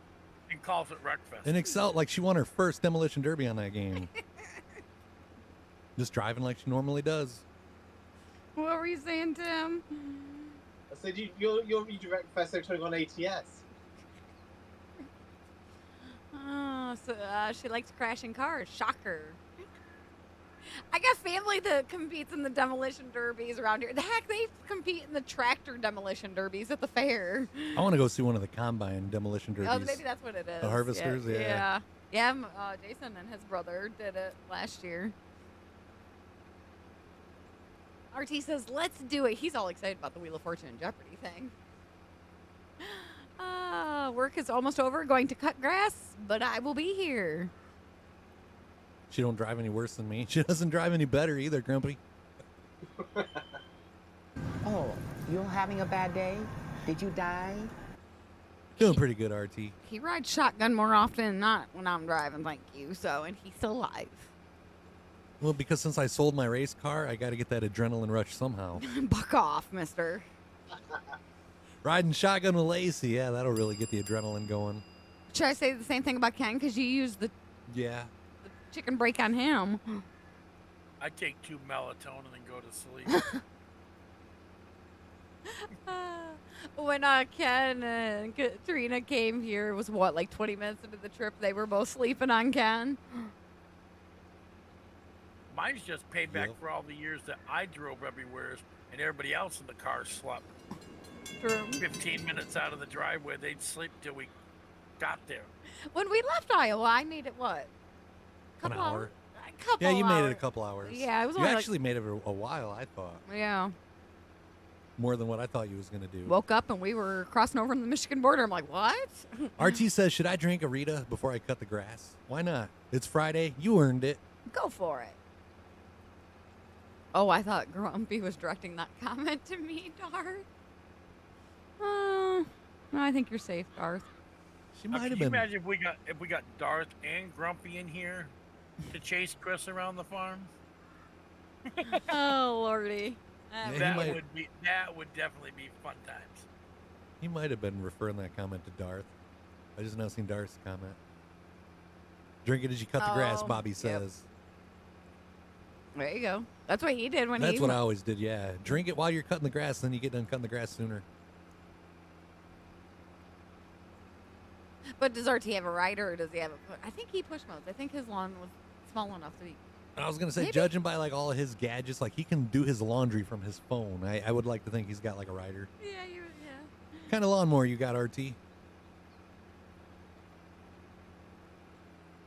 and calls it Wreckfest. And Excel, like she won her first demolition derby on that game. Just driving like she normally does. What were you saying, Tim? I said you're direct first time on ATS. Oh, so she likes crashing cars. Shocker. I got family that competes in the demolition derbies around here. The heck, they compete in the tractor demolition derbies at the fair. I want to go see one of the combine demolition derbies. Oh, maybe that's what it is. The harvesters, yeah. Yeah, Jason and his brother did it last year. RT says, let's do it. He's all excited about the Wheel of Fortune and Jeopardy thing. Work is almost over. Going to cut grass, but I will be here. She don't drive any worse than me. She doesn't drive any better either, Grumpy. Oh, you're having a bad day? Did you die? Doing pretty good, RT. He rides shotgun more often, not when I'm driving, thank you. So, and he's still alive. Well, because since I sold my race car, I got to get that adrenaline rush somehow. Buck off, mister. Riding shotgun with Lacey, yeah, that'll really get the adrenaline going. Should I say the same thing about Ken? Because you used the Yeah. chicken break on him. I take 2 melatonin and go to sleep. When Ken and Katrina came here, it was what, like 20 minutes into the trip, they were both sleeping on Ken? Mine's just payback for all the years that I drove everywhere and everybody else in the car slept. True. 15 minutes out of the driveway, they'd sleep till we got there. When we left Iowa, I made it what? An hour. A couple Yeah, you made it a hours. couple hours. Yeah, it was You only actually made it a while, I thought. Yeah. More than what I thought you was going to do. Woke up and we were crossing over from the Michigan border. I'm like, what? RT says, should I drink a Rita before I cut the grass? Why not? It's Friday. You earned it. Go for it. Oh, I thought Grumpy was directing that comment to me, Darth. No, I think you're safe, Darth. She Can you imagine if we got Darth and Grumpy in here to chase Chris around the farm? Oh, Lordy. Yeah, that would definitely be fun times. He might have been referring that comment to Darth. I just now seen Darth's comment. Drink it as you cut the grass, Bobby says. There you go. That's what he did when That's what I always did, yeah. Drink it while you're cutting the grass, then you get done cutting the grass sooner. But does RT have a rider or does he have a push? I think he push modes. I think his lawn was small enough to be. I was going to say, Maybe. judging by like all of his gadgets, like he can do his laundry from his phone. I would like to think he's got like a rider. Yeah. What kind of lawnmower you got, RT?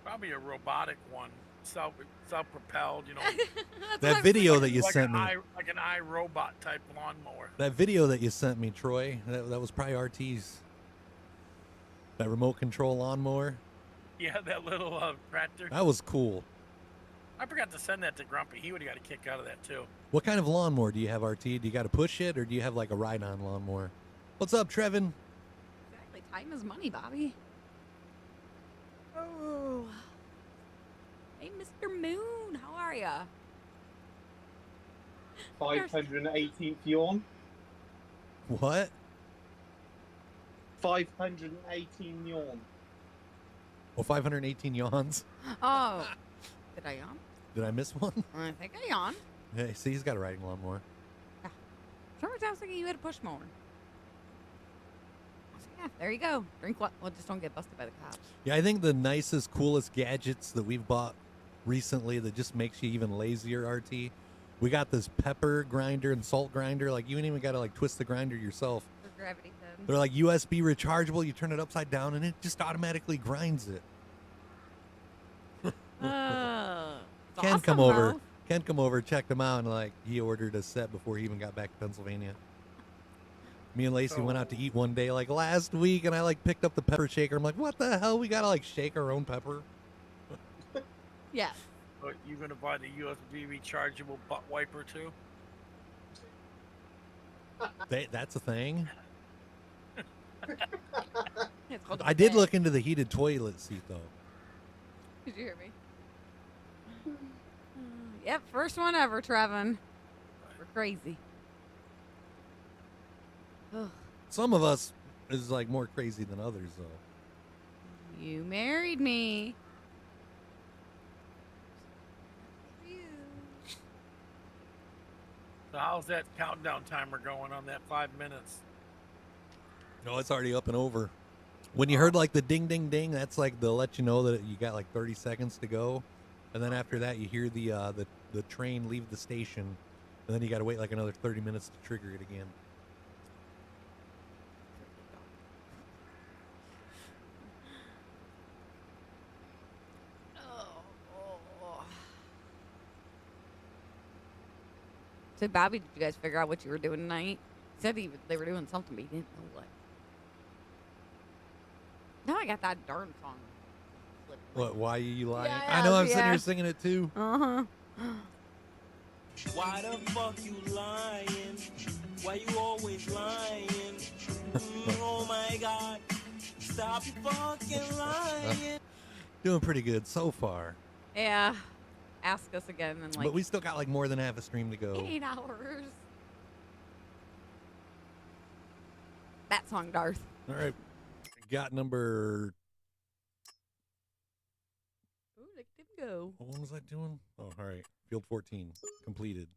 Probably a robotic one, self-propelled, you know. That video that you like sent me. Like an iRobot type lawnmower. That video that you sent me, Troy, that was probably RT's. That remote control lawnmower. Yeah, that little tractor. That was cool. I forgot to send that to Grumpy. He would have got a kick out of that too. What kind of lawnmower do you have, RT? Do you got to push it, or do you have like a ride-on lawnmower? What's up, Trevin? Exactly. Time is money, Bobby. Oh. Hey, Mr. Moon. How are ya? 518th yawn. What? 518 yawn. Well, 518 yawns. Oh. Did I yawn? Did I miss one? I think I yawned. Hey, see, he's got a riding lawnmower. Yeah. Sometimes I was thinking you had a push mower. Yeah, there you go. Drink what? Well, just don't get busted by the cops. Yeah, I think the nicest, coolest gadgets that we've bought recently that just makes you even lazier, RT. We got this pepper grinder and salt grinder. Like, you ain't even got to, like, twist the grinder yourself. For gravity fed. They're, like, USB rechargeable. You turn it upside down, and it just automatically grinds it. Ken awesome, come over. though. Ken come over, checked them out, and, like, he ordered a set before he even got back to Pennsylvania. Me and Lacey went out to eat one day, like, last week, and I, like, picked up the pepper shaker. I'm like, what the hell? We got to, like, shake our own pepper? Yeah. But you gonna buy the USB rechargeable butt wiper too? That's a thing. It's called a I did bed. look into the heated toilet seat, though. Did you hear me? Yep, first one ever, Trevin. We're crazy. Ugh. Some of us is, like, more crazy than others, though. You married me. So how's that countdown timer going on that 5 minutes? No, it's already up and over. When you heard, like, the ding, ding, ding, that's, like, they'll let you know that you got, like, 30 seconds to go. And then after that, you hear the train leave the station. And then you got to wait, like, another 30 minutes to trigger it again. So, Bobby, did you guys figure out what you were doing tonight? He said they were doing something, but he didn't know what. Now I got that darn song. What, why you lying? Yeah, I know, I'm sitting yeah. here singing it, too. Uh-huh. Why the fuck you lying? Why you always lying? Oh my god. Stop fucking lying. Doing pretty good so far. Yeah. Ask us again in, like, But we still got, like, more than half a stream to go. 8 hours. That song, Darth. All right. Got number... Ooh, look at him go. What was I doing? Oh, all right. Field 14. Completed.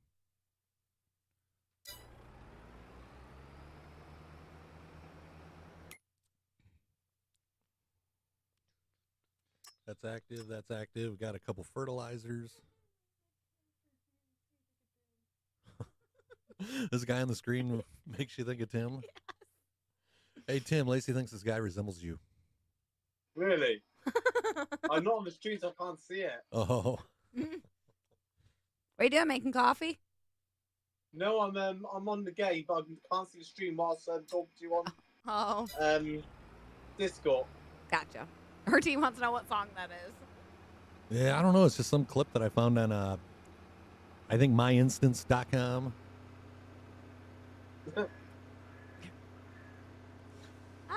That's active. That's active. We got a couple fertilizers. This guy on the screen makes you think of Tim. Hey, Tim, Lacey thinks this guy resembles you. Really? I'm not on the streets. I can't see it. Oh. What are you doing? Making coffee? No, I'm on the game, but I can't see the stream whilst I'm talking to you on Discord. Gotcha. Her team wants to know what song that is. Yeah, I don't know. It's just some clip that I found on, I think, myinstance.com. I'll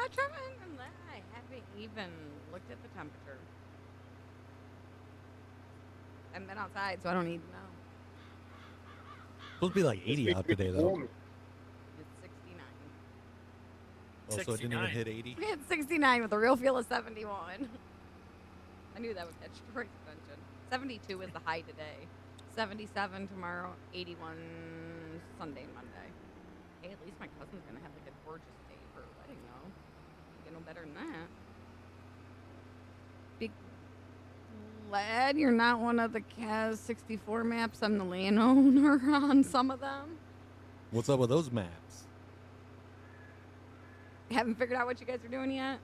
try and I haven't even looked at the temperature. I haven't been outside, so I don't need to know. Supposed to be like 80 out today, though. It's 69. Oh, so it didn't even hit 80? We had 69 with a real feel of 71. I knew that would catch your attention. 72 is the high today. 77 tomorrow. 81 Sunday and Monday. Hey, at least my cousin's going to have like a gorgeous day for her wedding, though. Get no better than that. Big glad you're not one of the CAS 64 maps. I'm the landowner on some of them. What's up with those maps? You haven't figured out what you guys are doing yet?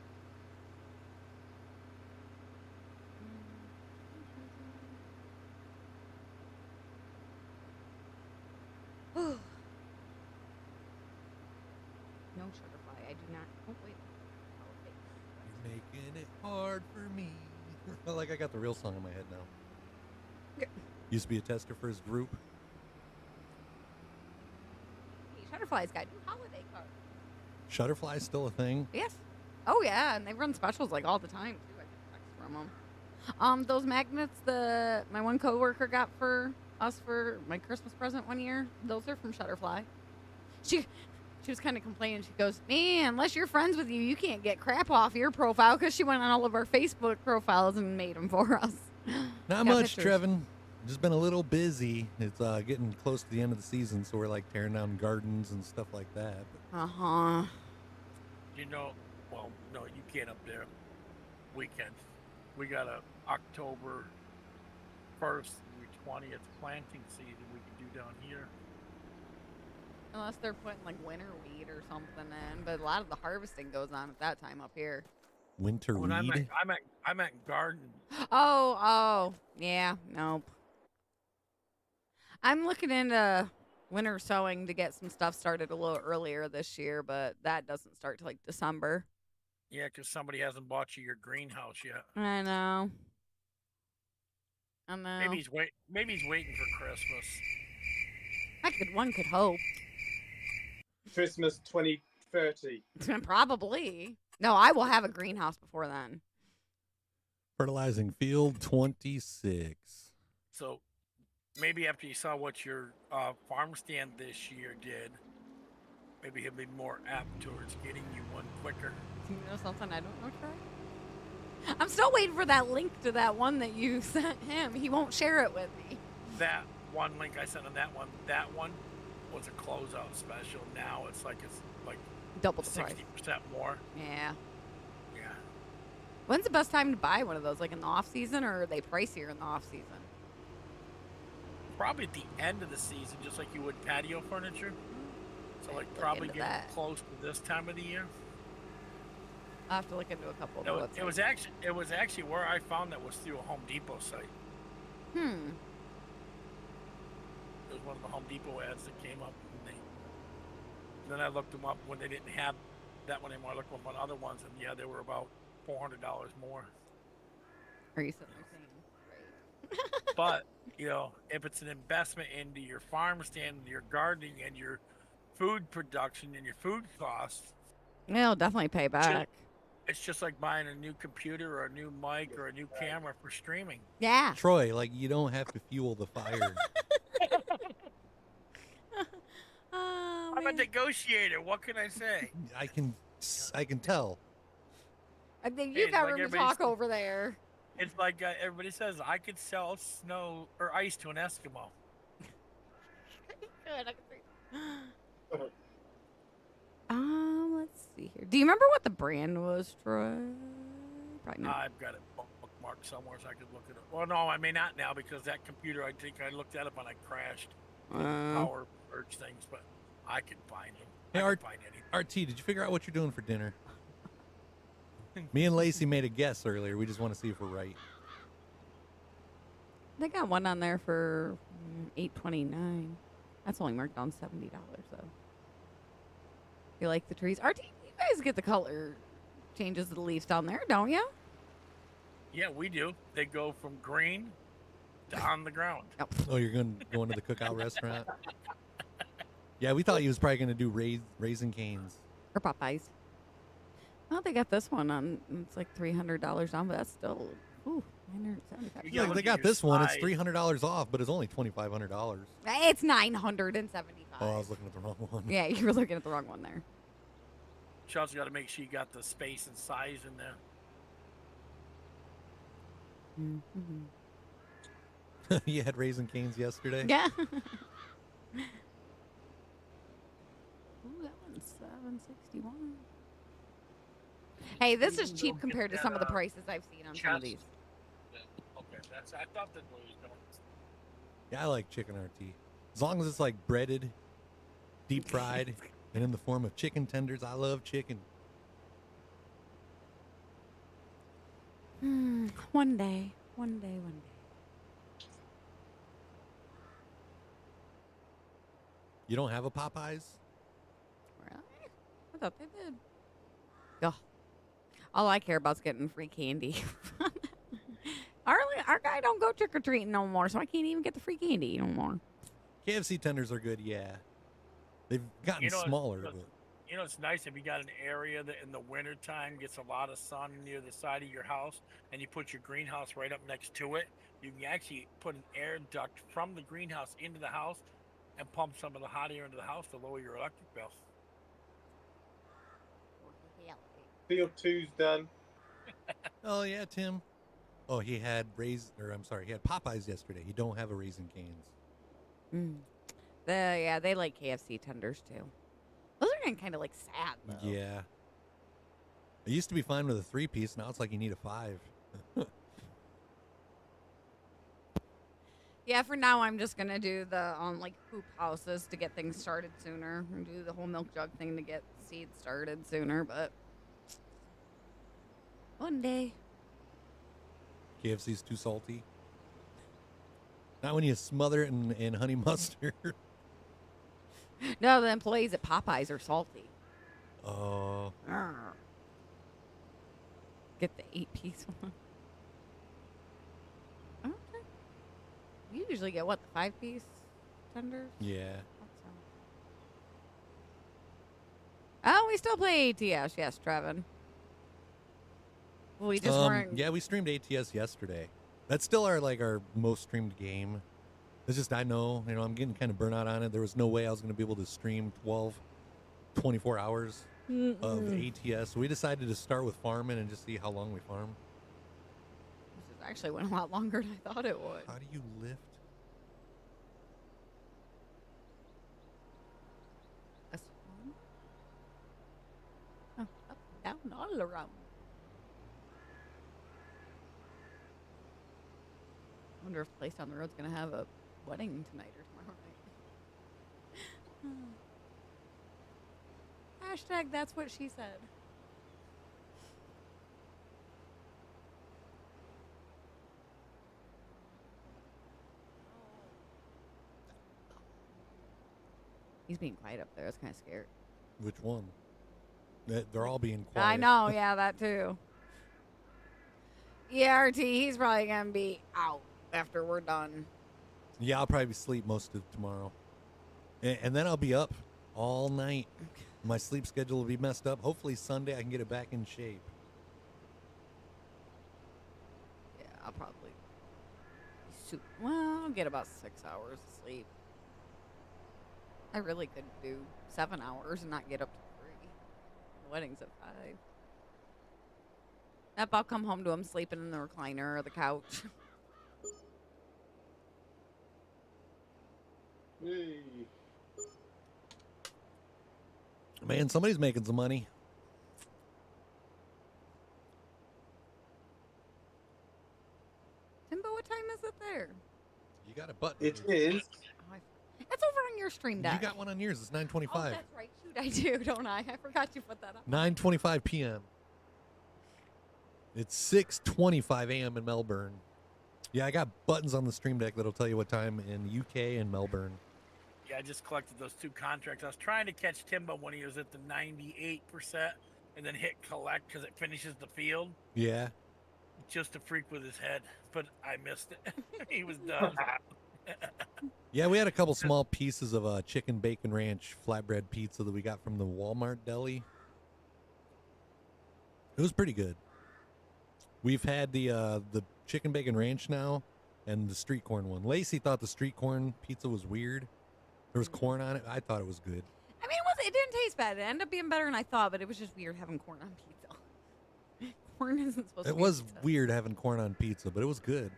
No Shutterfly. I do not. Oh, wait. You're making it hard for me. Like I got the real song in my head now. Used to be a tester for his group. Hey, Shutterfly's got new holiday cards. Shutterfly's still a thing? Yes. Oh, yeah. And they run specials like all the time, too. I get texts from them. Those magnets my one coworker got for us for my Christmas present one year, those are from Shutterfly. She was kind of complaining. She goes, man, unless you're friends with you can't get crap off your profile, because she went on all of our Facebook profiles and made them for us. Not much, Trevin. Just been a little busy. It's getting close to the end of the season, so we're like tearing down gardens and stuff like that. Uh-huh. You know, well, no, you can't up there. Weekend. We got a October 1st through 20th planting season we can do down here. Unless they're putting like winter wheat or something in, but a lot of the harvesting goes on at that time up here. Winter When weed? I'm at garden. Oh, yeah, nope. I'm looking into winter sowing to get some stuff started a little earlier this year, but that doesn't start till like December. Yeah, because somebody hasn't bought you your greenhouse yet. I know. Maybe he's waiting for Christmas. One could hope. Christmas 2030. Probably. No, I will have a greenhouse before then. Fertilizing field 26. So maybe after you saw what your farm stand this year did, maybe he'll be more apt towards getting you one quicker. You know something I don't know, Trey? I'm still waiting for that link to that one that you sent him. He won't share it with me. That one link I sent on that one was a closeout special. Now it's like double the price. 60% more. Yeah. Yeah. When's the best time to buy one of those? Like in the off season, or are they pricier in the off season? Probably at the end of the season, just like you would patio furniture. So like probably getting close to this time of the year. I'll have to look into a couple of those. It was actually where I found that was through a Home Depot site. It was one of the Home Depot ads that came up. And then I looked them up when they didn't have that one anymore. I looked them up on other ones, and yeah, they were about $400 more. Are you saying? Great. But you know, if it's an investment into your farm stand, your gardening, and your food production and your food costs, It'll definitely pay back. It's just like buying a new computer or a new mic or a new camera for streaming. Yeah. Troy, like you don't have to fuel the fire. I'm a negotiator. What can I say? I can tell. I think you got room to talk over there. It's like everybody says, I could sell snow or ice to an Eskimo. Good. I can see. Let's see here. Do you remember what the brand was, Troy? Probably not. I've got it bookmarked somewhere so I could look it up. Well, no, I may not now because that computer, I think I looked at it when I crashed. Power purge things, but I can find them. Hey, I can find anything. RT, did you figure out what you're doing for dinner? Me and Lacey made a guess earlier. We just want to see if we're right. They got one on there for $8.29. That's only marked down $70 though. You like the trees? RT, you guys get the color changes of the leaves down there, don't you? Yeah, we do. They go from green to on the ground. Oh, you're going to the cookout restaurant? Yeah, we thought he was probably going to do Raisin Canes. Or Popeyes. Well, they got this one on. It's like $300 down, but that's still $975. Yeah, they got this one. It's $300 off, but it's only $2,500. It's $975. Oh, I was looking at the wrong one. Yeah, you were looking at the wrong one there. You also got to make sure you got the space and size in there. You had Raisin Canes yesterday? Yeah. Ooh, that one's $761. Hey, this is cheap compared to some of the prices I've seen on some of these. Okay, I thought that was going. Yeah, I like chicken RT. As long as it's like breaded, deep fried, and in the form of chicken tenders. I love chicken. One day. You don't have a Popeyes? Really? I thought they did. Ugh. All I care about is getting free candy. Our guy don't go trick-or-treating no more, so I can't even get the free candy no more. KFC tenders are good, yeah. They've gotten smaller. But... You know, it's nice if you got an area that in the wintertime gets a lot of sun near the side of your house, and you put your greenhouse right up next to it. You can actually put an air duct from the greenhouse into the house and pump some of the hot air into the house to lower your electric bill. Field 2's done. Oh, yeah, Tim. Oh, he had Popeyes yesterday. He don't have a Raisin Canes. They like KFC tenders too. Those are getting kind of like sad though. Yeah. It used to be fine with a 3-piece. Now it's like you need a 5. Yeah, for now I'm just gonna do the like hoop houses to get things started sooner, and do the whole milk jug thing to get seeds started sooner. But one day. KFC's too salty. Not when you smother it in honey mustard. No, the employees at Popeyes are salty. Oh. Get the 8-piece one. Okay. You usually get what, the 5-piece tenders? Yeah. Oh, we still play ATS. Yes, Trevin. We just weren't. Yeah, we streamed ATS yesterday. That's still our most streamed game. It's just I know, I'm getting kind of burnt out on it. There was no way I was going to be able to stream 24 hours of ATS. So we decided to start with farming and just see how long we farm. This actually went a lot longer than I thought it would. How do you lift? This one? Oh, up, down, all around. I wonder if the place down the road's going to have a wedding tonight or tomorrow night. Hashtag that's what she said. He's being quiet up there. I was kind of scared. Which one? They're all being quiet. I know. Yeah, that too. Yeah, RT, he's probably going to be out after we're done. Yeah, I'll probably sleep most of tomorrow. And then I'll be up all night. My sleep schedule will be messed up. Hopefully Sunday I can get it back in shape. Yeah, I'll probably... Well, I'll get about 6 hours of sleep. I really could do 7 hours and not get up to 3. The wedding's at 5. Yep, I'll come home to him sleeping in the recliner or the couch. Hey. Man, somebody's making some money. Timbo, what time is it there? You got a button. It is. That's over on your your Stream Deck? You got one on yours. It's 9:25. Oh, that's right. Shoot, I do, don't I? I forgot you put that up. 9:25 p.m. It's 6:25 a.m. in Melbourne. Yeah, I got buttons on the Stream Deck that'll tell you what time in UK and Melbourne. Yeah, I just collected those 2 contracts. I was trying to catch Timbo when he was at the 98% and then hit collect because it finishes the field. Yeah. Just to freak with his head, but I missed it. He was done. Yeah, we had a couple small pieces of chicken bacon ranch flatbread pizza that we got from the Walmart deli. It was pretty good. We've had the chicken bacon ranch now and the street corn one. Lacey thought the street corn pizza was weird. There was corn on it. I thought it was good. I mean, it didn't taste bad. It ended up being better than I thought, but it was just weird having corn on pizza. Corn isn't supposed to It be was pizza. weird having corn on pizza, but it was good.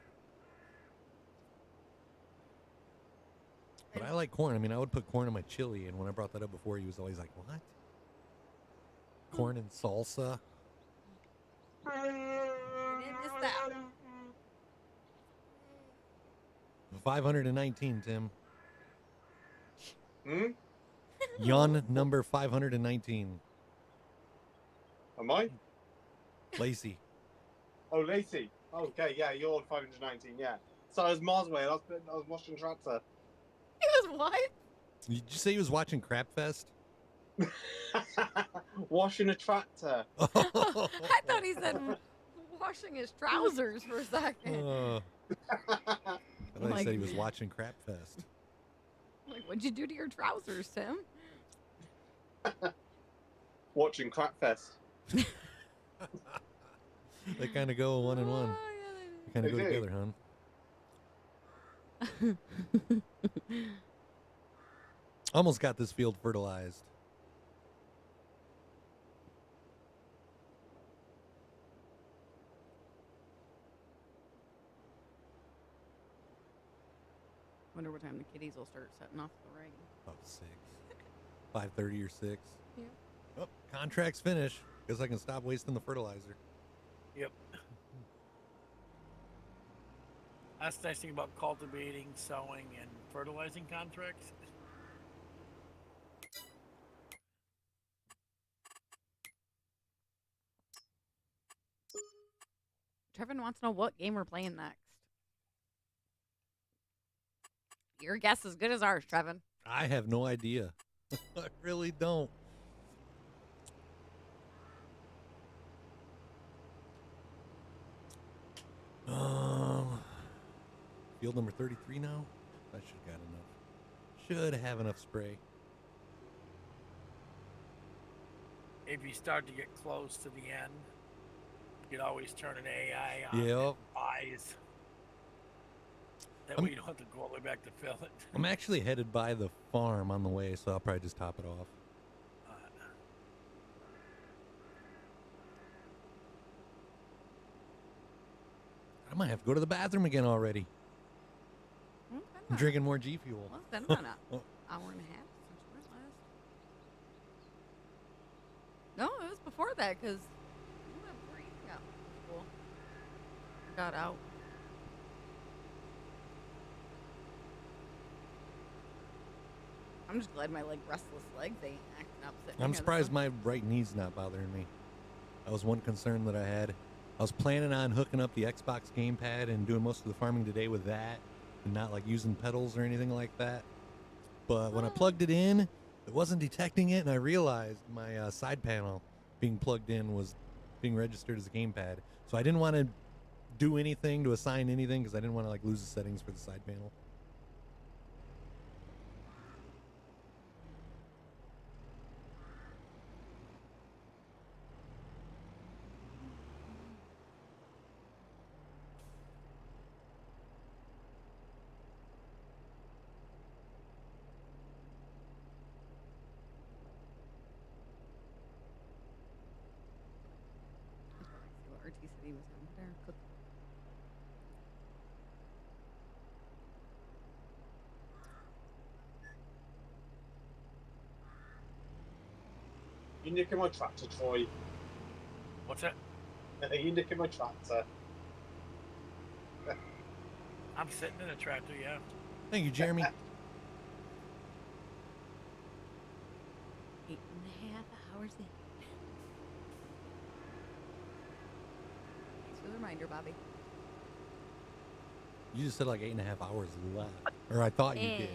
But I like corn. I mean, I would put corn in my chili, and when I brought that up before, he was always like, what? Corn and salsa? I didn't miss that. 519, Tim. Hmm? Number 519. Am I? Lacey. Oh, Lacey. Okay, yeah, you're on 519, yeah. So I was miles away. I was watching Tractor. It was what? Did you say he was watching Crap Fest? Washing a tractor. I thought he said washing his trousers for a second. I thought he said he was watching Crap Fest. Like, what'd you do to your trousers, Tim? Watching Crapfest. They kind of go one and one. They kind of go They do. together, huh? Almost got this field fertilized. Wonder what time the kitties will start setting off the ring. About 6. 5:30 or 6. Yeah. Oh, contract's finished. Guess I can stop wasting the fertilizer. Yep. That's the nice thing about cultivating, sowing, and fertilizing contracts. Trevin wants to know what game we're playing next. Your guess is good as ours, Trevin. I have no idea. I really don't. Field number 33 now? I should have got enough. Should have enough spray. If you start to get close to the end, you can always turn an AI on. Yep. And buys. That way you don't have to go all the way back to fill it. I'm actually headed by the farm on the way, so I'll probably just top it off. I might have to go to the bathroom again already. I'm drinking more G Fuel. Well, it's been about an hour and a half since we went last. No, it was before that because school. Got out. I'm just glad my restless legs ain't acting up. I'm surprised my right knee's not bothering me. That was one concern that I had. I was planning on hooking up the Xbox gamepad and doing most of the farming today with that and not like using pedals or anything like that. But when I plugged it in, it wasn't detecting it, and I realized my side panel being plugged in was being registered as a gamepad. So I didn't want to do anything to assign anything because I didn't want to lose the settings for the side panel. RT City was in there. Cook. You nicking my tractor, Troy. What's that? You nicking my tractor. I'm sitting in a tractor, yeah. Thank you, Jeremy. 8.5 hours in. Thanks for the reminder, Bobby. You just said like 8.5 hours left. Or I thought you did.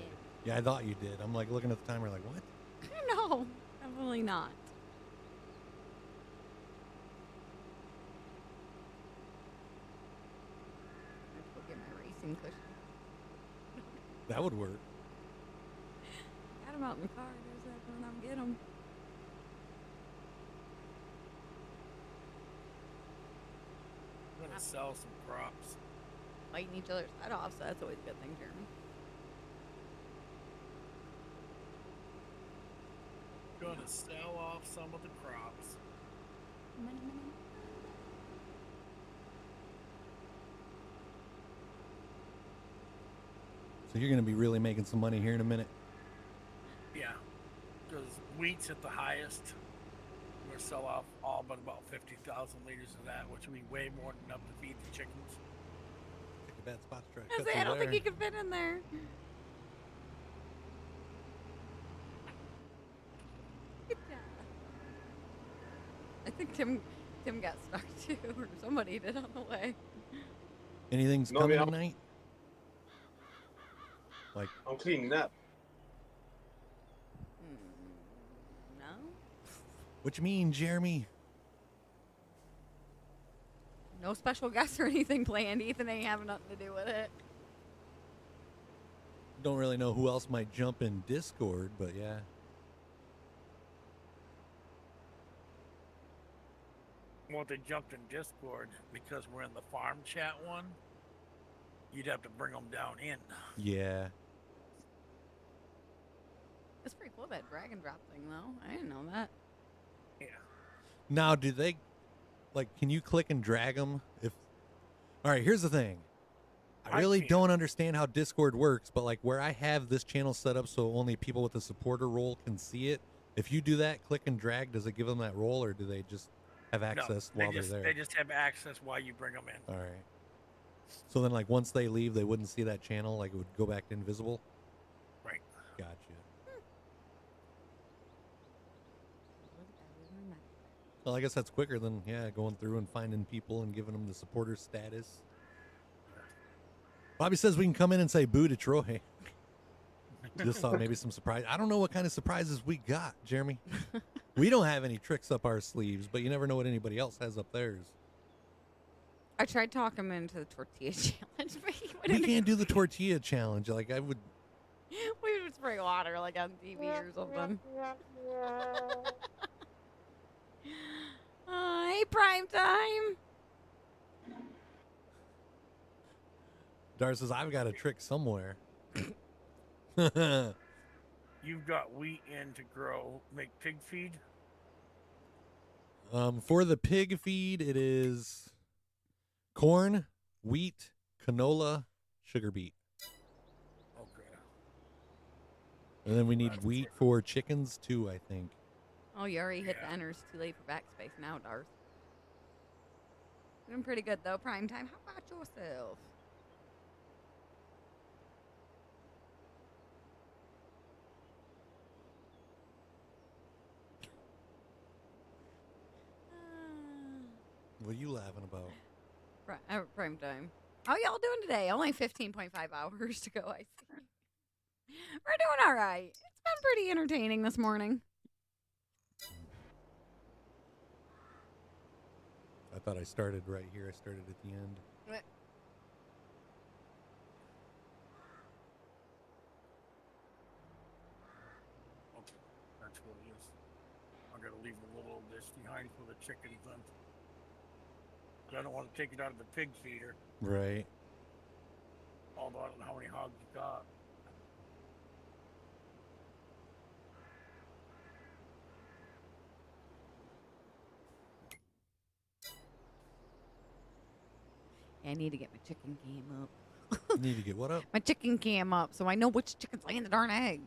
Yeah, I thought you did. I'm like looking at the timer like, what? No, definitely not. I have to go get my racing cushion. That would work. Got him out in the car. There's that when I'm get him. I'm gonna sell some crops. Lighting each other's head off, so that's always a good thing, Jeremy. Gonna sell off some of the crops. So you're going to be really making some money here in a minute. Yeah, because wheat's at the highest. We're gonna sell off all but about 50,000 liters of that, which will be way more than enough to feed the chickens. Take a bad spot to try to I cut say, I through don't think there. he can fit in there. Good job. I think Tim got stuck too, or somebody did on the way. Anything's No, coming yeah. tonight? Like, I'm cleaning up. No? what you mean, Jeremy? No special guests or anything planned. Ethan ain't having nothing to do with it. Don't really know who else might jump in Discord, but yeah. Well, if they jumped in Discord because we're in the farm chat one, you'd have to bring them down in. Yeah. It's pretty cool, that drag and drop thing, though. I didn't know that. Yeah. Now, do they, like, can you click and drag them? If, all right, here's the thing. I really don't understand how Discord works, but like where I have this channel set up so only people with a supporter role can see it. If you do that, click and drag, does it give them that role, or do they just have access while they're there? They just have access while you bring them in. All right. So then, like, once they leave, they wouldn't see that channel. Like, it would go back to invisible. Right. Gotcha. Well, I guess that's quicker than, yeah, going through and finding people and giving them the supporter status. Bobby says we can come in and say boo to Troy. Just thought maybe some surprise. I don't know what kind of surprises we got, Jeremy. We don't have any tricks up our sleeves, but you never know what anybody else has up theirs. I tried talking him into the tortilla challenge, but he We wouldn't. can't do the tortilla challenge. Like, I would. We would spray water like on TV or something. Hey, prime time. Dar says, I've got a trick somewhere. You've got wheat in to grow, make pig feed. For the pig feed, it is corn, wheat, canola, sugar beet. Okay. And then we need wheat for chickens, too, I think. Oh, you already hit the enters. Too late for backspace now, Darth. Doing pretty good, though, prime time. How about yourself? What are you laughing about? Prime time. How y'all doing today? Only 15.5 hours to go, I see. We're doing all right. It's been pretty entertaining this morning. I thought I started right here. I started at the end. What? Okay, that's what it is. I gotta leave a little of this behind for the chickens then. I don't want to take it out of the pig feeder. Right. Although I don't know how many hogs you got. I need to get my chicken cam up. You need to get what up? My chicken cam up so I know which chicken's laying the darn egg.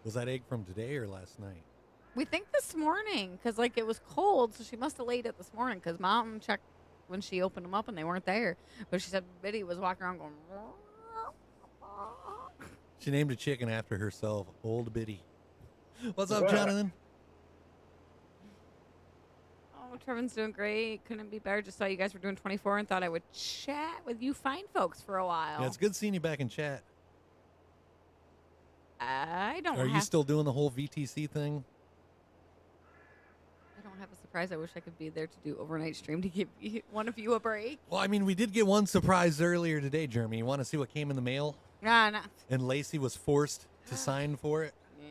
Was that egg from today or last night? We think this morning, because, like, it was cold, so she must have laid it this morning, because Mountain checked when she opened them up, and they weren't there. But she said Biddy was walking around going... She named a chicken after herself, Old Biddy. What's up, Jonathan? Oh, Trevin's doing great. Couldn't be better. Just saw you guys were doing 24 and thought I would chat with you fine folks for a while. Yeah, it's good seeing you back in chat. I don't Are you still doing the whole VTC thing? I don't have a surprise. I wish I could be there to do overnight stream to give one of you a break. Well, I mean, we did get one surprise earlier today, Jeremy. You want to see what came in the mail? Nah. And Lacey was forced to sign for it? Yeah.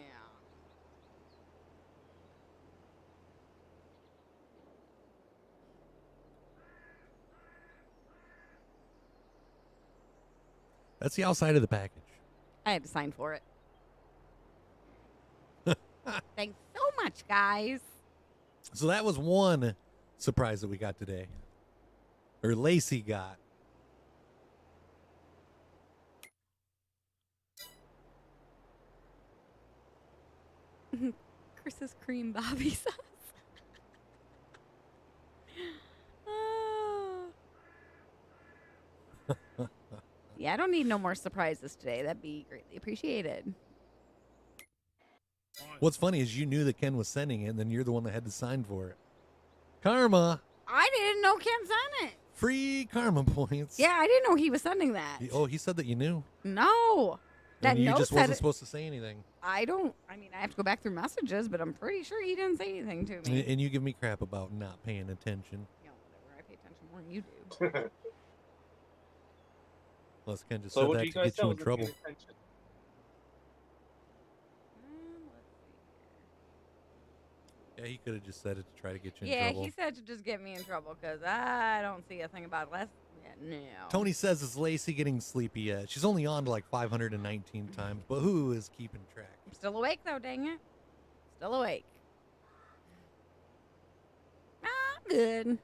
That's the outside of the package. I had to sign for it. Thanks so much, guys. So that was one surprise that we got today. Or Lacey got. Chris's cream Bobby sauce. Yeah, I don't need no more surprises today. That'd be greatly appreciated. What's funny is you knew that Ken was sending it, and then you're the one that had to sign for it. Karma. I didn't know Ken sent it. Free karma points. Yeah, I didn't know he was sending that. Oh, he said that you knew. No. That And you note just said wasn't it- supposed to say anything. I mean, I have to go back through messages, but I'm pretty sure he didn't say anything to me. And you give me crap about not paying attention. Yeah, whatever. I pay attention more than you do. Unless Ken just So said what that do you to guys get you tell in us trouble. if you pay attention? Yeah, he could have just said it to try to get you in Yeah, trouble. he said to just get me in trouble because I don't see a thing about less. Yeah, no. Tony says, is Lacey getting sleepy yet? She's only on to like 519 times, but who is keeping track? I'm still awake though, dang it. Still awake. I'm good.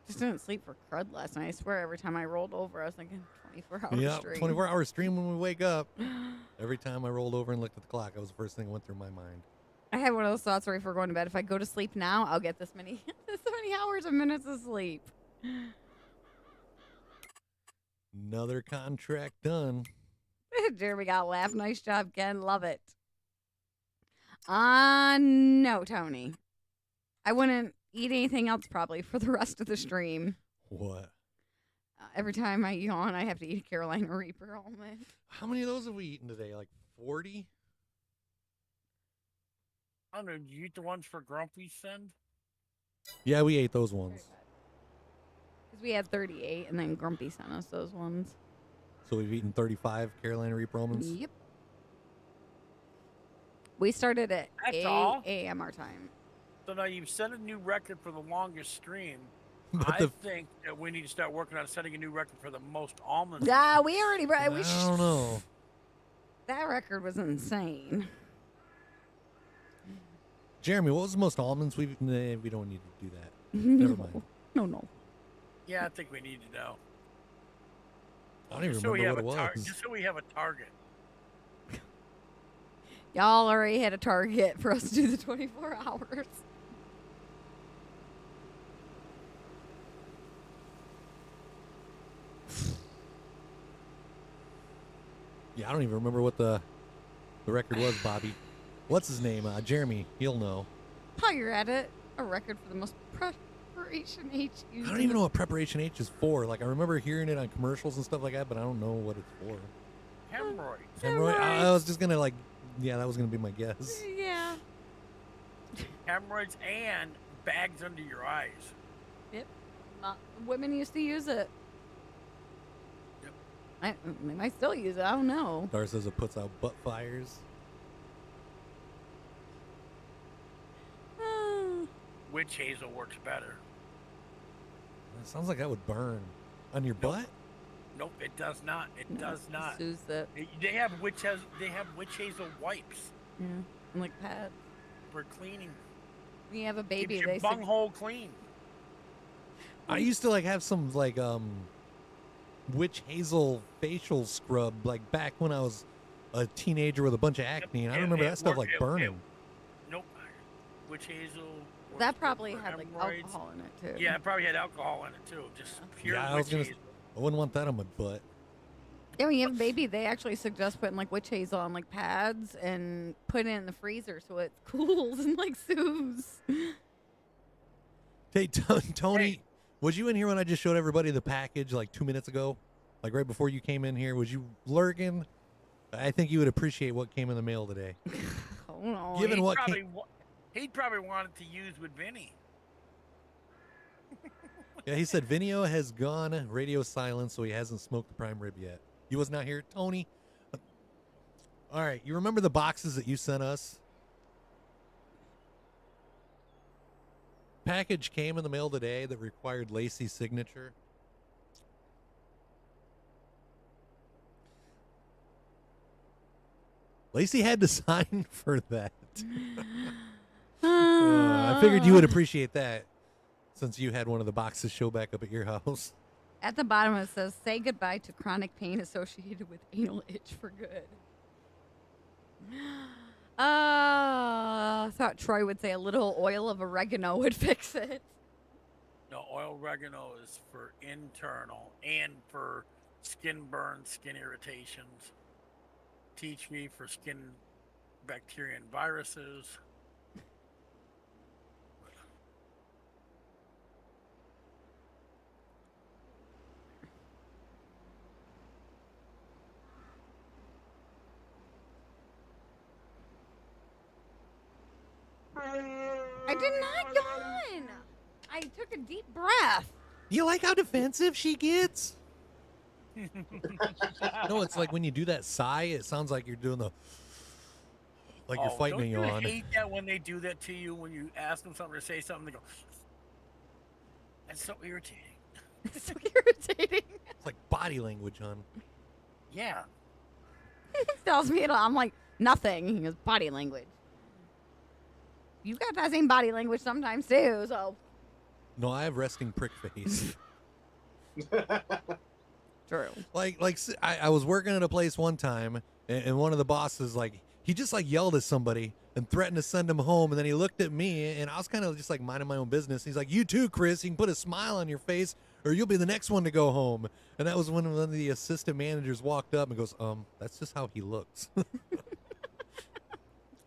Just didn't sleep for crud last night. I swear every time I rolled over, I was thinking 24 hours Yeah, straight. 24-hour stream when we wake up. Every time I rolled over and looked at the clock, that was the first thing that went through my mind. I had one of those thoughts right before going to bed. If I go to sleep now, I'll get this many hours and minutes of sleep. Another contract done. Jeremy got a laugh. Nice job, Ken. Love it. No, Tony. I wouldn't eat anything else probably for the rest of the stream. What? Every time I yawn, I have to eat a Carolina Reaper almond. How many of those have we eaten today? Like 40? I don't know. Do you eat the ones for Grumpy send? Yeah, we ate those ones. Because we had 38, and then Grumpy sent us those ones. So we've eaten 35 Carolina Reaper almonds? Yep. We started at That's 8 all? a.m. our time. So now you've set a new record for the longest stream. But I think that we need to start working on setting a new record for the most almonds. Yeah, we already... I don't know. That record was insane. Jeremy, what was the most almonds we've... Nah, we don't need to do that. Never mind. No. Yeah, I think we need to know. I don't even Just so we remember have what a it was. just so we have a target. Y'all already had a target for us to do the 24 hours. Yeah, I don't even remember what the record was, Bobby. What's his name? Jeremy. He'll know. While you're at it, a record for the most preparation H used. I don't even know what Preparation H is for. Like, I remember hearing it on commercials and stuff like that, but I don't know what it's for. Hemorrhoids. Hemorrhoid? I was just going to, like, yeah, that was going to be my guess. Yeah. Hemorrhoids and bags under your eyes. Yep. Women used to use it. Yep. They might still use it. I don't know. Dar says it puts out butt fires. Witch hazel works better. It sounds like that would burn. On your butt? Nope, it does not. It does not. Soothes it. They have witch hazel wipes Yeah. And like pads. for cleaning. When you have a baby, Keeps they your say, bunghole clean. I used to, like, have some, like, witch hazel facial scrub, like, back when I was a teenager with a bunch of acne, and I remember that stuff, like, burning. Nope. Witch hazel. that probably had like hemorrhoids. alcohol in it too. Yeah, it probably had alcohol in it too. Just pure Yeah, witch hazel. I wouldn't want that on my butt. Yeah, when you have a baby, they actually suggest putting like witch hazel on like pads and put it in the freezer so it cools and like soothes. Hey, Tony, was you in here when I just showed everybody the package like 2 minutes ago? Like right before you came in here? Was you lurking? I think you would appreciate what came in the mail today. Oh no. Given what came, He'd probably want it to use with Vinny. yeah, he said Vinio has gone radio silent, so he hasn't smoked the prime rib yet. You was not here, Tony. All right, you remember the boxes that you sent us? Package came in the mail today that required Lacey's signature. Lacey had to sign for that. I figured you would appreciate that since you had one of the boxes show back up at your house. At the bottom it says, say goodbye to chronic pain associated with anal itch for good. Thought Troy would say a little oil of oregano would fix it. No, oil oregano is for internal and for skin burns, skin irritations. Tea tree for skin bacteria and viruses. I did not yawn. I took a deep breath. You like how defensive she gets? No, it's like when you do that sigh, it sounds like you're doing the, like you're fighting a yawn. Don't you hate that when they do that to you, when you ask them something or say something, they go, that's so irritating. It's so irritating. It's like body language, hon. Yeah. He tells me, I'm like, nothing. He goes, body language. You got that same body language sometimes too, so. No, I have resting prick face. True. Like I was working at a place one time, and one of the bosses, like, he just like yelled at somebody and threatened to send him home, and then he looked at me, and I was kind of just like minding my own business. He's like, you too, Chris, you can put a smile on your face or you'll be the next one to go home. And that was when one of the assistant managers walked up and goes, that's just how he looks.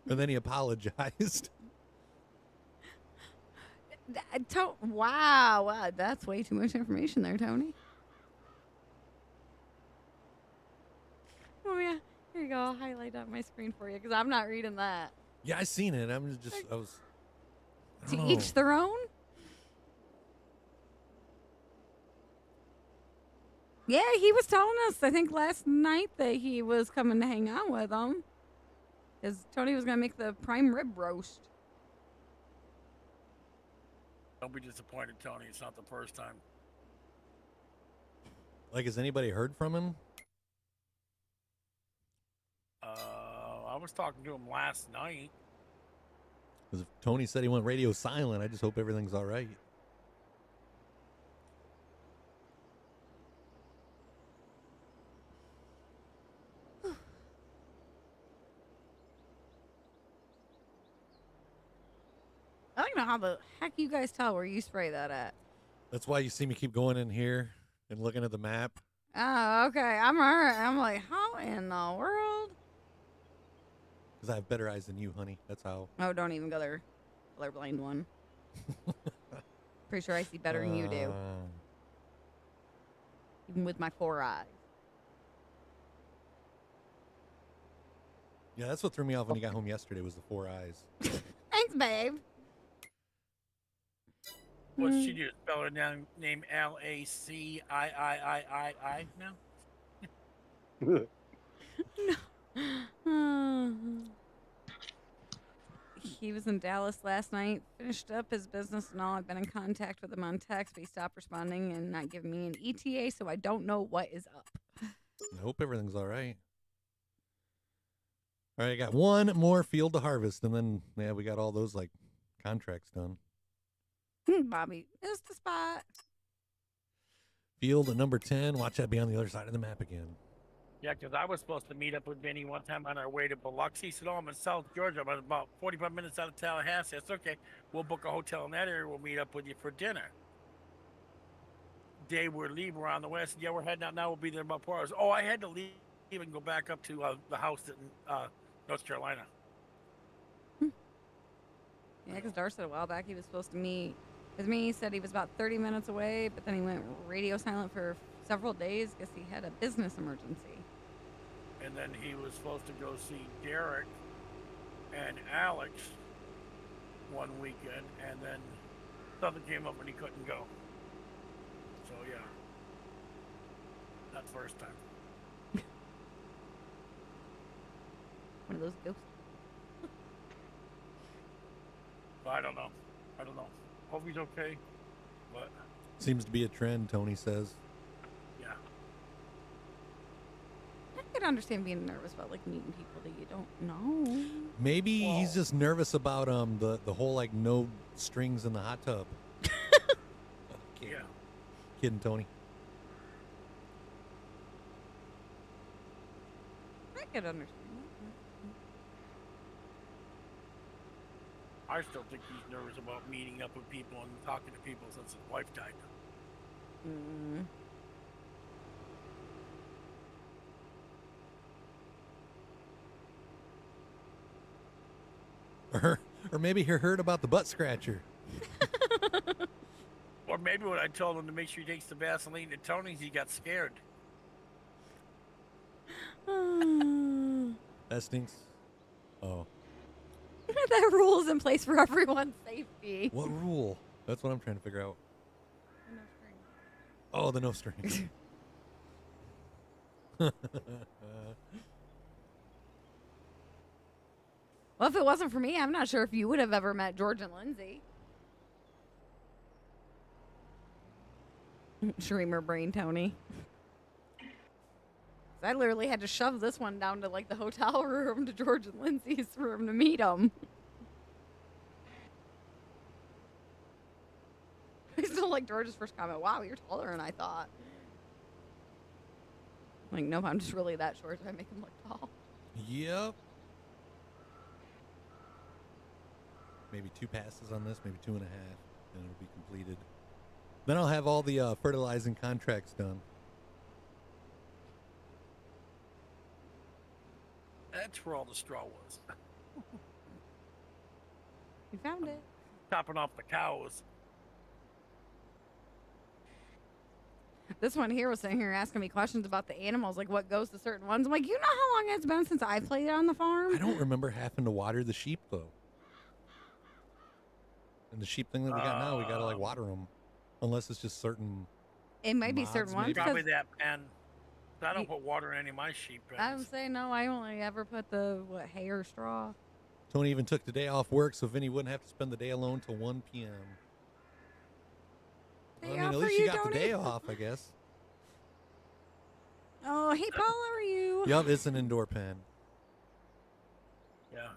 And then he apologized. Wow, that's way too much information there, Tony. Oh yeah, here you go. I'll highlight that on my screen for you because I'm not reading that. Yeah, I seen it. I was. I To don't each their own. Yeah, he was telling us, I think last night, that he was coming to hang out with them. Because Tony was going to make the prime rib roast. Don't be disappointed, Tony. It's not the first time. Like, has anybody heard from him? I was talking to him last night. Because if Tony said he went radio silent, I just hope everything's all right. I don't know how the heck you guys tell where you spray that at. That's why you see me keep going in here and looking at the map. Oh, okay. I'm like, how in the world? Because I have better eyes than you, honey. That's how. Oh, don't even go there. Colorblind one. Pretty sure I see better than you do. Even with my 4 eyes. Yeah, that's what threw me off when he got home yesterday was the 4 eyes. Thanks, babe. What's she do? Spell her name Lacii now? He was in Dallas last night, finished up his business and all. I've been in contact with him on text, but he stopped responding and not giving me an ETA, so I don't know what is up. I hope everything's all right. All right, I got one more field to harvest, and then, yeah, we got all those, like, contracts done. Bobby, is the spot. Field at number 10. Watch that be on the other side of the map again. Yeah, because I was supposed to meet up with Vinny one time on our way to Biloxi. He said, I'm in South Georgia. I'm about 45 minutes out of Tallahassee. That's okay. We'll book a hotel in that area. We'll meet up with you for dinner. day we're leaving, we're on the way. I said, yeah, we're heading out now. We'll be there in about 4 hours. Oh, I had to leave and go back up to the house in North Carolina. Yeah, because Dar said a while back he was supposed to meet with me. He said he was about 30 minutes away, but then he went radio silent for several days because he had a business emergency. And then he was supposed to go see Derek and Alex one weekend, and then something came up and he couldn't go. So yeah, not first time. One of those ghosts. But I don't know. Hope he's okay. But Seems to be a trend, Tony says. yeah. I could understand being nervous about like meeting people that you don't know. Maybe he's just nervous about the whole like no strings in the hot tub. Yeah. Kidding, Tony. I could understand I still think he's nervous about meeting up with people and talking to people since his wife died. Or maybe he heard about the butt scratcher. Or maybe when I told him to make sure he takes the Vaseline to Tony's, he got scared. That stinks. Oh. that rule is in place for everyone's safety. What rule? That's what I'm trying to figure out. Oh, the no strings. Well, if it wasn't for me, I'm not sure if you would have ever met George and Lindsay. Streamer brain, Tony. I literally had to shove this one down to like the hotel room to George and Lindsay's room to meet them. I still like George's first comment. Wow, you're taller than I thought. Like, nope, I'm just really that short. So I make him look tall. Yep. Maybe 2 passes on this, maybe 2.5, and it'll be completed. Then I'll have all the fertilizing contracts done. That's where all the straw was. You found it. Chopping off the cows. This one here was sitting here asking me questions about the animals, like what goes to certain ones. I'm like, you know how long it's been since I played on the farm? I don't remember having to water the sheep, though. And the sheep thing that we got now, we got to, like, water them. Unless it's just certain... It might be certain ones. Probably that pen. I don't put water in any of my sheep pens. I would say no. I only ever put the hay or straw. Tony even took the day off work so Vinny wouldn't have to spend the day alone till 1 p.m. Well, I mean, at least you got the day off, I guess. Oh, hey, Paul, how are you? Yup, it's an indoor pen. Yeah.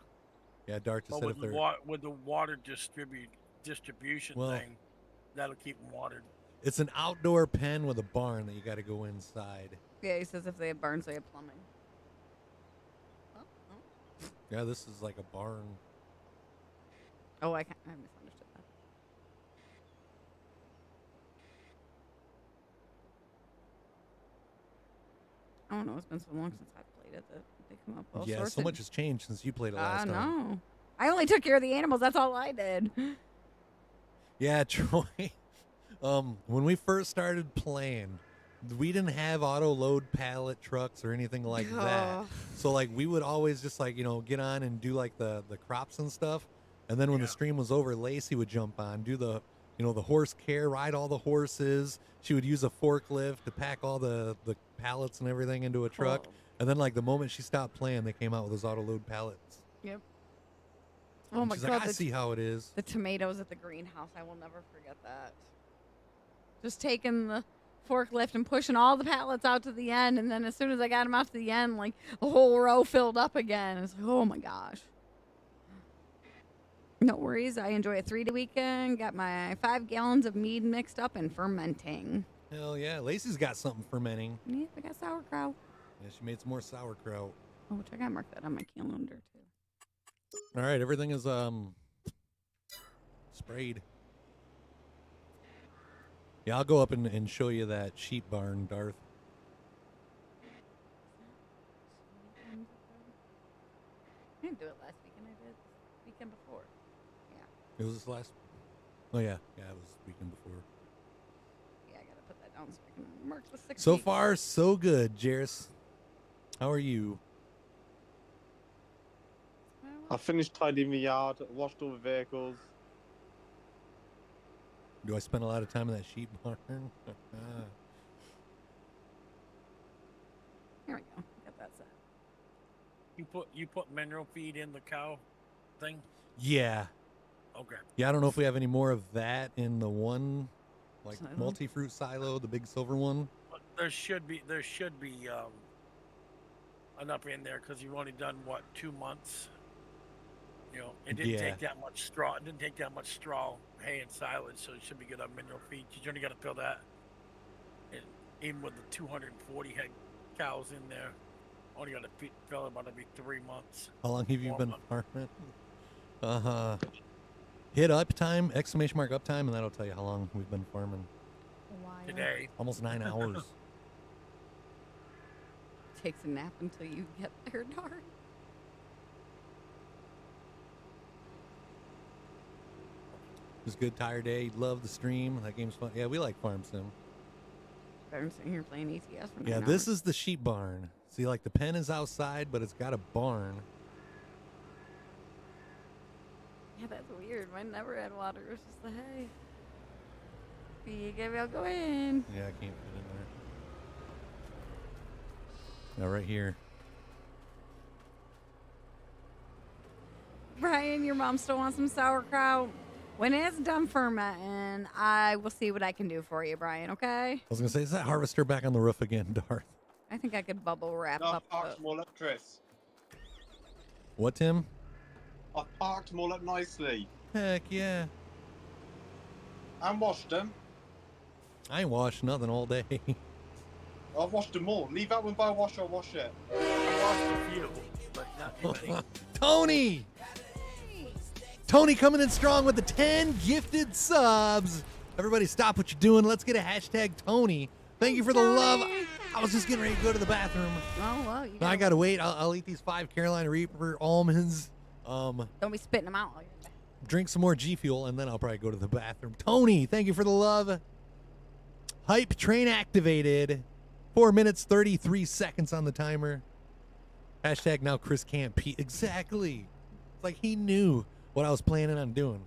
Yeah, Dark just said if they're... with the water distribution thing, that'll keep them watered. It's an outdoor pen with a barn that you got to go inside. Yeah, he says if they have barns, they have plumbing. Yeah, this is like a barn. Oh, I misunderstood that. I don't know. It's been so long since I played it that they come up all Yeah, sorts so much has changed since you played it last time. I know. I only took care of the animals. That's all I did. Yeah, Troy. When we first started playing, we didn't have auto load pallet trucks or anything like that. So like we would always just like, get on and do like the crops and stuff. And then when the stream was over, Lacey would jump on, do the horse care, ride all the horses. She would use a forklift to pack all the pallets and everything into a truck. And then like the moment she stopped playing, they came out with those auto load pallets. Yep. Oh my She's God. like, I see how it is. The tomatoes at the greenhouse. I will never forget that. Just taking the forklift and pushing all the pallets out to the end. And then as soon as I got them out to the end, like the whole row filled up again. It's like, oh my gosh. No worries. I enjoy a 3-day weekend. Got my 5 gallons of mead mixed up and fermenting. Hell yeah. Lacey's got something fermenting. Yep, I got sauerkraut. Yeah, she made some more sauerkraut. Oh, which I got to mark that on my calendar too. All right, everything is sprayed. Yeah, I'll go up and show you that sheep barn, Darth. I didn't do it last weekend. I did the weekend before. Yeah. It was this last. Oh yeah, it was the weekend before. Yeah, I gotta put that down so I can mark the 6 So weeks. far, so good, Jairus. How are you? I finished tidying the yard, washed all the vehicles. Do I spend a lot of time in that sheep barn? Here we go. Got that set. You put mineral feed in the cow thing? Yeah. Okay. Yeah, I don't know if we have any more of that in the one, like Silo? multi-fruit silo, the big silver one. But there should be enough in there because you've only done what 2 months. You know, it didn't take that much straw. It didn't take that much straw, hay, and silage, so it should be good on mineral feed. You only got to fill that. And even with the 240 head cows in there, only got to fill about every 3 months. How long have you been farming? Hit uptime, exclamation mark uptime, and that'll tell you how long we've been farming. Today. Almost 9 hours. Takes a nap until you get there, Darth. It was a good tire day. Love the stream. That game's fun. Yeah, we like Farm Sim. I've been sitting here playing ETS for 9 Yeah, this is the sheep barn. See, like the pen is outside, but it's got a barn. Yeah, that's weird. Mine never had water. It was just the hay. I'll go in. Yeah, I can't fit in there. Now, right here. Brian, your mom still wants some sauerkraut. When it's done fermenting, I will see what I can do for you, Brian, okay? I was going to say, is that harvester back on the roof again, Darth? I think I could bubble wrap No, I've up. parked them all up, Chris. What, Tim? I've parked them all up nicely. Heck yeah. And washed them. I ain't washed nothing all day. I've washed them all. Leave that one by wash or wash it. I washed a few, but not too many. Tony! Tony coming in strong with the 10 gifted subs. Everybody stop what you're doing. Let's get a hashtag Tony. Thank you for the love. I was just getting ready to go to the bathroom. Oh, well, you Now I gotta wait. I'll eat these 5 Carolina Reaper almonds. Don't be spitting them out while you're there. Drink some more G Fuel, and then I'll probably go to the bathroom. Tony, thank you for the love. Hype train activated. 4 minutes, 33 seconds on the timer. Hashtag now Chris can't pee. Exactly. It's like he knew what I was planning on doing.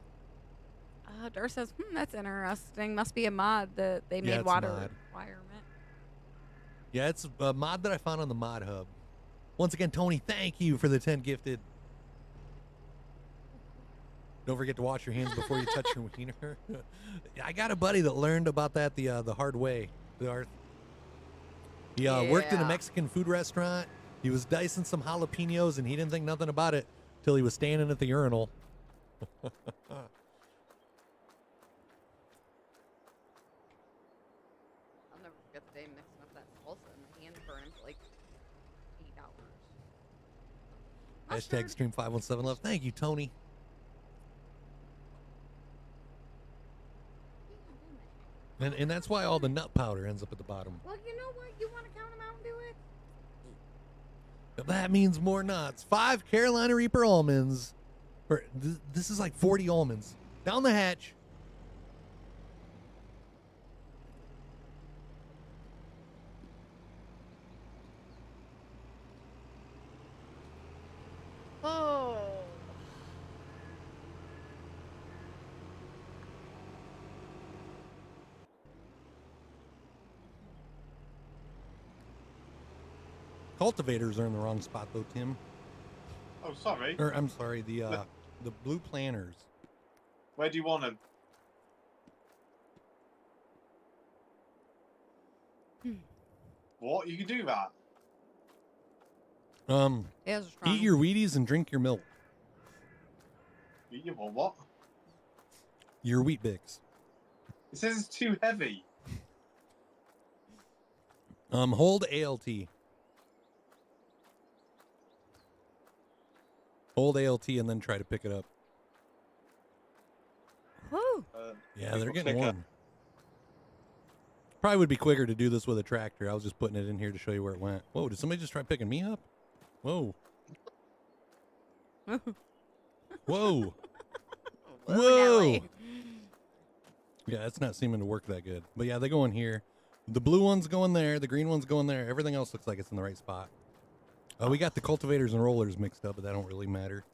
Darth says, that's interesting. Must be a mod that they made it's water a mod. requirement. Yeah, it's a mod that I found on the mod hub. Once again, Tony, thank you for the 10 gifted. Don't forget to wash your hands before you touch your wiener. I got a buddy that learned about that the hard way, Darth. He worked in a Mexican food restaurant. He was dicing some jalapenos, and he didn't think nothing about it till he was standing at the urinal. I'll never forget the day mixing up that salsa and my hands burning for like 8 hours. Hashtag stream 517 love. Thank you, Tony. And that's why all the nut powder ends up at the bottom. Well, you know what? You want to count them out and do it? That means more nuts. 5 Carolina Reaper almonds. This is like 40 almonds. Down the hatch. Oh. Cultivators are in the wrong spot, though, Tim. Oh, sorry. Or I'm sorry, the blue planters. Where do you want them? What? You can do that? Eat your Wheaties and drink your milk. You want what? Your Wheat Bix. It says it's too heavy. Hold ALT. Hold ALT and then try to pick it up. Woo. Yeah, they're getting warm. Probably would be quicker to do this with a tractor. I was just putting it in here to show you where it went. Whoa, did somebody just try picking me up? Whoa. Whoa. Whoa. Yeah, that's not seeming to work that good. But yeah, they go in here. The blue one's going there. The green one's going there. Everything else looks like it's in the right spot. We got the cultivators and rollers mixed up, but that don't really matter.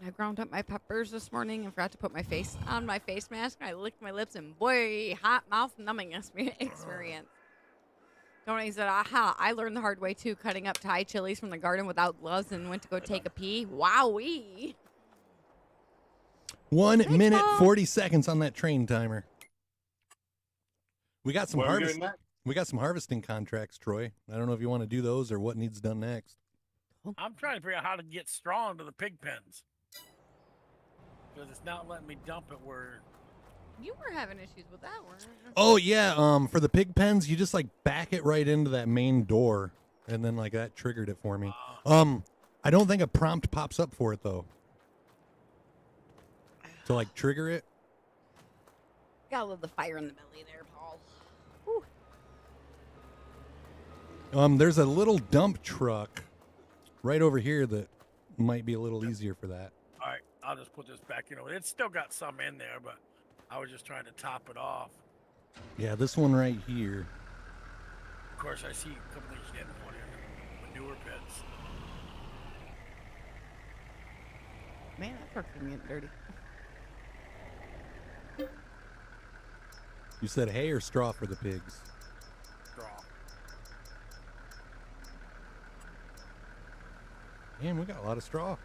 I ground up my peppers this morning and forgot to put my face on my face mask. I licked my lips and boy, hot mouth numbing experience. Tony said, aha, I learned the hard way too, cutting up Thai chilies from the garden without gloves and went to go take a pee. Wowee. 1 minute, 40 seconds on that train timer. We got some We got some harvesting contracts, Troy. I don't know if you want to do those or what needs done next. I'm trying to figure out how to get straw into the pig pens. Because it's not letting me dump it where... You were having issues with that one. Oh, yeah. For the pig pens, you just, like, back it right into that main door. And then, like, that triggered it for me. I don't think a prompt pops up for it, though. To, like, trigger it. Gotta love the fire in the belly there, Paul. There's a little dump truck right over here that might be a little easier for that. All right, I'll just put this back. It's still got some in there, but I was just trying to top it off. Yeah, this one right here. Of course, I see a couple things getting one in manure pits. Man, that truck's gonna get dirty. You said hay or straw for the pigs? Straw. Man, we got a lot of straw.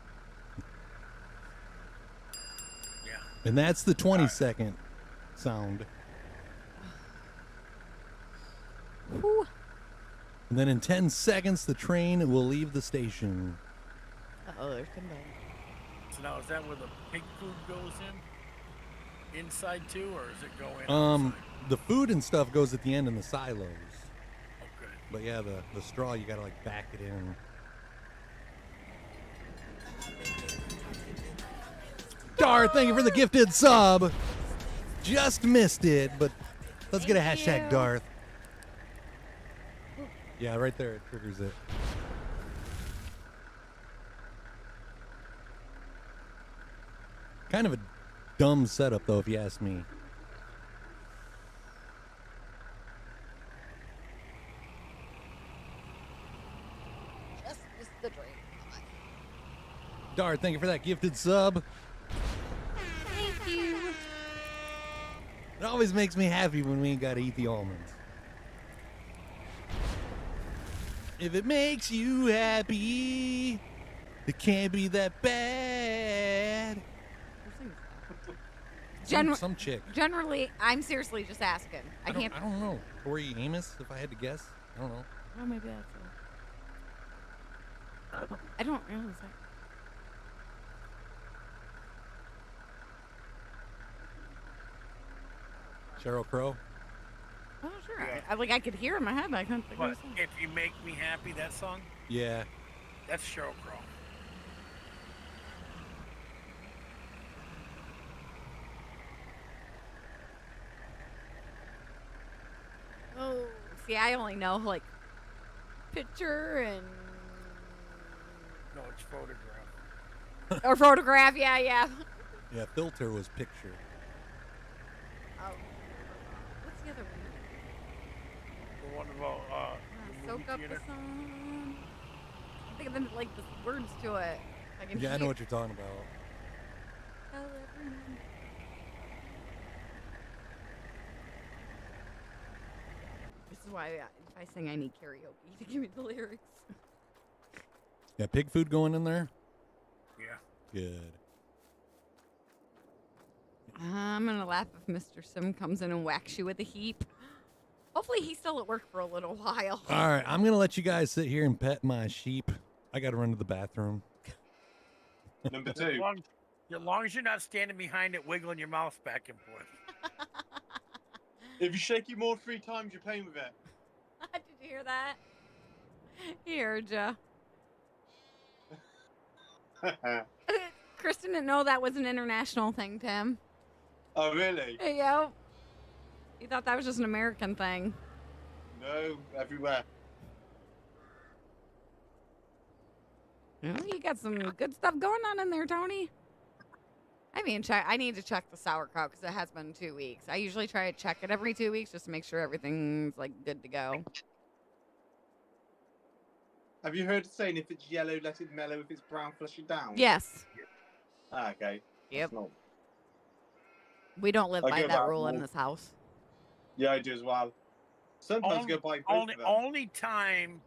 Yeah. And that's the 20-second sound. Whew. And then in 10 seconds, the train will leave the station. Uh-oh, there's somebody. So now, is that where the pig food goes in? Inside too, or is it going outside? The food and stuff goes at the end in the silos. Okay. But yeah, the straw, you gotta like back it in. Dar, thank you for the gifted sub. Just missed it, but let's get a hashtag Darth. Yeah, right there, it triggers it. Kind of a dumb setup, though, if you ask me. Just missed the drain. Dar, thank you for that gifted sub. Thank you. It always makes me happy when we ain't got to eat the almonds. If it makes you happy, it can't be that bad. Some chick. Generally, I'm seriously just asking. I can't. I don't know. Tori Amos, if I had to guess. I don't know. Oh, maybe that's it. I don't realize that. Sheryl Crow. Oh, sure. Yeah. I could hear in my head, but I couldn't figure it out. If You Make Me Happy, that song? Yeah. That's Sheryl Crow. Oh, see, I only know like picture and No, it's photograph. or photograph. Yeah. Yeah, filter was picture. Oh, what's the other one? The one about the Soak movie up theater. the sun. I think of them like the words to it. I can Yeah, I know what you're talking about. This is why if I sing, I need karaoke to give me the lyrics. Yeah, pig food going in there? Yeah. Good. I'm going to laugh if Mr. Sim comes in and whacks you with a heap. Hopefully he's still at work for a little while. All right, I'm going to let you guys sit here and pet my sheep. I got to run to the bathroom. Number As 2. long as you're not standing behind it, wiggling your mouth back and forth. If you shake it more 3 times, you're playing with it. Did you hear that? He heard ya. Kristen didn't know that was an international thing, Tim. Oh, really? Yep. You thought that was just an American thing. No, everywhere. Well, you got some good stuff going on in there, Tony. I need to check the sauerkraut because it has been 2 weeks. I usually try to check it every 2 weeks just to make sure everything's like good to go. Have you heard the saying, if it's yellow, let it mellow, if it's brown, flush it down? Yes. Ah, okay. Yep. Not... We don't live I by go that back rule in more. this house. Yeah, I do as well. Sometimes go by both of them. Only time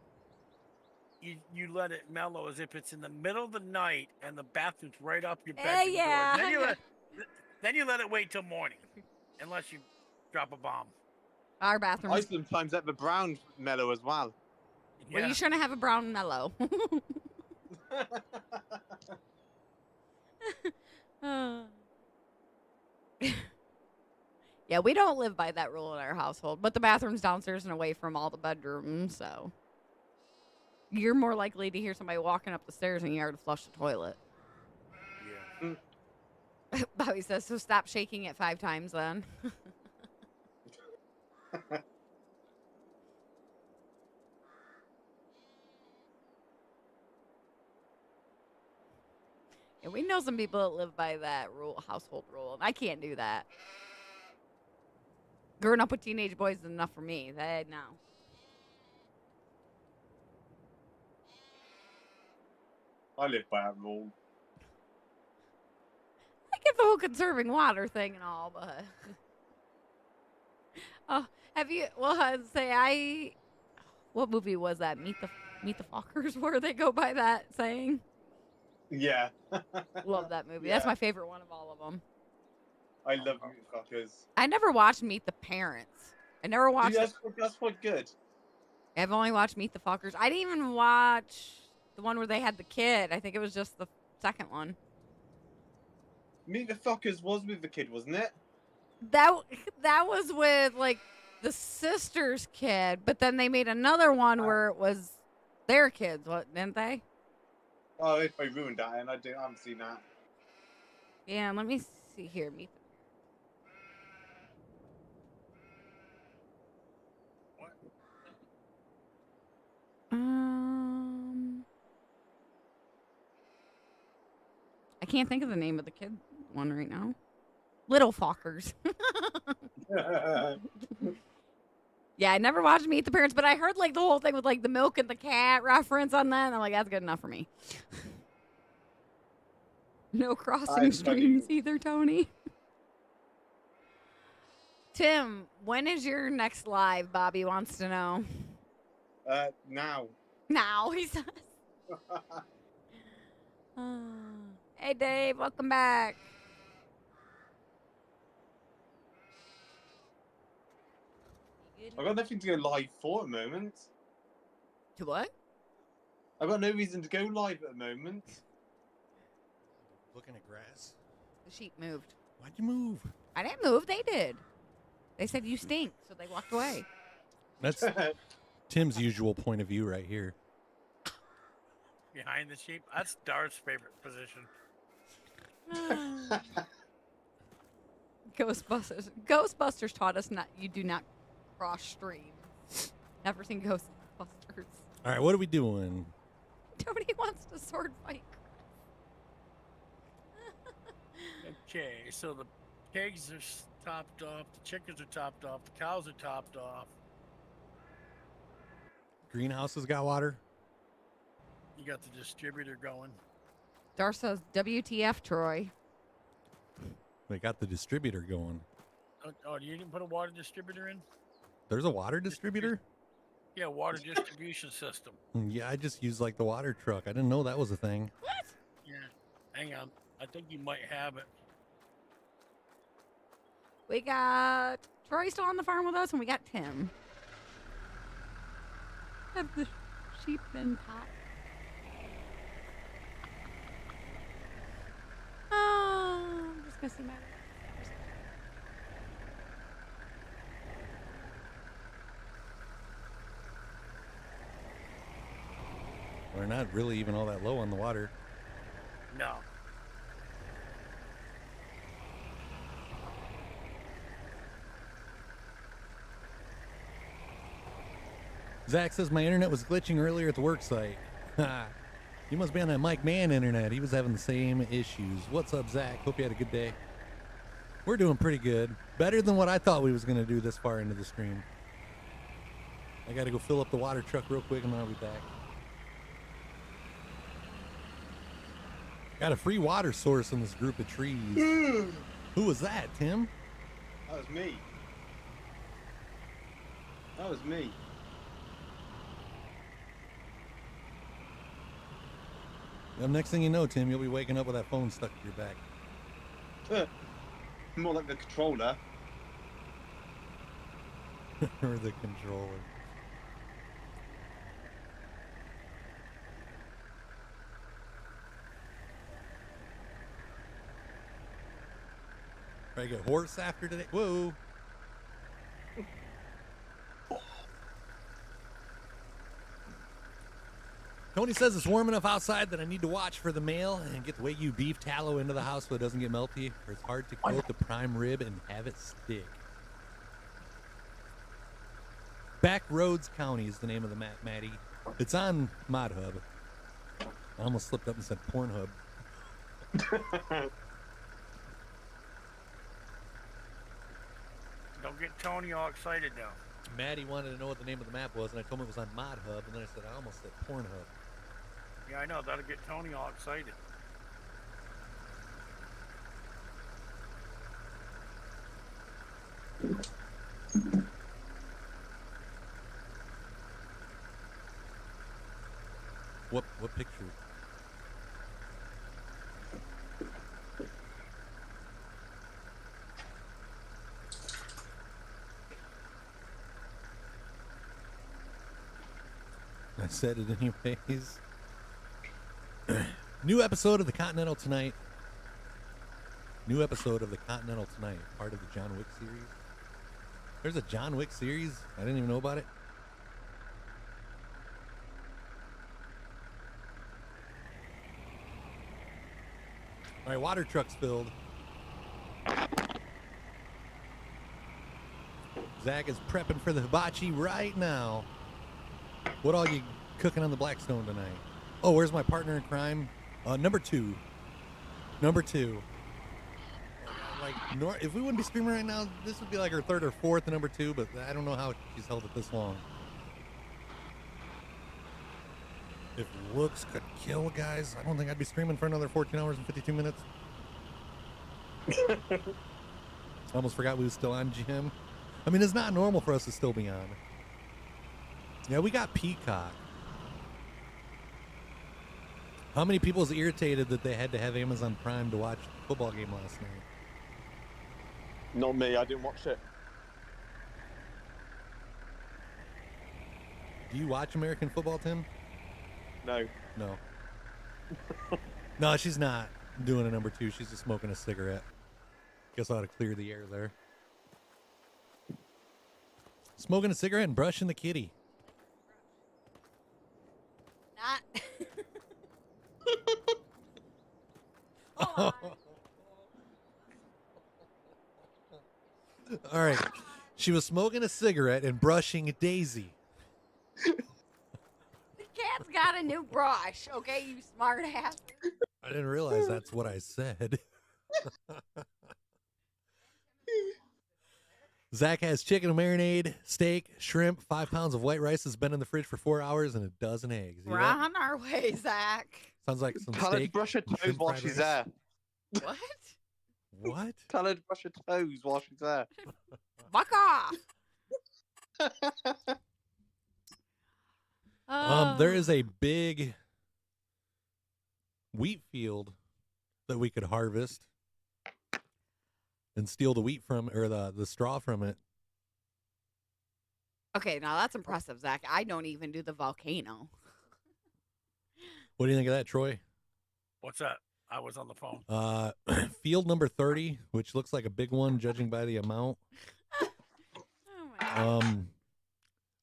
you let it mellow is if it's in the middle of the night and the bathroom's right up your bedroom yeah. door. Then you let it wait till morning, unless you drop a bomb. Our bathroom. I sometimes let the brown mellow as well. Well, you shouldn't have a brown mellow. Yeah, we don't live by that rule in our household, but the bathroom's downstairs and away from all the bedrooms, so you're more likely to hear somebody walking up the stairs than you are to flush the toilet. Yeah. Bobby says, so stop shaking it 5 times then. Yeah, we know some people that live by that household rule, and I can't do that. Growing up with teenage boys is enough for me. No. I live by that rule. I get the whole conserving water thing and all, but have you? Well, I'd say what movie was that? Meet the Fockers, where they go by that saying. Yeah. Love that movie. Yeah. That's my favorite one of all of them. I love Meet the Fuckers. I never watched Meet the Parents. I never watched. Dude, that's quite good. I've only watched Meet the Fockers. I didn't even watch the one where they had the kid. I think it was just the second one. Meet the Fuckers was with the kid, wasn't it? That was with like the sister's kid, but then they made another one where it was their kids, didn't they? Oh, if I ruined that, and I haven't seen that. Yeah, let me see here. Meet the I can't think of the name of the kid one right now. Little Fockers. Yeah, I never watched Meet the Parents, but I heard like the whole thing with like the milk and the cat reference on that, and I'm like, that's good enough for me. No crossing streams either, Tony. Tim, when is your next live? Bobby wants to know. Now. Now, he says. Hey, Dave, welcome back. I've got nothing to go live for at the moment. To what? I've got no reason to go live at the moment. Looking at grass. The sheep moved. Why'd you move? I didn't move. They did. They said you stink, so they walked away. That's Tim's usual point of view right here. Behind the sheep. That's Dar's favorite position. Ghostbusters taught us you do not cross stream. Never seen Ghostbusters. All right, what are we doing? Tony wants to sword fight. Okay, so the pigs are topped off, the chickens are topped off, the cows are topped off. Greenhouse has got water. You got the distributor going. Dar says, WTF, Troy. They got the distributor going. Oh, you didn't put a water distributor in? There's a water distributor? Yeah, water distribution system. Yeah, I just use like the water truck. I didn't know that was a thing. What? Yeah, hang on. I think you might have it. We got Troy still on the farm with us, and we got Tim. Have the sheep been popped? I'm just gonna see my. We're not really even all that low on the water. No. Zach says my internet was glitching earlier at the work site. You must be on that Mike Mann internet. He was having the same issues. What's up, Zach? Hope you had a good day. We're doing pretty good. Better than what I thought we was going to do this far into the stream. I got to go fill up the water truck real quick and then I'll be back. Got a free water source in this group of trees. Who was that, Tim? That was me. That was me. The next thing you know, Tim, you'll be waking up with that phone stuck to your back. More like the controller. Or the controller. Try to get horse after today. Whoa. Tony says it's warm enough outside that I need to watch for the mail and get the Wagyu beef tallow into the house so it doesn't get melty, or it's hard to coat the prime rib and have it stick. Backroads County is the name of the map, Maddie. It's on ModHub. I almost slipped up and said Pornhub. Don't get Tony all excited now. Maddie wanted to know what the name of the map was, and I told him it was on ModHub, and then I said I almost said Pornhub. Yeah, I know. That'll get Tony all excited. What picture? I said it anyways. New episode of the Continental Tonight. New episode of the Continental Tonight, part of the John Wick series. There's a John Wick series? I didn't even know about it. All right, water truck's filled. Zach is prepping for the hibachi right now. What all you cooking on the Blackstone tonight? Oh, where's my partner in crime? Number two. Number two. Like, if we wouldn't be streaming right now, this would be like her third or fourth number two, but I don't know how she's held it this long. If looks could kill, guys, I don't think I'd be streaming for another 14 hours and 52 minutes. I almost forgot we was still on, Jim. I mean, it's not normal for us to still be on. Yeah, we got Peacock. How many people is irritated that they had to have Amazon Prime to watch the football game last night? Not me, I didn't watch it. Do you watch American football, Tim? No. No. No, she's not doing a number two. She's just smoking a cigarette. Guess I ought to clear the air there. Smoking a cigarette and brushing the kitty. Not. All right. She was smoking a cigarette and brushing Daisy. The cat's got a new brush, okay, you smart ass. I didn't realize that's what I said. Zach has chicken marinade, steak, shrimp, 5 pounds of white rice has been in the fridge for 4 hours, and a dozen eggs. We're on our way, Zach. Sounds like some Tell her to steak. brush her toes while she's there. What? What? Tell her to brush her toes while she's there. Fuck off. There is a big wheat field that we could harvest and steal the wheat from, or the straw from it. Okay, now that's impressive, Zach. I don't even do the volcano. What do you think of that, Troy? What's that? I was on the phone. Field number 30, which looks like a big one, judging by the amount.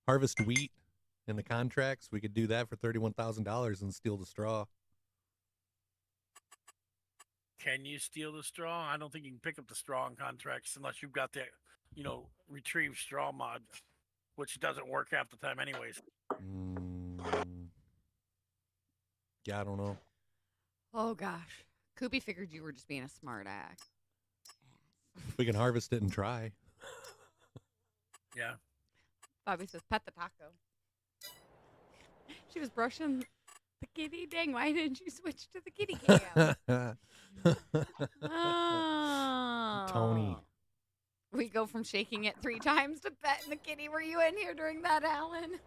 Harvest wheat in the contracts. We could do that for $31,000 and steal the straw. Can you steal the straw? I don't think you can pick up the straw in contracts unless you've got that, retrieve straw mod, which doesn't work half the time anyways. Yeah, I don't know. Oh gosh, Koopy figured you were just being a smart ass. We can harvest it and try. Yeah. Bobby says, "Pet the taco." She was brushing the kitty. Dang, why didn't you switch to the kitty cam? Oh. Tony. We go from shaking it 3 times to petting the kitty. Were you in here during that, Alan?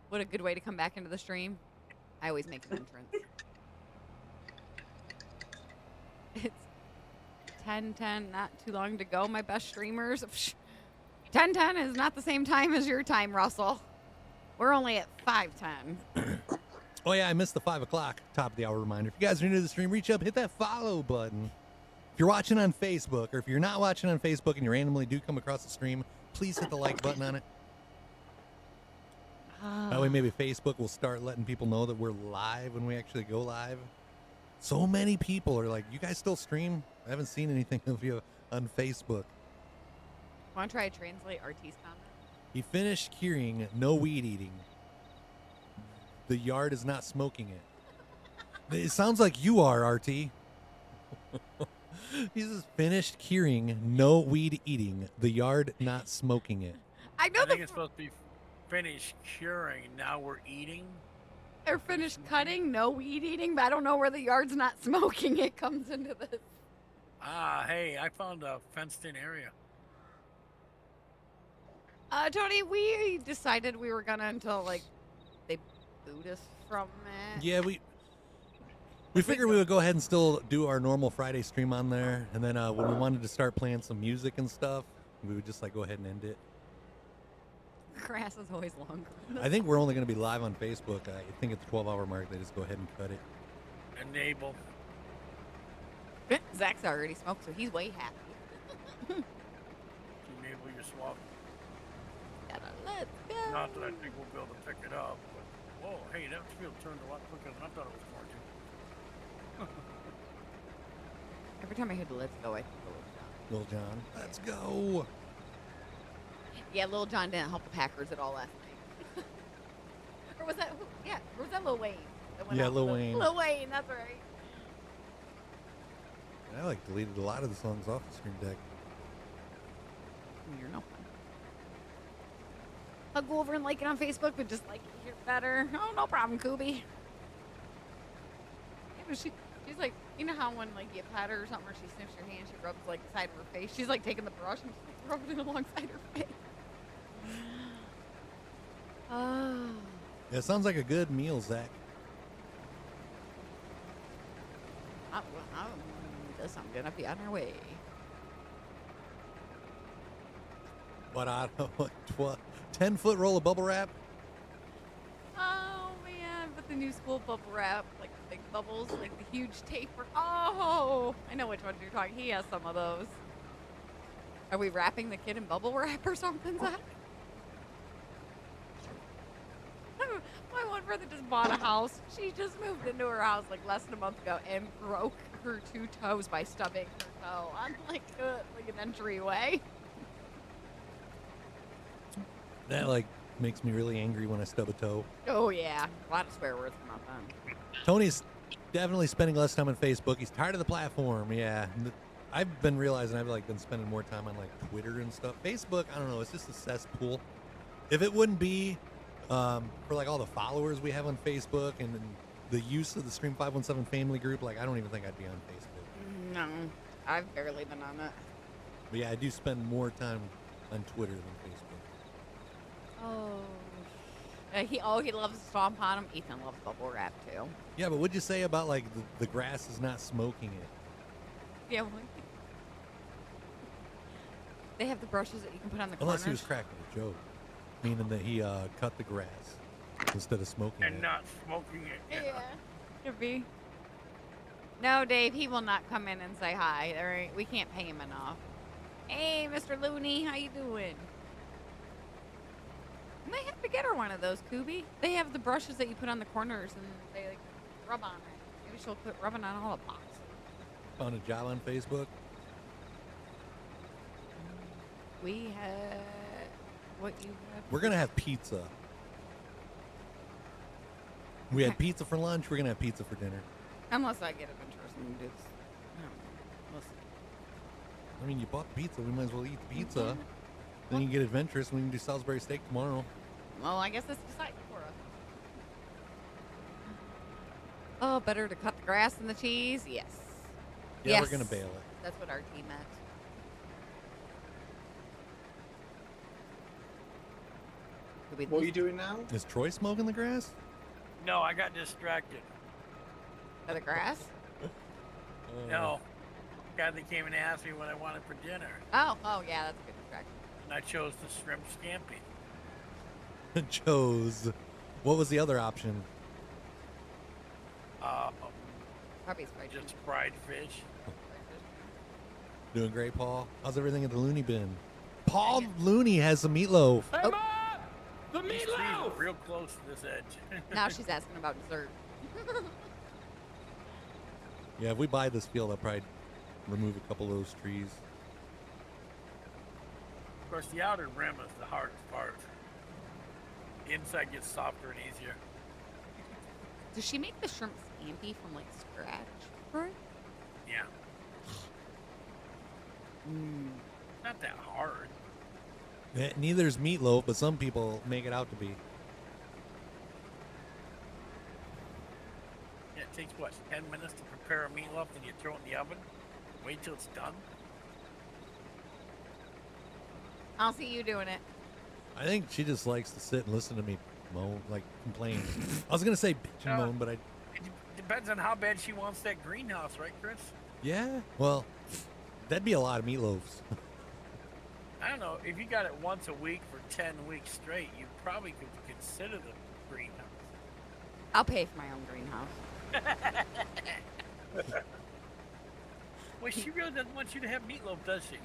What a good way to come back into the stream. I always make an entrance. It's 10:10, not too long to go, my best streamers. 10:10 is not the same time as your time, Russell. We're only at 5:10. Oh, yeah, I missed the 5 o'clock top of the hour reminder. If you guys are new to the stream, reach up, hit that follow button. If you're watching on Facebook, or if you're not watching on Facebook and you randomly do come across the stream, please hit the like button on it. That way maybe Facebook will start letting people know that we're live when we actually go live. So many people are like, you guys still stream? I haven't seen anything of you on Facebook. Want to try to translate RT's comment? He finished curing, no weed eating. The yard is not smoking it. It sounds like you are, RT. He says finished curing, no weed eating. The yard not smoking it. I know think it's supposed to be finished curing. Now we're eating. Or finished cutting, no weed eating, but I don't know where the yard's not smoking it comes into this. Ah, hey, I found a fenced-in area. Tony, we decided we were gonna until like they booed us from it. Yeah, we figured we would go ahead and still do our normal Friday stream on there, and then when we wanted to start playing some music and stuff, we would just like go ahead and end it. Grass is always longer. I think we're only going to be live on Facebook. I think at the 12-hour mark, they just go ahead and cut it. Enable. Zach's already smoked, so he's way happy. Enable your swap. Let's go. Not that I think we'll be able to pick it up, but whoa, hey, that field turned a lot quicker than I thought it was going to. Every time I hear the "let's go," I think of Lil John, let's go. Yeah, Lil John didn't help the Packers at all last night. Or was that? Yeah, or was that Lil Wayne? That went Yeah, out? Lil Wayne. Lil Wayne, that's right. I like deleted a lot of the songs off the Stream Deck. You're no fun. I'll go over and like it on Facebook, but just like it here better. Oh, no problem, Koobie. Yeah, but she's like, you know how when like you pat her or something, or she sniffs your hand, she rubs like the side of her face. She's like taking the brush and she's rubbing it alongside her face. Oh. Yeah, it sounds like a good meal, Zach. Does sound good. I'll be on our way. What, I don't know, 10-foot roll of bubble wrap? Oh man, but the new school bubble wrap, like the big bubbles, like the huge taper. Oh, I know which ones you're talking. He has some of those. Are we wrapping the kid in bubble wrap or something, Zach? My one brother just bought a house. She just moved into her house like less than a month ago and broke her 2 toes by stubbing her toe on like an entryway. That like makes me really angry when I stub a toe. Oh yeah, a lot of swear words come out then. Tony's definitely spending less time on Facebook. He's tired of the platform. Yeah, I've been realizing I've like been spending more time on like Twitter and stuff. Facebook, I don't know, it's just a cesspool. If it wouldn't be for like all the followers we have on Facebook and the use of the Stream 517 family group, like I don't even think I'd be on Facebook. No, I've barely been on it. But yeah, I do spend more time on Twitter than Facebook. Oh. He loves to stomp on him. Ethan loves bubble wrap too. Yeah, but what'd you say about like the grass is not smoking it? Yeah, well, they have the brushes that you can put on the Unless corners. he was cracking a joke, meaning that he cut the grass instead of smoking And it. not smoking it. Yeah, could be. No, Dave, he will not come in and say hi. All right, we can't pay him enough. Hey, Mr. Looney, how you doing? You might have to get her one of those, Koobie. They have the brushes that you put on the corners and they like rub on it. Maybe she'll quit rubbing on all the boxes. Found a job on Facebook. We had what you have? We're gonna have pizza. We had pizza for lunch. We're gonna have pizza for dinner. Unless I get adventurous and do this. Listen. I mean, you bought the pizza. We might as well eat the pizza. Then you get adventurous. We can do Salisbury steak tomorrow. Well, I guess it's decided for us. Oh, better to cut the grass than the cheese? Yes. Yeah, yes. we're gonna bail it. That's what our team meant. What are you doing now? Is Troy smoking the grass? No, I got distracted. By the grass? No. Guy that came and asked me what I wanted for dinner. Oh, yeah, that's a good distraction. And I chose the shrimp scampi. Chose. What was the other option? Probably fried just fried fish. Doing great, Paul. How's everything at the Looney Bin? Paul Looney has some meatloaf. Hey, the meatloaf! Real close to this edge. Now she's asking about dessert. Yeah, if we buy this field, I'll probably remove a couple of those trees. Of course, the outer rim is the hardest part. The inside gets softer and easier. Does she make the shrimp scampi from like scratch? Right? Yeah. Not that hard. Neither's meatloaf, but some people make it out to be. Yeah, it takes what, 10 minutes to prepare a meatloaf, then you throw it in the oven? Wait till it's done? I'll see you doing it. I think she just likes to sit and listen to me moan, like complain. I was gonna say bitch and moan, but It depends on how bad she wants that greenhouse, right, Chris? yeah. Well, that'd be a lot of meatloaves. I don't know. If you got it once a week for 10 weeks straight, you probably could consider the greenhouse. I'll pay for my own greenhouse. Well, she really doesn't want you to have meatloaf, does she?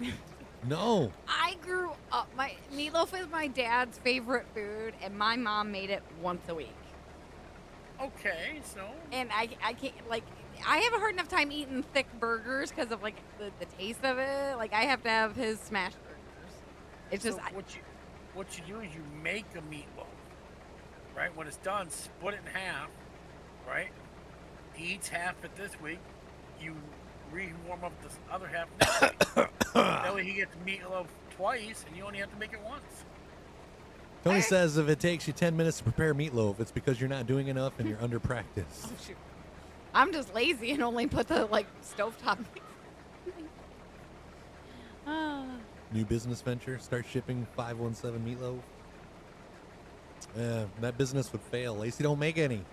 No. I grew up, my meatloaf is my dad's favorite food, and my mom made it once a week. Okay, so. And I can't, like, I have a hard enough time eating thick burgers because of, like, the taste of it. Like, I have to have his smash burgers. It's So just, what you do is you make a meatloaf, right? When it's done, split it in half, right? He eats half it this week. You warm up this other half next week. That way he gets meatloaf twice, and you only have to make it once. Tony says if it takes you 10 minutes to prepare meatloaf, it's because you're not doing enough and you're under practice. Oh, shoot. I'm just lazy and only put the, like, stovetop. New business venture, start shipping 517 meatloaf. That business would fail. Lacey don't make any.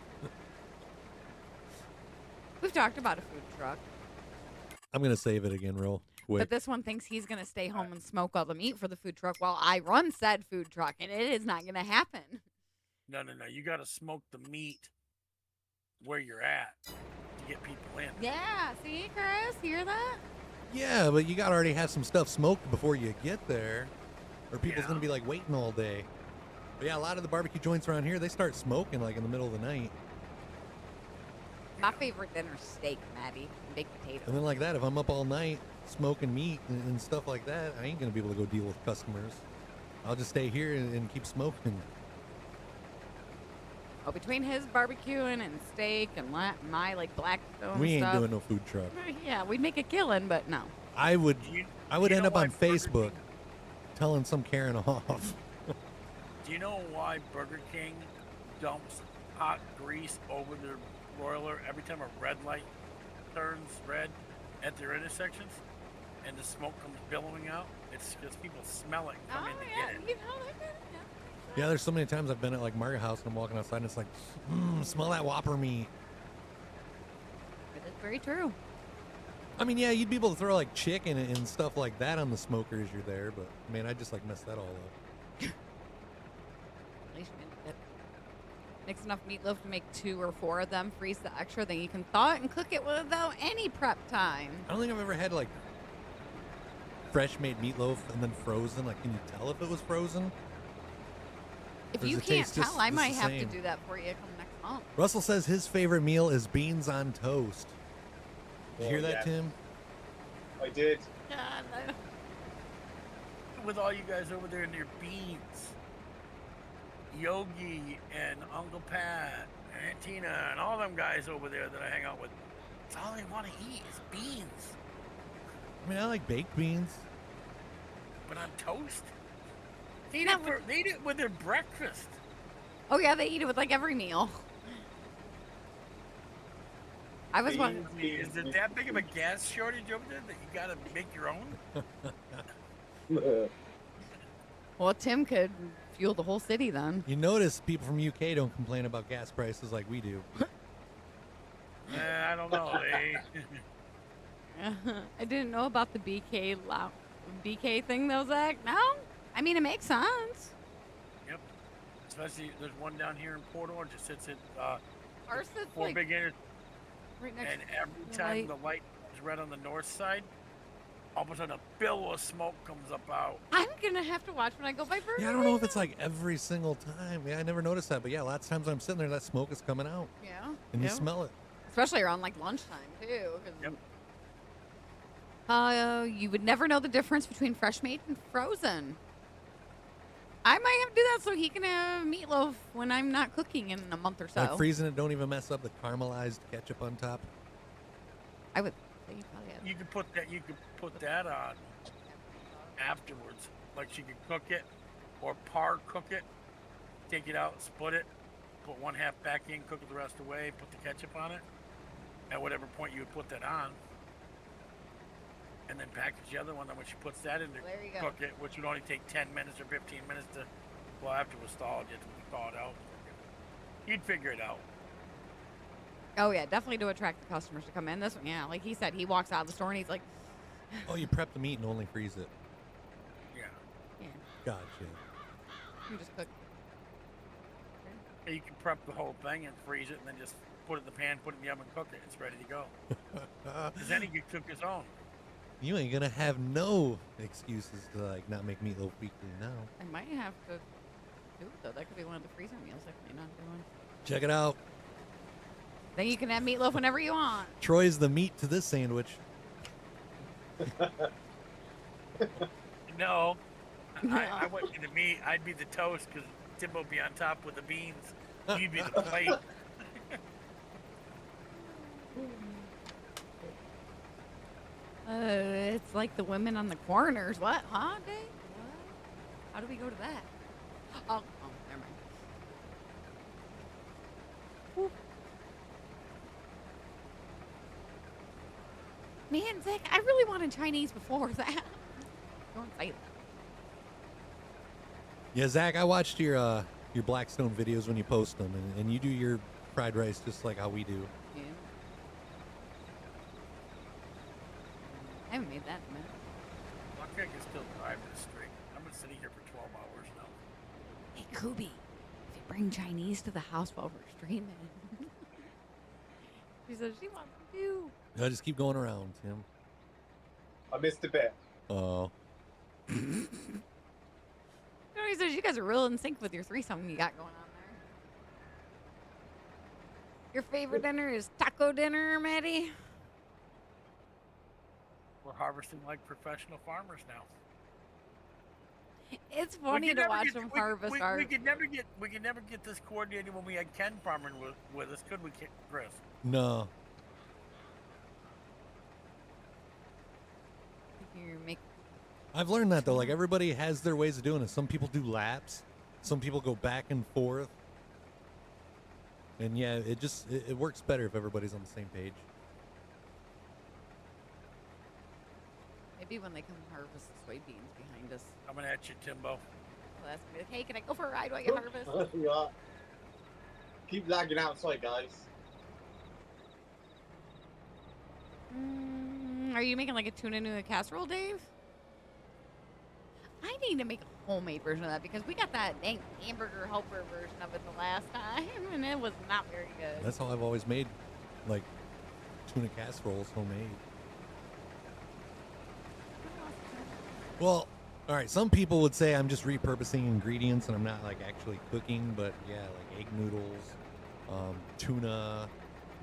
We've talked about a food truck. I'm going to save it again real quick. But this one thinks he's going to stay home and smoke all the meat for the food truck while I run said food truck, and it is not going to happen. No. You got to smoke the meat where you're at to get people in. Yeah, see, Chris, hear that? Yeah, but you got to already have some stuff smoked before you get there, or people's going to be like waiting all day. But yeah, a lot of the barbecue joints around here, they start smoking like in the middle of the night. My favorite dinner's steak, Maddie, and baked potatoes. And then like that, if I'm up all night smoking meat and stuff like that, I ain't going to be able to go deal with customers. I'll just stay here and keep smoking. Oh, between his barbecuing and steak and my like Blackstone We ain't stuff, doing no food truck. Yeah, we'd make a killing, but no. I would end up on Burger Facebook telling some Karen off. Do you know why Burger King dumps hot grease over their broiler every time a red light turns red at their intersections and the smoke comes billowing out? It's because people smell it and come in to get it. You know that. Yeah, there's so many times I've been at like Market House and I'm walking outside and it's like, smell that Whopper meat. It is very true. I mean, yeah, you'd be able to throw like chicken and stuff like that on the smoker as you're there, but man, I just like mess that all up. At least you didn't get mix enough meatloaf to make 2 or 4 of them, freeze the extra, then you can thaw it and cook it without any prep time. I don't think I've ever had like fresh made meatloaf and then frozen. Like, can you tell if it was frozen? If Or you does it can't taste tell, just I the might have to same? do that for you come next month. Russell says his favorite meal is beans on toast. Did you hear that, yeah. Tim? I did. With all you guys over there in your beans. Yogi and Uncle Pat and Tina and all them guys over there that I hang out with. It's all they want to eat is beans. I mean, I like baked beans. But on toast? They eat it with their breakfast. Oh yeah, they eat it with like every meal. I was wondering. Is it that big of a gas shortage over there that you gotta make your own? Well, Tim could fuel the whole city then. You notice people from UK don't complain about gas prices like we do. I don't know. I didn't know about the BK thing though, Zach. No, I mean it makes sense. Yep. Especially there's one down here in Port Orange that sits at Ours sits four like big inter. right next And every to the time light. the light is red on the north side, all of a sudden a billow of smoke comes up out. I'm gonna have to watch when I go by Burger. Yeah, I don't know if it's like every single time. Yeah, I never noticed that. But yeah, lots of times I'm sitting there, that smoke is coming out. Yeah. And you smell it. Especially around like lunchtime too. You would never know the difference between fresh meat and frozen. I might have to do that so he can have meatloaf when I'm not cooking in a month or so. Like freezing it, don't even mess up the caramelized ketchup on top. I would say you probably have. You could put that on afterwards. Like you could cook it or par cook it, take it out, split it, put one half back in, cook it the rest away, put the ketchup on it. At whatever point you would put that on. And then package the other one, then when she puts that in to There you go. cook it, which would only take 10 minutes or 15 minutes to, well, after it was thawed, you have to thaw it out. You'd figure it out. Oh yeah, definitely to attract the customers to come in. This one, yeah, like he said, he walks out of the store and he's like, Oh, you prep the meat and only freeze it. Yeah. yeah, Gotcha. you just cook. Yeah, you can prep the whole thing and freeze it and then just put it in the pan, put it in the oven, cook it. It's ready to go. Because then he can cook his own. You ain't gonna have no excuses to like not make meatloaf weekly now. I might have to do it though. That could be one of the freezer meals I may not doing. Check it out. Then you can have meatloaf whenever you want. Troy's the meat to this sandwich. No. I wouldn't be the meat. I'd be the toast because Timbo would be on top with the beans. You'd be the plate. It's like the women on the corners. What? Huh, Dave? What? How do we go to that? Oh, never mind. Whew. Man, Zach, I really wanted Chinese before that. Don't say that. Yeah, Zach, I watched your Blackstone videos when you post them, and you do your fried rice just like how we do. Yeah. I haven't made that in a minute. Lucky I can still drive this straight. I've been sitting here for 12 hours now. Hey, Kubi, if you bring Chinese to the house while we're streaming. She said she wants to do. No, just keep going around, Tim. I missed a bit. Oh. He says you guys are real in sync with your threesome you got going on there. Your favorite dinner is taco dinner, Maddie? We're harvesting like professional farmers now. It's funny to watch them harvest our. We could never get this coordinated when we had Ken farming with us, could we, Chris? No. You make. I've learned that though. Like everybody has their ways of doing it. Some people do laps. Some people go back and forth. And yeah, it works better if everybody's on the same page. Maybe when they come harvest the soybeans behind us. Coming at you, Timbo. They'll ask me, hey, can I go for a ride while you harvest? Yeah. Keep lagging outside, guys. Are you making like a tuna noodle casserole, Dave? I need to make a homemade version of that because we got that dang hamburger helper version of it the last time and it was not very good. That's how I've always made, like, tuna casseroles homemade. Well, all right, some people would say I'm just repurposing ingredients and I'm not, like, actually cooking, but yeah, like egg noodles, tuna,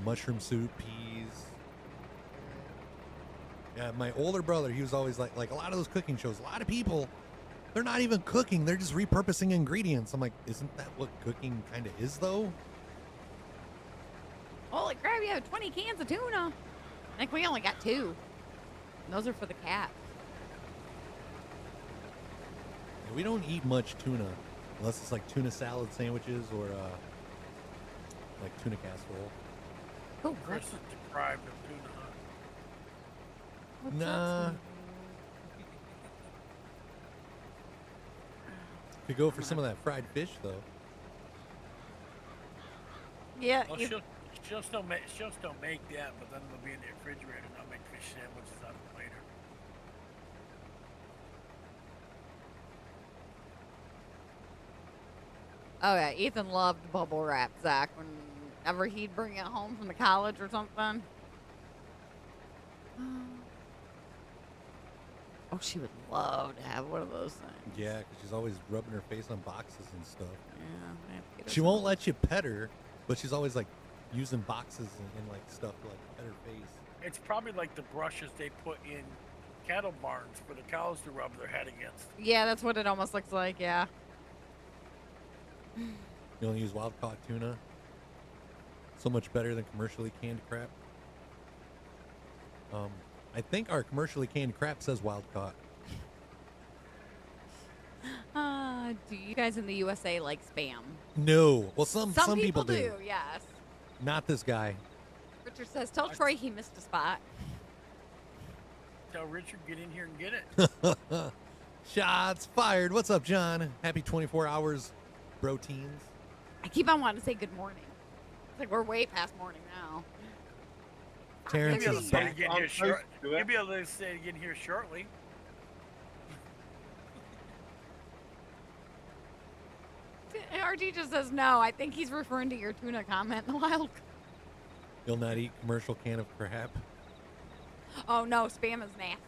mushroom soup, peas. Yeah, my older brother, he was always like a lot of those cooking shows, a lot of people They're not even cooking. They're just repurposing ingredients. I'm like, isn't that what cooking kind of is, though? Holy crap, you have 20 cans of tuna. I think we only got 2. And those are for the cat. Yeah, we don't eat much tuna unless it's like tuna salad sandwiches or like tuna casserole. Oh, Chris is deprived of tuna. What's Nah. up, Could go for some of that fried fish, though. Yeah. Well, she'll still make that, but then they'll be in the refrigerator and I'll make fish sandwiches out of it later. Oh yeah, Ethan loved bubble wrap, Zach, whenever he'd bring it home from the college or something. Oh, she would love to have one of those things. Yeah, because she's always rubbing her face on boxes and stuff. Yeah. I have to get her She some. won't let you pet her, but she's always like using boxes and like stuff to like pet her face. It's probably like the brushes they put in cattle barns for the cows to rub their head against. Yeah, that's what it almost looks like, yeah. You only use wild caught tuna. So much better than commercially canned crap. I think our commercially canned crap says wild caught. Do you guys in the USA like Spam? No. Well, some people do. Yes. Not this guy. Richard says, tell Troy he missed a spot. Tell Richard, get in here and get it. Shots fired. What's up, John? Happy 24 hours, bro teens. I keep on wanting to say good morning. It's like we're way past morning now. Terrence You'll is be able to back. get in here short. You'll be able to say it again here shortly. RG just says no. I think he's referring to your tuna comment in the wild. You'll not eat commercial can of crap. Oh no, Spam is nasty.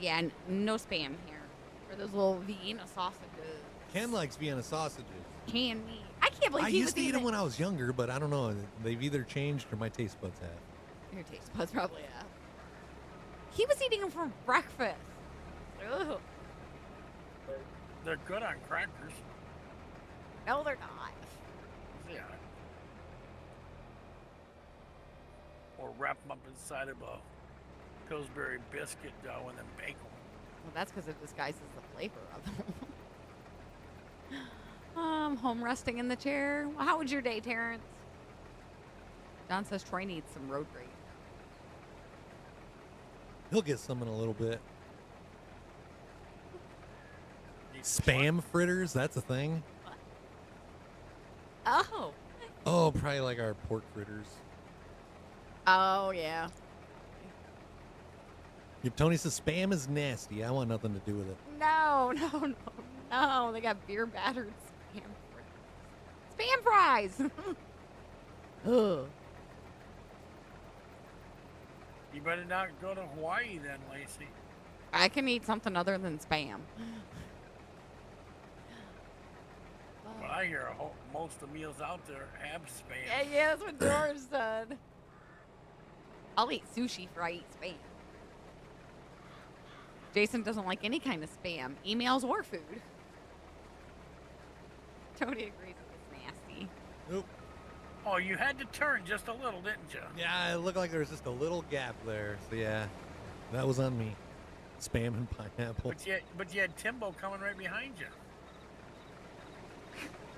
Yeah, no Spam here. Or those little Vienna sausages. Ken likes Vienna sausages. Can me. I can't believe I he used was to eat eating them when I was younger, but I don't know. They've either changed or my taste buds have. Your taste buds probably have. He was eating them for breakfast. Ugh. They're good on crackers. No, they're not. Yeah. Or wrap them up inside of a Pillsbury biscuit dough and then bake them. Well, that's because it disguises the flavor of them. Home resting in the chair. Well, how was your day, Terrence? John says Troy needs some road rage. He'll get some in a little bit. Spam fritters, that's a thing. Oh. Oh, probably like our pork fritters. Oh, yeah. If Tony says spam is nasty, I want nothing to do with it. No. They got beer battered spam fries. Ugh. You better not go to Hawaii then, Lacey. I can eat something other than spam. But I hear most of the meals out there have spam. Yeah, that's what George said. I'll eat sushi for I eat spam. Jason doesn't like any kind of spam, emails or food. Tony agrees with it's nasty. Nope. Oh, you had to turn just a little, didn't you? Yeah, it looked like there was just a little gap there. So yeah, that was on me. Spam and pineapple. But you had Timbo coming right behind you.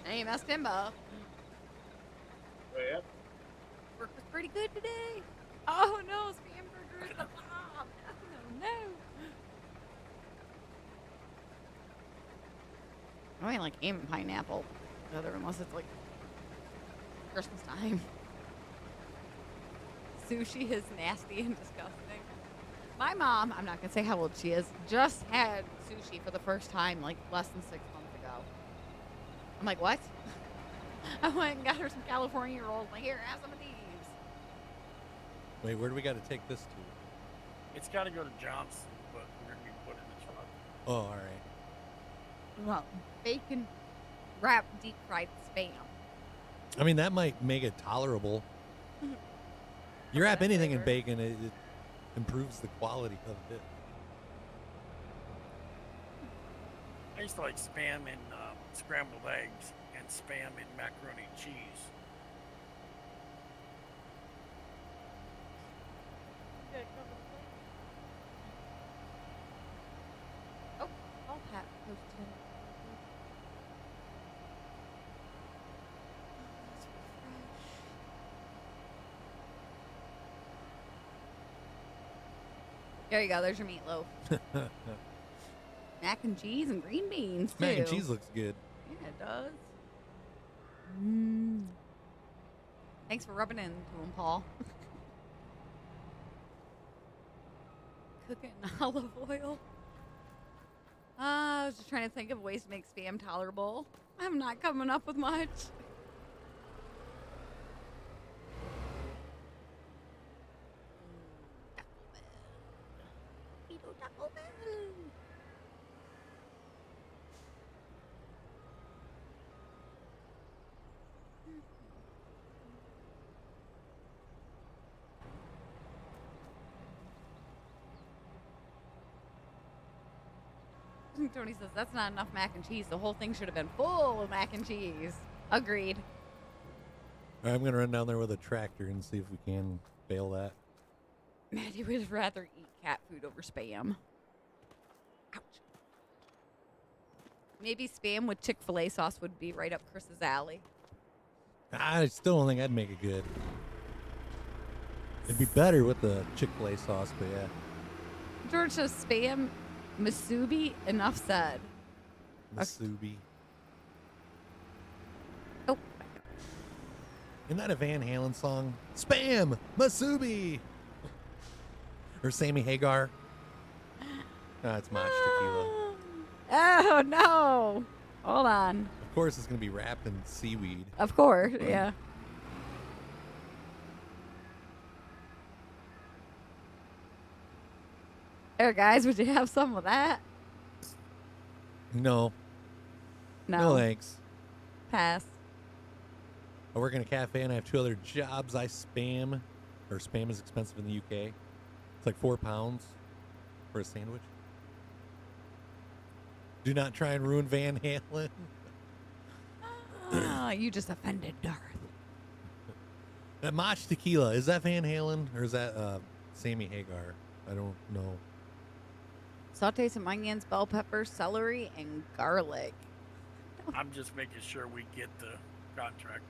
Hey, that's Timbo. Yeah. Work was pretty good today. Oh no, spam burger is the bomb. No. I ain't like aim pineapple, unless it's like Christmas time. Sushi is nasty and disgusting. My mom, I'm not gonna say how old she is, just had sushi for the first time like less than 6 months ago. I'm like, what? I went and got her some California rolls. Like, here, have some of these. Wait, where do we got to take this to? It's got to go to Johnson, but we're going to be put in the truck. Oh, all right. Well, bacon wrapped deep fried spam. I mean, that might make it tolerable. You wrap anything in bacon, it improves the quality of it. I used to like spam in scrambled eggs and spam in macaroni and cheese. Oh, all Pat posted in. There you go. There's your meatloaf. Mac and cheese and green beans, too. Mac and cheese looks good. Yeah, it does. Thanks for rubbing into him, Paul. Cook it in olive oil. I was just trying to think of ways to make spam tolerable. I'm not coming up with much. Taco Bell. Tony says that's not enough mac and cheese. The whole thing should have been full of mac and cheese. Agreed. All right, I'm gonna run down there with a tractor and see if we can bail that. Maddie would rather eat cat food over spam. Ouch. Maybe spam with Chick-fil-A sauce would be right up Chris's alley. I still don't think I'd make it good. It'd be better with the Chick-fil-A sauce, but yeah. George says spam, masubi, enough said. Masubi. Oh. Isn't that a Van Halen song? Spam! Masubi! Or Sammy Hagar? It's Mosh Tequila. Oh, no. Hold on. Of course, it's going to be wrapped in seaweed. Of course, yeah. There, guys, would you have some of that? No. No. Thanks. Pass. I work in a cafe and I have 2 other jobs. I spam, or spam is expensive in the UK. It's like £4 for a sandwich. Do not try and ruin Van Halen. You just offended Darth. That Mosh Tequila, is that Van Halen or is that Sammy Hagar? I don't know. Saute some onions, bell peppers, celery, and garlic. I'm just making sure we get the contract.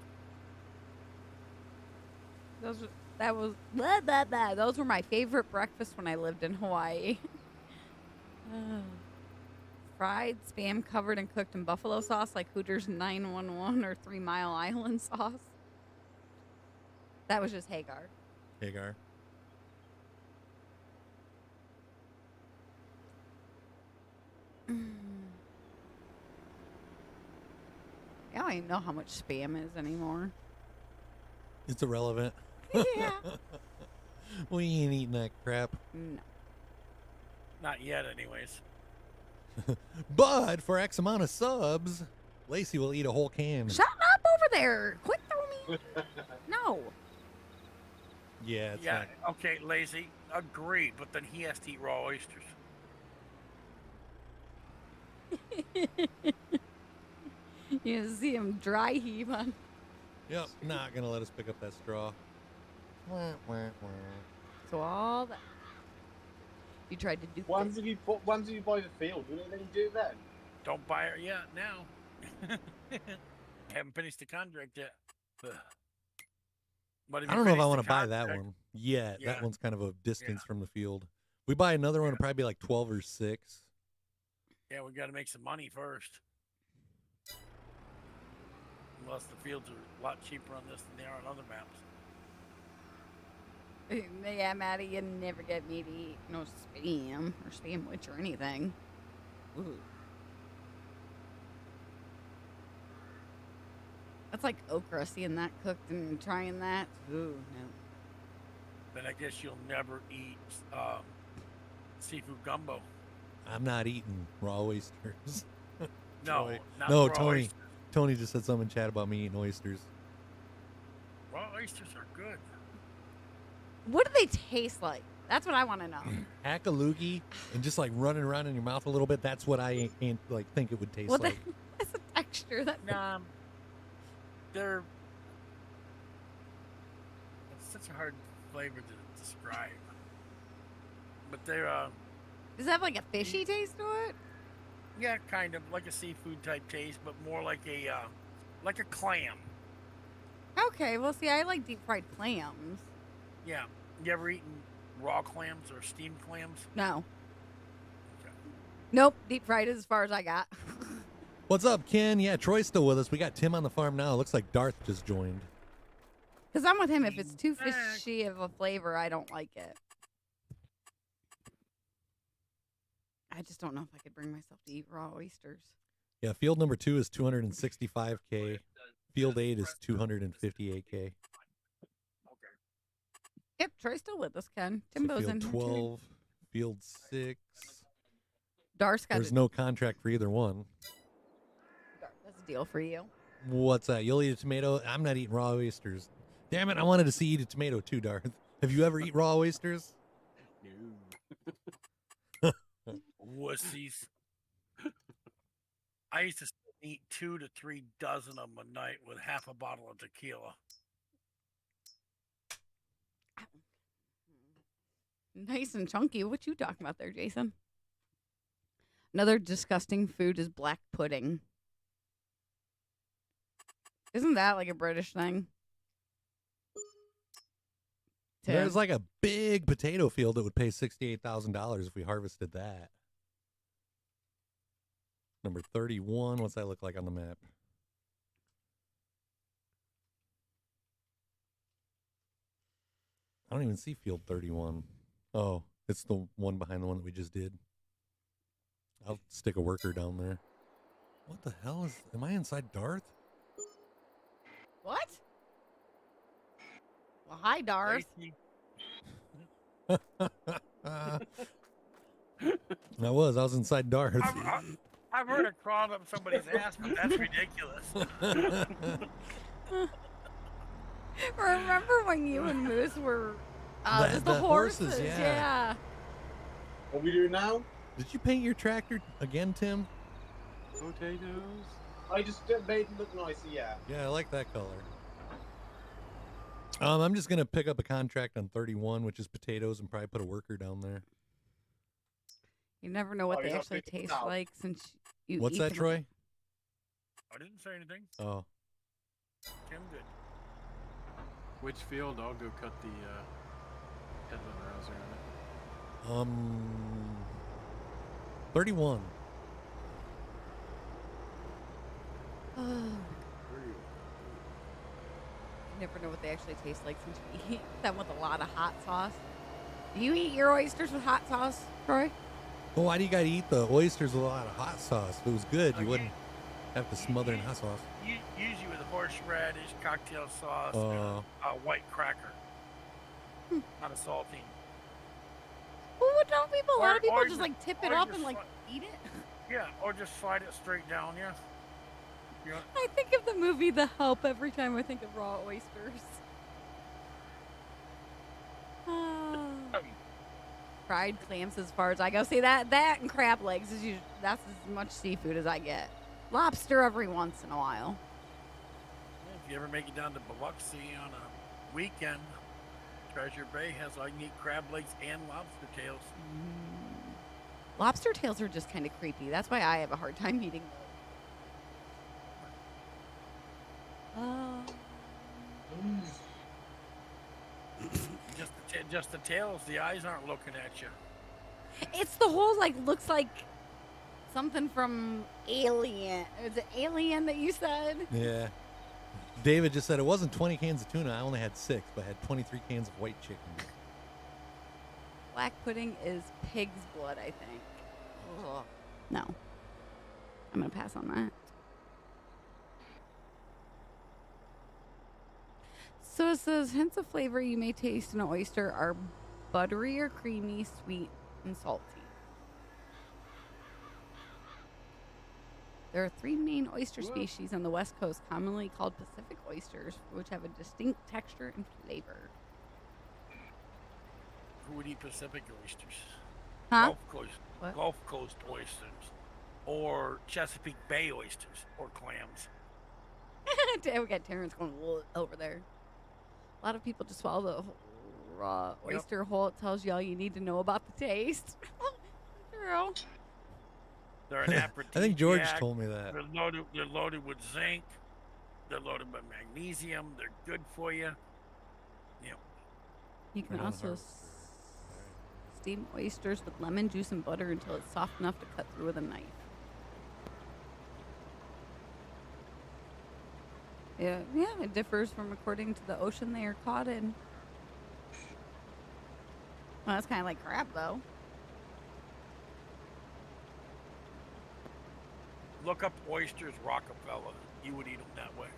Those were my favorite breakfast when I lived in Hawaii. Fried spam covered and cooked in buffalo sauce like Hooters 911 or 3 Mile Island sauce. That was just Hagar. Hagar. I don't even know how much spam is anymore. It's irrelevant. Yeah. We ain't eating that crap. No. Not yet, anyways. But for X amount of subs, Lacey will eat a whole can. Shut up over there. Quit throwing me. No. Yeah, it's Yeah, not. okay, lazy. Agree, but then he has to eat raw oysters. You see him dry heave on. Yep, not gonna let us pick up that straw. So all that. You tried to do. When did you buy the field? Didn't they do that? Don't buy it yet now. Haven't finished the contract yet. But if I you don't know if I finish want the to buy that contract- one yet. Yeah. That one's kind of a distance from the field. We buy another one, it'll probably be like 12 or 6. Yeah, we got to make some money first. Unless the fields are a lot cheaper on this than they are on other maps. Yeah, Maddie, you never get me to eat no spam or sandwich or anything. Ooh. That's like okra, seeing that cooked and trying that. Ooh, no. Then I guess you'll never eat seafood gumbo. I'm not eating raw oysters. No, not no, raw Tony. oysters. Tony just said something in chat about me eating oysters. Raw oysters are good. What do they taste like? That's what I want to know. Hack a loogie and just like running around in your mouth a little bit. That's what I ain't like think it would taste What like. That's a texture. That They're. It's such a hard flavor to describe. But they're. Does it have like a fishy taste to it? Yeah, kind of like a seafood type taste, but more like a clam. Okay, well, see, I like deep fried clams. Yeah. You ever eaten raw clams or steamed clams? No. Okay. Nope, deep fried is as far as I got. What's up, Ken? Yeah, Troy's still with us. We got Tim on the farm now. Looks like Darth just joined. Because I'm with him. If it's too fishy of a flavor, I don't like it. I just don't know if I could bring myself to eat raw oysters. Yeah, field number 2 is 265K. Field 8 is 258K. Yep, Troy's still with us, Ken. Timbo's So in field here, too. 12, field 6. Darth's got There's no contract for either one. Darth, that's a deal for you. What's that? You'll eat a tomato? I'm not eating raw oysters. Damn it, I wanted to see you eat a tomato too, Darth. Have you ever eat raw oysters? No. Wussies. I used to eat 2 to 3 dozen of them a night with half a bottle of tequila. Nice and chunky. What you talking about there, Jason? Another disgusting food is black pudding. Isn't that like a British thing? There's like a big potato field that would pay $68,000 if we harvested that. Number 31. What's that look like on the map? I don't even see field 31. Oh, it's the one behind the one that we just did. I'll stick a worker down there. What the hell is... Am I inside Darth? What? Well, hi, Darth. I was inside Darth. I've heard it crawling up somebody's ass, but that's ridiculous. Remember when you and Moose were the horses? Yeah. What we do now? Did you paint your tractor again, Tim? Potatoes? I just made it look nicer, yeah. Yeah, I like that color. I'm just going to pick up a contract on 31, which is potatoes, and probably put a worker down there. You never know what they actually taste like since you What's eat that, them. Troy? I didn't say anything. Oh. Tim did. Which field? I'll go cut the headland rouser on it. 31. You never know what they actually taste like since you eat them with a lot of hot sauce. Do you eat your oysters with hot sauce, Troy? Well, why do you got to eat the oysters with a lot of hot sauce? If it was good, you wouldn't have to smother in hot sauce. Usually with horseradish, cocktail sauce, white cracker. Not a saltine. Well, what don't people? A lot of people or just like tip it or up just and like eat it. Yeah, or just slide it straight down, yeah. I think of the movie The Help every time I think of raw oysters. Fried clams as far as I go. See, that and crab legs is usually, that's as much seafood as I get. Lobster every once in a while. If you ever make it down to Biloxi on a weekend, Treasure Bay has all you can eat crab legs and lobster tails. Lobster tails are just kind of creepy. That's why I have a hard time eating those. Just the tails. The eyes aren't looking at you. It's the whole looks like something from Alien. Is it Alien that you said? Yeah. David just said it wasn't 20 cans of tuna. I only had 6, but I had 23 cans of white chicken. Black pudding is pig's blood, I think. Ugh. No. I'm going to pass on that. So it says, hints of flavor you may taste in an oyster are buttery or creamy, sweet, and salty. There are 3 main oyster species on the West Coast, commonly called Pacific oysters, which have a distinct texture and flavor. who would eat Pacific oysters? Huh? Gulf Coast oysters, or Chesapeake Bay oysters, or clams. We got Terrence going over there. A lot of people just swallow the whole raw oyster whole. It tells you all you need to know about the taste. True. They're an aphrodisiac. I think George told me that. They're loaded with zinc. They're loaded with magnesium. They're good for you. Yeah. You can also steam oysters with lemon juice and butter until it's soft enough to cut through with a knife. Yeah, it differs from according to the ocean they are caught in. Well, that's kind of like crab, though. Look up oysters Rockefeller. You would eat them that way.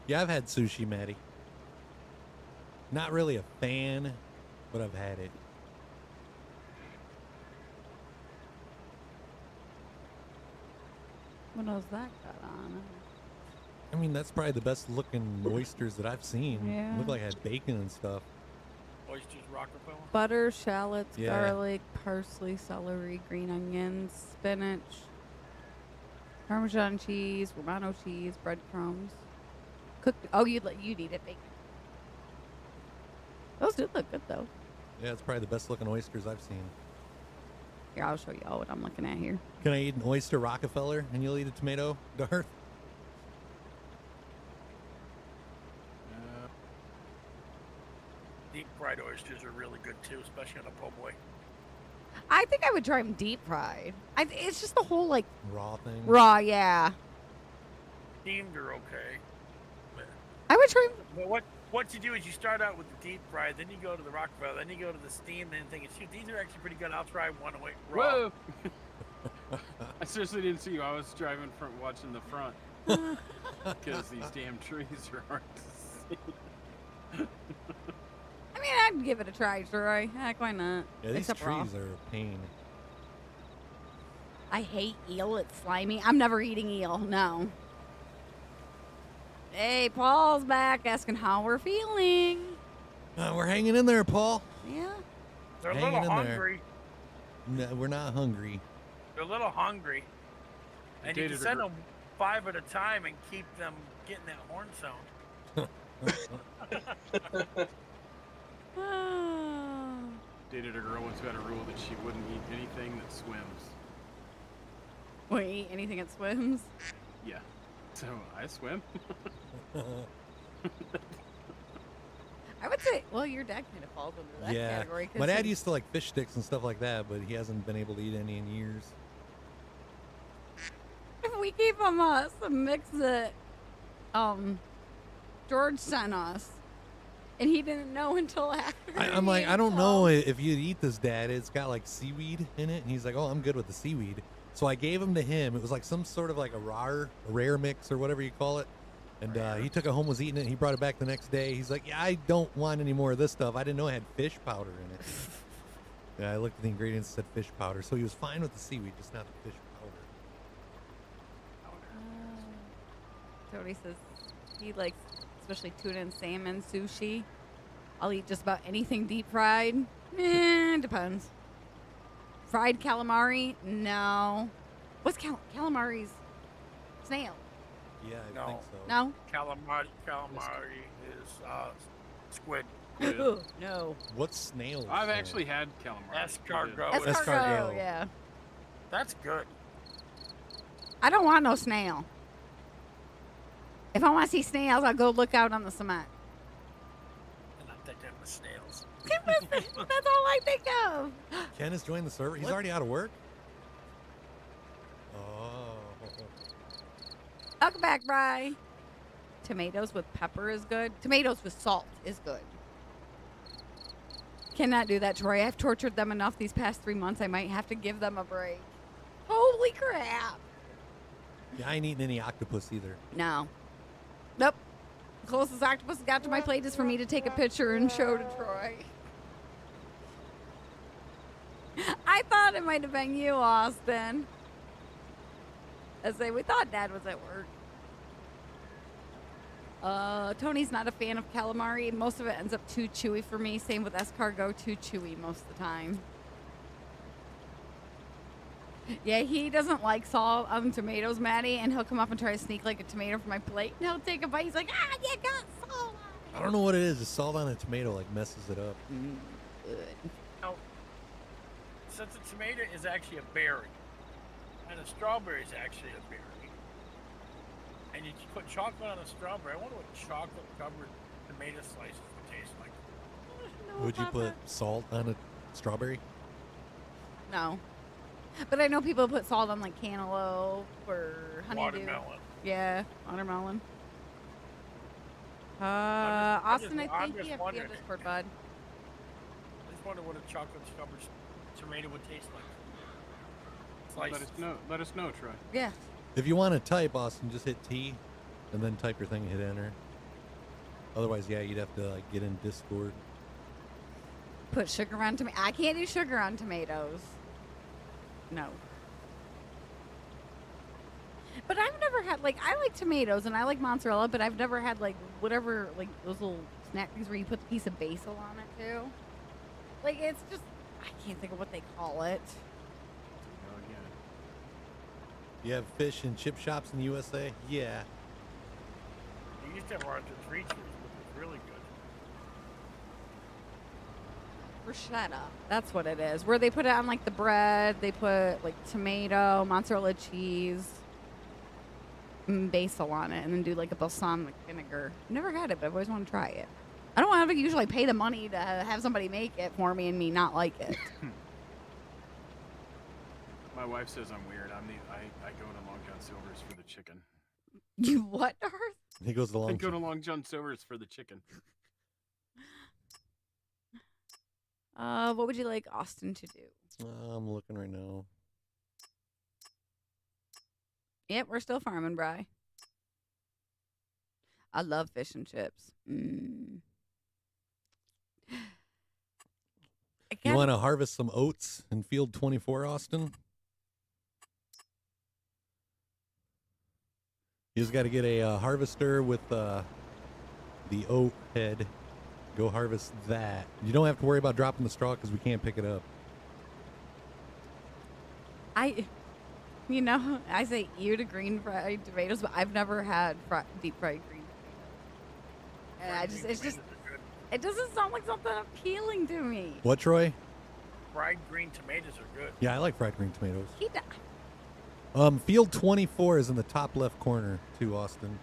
Yeah, I've had sushi, Maddie. Not really a fan, but I've had it. What else that got on? I mean, that's probably the best looking oysters that I've seen. Yeah. Looked like it had bacon and stuff. Oysters Rockefeller? Butter, shallots, Yeah. garlic, parsley, celery, green onions, spinach, Parmesan cheese, Romano cheese, breadcrumbs. Cooked. Oh, you'd eat it bacon. Those do look good though. Yeah, it's probably the best looking oysters I've seen. Here, I'll show y'all what I'm looking at here. Can I eat an oyster Rockefeller and you'll eat a tomato, Darth? Deep fried oysters are really good too, especially on a po' boy. I think I would try them deep fried. It's just the whole like raw thing. Raw, yeah. Steamed are okay. I would try. But what you do is you start out with the deep fried, then you go to the Rockefeller, then you go to the steam, then you think, shoot, these are actually pretty good. I'll try one away raw. Whoa! I seriously didn't see you. I was driving from watching the front because these damn trees are hard to see. I mean, I'd give it a try, Troy. Heck, why not? Yeah, these Except raw. trees are a pain. I hate eel. It's slimy. I'm never eating eel. No. Hey, Paul's back asking how we're feeling. We're hanging in there, Paul. Yeah. They're a Hanging little in there. hungry. No, we're not hungry. They're a little hungry. And you can send them 5 at a time and keep them getting that horn sound. Dated a girl once who had a rule that she wouldn't eat anything that swims. Won't eat anything that swims? Yeah. So I swim. I would say, well, your dad kind of falls under that Yeah. category. 'Cause My dad used to like fish sticks and stuff like that, but he hasn't been able to eat any in years. We gave him some mix that George sent us, and he didn't know until after. I'm like, I don't know if you'd eat this, Dad. It's got like seaweed in it. And he's like, oh, I'm good with the seaweed. So I gave him to him. It was like some sort of like a rare mix or whatever you call it. And he took it home, was eating it. And he brought it back the next day. He's like, yeah, I don't want any more of this stuff. I didn't know it had fish powder in it. Yeah, I looked at the ingredients and said fish powder. So he was fine with the seaweed, just not the fish powder. Tony says he likes especially tuna and salmon sushi. I'll eat just about anything deep fried. Depends. Fried calamari? No. What's calamari's snail? Yeah, I think so. No? Calamari is squid. No. What's snail? I've actually had calamari. Escargot. Escargot, yeah. That's good. I don't want no snail. If I want to see snails, I'll go look out on the cement. And I'm thinking of snails. That's all I think of. Ken has joined the server. He's already out of work? Oh. Welcome back, Bri. Tomatoes with pepper is good. Tomatoes with salt is good. Cannot do that, Troy. I've tortured them enough these past 3 months. I might have to give them a break. Holy crap. Yeah, I ain't eating any octopus either. No. Nope. The closest octopus got to my plate is for me to take a picture and show to Troy. I thought it might have been you, Austin. I say, we thought Dad was at work. Tony's not a fan of calamari. Most of it ends up too chewy for me. Same with escargot, too chewy most of the time. Yeah, he doesn't like salt on tomatoes, Maddie, and he'll come up and try to sneak like a tomato from my plate, and he'll take a bite. He's like, you got salt on it. I don't know what it is. The salt on a tomato like messes it up. Good. Now, since a tomato is actually a berry, and a strawberry is actually a berry, and you put chocolate on a strawberry, I wonder what chocolate-covered tomato slices would taste like. Would you put salt on a strawberry? No. But I know people put salt on like cantaloupe or honeydew. Watermelon. Yeah, watermelon. Austin, I think you have to be on Discord, bud. I just wonder what a chocolate-covered tomato would taste like. Let us know, Troy. Yeah. If you want to type, Austin, just hit T, and then type your thing and hit enter. Otherwise, yeah, you'd have to like get in Discord. Put sugar on tomato. I can't do sugar on tomatoes. No. But I've never had, like, I like tomatoes and I like mozzarella, but I've never had, like, whatever, like, those little snack things where you put a piece of basil on it, too. Like, it's just, I can't think of what they call it. You have fish and chip shops in the USA? Yeah. You used to have Arthur's Reachers, which was really good. Bruschetta. That's what it is. Where they put it on, like, the bread. They put, like, tomato, mozzarella cheese, and basil on it, and then do, like, a balsamic vinegar. Never had it, but I've always wanted to try it. I don't want to usually pay the money to have somebody make it for me and me not like it. My wife says I'm weird. I go to Long John Silver's for the chicken. You what, Darth? He goes to I go to Long John Silver's for the chicken. What would you like Austin to do? I'm looking right now. Yep, we're still farming, Bri. I love fish and chips. You want to harvest some oats in field 24, Austin? You just got to get a harvester with the oat head. Go harvest that. You don't have to worry about dropping the straw because we can't pick it up. I say ear to green fried tomatoes, but I've never had deep fried green tomatoes. And it doesn't sound like something appealing to me. What, Troy? Fried green tomatoes are good. Yeah, I like fried green tomatoes. Keep that. Field 24 is in the top left corner, too, Austin.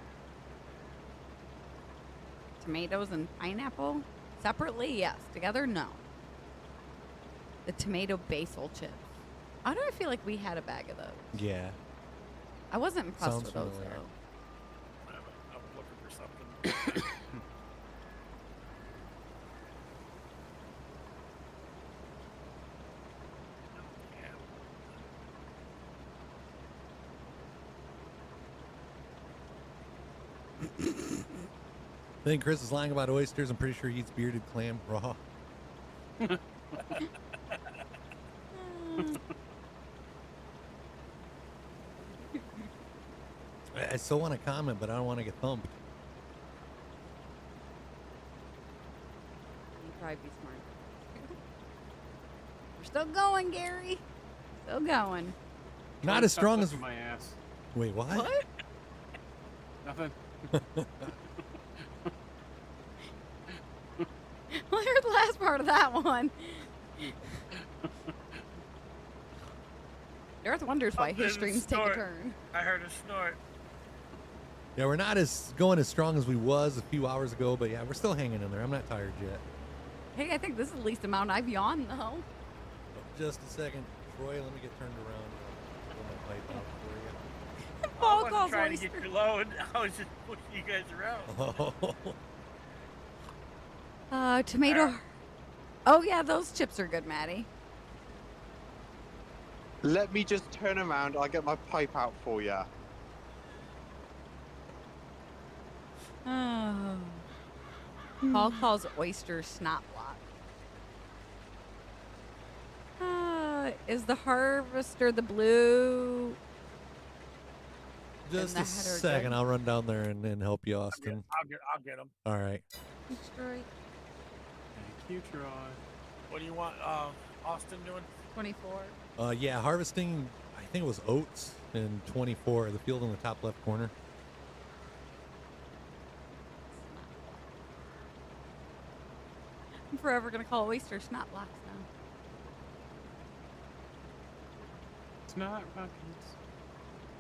Tomatoes and pineapple? Separately, yes. Together, no. The tomato basil chips. Why do I feel like we had a bag of those? Yeah. I wasn't impressed Sounds with those, familiar. though. I'm looking for something. I think Chris is lying about oysters. I'm pretty sure he eats bearded clam raw. I still want to comment, but I don't want to get thumped. You'd probably be smart. We're still going, Gary. Still going. Not as strong as my ass. Wait, what? What? Nothing. Well, I heard the last part of that one. Darth wonders why his streams take a turn. I heard a snort. Yeah, we're not going as strong as we was a few hours ago, but yeah, we're still hanging in there. I'm not tired yet. Hey, I think this is the least amount I've yawned, though. Just a second. Troy, let me get turned around. Pull my pipe out for you. Paul I wasn't calls trying oyster. to get you load. I was just pushing you guys around. Tomato. Oh, yeah, those chips are good, Maddie. Let me just turn around. I'll get my pipe out for you. Oh. Paul calls oyster snot block. Is the harvester the blue? Just the a header second. good? I'll run down there and help you, Austin. I'll get them. All right. Thanks, Troy. Thank you, Troy. What do you want Austin doing? 24. Yeah, harvesting, I think it was oats in 24, the field in the top left corner. I'm forever going to call oysters snot blocks now. Snot buckets.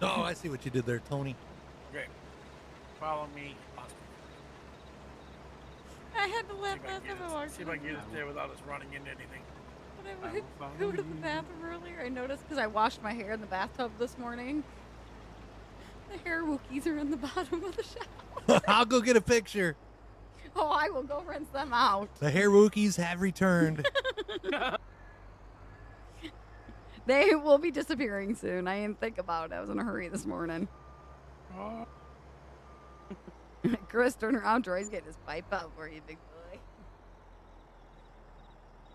Oh, I see what you did there, Tony. Great. Follow me, Austin. I had to laugh as I walked. See if I can get us there without us running into anything. When I went go to the bathroom earlier, I noticed because I washed my hair in the bathtub this morning. The hair wookies are in the bottom of the shower. I'll go get a picture. Oh, I will go rinse them out. The hair wookies have returned. They will be disappearing soon. I didn't think about it. I was in a hurry this morning. Chris, turn around. Troy's getting his pipe out for you, big boy.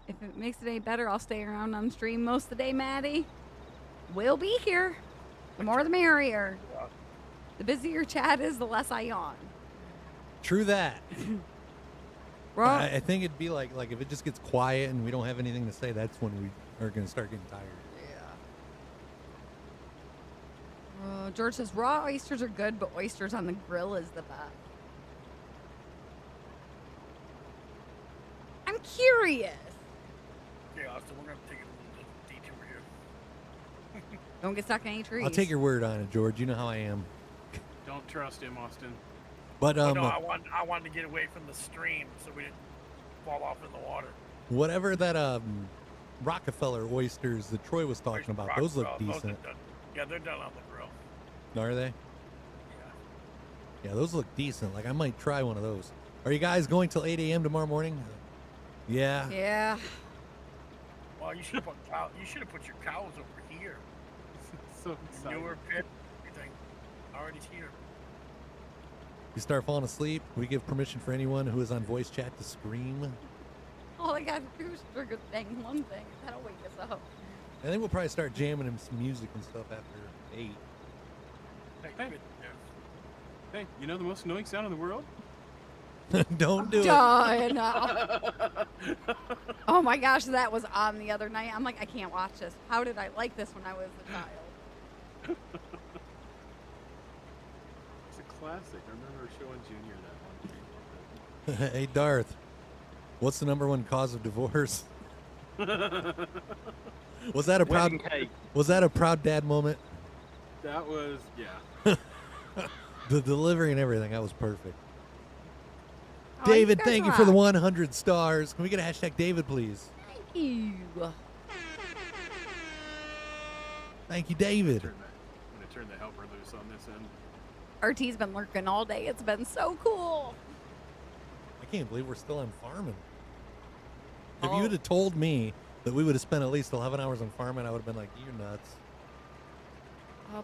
If it makes it any better, I'll stay around on stream most of the day, Maddie. We'll be here. The more the merrier. The busier chat is, the less I yawn. True that. Well, I think it'd be like if it just gets quiet and we don't have anything to say, that's when we are going to start getting tired. George says raw oysters are good, but oysters on the grill is the best. I'm curious. Okay, Austin, we're going to take a little detour here. Don't get stuck in any trees. I'll take your word on it, George. You know how I am. Don't trust him, Austin. But no, I wanted to get away from the stream so we didn't fall off in the water. whatever that Rockefeller oysters that Troy was talking about, those look decent. Yeah, they're done on the grill. Are they? Yeah, those look decent. Like, I might try one of those. Are you guys going till 8 a.m. tomorrow morning? Yeah. Yeah. Well, you should have put your cows over here. So excited. Newer pit, everything already here. You start falling asleep, we give permission for anyone who is on voice chat to scream. All I got to do is trigger one thing. That'll wake us up. And then we'll probably start jamming him some music and stuff after 8. Hey, you know the most annoying sound in the world? Don't do it. No. Oh my gosh, that was on the other night. I'm like, I can't watch this. How did I like this when I was a child? It's a classic. I remember showing Junior that one. Hey, Darth, what's the #1 cause of divorce? Was that a proud dad moment? That was, yeah. The delivery and everything, that was perfect. Oh, David, you thank you for the 100 stars. Can we get a hashtag David, please? Thank you. Thank you, David. I'm going to turn the helper loose on this end. RT's been lurking all day. It's been so cool. I can't believe we're still on farming. If you would have told me that we would have spent at least 11 hours on farming, I would have been like, you're nuts.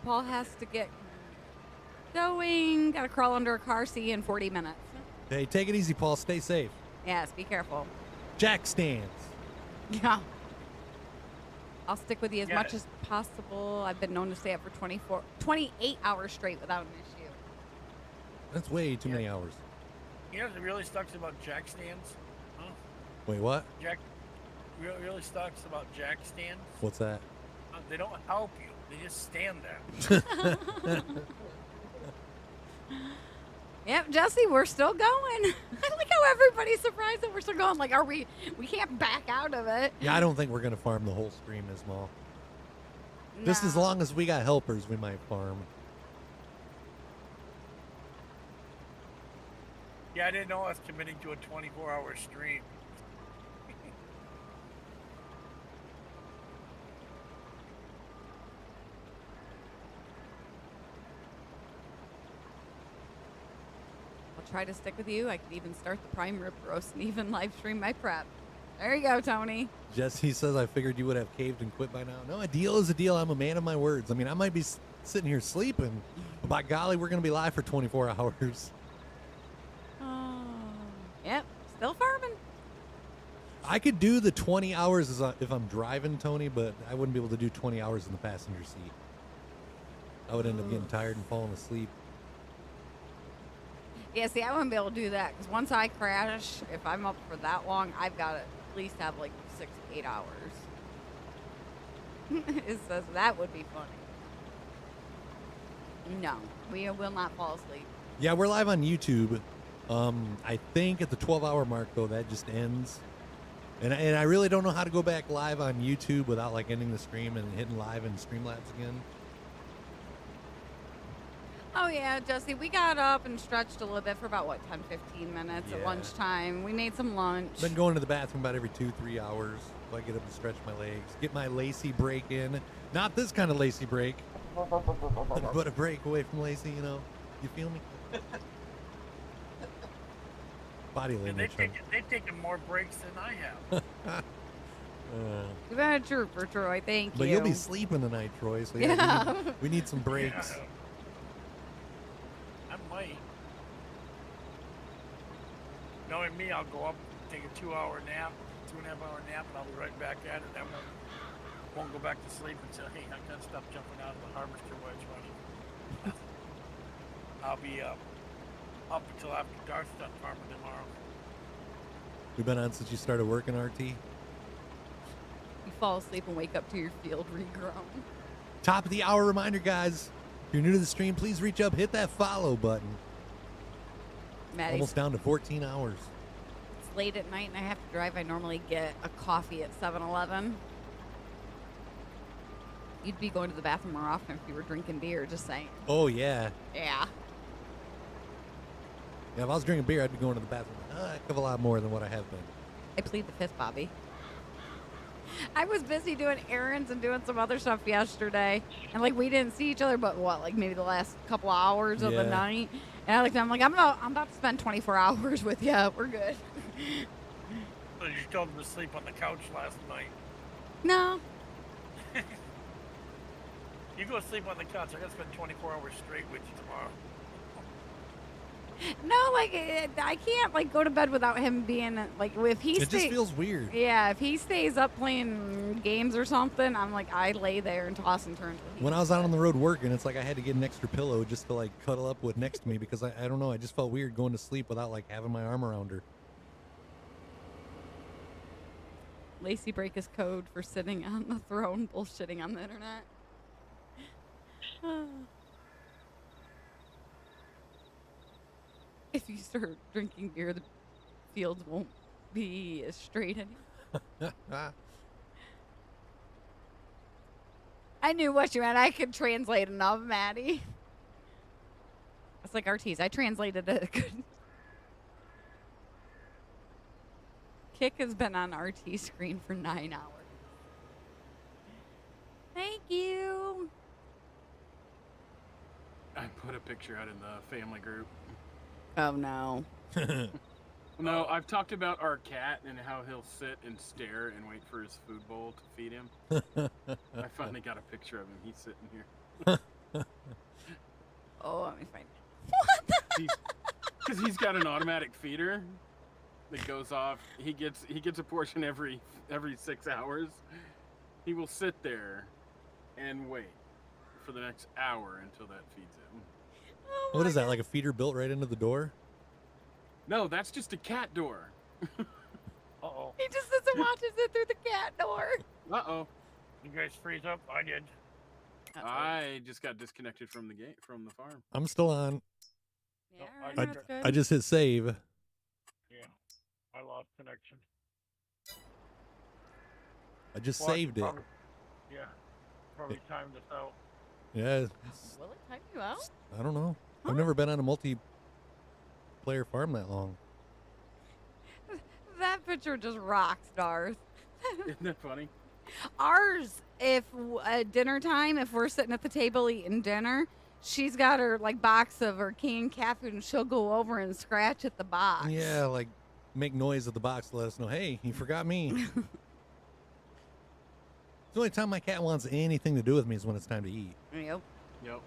Paul has to get going. Got to crawl under a car seat in 40 minutes. Hey, take it easy, Paul. Stay safe. Yes, be careful. Jack stands. Yeah. I'll stick with you as much as possible. I've been known to stay up for 28 hours straight without an issue. That's way too many hours. You know what really sucks about jack stands? Huh? Wait, what? Really sucks about jack stands? What's that? They don't help you. They just stand there. Yep, Jesse, we're still going. I like how everybody's surprised that we're still going. Like, we can't back out of it. Yeah, I don't think we're going to farm the whole stream this small. Just as long as we got helpers, we might farm. Yeah, I didn't know I was committing to a 24-hour stream. Try to stick with you. I could even start the prime rib roast and even live stream my prep. There you go, Tony. Jesse says, I figured you would have caved and quit by now. No, a deal is a deal. I'm a man of my words. I mean, I might be sitting here sleeping, but by golly, we're going to be live for 24 hours. Oh, yep, still farming. I could do the 20 hours if I'm driving, Tony, but I wouldn't be able to do 20 hours in the passenger seat. I would end up getting tired and falling asleep. Yeah, see, I wouldn't be able to do that because once I crash, if I'm up for that long, I've got to at least have like 6 to 8 hours. It says that would be funny. No, we will not fall asleep. Yeah, we're live on YouTube. I think at the 12-hour mark, though, that just ends. And I really don't know how to go back live on YouTube without, like, ending the stream and hitting live and Streamlabs again. Oh, yeah, Jesse, we got up and stretched a little bit for about, 10, 15 minutes at Yeah. lunchtime. We made some lunch. Been going to the bathroom about every 2-3 hours. So I get up and stretch my legs. Get my Lacey break in. Not this kind of Lacey break. But a break away from Lacey, you know. You feel me? Body Yeah, language. they've taken more breaks than I have. You've been a trooper, Troy. Thank you. But you'll be sleeping tonight, Troy. So yeah, Yeah. we need some breaks. Yeah. I might. Knowing me, I'll go up, take a 2-hour nap, 2.5-hour nap, and I'll be right back at it. Then won't go back to sleep until, hey, I got stuff jumping out of the harvester wedge running. I'll be up until after dark stuff farming tomorrow. We've been on since you started working, RT. You fall asleep and wake up to your field regrown. Top of the hour reminder, guys. If you're new to the stream, please reach up, hit that follow button. Maddie's, Almost down to 14 hours. it's late at night and I have to drive. I normally get a coffee at 7-Eleven. You'd be going to the bathroom more often if you were drinking beer, just saying. Oh, yeah. Yeah. Yeah, if I was drinking beer, I'd be going to the bathroom a heck of a lot more than what I have been. I plead the fifth, Bobby. I was busy doing errands and doing some other stuff yesterday. And, we didn't see each other, but maybe the last couple hours of the Yeah. night. And I'm about to spend 24 hours with you. We're good. So you told them to sleep on the couch last night. No. You go sleep on the couch. I got to spend 24 hours straight with you tomorrow. No, I can't, go to bed without him being, if he It just feels weird. Yeah, if he stays up playing games or something, I'm I lay there and toss and turn. Till he When I was out on the road working, it's like I had to get an extra pillow just to, cuddle up with next to me because I don't know, I just felt weird going to sleep without, having my arm around her. Lacey break his code for sitting on the throne bullshitting on the internet. If you start drinking beer, the fields won't be as straight anymore. I knew what you meant. I could translate enough, Maddie. It's like RTs. I translated it good. Kick has been on RT screen for 9 hours. Thank you. I put a picture out in the family group. Oh, no. No, I've talked about our cat and how he'll sit and stare and wait for his food bowl to feed him. I finally got a picture of him. He's sitting here. Oh, let me find it. What the? Because he's got an automatic feeder that goes off. He gets a portion every 6 hours. He will sit there and wait for the next hour until that feeds him. Oh What is that, like a feeder built right into the door? No, that's just a cat door. Uh-oh. He just sits and watches it through the cat door. Uh-oh. You guys freeze up? I did. I just got disconnected from the farm. I'm still on. Yeah, I- that's good. I just hit save. Yeah. I lost connection. I just Well, I saved it. probably- Yeah. Probably timed us out. Yeah, it's- Will it time you out? I don't know. I've never been on a multiplayer farm that long. That picture just rocks, Darth. Isn't that funny? Ours, if dinner time, if we're sitting at the table eating dinner, she's got her box of her canned cat food, and she'll go over and scratch at the box. Yeah, make noise at the box to let us know, hey, you forgot me. The only time my cat wants anything to do with me is when it's time to eat. Yep. Yep.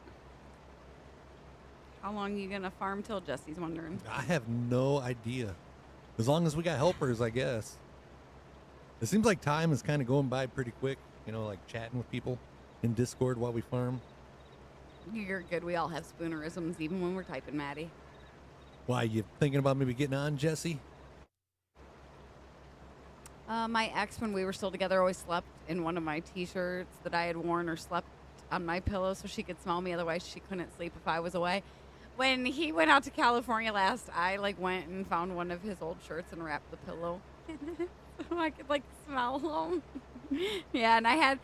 How long you gonna farm till? Jesse's wondering. I have no idea. As long as we got helpers, I guess. It seems like time is kind of going by pretty quick, chatting with people in Discord while we farm. You're good. We all have spoonerisms, even when we're typing, Maddie. Why, you thinking about maybe getting on, Jesse? My ex, when we were still together, always slept in one of my T-shirts that I had worn, or slept on my pillow so she could smell me. Otherwise, she couldn't sleep if I was away. When he went out to California last, I went and found one of his old shirts and wrapped the pillow so I could smell them. Yeah, and I had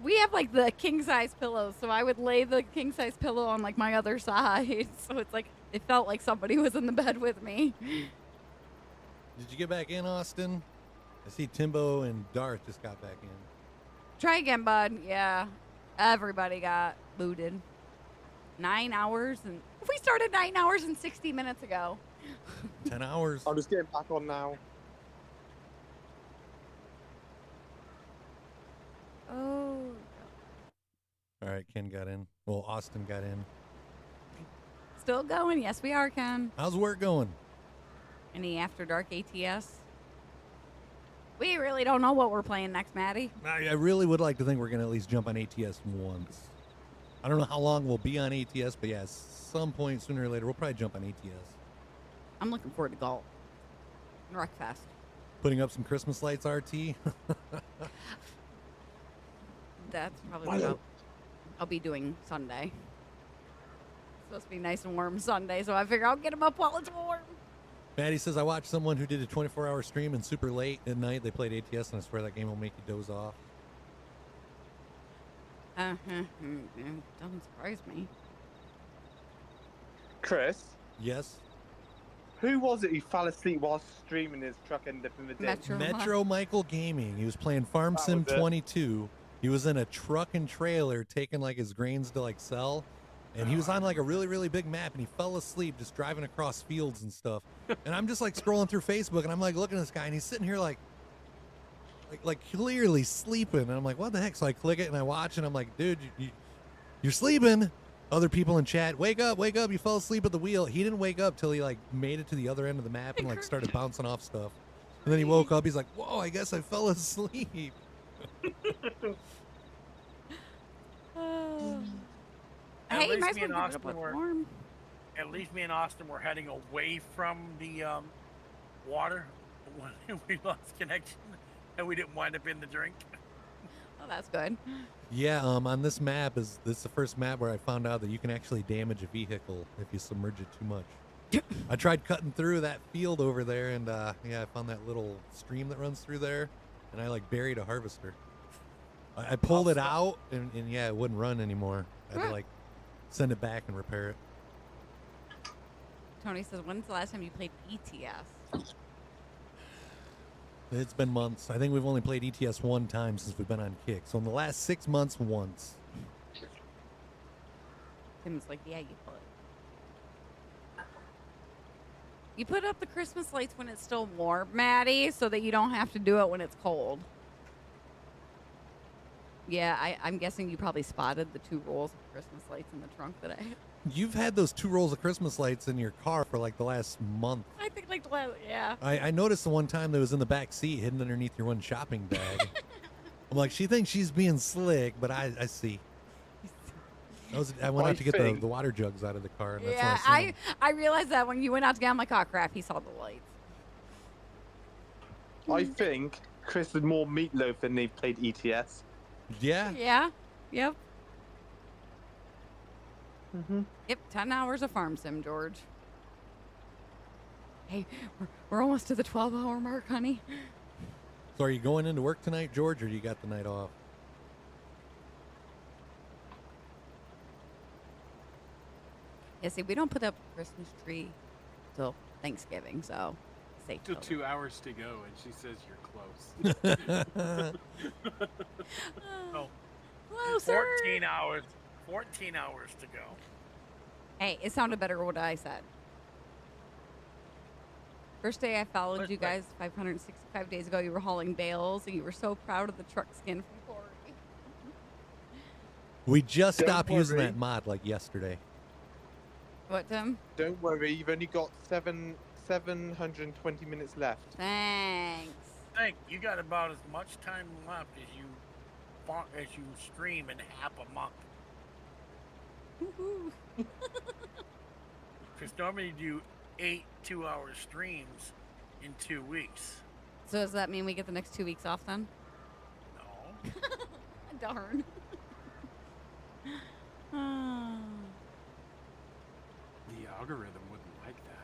we have the king size pillows, so I would lay the king size pillow on my other side, so it's it felt like somebody was in the bed with me. Did you get back in, Austin? I see Timbo and Darth just got back in. Try again, bud. Yeah, everybody got booted. 9 hours, and we started 9 hours and 60 minutes ago. 10 hours. I'm just getting back on now. Oh. All right, Ken got in. Well, Austin got in. Still going. Yes, we are, Ken. How's work going? Any After Dark ATS? We really don't know what we're playing next, Maddie. I really would like to think we're going to at least jump on ATS once. I don't know how long we'll be on ATS, but yeah, some point sooner or later, we'll probably jump on ATS. I'm looking forward to golf. And Wreckfest. Putting up some Christmas lights, RT. That's probably what I'll be doing Sunday. It's supposed to be nice and warm Sunday, so I figure I'll get them up while it's warm. Maddie says, I watched someone who did a 24-hour stream and super late at night. They played ATS, and I swear that game will make you doze off. Doesn't surprise me. Chris? Yes? Who was it who fell asleep while streaming his truck ended up in the ditch? Metro Michael Gaming. He was playing Farm Sim 22. He was in a truck and trailer taking his grains to sell. And he was on a really, really big map, and he fell asleep just driving across fields and stuff. And I'm just scrolling through Facebook, and I'm looking at this guy, and he's sitting here like clearly sleeping. And I'm like, what the heck? So I click it and I watch, and I'm like, dude, you're sleeping. Other people in chat, wake up, you fell asleep at the wheel. He didn't wake up till he made it to the other end of the map and started bouncing off stuff. And then he woke up, he's like, whoa, I guess I fell asleep. At Hey, least me and Austin At least me and Austin were heading away from the water when we lost connection, and we didn't wind up in the drink. Oh, that's good. Yeah, on this map, this is the first map where I found out that you can actually damage a vehicle if you submerge it too much. I tried cutting through that field over there, and yeah, I found that little stream that runs through there, and I buried a harvester. I pulled it out, and yeah, it wouldn't run anymore. I had to send it back and repair it. Tony says, when's the last time you played ETS? It's been months. I think we've only played ETS one time since we've been on Kick. So in the last 6 months, once. Tim's like, yeah, you put up the Christmas lights when it's still warm, Maddie, so that you don't have to do it when it's cold. Yeah, I'm guessing you probably spotted the 2 rolls of Christmas lights in the trunk that I had. You've had those 2 rolls of Christmas lights in your car for the last month. I think yeah. I noticed the one time that was in the back seat hidden underneath your one shopping bag. I'm like, she thinks she's being slick, but I see. I went out to get the water jugs out of the car. And that's when I realized that when you went out to get, I'm like, oh crap, he saw the lights. I think Chris had more meatloaf than they played ETS. Yeah. Yeah. Yep. Yep. 10 hours of farm sim, George. Hey, we're almost to the 12-hour mark, honey. So are you going into work tonight, George, or do you got the night off? Yeah, see, we don't put up a Christmas tree till Thanksgiving, so safe. Still 2 hours to go, and she says you're close. Oh, closer. 14 hours. 14 hours to go. Hey, it sounded better what I said. First day I followed you guys 565 days ago. You were hauling bales, and you were so proud of the truck skin from Corey. We just stopped using that mod yesterday. What, Tim? Don't worry, you've only got 720 minutes left. Thanks. Hank, you got about as much time left as you stream in half a month. Because normally you do 8 2-hour streams in 2 weeks. So does that mean we get the next 2 weeks off then? No. Darn. The algorithm wouldn't like that.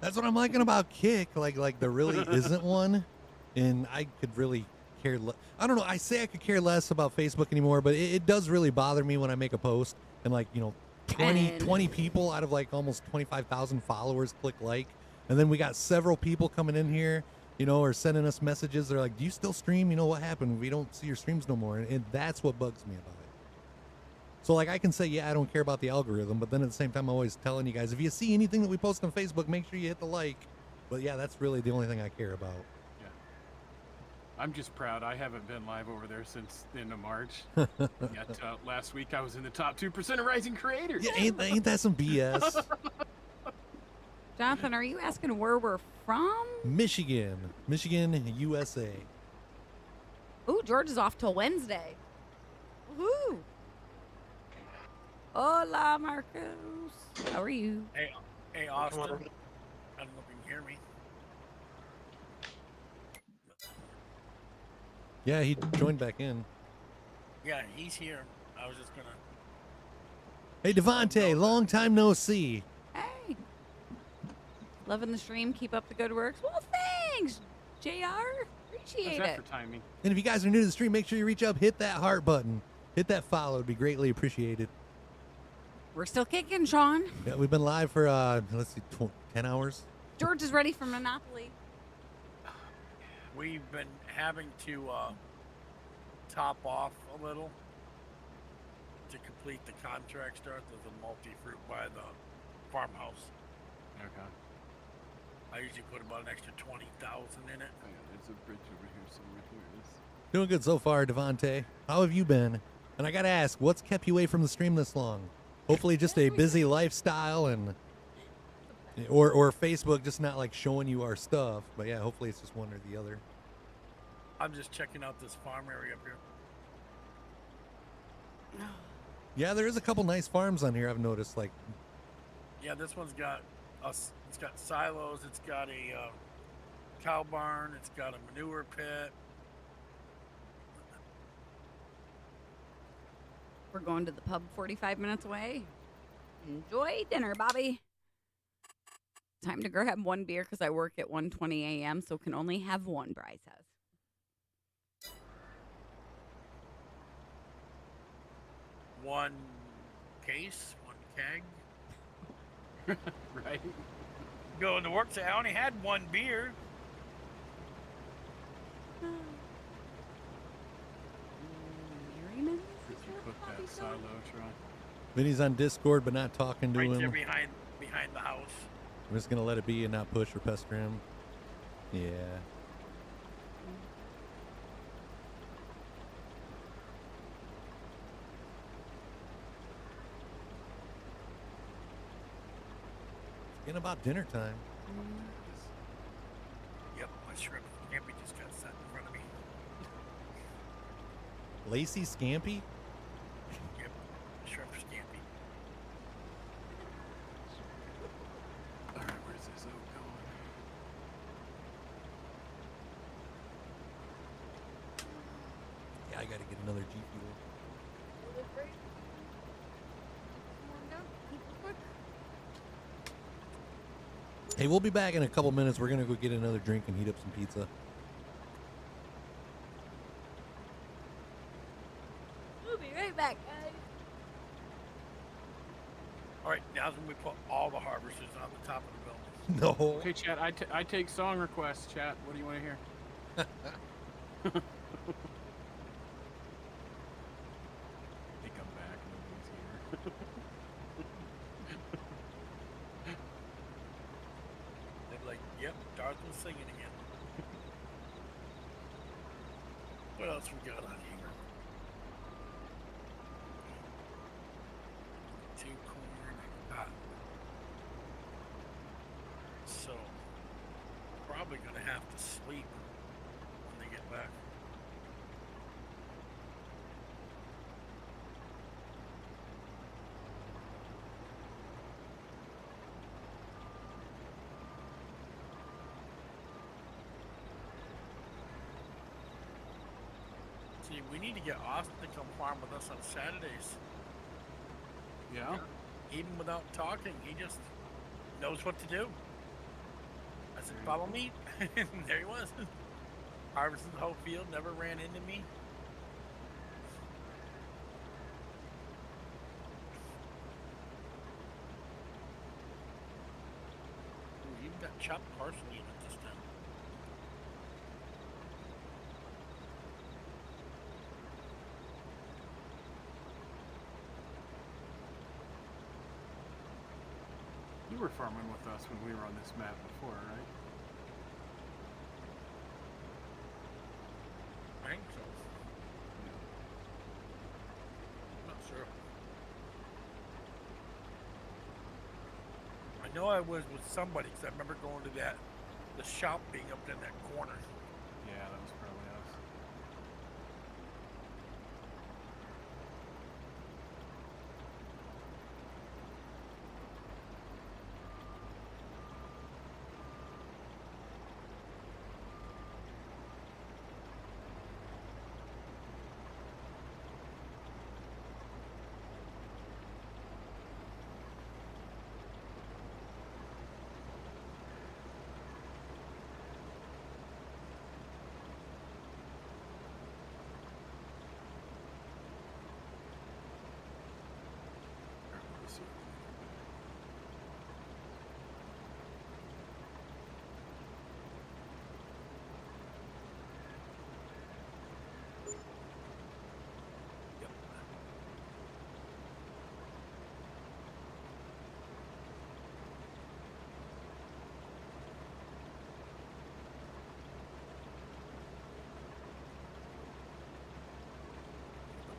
That's what I'm liking about Kick. Like there really isn't one, and I could really care. I don't know. I say I could care less about Facebook anymore, but it does really bother me when I make a post and 20 people out of almost 25,000 followers click like, and then we got several people coming in here, or sending us messages. They're like, "Do you still stream? What happened? We don't see your streams no more," and that's what bugs me about it. So I can say, yeah, I don't care about the algorithm, but then at the same time, I'm always telling you guys, if you see anything that we post on Facebook, make sure you hit the like. But yeah, that's really the only thing I care about. Yeah. I'm just proud I haven't been live over there since the end of March. Yet last week I was in the top 2% of rising creators. Yeah, ain't that some BS? Jonathan, are you asking where we're from? Michigan, USA. Ooh, George is off till Wednesday. Woohoo! Hola, Marcos. How are you? Hey, Austin. I don't know if you can hear me. Yeah, he joined back in. Yeah, he's here. I was just gonna. Hey, Devontae, long time no see. Hey. Loving the stream. Keep up the good works. Well, thanks, JR. Appreciate How's that it. for timing? And if you guys are new to the stream, make sure you reach up, hit that heart button, hit that follow. It'd be greatly appreciated. We're still kicking, Sean. Yeah, we've been live for, 10 hours. George is ready for Monopoly. We've been having to top off a little to complete the contract start of the multi-fruit by the farmhouse. Okay. I usually put about an extra 20,000 in it. Oh, yeah, there's a bridge over here somewhere. Here it is. Doing good so far, Devontae. How have you been? And I gotta ask, what's kept you away from the stream this long? Hopefully just a busy lifestyle or Facebook just not showing you our stuff. But yeah, hopefully it's just one or the other. I'm just checking out this farm area up here. Yeah, there is a couple nice farms on here I've noticed. Yeah, this one's got it's got silos, it's got a cow barn, it's got a manure pit. We're going to the pub 45 minutes away. Enjoy dinner, Bobby. Time to grab one beer because I work at 1:20 a.m., so can only have one, Bryce says. One case, one keg. Right. Going to work, say I only had one beer. Merriman? That silo, Troy. Vinny's on Discord, but not talking to Right him. there behind the house. I'm just gonna let it be and not push or pester him. Yeah. It's getting about dinner time. Yep, my shrimp scampi just got set in front of me. Lacey Scampi? Yep, shrimp scampi. Alright, where's this oak going? Yeah, I gotta get another G Fuel. Hey, we'll be back in a couple minutes. We're gonna go get another drink and heat up some pizza. We'll be right back, guys. All right, now's when we put all the harvesters on the top of the building. No. Okay, chat. I take song requests. Chat. What do you want to hear? They come back. Nobody's here. They're like, yep, Darth was singing again. What else we got on here? Two corn. So, probably gonna have to sleep when they get back. See, we need to get Austin to come farm with us on Saturdays. Yeah. Even without talking, he just knows what to do. I said, follow me. And there he was. Harvesting the whole field, never ran into me. Ooh, even got chopped parsley in it this time. You were farming with us when we were on this map before, right? I think so. Not sure. I know I was with somebody because I remember going to the shop being up in that corner. Yeah, that was probably us.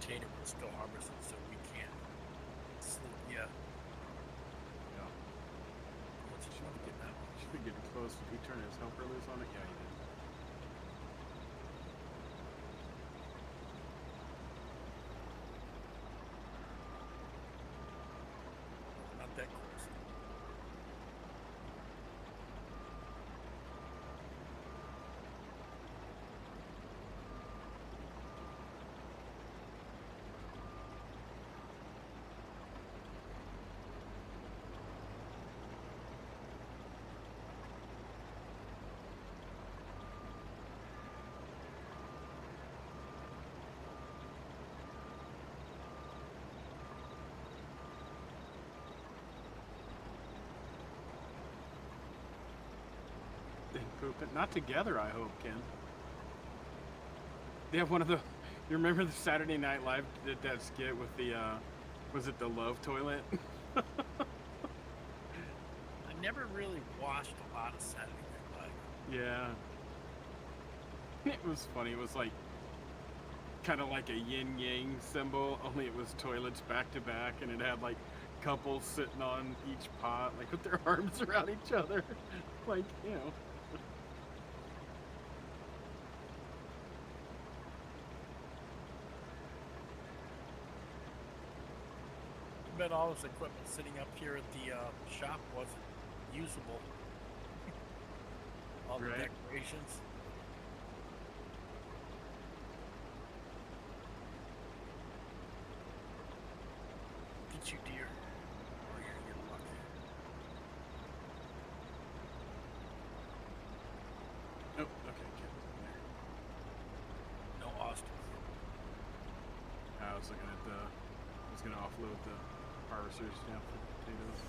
Potato was still harvested, so we can't sleep yet. Yeah. What's he want to get that? Should be getting close. Did he turn his helper loose on it? Yeah, he did. Not that close. They poop it. Not together, I hope, Ken. They have one of the. You remember the Saturday Night Live did that skit with the, was it the love toilet? I never really watched a lot of Saturday Night Live. Yeah. It was funny. It was like kind of like a yin yang symbol, only it was toilets back to back, and it had like couples sitting on each pot, like with their arms around each other, like, you know. I bet all this equipment sitting up here at the shop wasn't usable. All the Right. decorations. Get you, deer. Or you're gonna get lucky. Oh, okay, Ken's in there. No Austin. I was looking at the. I was gonna offload the harvesters down for potatoes.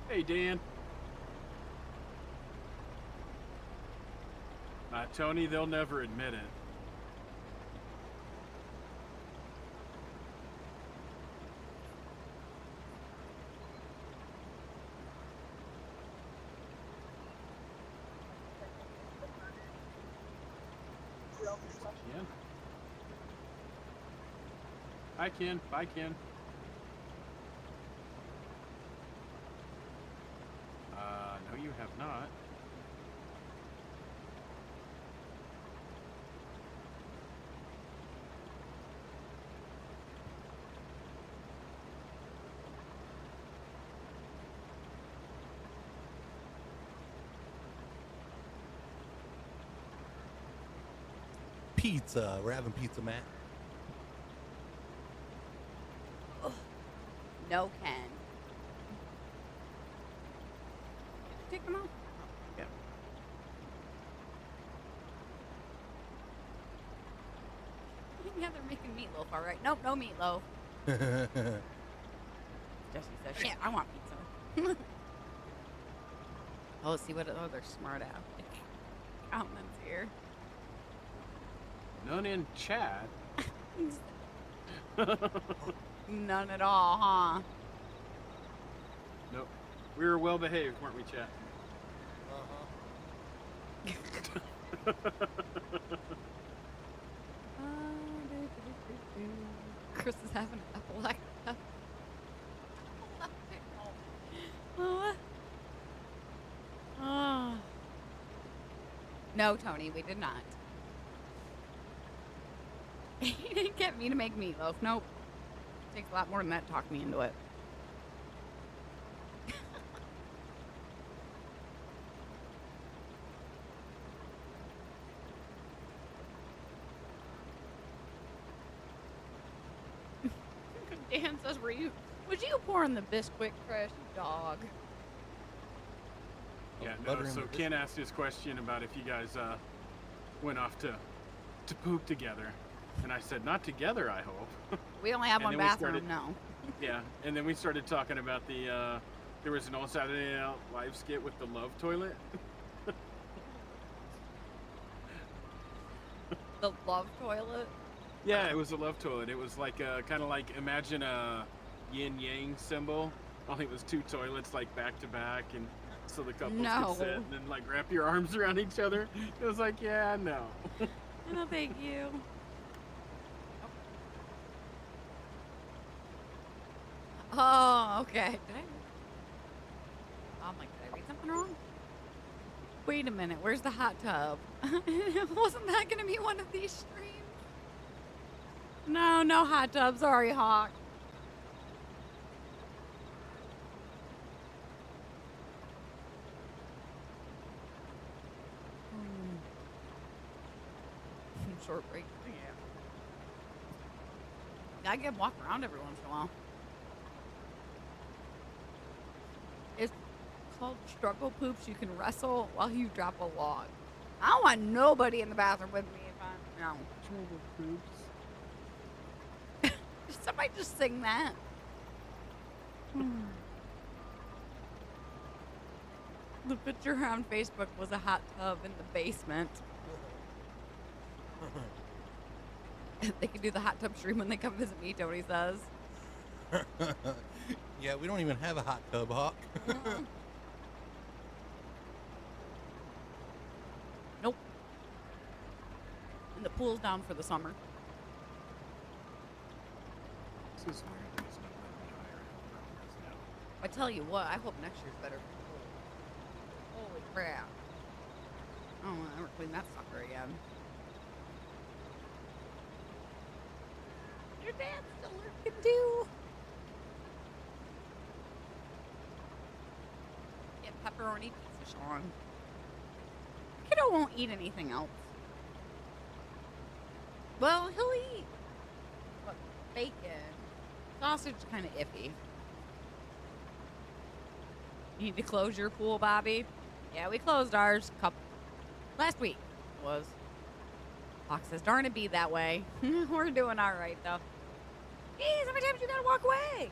Hey, Dan. Tony, they'll never admit it. Ken. Hi, Ken. Bye, Ken. No, you have not. pizza. We're having pizza, Matt. No, Ken. Take them off. Yeah. Yeah, they're making meatloaf, all right. Nope, no meatloaf. Jesse says, shit, I want pizza. Oh, let's see what other smart ass comments here. None in chat. None at all, huh? Nope. We were well behaved, weren't we, chat? Chris is having epilepsy. No, Tony, we did not. He didn't get me to make meatloaf. Nope. Takes a lot more than that to talk me into it. Dan says, would you pour in the Bisquick, Chris, you dog? Yeah, no, so Ken asked his question about if you guys went off to poop together. And I said, not together, I hope. We only have one bathroom, no. Yeah, and then we started talking about the, there was an old Saturday Night Live skit with the love toilet. The love toilet? Yeah, it was a love toilet. It was like, kind of like, imagine a yin-yang symbol. Only it was two toilets, like, back to back, and so the couples could sit and then, like, wrap your arms around each other. It was like, yeah, no. No, thank you. Oh, okay. I'm like, did I read something wrong? Wait a minute, where's the hot tub? Wasn't that going to be one of these streams? No, no hot tub. Sorry, Hawk. Short break. Yeah. I get walk around every once in a while. It's called struggle poops. You can wrestle while you drop a log. I don't want nobody in the bathroom with me if I'm no struggle poops. Somebody just sing that. The picture on Facebook was a hot tub in the basement. They can do the hot tub stream when they come visit me, Tony says. Yeah, we don't even have a hot tub, Hawk. Nope. And the pool's down for the summer. This is weird. There's no way to hire helpers now. I tell you what, I hope next year's better. Holy crap. I don't want to ever clean that sucker again. Your dad's still lurking too. Get pepperoni pizza, Sean. Kiddo won't eat anything else. Well, he'll eat bacon. Sausage is kind of iffy. You need to close your pool, Bobby? Yeah, we closed ours last week. Was. Hawk says, darn it be that way. We're doing all right, though. Jeez, how many times you gotta walk away?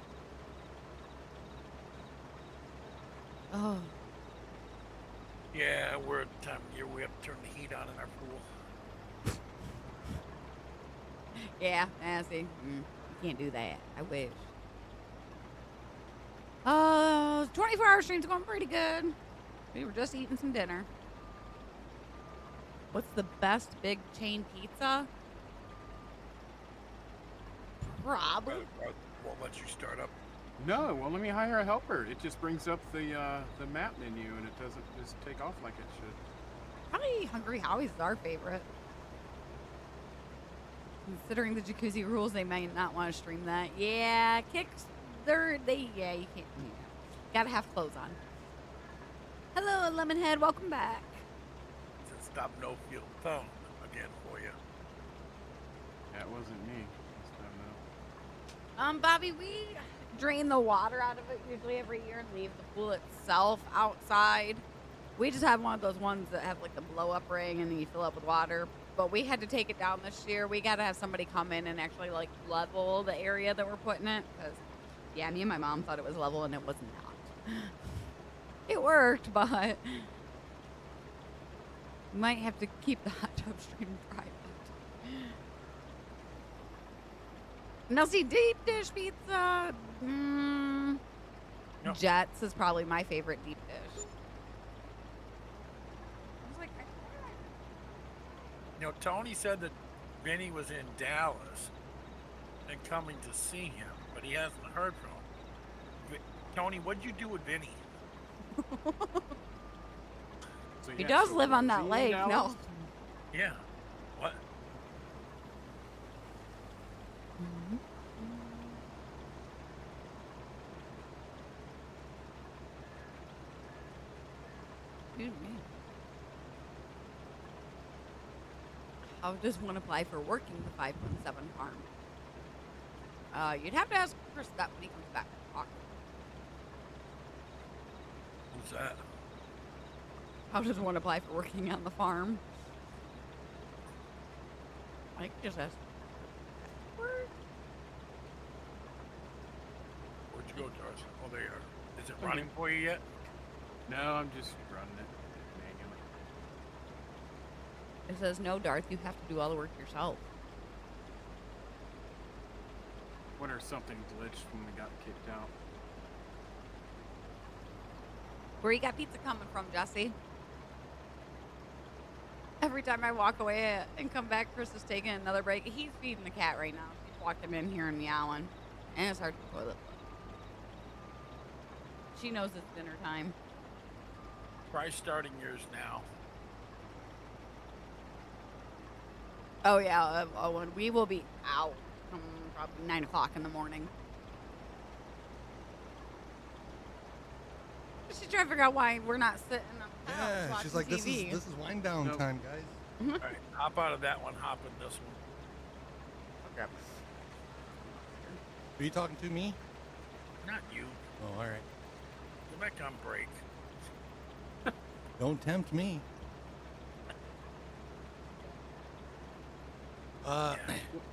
Oh. Yeah, we're at the time of year we have to turn the heat on in our pool. Yeah, see. You can't do that. I wish. 24-hour stream's going pretty good. We were just eating some dinner. What's the best big chain pizza? Probably. Won't let you start up. No, well, let me hire a helper. It just brings up the map menu, and it doesn't just take off like it should. Probably Hungry Howie's is our favorite. Considering the jacuzzi rules, they might not want to stream that. Yeah, kicks. You can't. Yeah. Gotta have clothes on. Hello, Lemonhead. Welcome back. Stop no field thumb again for you. That wasn't me. This time, no. Bobby, we drain the water out of it usually every year and leave the pool itself outside. We just have one of those ones that have like the blow up ring and then you fill up with water. But we had to take it down this year. We got to have somebody come in and actually like level the area that we're putting it. Because, yeah, me and my mom thought it was level and it was not. It worked, but might have to keep the hot tub stream private. Now, see, deep dish pizza. Jets is probably my favorite deep dish. I was like, You know, Tony said that Vinny was in Dallas and coming to see him, but he hasn't heard from him. Tony, what'd you do with Vinny? So, he yeah, does so live on is that he in lake. Dallas? No. Yeah. What? Excuse me. How does one apply for working the 517 farm? You'd have to ask Chris that when he comes back to talk. Who's that? How does one apply for working on the farm? I just asked. Where'd you go, Darth? Oh, there you are. Is it running for you yet? No, I'm just running it manually. It says, no, Darth, you have to do all the work yourself. Wonder if something glitched when we got kicked out. Where you got pizza coming from, Jesse? Every time I walk away and come back, Chris is taking another break. He's feeding the cat right now. She's walking in here and meowing. And it's hard to toilet. She knows it's dinner time. Try starting yours now. Oh, yeah. Owen, we will be out probably 9 o'clock in the morning. She's trying to figure out why we're not sitting on the couch Yeah, watching she's like, this TV. is wind down time, guys. All right, hop out of that one, hop in this one. Okay. Are you talking to me? Not you. Oh, all right. Go back on break. Don't tempt me.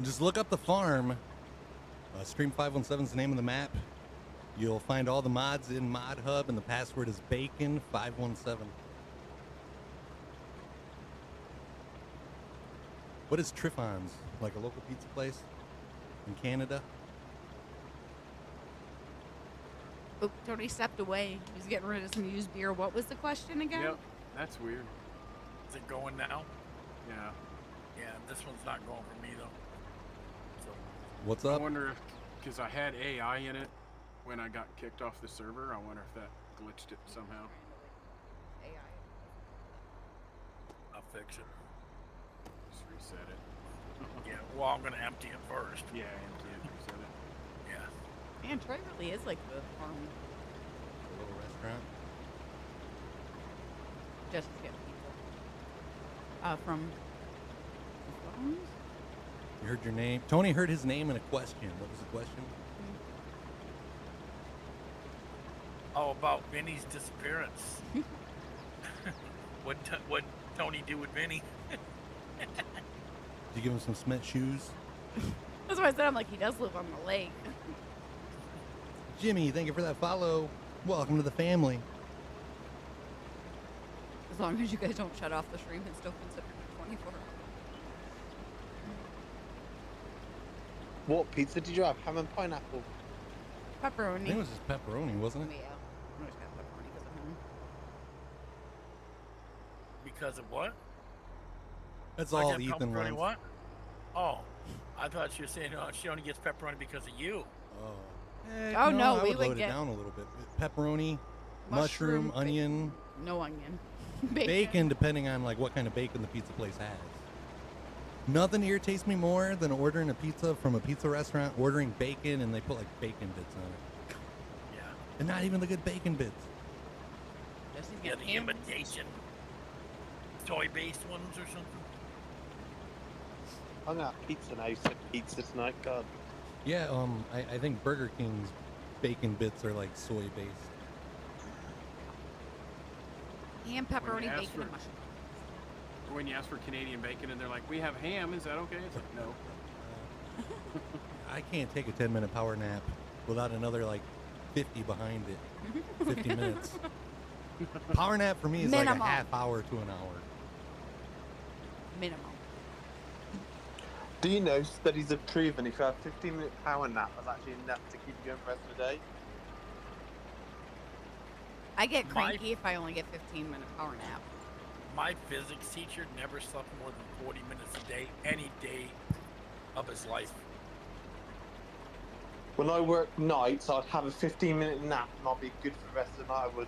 Just look up the farm. Stream 517 is the name of the map. You'll find all the mods in Mod Hub, and the password is Bacon517. What is Triffon's? Like a local pizza place in Canada? Oh, Tony stepped away. He's getting rid of some used beer. What was the question again? Yep, that's weird. Is it going now? Yeah. Yeah, this one's not going for me though. So What's I up? wonder if, because I had AI in it when I got kicked off the server, I wonder if that glitched it somehow. I'll fix it. Just reset it. Yeah, well, I'm gonna empty it first. Yeah, empty it, reset it. Yeah. Man, Troy really is like the farm. A little restaurant. Just to get pizza. From the phones? You heard your name. Tony heard his name in a question. What was the question? Oh, about Vinny's disappearance. What Tony do with Vinny? Did you give him some Smith shoes? That's why I said I'm like, he does live on the lake. Jimmy, thank you for that follow. Welcome to the family. As long as you guys don't shut off the stream, it's still considered 24. What pizza did you have? Ham and pineapple? I Pepperoni. think it was just pepperoni, wasn't it? Yeah. I always got pepperoni because of him. Because of what? That's I all get Ethan pepperoni wants. what? Oh, I thought you were saying she only gets pepperoni because of you. Oh. Oh, no, I we would would load get it down a little bit. Pepperoni, mushroom, onion, No onion. bacon, depending on like what kind of bacon the pizza place has. Nothing irritates me more than ordering a pizza from a pizza restaurant, ordering bacon, and they put like bacon bits on it. Yeah. And not even the good bacon bits. Jesse's Yeah, got the ham. imitation. Soy-based ones or something. I'm gonna have pizza now. You said pizza tonight, God. Yeah, I think Burger King's bacon bits are like soy based. Ham, When you pepperoni, ask bacon, for- and mushroom. When you ask for Canadian bacon and they're like, we have ham, is that okay? It's like, no. I can't take a 10-minute power nap without another like 50 behind it. 50 minutes. Power nap for me is Minimum. like a half hour to an hour. Minimum. Do you know studies have proven if you have a 15-minute power nap, that's actually enough to keep you going for the rest of the day? I get cranky if I only get 15-minute power nap. My physics teacher never slept more than 40 minutes a day, any day of his life. When I work nights, I'd have a 15-minute nap and I'll be good for the rest of the night. I would.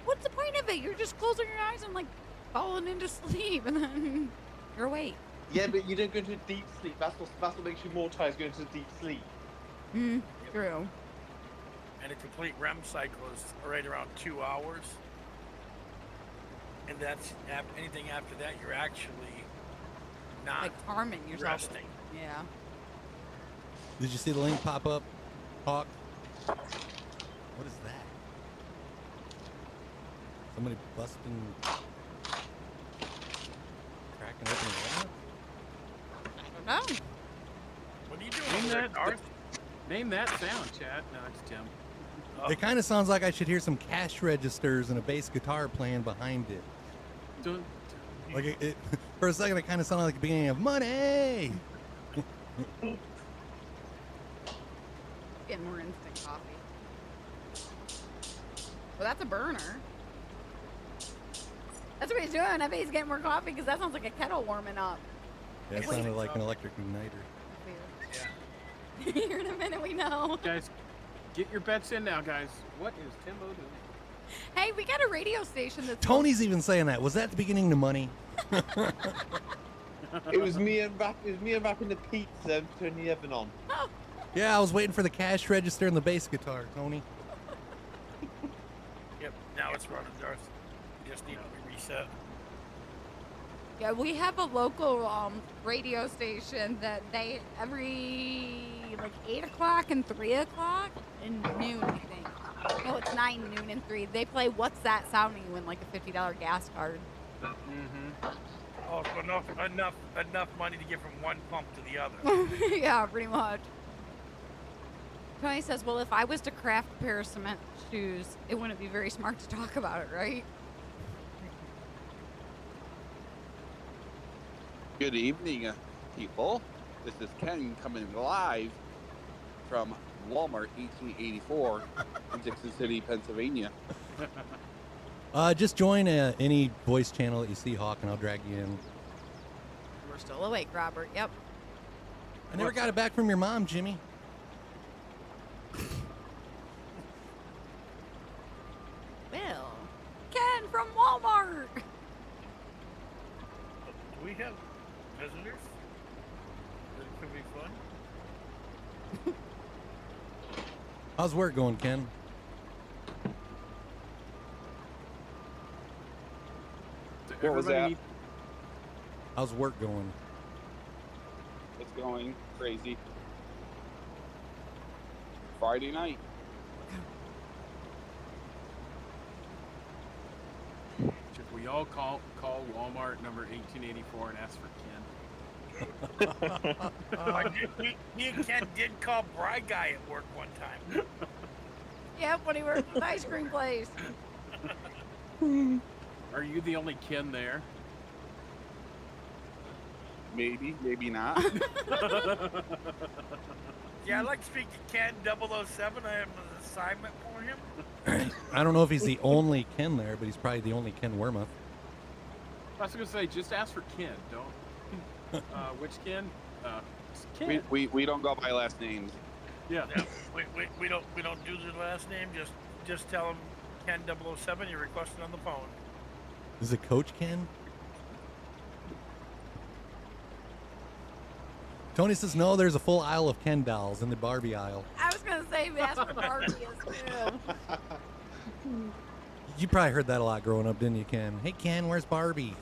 What's the point of it? You're just closing your eyes and like falling into sleep, and then you're awake. Yeah, but you don't go into deep sleep. That's what makes you more tired, is going into deep sleep. True. And a complete REM cycle is right around 2 hours. And that's anything after that, you're actually not Like harming yourself. resting. Yeah. Did you see the link pop up, Hawk? What is that? Somebody busting, cracking open a walnut? I don't know. What are you doing Name over there, that, Darth? name that sound, Chad. No, it's Tim. It kind of sounds like I should hear some cash registers and a bass guitar playing behind it. Dun, Like it for a second, it kind of sounded like the beginning of Money. Getting more instant coffee. Well, that's a burner. That's what he's doing. I bet he's getting more coffee because that sounds like a kettle warming up. Yeah, it sounded like an electric igniter. Yeah. Here in a minute, we know. Guys, get your bets in now, guys. What is Timbo doing? Hey, we got a radio station that's Tony's even saying that. Was that the beginning to Money? It was me unwrapping the pizza and turning the oven on. Yeah, I was waiting for the cash register and the bass guitar, Tony. Yep, now it's running, Darth. You just need to reset. Yeah, we have a local radio station that they every like 8 o'clock and 3 o'clock and noon, I think. No, it's 9, noon, and 3. They play "What's That Sound" when you win like a $50 gas card. Oh, so enough money to get from one pump to the other. Yeah, pretty much. Tony says, "Well, if I was to craft a pair of cement shoes, it wouldn't be very smart to talk about it, right?" Good evening, people. This is Ken coming live from Walmart 1884 in Dixon City, Pennsylvania. Just join any voice channel that you see, Hawk, and I'll drag you in. We're still awake, Robert. Yep. I never got it back from your mom, Jimmy. Well, Ken from Walmart. Do we have visitors? That could be fun. How's work going, Ken? What was that? How's work going? It's going crazy. Friday night. Should we all call Walmart number 1884 and ask for Ken? Me and Ken did call Bry Guy at work one time. Yep, when he worked at the ice cream place. Are you the only Ken there? Maybe, maybe not. Yeah, I'd like to speak to Ken 007. I have an assignment for him. I don't know if he's the only Ken there, but he's probably the only Ken Wormuth. I was gonna say, just ask for Ken. Don't. Which Ken? Ken. We don't go by last names. Yeah. We don't do the last name. Just tell him Ken 007. You're requested on the phone. Is it Coach Ken? Tony says no. There's a full aisle of Ken dolls in the Barbie aisle. I was gonna say that's what Barbie is too. You probably heard that a lot growing up, didn't you, Ken? Hey, Ken, where's Barbie?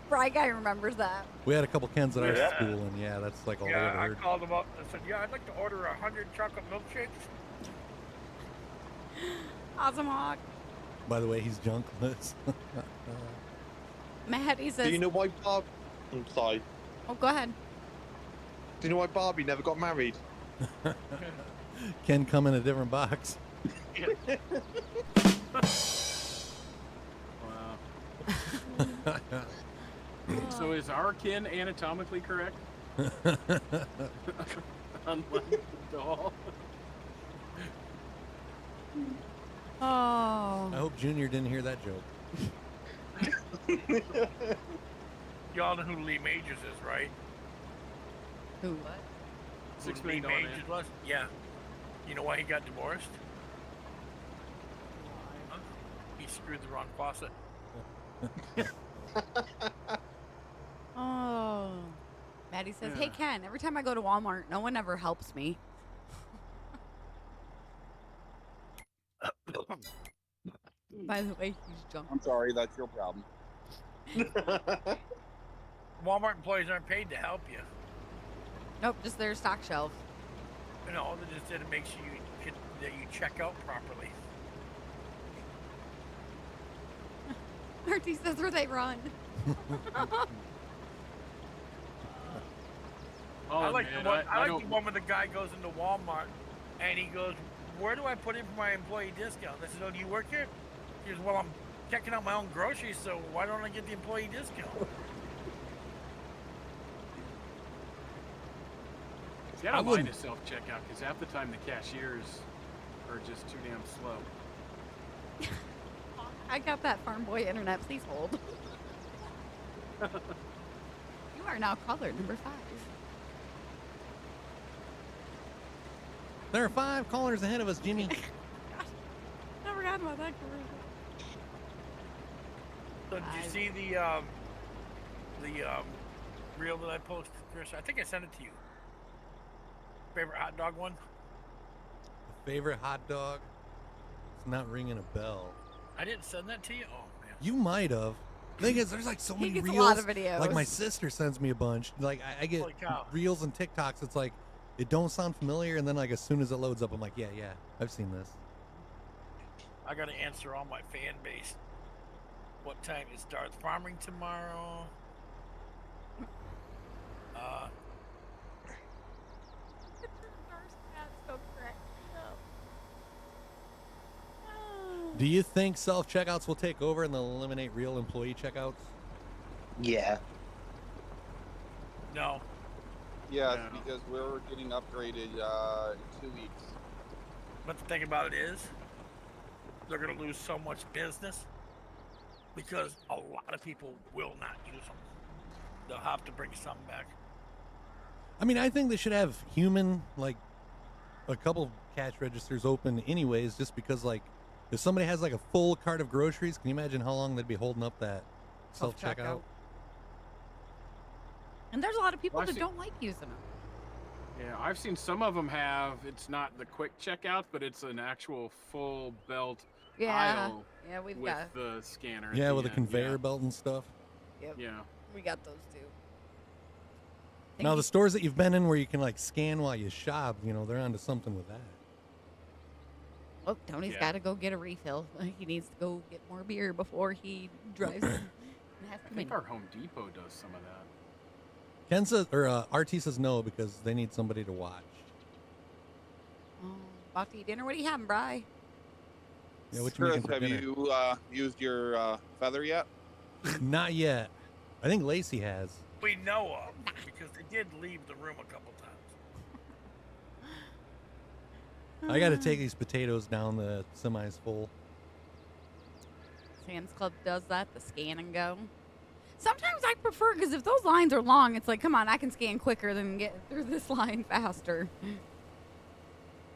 Fry guy remembers that. We had a couple Kens at our Yeah. school, and yeah, that's like all they Yeah, ever I heard. called him up and said, "Yeah, I'd like to order 100 chocolate milkshakes." Awesome Hawk. By the way, he's junkless. Maddie says. Do you know why Bob? I'm sorry. Oh, go ahead. Do you know why Barbie never got married? Ken come in a different box. Wow. So is our kin anatomically correct? Unlike the doll. Oh. I hope Junior didn't hear that joke. Y'all know who Lee Majors is, right? Who what? Who $6 Lee million Majors was? Yeah. You know why he got divorced? Huh? He screwed the wrong faucet. Oh. Maddie says, "Hey Ken, every time I go to Walmart, no one ever helps me." By the way, he's drunk. I'm sorry, that's your problem. Walmart employees aren't paid to help you. Nope, just their stock shelves. No, they just did it makes you that you check out properly. RT says where they run. I like the one. I like the one where the guy goes into Walmart and he goes, "Where do I put in for my employee discount?" I said, "Oh, do you work here?" He goes, "Well, I'm checking out my own groceries, so why don't I get the employee discount?" See, I don't mind a self-checkout because half the time the cashiers are just too damn slow. I got that farm boy internet. Please hold. You are now caller number 5. There are 5 callers ahead of us, Jimmy. I forgot about that commercial. So did you see the reel that I posted, Chris? I think I sent it to you. Favorite hot dog one? Favorite hot dog? It's not ringing a bell. I didn't send that to you? Oh, man. You might have. Thing is, there's like so many gets reels. a lot of videos. Like my sister sends me a bunch. Like I get Holy cow. reels and TikToks. It's like it don't sound familiar, and then like as soon as it loads up, I'm like, yeah, I've seen this. I got to answer all my fan base. What time it starts farming tomorrow? Do you think self checkouts will take over and they'll eliminate real employee checkouts? Yeah. No. Yes, No. because we're getting upgraded in 2 weeks. But the thing about it is, they're going to lose so much business because a lot of people will not use them. They'll have to bring some back. I mean, I think they should have human, like, a couple cash registers open anyways, just because, like, if somebody has, like, a full cart of groceries, can you imagine how long they'd be holding up that self-checkout? And there's a lot of people Well, that don't like using them. Yeah, I've seen some of them have, it's not the quick checkout, but it's an actual full belt aisle Yeah, we've with got. the scanner. at Yeah, the with a end, conveyor belt and stuff. Yep. Yeah. We got those too. Now, the stores that you've been in where you can, like, scan while you shop, you know, they're onto something with that. Oh, Tony's got to go get a refill. He needs to go get more beer before he drives. And has I too think many. our Home Depot does some of that. Ken says, or RT says no because they need somebody to watch. Oh, about to eat dinner. What are you having, Bri? Yeah, what you Chris, making for have dinner? you used your feather yet? Not yet. I think Lacey has. We know of, because they did leave the room a couple times. I got to take these potatoes down. The semi's full. Sam's Club does that, the scan and go. Sometimes I prefer, because if those lines are long, it's like, come on, I can scan quicker than get through this line faster.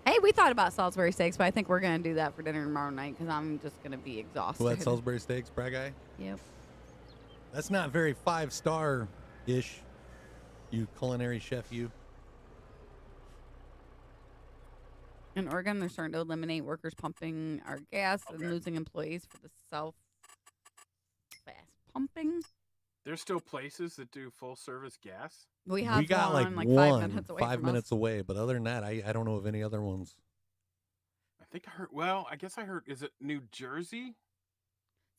Hey, we thought about Salisbury steaks, but I think we're going to do that for dinner tomorrow night because I'm just going to be exhausted. What, Salisbury steaks, Brad guy? Yep. That's not very 5-star-ish, you culinary chef, you. In Oregon, they're starting to eliminate workers pumping our gas and losing employees for the self-fast pumping. There's still places that do full service gas. We have got one, like 5 minutes away. 5 from minutes us. away, but other than that, I don't know of any other ones. I think I heard. Well, I guess I heard. Is it New Jersey?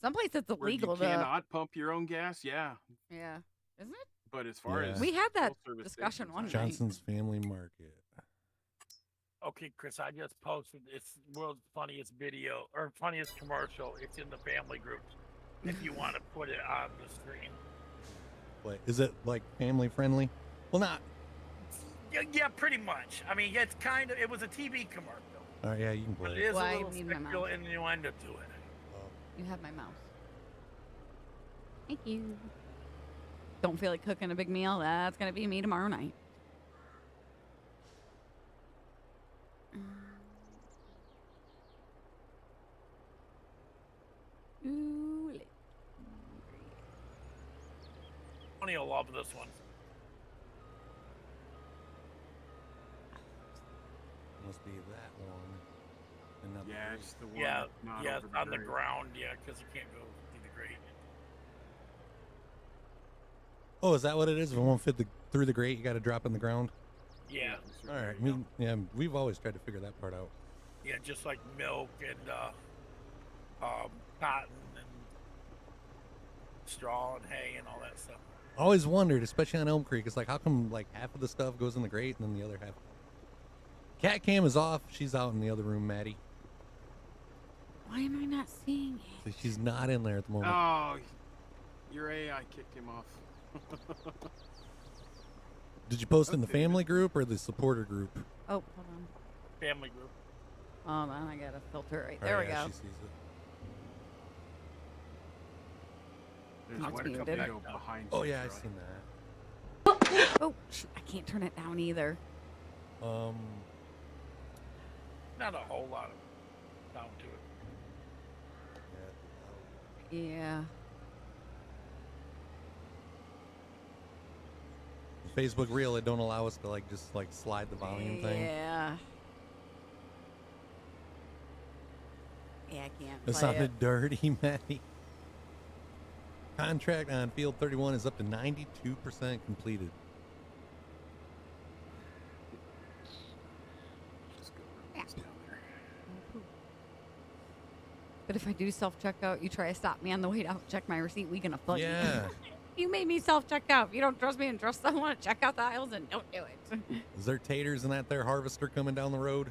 Some places it's Where you illegal to. cannot pump your own gas. Yeah. Yeah, isn't it? But as far as we had that full-service discussion stations, one night. Johnson's Family Market. Okay, Chris, I just posted it's world's funniest video or funniest commercial. It's in the family group. If you want to put it on the screen. Wait, is it like family friendly? Well, not. Yeah, pretty much. I mean, it's kind of. It was a TV commercial. All right, yeah, you can But play it it. is Well, a I little need my sexual mouse. innuendo to it. You have my mouse. Thank you. Don't feel like cooking a big meal. That's gonna be me tomorrow night. Ooh, Tony will love this one. Must be that one. Another Yeah, grate. it's the one. Yeah, not yeah, over on the grate. ground. Yeah, because you can't go through the grate. Oh, is that what it is? If it won't fit through the grate, you got to drop in the ground. Yeah, All right. I mean, yeah, we've always tried to figure that part out. yeah, just like milk and cotton and straw and hay and all that stuff. Always wondered, especially on Elm Creek, it's like how come like half of the stuff goes in the grate and then the other half. Cat cam is off. She's out in the other room, Maddie. why am I not seeing it? So she's not in there at the moment. Oh, your AI kicked him off. Did you post in the family group or the supporter group? Oh, hold on. Family group. Hold on, I got a filter right Oh, there. We yeah, go. She sees it. There's That's one muted. video behind Oh you, yeah, I Troy. seen that. Oh, shoot, I can't turn it down either. Not a whole lot of sound to it. Yeah. Facebook Reel, it don't allow us to like just like slide the volume thing. Yeah. Yeah, I can't. It play sounded dirty, Maddie. Contract on field 31 is up to 92% completed. Just go release down there. But if I do self-checkout, you try to stop me on the way out, check my receipt, we gonna fuck Yeah. You made me self-checkout. If you don't trust me and trust someone to check out the aisles, then don't do it. Is there taters in that there harvester coming down the road?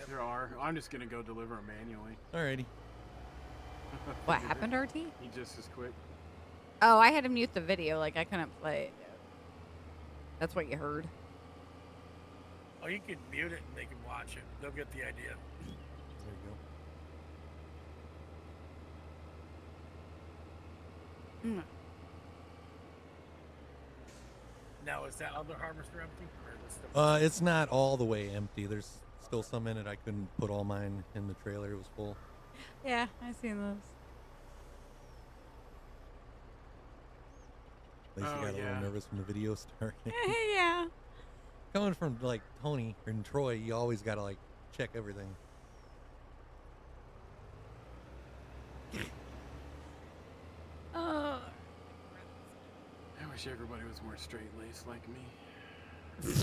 There are. I'm just gonna go deliver them manually. Alrighty. What happened, RT? He just as quick. Oh, I had to mute the video. Like, I couldn't play it. That's what you heard. Oh, you can mute it and they can watch it. They'll get the idea. There you go. Mm. Now, is that other harvester empty? Or is it still It's not all the way empty. There's still some in it. I couldn't put all mine in the trailer. It was full. Yeah, I seen those. Lacey Oh, got a yeah. little nervous when the video started. Yeah. Coming from like Tony and Troy, you always gotta like check everything. Oh. I wish everybody was more straight-laced like me.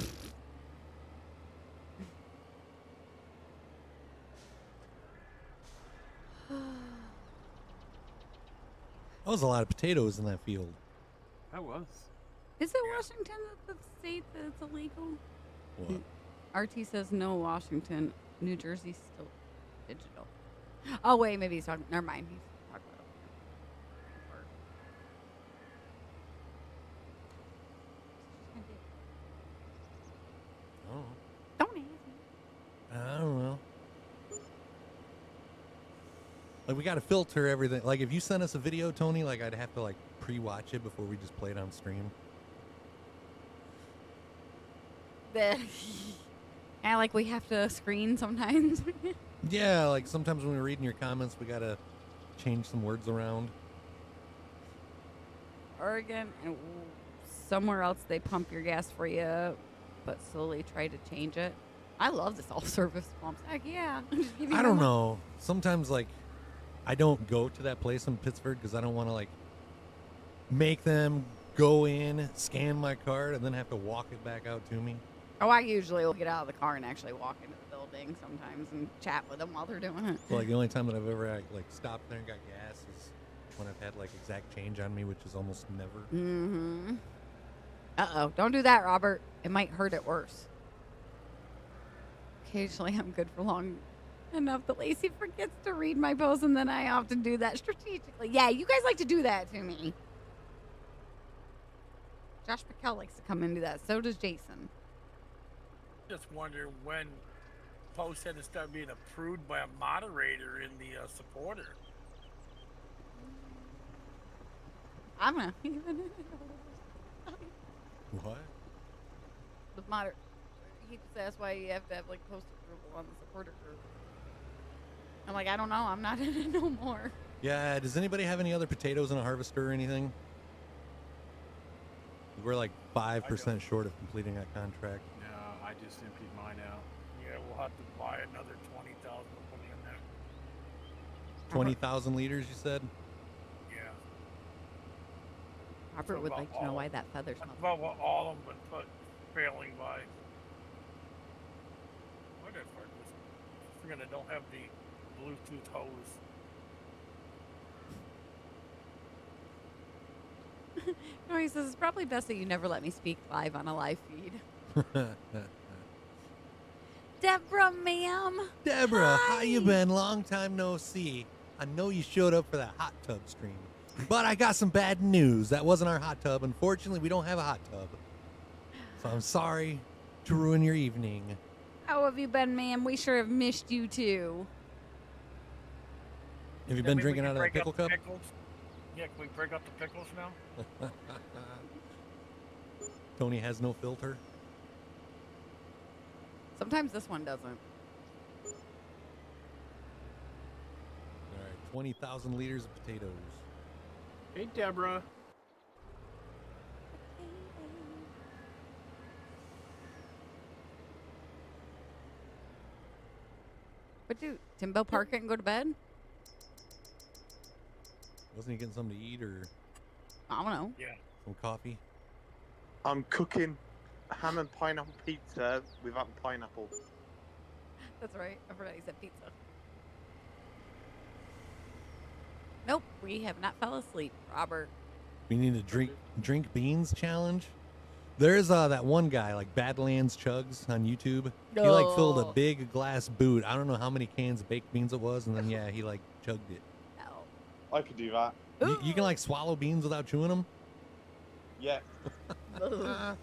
That was a lot of potatoes in that field. That was. Is it Washington that's the state that it's illegal? What? RT says no, Washington. New Jersey's still digital. Oh, wait, maybe he's talking. Never mind. He's talking Oh. about. Don't ask me. I don't know. Like we got to filter everything. Like if you sent us a video, Tony, like I'd have to like pre-watch it before we just play it on stream. Yeah, like we have to screen sometimes. Yeah, like sometimes when we're reading your comments, we gotta change some words around. Oregon and somewhere else they pump your gas for you, but slowly try to change it. I love this all-service pumps. Heck yeah. Just give me I my don't money. know. Sometimes like I don't go to that place in Pittsburgh because I don't want to like make them go in, scan my card, and then have to walk it back out to me? Oh, I usually will get out of the car and actually walk into the building sometimes and chat with them while they're doing it. So like the only time that I've ever like stopped there and got gas is when I've had like exact change on me, which is almost never. Mm-hmm. Uh-oh. Don't do that, Robert. It might hurt it worse. Occasionally, I'm good for long enough that Lacey forgets to read my posts, and then I often do that strategically. Yeah, you guys like to do that to me. Josh McKell likes to come and do that. So does Jason. Just wonder when posts had to start being approved by a moderator in the supporter. I'm not even. What? The moderator. He just asked why you have to have like post approval on the supporter group. I'm like, I don't know. I'm not in it no more. Yeah. Does anybody have any other potatoes in a harvester or anything? We're like 5% short of completing that contract. No, I just emptied mine out. Yeah, we'll have to buy another 20,000 to put in there. 20,000 liters, you said? Yeah. Robert would like to know why that feather That's smells. about what all of them been failing by. What if I forget I don't have the Bluetooth hose. No, he says it's probably best that you never let me speak live on a live feed. Deborah, ma'am. Deborah, Hi. how you been? Long time no see. I know you showed up for that hot tub stream, but I got some bad news. That wasn't our hot tub. Unfortunately, we don't have a hot tub. So I'm sorry to ruin your evening. How have you been, ma'am? We sure have missed you too. Have you been drinking out of that pickle cup? Yeah, can we break up the pickles now? Tony has no filter. Sometimes this one doesn't. All right, 20,000 liters of potatoes. Hey, Deborah. What do Timbo park it and go to bed? Wasn't he getting something to eat or I don't know. Yeah. some coffee? I'm cooking ham and pineapple pizza without pineapple. That's right. I forgot he said pizza. Nope, we have not fell asleep, Robert. We need a drink beans challenge. There's that one guy like Badlands Chugs on YouTube. He like filled a big glass boot. I don't know how many cans of baked beans it was, and then yeah, he like chugged it. I could do that. You can like swallow beans without chewing them. Yeah. Not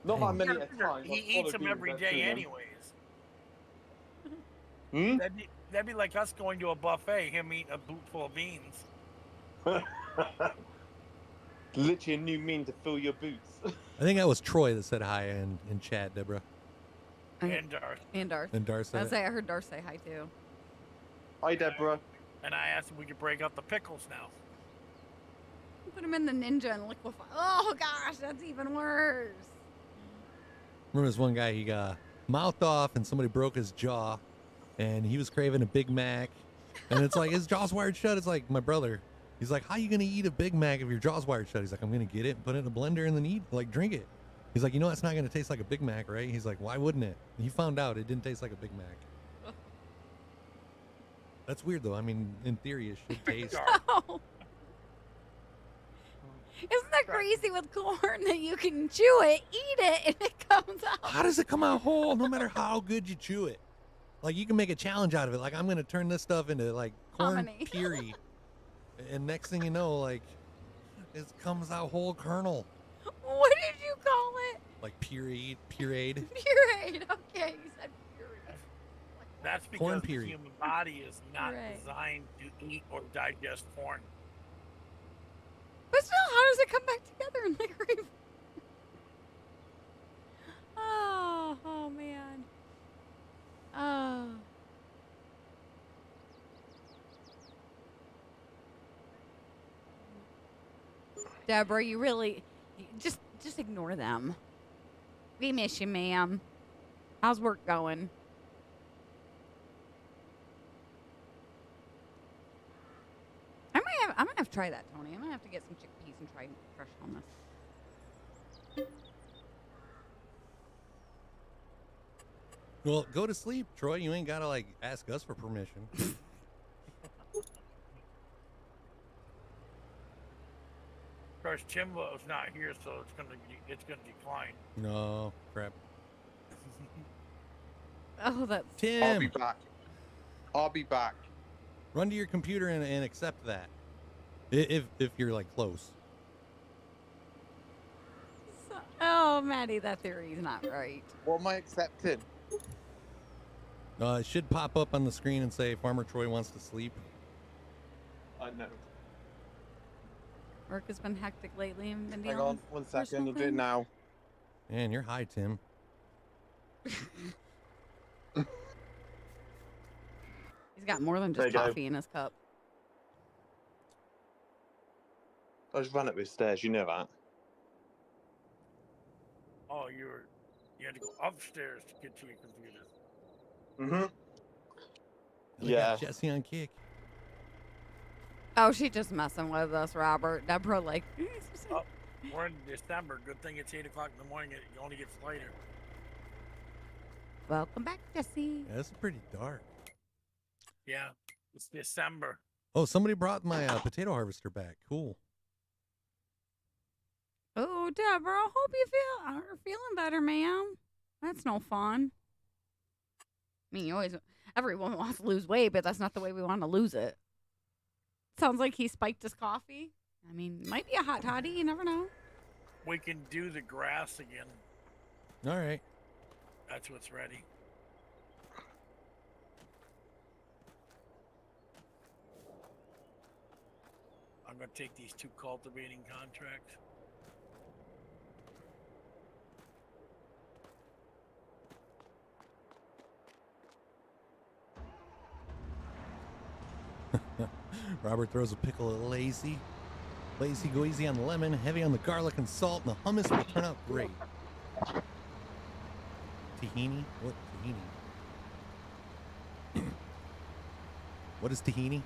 Dang. that many at a time. He eats them every day anyways. Hmm? That'd be like us going to a buffet, him eating a boot full of beans. Literally a new mean to fill your boots. I think that was Troy that said hi in chat, Deborah. And Darth. And Darth. And Darth said I heard Darth say hi too. Hi, Deborah. And I asked if we could break up the pickles now. Put him in the ninja and liquefy. Oh gosh, that's even worse. Remember this one guy, he got mouthed off and somebody broke his jaw and he was craving a Big Mac. And it's like, his jaw's wired shut. It's like, my brother, he's like, how you going to eat a Big Mac if your jaw's wired shut? He's like, I'm going to get it and put it in a blender and then eat, like drink it. He's like, you know, it's not going to taste like a Big Mac, right? He's like, why wouldn't it? And he found out it didn't taste like a Big Mac. That's weird though. I mean, in theory, it should taste. Oh. Isn't that crazy with corn that you can chew it, eat it, and it comes out? How does it come out whole no matter how good you chew it? Like, you can make a challenge out of it. Like, I'm going to turn this stuff into, like, corn Hominy. puree. And next thing you know, like, it comes out whole kernel. What did you call it? Like, pureed. Pureed. Okay, you said pureed. That's Corn because the puree. human body is not Right. designed to eat or digest corn. But still, how does it come back together and like re- Oh man. Oh. Deborah, you really just ignore them. We miss you, ma'am. How's work going? I'm gonna have to try that, Tony. I'm gonna have to get some chickpeas and try fresh hummus. Well, go to sleep, Troy. You ain't gotta like ask us for permission. Of course, Timbo's not here, so it's gonna decline. No, crap. Oh, that's Tim. I'll be back. I'll be back. Run to your computer and accept that. If you're like close. Oh, Maddie, that theory is not right. What am I accepting? It should pop up on the screen and say Farmer Troy wants to sleep. I know. Work has been hectic lately and been Hang dealing on, with 1 second. I'll do it now. Man, you're high, Tim. He's got more than There just you go. coffee in his cup. I just ran up the stairs. You know that. Oh, you had to go upstairs to get to your computer. Mm-hmm. We got Jesse on kick. Oh, she just messing with us, Robert. Deborah, like, Oh, we're in December. Good thing it's 8 o'clock in the morning. It only gets lighter. welcome back, Jesse. Yeah, this is pretty dark. Yeah, it's December. Oh, somebody brought my potato harvester back. Cool. Oh, Deborah, I hope you are feeling better, ma'am. That's no fun. I mean, everyone wants to lose weight, but that's not the way we want to lose it. Sounds like he spiked his coffee. I mean, might be a hot toddy. You never know. We can do the grass again. All right. That's what's ready. I'm going to take these 2 cultivating contracts. Robert throws a pickle at Lacey. Lacey, go easy on the lemon, heavy on the garlic and salt, and the hummus will turn out great. Tahini? What tahini? What is tahini?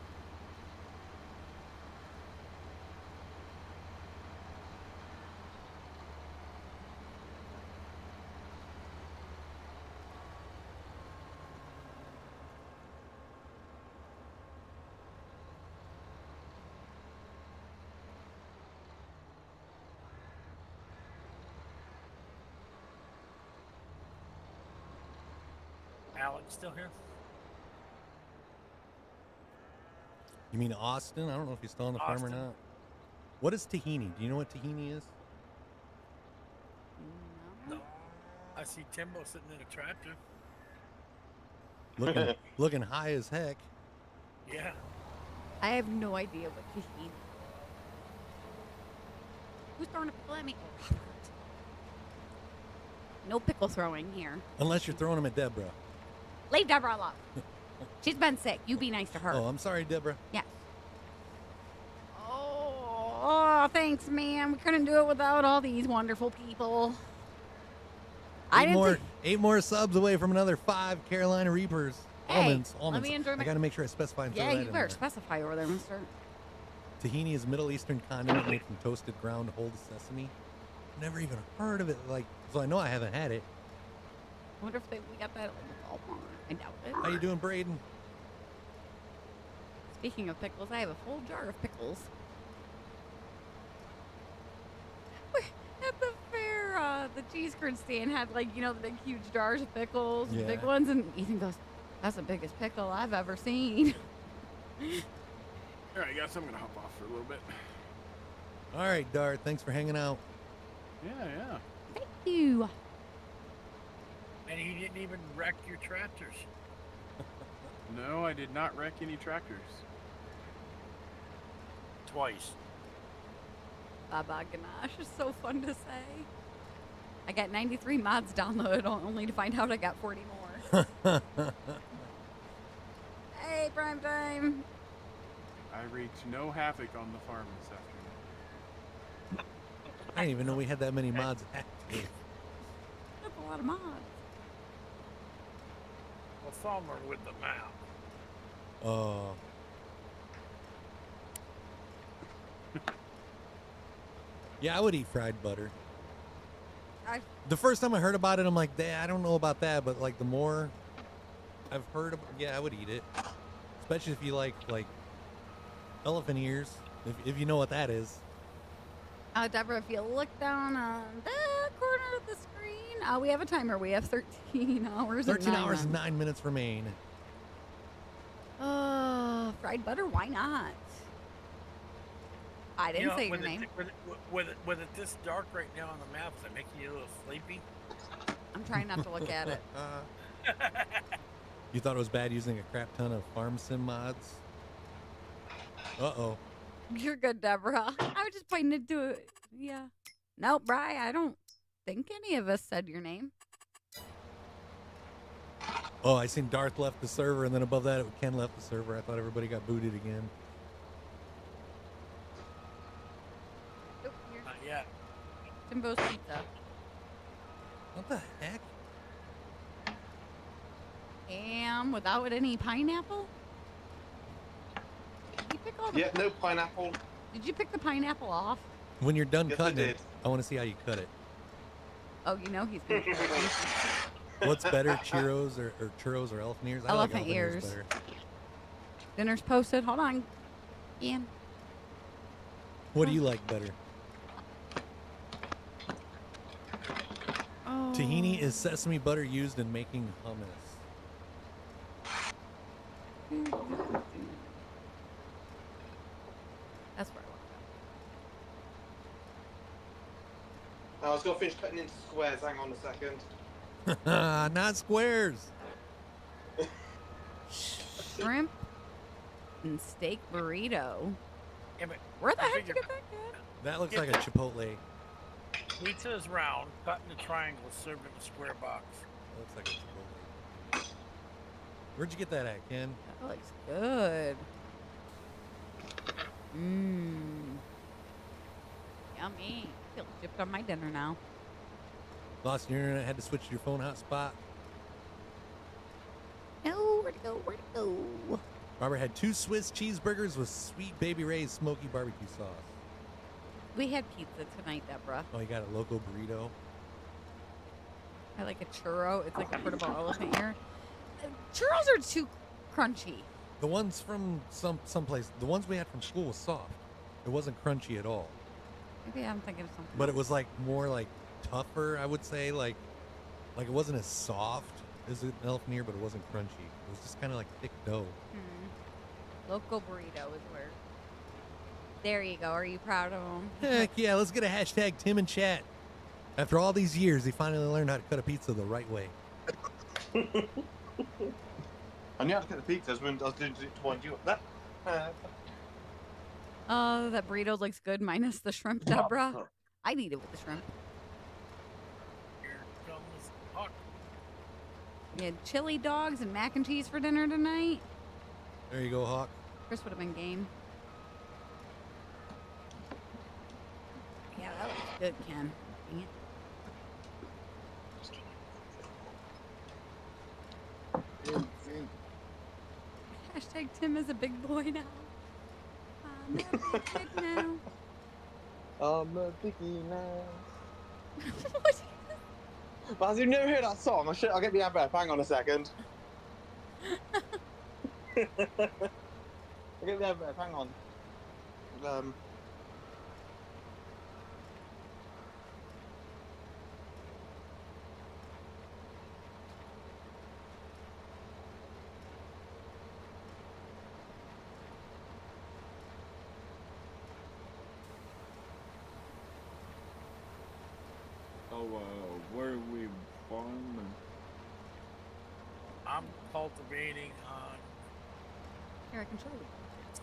Alex still here? You mean Austin? I don't know if he's still on the farm or Austin. not. What is tahini? Do you know what tahini is? No. I see Timbo sitting in a tractor. Looking high as heck. Yeah. I have no idea what tahini. Who's throwing a pickle at me? Oh, Robert. No pickle throwing here. Unless you're throwing them at Deborah. Leave Deborah alone. She's been sick. You be nice to her. Oh, I'm sorry, Deborah. Yes. Oh, thanks, man. We couldn't do it without all these wonderful people. Eight more subs away from another 5 Carolina Reapers. Hey, Almonds. let me enjoy I my... got to make sure I specify and throw Yeah, that you in better there. specify over there, mister. Tahini is a Middle Eastern condiment made from toasted ground whole sesame. Never even heard of it. So I know I haven't had it. I wonder if we got that at Walmart. I doubt it. How you doing, Braden? Speaking of pickles, I have a full jar of pickles. At the fair, the cheese curd stand had the big huge jars of pickles, the big ones, and Ethan goes, "That's the biggest pickle I've ever seen." All right, guys, I'm gonna hop off for a little bit. All right, Dart. Thanks for hanging out. Yeah. Thank you. And he didn't even wreck your tractors. No, I did not wreck any tractors. Twice. Baba Ganache is so fun to say. I got 93 mods downloaded only to find out I got 40 more. Hey, prime time. I wreaked no havoc on the farm this afternoon. I didn't even know we had that many mods active. That's a lot of mods. Well, some are with the map. Oh. Yeah, I would eat fried butter. I The first time I heard about it, I'm like, I don't know about that, but like the more I've heard of, yeah, I would eat it. Especially if you like elephant ears, if you know what that is. Deborah, if you look down on the corner of the screen, we have a timer. We have 13 hours. 13 hours and 9 minutes remain. Fried butter? Why not? I didn't say your name. With it this dark right now on the map, is it making you a little sleepy? I'm trying not to look at it. You thought it was bad using a crap ton of farm sim mods? Uh-oh. You're good, Deborah. I was just pointing it to it. Yeah. No, Bri, I don't think any of us said your name. Oh, I seen Darth left the server, and then above that, Ken left the server. I thought everybody got booted again. Nope, here's Not yet. Timbo's pizza. What the heck? Ham without any pineapple? Did you pick all the... Yeah, no pineapple. Did you pick the pineapple off? When you're done Yes, cutting I it, did. I want to see how you cut it. Oh, you know he's going to... What's better, churros or elephant ears? I like Elephant ears. better. Dinner's posted. Hold on. Ian. What do you like better? Oh. Tahini is sesame butter used in making hummus. That's where I was going to finish cutting into squares. Hang on a second. Not squares. shrimp and steak burrito. Yeah, but Where the heck did figure- you get that, kid? That looks like a Chipotle. Pizza is round, cut into triangles, served in a square box. Looks like a Chipotle. Where'd you get that at, Ken? That looks good. Mmm. Yummy. I feel gypped on my dinner now. Lost your internet, had to switch to your phone hotspot. No, where'd it go? Where'd it go? Robert had 2 Swiss cheeseburgers with sweet Baby Ray's smoky barbecue sauce. We had pizza tonight, Deborah. Oh, you got a loco burrito? I like a churro. It's like a portable elephant ear. Churros are too crunchy. The ones from someplace, the ones we had from school was soft. It wasn't crunchy at all. Maybe I'm thinking of something. But it was like more like tougher, I would say. Like it wasn't as soft as an elephant ear, but it wasn't crunchy. It was just kind of like thick dough. Local burrito is where. There you go. Are you proud of him? Heck yeah, let's get a hashtag Tim in chat. After all these years, he finally learned how to cut a pizza the right way. I knew how to cut the pizzas when I was doing it to wind you up. That burrito looks good minus the shrimp, Deborah. I'd eat it with the shrimp. Here comes Hawk. We had chili dogs and mac and cheese for dinner tonight. There you go, Hawk. Chris would have been game. Yeah, that was good, Ken. Dang it. Hashtag Tim is a big boy now. I'm a big kid now. I'm a biggie now. What? But as you've never heard that song, I'll get the advert. Hang on a second. I'll get the advert. Hang on. Where are we farming? I'm cultivating on Here, I can show you.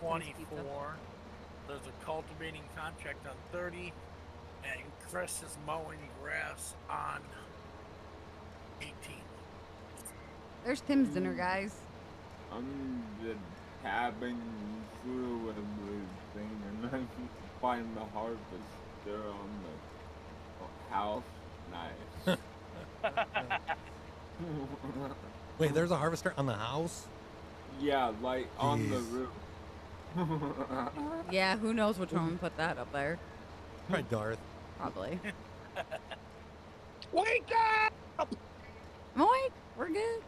24. There's a cultivating contract on 30, and Chris is mowing grass on 18. There's Tim's dinner, guys. I'm just tabbing through everything and I find the harvester on the house. Nice. Wait, there's a harvester on the house? Yeah, like on the Jeez. roof. Yeah, who knows which one put that up there. Probably Darth. Probably. Wake up! Moik, we're good.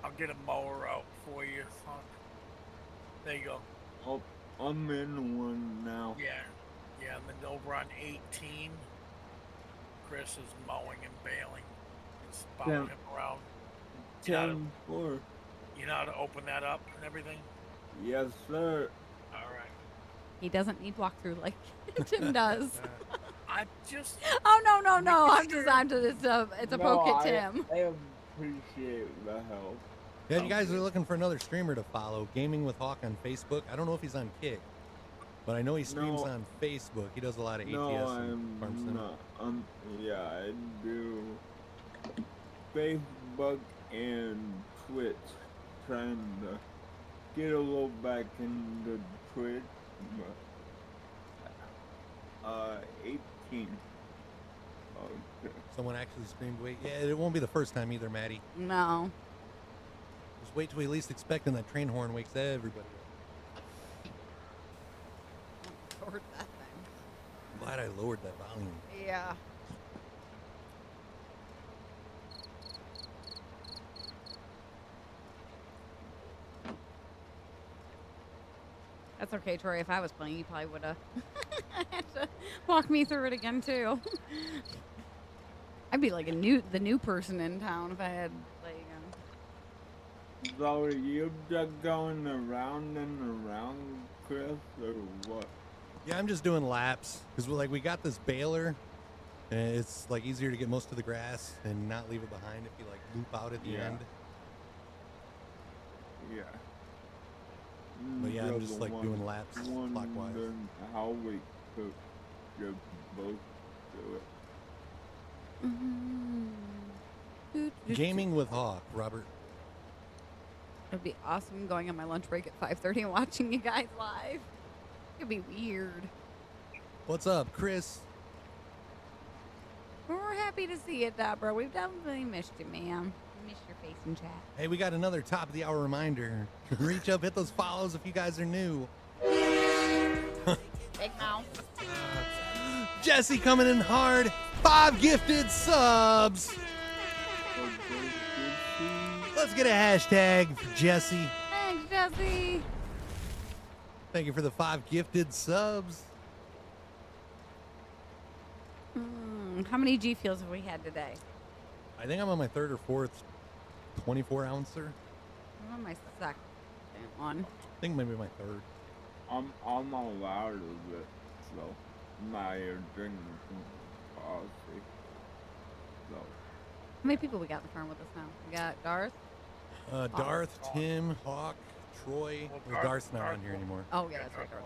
I'll get a mower out for you, son. There you go. Oh, I'm in one now. Yeah. Yeah, and then over on 18, Chris is mowing and baling. It's following him around. You know 10-4. You know how to open that up and everything? Yes, sir. All right. He doesn't need walkthrough like Tim does. I just. Oh no! I'm just it's a poke at Tim. I appreciate the help. Yeah, if you guys are looking for another streamer to follow, Gaming with Hawk on Facebook. I don't know if he's on Kick, but I know he streams on Facebook. He does a lot of ATS and Farm Sim. Not. Yeah, I do Facebook and Twitch, trying to get a little back into Twitch. But, 18. Okay. Someone actually streamed. Wait, yeah, it won't be the first time either, Maddie. No. Just wait till we least expect, and that train horn wakes everybody up. Lowered that thing. I'm glad I lowered that volume. Yeah. That's okay, Troy. If I was playing, you probably would have had to walk me through it again too. I'd be like the new person in town if I had to play again. So are you just going around and around, Chris, or what? Yeah, I'm just doing laps because we got this baler, and it's like easier to get most of the grass and not leave it behind if you like loop out at the end. Yeah. But yeah, I'm just like doing laps clockwise. How we could just both do it. Gaming with Hawk, Robert. It'd be awesome going on my lunch break at 5:30 and watching you guys live. It'd be weird. What's up, Chris? We're happy to see it, Deborah. We've definitely missed you, ma'am. We missed your face in chat. Hey, we got another top of the hour reminder. Reach up, hit those follows if you guys are new. Big mouth. Jesse coming in hard. 5 gifted subs. Let's get a hashtag for Jesse. Thanks, Jesse. Thank you for the 5 gifted subs. How many G Fuels have we had today? I think I'm on my 3rd or 4th 24 ouncer. I'm on my 2nd one. I think maybe my 3rd. I'm allowed of it, so I'm not here drinking some coffee. So. How many people we got in the farm with us now? We got Darth. Darth, Tim, Hawk, Troy. Well, Darth's not on here anymore. Oh yeah, that's right. Darth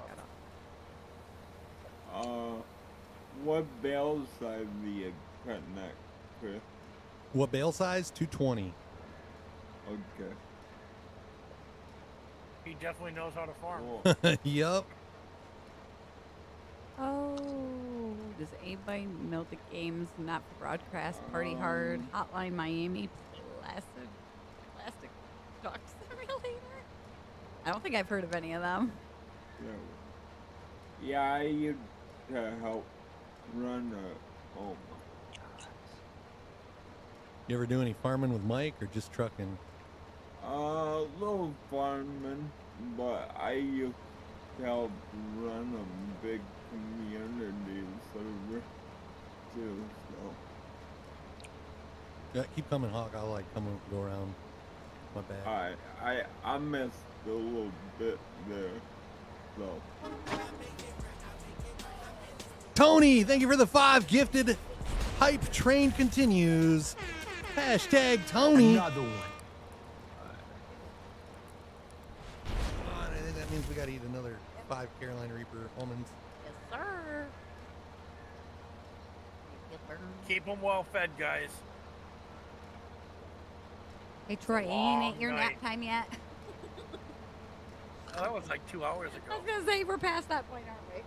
got up. What bale size do you cut neck, Chris? What bale size? 220. Okay. He definitely knows how to farm. Yup. Oh, does anybody know the games not for broadcast? Party Hard, Hotline Miami, Plastic Duck Simulator? I don't think I've heard of any of them. Yeah, I used to help run a... Oh my God. You ever do any farming with Mike or just trucking? Little farming, but I used to help run a big community server too, so. Yeah, keep coming, Hawk. I'll like come and go around my back. I missed a little bit there, so. Tony, thank you for the 5 gifted. Hype train continues. Hashtag Tony. Another one. I think that means we gotta eat another 5 Carolina Reaper almonds. Yes, sir. Keep them well fed, guys. Hey, Troy, ain't it your nap time yet? Oh, that was like 2 hours ago. I was going to say, we're past that point, aren't we?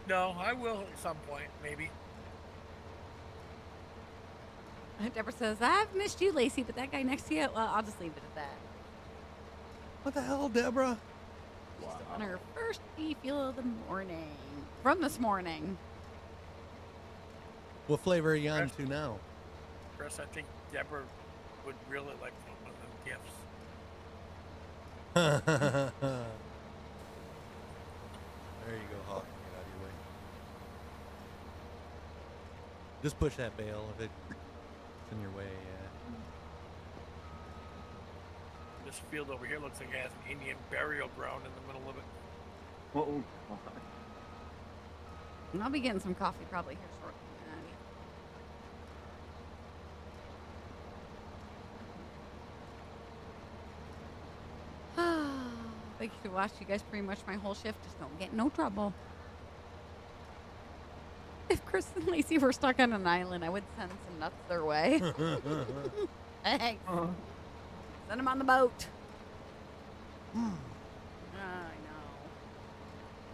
No, I will at some point, maybe. Deborah says, I've missed you, Lacey, but that guy next to you, well, I'll just leave it at that. What the hell, Deborah? She's on her first G Fuel of the morning. From this morning. What flavor are you on to now? Chris, I think Deborah would really like one of them gifts. There you go, Hawk. Get out of your way. Just push that bale if it's in your way, yeah. This field over here looks like it has an Indian burial ground in the middle of it. Oh, And I'll be getting some coffee probably here shortly. Thank you to watch you guys pretty much my whole shift. Just don't get in no trouble. If Chris and Lacey were stuck on an island, I would send some nuts their way. Thanks. Send them on the boat. I know.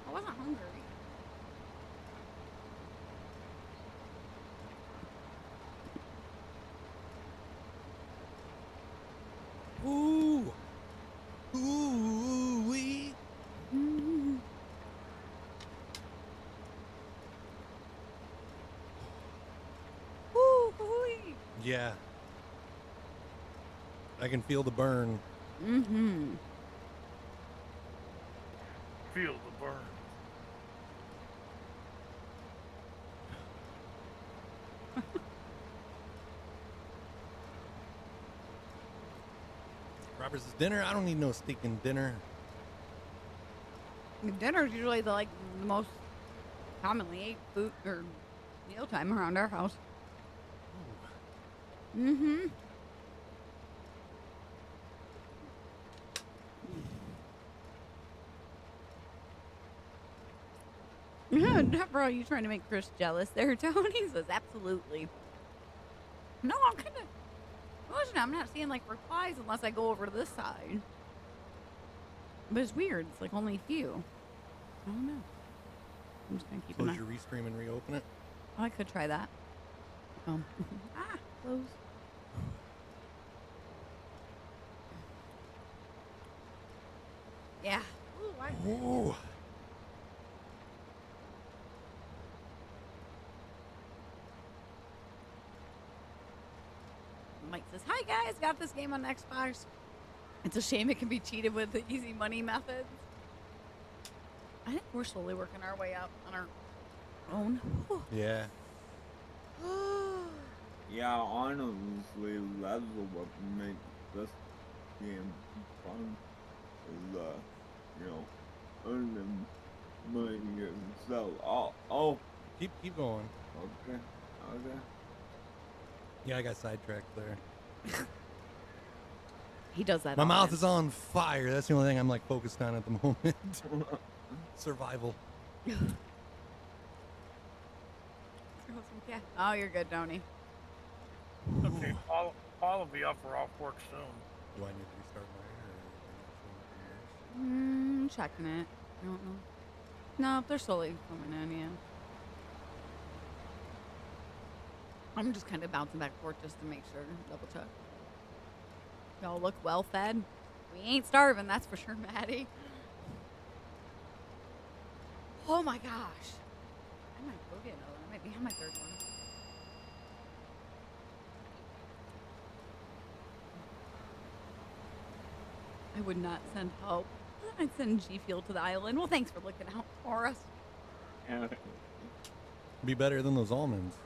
I wasn't hungry. Ooh. Ooh wee. Ooh-wee. Yeah. I can feel the burn. Mm-hmm. Feel the burn. Robert's dinner? I don't need no stinking dinner. Dinner's usually the most commonly ate food or mealtime around our house. Mm-hmm. Yeah, Deborah, are you trying to make Chris jealous there, Tony? Says absolutely. No, I'm kind of. I'm not seeing replies unless I go over to this side. But it's weird. It's only a few. I don't know. I'm just gonna keep an Close eye. your restream and reopen it. Oh, I could try that. Close. Yeah. Ooh. Mike says, "Hi guys, got this game on Xbox. It's a shame it can be cheated with the easy money methods." I think we're slowly working our way up on our own. Yeah. Yeah, honestly, that's what makes this game fun. Is earning money yourself. Oh. Keep going. Okay. Yeah, I got sidetracked there. He does that. My mouth often. is on fire. That's the only thing I'm focused on at the moment. Survival. Oh, you're good, Tony. Okay, Paul will be up for off work soon. Do I need to restart mine or? Checking it. I don't know. No, they're slowly coming in, yeah. I'm just kind of bouncing back and forth just to make sure, double check. Y'all look well fed. We ain't starving, that's for sure, Maddie. Oh my gosh. I might go get another one. I might be on my third one. I would not send help. I'd send G Fuel to the island. Well, thanks for looking out for us. Be better than those almonds.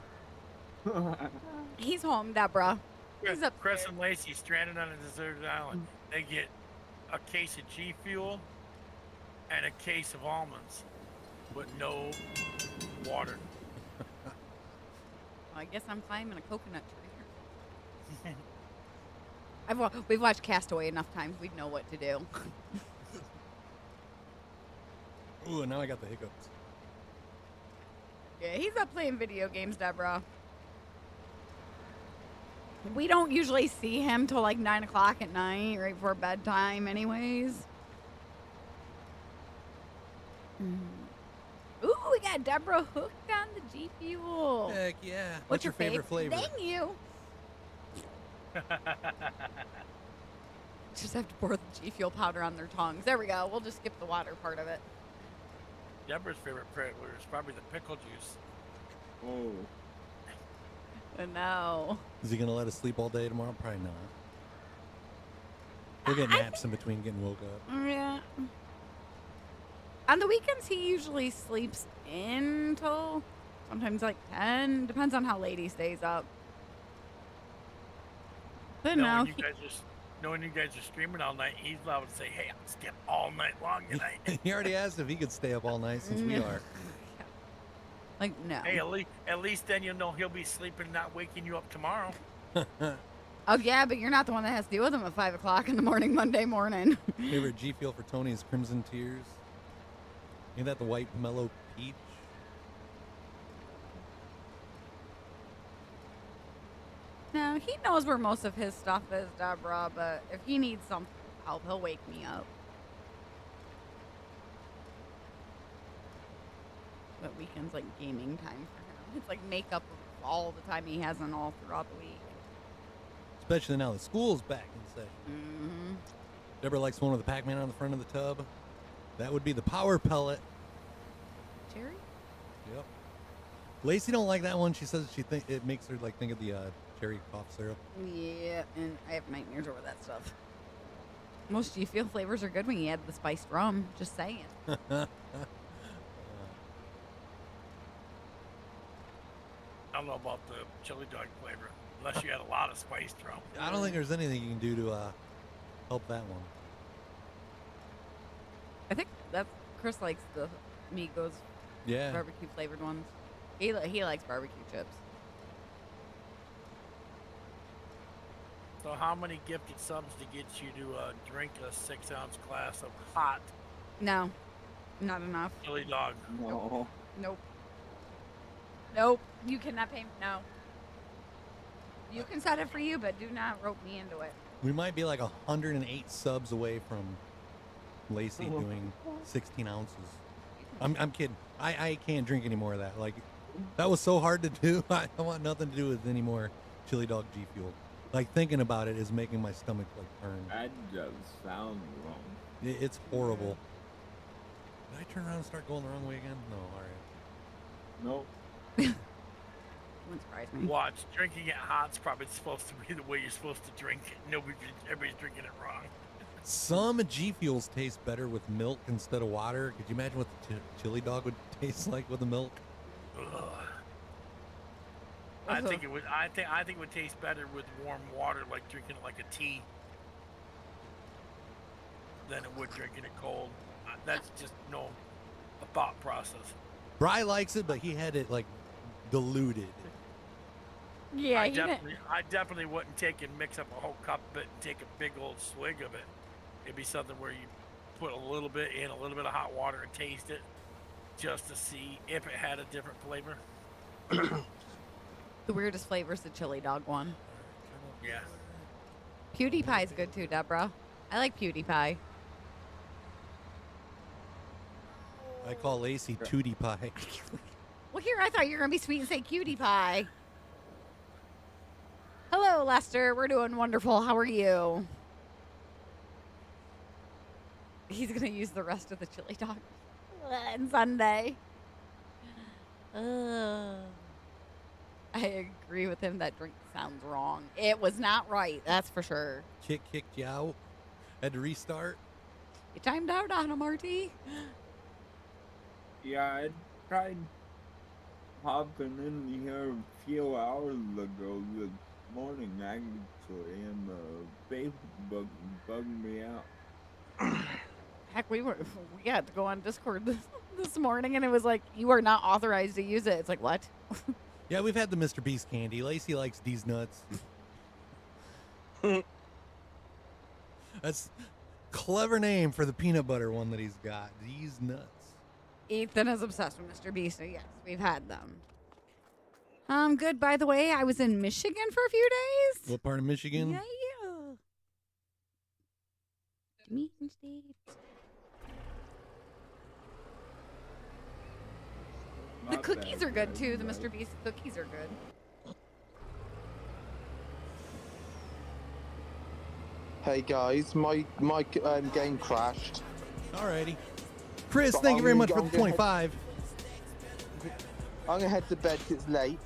He's home, Deborah. He's up. Chris and Lacey stranded on a deserted island. They get a case of G Fuel and a case of almonds, but no water. Well, I guess I'm climbing a coconut tree. We've watched Castaway enough times. We'd know what to do. Ooh, and now I got the hiccups. Yeah, he's up playing video games, Deborah. We don't usually see him till 9 o'clock at night, right before bedtime anyways. Ooh, we got Deborah hooked on the G Fuel. Heck yeah. What's your favorite flavor? Thank you. Just have to pour the G Fuel powder on their tongues. There we go. We'll just skip the water part of it. Deborah's favorite predator is probably the pickle juice. Oh. No. Is he gonna let us sleep all day tomorrow? Probably not. We'll get naps in between getting woke up. Yeah. On the weekends, he usually sleeps in till sometimes like 10. Depends on how late he stays up. But no. Knowing you guys are streaming all night, he's allowed to say, "Hey, I'll stay up all night long tonight." He already asked if he could stay up all night since we are. Like, no. Hey, at least then you'll know he'll be sleeping, not waking you up tomorrow. Oh, yeah, but you're not the one that has to deal with him at 5 o'clock in the morning, Monday morning. Favorite G Fuel for Tony is Crimson Tears. Ain't that the white mellow peach? No, he knows where most of his stuff is, Deborah, but if he needs some help, he'll wake me up. But weekends like gaming time for him. It's like makeup of all the time he hasn't all throughout the week. Especially now that school's back in session. Mm-hmm. Deborah likes one with the Pac-Man on the front of the tub. That would be the power pellet. Cherry? Yep. Lacey don't like that one. She says it makes her like think of the cherry cough syrup. Yeah, and I have nightmares over that stuff. Most G Fuel flavors are good when you add the spiced rum. Just saying. I don't know about the chili dog flavor, unless you had a lot of spiced rum. I don't think there's anything you can do to help that one. I think that Chris likes the Migos barbecue flavored ones. He likes barbecue chips. So how many gifted subs to get you to drink a 6-ounce glass of hot No, not enough. chili dog? No. Nope. Nope. You cannot pay. No. You can set it for you, but do not rope me into it. We might be like 108 subs away from Lacey doing 16 ounces. I'm kidding. I can't drink any more of that. Like, that was so hard to do. I want nothing to do with any more chili dog G Fuel. Like, thinking about it is making my stomach like turn. That just sounds wrong. It's horrible. Did I turn around and start going the wrong way again? No, all right. Nope. Wouldn't surprise me. Watch, drinking it hot's probably supposed to be the way you're supposed to drink it. Everybody's drinking it wrong. Some G Fuels taste better with milk instead of water. Could you imagine what the chili dog would taste like with the milk? Ugh. I think it would. I think it would taste better with warm water, like drinking it like a tea, than it would drinking it cold. That's just a thought process. Bry likes it, but he had it like diluted. Yeah, I definitely wouldn't take and mix up a whole cup of it and take a big old swig of it. It'd be something where you put a little bit in, a little bit of hot water, and taste it, just to see if it had a different flavor. The weirdest flavor is the chili dog one. Yeah. PewDiePie's good too, Deborah. I like PewDiePie. I call Lacey Tootie Pie. Well, here, I thought you were going to be sweet and say cutie pie. Hello, Lester. We're doing wonderful. How are you? He's going to use the rest of the chili dog on Sunday. I agree with him. That drink sounds wrong. It was not right. That's for sure. Kick kicked you out. Had to restart. You timed out on him, Marty. Yeah, I tried hopping in here a few hours ago this morning, actually, and Facebook bugged me out. Heck, we had to go on Discord this morning, and it was like, you are not authorized to use it. It's like, what? Yeah, we've had the Mr. Beast candy. Lacey likes these nuts. That's clever name for the peanut butter one that he's got. These nuts. Ethan is obsessed with Mr. Beast, so yes, we've had them. Good, by the way, I was in Michigan for a few days. What part of Michigan? Yeah. Michigan State. The cookies are good, too. The Mr. Beast cookies are good. Hey guys, my game crashed. Alrighty. Chris, But thank you very I'm much for gonna the go ahead- 25. I'm gonna head to bed 'cause it's late.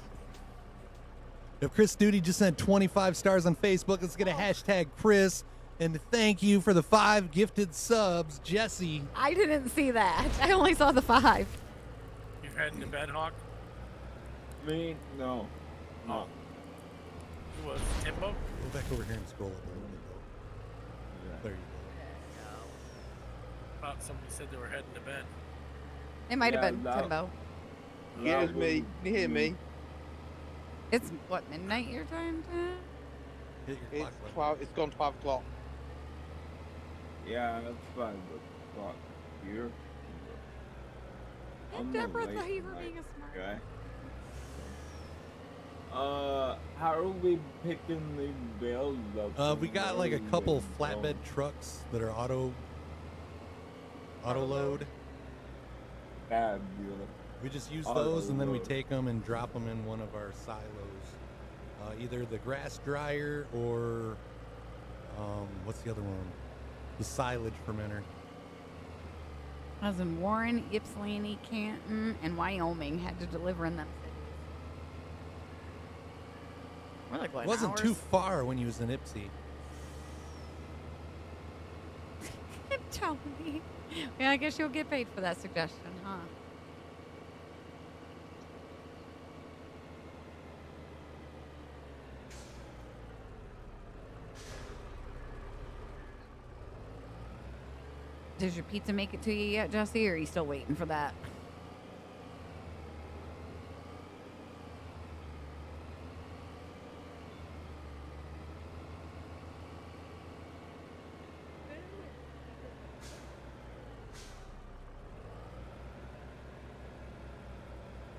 If Chris Duty just sent 25 stars on Facebook, let's get a hashtag Chris. And thank you for the 5 gifted subs, Jesse. I didn't see that. I only saw the 5. You're heading to bed, Hawk? Me? No. No. Who was Timbo? Go back over here and scroll up a little bit, though. There you Thought somebody said they were heading to bed. It might have Yeah, been that- Timbo. Here's me. You hear me? It's what, midnight your time, Tim? go. Hit your clock It's button. 12. It's gone 12 o'clock. Yeah, that's 5 o'clock here. I'm a Deborah late thought you were night being a smart. guy. How are we picking the bills up? We got like a couple flatbed trucks that are auto load. Fabulous. We just use Auto those and then we load. take them and drop them in one of our silos. Either the grass dryer or what's the other one? The silage fermenter. I was in Warren, Ypsilanti, Canton, and Wyoming. Had to deliver in them cities. We're like, what, It wasn't hours? too far when you was in Ipsy. Tell me. Yeah, I guess you'll get paid for that suggestion, huh? Does your pizza make it to you yet, Jesse, or are you still waiting for that?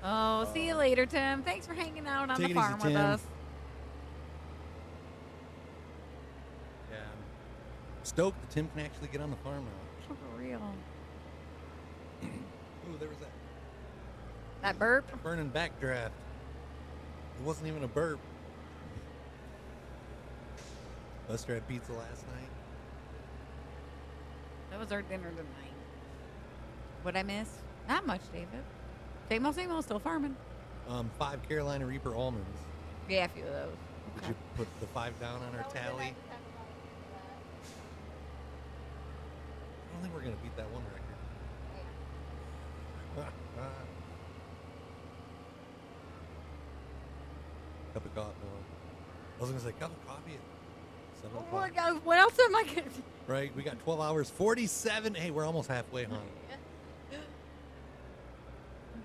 Oh, see you later, Tim. Thanks for hanging out on Take the it farm easy, with Tim. us. Yeah. I'm stoked that Tim can actually get on the farm now. For real. Ooh, there was that That burp? burning backdraft. It wasn't even a burp. Lester had pizza last night. That was our dinner tonight. What'd I miss? Not much, David. Same old, still farming. 5 Carolina Reaper almonds. Yeah, a few of those. Did you put the 5 down on our tally? I don't think we're gonna beat that one record. Cup of coffee. I was gonna say cup of coffee at 7 Oh o'clock. my God, what else am I going to do? Right, we got 12 hours, 47. Hey, we're almost halfway, huh?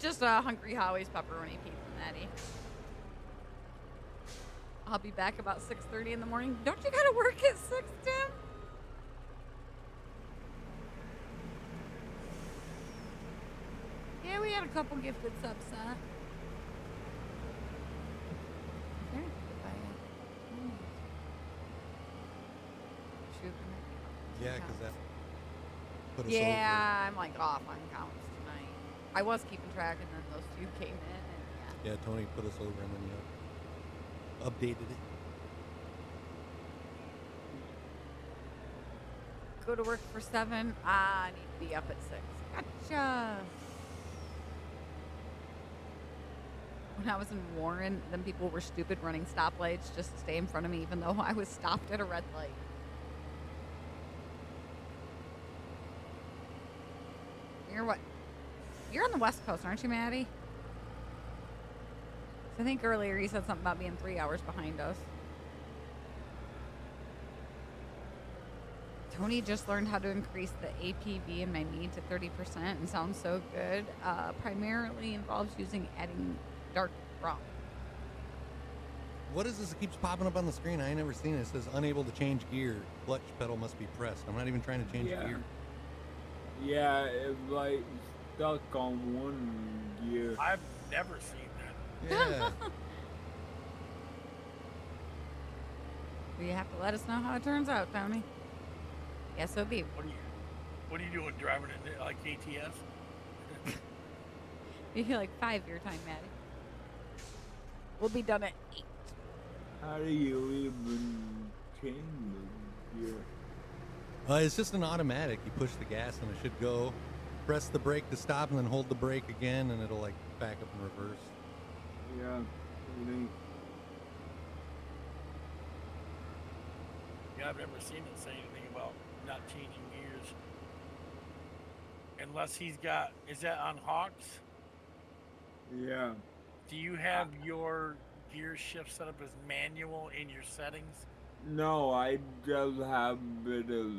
Just a Hungry Howie's pepperoni pizza, Maddie. I'll be back about 6:30 in the morning. Don't you gotta work at 6, Tim? Yeah, we had a couple gifted subs sent. There, goodbye. Shoot, Yeah, because that put us over. yeah, I'm like off on counts tonight. I was keeping track, and then those two came in, and yeah. Yeah, Tony put us over and then you updated it. Go to work for 7. I need to be up at 6. Gotcha. When I was in Warren, then people were stupid running stoplights just to stay in front of me, even though I was stopped at a red light. You're what? You're on the West Coast, aren't you, Maddie? I think earlier you said something about being 3 hours behind us. Tony just learned how to increase the APV in my mead to 30% and sounds so good. Primarily involves adding dark rum. What is this that keeps popping up on the screen? I ain't never seen it. It says unable to change gear. Clutch pedal must be pressed. I'm not even trying to change gear. Yeah, it's like stuck on one gear. I've never seen that. Yeah. You have to let us know how it turns out, Tony. Yes, it'll be. What are you doing driving it like ATS? Maybe like 5 your time, Maddie. We'll be done at 8. How do you even change gear? It's just an automatic. You push the gas and it should go. Press the brake to stop and then hold the brake again and it'll like back up and reverse. Yeah. Neat. Yeah, I've never seen it say anything about not changing gears. Unless he's got, is that on Hawks? Yeah. Do you have your gear shift set up as manual in your settings? No, I just have it as,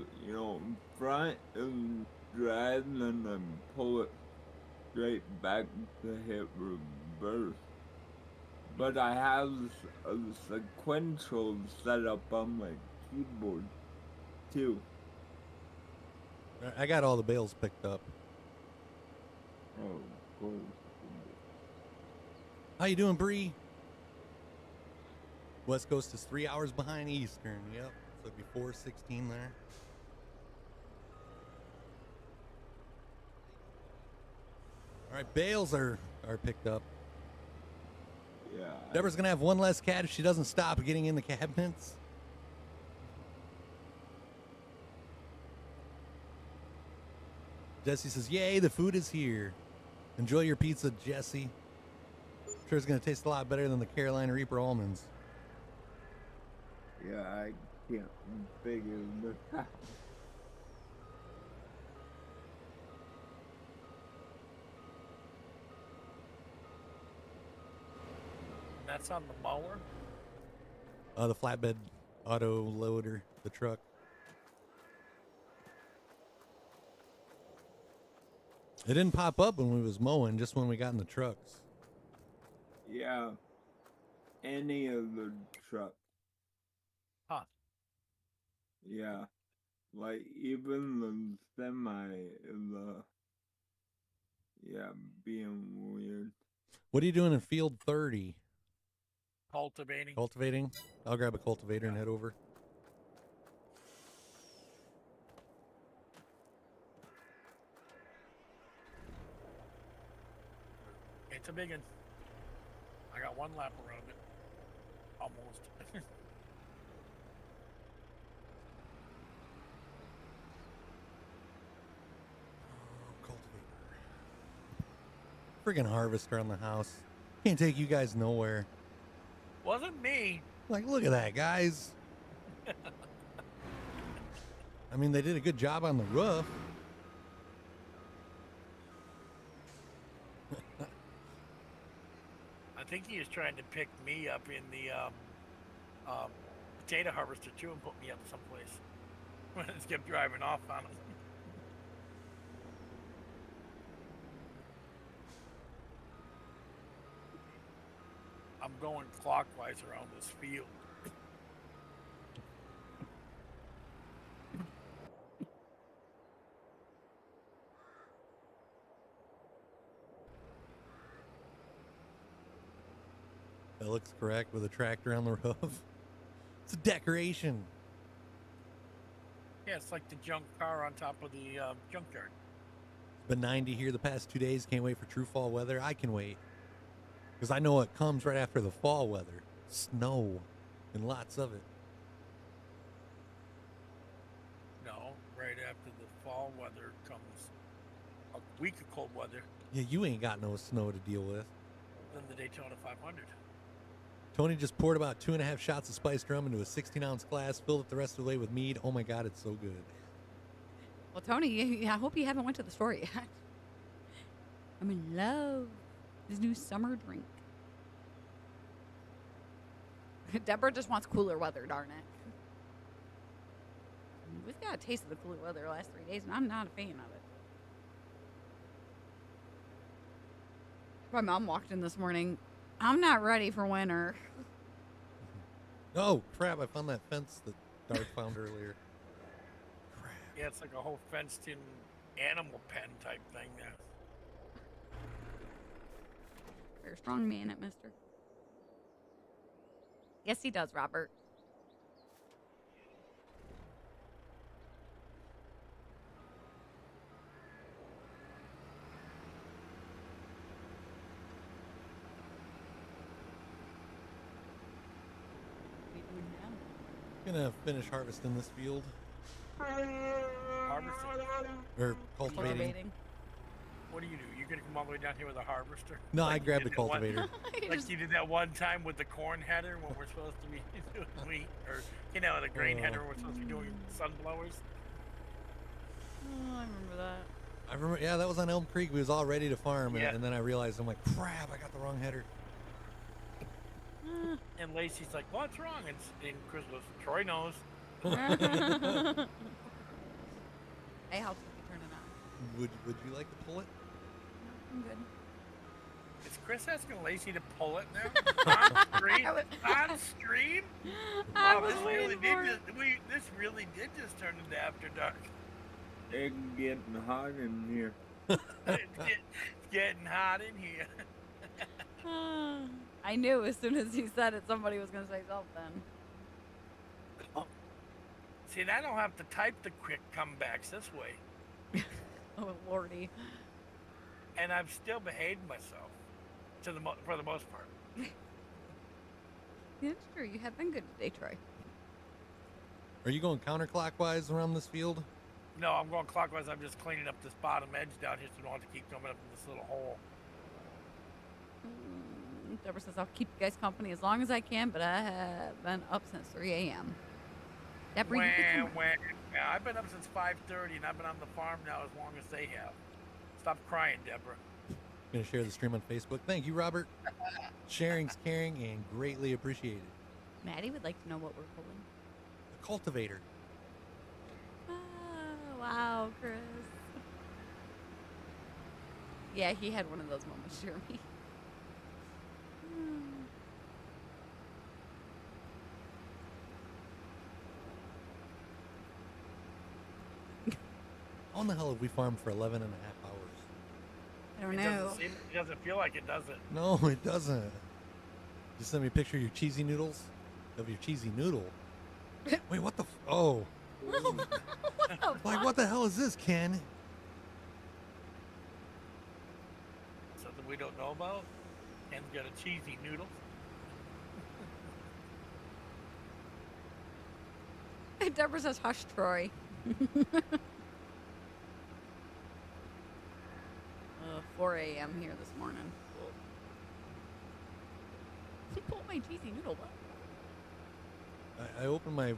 front and drive and then pull it straight back to hit reverse. But I have a sequential set up on my keyboard too. I got all the bales picked up. Oh, of course. How you doing, Bree? West Coast is 3 hours behind Eastern. Yep. So it'd be 4:16 there. All right, bales are picked up. Yeah. Deborah's gonna have one less cat if she doesn't stop getting in the cabinets. Jesse says, "Yay, the food is here. Enjoy your pizza, Jesse. Sure it's gonna taste a lot better than the Carolina Reaper almonds." Yeah, I can't figure this out. That's on the mower? The flatbed auto loader, the truck. It didn't pop up when we was mowing, just when we got in the trucks. Yeah. Any of the trucks. Huh. Yeah. Like even the semi is being weird. What are you doing in field 30? Cultivating. Cultivating? I'll grab a cultivator and head over. It's a big one. I got one lap around it. Almost. Friggin' harvester on the house. Can't take you guys nowhere. Wasn't me. Like, look at that, guys. I mean, they did a good job on the roof. I think he was trying to pick me up in the potato harvester too and put me up someplace. When I just kept driving off on him. I'm going clockwise around this field. That looks correct with a tractor on the roof. It's a decoration. Yeah, it's like the junk car on top of the junkyard. It's been 90 here the past 2 days. Can't wait for true fall weather. I can wait. Because I know it comes right after the fall weather. Snow. And lots of it. No, right after the fall weather comes a week of cold weather. Yeah, you ain't got no snow to deal with. Then the Daytona 500. Tony just poured about 2.5 shots of spiced rum into a 16-ounce glass, filled it the rest of the way with mead. Oh my God, it's so good. Well, Tony, I hope you haven't went to the store yet. I'm in love. This new summer drink. Deborah just wants cooler weather, darn it. We've got a taste of the cooler weather the last 3 days, and I'm not a fan of it. My mom walked in this morning. I'm not ready for winter. Oh, crap. I found that fence that Darth found earlier. Yeah, it's like a whole fenced-in animal pen type thing now. Very strong man at mister. Yes, he does, Robert. What are you doing now? Gonna finish harvesting this field. Harvesting. Or cultivating. What do? You're gonna come all the way down here with a harvester? No, Like I grabbed the cultivator. Like you did that one time with the corn header when we're supposed to be doing wheat, or the grain header when we're supposed to be doing sunflowers. Oh, I remember that. I remember, yeah, that was on Elm Creek. We was all ready to farm, Yeah. and then I realized, I'm like, crap, I got the wrong header. And Lacey's like, "What's wrong?" And Chris goes, "Troy knows." Hey, how should we turn it on? Would you like to pull it? I'm good. Is Chris asking Lacey to pull it now? On stream? On stream? I Wow, was this really waiting for did it. this really did just turn into After Dark. It's getting hot in here. It's getting hot in here. I knew as soon as he said it, somebody was going to say something. See, and I don't have to type the quick comebacks this way. Oh, Lordy. And I've still behaved myself for the most part. Yeah, it's true. You have been good today, Troy. Are you going counterclockwise around this field? No, I'm going clockwise. I'm just cleaning up this bottom edge down here so I don't have to keep coming up in this little hole. Deborah says, I'll keep you guys company as long as I can, but I have been up since 3 a.m. Deborah, you get some- Yeah, I've been up since 5:30, and I've been on the farm now as long as they have. Stop crying, Deborah. Gonna share the stream on Facebook. Thank you, Robert. Sharing's caring and greatly appreciated. Maddie would like to know what we're pulling. The cultivator. Oh, wow, Chris. Yeah, he had one of those moments, Jeremy. How in the hell have we farmed for 11 and a half hours? I don't It know. doesn't feel like it, does it? No, it doesn't. Just send me a picture of your cheesy noodles. Of your cheesy noodle. Wait, what the oh. Like, what the hell is this, Ken? Something we don't know about? Ken's got a cheesy noodle. Deborah says, hush, Troy. 4 a.m. here this morning. He pulled my cheesy noodle. I opened my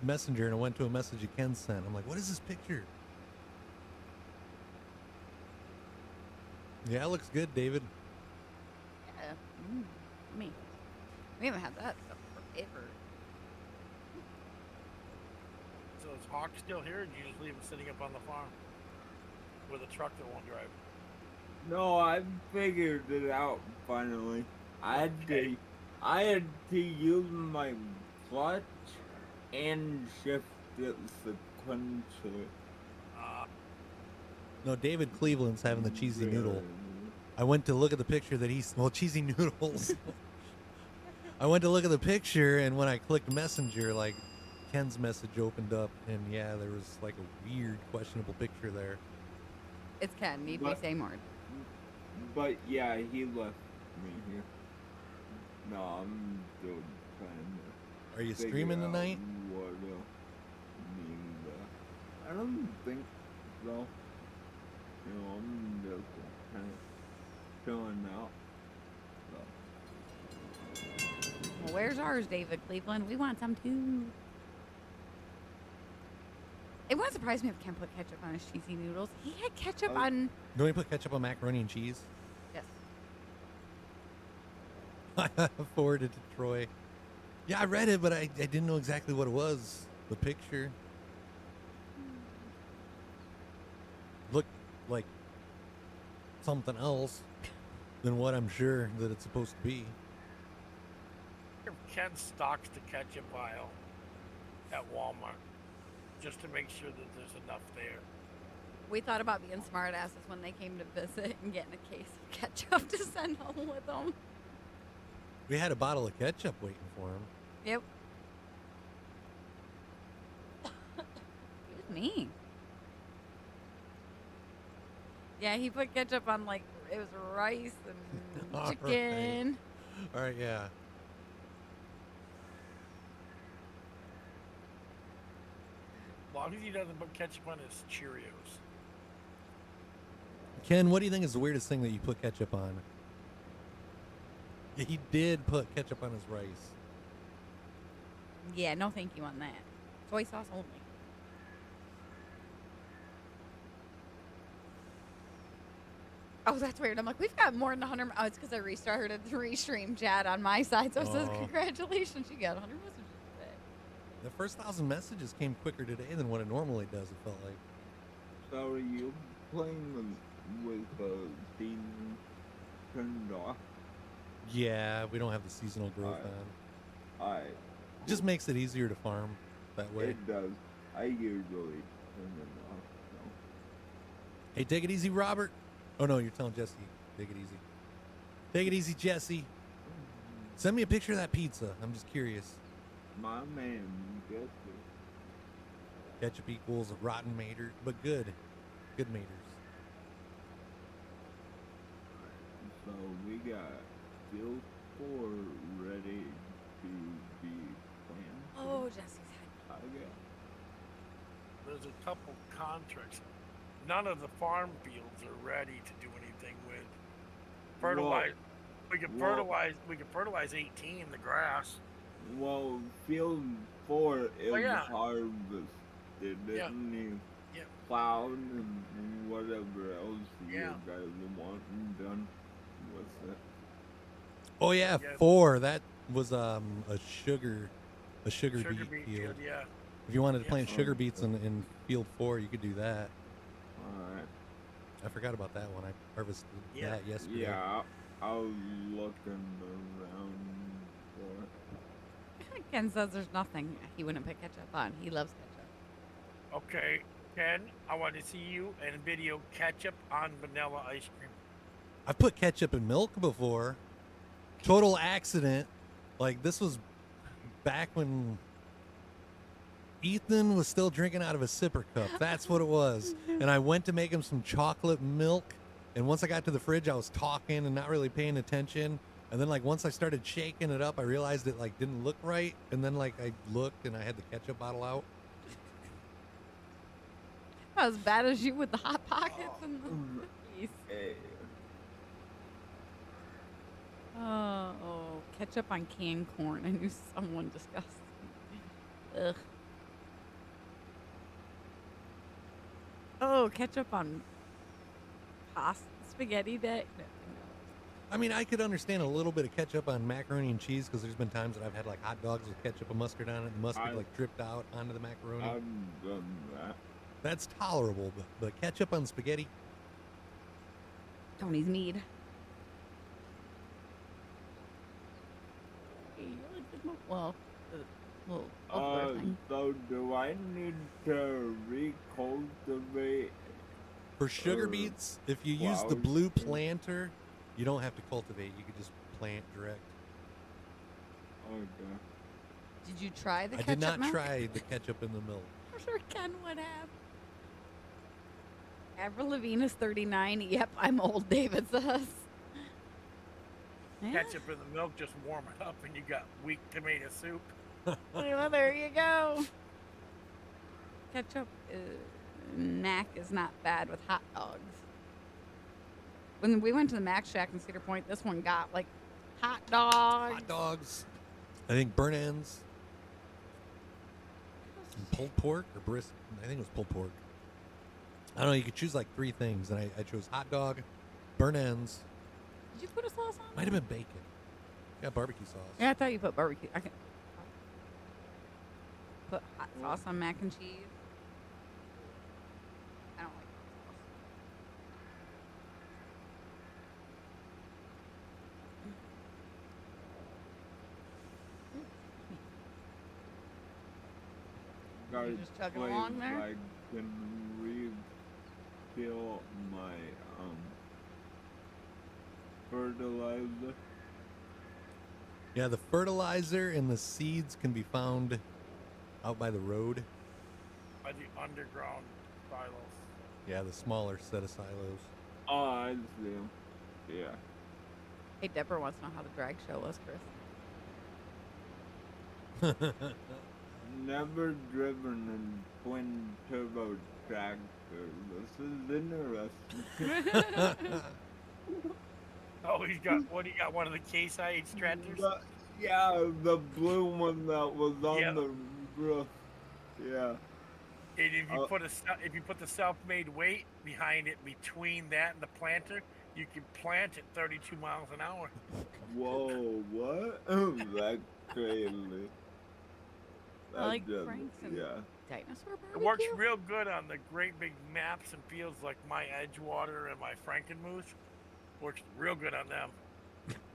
messenger and I went to a message that Ken sent. I'm like, what is this picture? Yeah, it looks good, David. Yeah. Me. We haven't had that stuff forever. So is Hawk still here, or do you just leave him sitting up on the farm with a truck that won't drive? No, I figured it out finally. I had to use my clutch and shift it sequentially. No, David Cleveland's having the cheesy noodle. I went to look at the picture that cheesy noodles. I went to look at the picture, and when I clicked messenger, like, Ken's message opened up, and yeah, there was like a weird, questionable picture there. It's Ken. Need we say more? But yeah, he left me here. No, I'm still trying to. Are you figure streaming out tonight? What I don't think so. You know, I'm just kind of chilling out. Well, where's ours, David Cleveland? We want some too. It wouldn't surprise me if Ken put ketchup on his cheesy noodles. He had ketchup on. Don't you put ketchup on macaroni and cheese? Yes. I forwarded to Troy. Yeah, I read it, but I didn't know exactly what it was. The picture looked like something else than what I'm sure that it's supposed to be. Ken stocks the ketchup aisle at Walmart just to make sure that there's enough there. We thought about being smart asses when they came to visit and getting a case of ketchup to send home with them. We had a bottle of ketchup waiting for him. Yep. Excuse me. Yeah, he put ketchup on, like, it was rice and All chicken. All right, yeah. long as he doesn't put ketchup on his Cheerios. Ken, what do you think is the weirdest thing that you put ketchup on? Yeah, he did put ketchup on his rice. Yeah, no thank you on that. Soy sauce only. Oh, that's weird. I'm like, we've got more than 100. Oh, it's because I restarted the restream chat on my side. So it says, Oh. congratulations, you got 100 messages today. The first 1,000 messages came quicker today than what it normally does, it felt like. So are you playing with season turned off? Yeah, we don't have the seasonal growth on. Alright. Just makes it easier to farm that way. It does. I usually turn it off. So. Hey, take it easy, Robert. Oh, no, you're telling Jesse. Take it easy. Take it easy, Jesse. Send me a picture of that pizza. I'm just curious. My man, Jesse. Ketchup equals rotten mater, but good. Good maters. So we got Field 4 ready to be planned. Oh, Jesse's head. I guess. There's a couple contracts. None of the farm fields are ready to do anything with fertilize. We can fertilize. We can fertilize 18 the grass. Well, Field 4 is yeah. harvested. It didn't need plowed and whatever else you guys want done with it. Oh, yeah, 4. That was a sugar beet field. Yeah. If you wanted to plant sugar beets in field 4, you could do that. Alright. I forgot about that one. I harvested that yesterday. Yeah, I was looking around for it. Ken says there's nothing he wouldn't put ketchup on. He loves ketchup. Okay, Ken, I want to see you and video ketchup on vanilla ice cream. I've put ketchup in milk before. Total accident. Like, this was back when Ethan was still drinking out of a sipper cup. That's what it was. And I went to make him some chocolate milk. And once I got to the fridge, I was talking and not really paying attention. And then, like, once I started shaking it up, I realized it, like, didn't look right. And then, like, I looked and I had the ketchup bottle out. Not as bad as you with the Hot Pockets and the cookies. Oh, ketchup on canned corn. I knew someone discussed. Ugh. Oh, ketchup on pasta, spaghetti day. No. I mean, I could understand a little bit of ketchup on macaroni and cheese because there's been times that I've had, like, hot dogs with ketchup and mustard on it. The mustard, like, dripped out onto the macaroni. I've done that. That's tolerable, but ketchup on spaghetti? Tony's mead. Well, the little thing. So do I need to recultivate? For sugar beets, if you use the blue planter, you don't have to cultivate. You could just plant direct. Okay. Did you try the ketchup I did not milk? try the ketchup in the milk. I'm sure Ken would have. Avril Lavigne is 39. Yep, I'm old, David says. Yeah. Ketchup in the milk, just warm it up, and you got weak tomato soup. Well, there you go. Ketchup, Mac is not bad with hot dogs. When we went to the Mac Shack in Cedar Point, this one got like hot dogs. Hot dogs. I think burnt ends. And pulled pork or brisket. I think it was pulled pork. I don't know. You could choose like 3 things, and I chose hot dog, burnt ends. Did you put a sauce on? Might have been bacon. Yeah, barbecue sauce. Yeah, I thought you put barbecue. I can put hot sauce on mac and cheese. I don't like Guys, You just chugging please, along there? I can refill my fertilizer. Yeah, the fertilizer and the seeds can be found out by the road. By the underground silos. Yeah, the smaller set of silos. Oh, I see 'em. Yeah. Hey, Deborah wants to know how the drag show was, Chris. never driven a twin turbo tractor. This is interesting. Oh, he's got what? He got one of the Case IH tractors. Yeah, the blue one that was on Yeah. the roof. Yeah. And if you put the self-made weight behind it, between that and the planter, you can plant at 32 miles an hour. Whoa, what? That's crazy. I like just, Frank's and yeah. Dinosaur Barbecue. It works real good on the great big maps and fields like my Edgewater and my Frankenmoose. Works real good on them.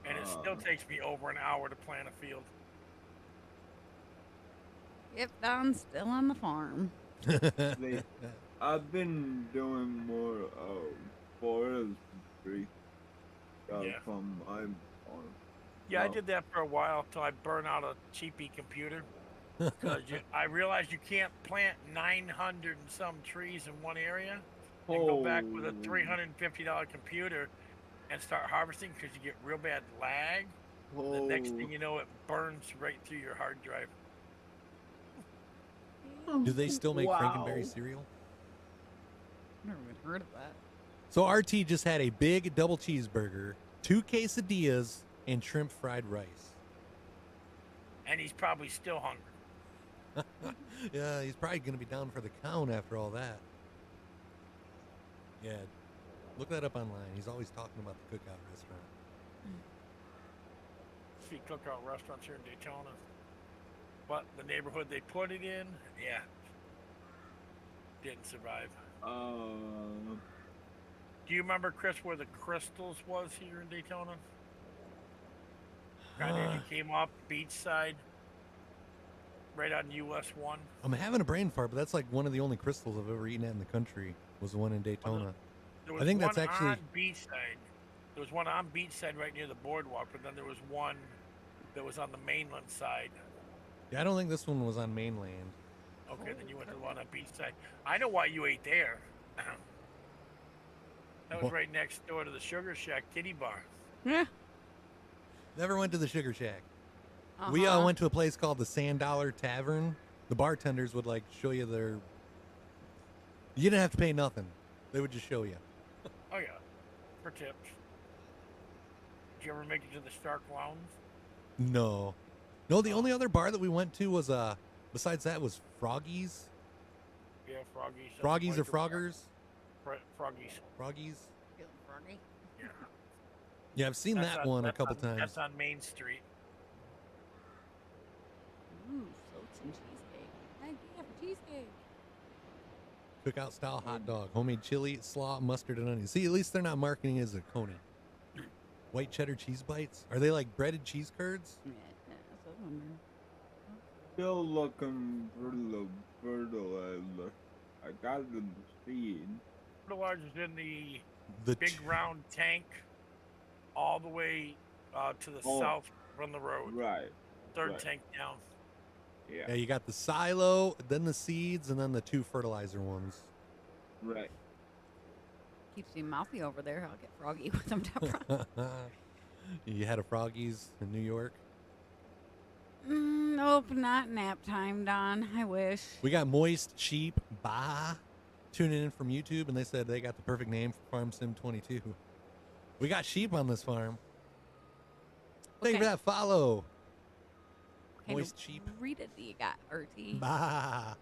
And it still takes me over an hour to plant a field. Yep, Don's still on the farm. I've been doing more forestry stuff on my farm. Yeah, I did that for a while till I burned out a cheapy computer. Because I realized you can't plant 900 and some trees in one area and go back with a $350 computer and start harvesting because you get real bad lag. The next thing you know, it burns right through your hard drive. Do they still make Frankenberry cereal? Never even heard of that. So RT just had a big double cheeseburger, 2 quesadillas, and shrimp fried rice. And he's probably still hungry. Yeah, he's probably going to be down for the count after all that. Yeah, look that up online. He's always talking about the cookout restaurant. See cookout restaurants here in Daytona. But the neighborhood they put it in, yeah, didn't survive. Do you remember, Chris, where the Crystals was here in Daytona? Kind of as you came up beachside, right on US 1. I'm having a brain fart, but that's like one of the only crystals I've ever eaten at in the country was the one in Daytona. There was I think one that's actually on beachside. There was one on beachside right near the boardwalk, but then there was one that was on the mainland side. Yeah, I don't think this one was on mainland. Okay, then you went to the one on beachside. I know why you ate there. That was What? right next door to the Sugar Shack Kitty Bar. Yeah. Never went to the Sugar Shack. Uh-huh. We went to a place called the Sand Dollar Tavern. The bartenders would like show you their. You didn't have to pay nothing. They would just show you. Oh yeah, for tips. Did you ever make it to the Stark Lounge? No, the only other bar that we went to was besides that was Froggy's. Yeah, Froggy's. Froggy's or Froggers? Froggy's. Froggy's. Feeling froggy? Yeah. Yeah, I've seen that one a couple times. That's on Main Street. Ooh, floats and cheesecake. Heck yeah, for cheesecake. Cookout style hot dog, homemade chili, slaw, mustard, and onions. See, at least they're not marketing it as a coney. White cheddar cheese bites. Are they like breaded cheese curds? Yeah, that's what I wonder. Still looking for the fertilizer. I got the seed. Fertilizer's in the The big round tank all the way to the south from the road. Right. Third right. tank down. Yeah. Yeah, you got the silo, then the seeds, and then the 2 fertilizer ones. Right. Keeps me mouthy over there. I'll get froggy with them. You had a Froggy's in New York? Nope, not nap time, Don. I wish. We got Moist Sheep Bah tuning in from YouTube, and they said they got the perfect name for Farm Sim 22. We got sheep on this farm. Thank you for that follow. Moist Sheep. Read it, you got RT. Bah.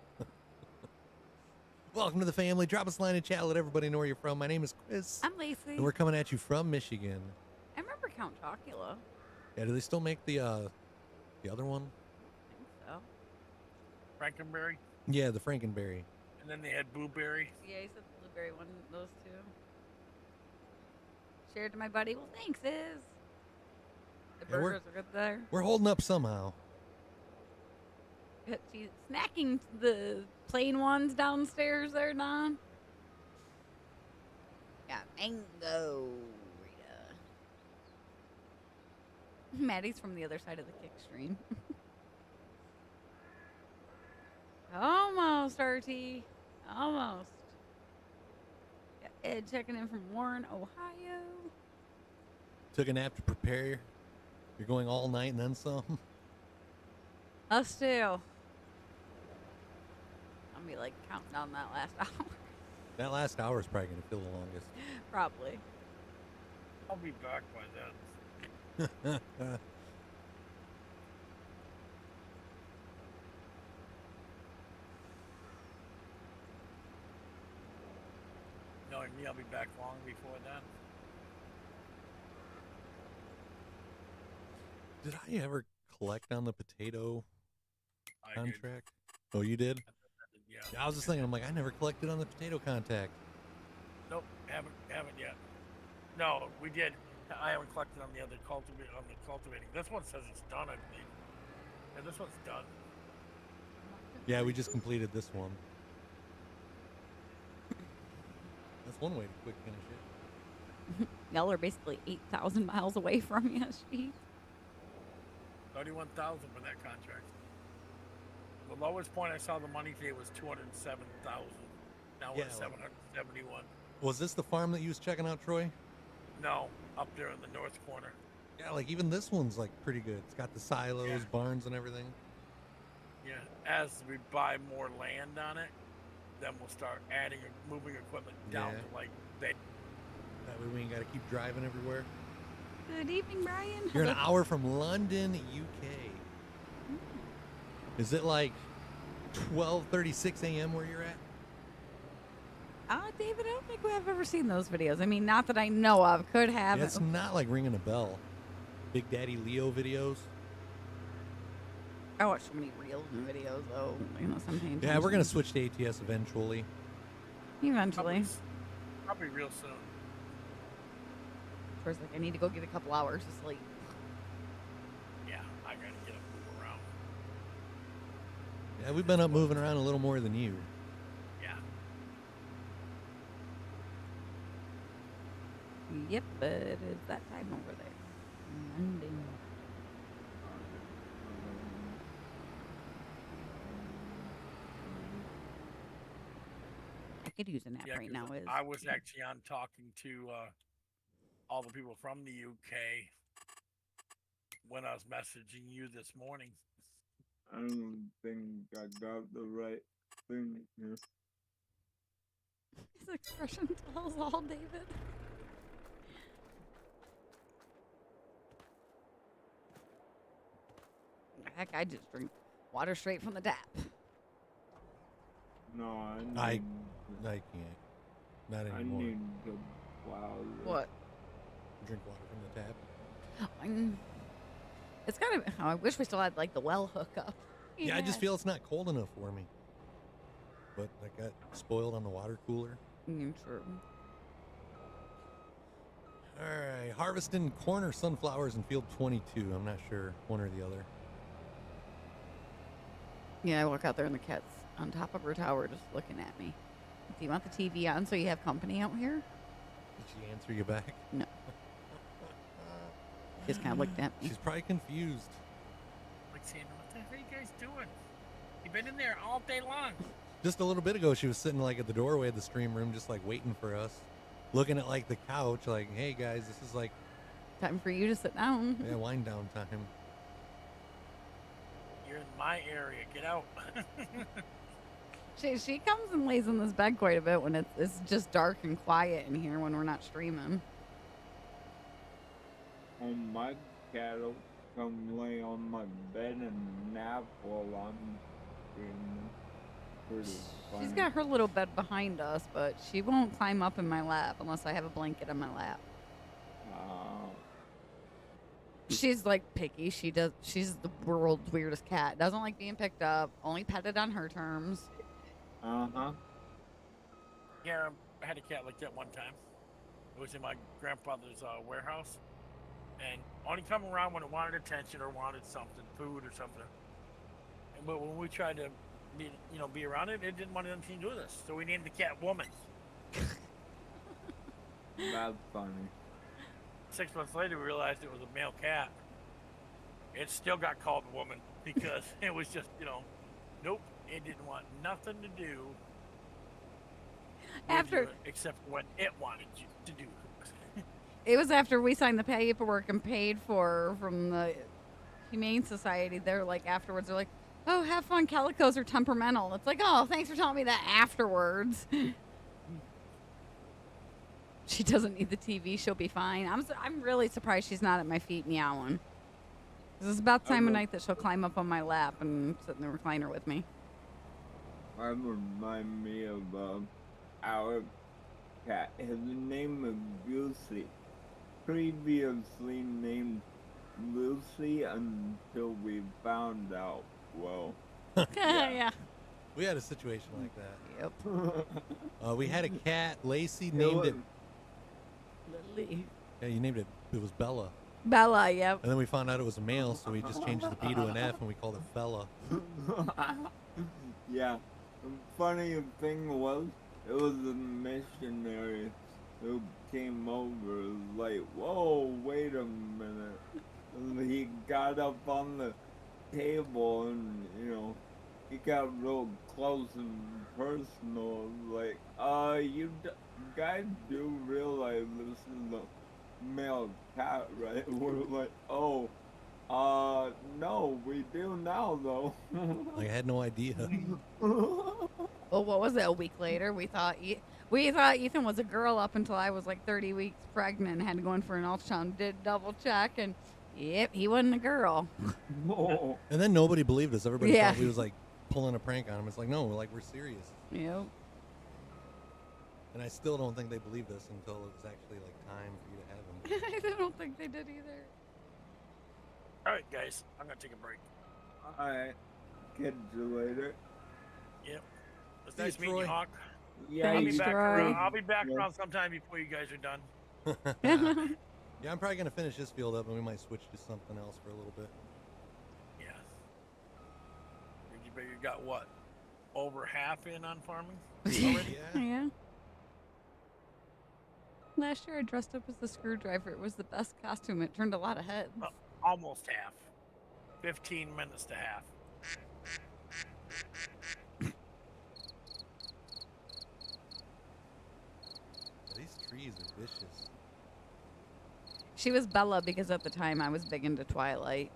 Welcome to the family. Drop us a line in chat. Let everybody know where you're from. My name is Chris. I'm Lacey. And we're coming at you from Michigan. I remember Count Chocula. Yeah, do they still make the other one? I think so. Frankenberry. Yeah, the Frankenberry. And then they had Blueberry. Yeah, he said the blueberry one, those two. Shared to my buddy. Well, thanks, Iz. The Yeah, burgers are good there. We're holding up somehow. She's snacking the plain ones downstairs there, Don. Got mango. Rita. Maddie's from the other side of the kick stream. Almost, RT. Almost. Got Ed checking in from Warren, Ohio. Took a nap to prepare. You're going all night and then some. Us too. gonna be like counting down that last hour. That last hour is probably gonna feel the longest. Probably. I'll be back by then. Knowing me, I'll be back long before then. Did I ever collect on the potato I contract? Oh, you did? Yeah. I was just thinking, I'm like, I never collected on the potato contact. Nope, haven't yet. No, we did. I haven't collected on the other cultivating. This one says it's done, I believe. Yeah, this one's done. Yeah, we just completed this one. That's one way to quick finish it. Y'all are basically 8,000 miles away from you. Jeez. 31,000 for that contract. The lowest point I saw the money today was 207,000. Now we're at 771. Was this the farm that you was checking out, Troy? No, up there in the north corner. Yeah, like even this one's like pretty good. It's got the silos, barns, and everything. Yeah, as we buy more land on it, then we'll start adding and moving equipment down Yeah. to like bed. That way we ain't got to keep driving everywhere. Good evening, Brian. You're an hour from London, UK. Is it like 12:36 a.m. where you're at? David, I don't think I've ever seen those videos. I mean, not that I know of. Could have. Yeah, it's not like ringing a bell. Big Daddy Leo videos. I watch so many reels and videos, though. You know, sometimes. Yeah, we're gonna switch to ATS eventually. Eventually. Probably real soon. First, like, I need to go get a couple hours of sleep. Yeah, I gotta get up and move around. Yeah, we've been up moving around a little more than you. Yeah. Yep, but it's that time over there. London. I could use a nap right now. I was actually on talking to all the people from the UK when I was messaging you this morning. I don't think I got the right thing here. His expression tells all, David. Heck, I just drink water straight from the tap. No, I can't. Not anymore. I need to plow this. What? Drink water from the tap. It's kind of. I wish we still had like the well hookup. Yeah, I just feel it's not cold enough for me. But I got spoiled on the water cooler. True. All right, harvesting corn or sunflowers in field 22. I'm not sure, one or the other. Yeah, I walk out there and the cat's on top of her tower just looking at me. Do you want the TV on so you have company out here? Did she answer you back? No. Just kind of looked at me. She's probably confused. Like saying, what the heck are you guys doing? You've been in there all day long. Just a little bit ago, she was sitting like at the doorway of the stream room, just like waiting for us, looking at like the couch, like, "Hey guys, this is like time for you to sit down." Yeah, wind down time. You're in my area. Get out. She comes and lays in this bed quite a bit when it's just dark and quiet in here when we're not streaming. My cat'll come lay on my bed and nap while I'm streaming. Pretty funny. She's got her little bed behind us, but she won't climb up in my lap unless I have a blanket on my lap. She's like picky. She's the world's weirdest cat. Doesn't like being picked up. Only petted on her terms. Yeah, I had a cat like that one time. It was in my grandfather's warehouse, and only come around when it wanted attention or wanted something, food or something. But when we tried to, be around it, it didn't want anything to do with us. So we named the cat Woman. That's funny. 6 months later, we realized it was a male cat. It still got called Woman because it was just, nope, it didn't want nothing to do with you except what it wanted you to do. It was after we signed the paperwork and paid for from the Humane Society. They're like afterwards. They're like, Oh, have fun. Calicos are temperamental. It's like, oh, thanks for telling me that afterwards. She doesn't need the TV. She'll be fine. I'm really surprised she's not at my feet meowing. This is about the time of night that she'll climb up on my lap and sit in the recliner with me. That remind me of our cat. His name is Goosey. Previously named Lucy until we found out. Well, Yeah. We had a situation like that. Yep. We had a cat. Lacey named it. Lily. Yeah, you named it. It was Bella. Bella, yep. And then we found out it was a male, so we just changed the B to an F and we called it Fella. Yeah. The funny thing was, it was a missionary who came over. Like, whoa, wait a minute. And he got up on the table and, he got real close and personal. Like, you guys do realize this is a male cat, right? We're like, oh, no, we do now, though. Like, I had no idea. Well, what was it? A week later, we thought Ethan was a girl up until I was like 30 weeks pregnant and had to go in for an ultrasound. Did double check, and yep, he wasn't a girl. And then nobody believed us. Everybody Yeah. thought we was like pulling a prank on him. It's like, no, we're serious. Yep. And I still don't think they believed us until it was actually like time for you to have him. I don't think they did either. All right, guys, I'm gonna take a break. Alright. Catch you later. Yep. It's See you, nice meeting you, Troy. Hawk. Yeah, I'll be Thanks, back. Troy. I'll be back around sometime before you guys are done. Yeah, I'm probably gonna finish this field up, and we might switch to something else for a little bit. Yeah. You got what? Over half in on farming already? Yeah. Last year I dressed up as the screwdriver. It was the best costume. It turned a lot of heads. Almost half. 15 minutes to half. These trees are vicious. She was Bella because at the time I was big into Twilight.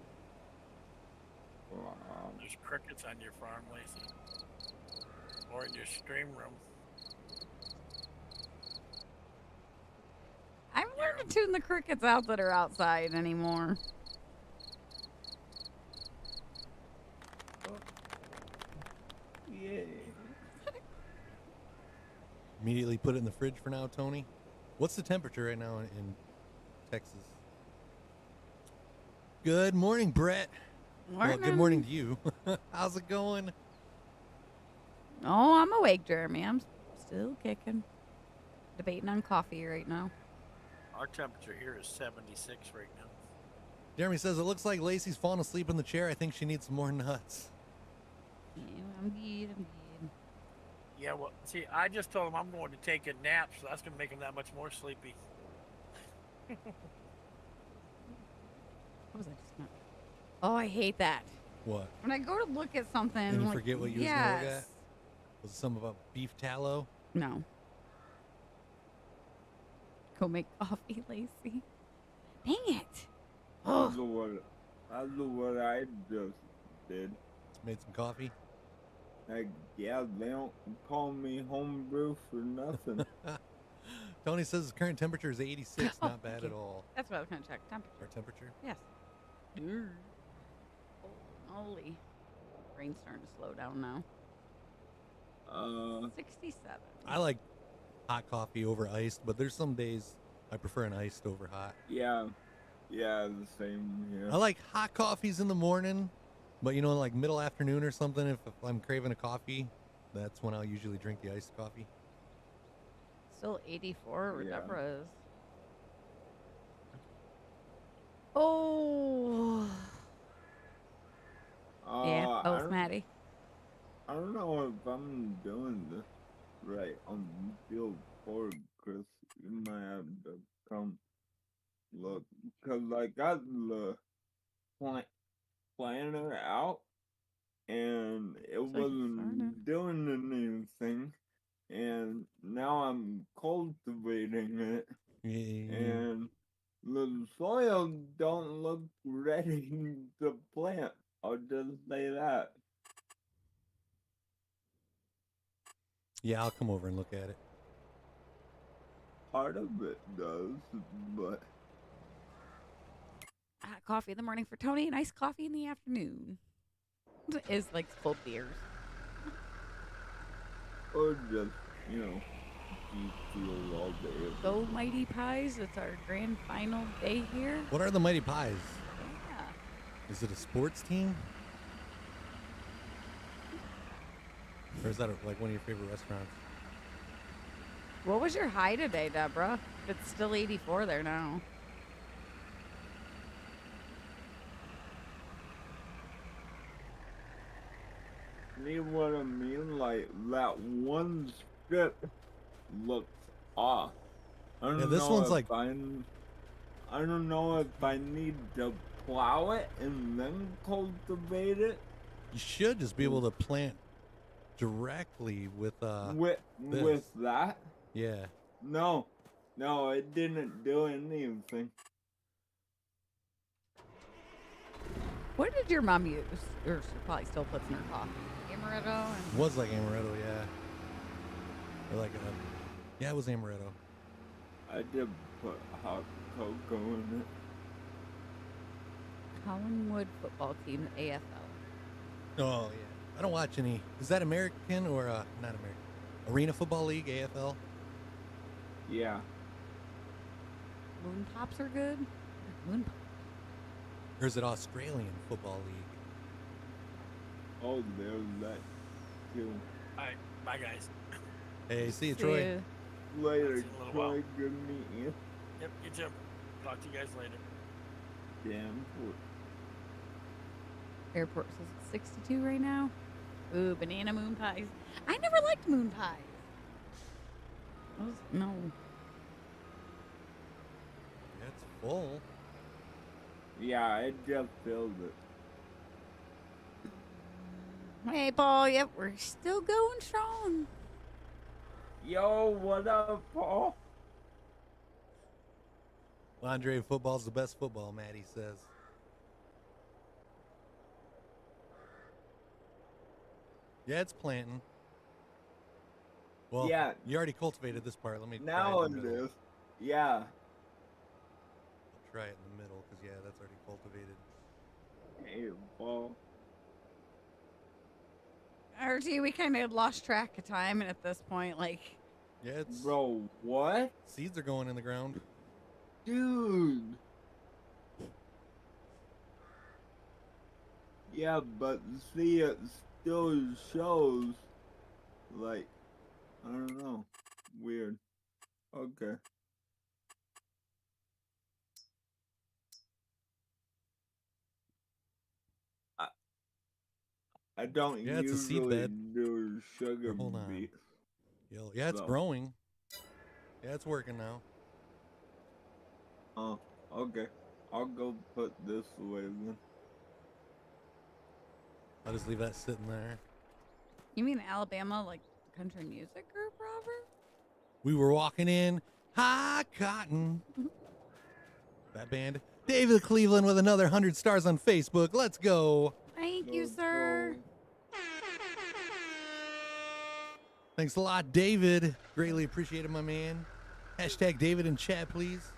There's crickets on your farm, Lacey. Or in your stream room. I've learned to tune the crickets out that are outside anymore. Yeah. Immediately put it in the fridge for now, Tony. What's the temperature right now in Texas? Good morning, Brett. Well, good morning to you. How's it going? Oh, I'm awake, Jeremy. I'm still kicking. Debating on coffee right now. Our temperature here is 76 right now. Jeremy says, it looks like Lacey's falling asleep in the chair. I think she needs some more nuts. Yeah, I'm good. Yeah, well, see, I just told him I'm going to take a nap, so that's going to make him that much more sleepy. What was I just not? Oh, I hate that. What? When I go to look at something, And you like, forget what you was going to look at? Was it something about beef tallow? No. Go make coffee, Lacey. Dang it. That's what I just did. Made some coffee? Like, yeah, they don't call me homebrew for nothing. Tony says his current temperature is 86. Not bad at all. That's what I was going to check. Temperature. Our temperature? Yes. Holy. Rain's starting to slow down now. 67. I like hot coffee over iced, but there's some days I prefer an iced over hot. Yeah, the same here. I like hot coffees in the morning, but like middle afternoon or something, if I'm craving a coffee, that's when I'll usually drink the iced coffee. Still 84 where Yeah. Deborah is. Oh. Yeah, I both don't- Maddie. I don't know if I'm doing this right on field for Chris. You might have to come look, cause I got the planner out and it Looks like you farted. wasn't doing anything, and now I'm cultivating it, and the soil don't look ready to plant. I'll just say that. Yeah, I'll come over and look at it. Part of it does, but Hot coffee in the morning for Tony and iced coffee in the afternoon. Is like cold beers. or just, you know, deep fuel all day. Go Mighty Pies. It's our grand final day here. What are the Mighty Pies? Yeah. Is it a sports team? Or is that like one of your favorite restaurants? What was your high today, Deborah? It's still 84 there now. See what I mean? Like, that one strip looks off. I don't Yeah, this know one's if like- I don't know if I need to plow it and then cultivate it. You should just be able to plant directly with this. With that? Yeah. No, it didn't do anything. What did your mom use? Or she probably still puts in her coffee. Amaretto and Was like amaretto, yeah. Or like yeah, it was amaretto. I did put hot cocoa in it. Collingwood football team, AFL. Oh yeah. I don't watch any. Is that American or not American? Arena Football League, AFL? Yeah. Moon Pops are good. Moon Pops. Or is it Australian Football League? Oh, there's that too. Alright, bye guys. Hey, see you, Troy. Later, See you in a little while. Troy. Good meeting you. Yep, you too. Talk to you guys later. Damn. Airport says it's 62 right now. Ooh, banana moon pies. I never liked moon pies. No. Yeah, it's full. Yeah, I just filled it. Hey, Paul. Yep, we're still going strong. Yo, what up, Paul? Andre, football's the best football, Maddie says. Yeah, it's planting. Well, Yeah. you already cultivated this part. Let me Now try it in the middle. is. Yeah. I'll try it in the middle because, yeah, that's already cultivated. Hey, Paul. RT, we kind of lost track of time, and at this point, like, Yeah, it's. Bro, what? Seeds are going in the ground. Dude. Yeah, but see, it still shows, like, I don't know. Weird. Okay. I don't Yeah, it's a seed usually bed. do sugar Hold on. beet. Yeah, it's So. growing. Yeah, it's working now. Oh, okay. I'll go put this away then. I'll just leave that sitting there. you mean Alabama, like, country music group, Robert? We were walking in high cotton. That band. David Cleveland with another 100 stars on Facebook. Let's go. Thank you, sir. Thanks a lot, David. Greatly appreciated, my man. Hashtag David in chat, please.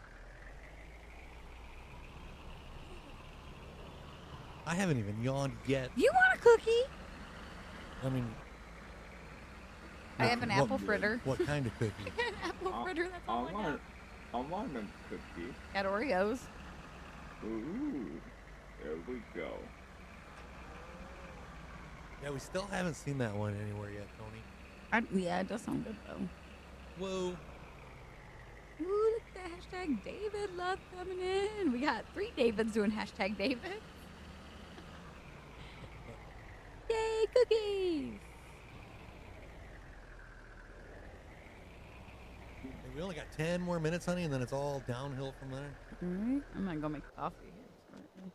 I haven't even yawned yet. You want a cookie? I mean, I have an apple fritter. What kind of cookie? An apple fritter, that's all I got. I want a cookie. Got Oreos. Ooh, there we go. Yeah, we still haven't seen that one anywhere yet, Tony. Yeah, it does sound good, though. Whoa. Ooh, look at that hashtag David love coming in. We got 3 Davids doing hashtag David. Yay, cookies! Hey, we only got 10 more minutes, honey, and then it's all downhill from there. Alright, I'm gonna go make coffee here. Shortly.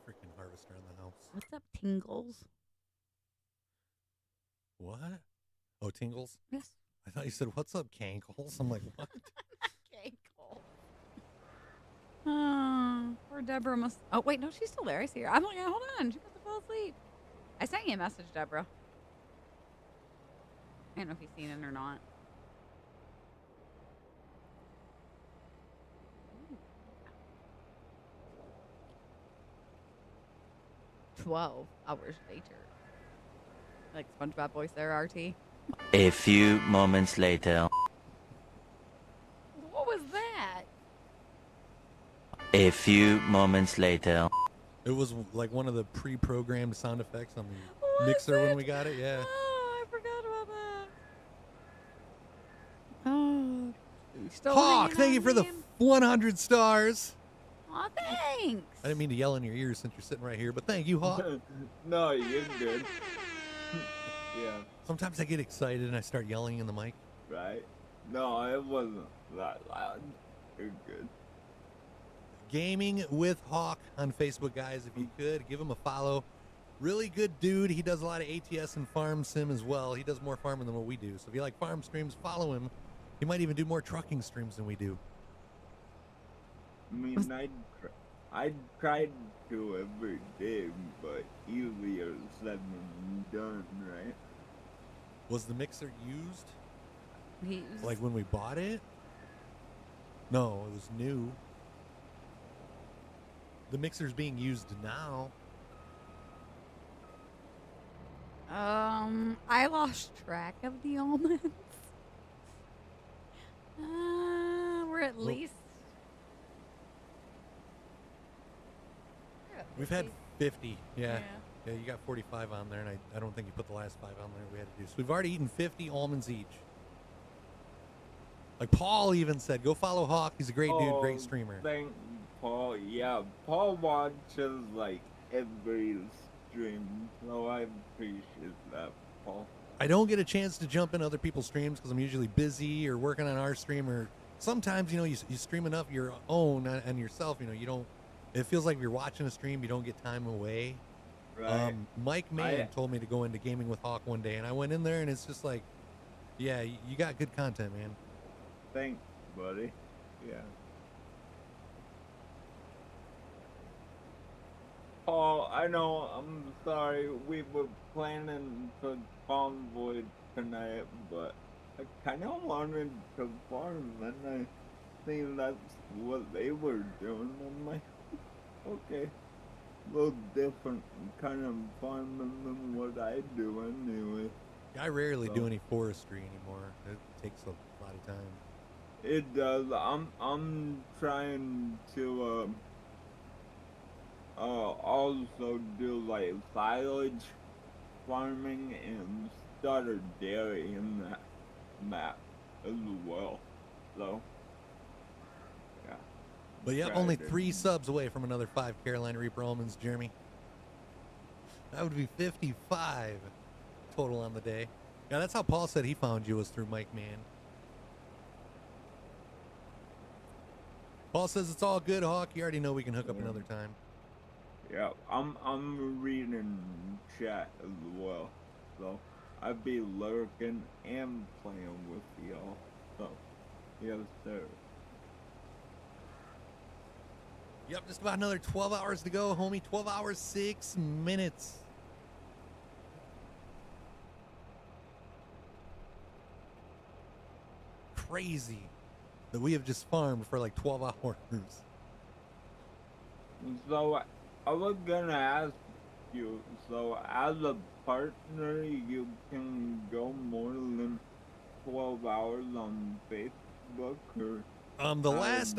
Freaking harvester in the house. What's up, Tingles? What? Oh, Tingles? Yes. I thought you said, what's up, Cankles? I'm like, what? Cankles. Oh, poor Deborah must. Oh, wait, no, she's still there. I see her. I'm like, hold on. She must have fell asleep. I sent you a message, Deborah. I don't know if you've seen it or not. Ooh. 12 hours later. Like SpongeBob voice there, RT. A few moments later. What was that? A few moments later. It was like one of the pre-programmed sound effects on the mixer when we got it. Yeah. Oh, I forgot about that. Oh, still Hawk, hanging thank on, you for the man? 100 stars. Aw, thanks. I didn't mean to yell in your ears since you're sitting right here, but thank you, Hawk. No, you're good. Yeah. Sometimes I get excited and I start yelling in the mic. Right? No, it wasn't that loud. You're good. Gaming with Hawk on Facebook, guys. If you could, give him a follow. Really good dude. He does a lot of ATS and farm sim as well. He does more farming than what we do. So if you like farm streams, follow him. He might even do more trucking streams than we do. I mean, I tried to every day, but easier said than done, right? Was the mixer used? Used. Like when we bought it? No, it was new. The mixer's being used now. I lost track of the almonds. We're at least. We've had 50. Yeah, you got 45 on there, and I don't think you put the last 5 on there we had to do. So we've already eaten 50 almonds each. Like Paul even said, go follow Hawk. He's a great dude, great streamer. Thank Paul. Yeah, Paul watches like every stream, so I appreciate that, Paul. I don't get a chance to jump in other people's streams because I'm usually busy or working on our stream, or sometimes, you know, you stream enough your own and yourself, you know, you don't, it feels like if you're watching a stream, you don't get time away. Right. Mike Mann told me to go into Gaming with Hawk one day, and I went in there and it's just like, yeah, you got good content, man. Thanks, buddy. Yeah. Paul, I know, I'm sorry, we were planning to convoy tonight, but I kind of wanted to farm, and I think that's what they were doing. I'm like, okay, a little different kind of farming than what I do anyway. I rarely do any forestry anymore. It takes a lot of time. It does. I'm trying to also do like silage farming and start a dairy in that map as well. So yeah. But yeah, only 3 subs away from another 5 Carolina Reaper almonds, Jeremy. That would be 55 total on the day. Yeah, that's how Paul said he found you, was through Mike Mann. Paul says it's all good, Hawk. You already know we can hook up another time. Yeah, I'm reading chat as well, so I'd be lurking and playing with y'all. So, yes, sir. Yep, just about another 12 hours to go, homie. 12 hours, 6 minutes. Crazy that we have just farmed for like 12 hours. So, I was gonna ask you, so as a partner, you can go more than 12 hours on Facebook, or the last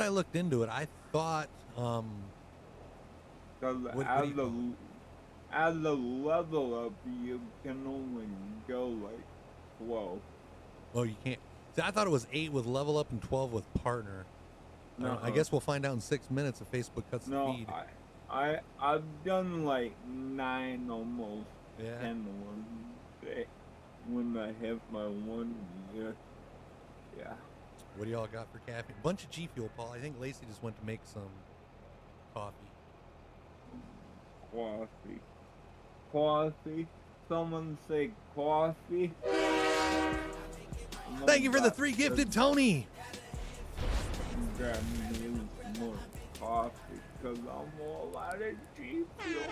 I looked into it, I thought because as a level up, you can only go like 12. Oh, you can't. See, I thought it was 8 with level up and 12 with partner. No, I guess we'll find out in 6 minutes if Facebook cuts the feed. I've done like 9 almost 10 one day when I hit my 1 year. Yeah. What do y'all got for caffeine? Bunch of G Fuel, Paul. I think Lacey just went to make some coffee. Coffee? Someone say coffee? Thank you for the 3 gifted, Tony. Grab me more coffee because I'm all out of G Fuel.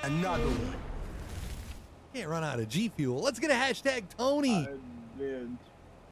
Another one. Can't run out of G Fuel. Let's get a hashtag Tony. I've been